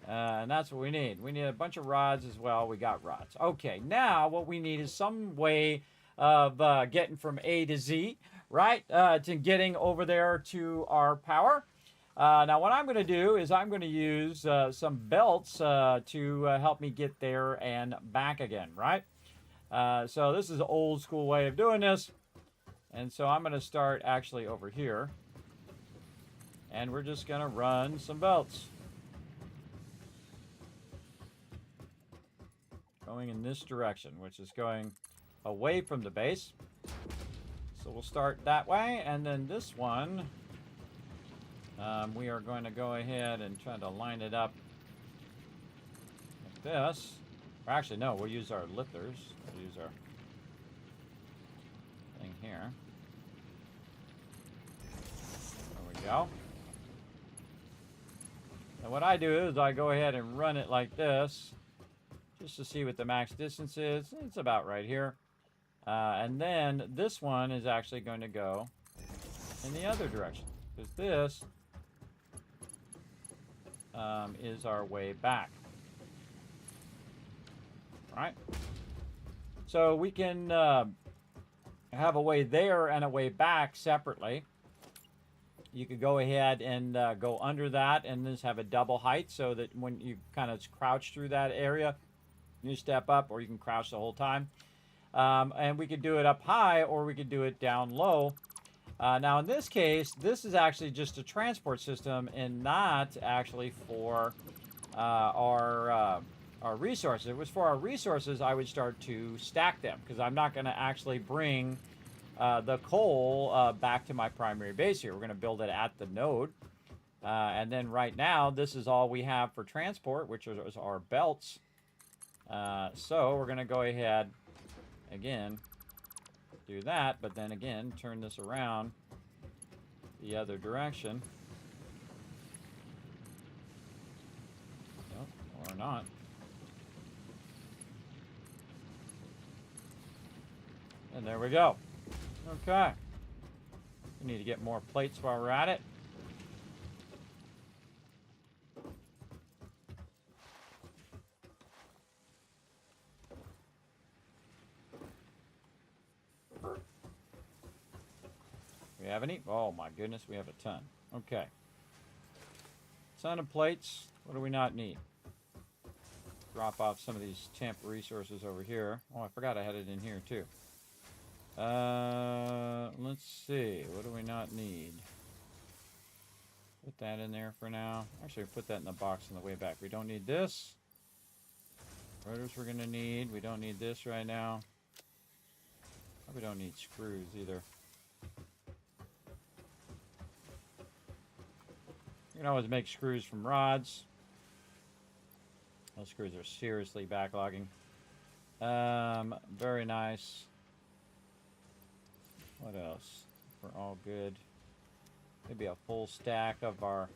And that's what we need. We need a bunch of rods as well. We got rods. Okay, now what we need is some way of getting from A to Z, right? To getting over there to our power. Now what I'm going to do is I'm going to use some belts to help me get there and back again, right? So this is an old school way of doing this. And so I'm going to start actually over here. And we're just going to run some belts. Going in this direction, which is going away from the base. So we'll start that way, and then this one, we are going to go ahead and try to line it up like this. Or actually, no, we'll use our lifters. We'll use our thing here. There we go. And what I do is I go ahead and run it like this, just to see what the max distance is. It's about right here. And then this one is actually going to go in the other direction, because this is our way back. Right? So we can have a way there and a way back separately. You could go ahead and go under that and just have a double height, so that when you kind of crouch through that area, you step up, or you can crouch the whole time. And we could do it up high, or we could do it down low. Now in this case, this is actually just a transport system and not actually for our resources. If it was for our resources, I would start to stack them, because I'm not going to actually bring the coal back to my primary base here. We're going to build it at the node. And then right now, this is all we have for transport, which is our belts. So we're going to go ahead, again, do that, but then again, turn this around the other direction. Nope, or not. And there we go. Okay. We need to get more plates while we're at it. We have any? Oh my goodness, we have a ton. Okay. Ton of plates. What do we not need? Drop off some of these temp resources over here. Oh, I forgot I had it in here too. Let's see. What do we not need? Put that in there for now. Actually, put that in the box on the way back. We don't need this. Rotors we're going to need. We don't need this right now. Probably don't need screws either. You can always make screws from rods. Those screws are seriously backlogging. Very nice. What else? We're all good. Maybe a full stack of our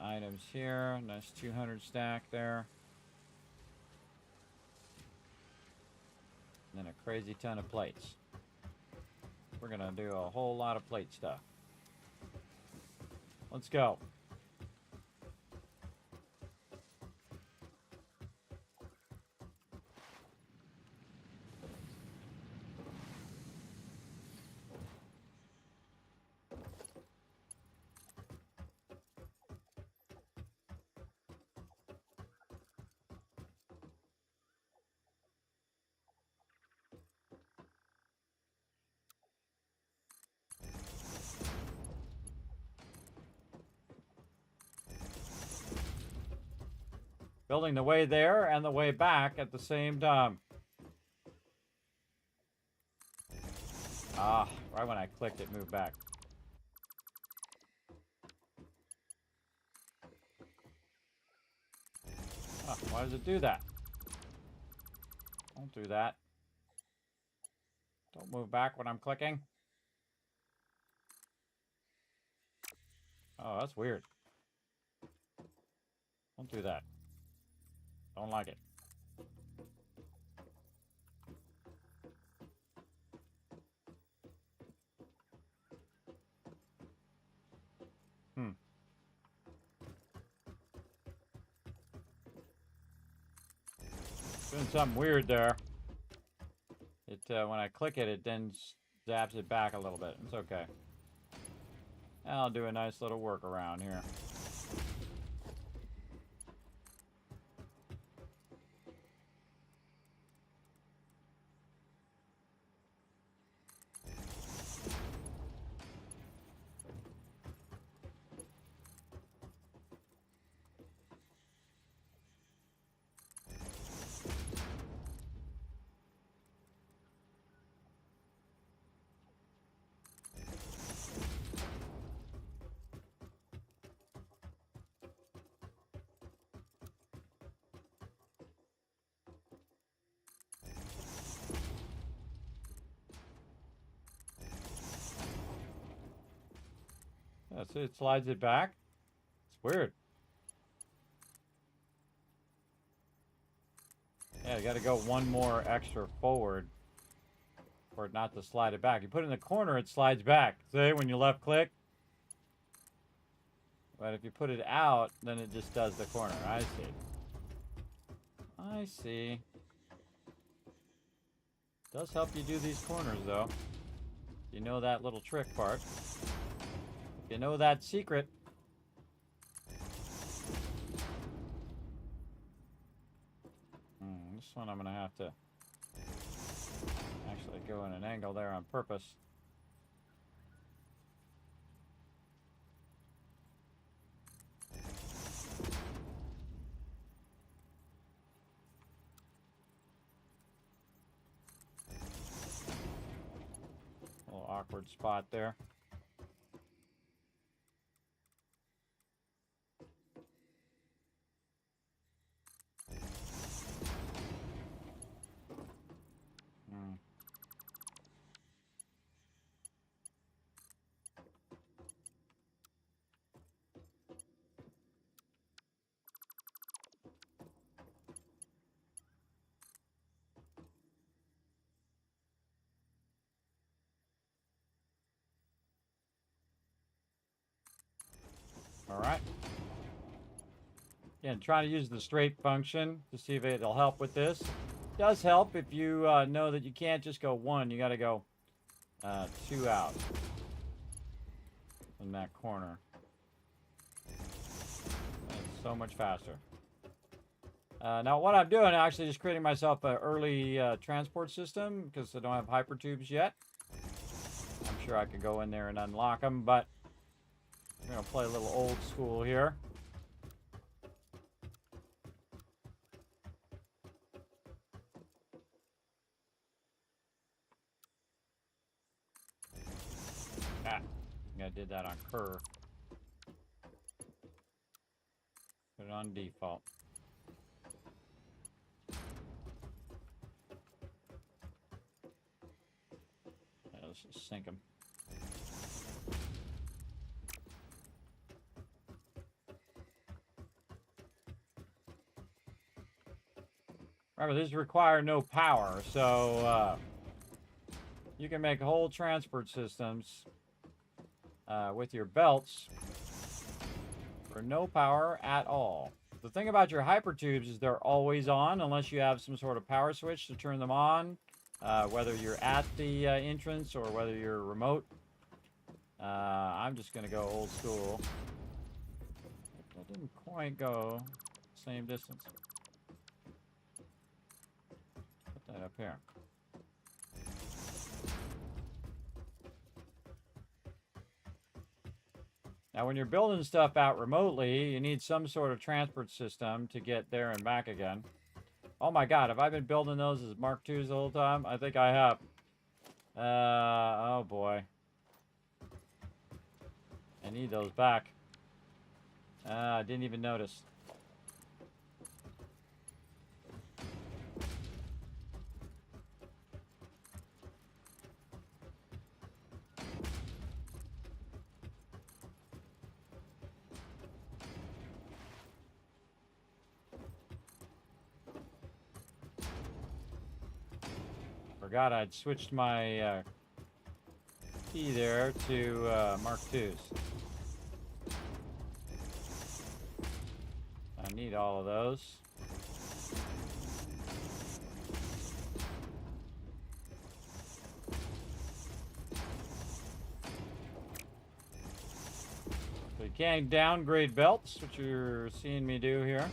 items here. Nice 200 stack there. And then a crazy ton of plates. We're going to do a whole lot of plate stuff. Let's go. Building the way there and the way back at the same time. Ah, right when I clicked it moved back. Ah, why does it do that? Don't do that. Don't move back when I'm clicking. Oh, that's weird. Don't do that. Don't like it. something weird there. It when I click it, it then zaps it back a little bit. It's okay. I'll do a nice little workaround here. Yeah, see, it slides it back. It's weird. Yeah, you got to go one more extra forward for it not to slide it back. You put it in the corner, it slides back. See, when you left click? But if you put it out, then it just does the corner. I see. I see. Does help you do these corners, though. You know that little trick part. You know that secret. This one I'm going to have to actually go in an angle there on purpose. A little awkward spot there. All right. Again, trying to use the straight function to see if it'll help with this. It does help if you know that you can't just go one. You got to go 2 out in that corner. It's so much faster. Now, what I'm doing, actually, is creating myself an early transport system because I don't have hypertubes yet. I'm sure I could go in there and unlock them, but we're going to play a little old school here. I think I did that on curve. Put it on default. Yeah, let's just sink them. Remember, these require no power, so you can make whole transport systems with your belts for no power at all. The thing about your hypertubes is they're always on unless you have some sort of power switch to turn them on, whether you're at the entrance or whether you're remote. I'm just going to go old school. That didn't quite go same distance. Put that up here. Now, when you're building stuff out remotely, you need some sort of transport system to get there and back again. Oh my God, have I been building those as Mark IIs the whole time? I think I have. Oh boy. I need those back. I didn't even notice. Forgot I'd switched my key there to Mark IIs. I need all of those. can downgrade belts, which you're seeing me do here.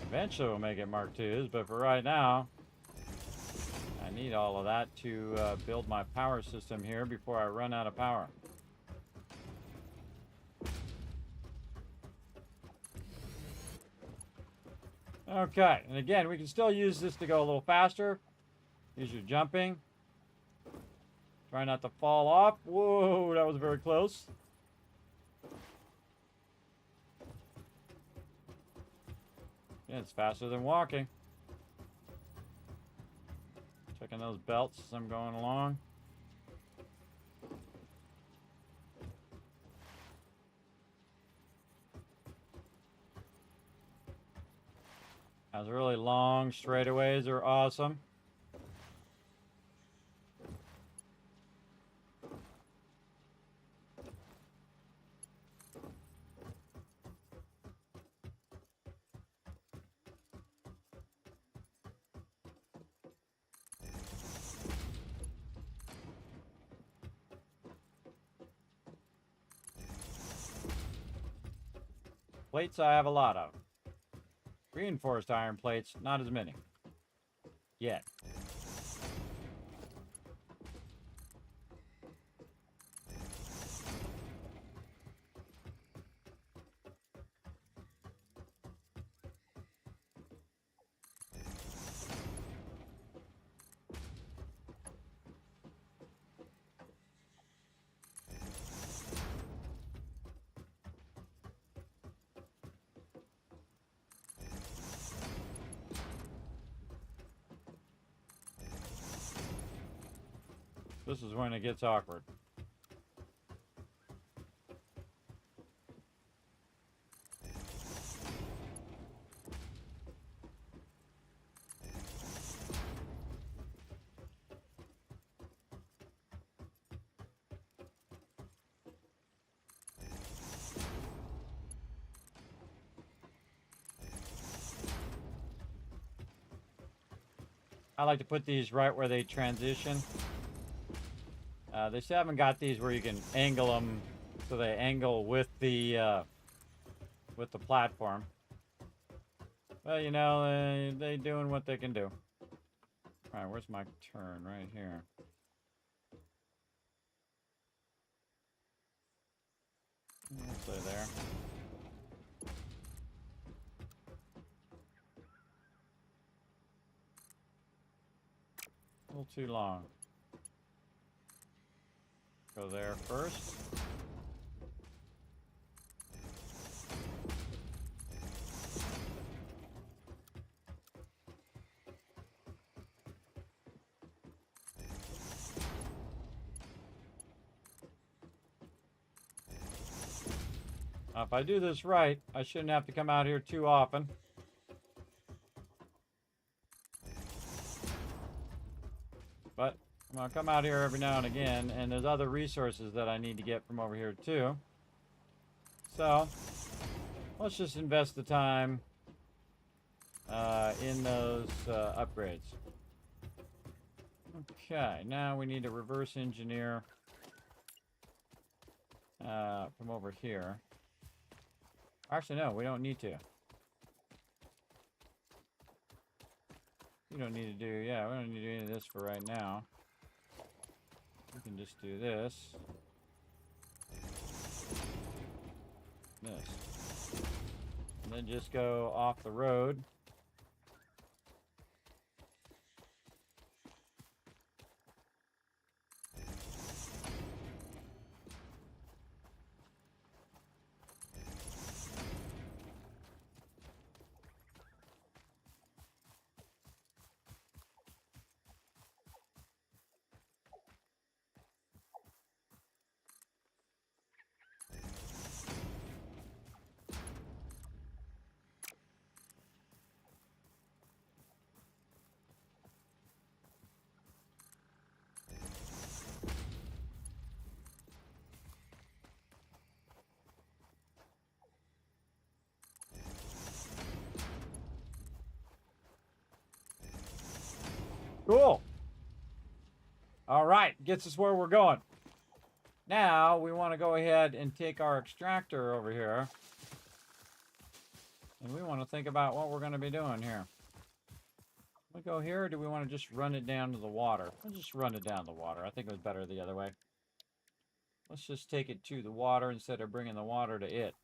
Eventually we'll make it Mark IIs, but for right now, I need all of that to build my power system here before I run out of power. Okay, and again, we can still use this to go a little faster. Use your jumping. Try not to fall off. Whoa, that was very close. Yeah, it's faster than walking. Checking those belts as I'm going along. Those really long straightaways are awesome. Plates I have a lot of. Reinforced iron plates, not as many. Yet. This is when it gets awkward. I like to put these right where they transition. They still haven't got these where you can angle them so they angle with the platform. Well, you know, they doing what they can do. All right, where's my turn? Right here. I'll stay there. A little too long. Go there first. Now, if I do this right, I shouldn't have to come out here too often. But I'm going to come out here every now and again, and there's other resources that I need to get from over here too. So, let's just invest the time in those upgrades. Okay, now we need to reverse engineer from over here. Actually, no, we don't need to. We don't need to do, yeah, we don't need to do any of this for right now. We can just do this. This. And then just go off the road. Cool. All right, gets us where we're going. Now we want to go ahead and take our extractor over here. And we want to think about what we're going to be doing here. We go here, or do we want to just run it down to the water? Let's just run it down to the water. I think it was better the other way. Let's just take it to the water instead of bringing the water to it.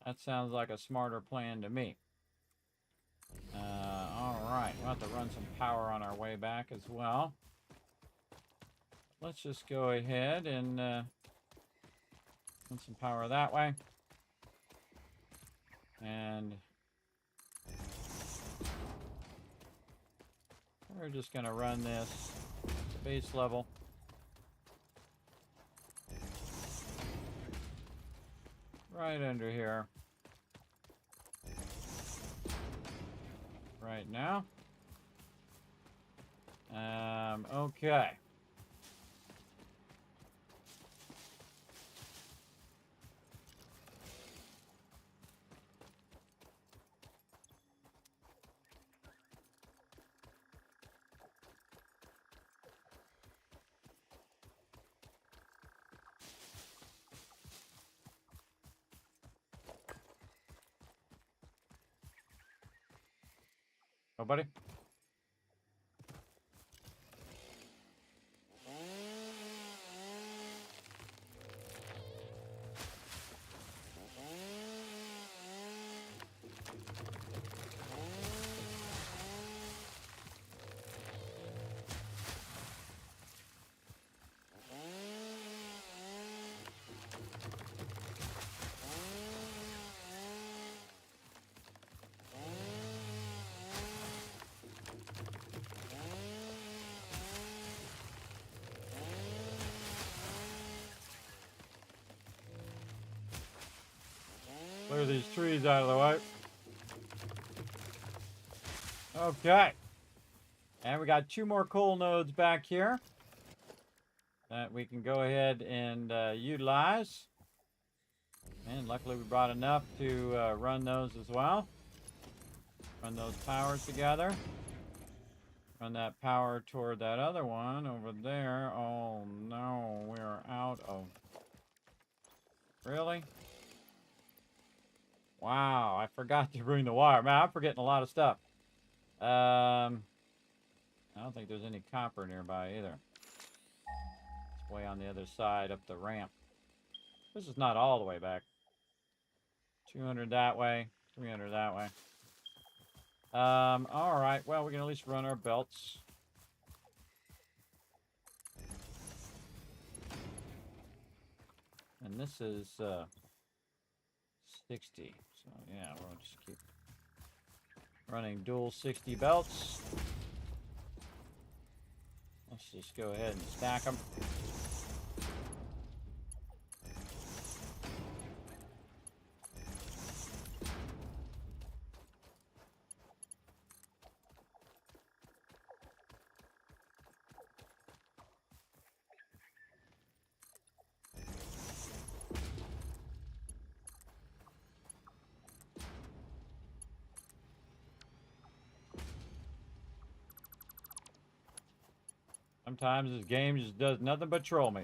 That sounds like a smarter plan to me. All right, we'll have to run some power on our way back as well. Let's just go ahead and run some power that way. And we're just going to run this to base level. Right under here. Right now. Okay. Nobody? Clear these trees out of the way. Okay. And we got 2 more coal nodes back here that we can go ahead and utilize. And luckily we brought enough to run those as well. Run those powers together. Run that power toward that other one over there. Oh no, we're out of... Really? Wow, I forgot to bring the wire. Man, I'm forgetting a lot of stuff. I don't think there's any copper nearby either. It's way on the other side up the ramp. This is not all the way back. 200 that way, 300 that way. All right, well, we can at least run our belts. And this is 60. So, yeah, we'll just keep running dual 60 belts. Let's just go ahead and stack them. Sometimes this game just does nothing but troll me.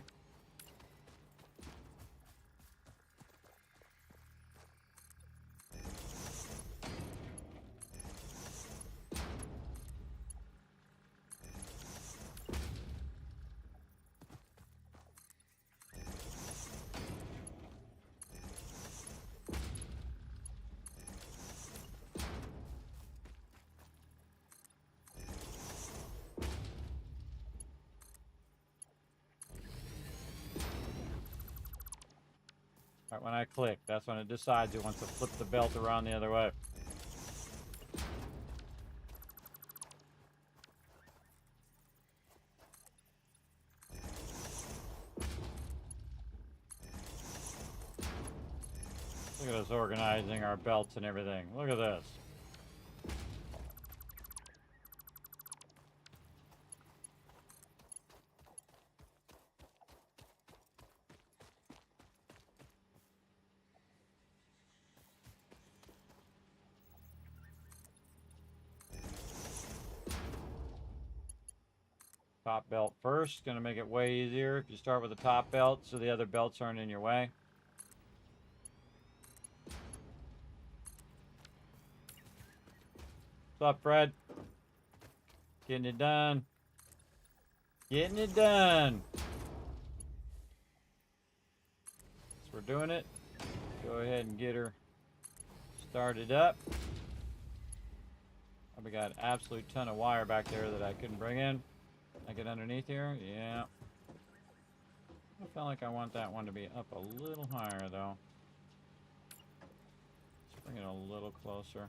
Right when I click, that's when it decides it wants to flip the belt around the other way. Look at us organizing our belts and everything. Look at this. top belt first. Gonna make it way easier if you start with the top belt so the other belts aren't in your way. What's up, Fred? Getting it done. Getting it done. So we're doing it. Go ahead and get her started up. We got an absolute ton of wire back there that I couldn't bring in. I get underneath here? Yeah. I feel like I want that one to be up a little higher, though. Let's bring it a little closer.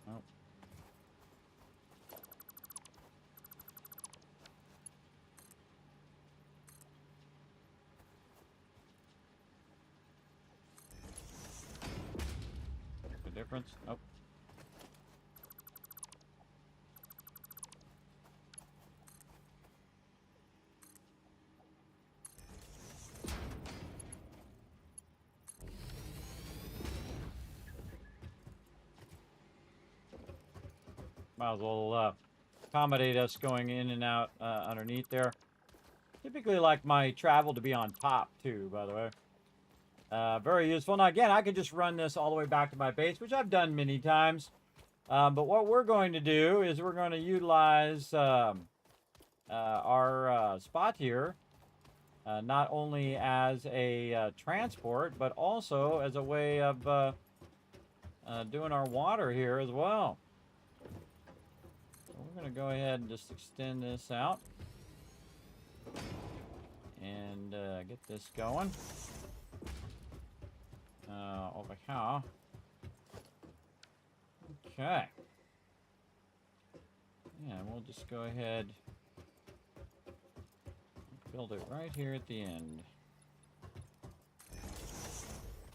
Oh. The difference? Oh. Might as well accommodate us going in and out underneath there. Typically like my travel to be on top too, by the way. Very useful. Now again, I could just run this all the way back to my base, which I've done many times. But what we're going to do is we're going to utilize our spot here, not only as a transport, but also as a way of doing our water here as well. We're going to go ahead and just extend this out and get this going over here. Okay. Yeah, we'll just go ahead and build it right here at the end.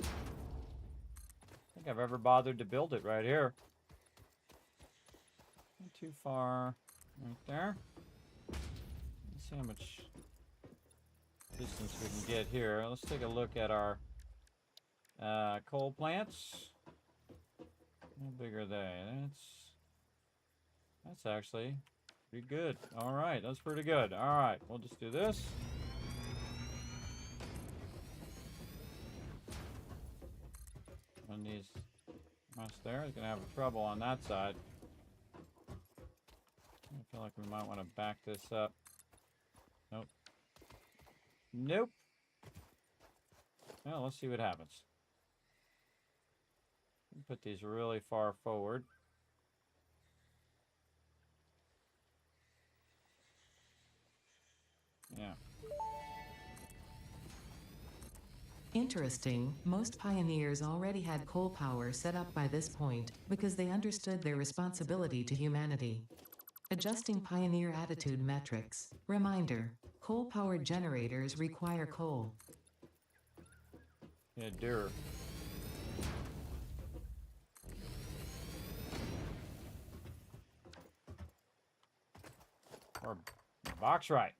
I don't think I've ever bothered to build it right here. Not too far right there. Let's see how much distance we can get here. Let's take a look at our coal plants. How big are they? That's actually pretty good. All right, that's pretty good. All right, we'll just do this. One of these mess there is gonna have trouble on that side. I feel like we might want to back this up. Nope. Nope. Well, let's see what happens. Put these really far forward. Yeah. Interesting, most pioneers already had coal power set up by this point, because they understood their responsibility to humanity. Adjusting pioneer attitude metrics. Reminder, coal-powered generators require coal. Yeah, dear. Or box right.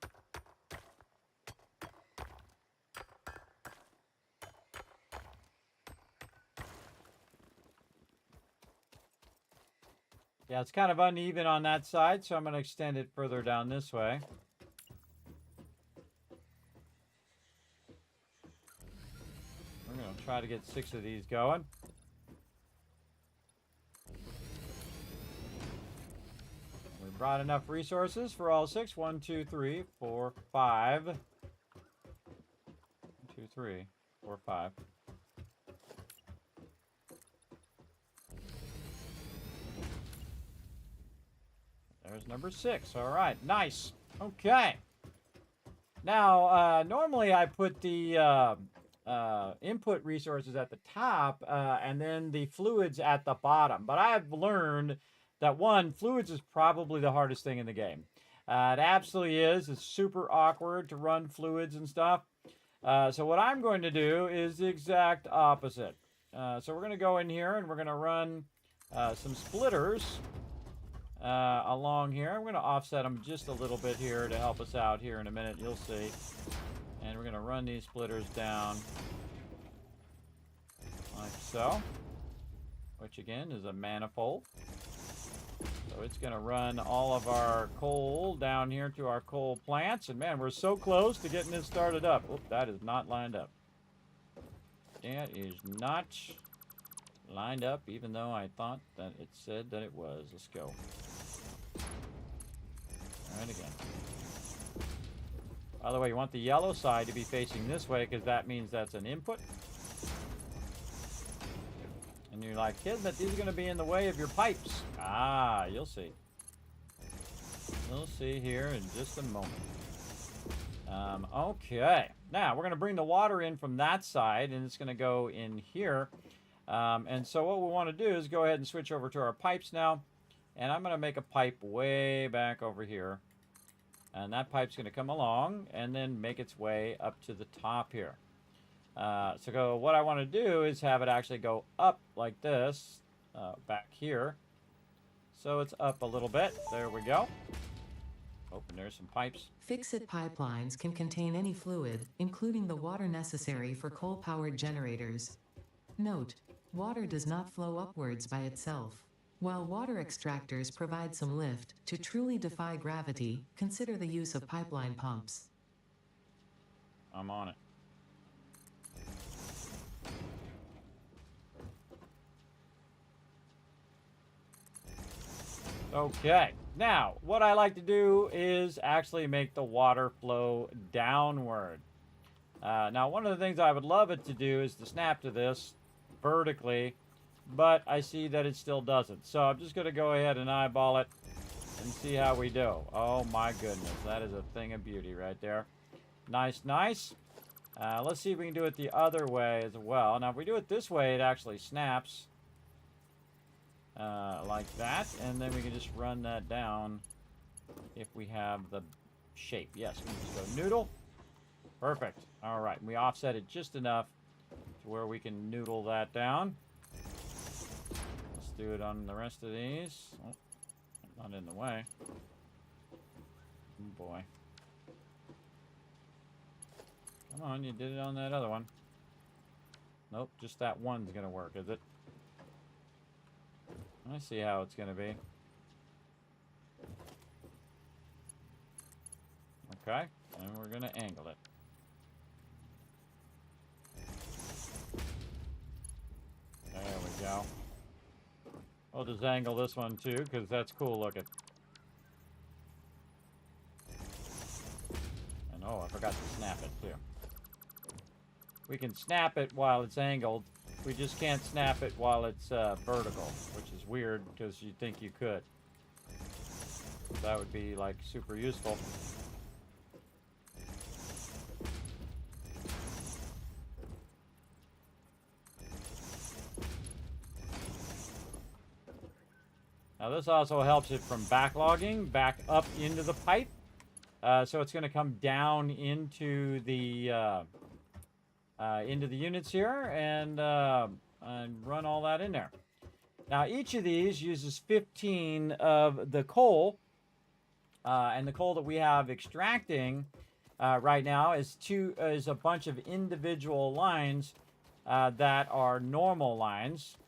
Yeah, it's kind of uneven on that side, so I'm going to extend it further down this way. We're going to try to get 6 of these going. We brought enough resources for all 6. 1, 2, 3, 4, 5. 1, 2, 3, 4, 5. There's number 6. All right, nice. Okay. Now, normally I put the input resources at the top and then the fluids at the bottom. But I've learned that, one, fluids is probably the hardest thing in the game. It absolutely is. It's super awkward to run fluids and stuff. So what I'm going to do is the exact opposite. So we're going to go in here and we're going to run some splitters along here. I'm going to offset them just a little bit here to help us out here in a minute. You'll see. And we're going to run these splitters down like so. which again is a manifold. So it's going to run all of our coal down here to our coal plants. And man, we're so close to getting this started up. Oop, that is not lined up. That is not lined up, even though I thought that it said that it was. Let's go. All right, again. By the way, you want the yellow side to be facing this way because that means that's an input. And you're like, Kismet, these are going to be in the way of your pipes. Ah, you'll see. You'll see here in just a moment. Okay. Now, we're going to bring the water in from that side, and it's going to go in here. And so what we want to do is go ahead and switch over to our pipes now. And I'm going to make a pipe way back over here. And that pipe's going to come along and then make its way up to the top here. So what I want to do is have it actually go up like this, back here. So it's up a little bit. There we go. Oh, and there's some pipes. Fix-it pipelines can contain any fluid, including the water necessary for coal-powered generators. Note, water does not flow upwards by itself. While water extractors provide some lift, to truly defy gravity, consider the use of pipeline pumps. I'm on it. Okay, now what I like to do is actually make the water flow downward. Now one of the things I would love it to do is to snap to this vertically, but I see that it still doesn't. So I'm just going to go ahead and eyeball it and see how we do. Oh my goodness, that is a thing of beauty right there. Nice, nice. Let's see if we can do it the other way as well. Now if we do it this way, it actually snaps. Like that, and then we can just run that down if we have the shape. Yes, we can just go noodle. Perfect. All right, we offset it just enough to where we can noodle that down. Let's do it on the rest of these. Oh, not in the way. Oh boy. Come on, you did it on that other one. Nope, just that one's gonna work, is it? I see how it's going to be. Okay, and we're going to angle it. There we go. We'll just angle this one too, because that's cool looking. And oh, I forgot to snap it too. We can snap it while it's angled. We just can't snap it while it's vertical, which is weird because you'd think you could. That would be like super useful. Now this also helps it from backlogging back up into the pipe. So it's going to come down into the units here and run all that in there. Now each of these uses 15 of the coal, and the coal that we have extracting right now is a bunch of individual lines that are normal lines.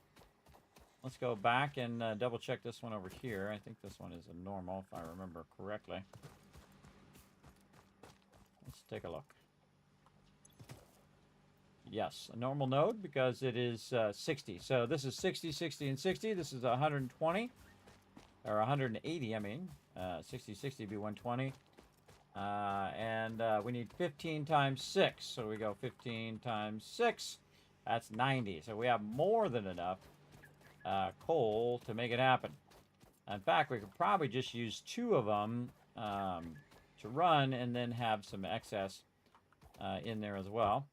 Let's go back and double check this one over here. I think this one is a normal, if I remember correctly. Let's take a look. Yes, a normal node because it is 60. So this is 60, 60, and 60. This is 120, or 180, I mean. 60, 60 would be 120. And we need 15 times 6. So we go 15 times 6. That's 90. So we have more than enough coal to make it happen. In fact, we could probably just use 2 of them to run and then have some excess in there as well.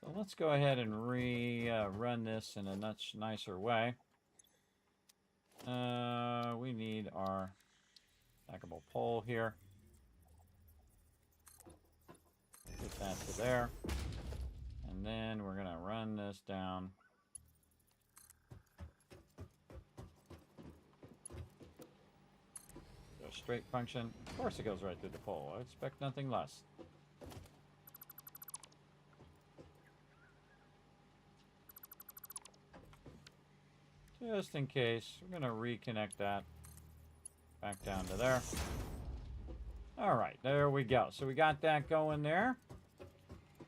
So let's go ahead and run this in a much nicer way. We need our stackable pole here. Get that to there. And then we're going to run this down. A straight function. Of course it goes right through the pole. I expect nothing less. just in case. We're going to reconnect that back down to there. All right, there we go. So we got that going there.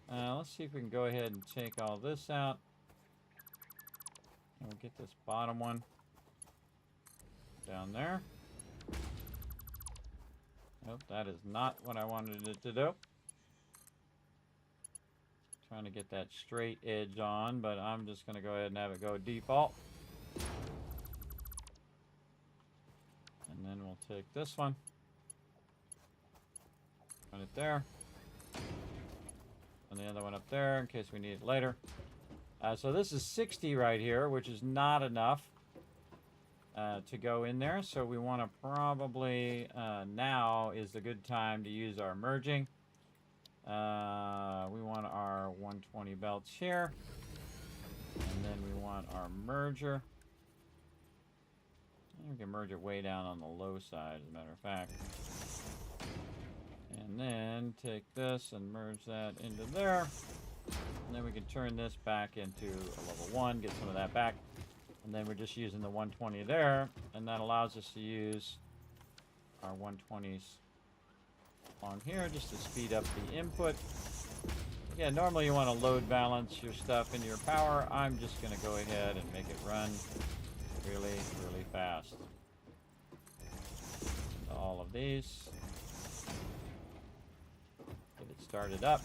Let's see if we can go ahead and take all this out. And we'll get this bottom one down there. Nope, that is not what I wanted it to do. Trying to get that straight edge on, but I'm just going to go ahead and have it go default. And then we'll take this one. Put it there. And the other one up there in case we need it later. So this is 60 right here, which is not enough to go in there. So we want to probably, now is the good time to use our merging. We want our 120 belts here. And then we want our merger. We can merge it way down on the low side, as a matter of fact. And then take this and merge that into there. And then we can turn this back into a level 1, get some of that back. And then we're just using the 120 there. And that allows us to use our 120s on here just to speed up the input. Again, normally you want to load balance your stuff into your power. I'm just going to go ahead and make it run really, really fast. All of these. Get it started up.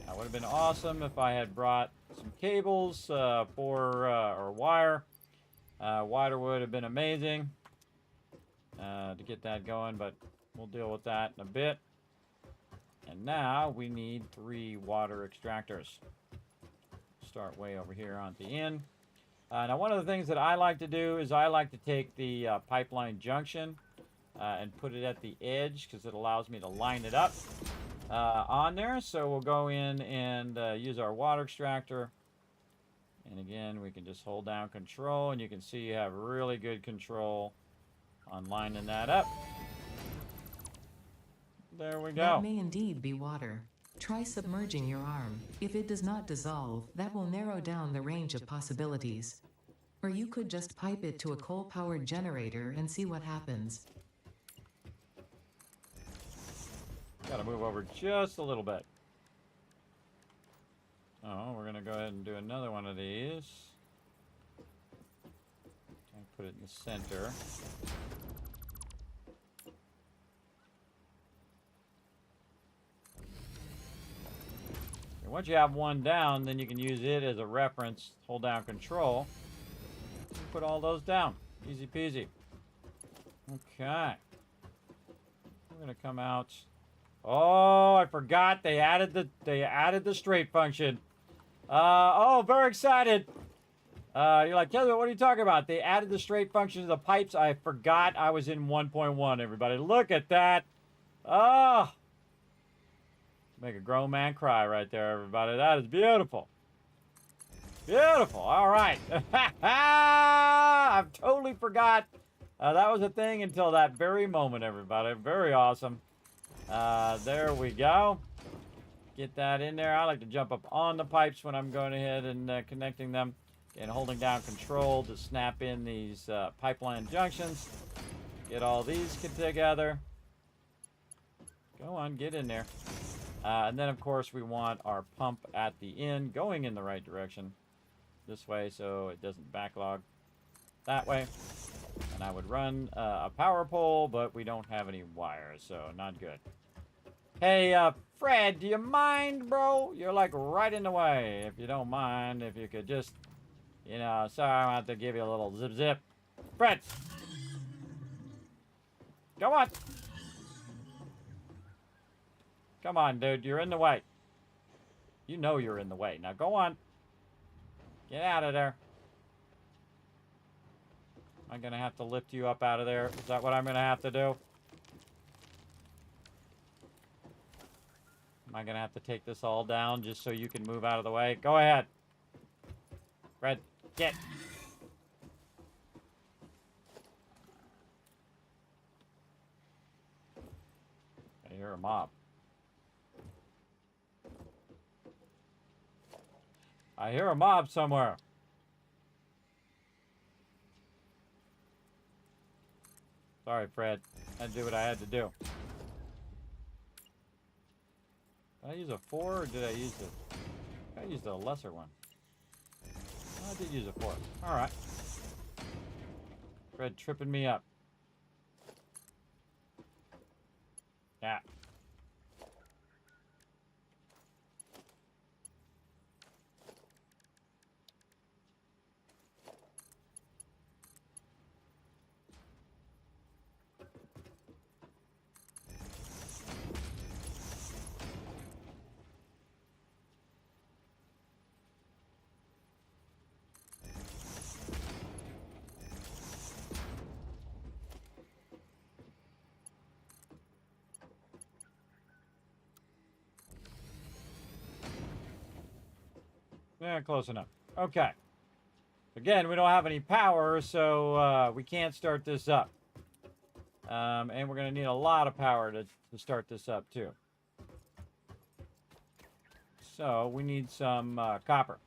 Now, it would have been awesome if I had brought some cables or wire. Wire would have been amazing to get that going, but we'll deal with that in a bit. And now we need 3 water extractors. Start way over here on the end. Now, one of the things that I like to do is I like to take the pipeline junction and put it at the edge because it allows me to line it up on there. So we'll go in and use our water extractor. And again, we can just hold down control, and you can see you have really good control on lining that up. There we go. That may indeed be water. Try submerging your arm. If it does not dissolve, that will narrow down the range of possibilities. Or you could just pipe it to a coal-powered generator and see what happens. Gotta move over just a little bit. Oh, we're gonna go ahead and do another one of these. And put it in the center. And once you have one down, then you can use it as a reference. Hold down control. Put all those down. Easy peasy. Okay. We're gonna come out. Oh, I forgot they added the straight function. Oh, very excited. You're like, Kismet, what are you talking about? They added the straight function to the pipes. I forgot I was in 1.1, everybody. Look at that. Oh. Make a grown man cry right there, everybody. That is beautiful. Beautiful. All right. I totally forgot that was a thing until that very moment, everybody. Very awesome. There we go. Get that in there. I like to jump up on the pipes when I'm going ahead and connecting them and holding down control to snap in these pipeline junctions. Get all these together. Go on, get in there. And then, of course, we want our pump at the end going in the right direction this way so it doesn't backlog that way. And I would run a power pole, but we don't have any wires, so not good. Hey, Fred, do you mind, bro? You're like right in the way. If you don't mind, if you could just, you know, sorry, I'm going to have to give you a little zip. Fred! Come on! Come on, dude, you're in the way. You know you're in the way. Now go on. Get out of there. Am I going to have to lift you up out of there? Is that what I'm going to have to do? Am I going to have to take this all down just so you can move out of the way? Go ahead. Fred, get. I hear a mob. I hear a mob somewhere. Sorry, Fred. I had to do what I had to do. Did I use a 4 or did I use I used a lesser one. I did use a 4. Alright. Fred tripping me up. Yeah. Yeah, close enough. Okay. Again, we don't have any power, so we can't start this up. And we're going to need a lot of power to start this up, too. So we need some copper.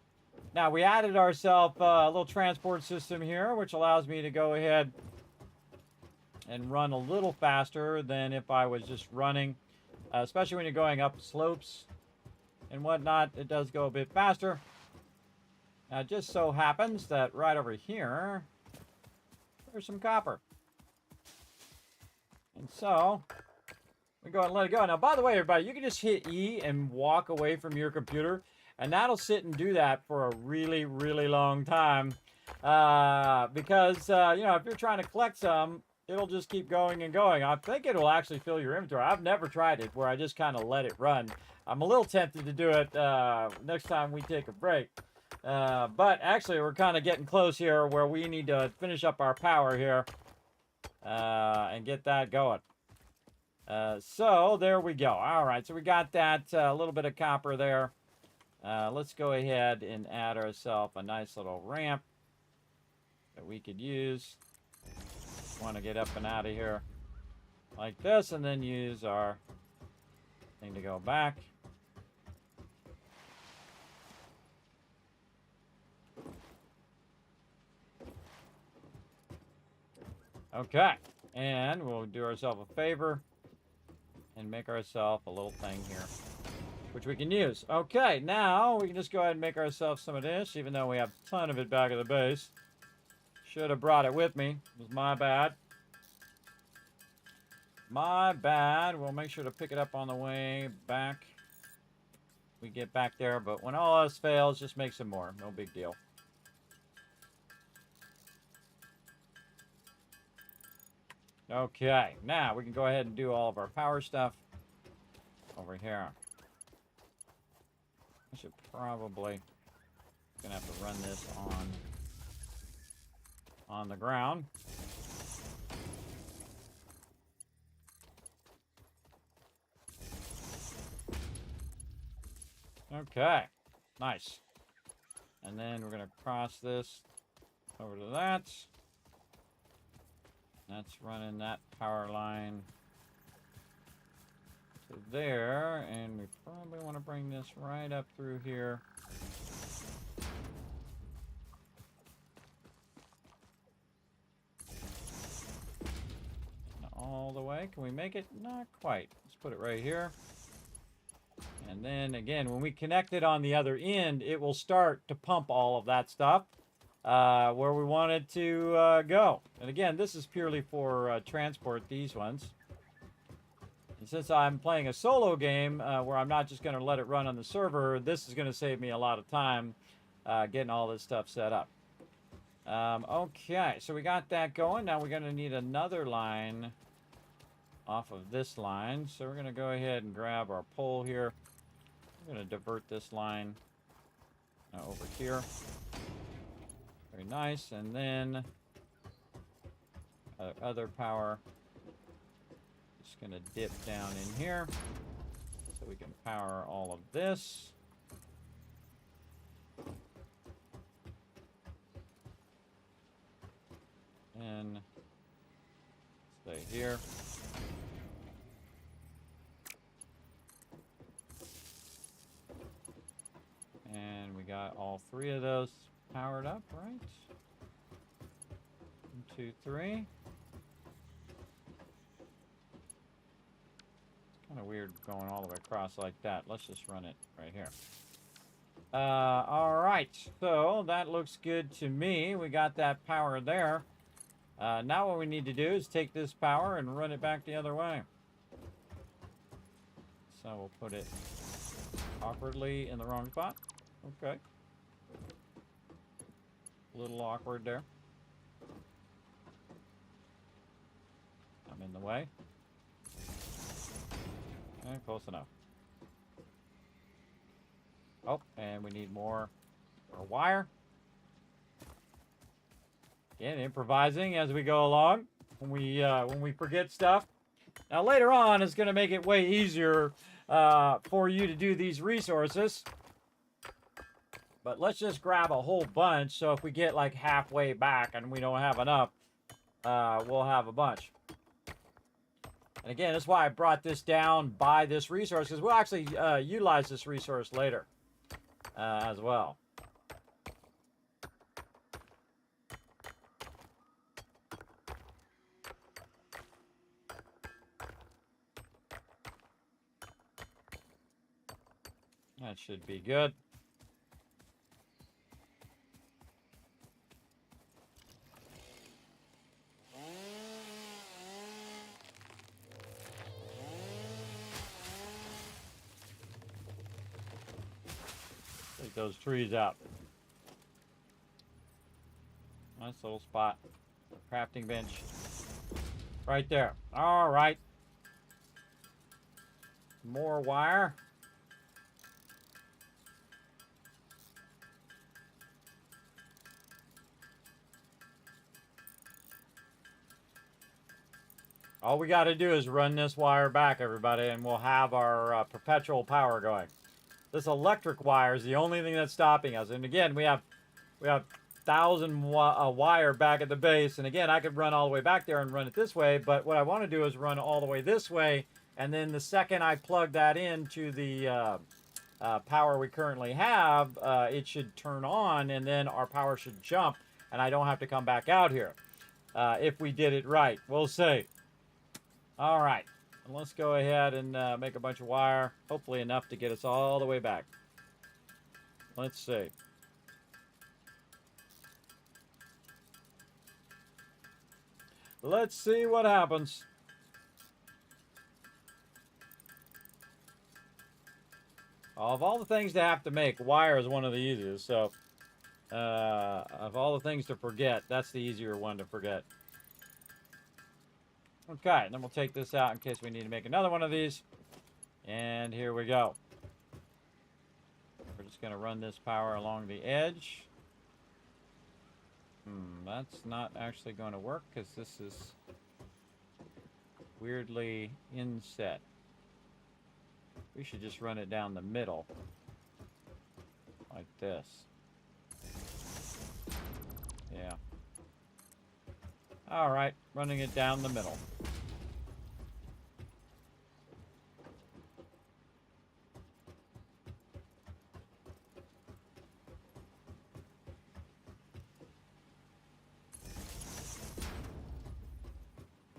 Now, we added ourselves a little transport system here, which allows me to go ahead and run a little faster than if I was just running, especially when you're going up slopes and whatnot. It does go a bit faster. Now, it just so happens that right over here, there's some copper. And so, we go ahead and let it go. Now, by the way, everybody, you can just hit E and walk away from your computer, and that'll sit and do that for a really, really long time. Because, you know, if you're trying to collect some, it'll just keep going and going. I think it'll actually fill your inventory. I've never tried it where I just kind of let it run. I'm a little tempted to do it next time we take a break. But actually, we're kind of getting close here where we need to finish up our power here and get that going. So there we go. All right, so we got that little bit of copper there. Let's go ahead and add ourselves a nice little ramp that we could use. Want to get up and out of here like this, and then use our thing to go back. Okay, and we'll do ourselves a favor and make ourselves a little thing here, which we can use. Okay, now we can just go ahead and make ourselves some of this, even though we have a ton of it back at the base. Should have brought it with me. It was my bad. My bad. We'll make sure to pick it up on the way back. We get back there, but when all else fails, just make some more. No big deal. Okay, now we can go ahead and do all of our power stuff over here. I should probably gonna have to run this on the ground. Okay, nice. And then we're gonna cross this over to that. That's running that power line to there, and we probably want to bring this right up through here. And all the way. Can we make it? Not quite. Let's put it right here. And then again, when we connect it on the other end, it will start to pump all of that stuff where we want it to go. And again, this is purely for transport, these ones. And since I'm playing a solo game where I'm not just going to let it run on the server, this is going to save me a lot of time getting all this stuff set up. Okay, so we got that going. Now we're going to need another line off of this line. So we're going to go ahead and grab our pole here. We're going to divert this line over here. Very nice. And then other power. Just going to dip down in here so we can power all of this. And stay here. And we got all three of those powered up, right? 1, 2, 3. Kind of weird going all the way across like that. Let's just run it right here. All right, so that looks good to me. We got that power there. Now what we need to do is take this power and run it back the other way. So we'll put it awkwardly in the wrong spot. Okay. A little awkward there. I'm in the way. And close enough. Oh, and we need more wire. Again, improvising as we go along when we forget stuff. Now later on, it's going to make it way easier for you to do these resources. But let's just grab a whole bunch. So if we get like halfway back and we don't have enough, we'll have a bunch. And again, that's why I brought this down by this resource, because we'll actually utilize this resource later as well. That should be good. Take those trees out. Nice little spot. Crafting bench. Right there. All right. More wire. All we got to do is run this wire back, everybody, and we'll have our perpetual power going. This electric wire is the only thing that's stopping us. And again, we have 1,000 wire back at the base. And again, I could run all the way back there and run it this way. But what I want to do is run all the way this way. And then the second I plug that into the power we currently have, it should turn on. And then our power should jump. And I don't have to come back out here if we did it right. We'll see. All right, and let's go ahead and make a bunch of wire, hopefully enough to get us all the way back. Let's see. Let's see what happens. Of all the things to have to make, wire is one of the easiest. So, of all the things to forget, that's the easier one to forget. Okay, and then we'll take this out in case we need to make another one of these. And here we go. We're just going to run this power along the edge. That's not actually going to work because this is weirdly inset. We should just run it down the middle. Like this. Yeah. All right, running it down the middle.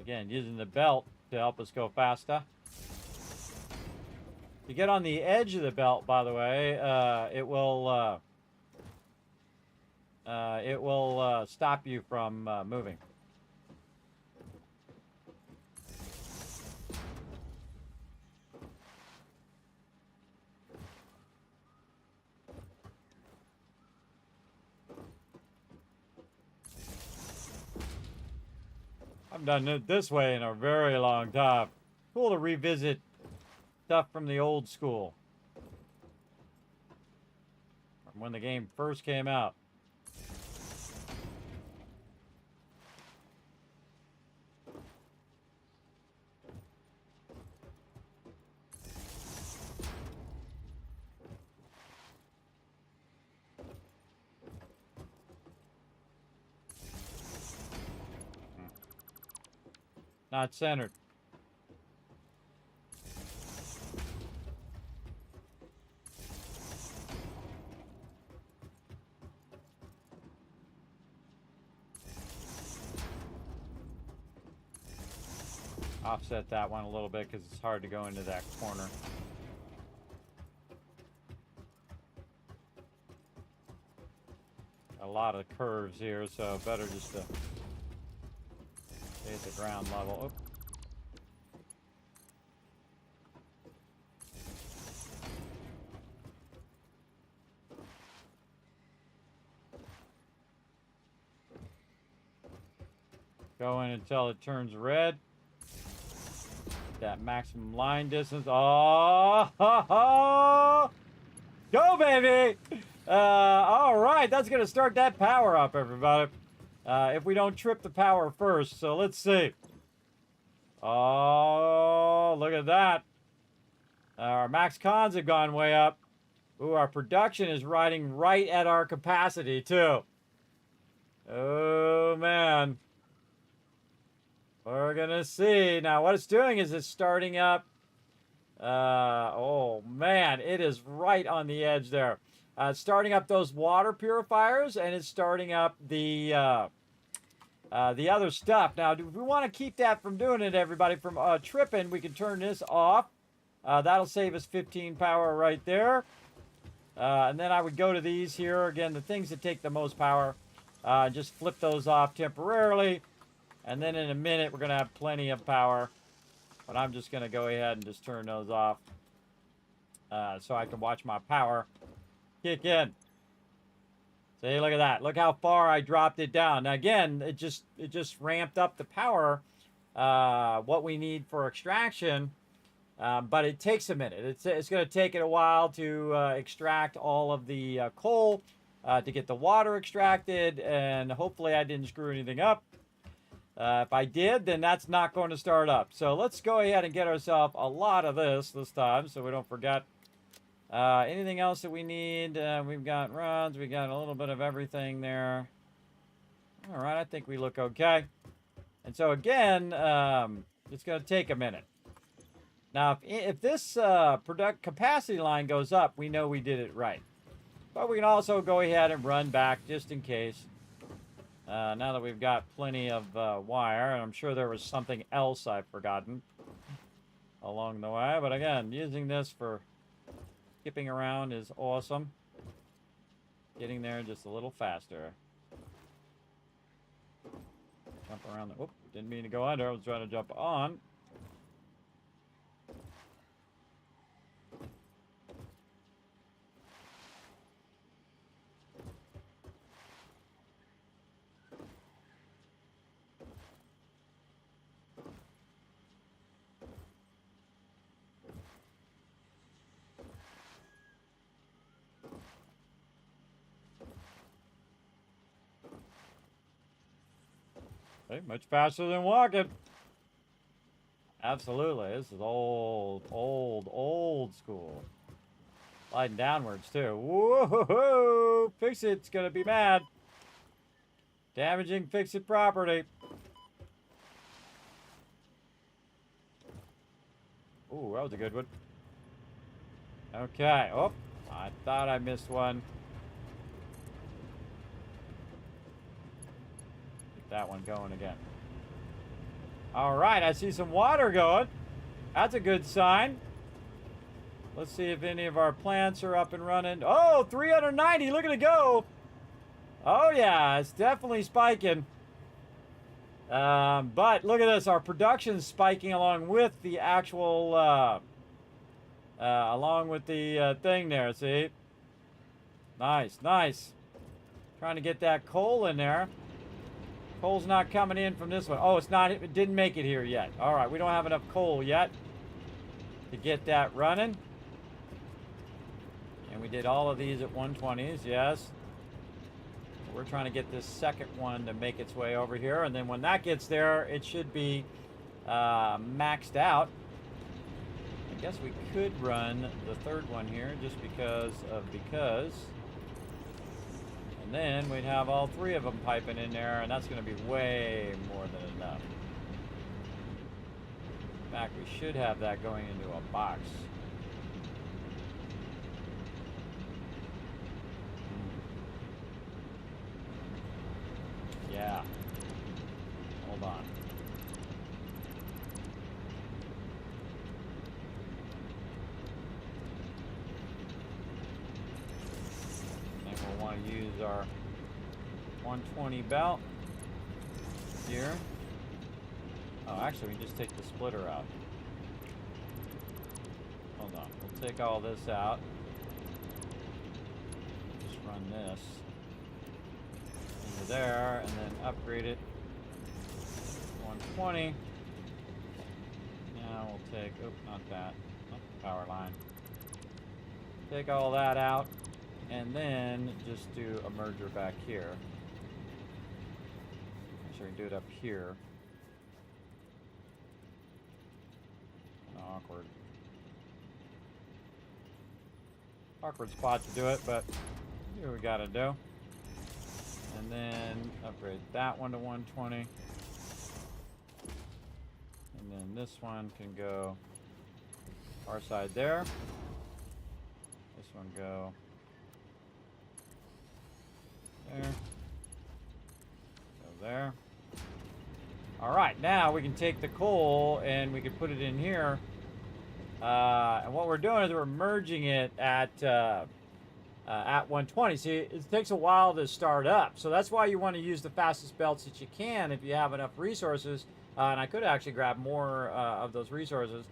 Again, using the belt to help us go faster. You get on the edge of the belt, by the way, it will stop you from moving. I've done it this way in a very long time. Cool to revisit stuff from the old school. From when the game first came out. Not centered. offset that one a little bit because it's hard to go into that corner. A lot of curves here, so better just to stay at the ground level. Oop. Go in until it turns red. That maximum line distance. Oh, go, baby! All right, that's going to start that power up, everybody. If we don't trip the power first. So let's see. Oh, look at that. Our max cons have gone way up. Ooh, our production is riding right at our capacity, too. Oh, man. We're going to see. Now, what it's doing is it's starting up. Oh, man, it is right on the edge there. It's starting up those water purifiers, and it's starting up the other stuff. Now, if we want to keep that from doing it, everybody, from tripping, we can turn this off. That'll save us 15 power right there. And then I would go to these here. Again, the things that take the most power. Just flip those off temporarily. And then in a minute, we're going to have plenty of power. But I'm just going to go ahead and just turn those off. So I can watch my power kick in. See, look at that. Look how far I dropped it down. Now, again, it just ramped up the power, what we need for extraction. But it takes a minute. It's going to take it a while to extract all of the coal, to get the water extracted, and hopefully I didn't screw anything up. If I did, then that's not going to start up. So let's go ahead and get ourselves a lot of this time so we don't forget. Anything else that we need? We've got rods. We got a little bit of everything there. All right, I think we look okay. And so again, it's going to take a minute. Now, if this product capacity line goes up, we know we did it right. But we can also go ahead and run back just in case. Now that we've got plenty of wire, and I'm sure there was something else I've forgotten along the way. But again, using this for skipping around is awesome. Getting there just a little faster. Jump around the... Whoop, didn't mean to go under. I was trying to jump on. Much faster than walking. Absolutely. This is old school. Sliding downwards, too. Whoa! Fix-It's gonna be mad. Damaging Fix-It property. Ooh, that was a good one. Okay. Oh, I thought I missed one. That one going again. All right, I see some water going. That's a good sign. Let's see if any of our plants are up and running. Oh, 390, look at it go. Oh yeah, it's definitely spiking. But look at this, our production's spiking along with the actual, along with the thing there, see? Nice, nice. Trying to get that coal in there. Coal's not coming in from this one. Oh, it's not. It didn't make it here yet. All right, we don't have enough coal yet to get that running. And we did all of these at 120s, yes. We're trying to get this second one to make its way over here. And then when that gets there, it should be maxed out. I guess we could run the third one here just because. And then we'd have all three of them piping in there, and that's going to be way more than enough. In fact, we should have that going into a box. Yeah. Hold on. to use our 120 belt here. Oh, actually, we can just take the splitter out. Hold on. We'll take all this out. Just run this into there and then upgrade it. 120. Now we'll take, oh, not that. Not the power line. Take all that out and then just do a merger back here. Actually, we can do it up here. Awkward. Awkward spot to do it, but here we gotta do. And then upgrade that one to 120. And then this one can go our side there. This one go there. Go there. Alright, now we can take the coal and we can put it in here. And what we're doing is we're merging it at 120. See, it takes a while to start up. So that's why you want to use the fastest belts that you can if you have enough resources. And I could actually grab more of those resources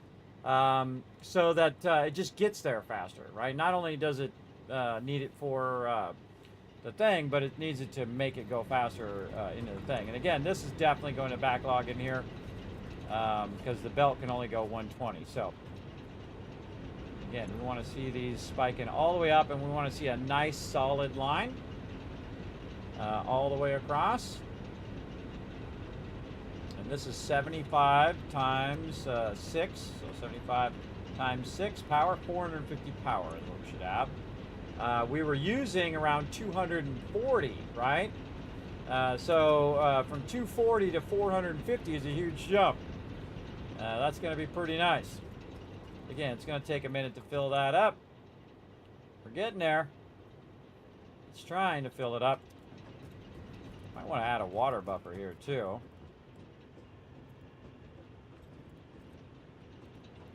so that it just gets there faster, right? Not only does it need it for the thing, but it needs it to make it go faster into the thing. And again, this is definitely going to backlog in here because the belt can only go 120. So again, we want to see these spiking all the way up, and we want to see a nice solid line all the way across. And this is 75 times 6, so 75 times 6 power, 450 power is what we should have. We were using around 240, right? So from 240 to 450 is a huge jump. That's going to be pretty nice. Again, it's going to take a minute to fill that up. We're getting there. It's trying to fill it up. Might want to add a water buffer here too.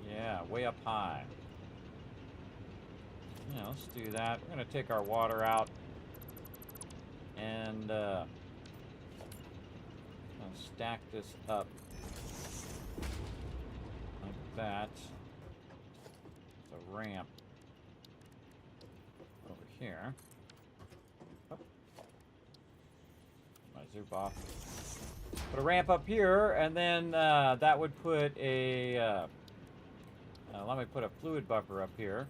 Yeah, way up high. Yeah, let's do that. We're going to take our water out and stack this up like that. It's a ramp over here. Oh. My zoop off. Put a ramp up here, and then that would put a let me put a fluid buffer up here,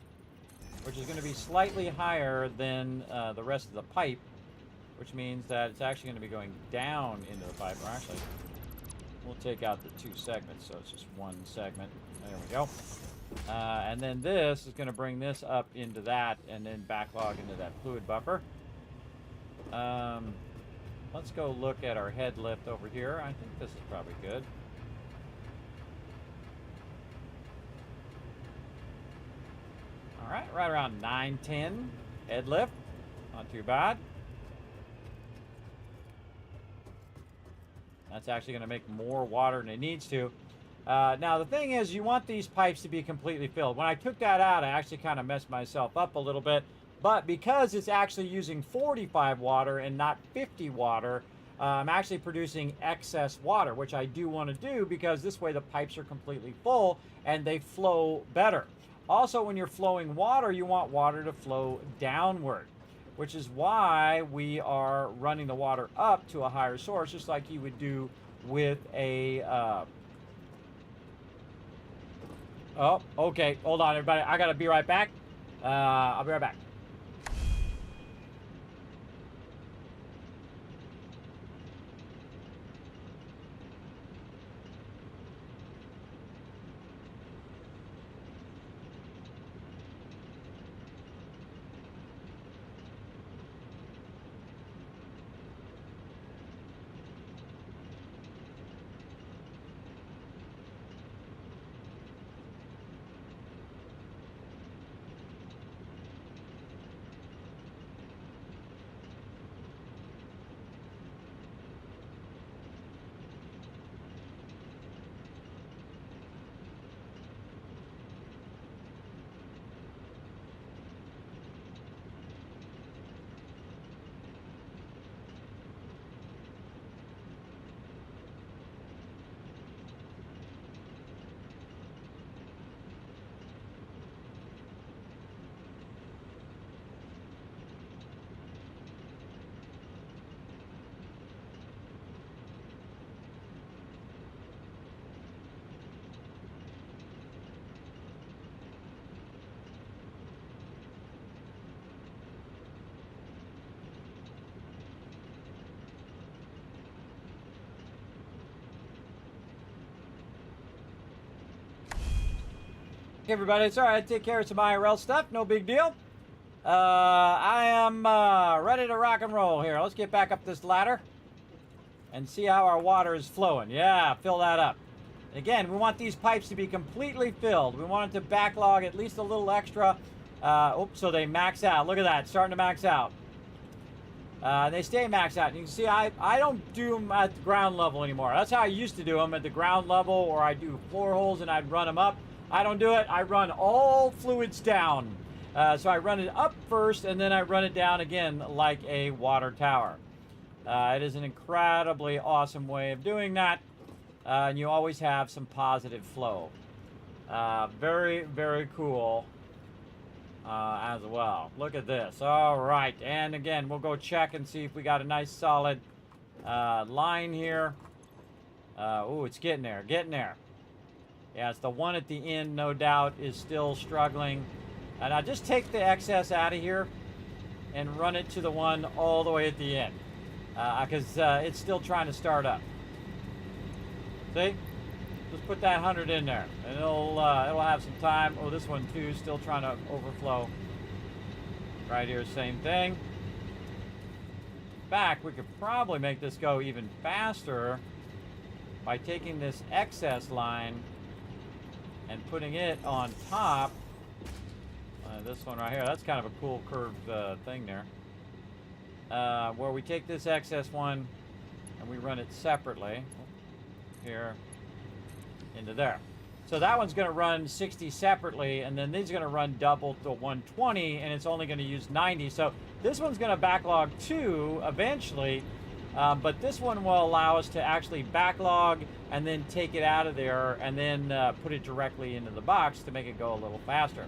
which is going to be slightly higher than the rest of the pipe, which means that it's actually going to be going down into the pipe. Or actually, we'll take out the 2 segments, so it's just 1 segment. There we go. And then this is going to bring this up into that, and then backlog into that fluid buffer. Let's go look at our head lift over here. I think this is probably good. All right, right around 910 head lift. Not too bad. That's actually going to make more water than it needs to. Now, the thing is, you want these pipes to be completely filled. When I took that out, I actually kind of messed myself up a little bit. But because it's actually using 45 water and not 50 water, I'm actually producing excess water, which I do want to do because this way the pipes are completely full and they flow better. Also, when you're flowing water, you want water to flow downward, which is why we are running the water up to a higher source, just like you would do with a... Oh, okay. Hold on, everybody. I got to be right back. I'll be right back. Hey everybody, it's alright, take care of some IRL stuff, no big deal. I am ready to rock and roll here. Let's get back up this ladder and see how our water is flowing. Yeah, fill that up. Again, we want these pipes to be completely filled. We want it to backlog at least a little extra. So they max out. Look at that, starting to max out. They stay maxed out. And you can see I don't do them at the ground level anymore. That's how I used to do them, at the ground level, or I do floor holes and I'd run them up. I don't do it. I run all fluids down. So I run it up first and then I run it down again like a water tower. It is an incredibly awesome way of doing that. And you always have some positive flow. Very, very cool as well. Look at this. All right. And again, we'll go check and see if we got a nice solid line here. Oh, it's getting there. Getting there. Yeah, it's the one at the end, no doubt, is still struggling. And I just take the excess out of here and run it to the one all the way at the end. Because it's still trying to start up. See? Just put that 100 in there, and it'll have some time. Oh, this one too, still trying to overflow. Right here, same thing. In fact, we could probably make this go even faster by taking this excess line and putting it on top. This one right here, that's kind of a cool curved thing there. Where we take this excess one and we run it separately here into there. So that one's going to run 60 separately, and then these are going to run double to 120, and it's only going to use 90. So this one's going to backlog 2 eventually, but this one will allow us to actually backlog and then take it out of there and then put it directly into the box to make it go a little faster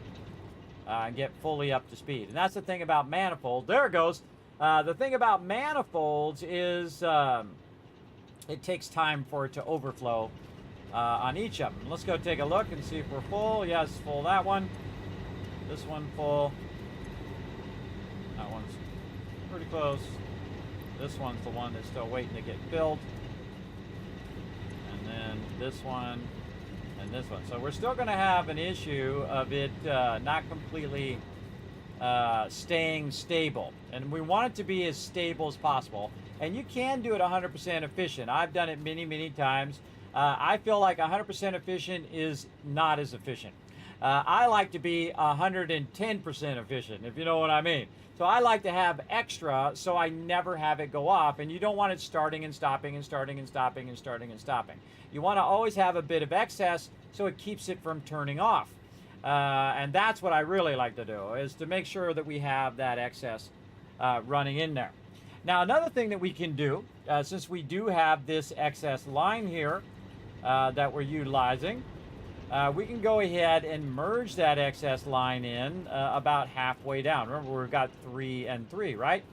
and get fully up to speed. And that's the thing about manifolds. There it goes. The thing about manifolds is it takes time for it to overflow on each of them. Let's go take a look and see if we're full. Yes, full that one. This one full. That one's pretty close. This one's the one that's still waiting to get filled. And then this one and this one. So we're still going to have an issue of it not completely staying stable. And we want it to be as stable as possible. And you can do it 100% efficient. I've done it many, many times. I feel like 100% efficient is not as efficient. I like to be 110% efficient, if you know what I mean. So I like to have extra so I never have it go off. And you don't want it starting and stopping and starting and stopping and starting and stopping. You want to always have a bit of excess so it keeps it from turning off. And that's what I really like to do, is to make sure that we have that excess running in there. Now, another thing that we can do, since we do have this excess line here that we're utilizing, we can go ahead and merge that excess line in about halfway down. Remember, we've got 3 and 3, right?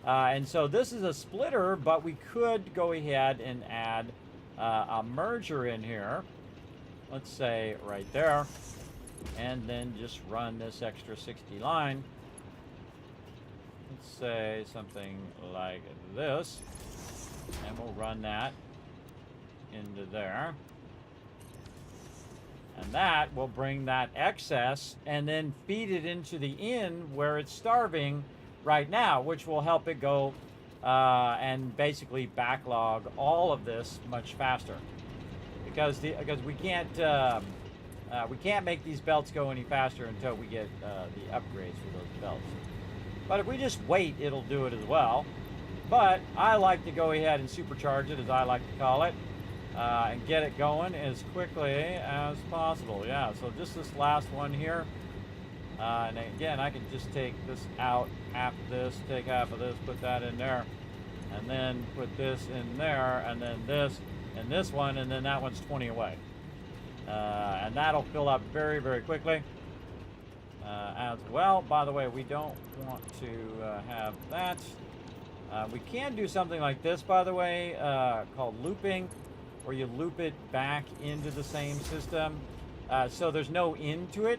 And so this is a splitter, but we could go ahead and add a merger in here. Let's say right there. And then just run this extra 60 line. Let's say something like this. And we'll run that into there. And that will bring that excess and then feed it into the end where it's starving right now, which will help it go and basically backlog all of this much faster. Because we can't make these belts go any faster until we get the upgrades for those belts. But if we just wait, it'll do it as well. But I like to go ahead and supercharge it, as I like to call it, and get it going as quickly as possible. Yeah, so just this last one here. And again, I can just take this out, half of this, take half of this, put that in there, and then put this in there, and then this, and this one, and then that one's 20 away. And that'll fill up very, very quickly as well. By the way, we don't want to have that. We can do something like this, by the way, called looping, where you loop it back into the same system. So there's no end to it,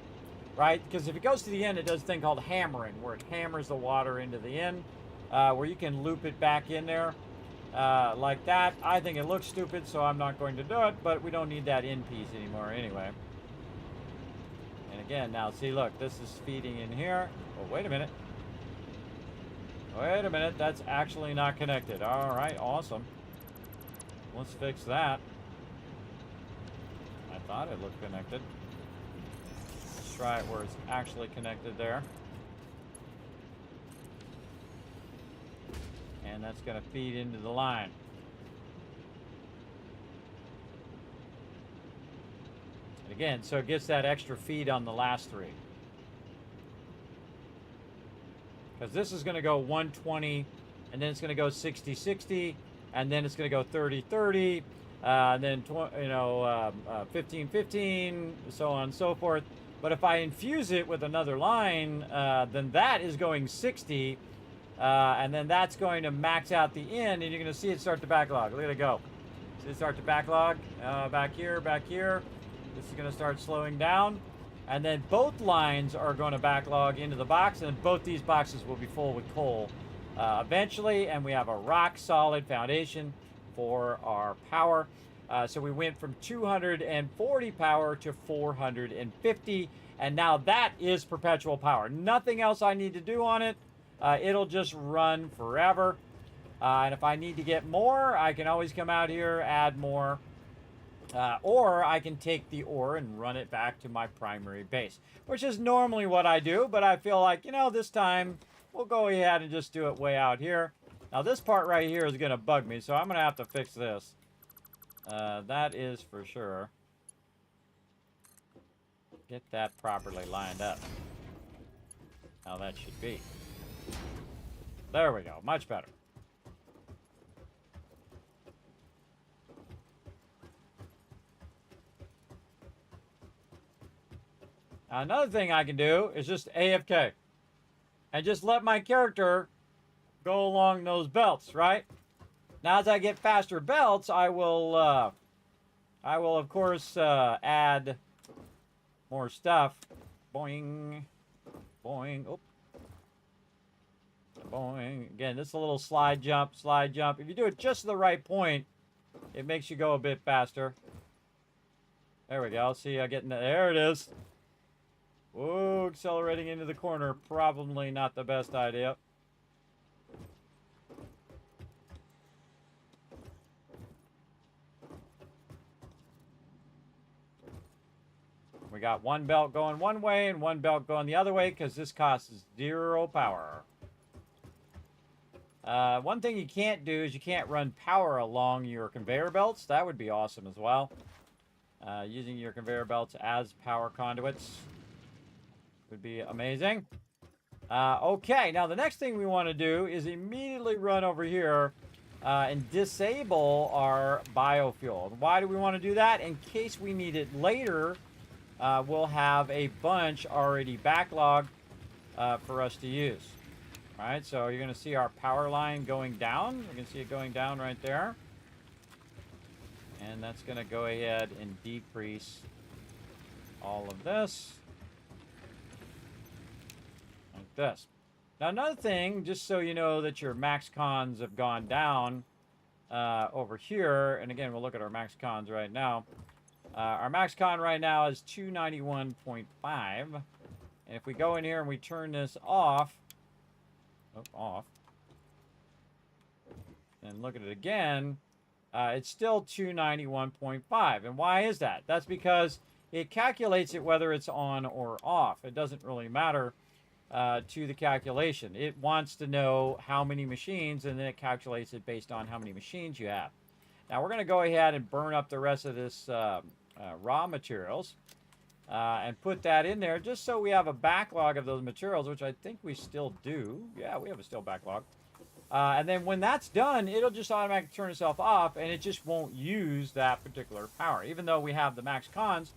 right? Because if it goes to the end, it does a thing called hammering, where it hammers the water into the end, where you can loop it back in there. Like that. I think it looks stupid, so I'm not going to do it, but we don't need that end piece anymore anyway. And again, now see, look, this is feeding in here. Oh, wait a minute. Wait a minute, that's actually not connected. All right, awesome. Let's fix that. I thought it looked connected. Let's try it where it's actually connected there. And that's going to feed into the line. And again, so it gets that extra feed on the last three. Because this is going to go 120, and then it's going to go 60-60, and then it's going to go 30-30, and then 15-15, so on and so forth. But if I infuse it with another line, then that is going 60, and then that's going to max out the end, and you're going to see it start to backlog. Look at it go. See it start to backlog. Back here, back here. This is going to start slowing down. And then both lines are going to backlog into the box, and both these boxes will be full with coal eventually, and we have a rock-solid foundation for our power. So we went from 240 power to 450, and now that is perpetual power. Nothing else I need to do on it. It'll just run forever. And if I need to get more, I can always come out here, add more. Or I can take the ore and run it back to my primary base, which is normally what I do, but I feel like, you know, this time we'll go ahead and just do it way out here. Now this part right here is going to bug me, so I'm going to have to fix this. That is for sure. Get that properly lined up. How that should be. There we go, much better. Another thing I can do is just AFK and just let my character go along those belts, right? Now, as I get faster belts, I will of course add more stuff. Boing, boing, oh, boing. Again, this is a little slide jump, slide jump. If you do it just to the right point, it makes you go a bit faster. There we go. See, I get in there. It is. Whoa, accelerating into the corner. Probably not the best idea. We got one belt going one way and one belt going the other way because this costs 0 power. One thing you can't do is you can't run power along your conveyor belts. That would be awesome as well. Using your conveyor belts as power conduits would be amazing. Okay, now the next thing we want to do is immediately run over here and disable our biofuel. Why do we want to do that? In case we need it later, we'll have a bunch already backlogged for us to use. All right, so you're going to see our power line going down. You can see it going down right there. And that's going to go ahead and decrease all of this. Like this. Now another thing, just so you know that your max cons have gone down over here, and again we'll look at our max cons right now. Our max con right now is 291.5, and if we go in here and we turn this off, and look at it again, it's still 291.5. And why is that? That's because it calculates it whether it's on or off. It doesn't really matter to the calculation. It wants to know how many machines, and then it calculates it based on how many machines you have. Now we're going to go ahead and burn up the rest of this raw materials and put that in there just so we have a backlog of those materials, which I think we still do. Yeah, we have a still backlog. And then when that's done, it'll just automatically turn itself off, and it just won't use that particular power. Even though we have the max cons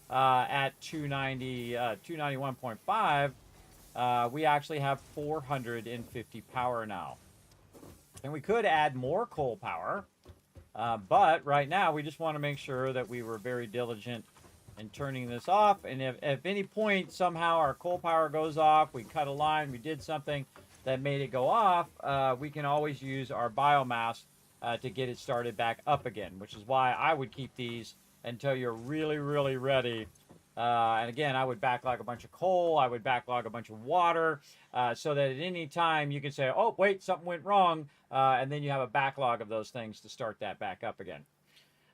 at 291.5, we actually have 450 power now. And we could add more coal power, but right now we just want to make sure that we were very diligent in turning this off. And if at any point somehow our coal power goes off, we cut a line, we did something that made it go off, we can always use our biomass to get it started back up again, which is why I would keep these until you're really, really ready And again, I would backlog a bunch of coal. I would backlog a bunch of water, so that at any time you can say, oh, wait, something went wrong. And then you have a backlog of those things to start that back up again.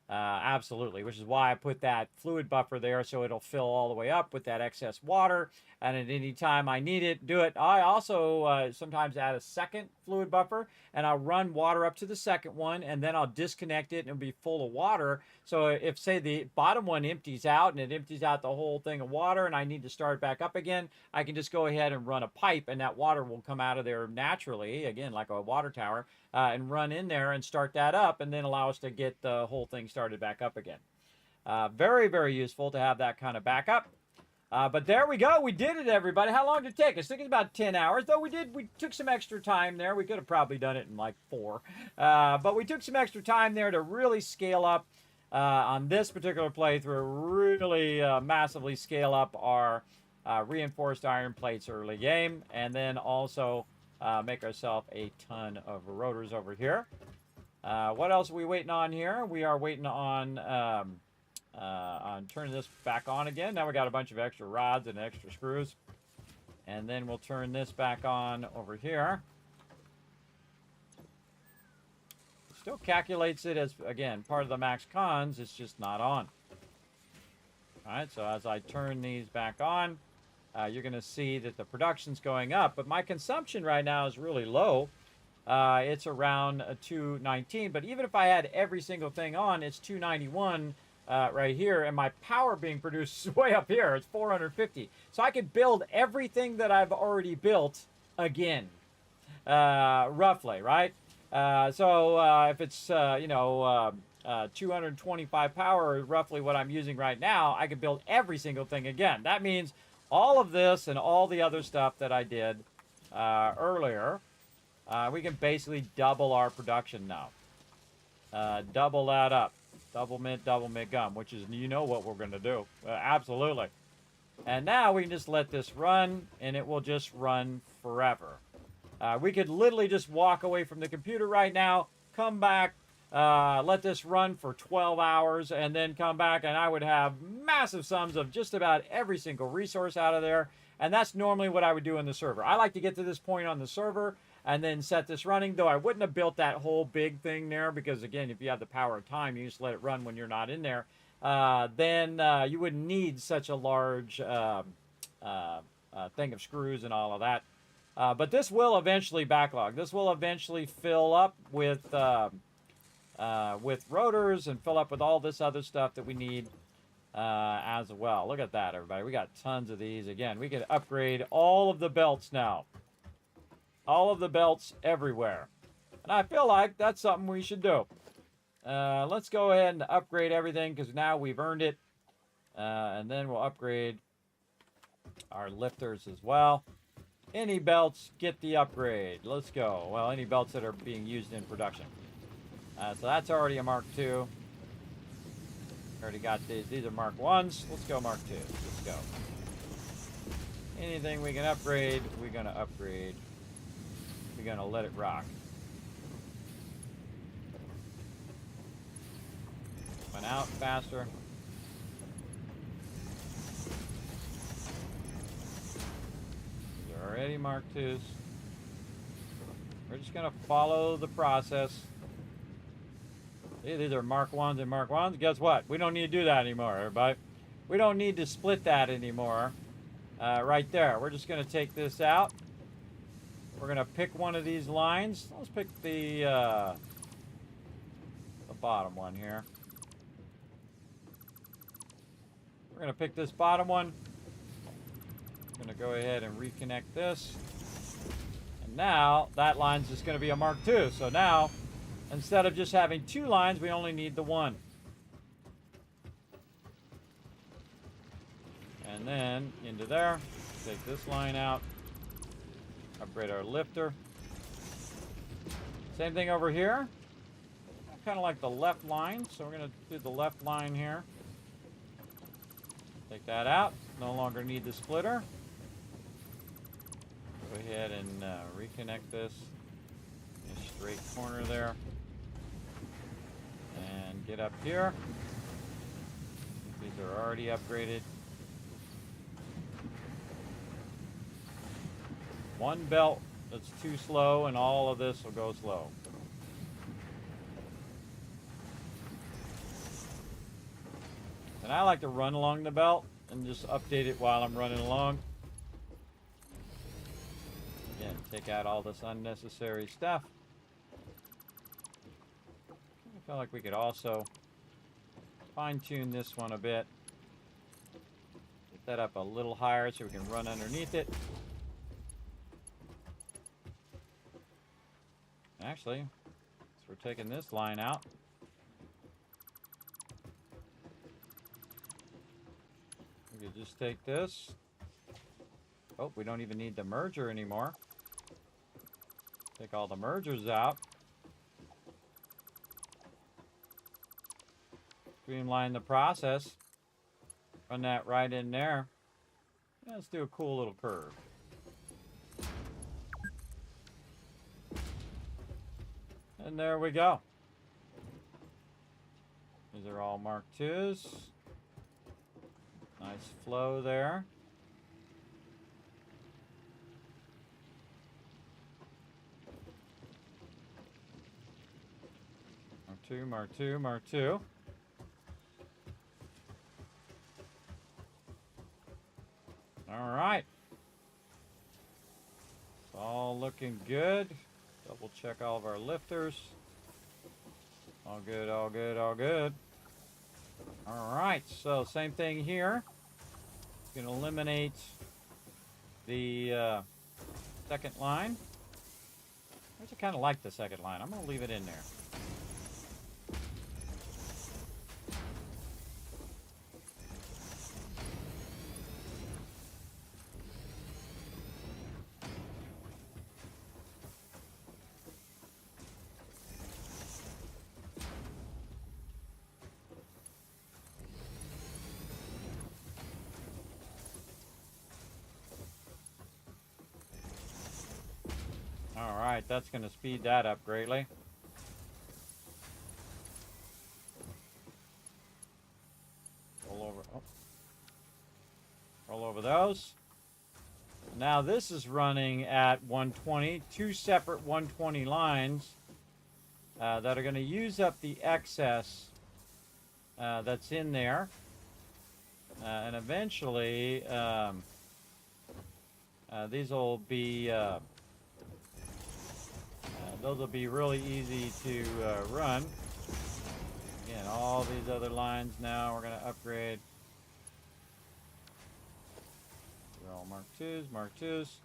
Absolutely, which is why I put that fluid buffer there, so it'll fill all the way up with that excess water, and at any time I need it, do it. I also sometimes add a second fluid buffer, and I'll run water up to the second one, and then I'll disconnect it, and it'll be full of water. So if, say, the bottom one empties out, and it empties out the whole thing of water, and I need to start back up again, I can just go ahead and run a pipe, and that water will come out of there naturally, again, like a water tower, and run in there and start that up, and then allow us to get the whole thing started back up again. Very, very useful to have that kind of backup. But there we go. We did it, everybody. How long did it take us? It took us about 10 hours, though we took some extra time there. We could have probably done it in like 4. But we took some extra time there to really scale up on this particular playthrough, really massively scale up our reinforced iron plates early game, and then also make ourselves a ton of rotors over here. What else are we waiting on here? We are waiting on turning this back on again. Now we got a bunch of extra rods and extra screws. And then we'll turn this back on over here. It still calculates it as, again, part of the max cons. It's just not on. All right, so as I turn these back on, you're going to see that the production's going up. But my consumption right now is really low. It's around 219. But even if I had every single thing on, it's 291 right here. And my power being produced is way up here. It's 450. So I could build everything that I've already built again, roughly, right? So if it's, 225 power, roughly what I'm using right now, I could build every single thing again. That means all of this and all the other stuff that I did earlier, we can basically double our production now. Double that up. Double mint gum, which is, you know what we're going to do. Absolutely. And now we can just let this run, and it will just run forever. We could literally just walk away from the computer right now, come back, let this run for 12 hours, and then come back, and I would have massive sums of just about every single resource out of there. And that's normally what I would do in the server. I like to get to this point on the server and then set this running, though I wouldn't have built that whole big thing there because, again, if you have the power of time, you just let it run when you're not in there. Then you wouldn't need such a large thing of screws and all of that. But this will eventually backlog. This will eventually fill up with rotors and fill up with all this other stuff that we need as well. Look at that, everybody. We got tons of these. Again, we can upgrade all of the belts now. All of the belts everywhere. And I feel like that's something we should do. Let's go ahead and upgrade everything because now we've earned it. And then we'll upgrade our lifters as well. Any belts, get the upgrade. Let's go. Well, any belts that are being used in production. So that's already a Mark II. Already got these. These are Mark 1s. Let's go Mark 2s. Let's go. Anything we can upgrade, we're going to upgrade. We're going to let it rock. Went out faster. These are already Mark 2s. We're just going to follow the process. See, these are Mark 1s and Mark 1s. Guess what? We don't need to do that anymore, everybody. We don't need to split that anymore. Right there. We're just going to take this out. We're going to pick one of these lines. Let's pick the bottom one here. We're going to pick this bottom one. I'm going to go ahead and reconnect this. And now that line's just going to be a Mark II. So now, instead of just having 2 lines, we only need the 1. And then into there, take this line out. Upgrade our lifter. Same thing over here. Kind of like the left line, so we're going to do the left line here. Take that out. No longer need the splitter. Go ahead and reconnect this. A straight corner there. And get up here. These are already upgraded. One belt that's too slow, and all of this will go slow. And I like to run along the belt and just update it while I'm running along. Again, take out all this unnecessary stuff. I feel like we could also fine-tune this one a bit. Get that up a little higher so we can run underneath it. Actually, so we're taking this line out. We could just take this. Oh, we don't even need the merger anymore. Take all the mergers out. Streamline the process. Run that right in there. Let's do a cool little curve. And there we go. These are all Mark IIs. Nice flow there. Mark II, Mark II, Mark II. All right. It's all looking good. Double check all of our lifters. All good, all good, all good. All right, so same thing here. You can eliminate the second line. I actually kind of like the second line. I'm going to leave it in there. Alright, that's going to speed that up greatly. Roll over those. Now this is running at 120, two separate 120 lines that are going to use up the excess that's in there. And eventually these will be those will be really easy to run. Again, all these other lines now we're going to upgrade. They're all Mark IIs, Mark IIs.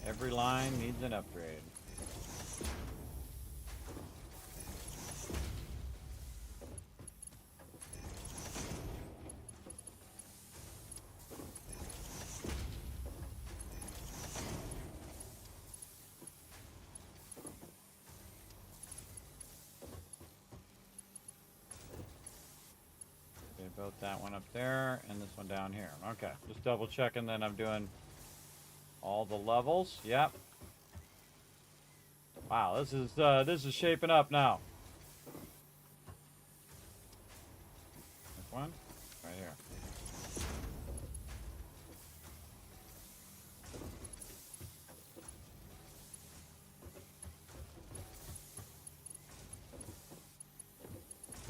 Every line needs an upgrade. Both that one up there and this one down here. Okay, just double checking that I'm doing all the levels. Yep. Wow, this is shaping up now. This one right here.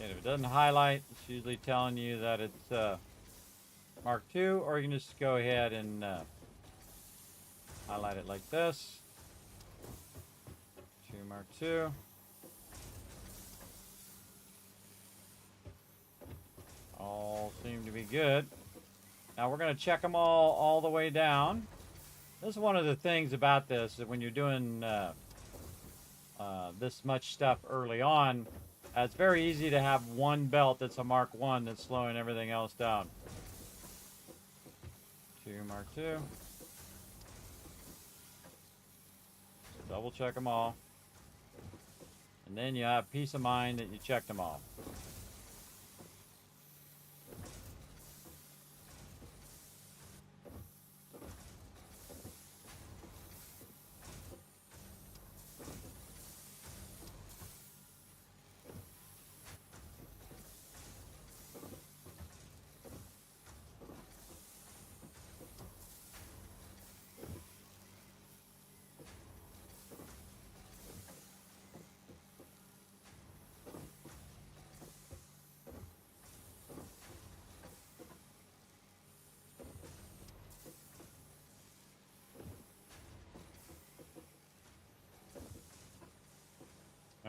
And if it doesn't highlight, it's usually telling you that it's Mark II, or you can just go ahead and highlight it like this. 2 Mark II. All seem to be good. Now we're going to check them all the way down. This is one of the things about this, that when you're doing this much stuff early on, it's very easy to have one belt that's a Mark I that's slowing everything else down. 2 Mark II. Double check them all. And then you have peace of mind that you checked them all.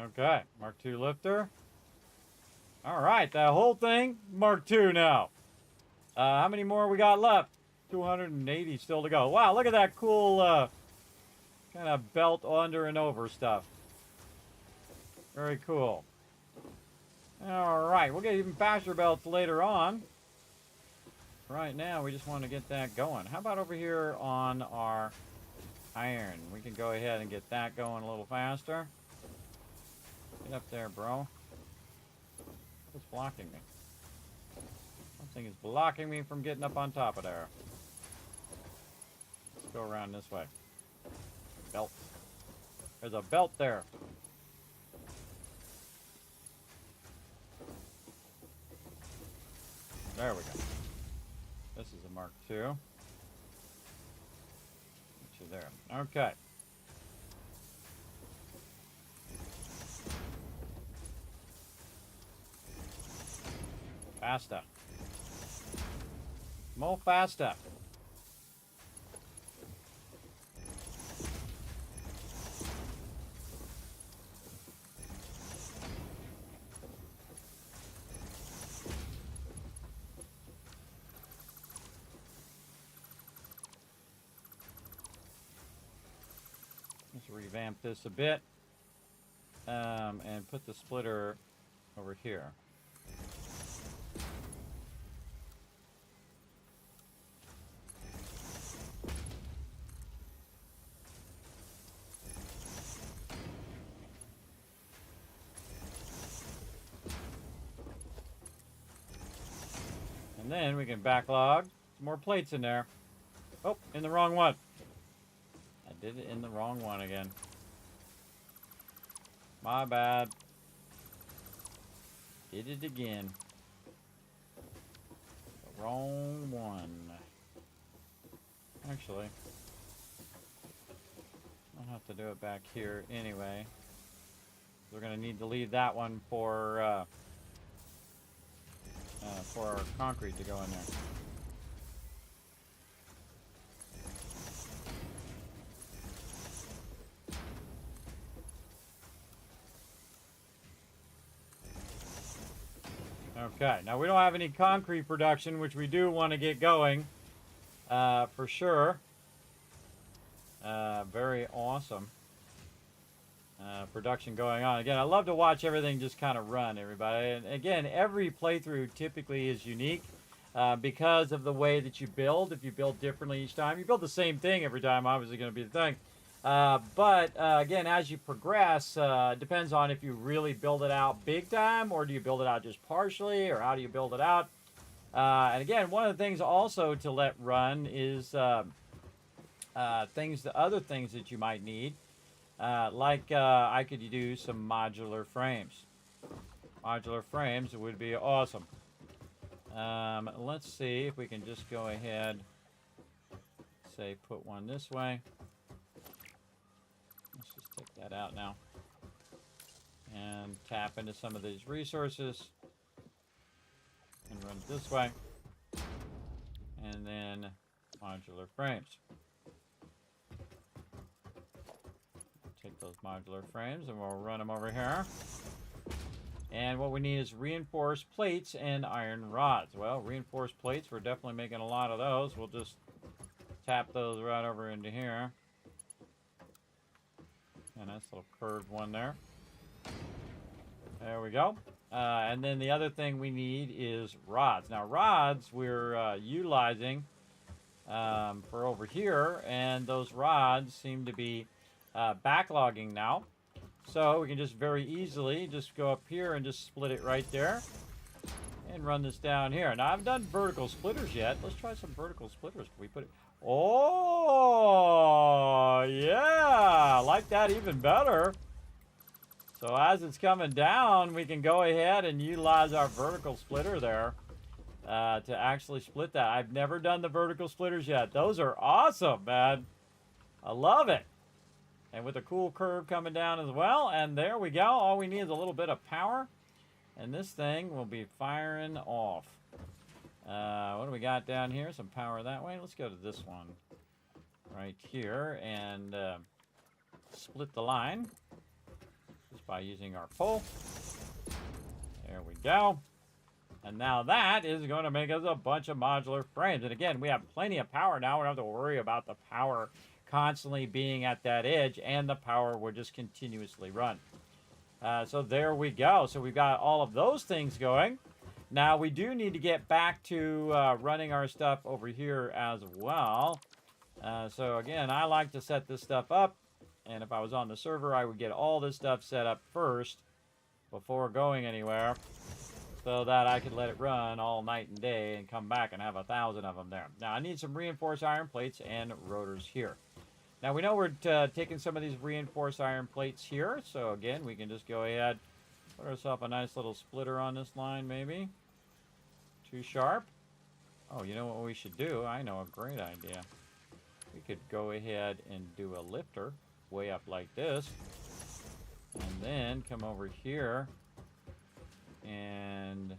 Okay, Mark II lifter. All right, that whole thing, Mark II now. How many more we got left? 280 still to go. Wow, look at that cool kind of belt under and over stuff. Very cool. All right, we'll get even faster belts later on. Right now, we just want to get that going. How about over here on our iron? We can go ahead and get that going a little faster. Get up there, bro. What's blocking me? Something is blocking me from getting up on top of there. Let's go around this way. Belt. There's a belt there. There we go. This is a Mark II. Get you there. Okay. Faster. More faster. Let's revamp this a bit and put the splitter over here. And then we can backlog some more plates in there. Oh, in the wrong one. I did it in the wrong one again. My bad. Did it again. The wrong one. Actually, I'll have to do it back here anyway. We're going to need to leave that one for our concrete to go in there. Okay, now we don't have any concrete production, which we do want to get going for sure. Very awesome production going on. Again, I love to watch everything just kind of run, everybody. And again, every playthrough typically is unique because of the way that you build. If you build differently each time, you build the same thing every time, obviously going to be the thing. But again, as you progress, it depends on if you really build it out big time, or do you build it out just partially, or how do you build it out? And again, one of the things also to let run is other things that you might need. I could do some modular frames. Modular frames would be awesome. Let's see if we can just go ahead, say, put one this way. Let's just take that out now and tap into some of these resources and run it this way. And then modular frames. Take those modular frames and we'll run them over here. And what we need is reinforced plates and iron rods. Well, reinforced plates, we're definitely making a lot of those. We'll just tap those right over into here. And nice little curved one there. There we go. And then the other thing we need is rods. Now, rods we're utilizing for over here, and those rods seem to be backlogging now. So we can just very easily just go up here and just split it right there and run this down here. Now, I haven't done vertical splitters yet. Let's try some vertical splitters. We put it. Oh, yeah. I like that even better. So as it's coming down, we can go ahead and utilize our vertical splitter there to actually split that. I've never done the vertical splitters yet. Those are awesome, man. I love it. And with a cool curve coming down as well. And there we go. All we need is a little bit of power. And this thing will be firing off. What do we got down here? Some power that way. Let's go to this one right here and split the line. Just just by using our pole. There we go. And now that is going to make us a bunch of modular frames. And again, we have plenty of power now. We don't have to worry about the power constantly being at that edge, and the power will just continuously run. So there we go. So we've got all of those things going. Now we do need to get back to running our stuff over here as well. So again, I like to set this stuff up. And if I was on the server, I would get all this stuff set up first before going anywhere, so that I could let it run all night and day and come back and have 1,000 of them there. Now I need some reinforced iron plates and rotors here. Now we know we're taking some of these reinforced iron plates here, so again we can just go ahead, put ourselves a nice little splitter on this line maybe. Too sharp. Oh, you know what we should do? I know a great idea. We could go ahead and do a lifter way up like this, and then come over here. And which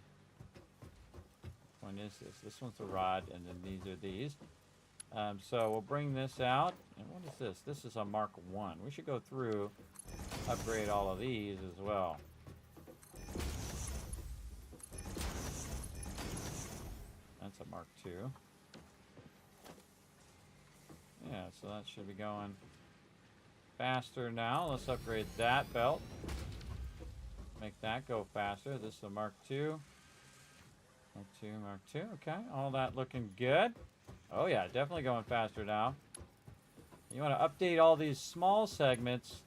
one is this? This one's the rod, and then these are these. So we'll bring this out. And what is this? This is a Mark 1. We should go through, upgrade all of these as well. That's a Mark 2. Yeah, so that should be going faster now. Let's upgrade that belt. Make that go faster. This is a Mark 2. Mark 2, Mark 2. Okay, all that looking good. Oh yeah, definitely going faster now. You want to update all these small segments.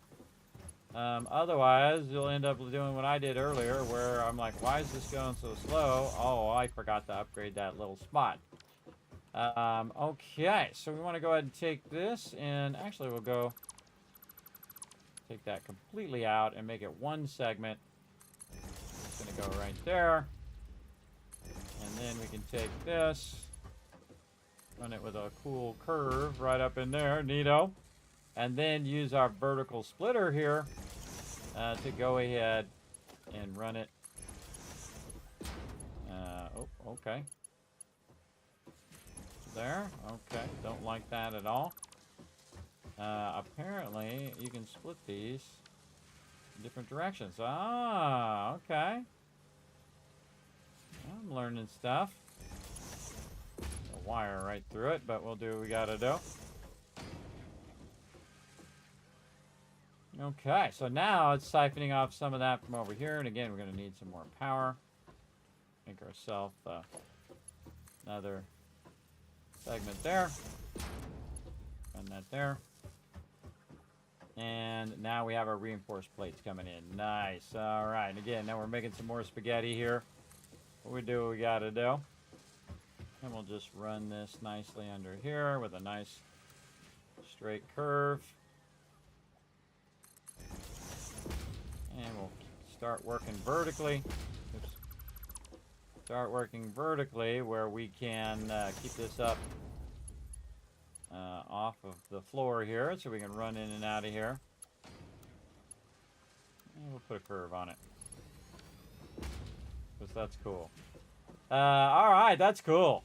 Otherwise, you'll end up doing what I did earlier, where I'm like, why is this going so slow? Oh, I forgot to upgrade that little spot. Okay, so we want to go ahead and take this, and actually we'll go take that completely out and make it one segment. It's going to go right there. And then we can take this, run it with a cool curve right up in there, neato. And then use our vertical splitter here to go ahead and run it. Oh, okay. There, okay, don't like that at all. Apparently, you can split these in different directions. Ah, okay. I'm learning stuff. A wire right through it, but we'll do what we gotta do. Okay, so now it's siphoning off some of that from over here, and again, we're gonna need some more power. Make ourselves another segment there. Run that there. And now we have our reinforced plates coming in. Nice. All right. And again, now we're making some more spaghetti here. We do what we got to do. And we'll just run this nicely under here with a nice straight curve. And we'll start working vertically. Oops. Start working vertically where we can keep this up off of the floor here, so we can run in and out of here. And we'll put a curve on it, because that's cool. All right, that's cool.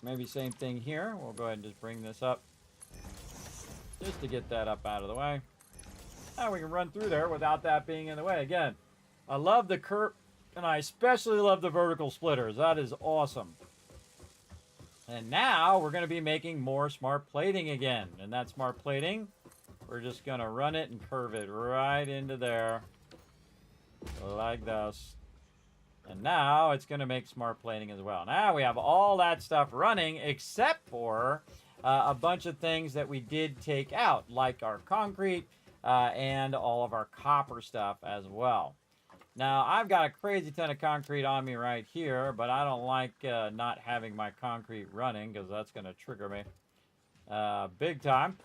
Maybe same thing here. We'll go ahead and just bring this up, just to get that up out of the way. Now we can run through there without that being in the way. Again, I love the curve, and I especially love the vertical splitters. That is awesome. And now we're going to be making more smart plating again. And that smart plating, we're just going to run it and curve it right into there. Like this. And now it's going to make smart plating as well. Now we have all that stuff running, except for a bunch of things that we did take out, like our concrete and all of our copper stuff as well. Now, I've got a crazy ton of concrete on me right here, but I don't like not having my concrete running, because that's going to trigger me big time.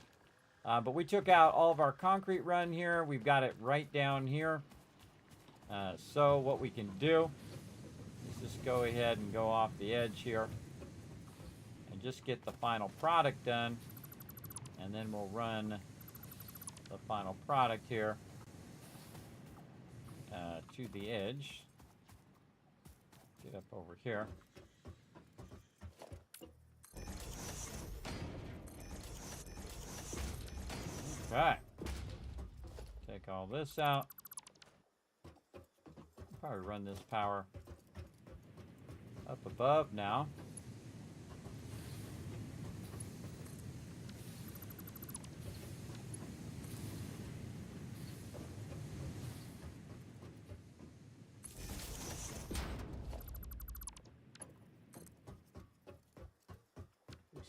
But we took out all of our concrete run here. We've got it right down here. So what we can do is just go ahead and go off the edge here and just get the final product done. And then we'll run the final product here to the edge. Get up over here. Okay. Take Take all this out. Probably run this power up above now.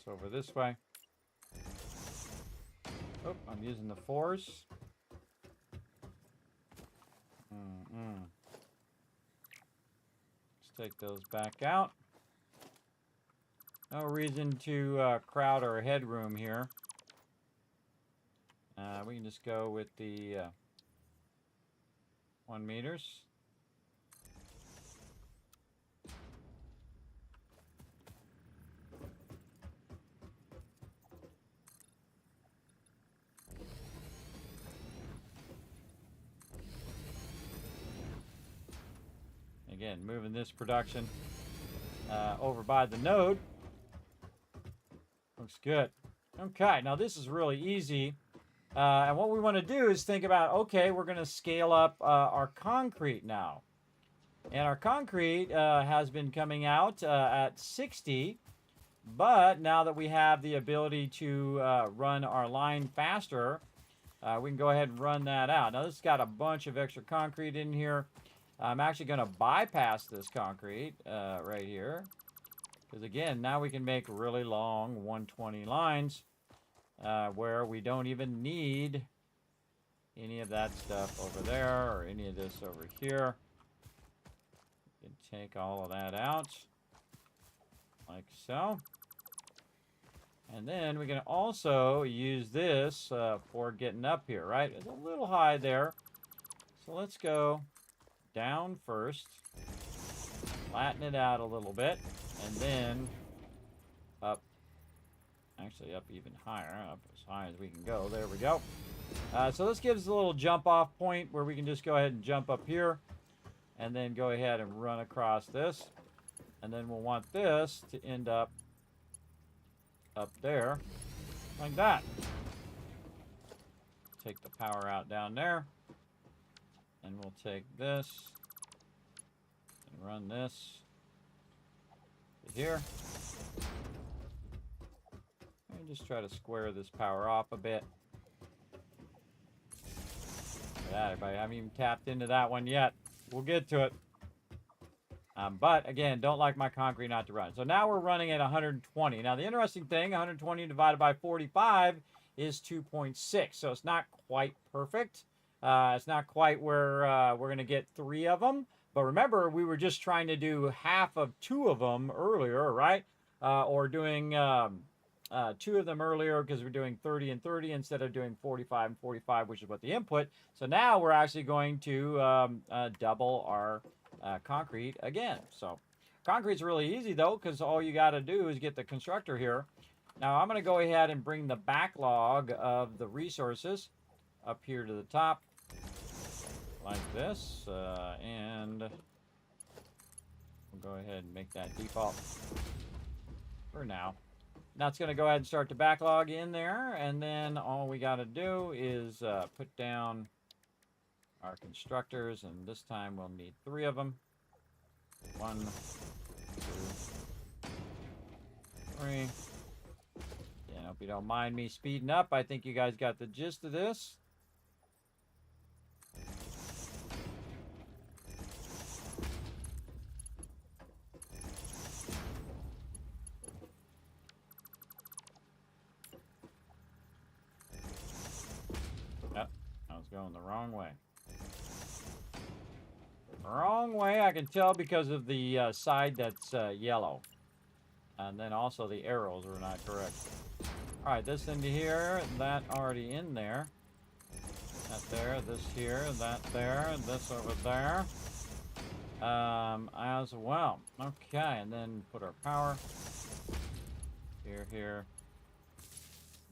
Over this way. Oh, I'm using the force. Let's take those back out. No reason to crowd our headroom here. We can just go with the 1 meters. Again, moving this production over by the node. Looks good. Okay, now this is really easy. And what we want to do is think about, okay, we're going to scale up our concrete now. And our concrete has been coming out at 60. But now that we have the ability to run our line faster, we can go ahead and run that out. Now, this has got a bunch of extra concrete in here. I'm actually going to bypass this concrete right here. Because again, now we can make really long 120 lines where we don't even need any of that stuff over there or any of this over here. You can take all of that out like so. And then we can also use this for getting up here, right? It's a little high there. So let's go down first, flatten it out a little bit, and then up, actually up even higher, up as high as we can go. There we go. So this gives us a little jump off point where we can just go ahead and jump up here and then go ahead and run across this. And then we'll want this to end up there like that. Take the power out down there. And we'll take this and run this to here. And just try to square this power off a bit. Look at that, everybody. I haven't even tapped into that one yet. We'll get to it. But again, don't like my concrete not to run. So now we're running at 120. Now the interesting thing, 120 divided by 45 is 2.6. So it's not quite perfect. It's not quite where we're going to get 3 of them. But remember, we were just trying to do half of 2 of them earlier, right? Or doing 2 of them earlier because we're doing 30 and 30 instead of doing 45 and 45, which is what the input. So now we're actually going to double our concrete again. So concrete's really easy, though, because all you got to do is get the constructor here. Now I'm going to go ahead and bring the backlog of the resources up here to the top like this, and we'll go ahead and make that default for now. Now it's going to go ahead and start the backlog in there, and then all we got to do is put down our constructors, and this time we'll need 3 of them. 1, 2, 3. Yeah, hope you don't mind me speeding up. I think you guys got the gist of this. Yep, I was going the wrong way. Wrong way, I can tell because of the side that's yellow. And then also the arrows are not correct. Alright, this into here, that already in there. That there, this here, that there, this over there. As well. Okay, and then put our power. Here, here,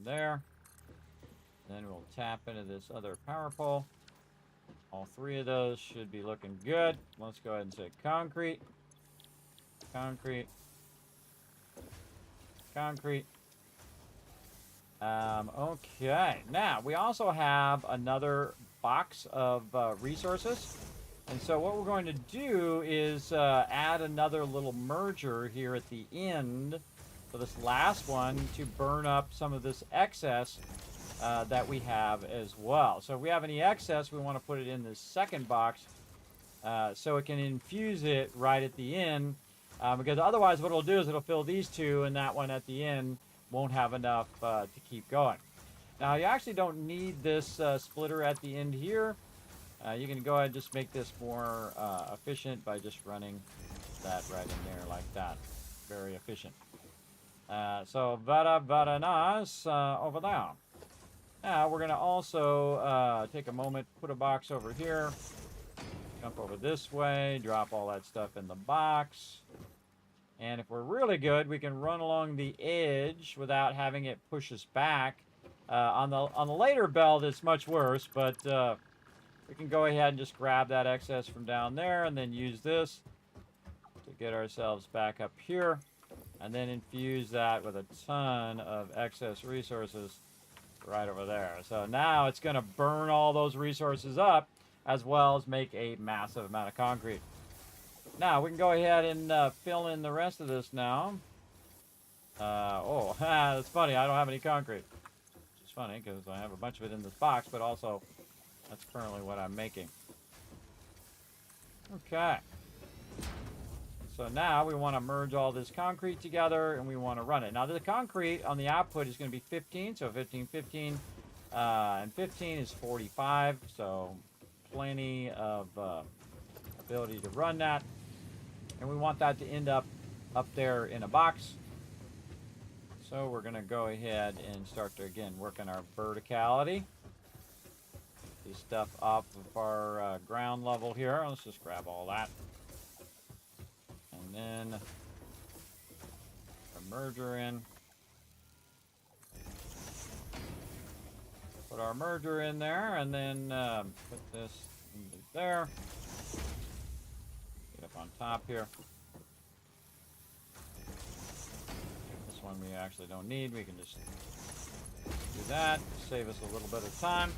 there. Then we'll tap into this other power pole. All 3 of those should be looking good. Let's go ahead and say concrete, concrete, concrete. Okay, now we also have another box of resources. And so what we're going to do is add another little merger here at the end for this last one to burn up some of this excess that we have as well. So if we have any excess, we want to put it in this second box so it can infuse it right at the end. Because otherwise what it'll do is it'll fill these two, and that one at the end won't have enough to keep going. Now you actually don't need this splitter at the end here. You can go ahead and just make this more efficient by just running that right in there like that. Very efficient. So very nice over there. Now we're going to also take a moment, put a box over here, jump over this way, drop all that stuff in the box. And if we're really good, we can run along the edge without having it push us back. On the later belt, it's much worse, but we can go ahead and just grab that excess from down there and then use this to get ourselves back up here, and then infuse that with a ton of excess resources right over there. So now it's going to burn all those resources up as well as make a massive amount of concrete. Now we can go ahead and fill in the rest of this now. That's funny. I don't have any concrete. Which is funny because I have a bunch of it in this box, but also that's currently what I'm making. Okay. So now we want to merge all this concrete together and we want to run it. Now the concrete on the output is going to be 15, so 15, 15, and 15 is 45, so plenty of ability to run that. And we want that to end up there in a box. So we're going to go ahead and start to, again, work on our verticality. This stuff off of our ground level here. Let's just grab all that. And then our merger in. Put our merger in there, and then put this into there. Get up on top here. This one we actually don't need. We can just do that. Save us a little bit of time.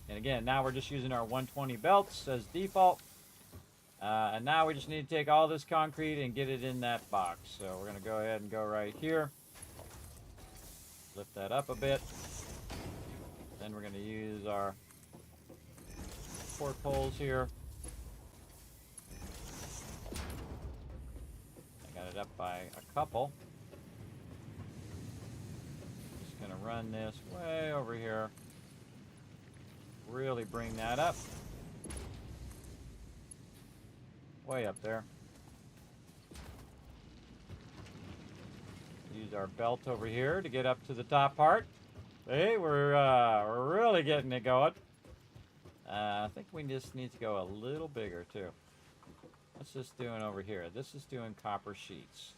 And again, now we're just using our 120 belts as default. And now we just need to take all this concrete and get it in that box. So we're going to go ahead and go right here. Lift that up a bit. Then we're going to use our port poles here. I got it up by a couple. Just going to run this way over here. Really bring that up. Way up there. Use our belt over here to get up to the top part. See, we're really getting it going. I think we just need to go a little bigger too. What's this doing over here? This is doing copper sheets.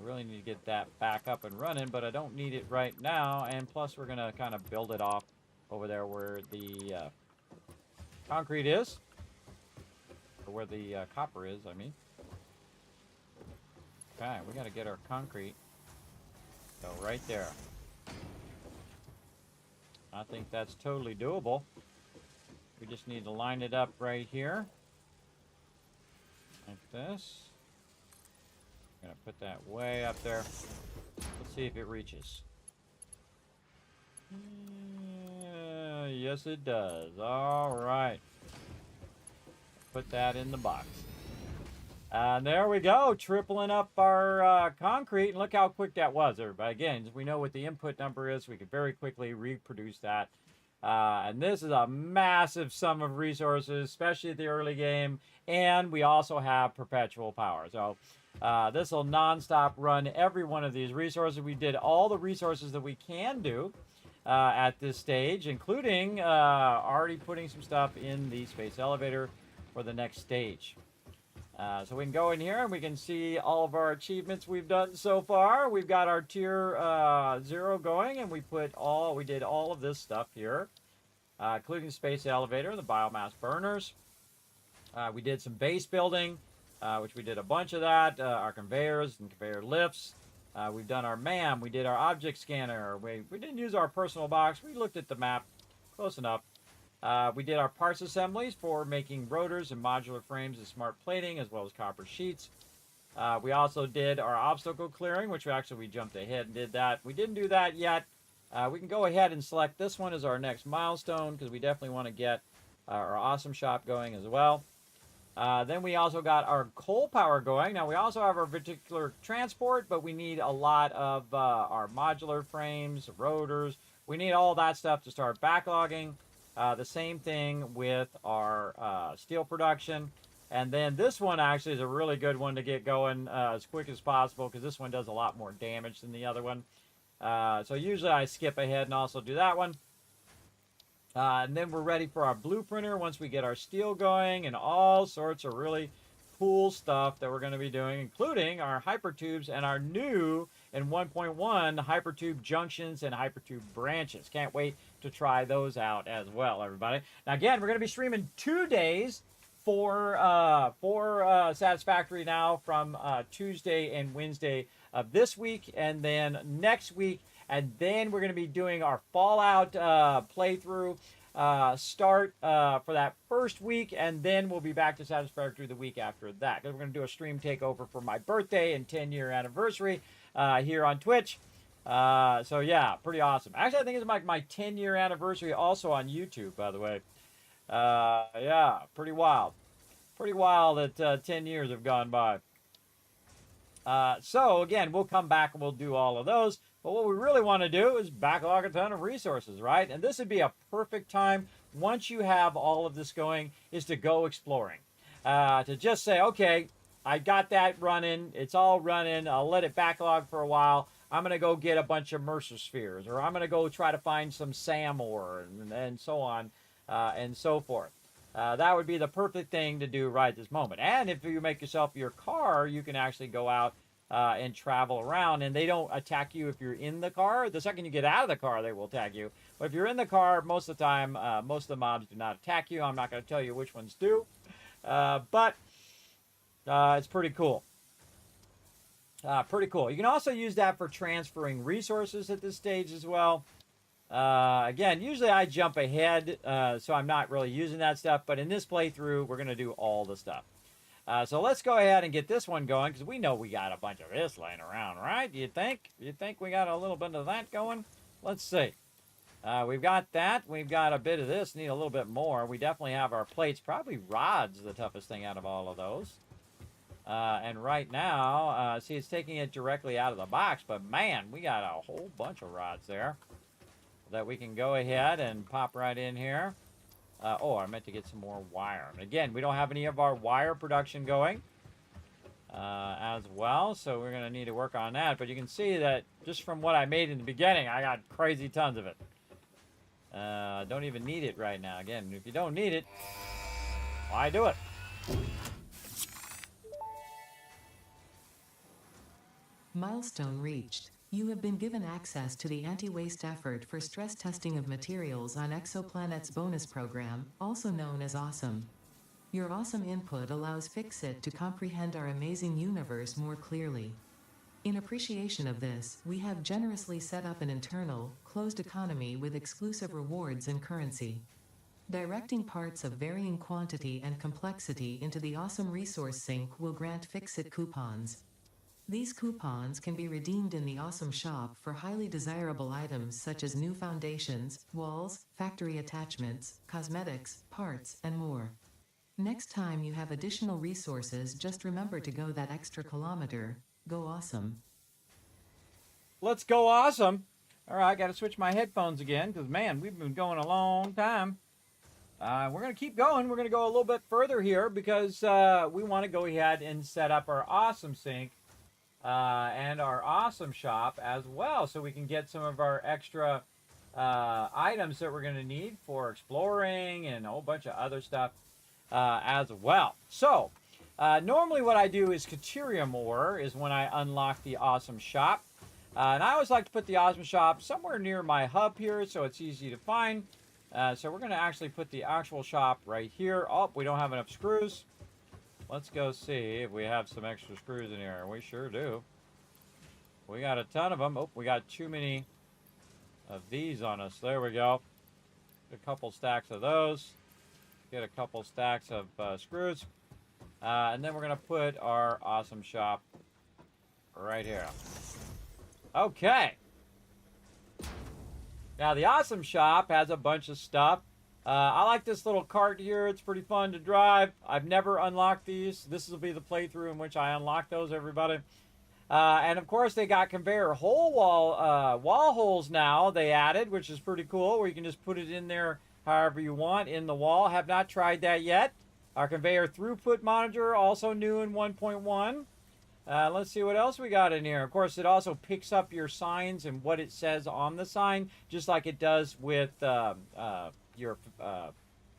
Really need to get that back up and running, but I don't need it right now. And plus, we're gonna kind of build it off over there where the concrete is, or where the copper is, I mean. Okay, we got to get our concrete. Go right there. I think that's totally doable. We just need to line it up right here. Like this. I'm going to put that way up there. Let's see if it reaches. Yes, it does. All right. Put that in the box. And there we go, tripling up our concrete. And look how quick that was, everybody. Again, we know what the input number is. We could very quickly reproduce that. And this is a massive sum of resources, especially at the early game. And we also have perpetual power. So this will nonstop run every one of these resources. We did all the resources that we can do at this stage, including already putting some stuff in the space elevator for the next stage. So we can go in here and we can see all of our achievements we've done so far. We've got our tier 0 going, and we did all of this stuff here, including the space elevator and the biomass burners. We did some base building, which we did a bunch of that, our conveyors and conveyor lifts. We've done our MAM. We did our object scanner. We didn't use our personal box. We looked at the map. Close enough. We did our parts assemblies for making rotors and modular frames and smart plating, as well as copper sheets. We also did our obstacle clearing, which we jumped ahead and did that. We didn't do that yet. We can go ahead and select this one as our next milestone because we definitely want to get our awesome shop going as well. Then we also got our coal power going. Now we also have our particular transport, but we need a lot of our modular frames, rotors. We need all that stuff to start backlogging. The same thing with our steel production. And then this one actually is a really good one to get going as quick as possible because this one does a lot more damage than the other one. So usually I skip ahead and also do that one. And then we're ready for our blueprinter once we get our steel going and all sorts of really cool stuff that we're going to be doing, including our hypertubes and our new in 1.1 hypertube junctions and hypertube branches. Can't wait to try those out as well, everybody. Now, again, we're going to be streaming 2 days for Satisfactory now from Tuesday and Wednesday of this week, and then next week. And then we're going to be doing our Fallout playthrough start for that first week, and then we'll be back to Satisfactory the week after that. Because we're going to do a stream takeover for my birthday and 10-year anniversary here on Twitch. So yeah, pretty awesome. Actually, I think it's like my 10-year anniversary also on YouTube, by the way. Yeah, pretty wild. Pretty wild that 10 years have gone by. So again, we'll come back and we'll do all of those. But what we really want to do is backlog a ton of resources, right? And this would be a perfect time, once you have all of this going, is to go exploring. To just say, okay, I got that running. It's all running. I'll let it backlog for a while. I'm going to go get a bunch of Mercer spheres, or I'm going to go try to find some SAM ore, and so on and so forth. That would be the perfect thing to do right this moment. And if you make yourself your car, you can actually go out and travel around, and they don't attack you if you're in the car. The second you get out of the car, they will attack you. But if you're in the car, most of the time, most of the mobs do not attack you. I'm not going to tell you which ones do, but it's pretty cool. Pretty cool. You can also use that for transferring resources at this stage as well. Again, usually I jump ahead, so I'm not really using that stuff. But in this playthrough, we're going to do all the stuff. So let's go ahead and get this one going, because we know we got a bunch of this laying around, right? You think? You think we got a little bit of that going? Let's see. We've got that. We've got a bit of this. Need a little bit more. We definitely have our plates. Probably rods the toughest thing out of all of those. And right now, see, it's taking it directly out of the box. But, man, we got a whole bunch of rods there that we can go ahead and pop right in here. Oh, I meant to get some more wire. And again, we don't have any of our wire production going as well, so we're going to need to work on that. But you can see that just from what I made in the beginning, I got crazy tons of it. Don't even need it right now. Again, if you don't need it, why do it? Milestone reached. You have been given access to the anti-waste effort for stress testing of materials on Exoplanet's bonus program, also known as Awesome. Your awesome input allows Fixit to comprehend our amazing universe more clearly. In appreciation of this, we have generously set up an internal, closed economy with exclusive rewards and currency. Directing parts of varying quantity and complexity into the Awesome resource sink will grant Fixit coupons. These coupons can be redeemed in the Awesome shop for highly desirable items such as new foundations, walls, factory attachments, cosmetics, parts, and more. Next time you have additional resources, just remember to go that extra kilometer. Go Awesome. Let's go Awesome. All right, got to switch my headphones again because, man, we've been going a long time. We're going to keep going. We're going to go a little bit further here because we want to go ahead and set up our Awesome sink and our Awesome shop as well, so we can get some of our extra items that we're going to need for exploring and a whole bunch of other stuff as well. So normally what I do is Caterium ore is when I unlock the Awesome shop. And I always like to put the Awesome shop somewhere near my hub here so it's easy to find. So we're going to actually put the actual shop right here. Oh, we don't have enough screws. Let's go see if we have some extra screws in here. We sure do. We got a ton of them. Oh, we got too many of these on us. There we go. A couple stacks of those. Get a couple stacks of screws. And then we're going to put our awesome shop right here. Okay. Now, the awesome shop has a bunch of stuff. I like this little cart here. It's pretty fun to drive. I've never unlocked these. This will be the playthrough in which I unlock those, everybody. And, of course, they got conveyor wall holes now they added, which is pretty cool, where you can just put it in there however you want in the wall. Have not tried that yet. Our conveyor throughput monitor, also new in 1.1. Let's see what else we got in here. Of course, it also picks up your signs and what it says on the sign, just like it does with your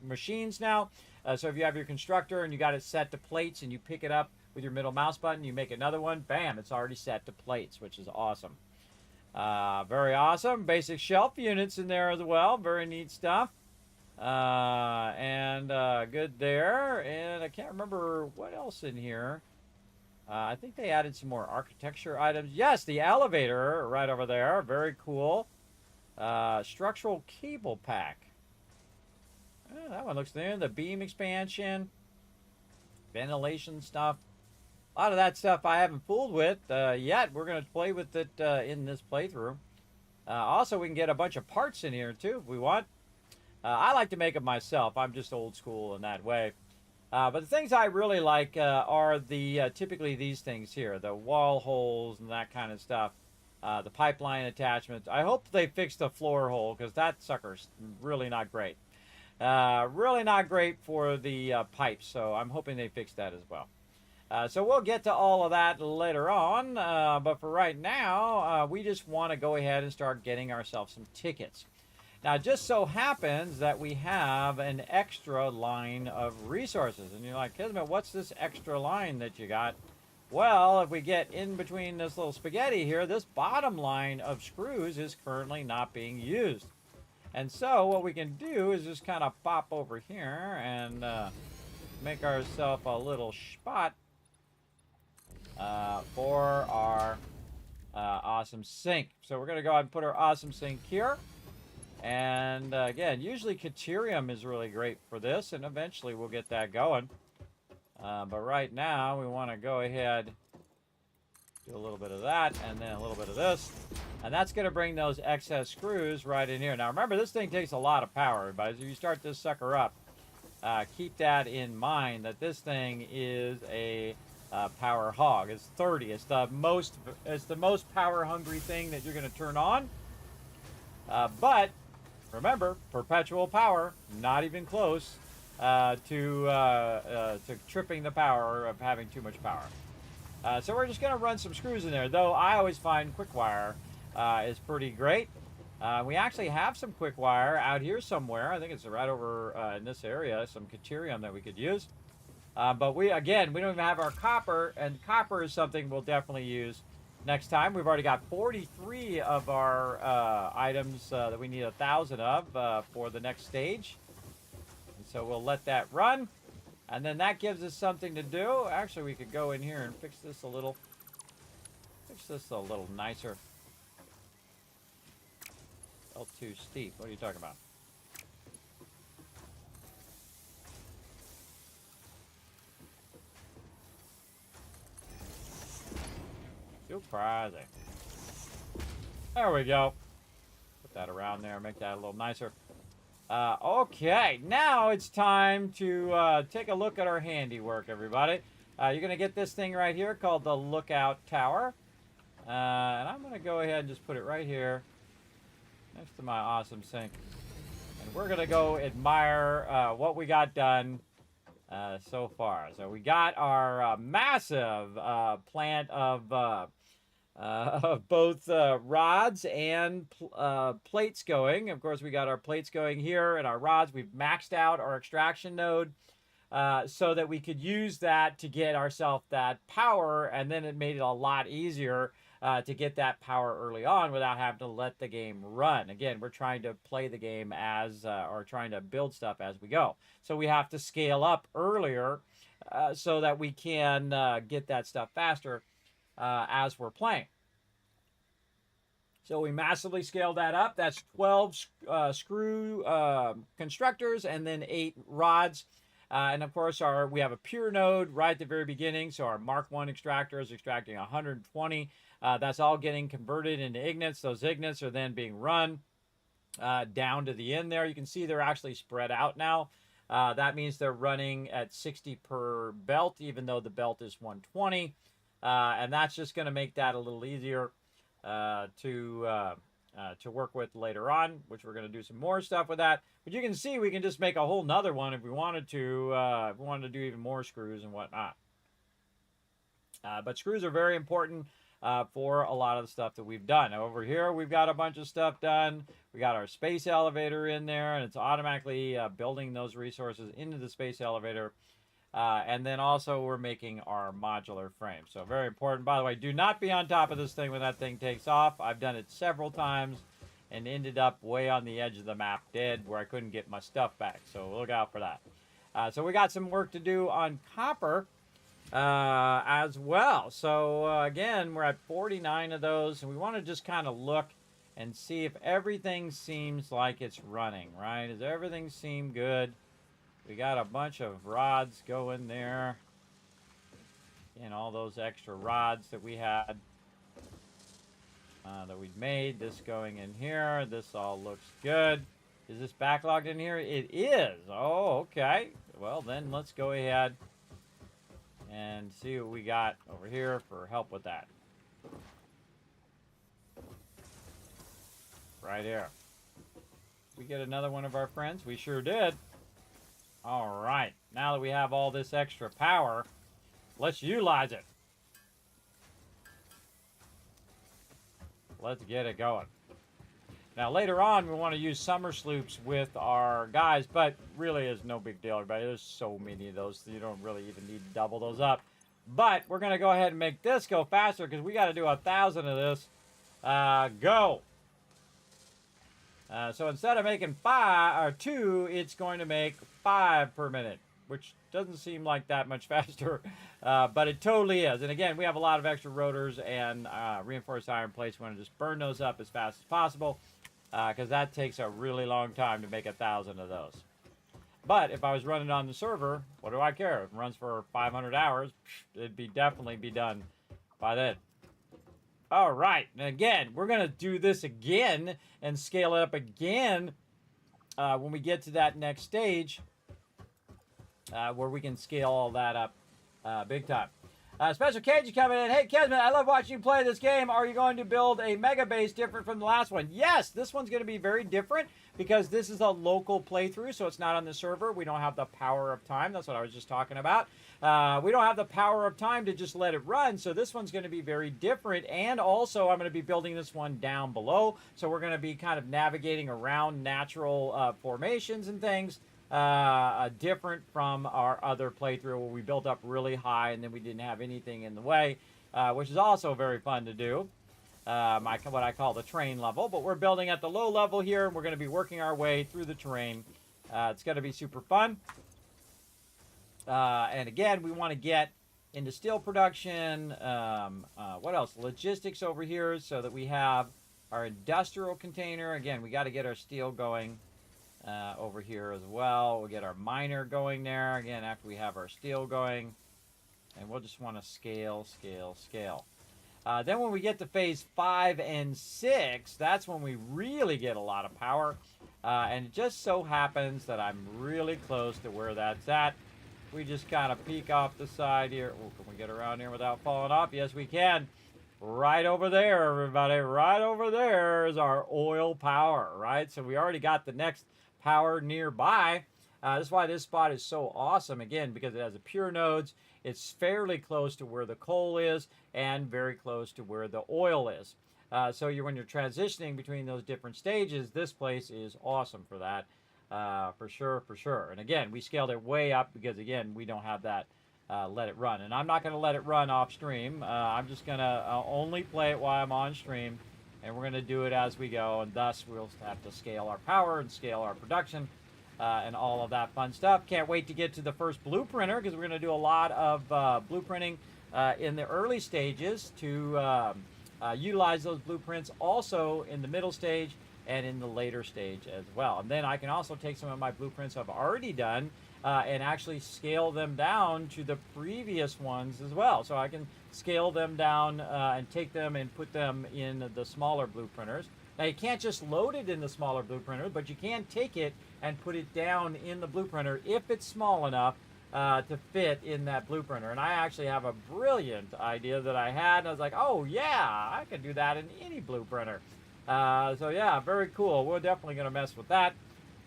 machines now. So if you have your constructor and you got it set to plates and you pick it up with your middle mouse button, you make another one, bam, it's already set to plates, which is awesome. Very awesome. Basic shelf units in there as well. Very neat stuff. Good there. And I can't remember what else in here. I think they added some more architecture items. Yes, the elevator right over there. Very cool. Structural cable pack. That one looks new. The beam expansion. Ventilation stuff. A lot of that stuff I haven't fooled with yet. We're going to play with it in this playthrough. Also, we can get a bunch of parts in here, too, if we want. I like to make them myself. I'm just old school in that way. But the things I really like are the typically these things here. The wall holes and that kind of stuff. The pipeline attachments. I hope they fix the floor hole, because that sucker's really not great. Really not great for the pipes, so I'm hoping they fix that as well. So we'll get to all of that later on, but for right now, we just want to go ahead and start getting ourselves some tickets. Now, it just so happens that we have an extra line of resources, and you're like, Kismet, what's this extra line that you got? Well, if we get in between this little spaghetti here, this bottom line of screws is currently not being used. And so what we can do is just kind of pop over here and make ourselves a little spot for our awesome sink. So we're going to go ahead and put our awesome sink here. And again, usually Caterium is really great for this, and eventually we'll get that going. But right now, we want to go ahead, do a little bit of that, and then a little bit of this. And that's going to bring those excess screws right in here. Now, remember, this thing takes a lot of power, everybody. So if you start this sucker up, keep that in mind, that this thing is a power hog. It's 30. It's the most power-hungry thing that you're going to turn on. But remember, perpetual power, not even close to tripping the power of having too much power. So we're just going to run some screws in there, though I always find quick wire is pretty great. We actually have some quick wire out here somewhere. I think it's right over in this area, some Caterium that we could use. But we don't even have our copper, and copper is something we'll definitely use next time. We've already got 43 of our items that we need 1,000 of for the next stage. And so we'll let that run. And then that gives us something to do. Actually, we could go in here and fix this a little nicer. Felt too steep. What are you talking about? Too crazy. There we go. Put that around there, make that a little nicer. Okay, now it's time to take a look at our handiwork, everybody. You're going to get this thing right here called the Lookout Tower. And I'm going to go ahead and just put it right here next to my awesome sink. And we're going to go admire what we got done so far. So we got our massive plant of both rods and plates going. Of course, we got our plates going here and our rods. We've maxed out our extraction node so that we could use that to get ourselves that power, and then it made it a lot easier to get that power early on without having to let the game run. Again, we're trying to play the game as, or trying to build stuff as we go. So we have to scale up earlier so that we can get that stuff faster as we're playing. So we massively scaled that up. That's 12 screw constructors and then 8 rods. And of course, we have a pure node right at the very beginning. So our Mark 1 extractor is extracting 120. That's all getting converted into ignits. Those ignits are then being run down to the end there. You can see they're actually spread out now. That means they're running at 60 per belt, even though the belt is 120. And that's just going to make that a little easier to work with later on, which we're going to do some more stuff with that. But you can see we can just make a whole nother one if we wanted to. If we wanted to do even more screws and whatnot. But screws are very important for a lot of the stuff that we've done. Over here, we've got a bunch of stuff done. We got our space elevator in there, and it's automatically building those resources into the space elevator. And then also we're making our modular frame. So very important. By the way, do not be on top of this thing when that thing takes off. I've done it several times and ended up way on the edge of the map dead where I couldn't get my stuff back. So look out for that. So we got some work to do on copper as well. So again, we're at 49 of those, and we want to just kind of look and see if everything seems like it's running, right? Does everything seem good? We got a bunch of rods going there. And all those extra rods that we had that we'd made. This going in here. This all looks good. Is this backlogged in here? It is. Oh, okay. Well, then let's go ahead and see what we got over here for help with that. Right here. We get another one of our friends. We sure did. All right, now that we have all this extra power, let's utilize it. Let's get it going. Now, later on, we want to use summer sloops with our guys, but really is no big deal, everybody. There's so many of those, you don't really even need to double those up. But we're going to go ahead and make this go faster because we got to do 1,000 of this. Go! So instead of making 2, it's going to make 5 per minute, which doesn't seem like that much faster, but it totally is. And again, we have a lot of extra rotors and reinforced iron plates. We want to just burn those up as fast as possible because that takes a really long time to make 1,000 of those. But if I was running on the server, what do I care? If it runs for 500 hours, it'd definitely be done by then. All right, and again, we're going to do this again and scale it up again when we get to that next stage where we can scale all that up big time. Special Cage coming in. Hey, Kismet, I love watching you play this game. Are you going to build a mega base different from the last one? Yes, this one's going to be very different because this is a local playthrough, so it's not on the server. We don't have the power of time. That's what I was just talking about. We don't have the power of time to just let it run, so this one's going to be very different. And also, I'm going to be building this one down below, so we're going to be kind of navigating around natural formations and things. Different from our other playthrough where we built up really high and then we didn't have anything in the way, which is also very fun to do. What I call the terrain level, but we're building at the low level here and we're going to be working our way through the terrain. It's going to be super fun. And again, we want to get into steel production. What else? Logistics over here so that we have our industrial container. Again, we got to get our steel going. Over here as well. We'll get our miner going there again after we have our steel going, and we'll just want to scale. Then when we get to phase 5 and 6, that's when we really get a lot of power, and it just so happens that I'm really close to where that's at. We just kind of peek off the side here. Oh, can we get around here without falling off? Yes, we can. Right over there, everybody. Right over there is our oil power, right? So we already got the next power nearby. That's why this spot is so awesome, again, because it has a pure nodes. It's fairly close to where the coal is and very close to where the oil is. So when you're transitioning between those different stages, this place is awesome for that, for sure. And again, we scaled it way up because, again, we don't have that let it run. And I'm not going to let it run off stream. I'm just going to only play it while I'm on stream. And we're going to do it as we go, and thus we'll have to scale our power and scale our production and all of that fun stuff. Can't wait to get to the first blueprinter because we're going to do a lot of blueprinting in the early stages to utilize those blueprints also in the middle stage and in the later stage as well. And then I can also take some of my blueprints I've already done and actually scale them down to the previous ones as well. So I can scale them down and take them and put them in the smaller blueprinters. Now you can't just load it in the smaller blueprinter, but you can take it and put it down in the blueprinter if it's small enough to fit in that blueprinter. And I actually have a brilliant idea that I had, and I was like, oh yeah, I can do that in any blueprinter. So yeah, very cool. We're definitely going to mess with that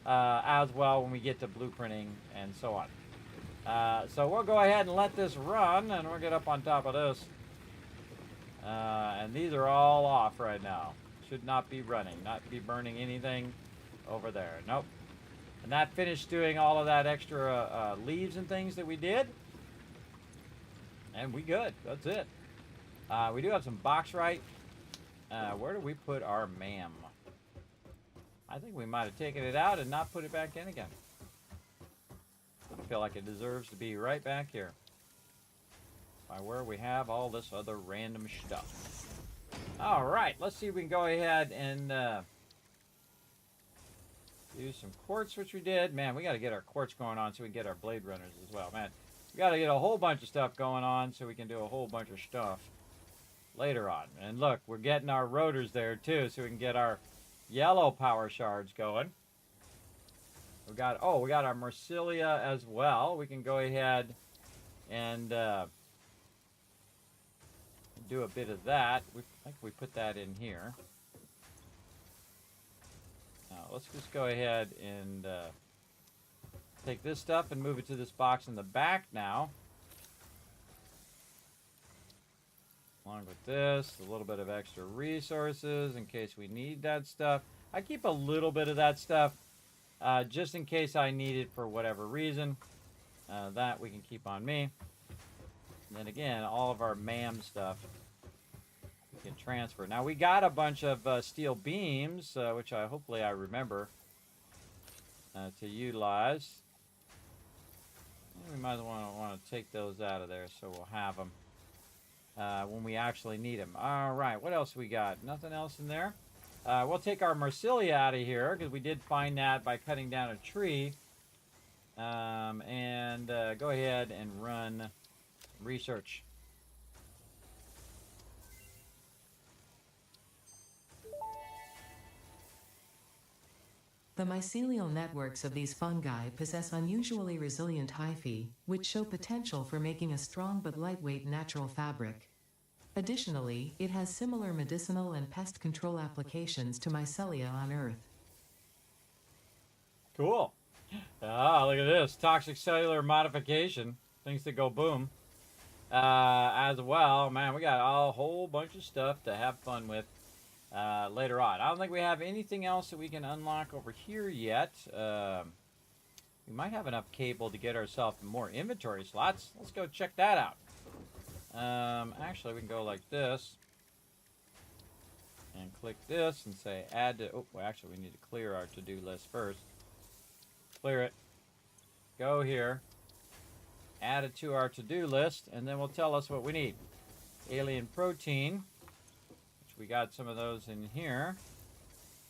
as well when we get to blueprinting and so on. So we'll go ahead and let this run, and we'll get up on top of this. And these are all off right now. Should not be running, not be burning anything over there. Nope. And that finished doing all of that extra leaves and things that we did. And we good. That's it. We do have some boxrite. Where do we put our MAM? I think we might have taken it out and not put it back in again. I feel like it deserves to be right back here. By where we have all this other random stuff. Alright, let's see if we can go ahead and do some quartz, which we did. Man, we got to get our quartz going on so we can get our blade runners as well. Man, we got to get a whole bunch of stuff going on so we can do a whole bunch of stuff later on. And look, we're getting our rotors there too so we can get our yellow power shards going. We got our Marsilia as well. We can go ahead and do a bit of that. I think we put that in here. Now let's just go ahead and take this stuff and move it to this box in the back now. Along with this, a little bit of extra resources in case we need that stuff. I keep a little bit of that stuff just in case I need it for whatever reason. That we can keep on me. And then again, all of our MAM stuff we can transfer. Now we got a bunch of steel beams, which hopefully I remember to utilize. We might want to take those out of there so we'll have them when we actually need them. All right, what else we got? Nothing else in there. We'll take our Marsilia out of here because we did find that by cutting down a tree. And go ahead and run research. The mycelial networks of these fungi possess unusually resilient hyphae, which show potential for making a strong but lightweight natural fabric. Additionally, it has similar medicinal and pest control applications to mycelia on Earth. Cool. Ah, look at this. Toxic cellular modification. Things that go boom. As well. Man, we got a whole bunch of stuff to have fun with later on. I don't think we have anything else that we can unlock over here yet. We might have enough cable to get ourselves more inventory slots. Let's go check that out. Actually, we can go like this. And click this and say add to... Oh, well, actually, we need to clear our to-do list first. Clear it. Go here. Add it to our to-do list, and then we'll tell us what we need. Alien protein, which we got some of those in here.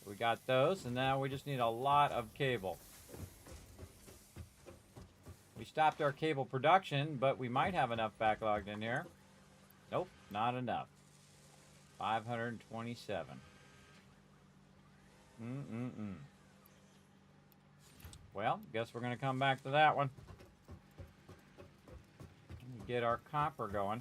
We got those, and now we just need a lot of cable. We stopped our cable production, but we might have enough backlogged in here. Nope, not enough. 527. Well, guess we're going to come back to that one. Get our copper going.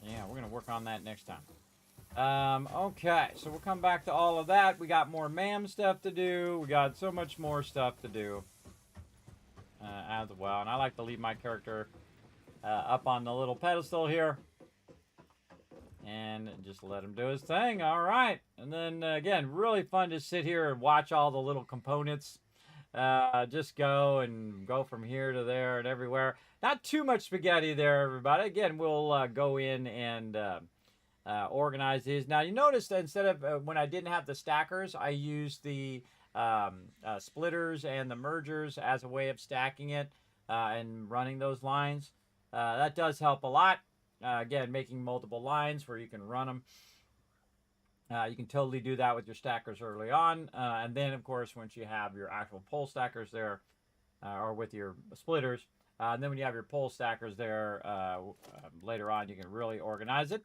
Yeah, we're going to work on that next time. Okay, so we'll come back to all of that. We got more MAM stuff to do. We got so much more stuff to do as well. And I like to leave my character up on the little pedestal here. And just let him do his thing. All right. And then, again, really fun to sit here and watch all the little components just go from here to there and everywhere. Not too much spaghetti there, everybody. Again, we'll go in and organize these. Now, you notice that instead of when I didn't have the stackers, I used the splitters and the mergers as a way of stacking it and running those lines. That does help a lot. Again, making multiple lines where you can run them. You can totally do that with your stackers early on. And then, of course, once you have your actual pole stackers there, or with your splitters, and then when you have your pole stackers there, later on, you can really organize it,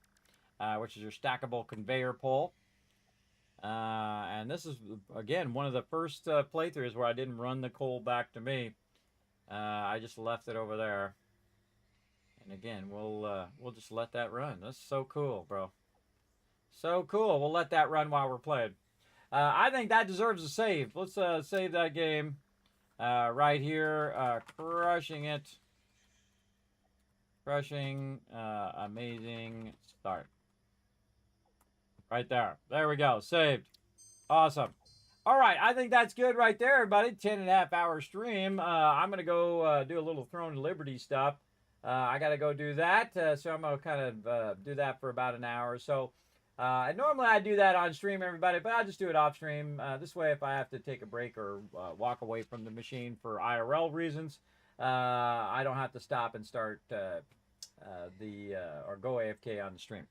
which is your stackable conveyor pole. And this is, again, one of the first playthroughs where I didn't run the coal back to me. I just left it over there. And again, we'll just let that run. That's so cool, bro. So cool. We'll let that run while we're playing. I think that deserves a save. Let's save that game right here. Crushing it. Crushing. Amazing. Start. Right there. There we go. Saved. Awesome. All right. I think that's good right there, everybody. 10.5 hour stream. I'm going to go do a little Throne of Liberty stuff. I got to go do that. So I'm going to kind of do that for about an hour or so. And normally I do that on stream, everybody, but I'll just do it off stream. This way, if I have to take a break or walk away from the machine for IRL reasons, I don't have to stop and start or go AFK on the stream.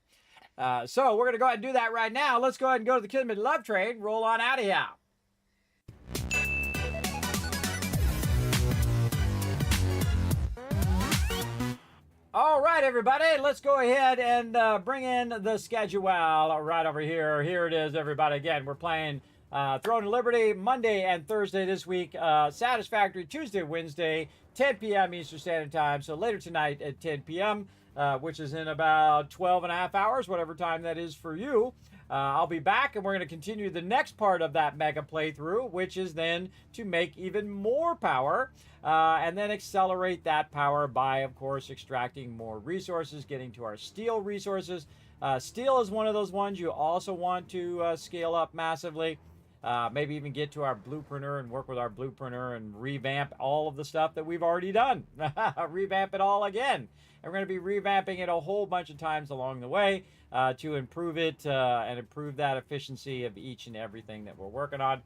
So we're going to go ahead and do that right now. Let's go ahead and go to the Kismet Love Trade. Roll on out of here. All right, everybody, let's go ahead and bring in the schedule right over here. Here it is, everybody. Again, we're playing Throne of Liberty Monday and Thursday this week. Satisfactory Tuesday, Wednesday, 10 p.m. Eastern Standard Time. So later tonight at 10 p.m., which is in about 12.5 hours, whatever time that is for you. I'll be back, and we're going to continue the next part of that mega playthrough, which is then to make even more power, and then accelerate that power by, of course, extracting more resources, getting to our steel resources. Steel is one of those ones you also want to scale up massively. Maybe even get to our blueprinter and work with our blueprinter and revamp all of the stuff that we've already done. Revamp it all again. And we're going to be revamping it a whole bunch of times along the way to improve it and improve that efficiency of each and everything that we're working on.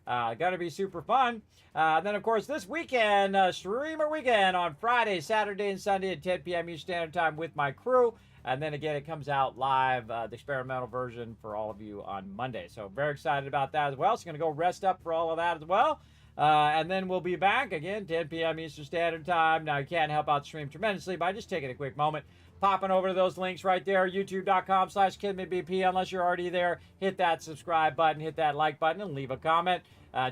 Going to be super fun. Then, of course, this weekend, Streamer Weekend on Friday, Saturday, and Sunday at 10 p.m. Eastern Standard Time with my crew. And then again, it comes out live, the experimental version for all of you on Monday. So very excited about that as well. So going to go rest up for all of that as well. And then we'll be back again, 10 p.m. Eastern Standard Time. Now, you can't help out the stream tremendously by just taking a quick moment, popping over to those links right there, youtube.com/KismetBP. Unless you're already there, hit that subscribe button, hit that like button, and leave a comment.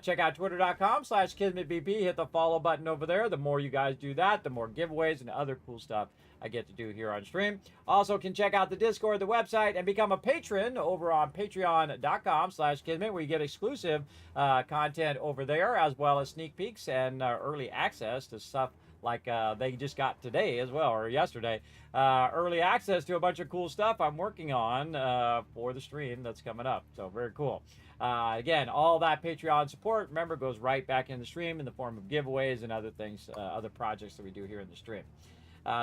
Check out twitter.com/KismetBP. Hit the follow button over there. The more you guys do that, the more giveaways and other cool stuff I get to do here on stream. Also can check out the Discord, the website, and become a patron over on patreon.com/Kismet, where you get exclusive content over there, as well as sneak peeks and early access to stuff like they just got today as well, or yesterday. Early access to a bunch of cool stuff I'm working on for the stream that's coming up. So very cool. Again, all that Patreon support, remember, goes right back in the stream in the form of giveaways and other things, other projects that we do here in the stream.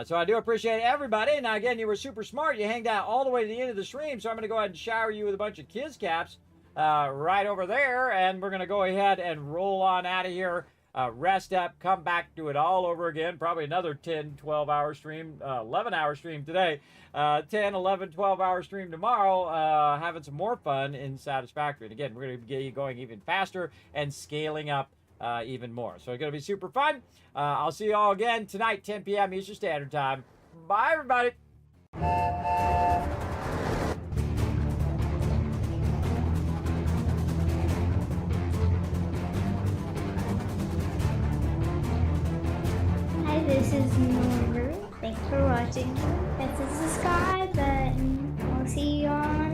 So I do appreciate everybody. Now, again, you were super smart. You hanged out all the way to the end of the stream, so I'm going to go ahead and shower you with a bunch of Kiz Caps right over there, and we're going to go ahead and roll on out of here. Rest up, come back, do it all over again. Probably another 10, 12-hour stream, 11-hour stream today. 10, 11, 12-hour stream tomorrow, having some more fun in Satisfactory. And again, we're going to get you going even faster and scaling up even more. So it's going to be super fun. I'll see you all again tonight, 10 p.m. Eastern Standard Time. Bye, everybody. Hi, this is Norbert. Thanks for watching. Hit the subscribe button. I'll see you on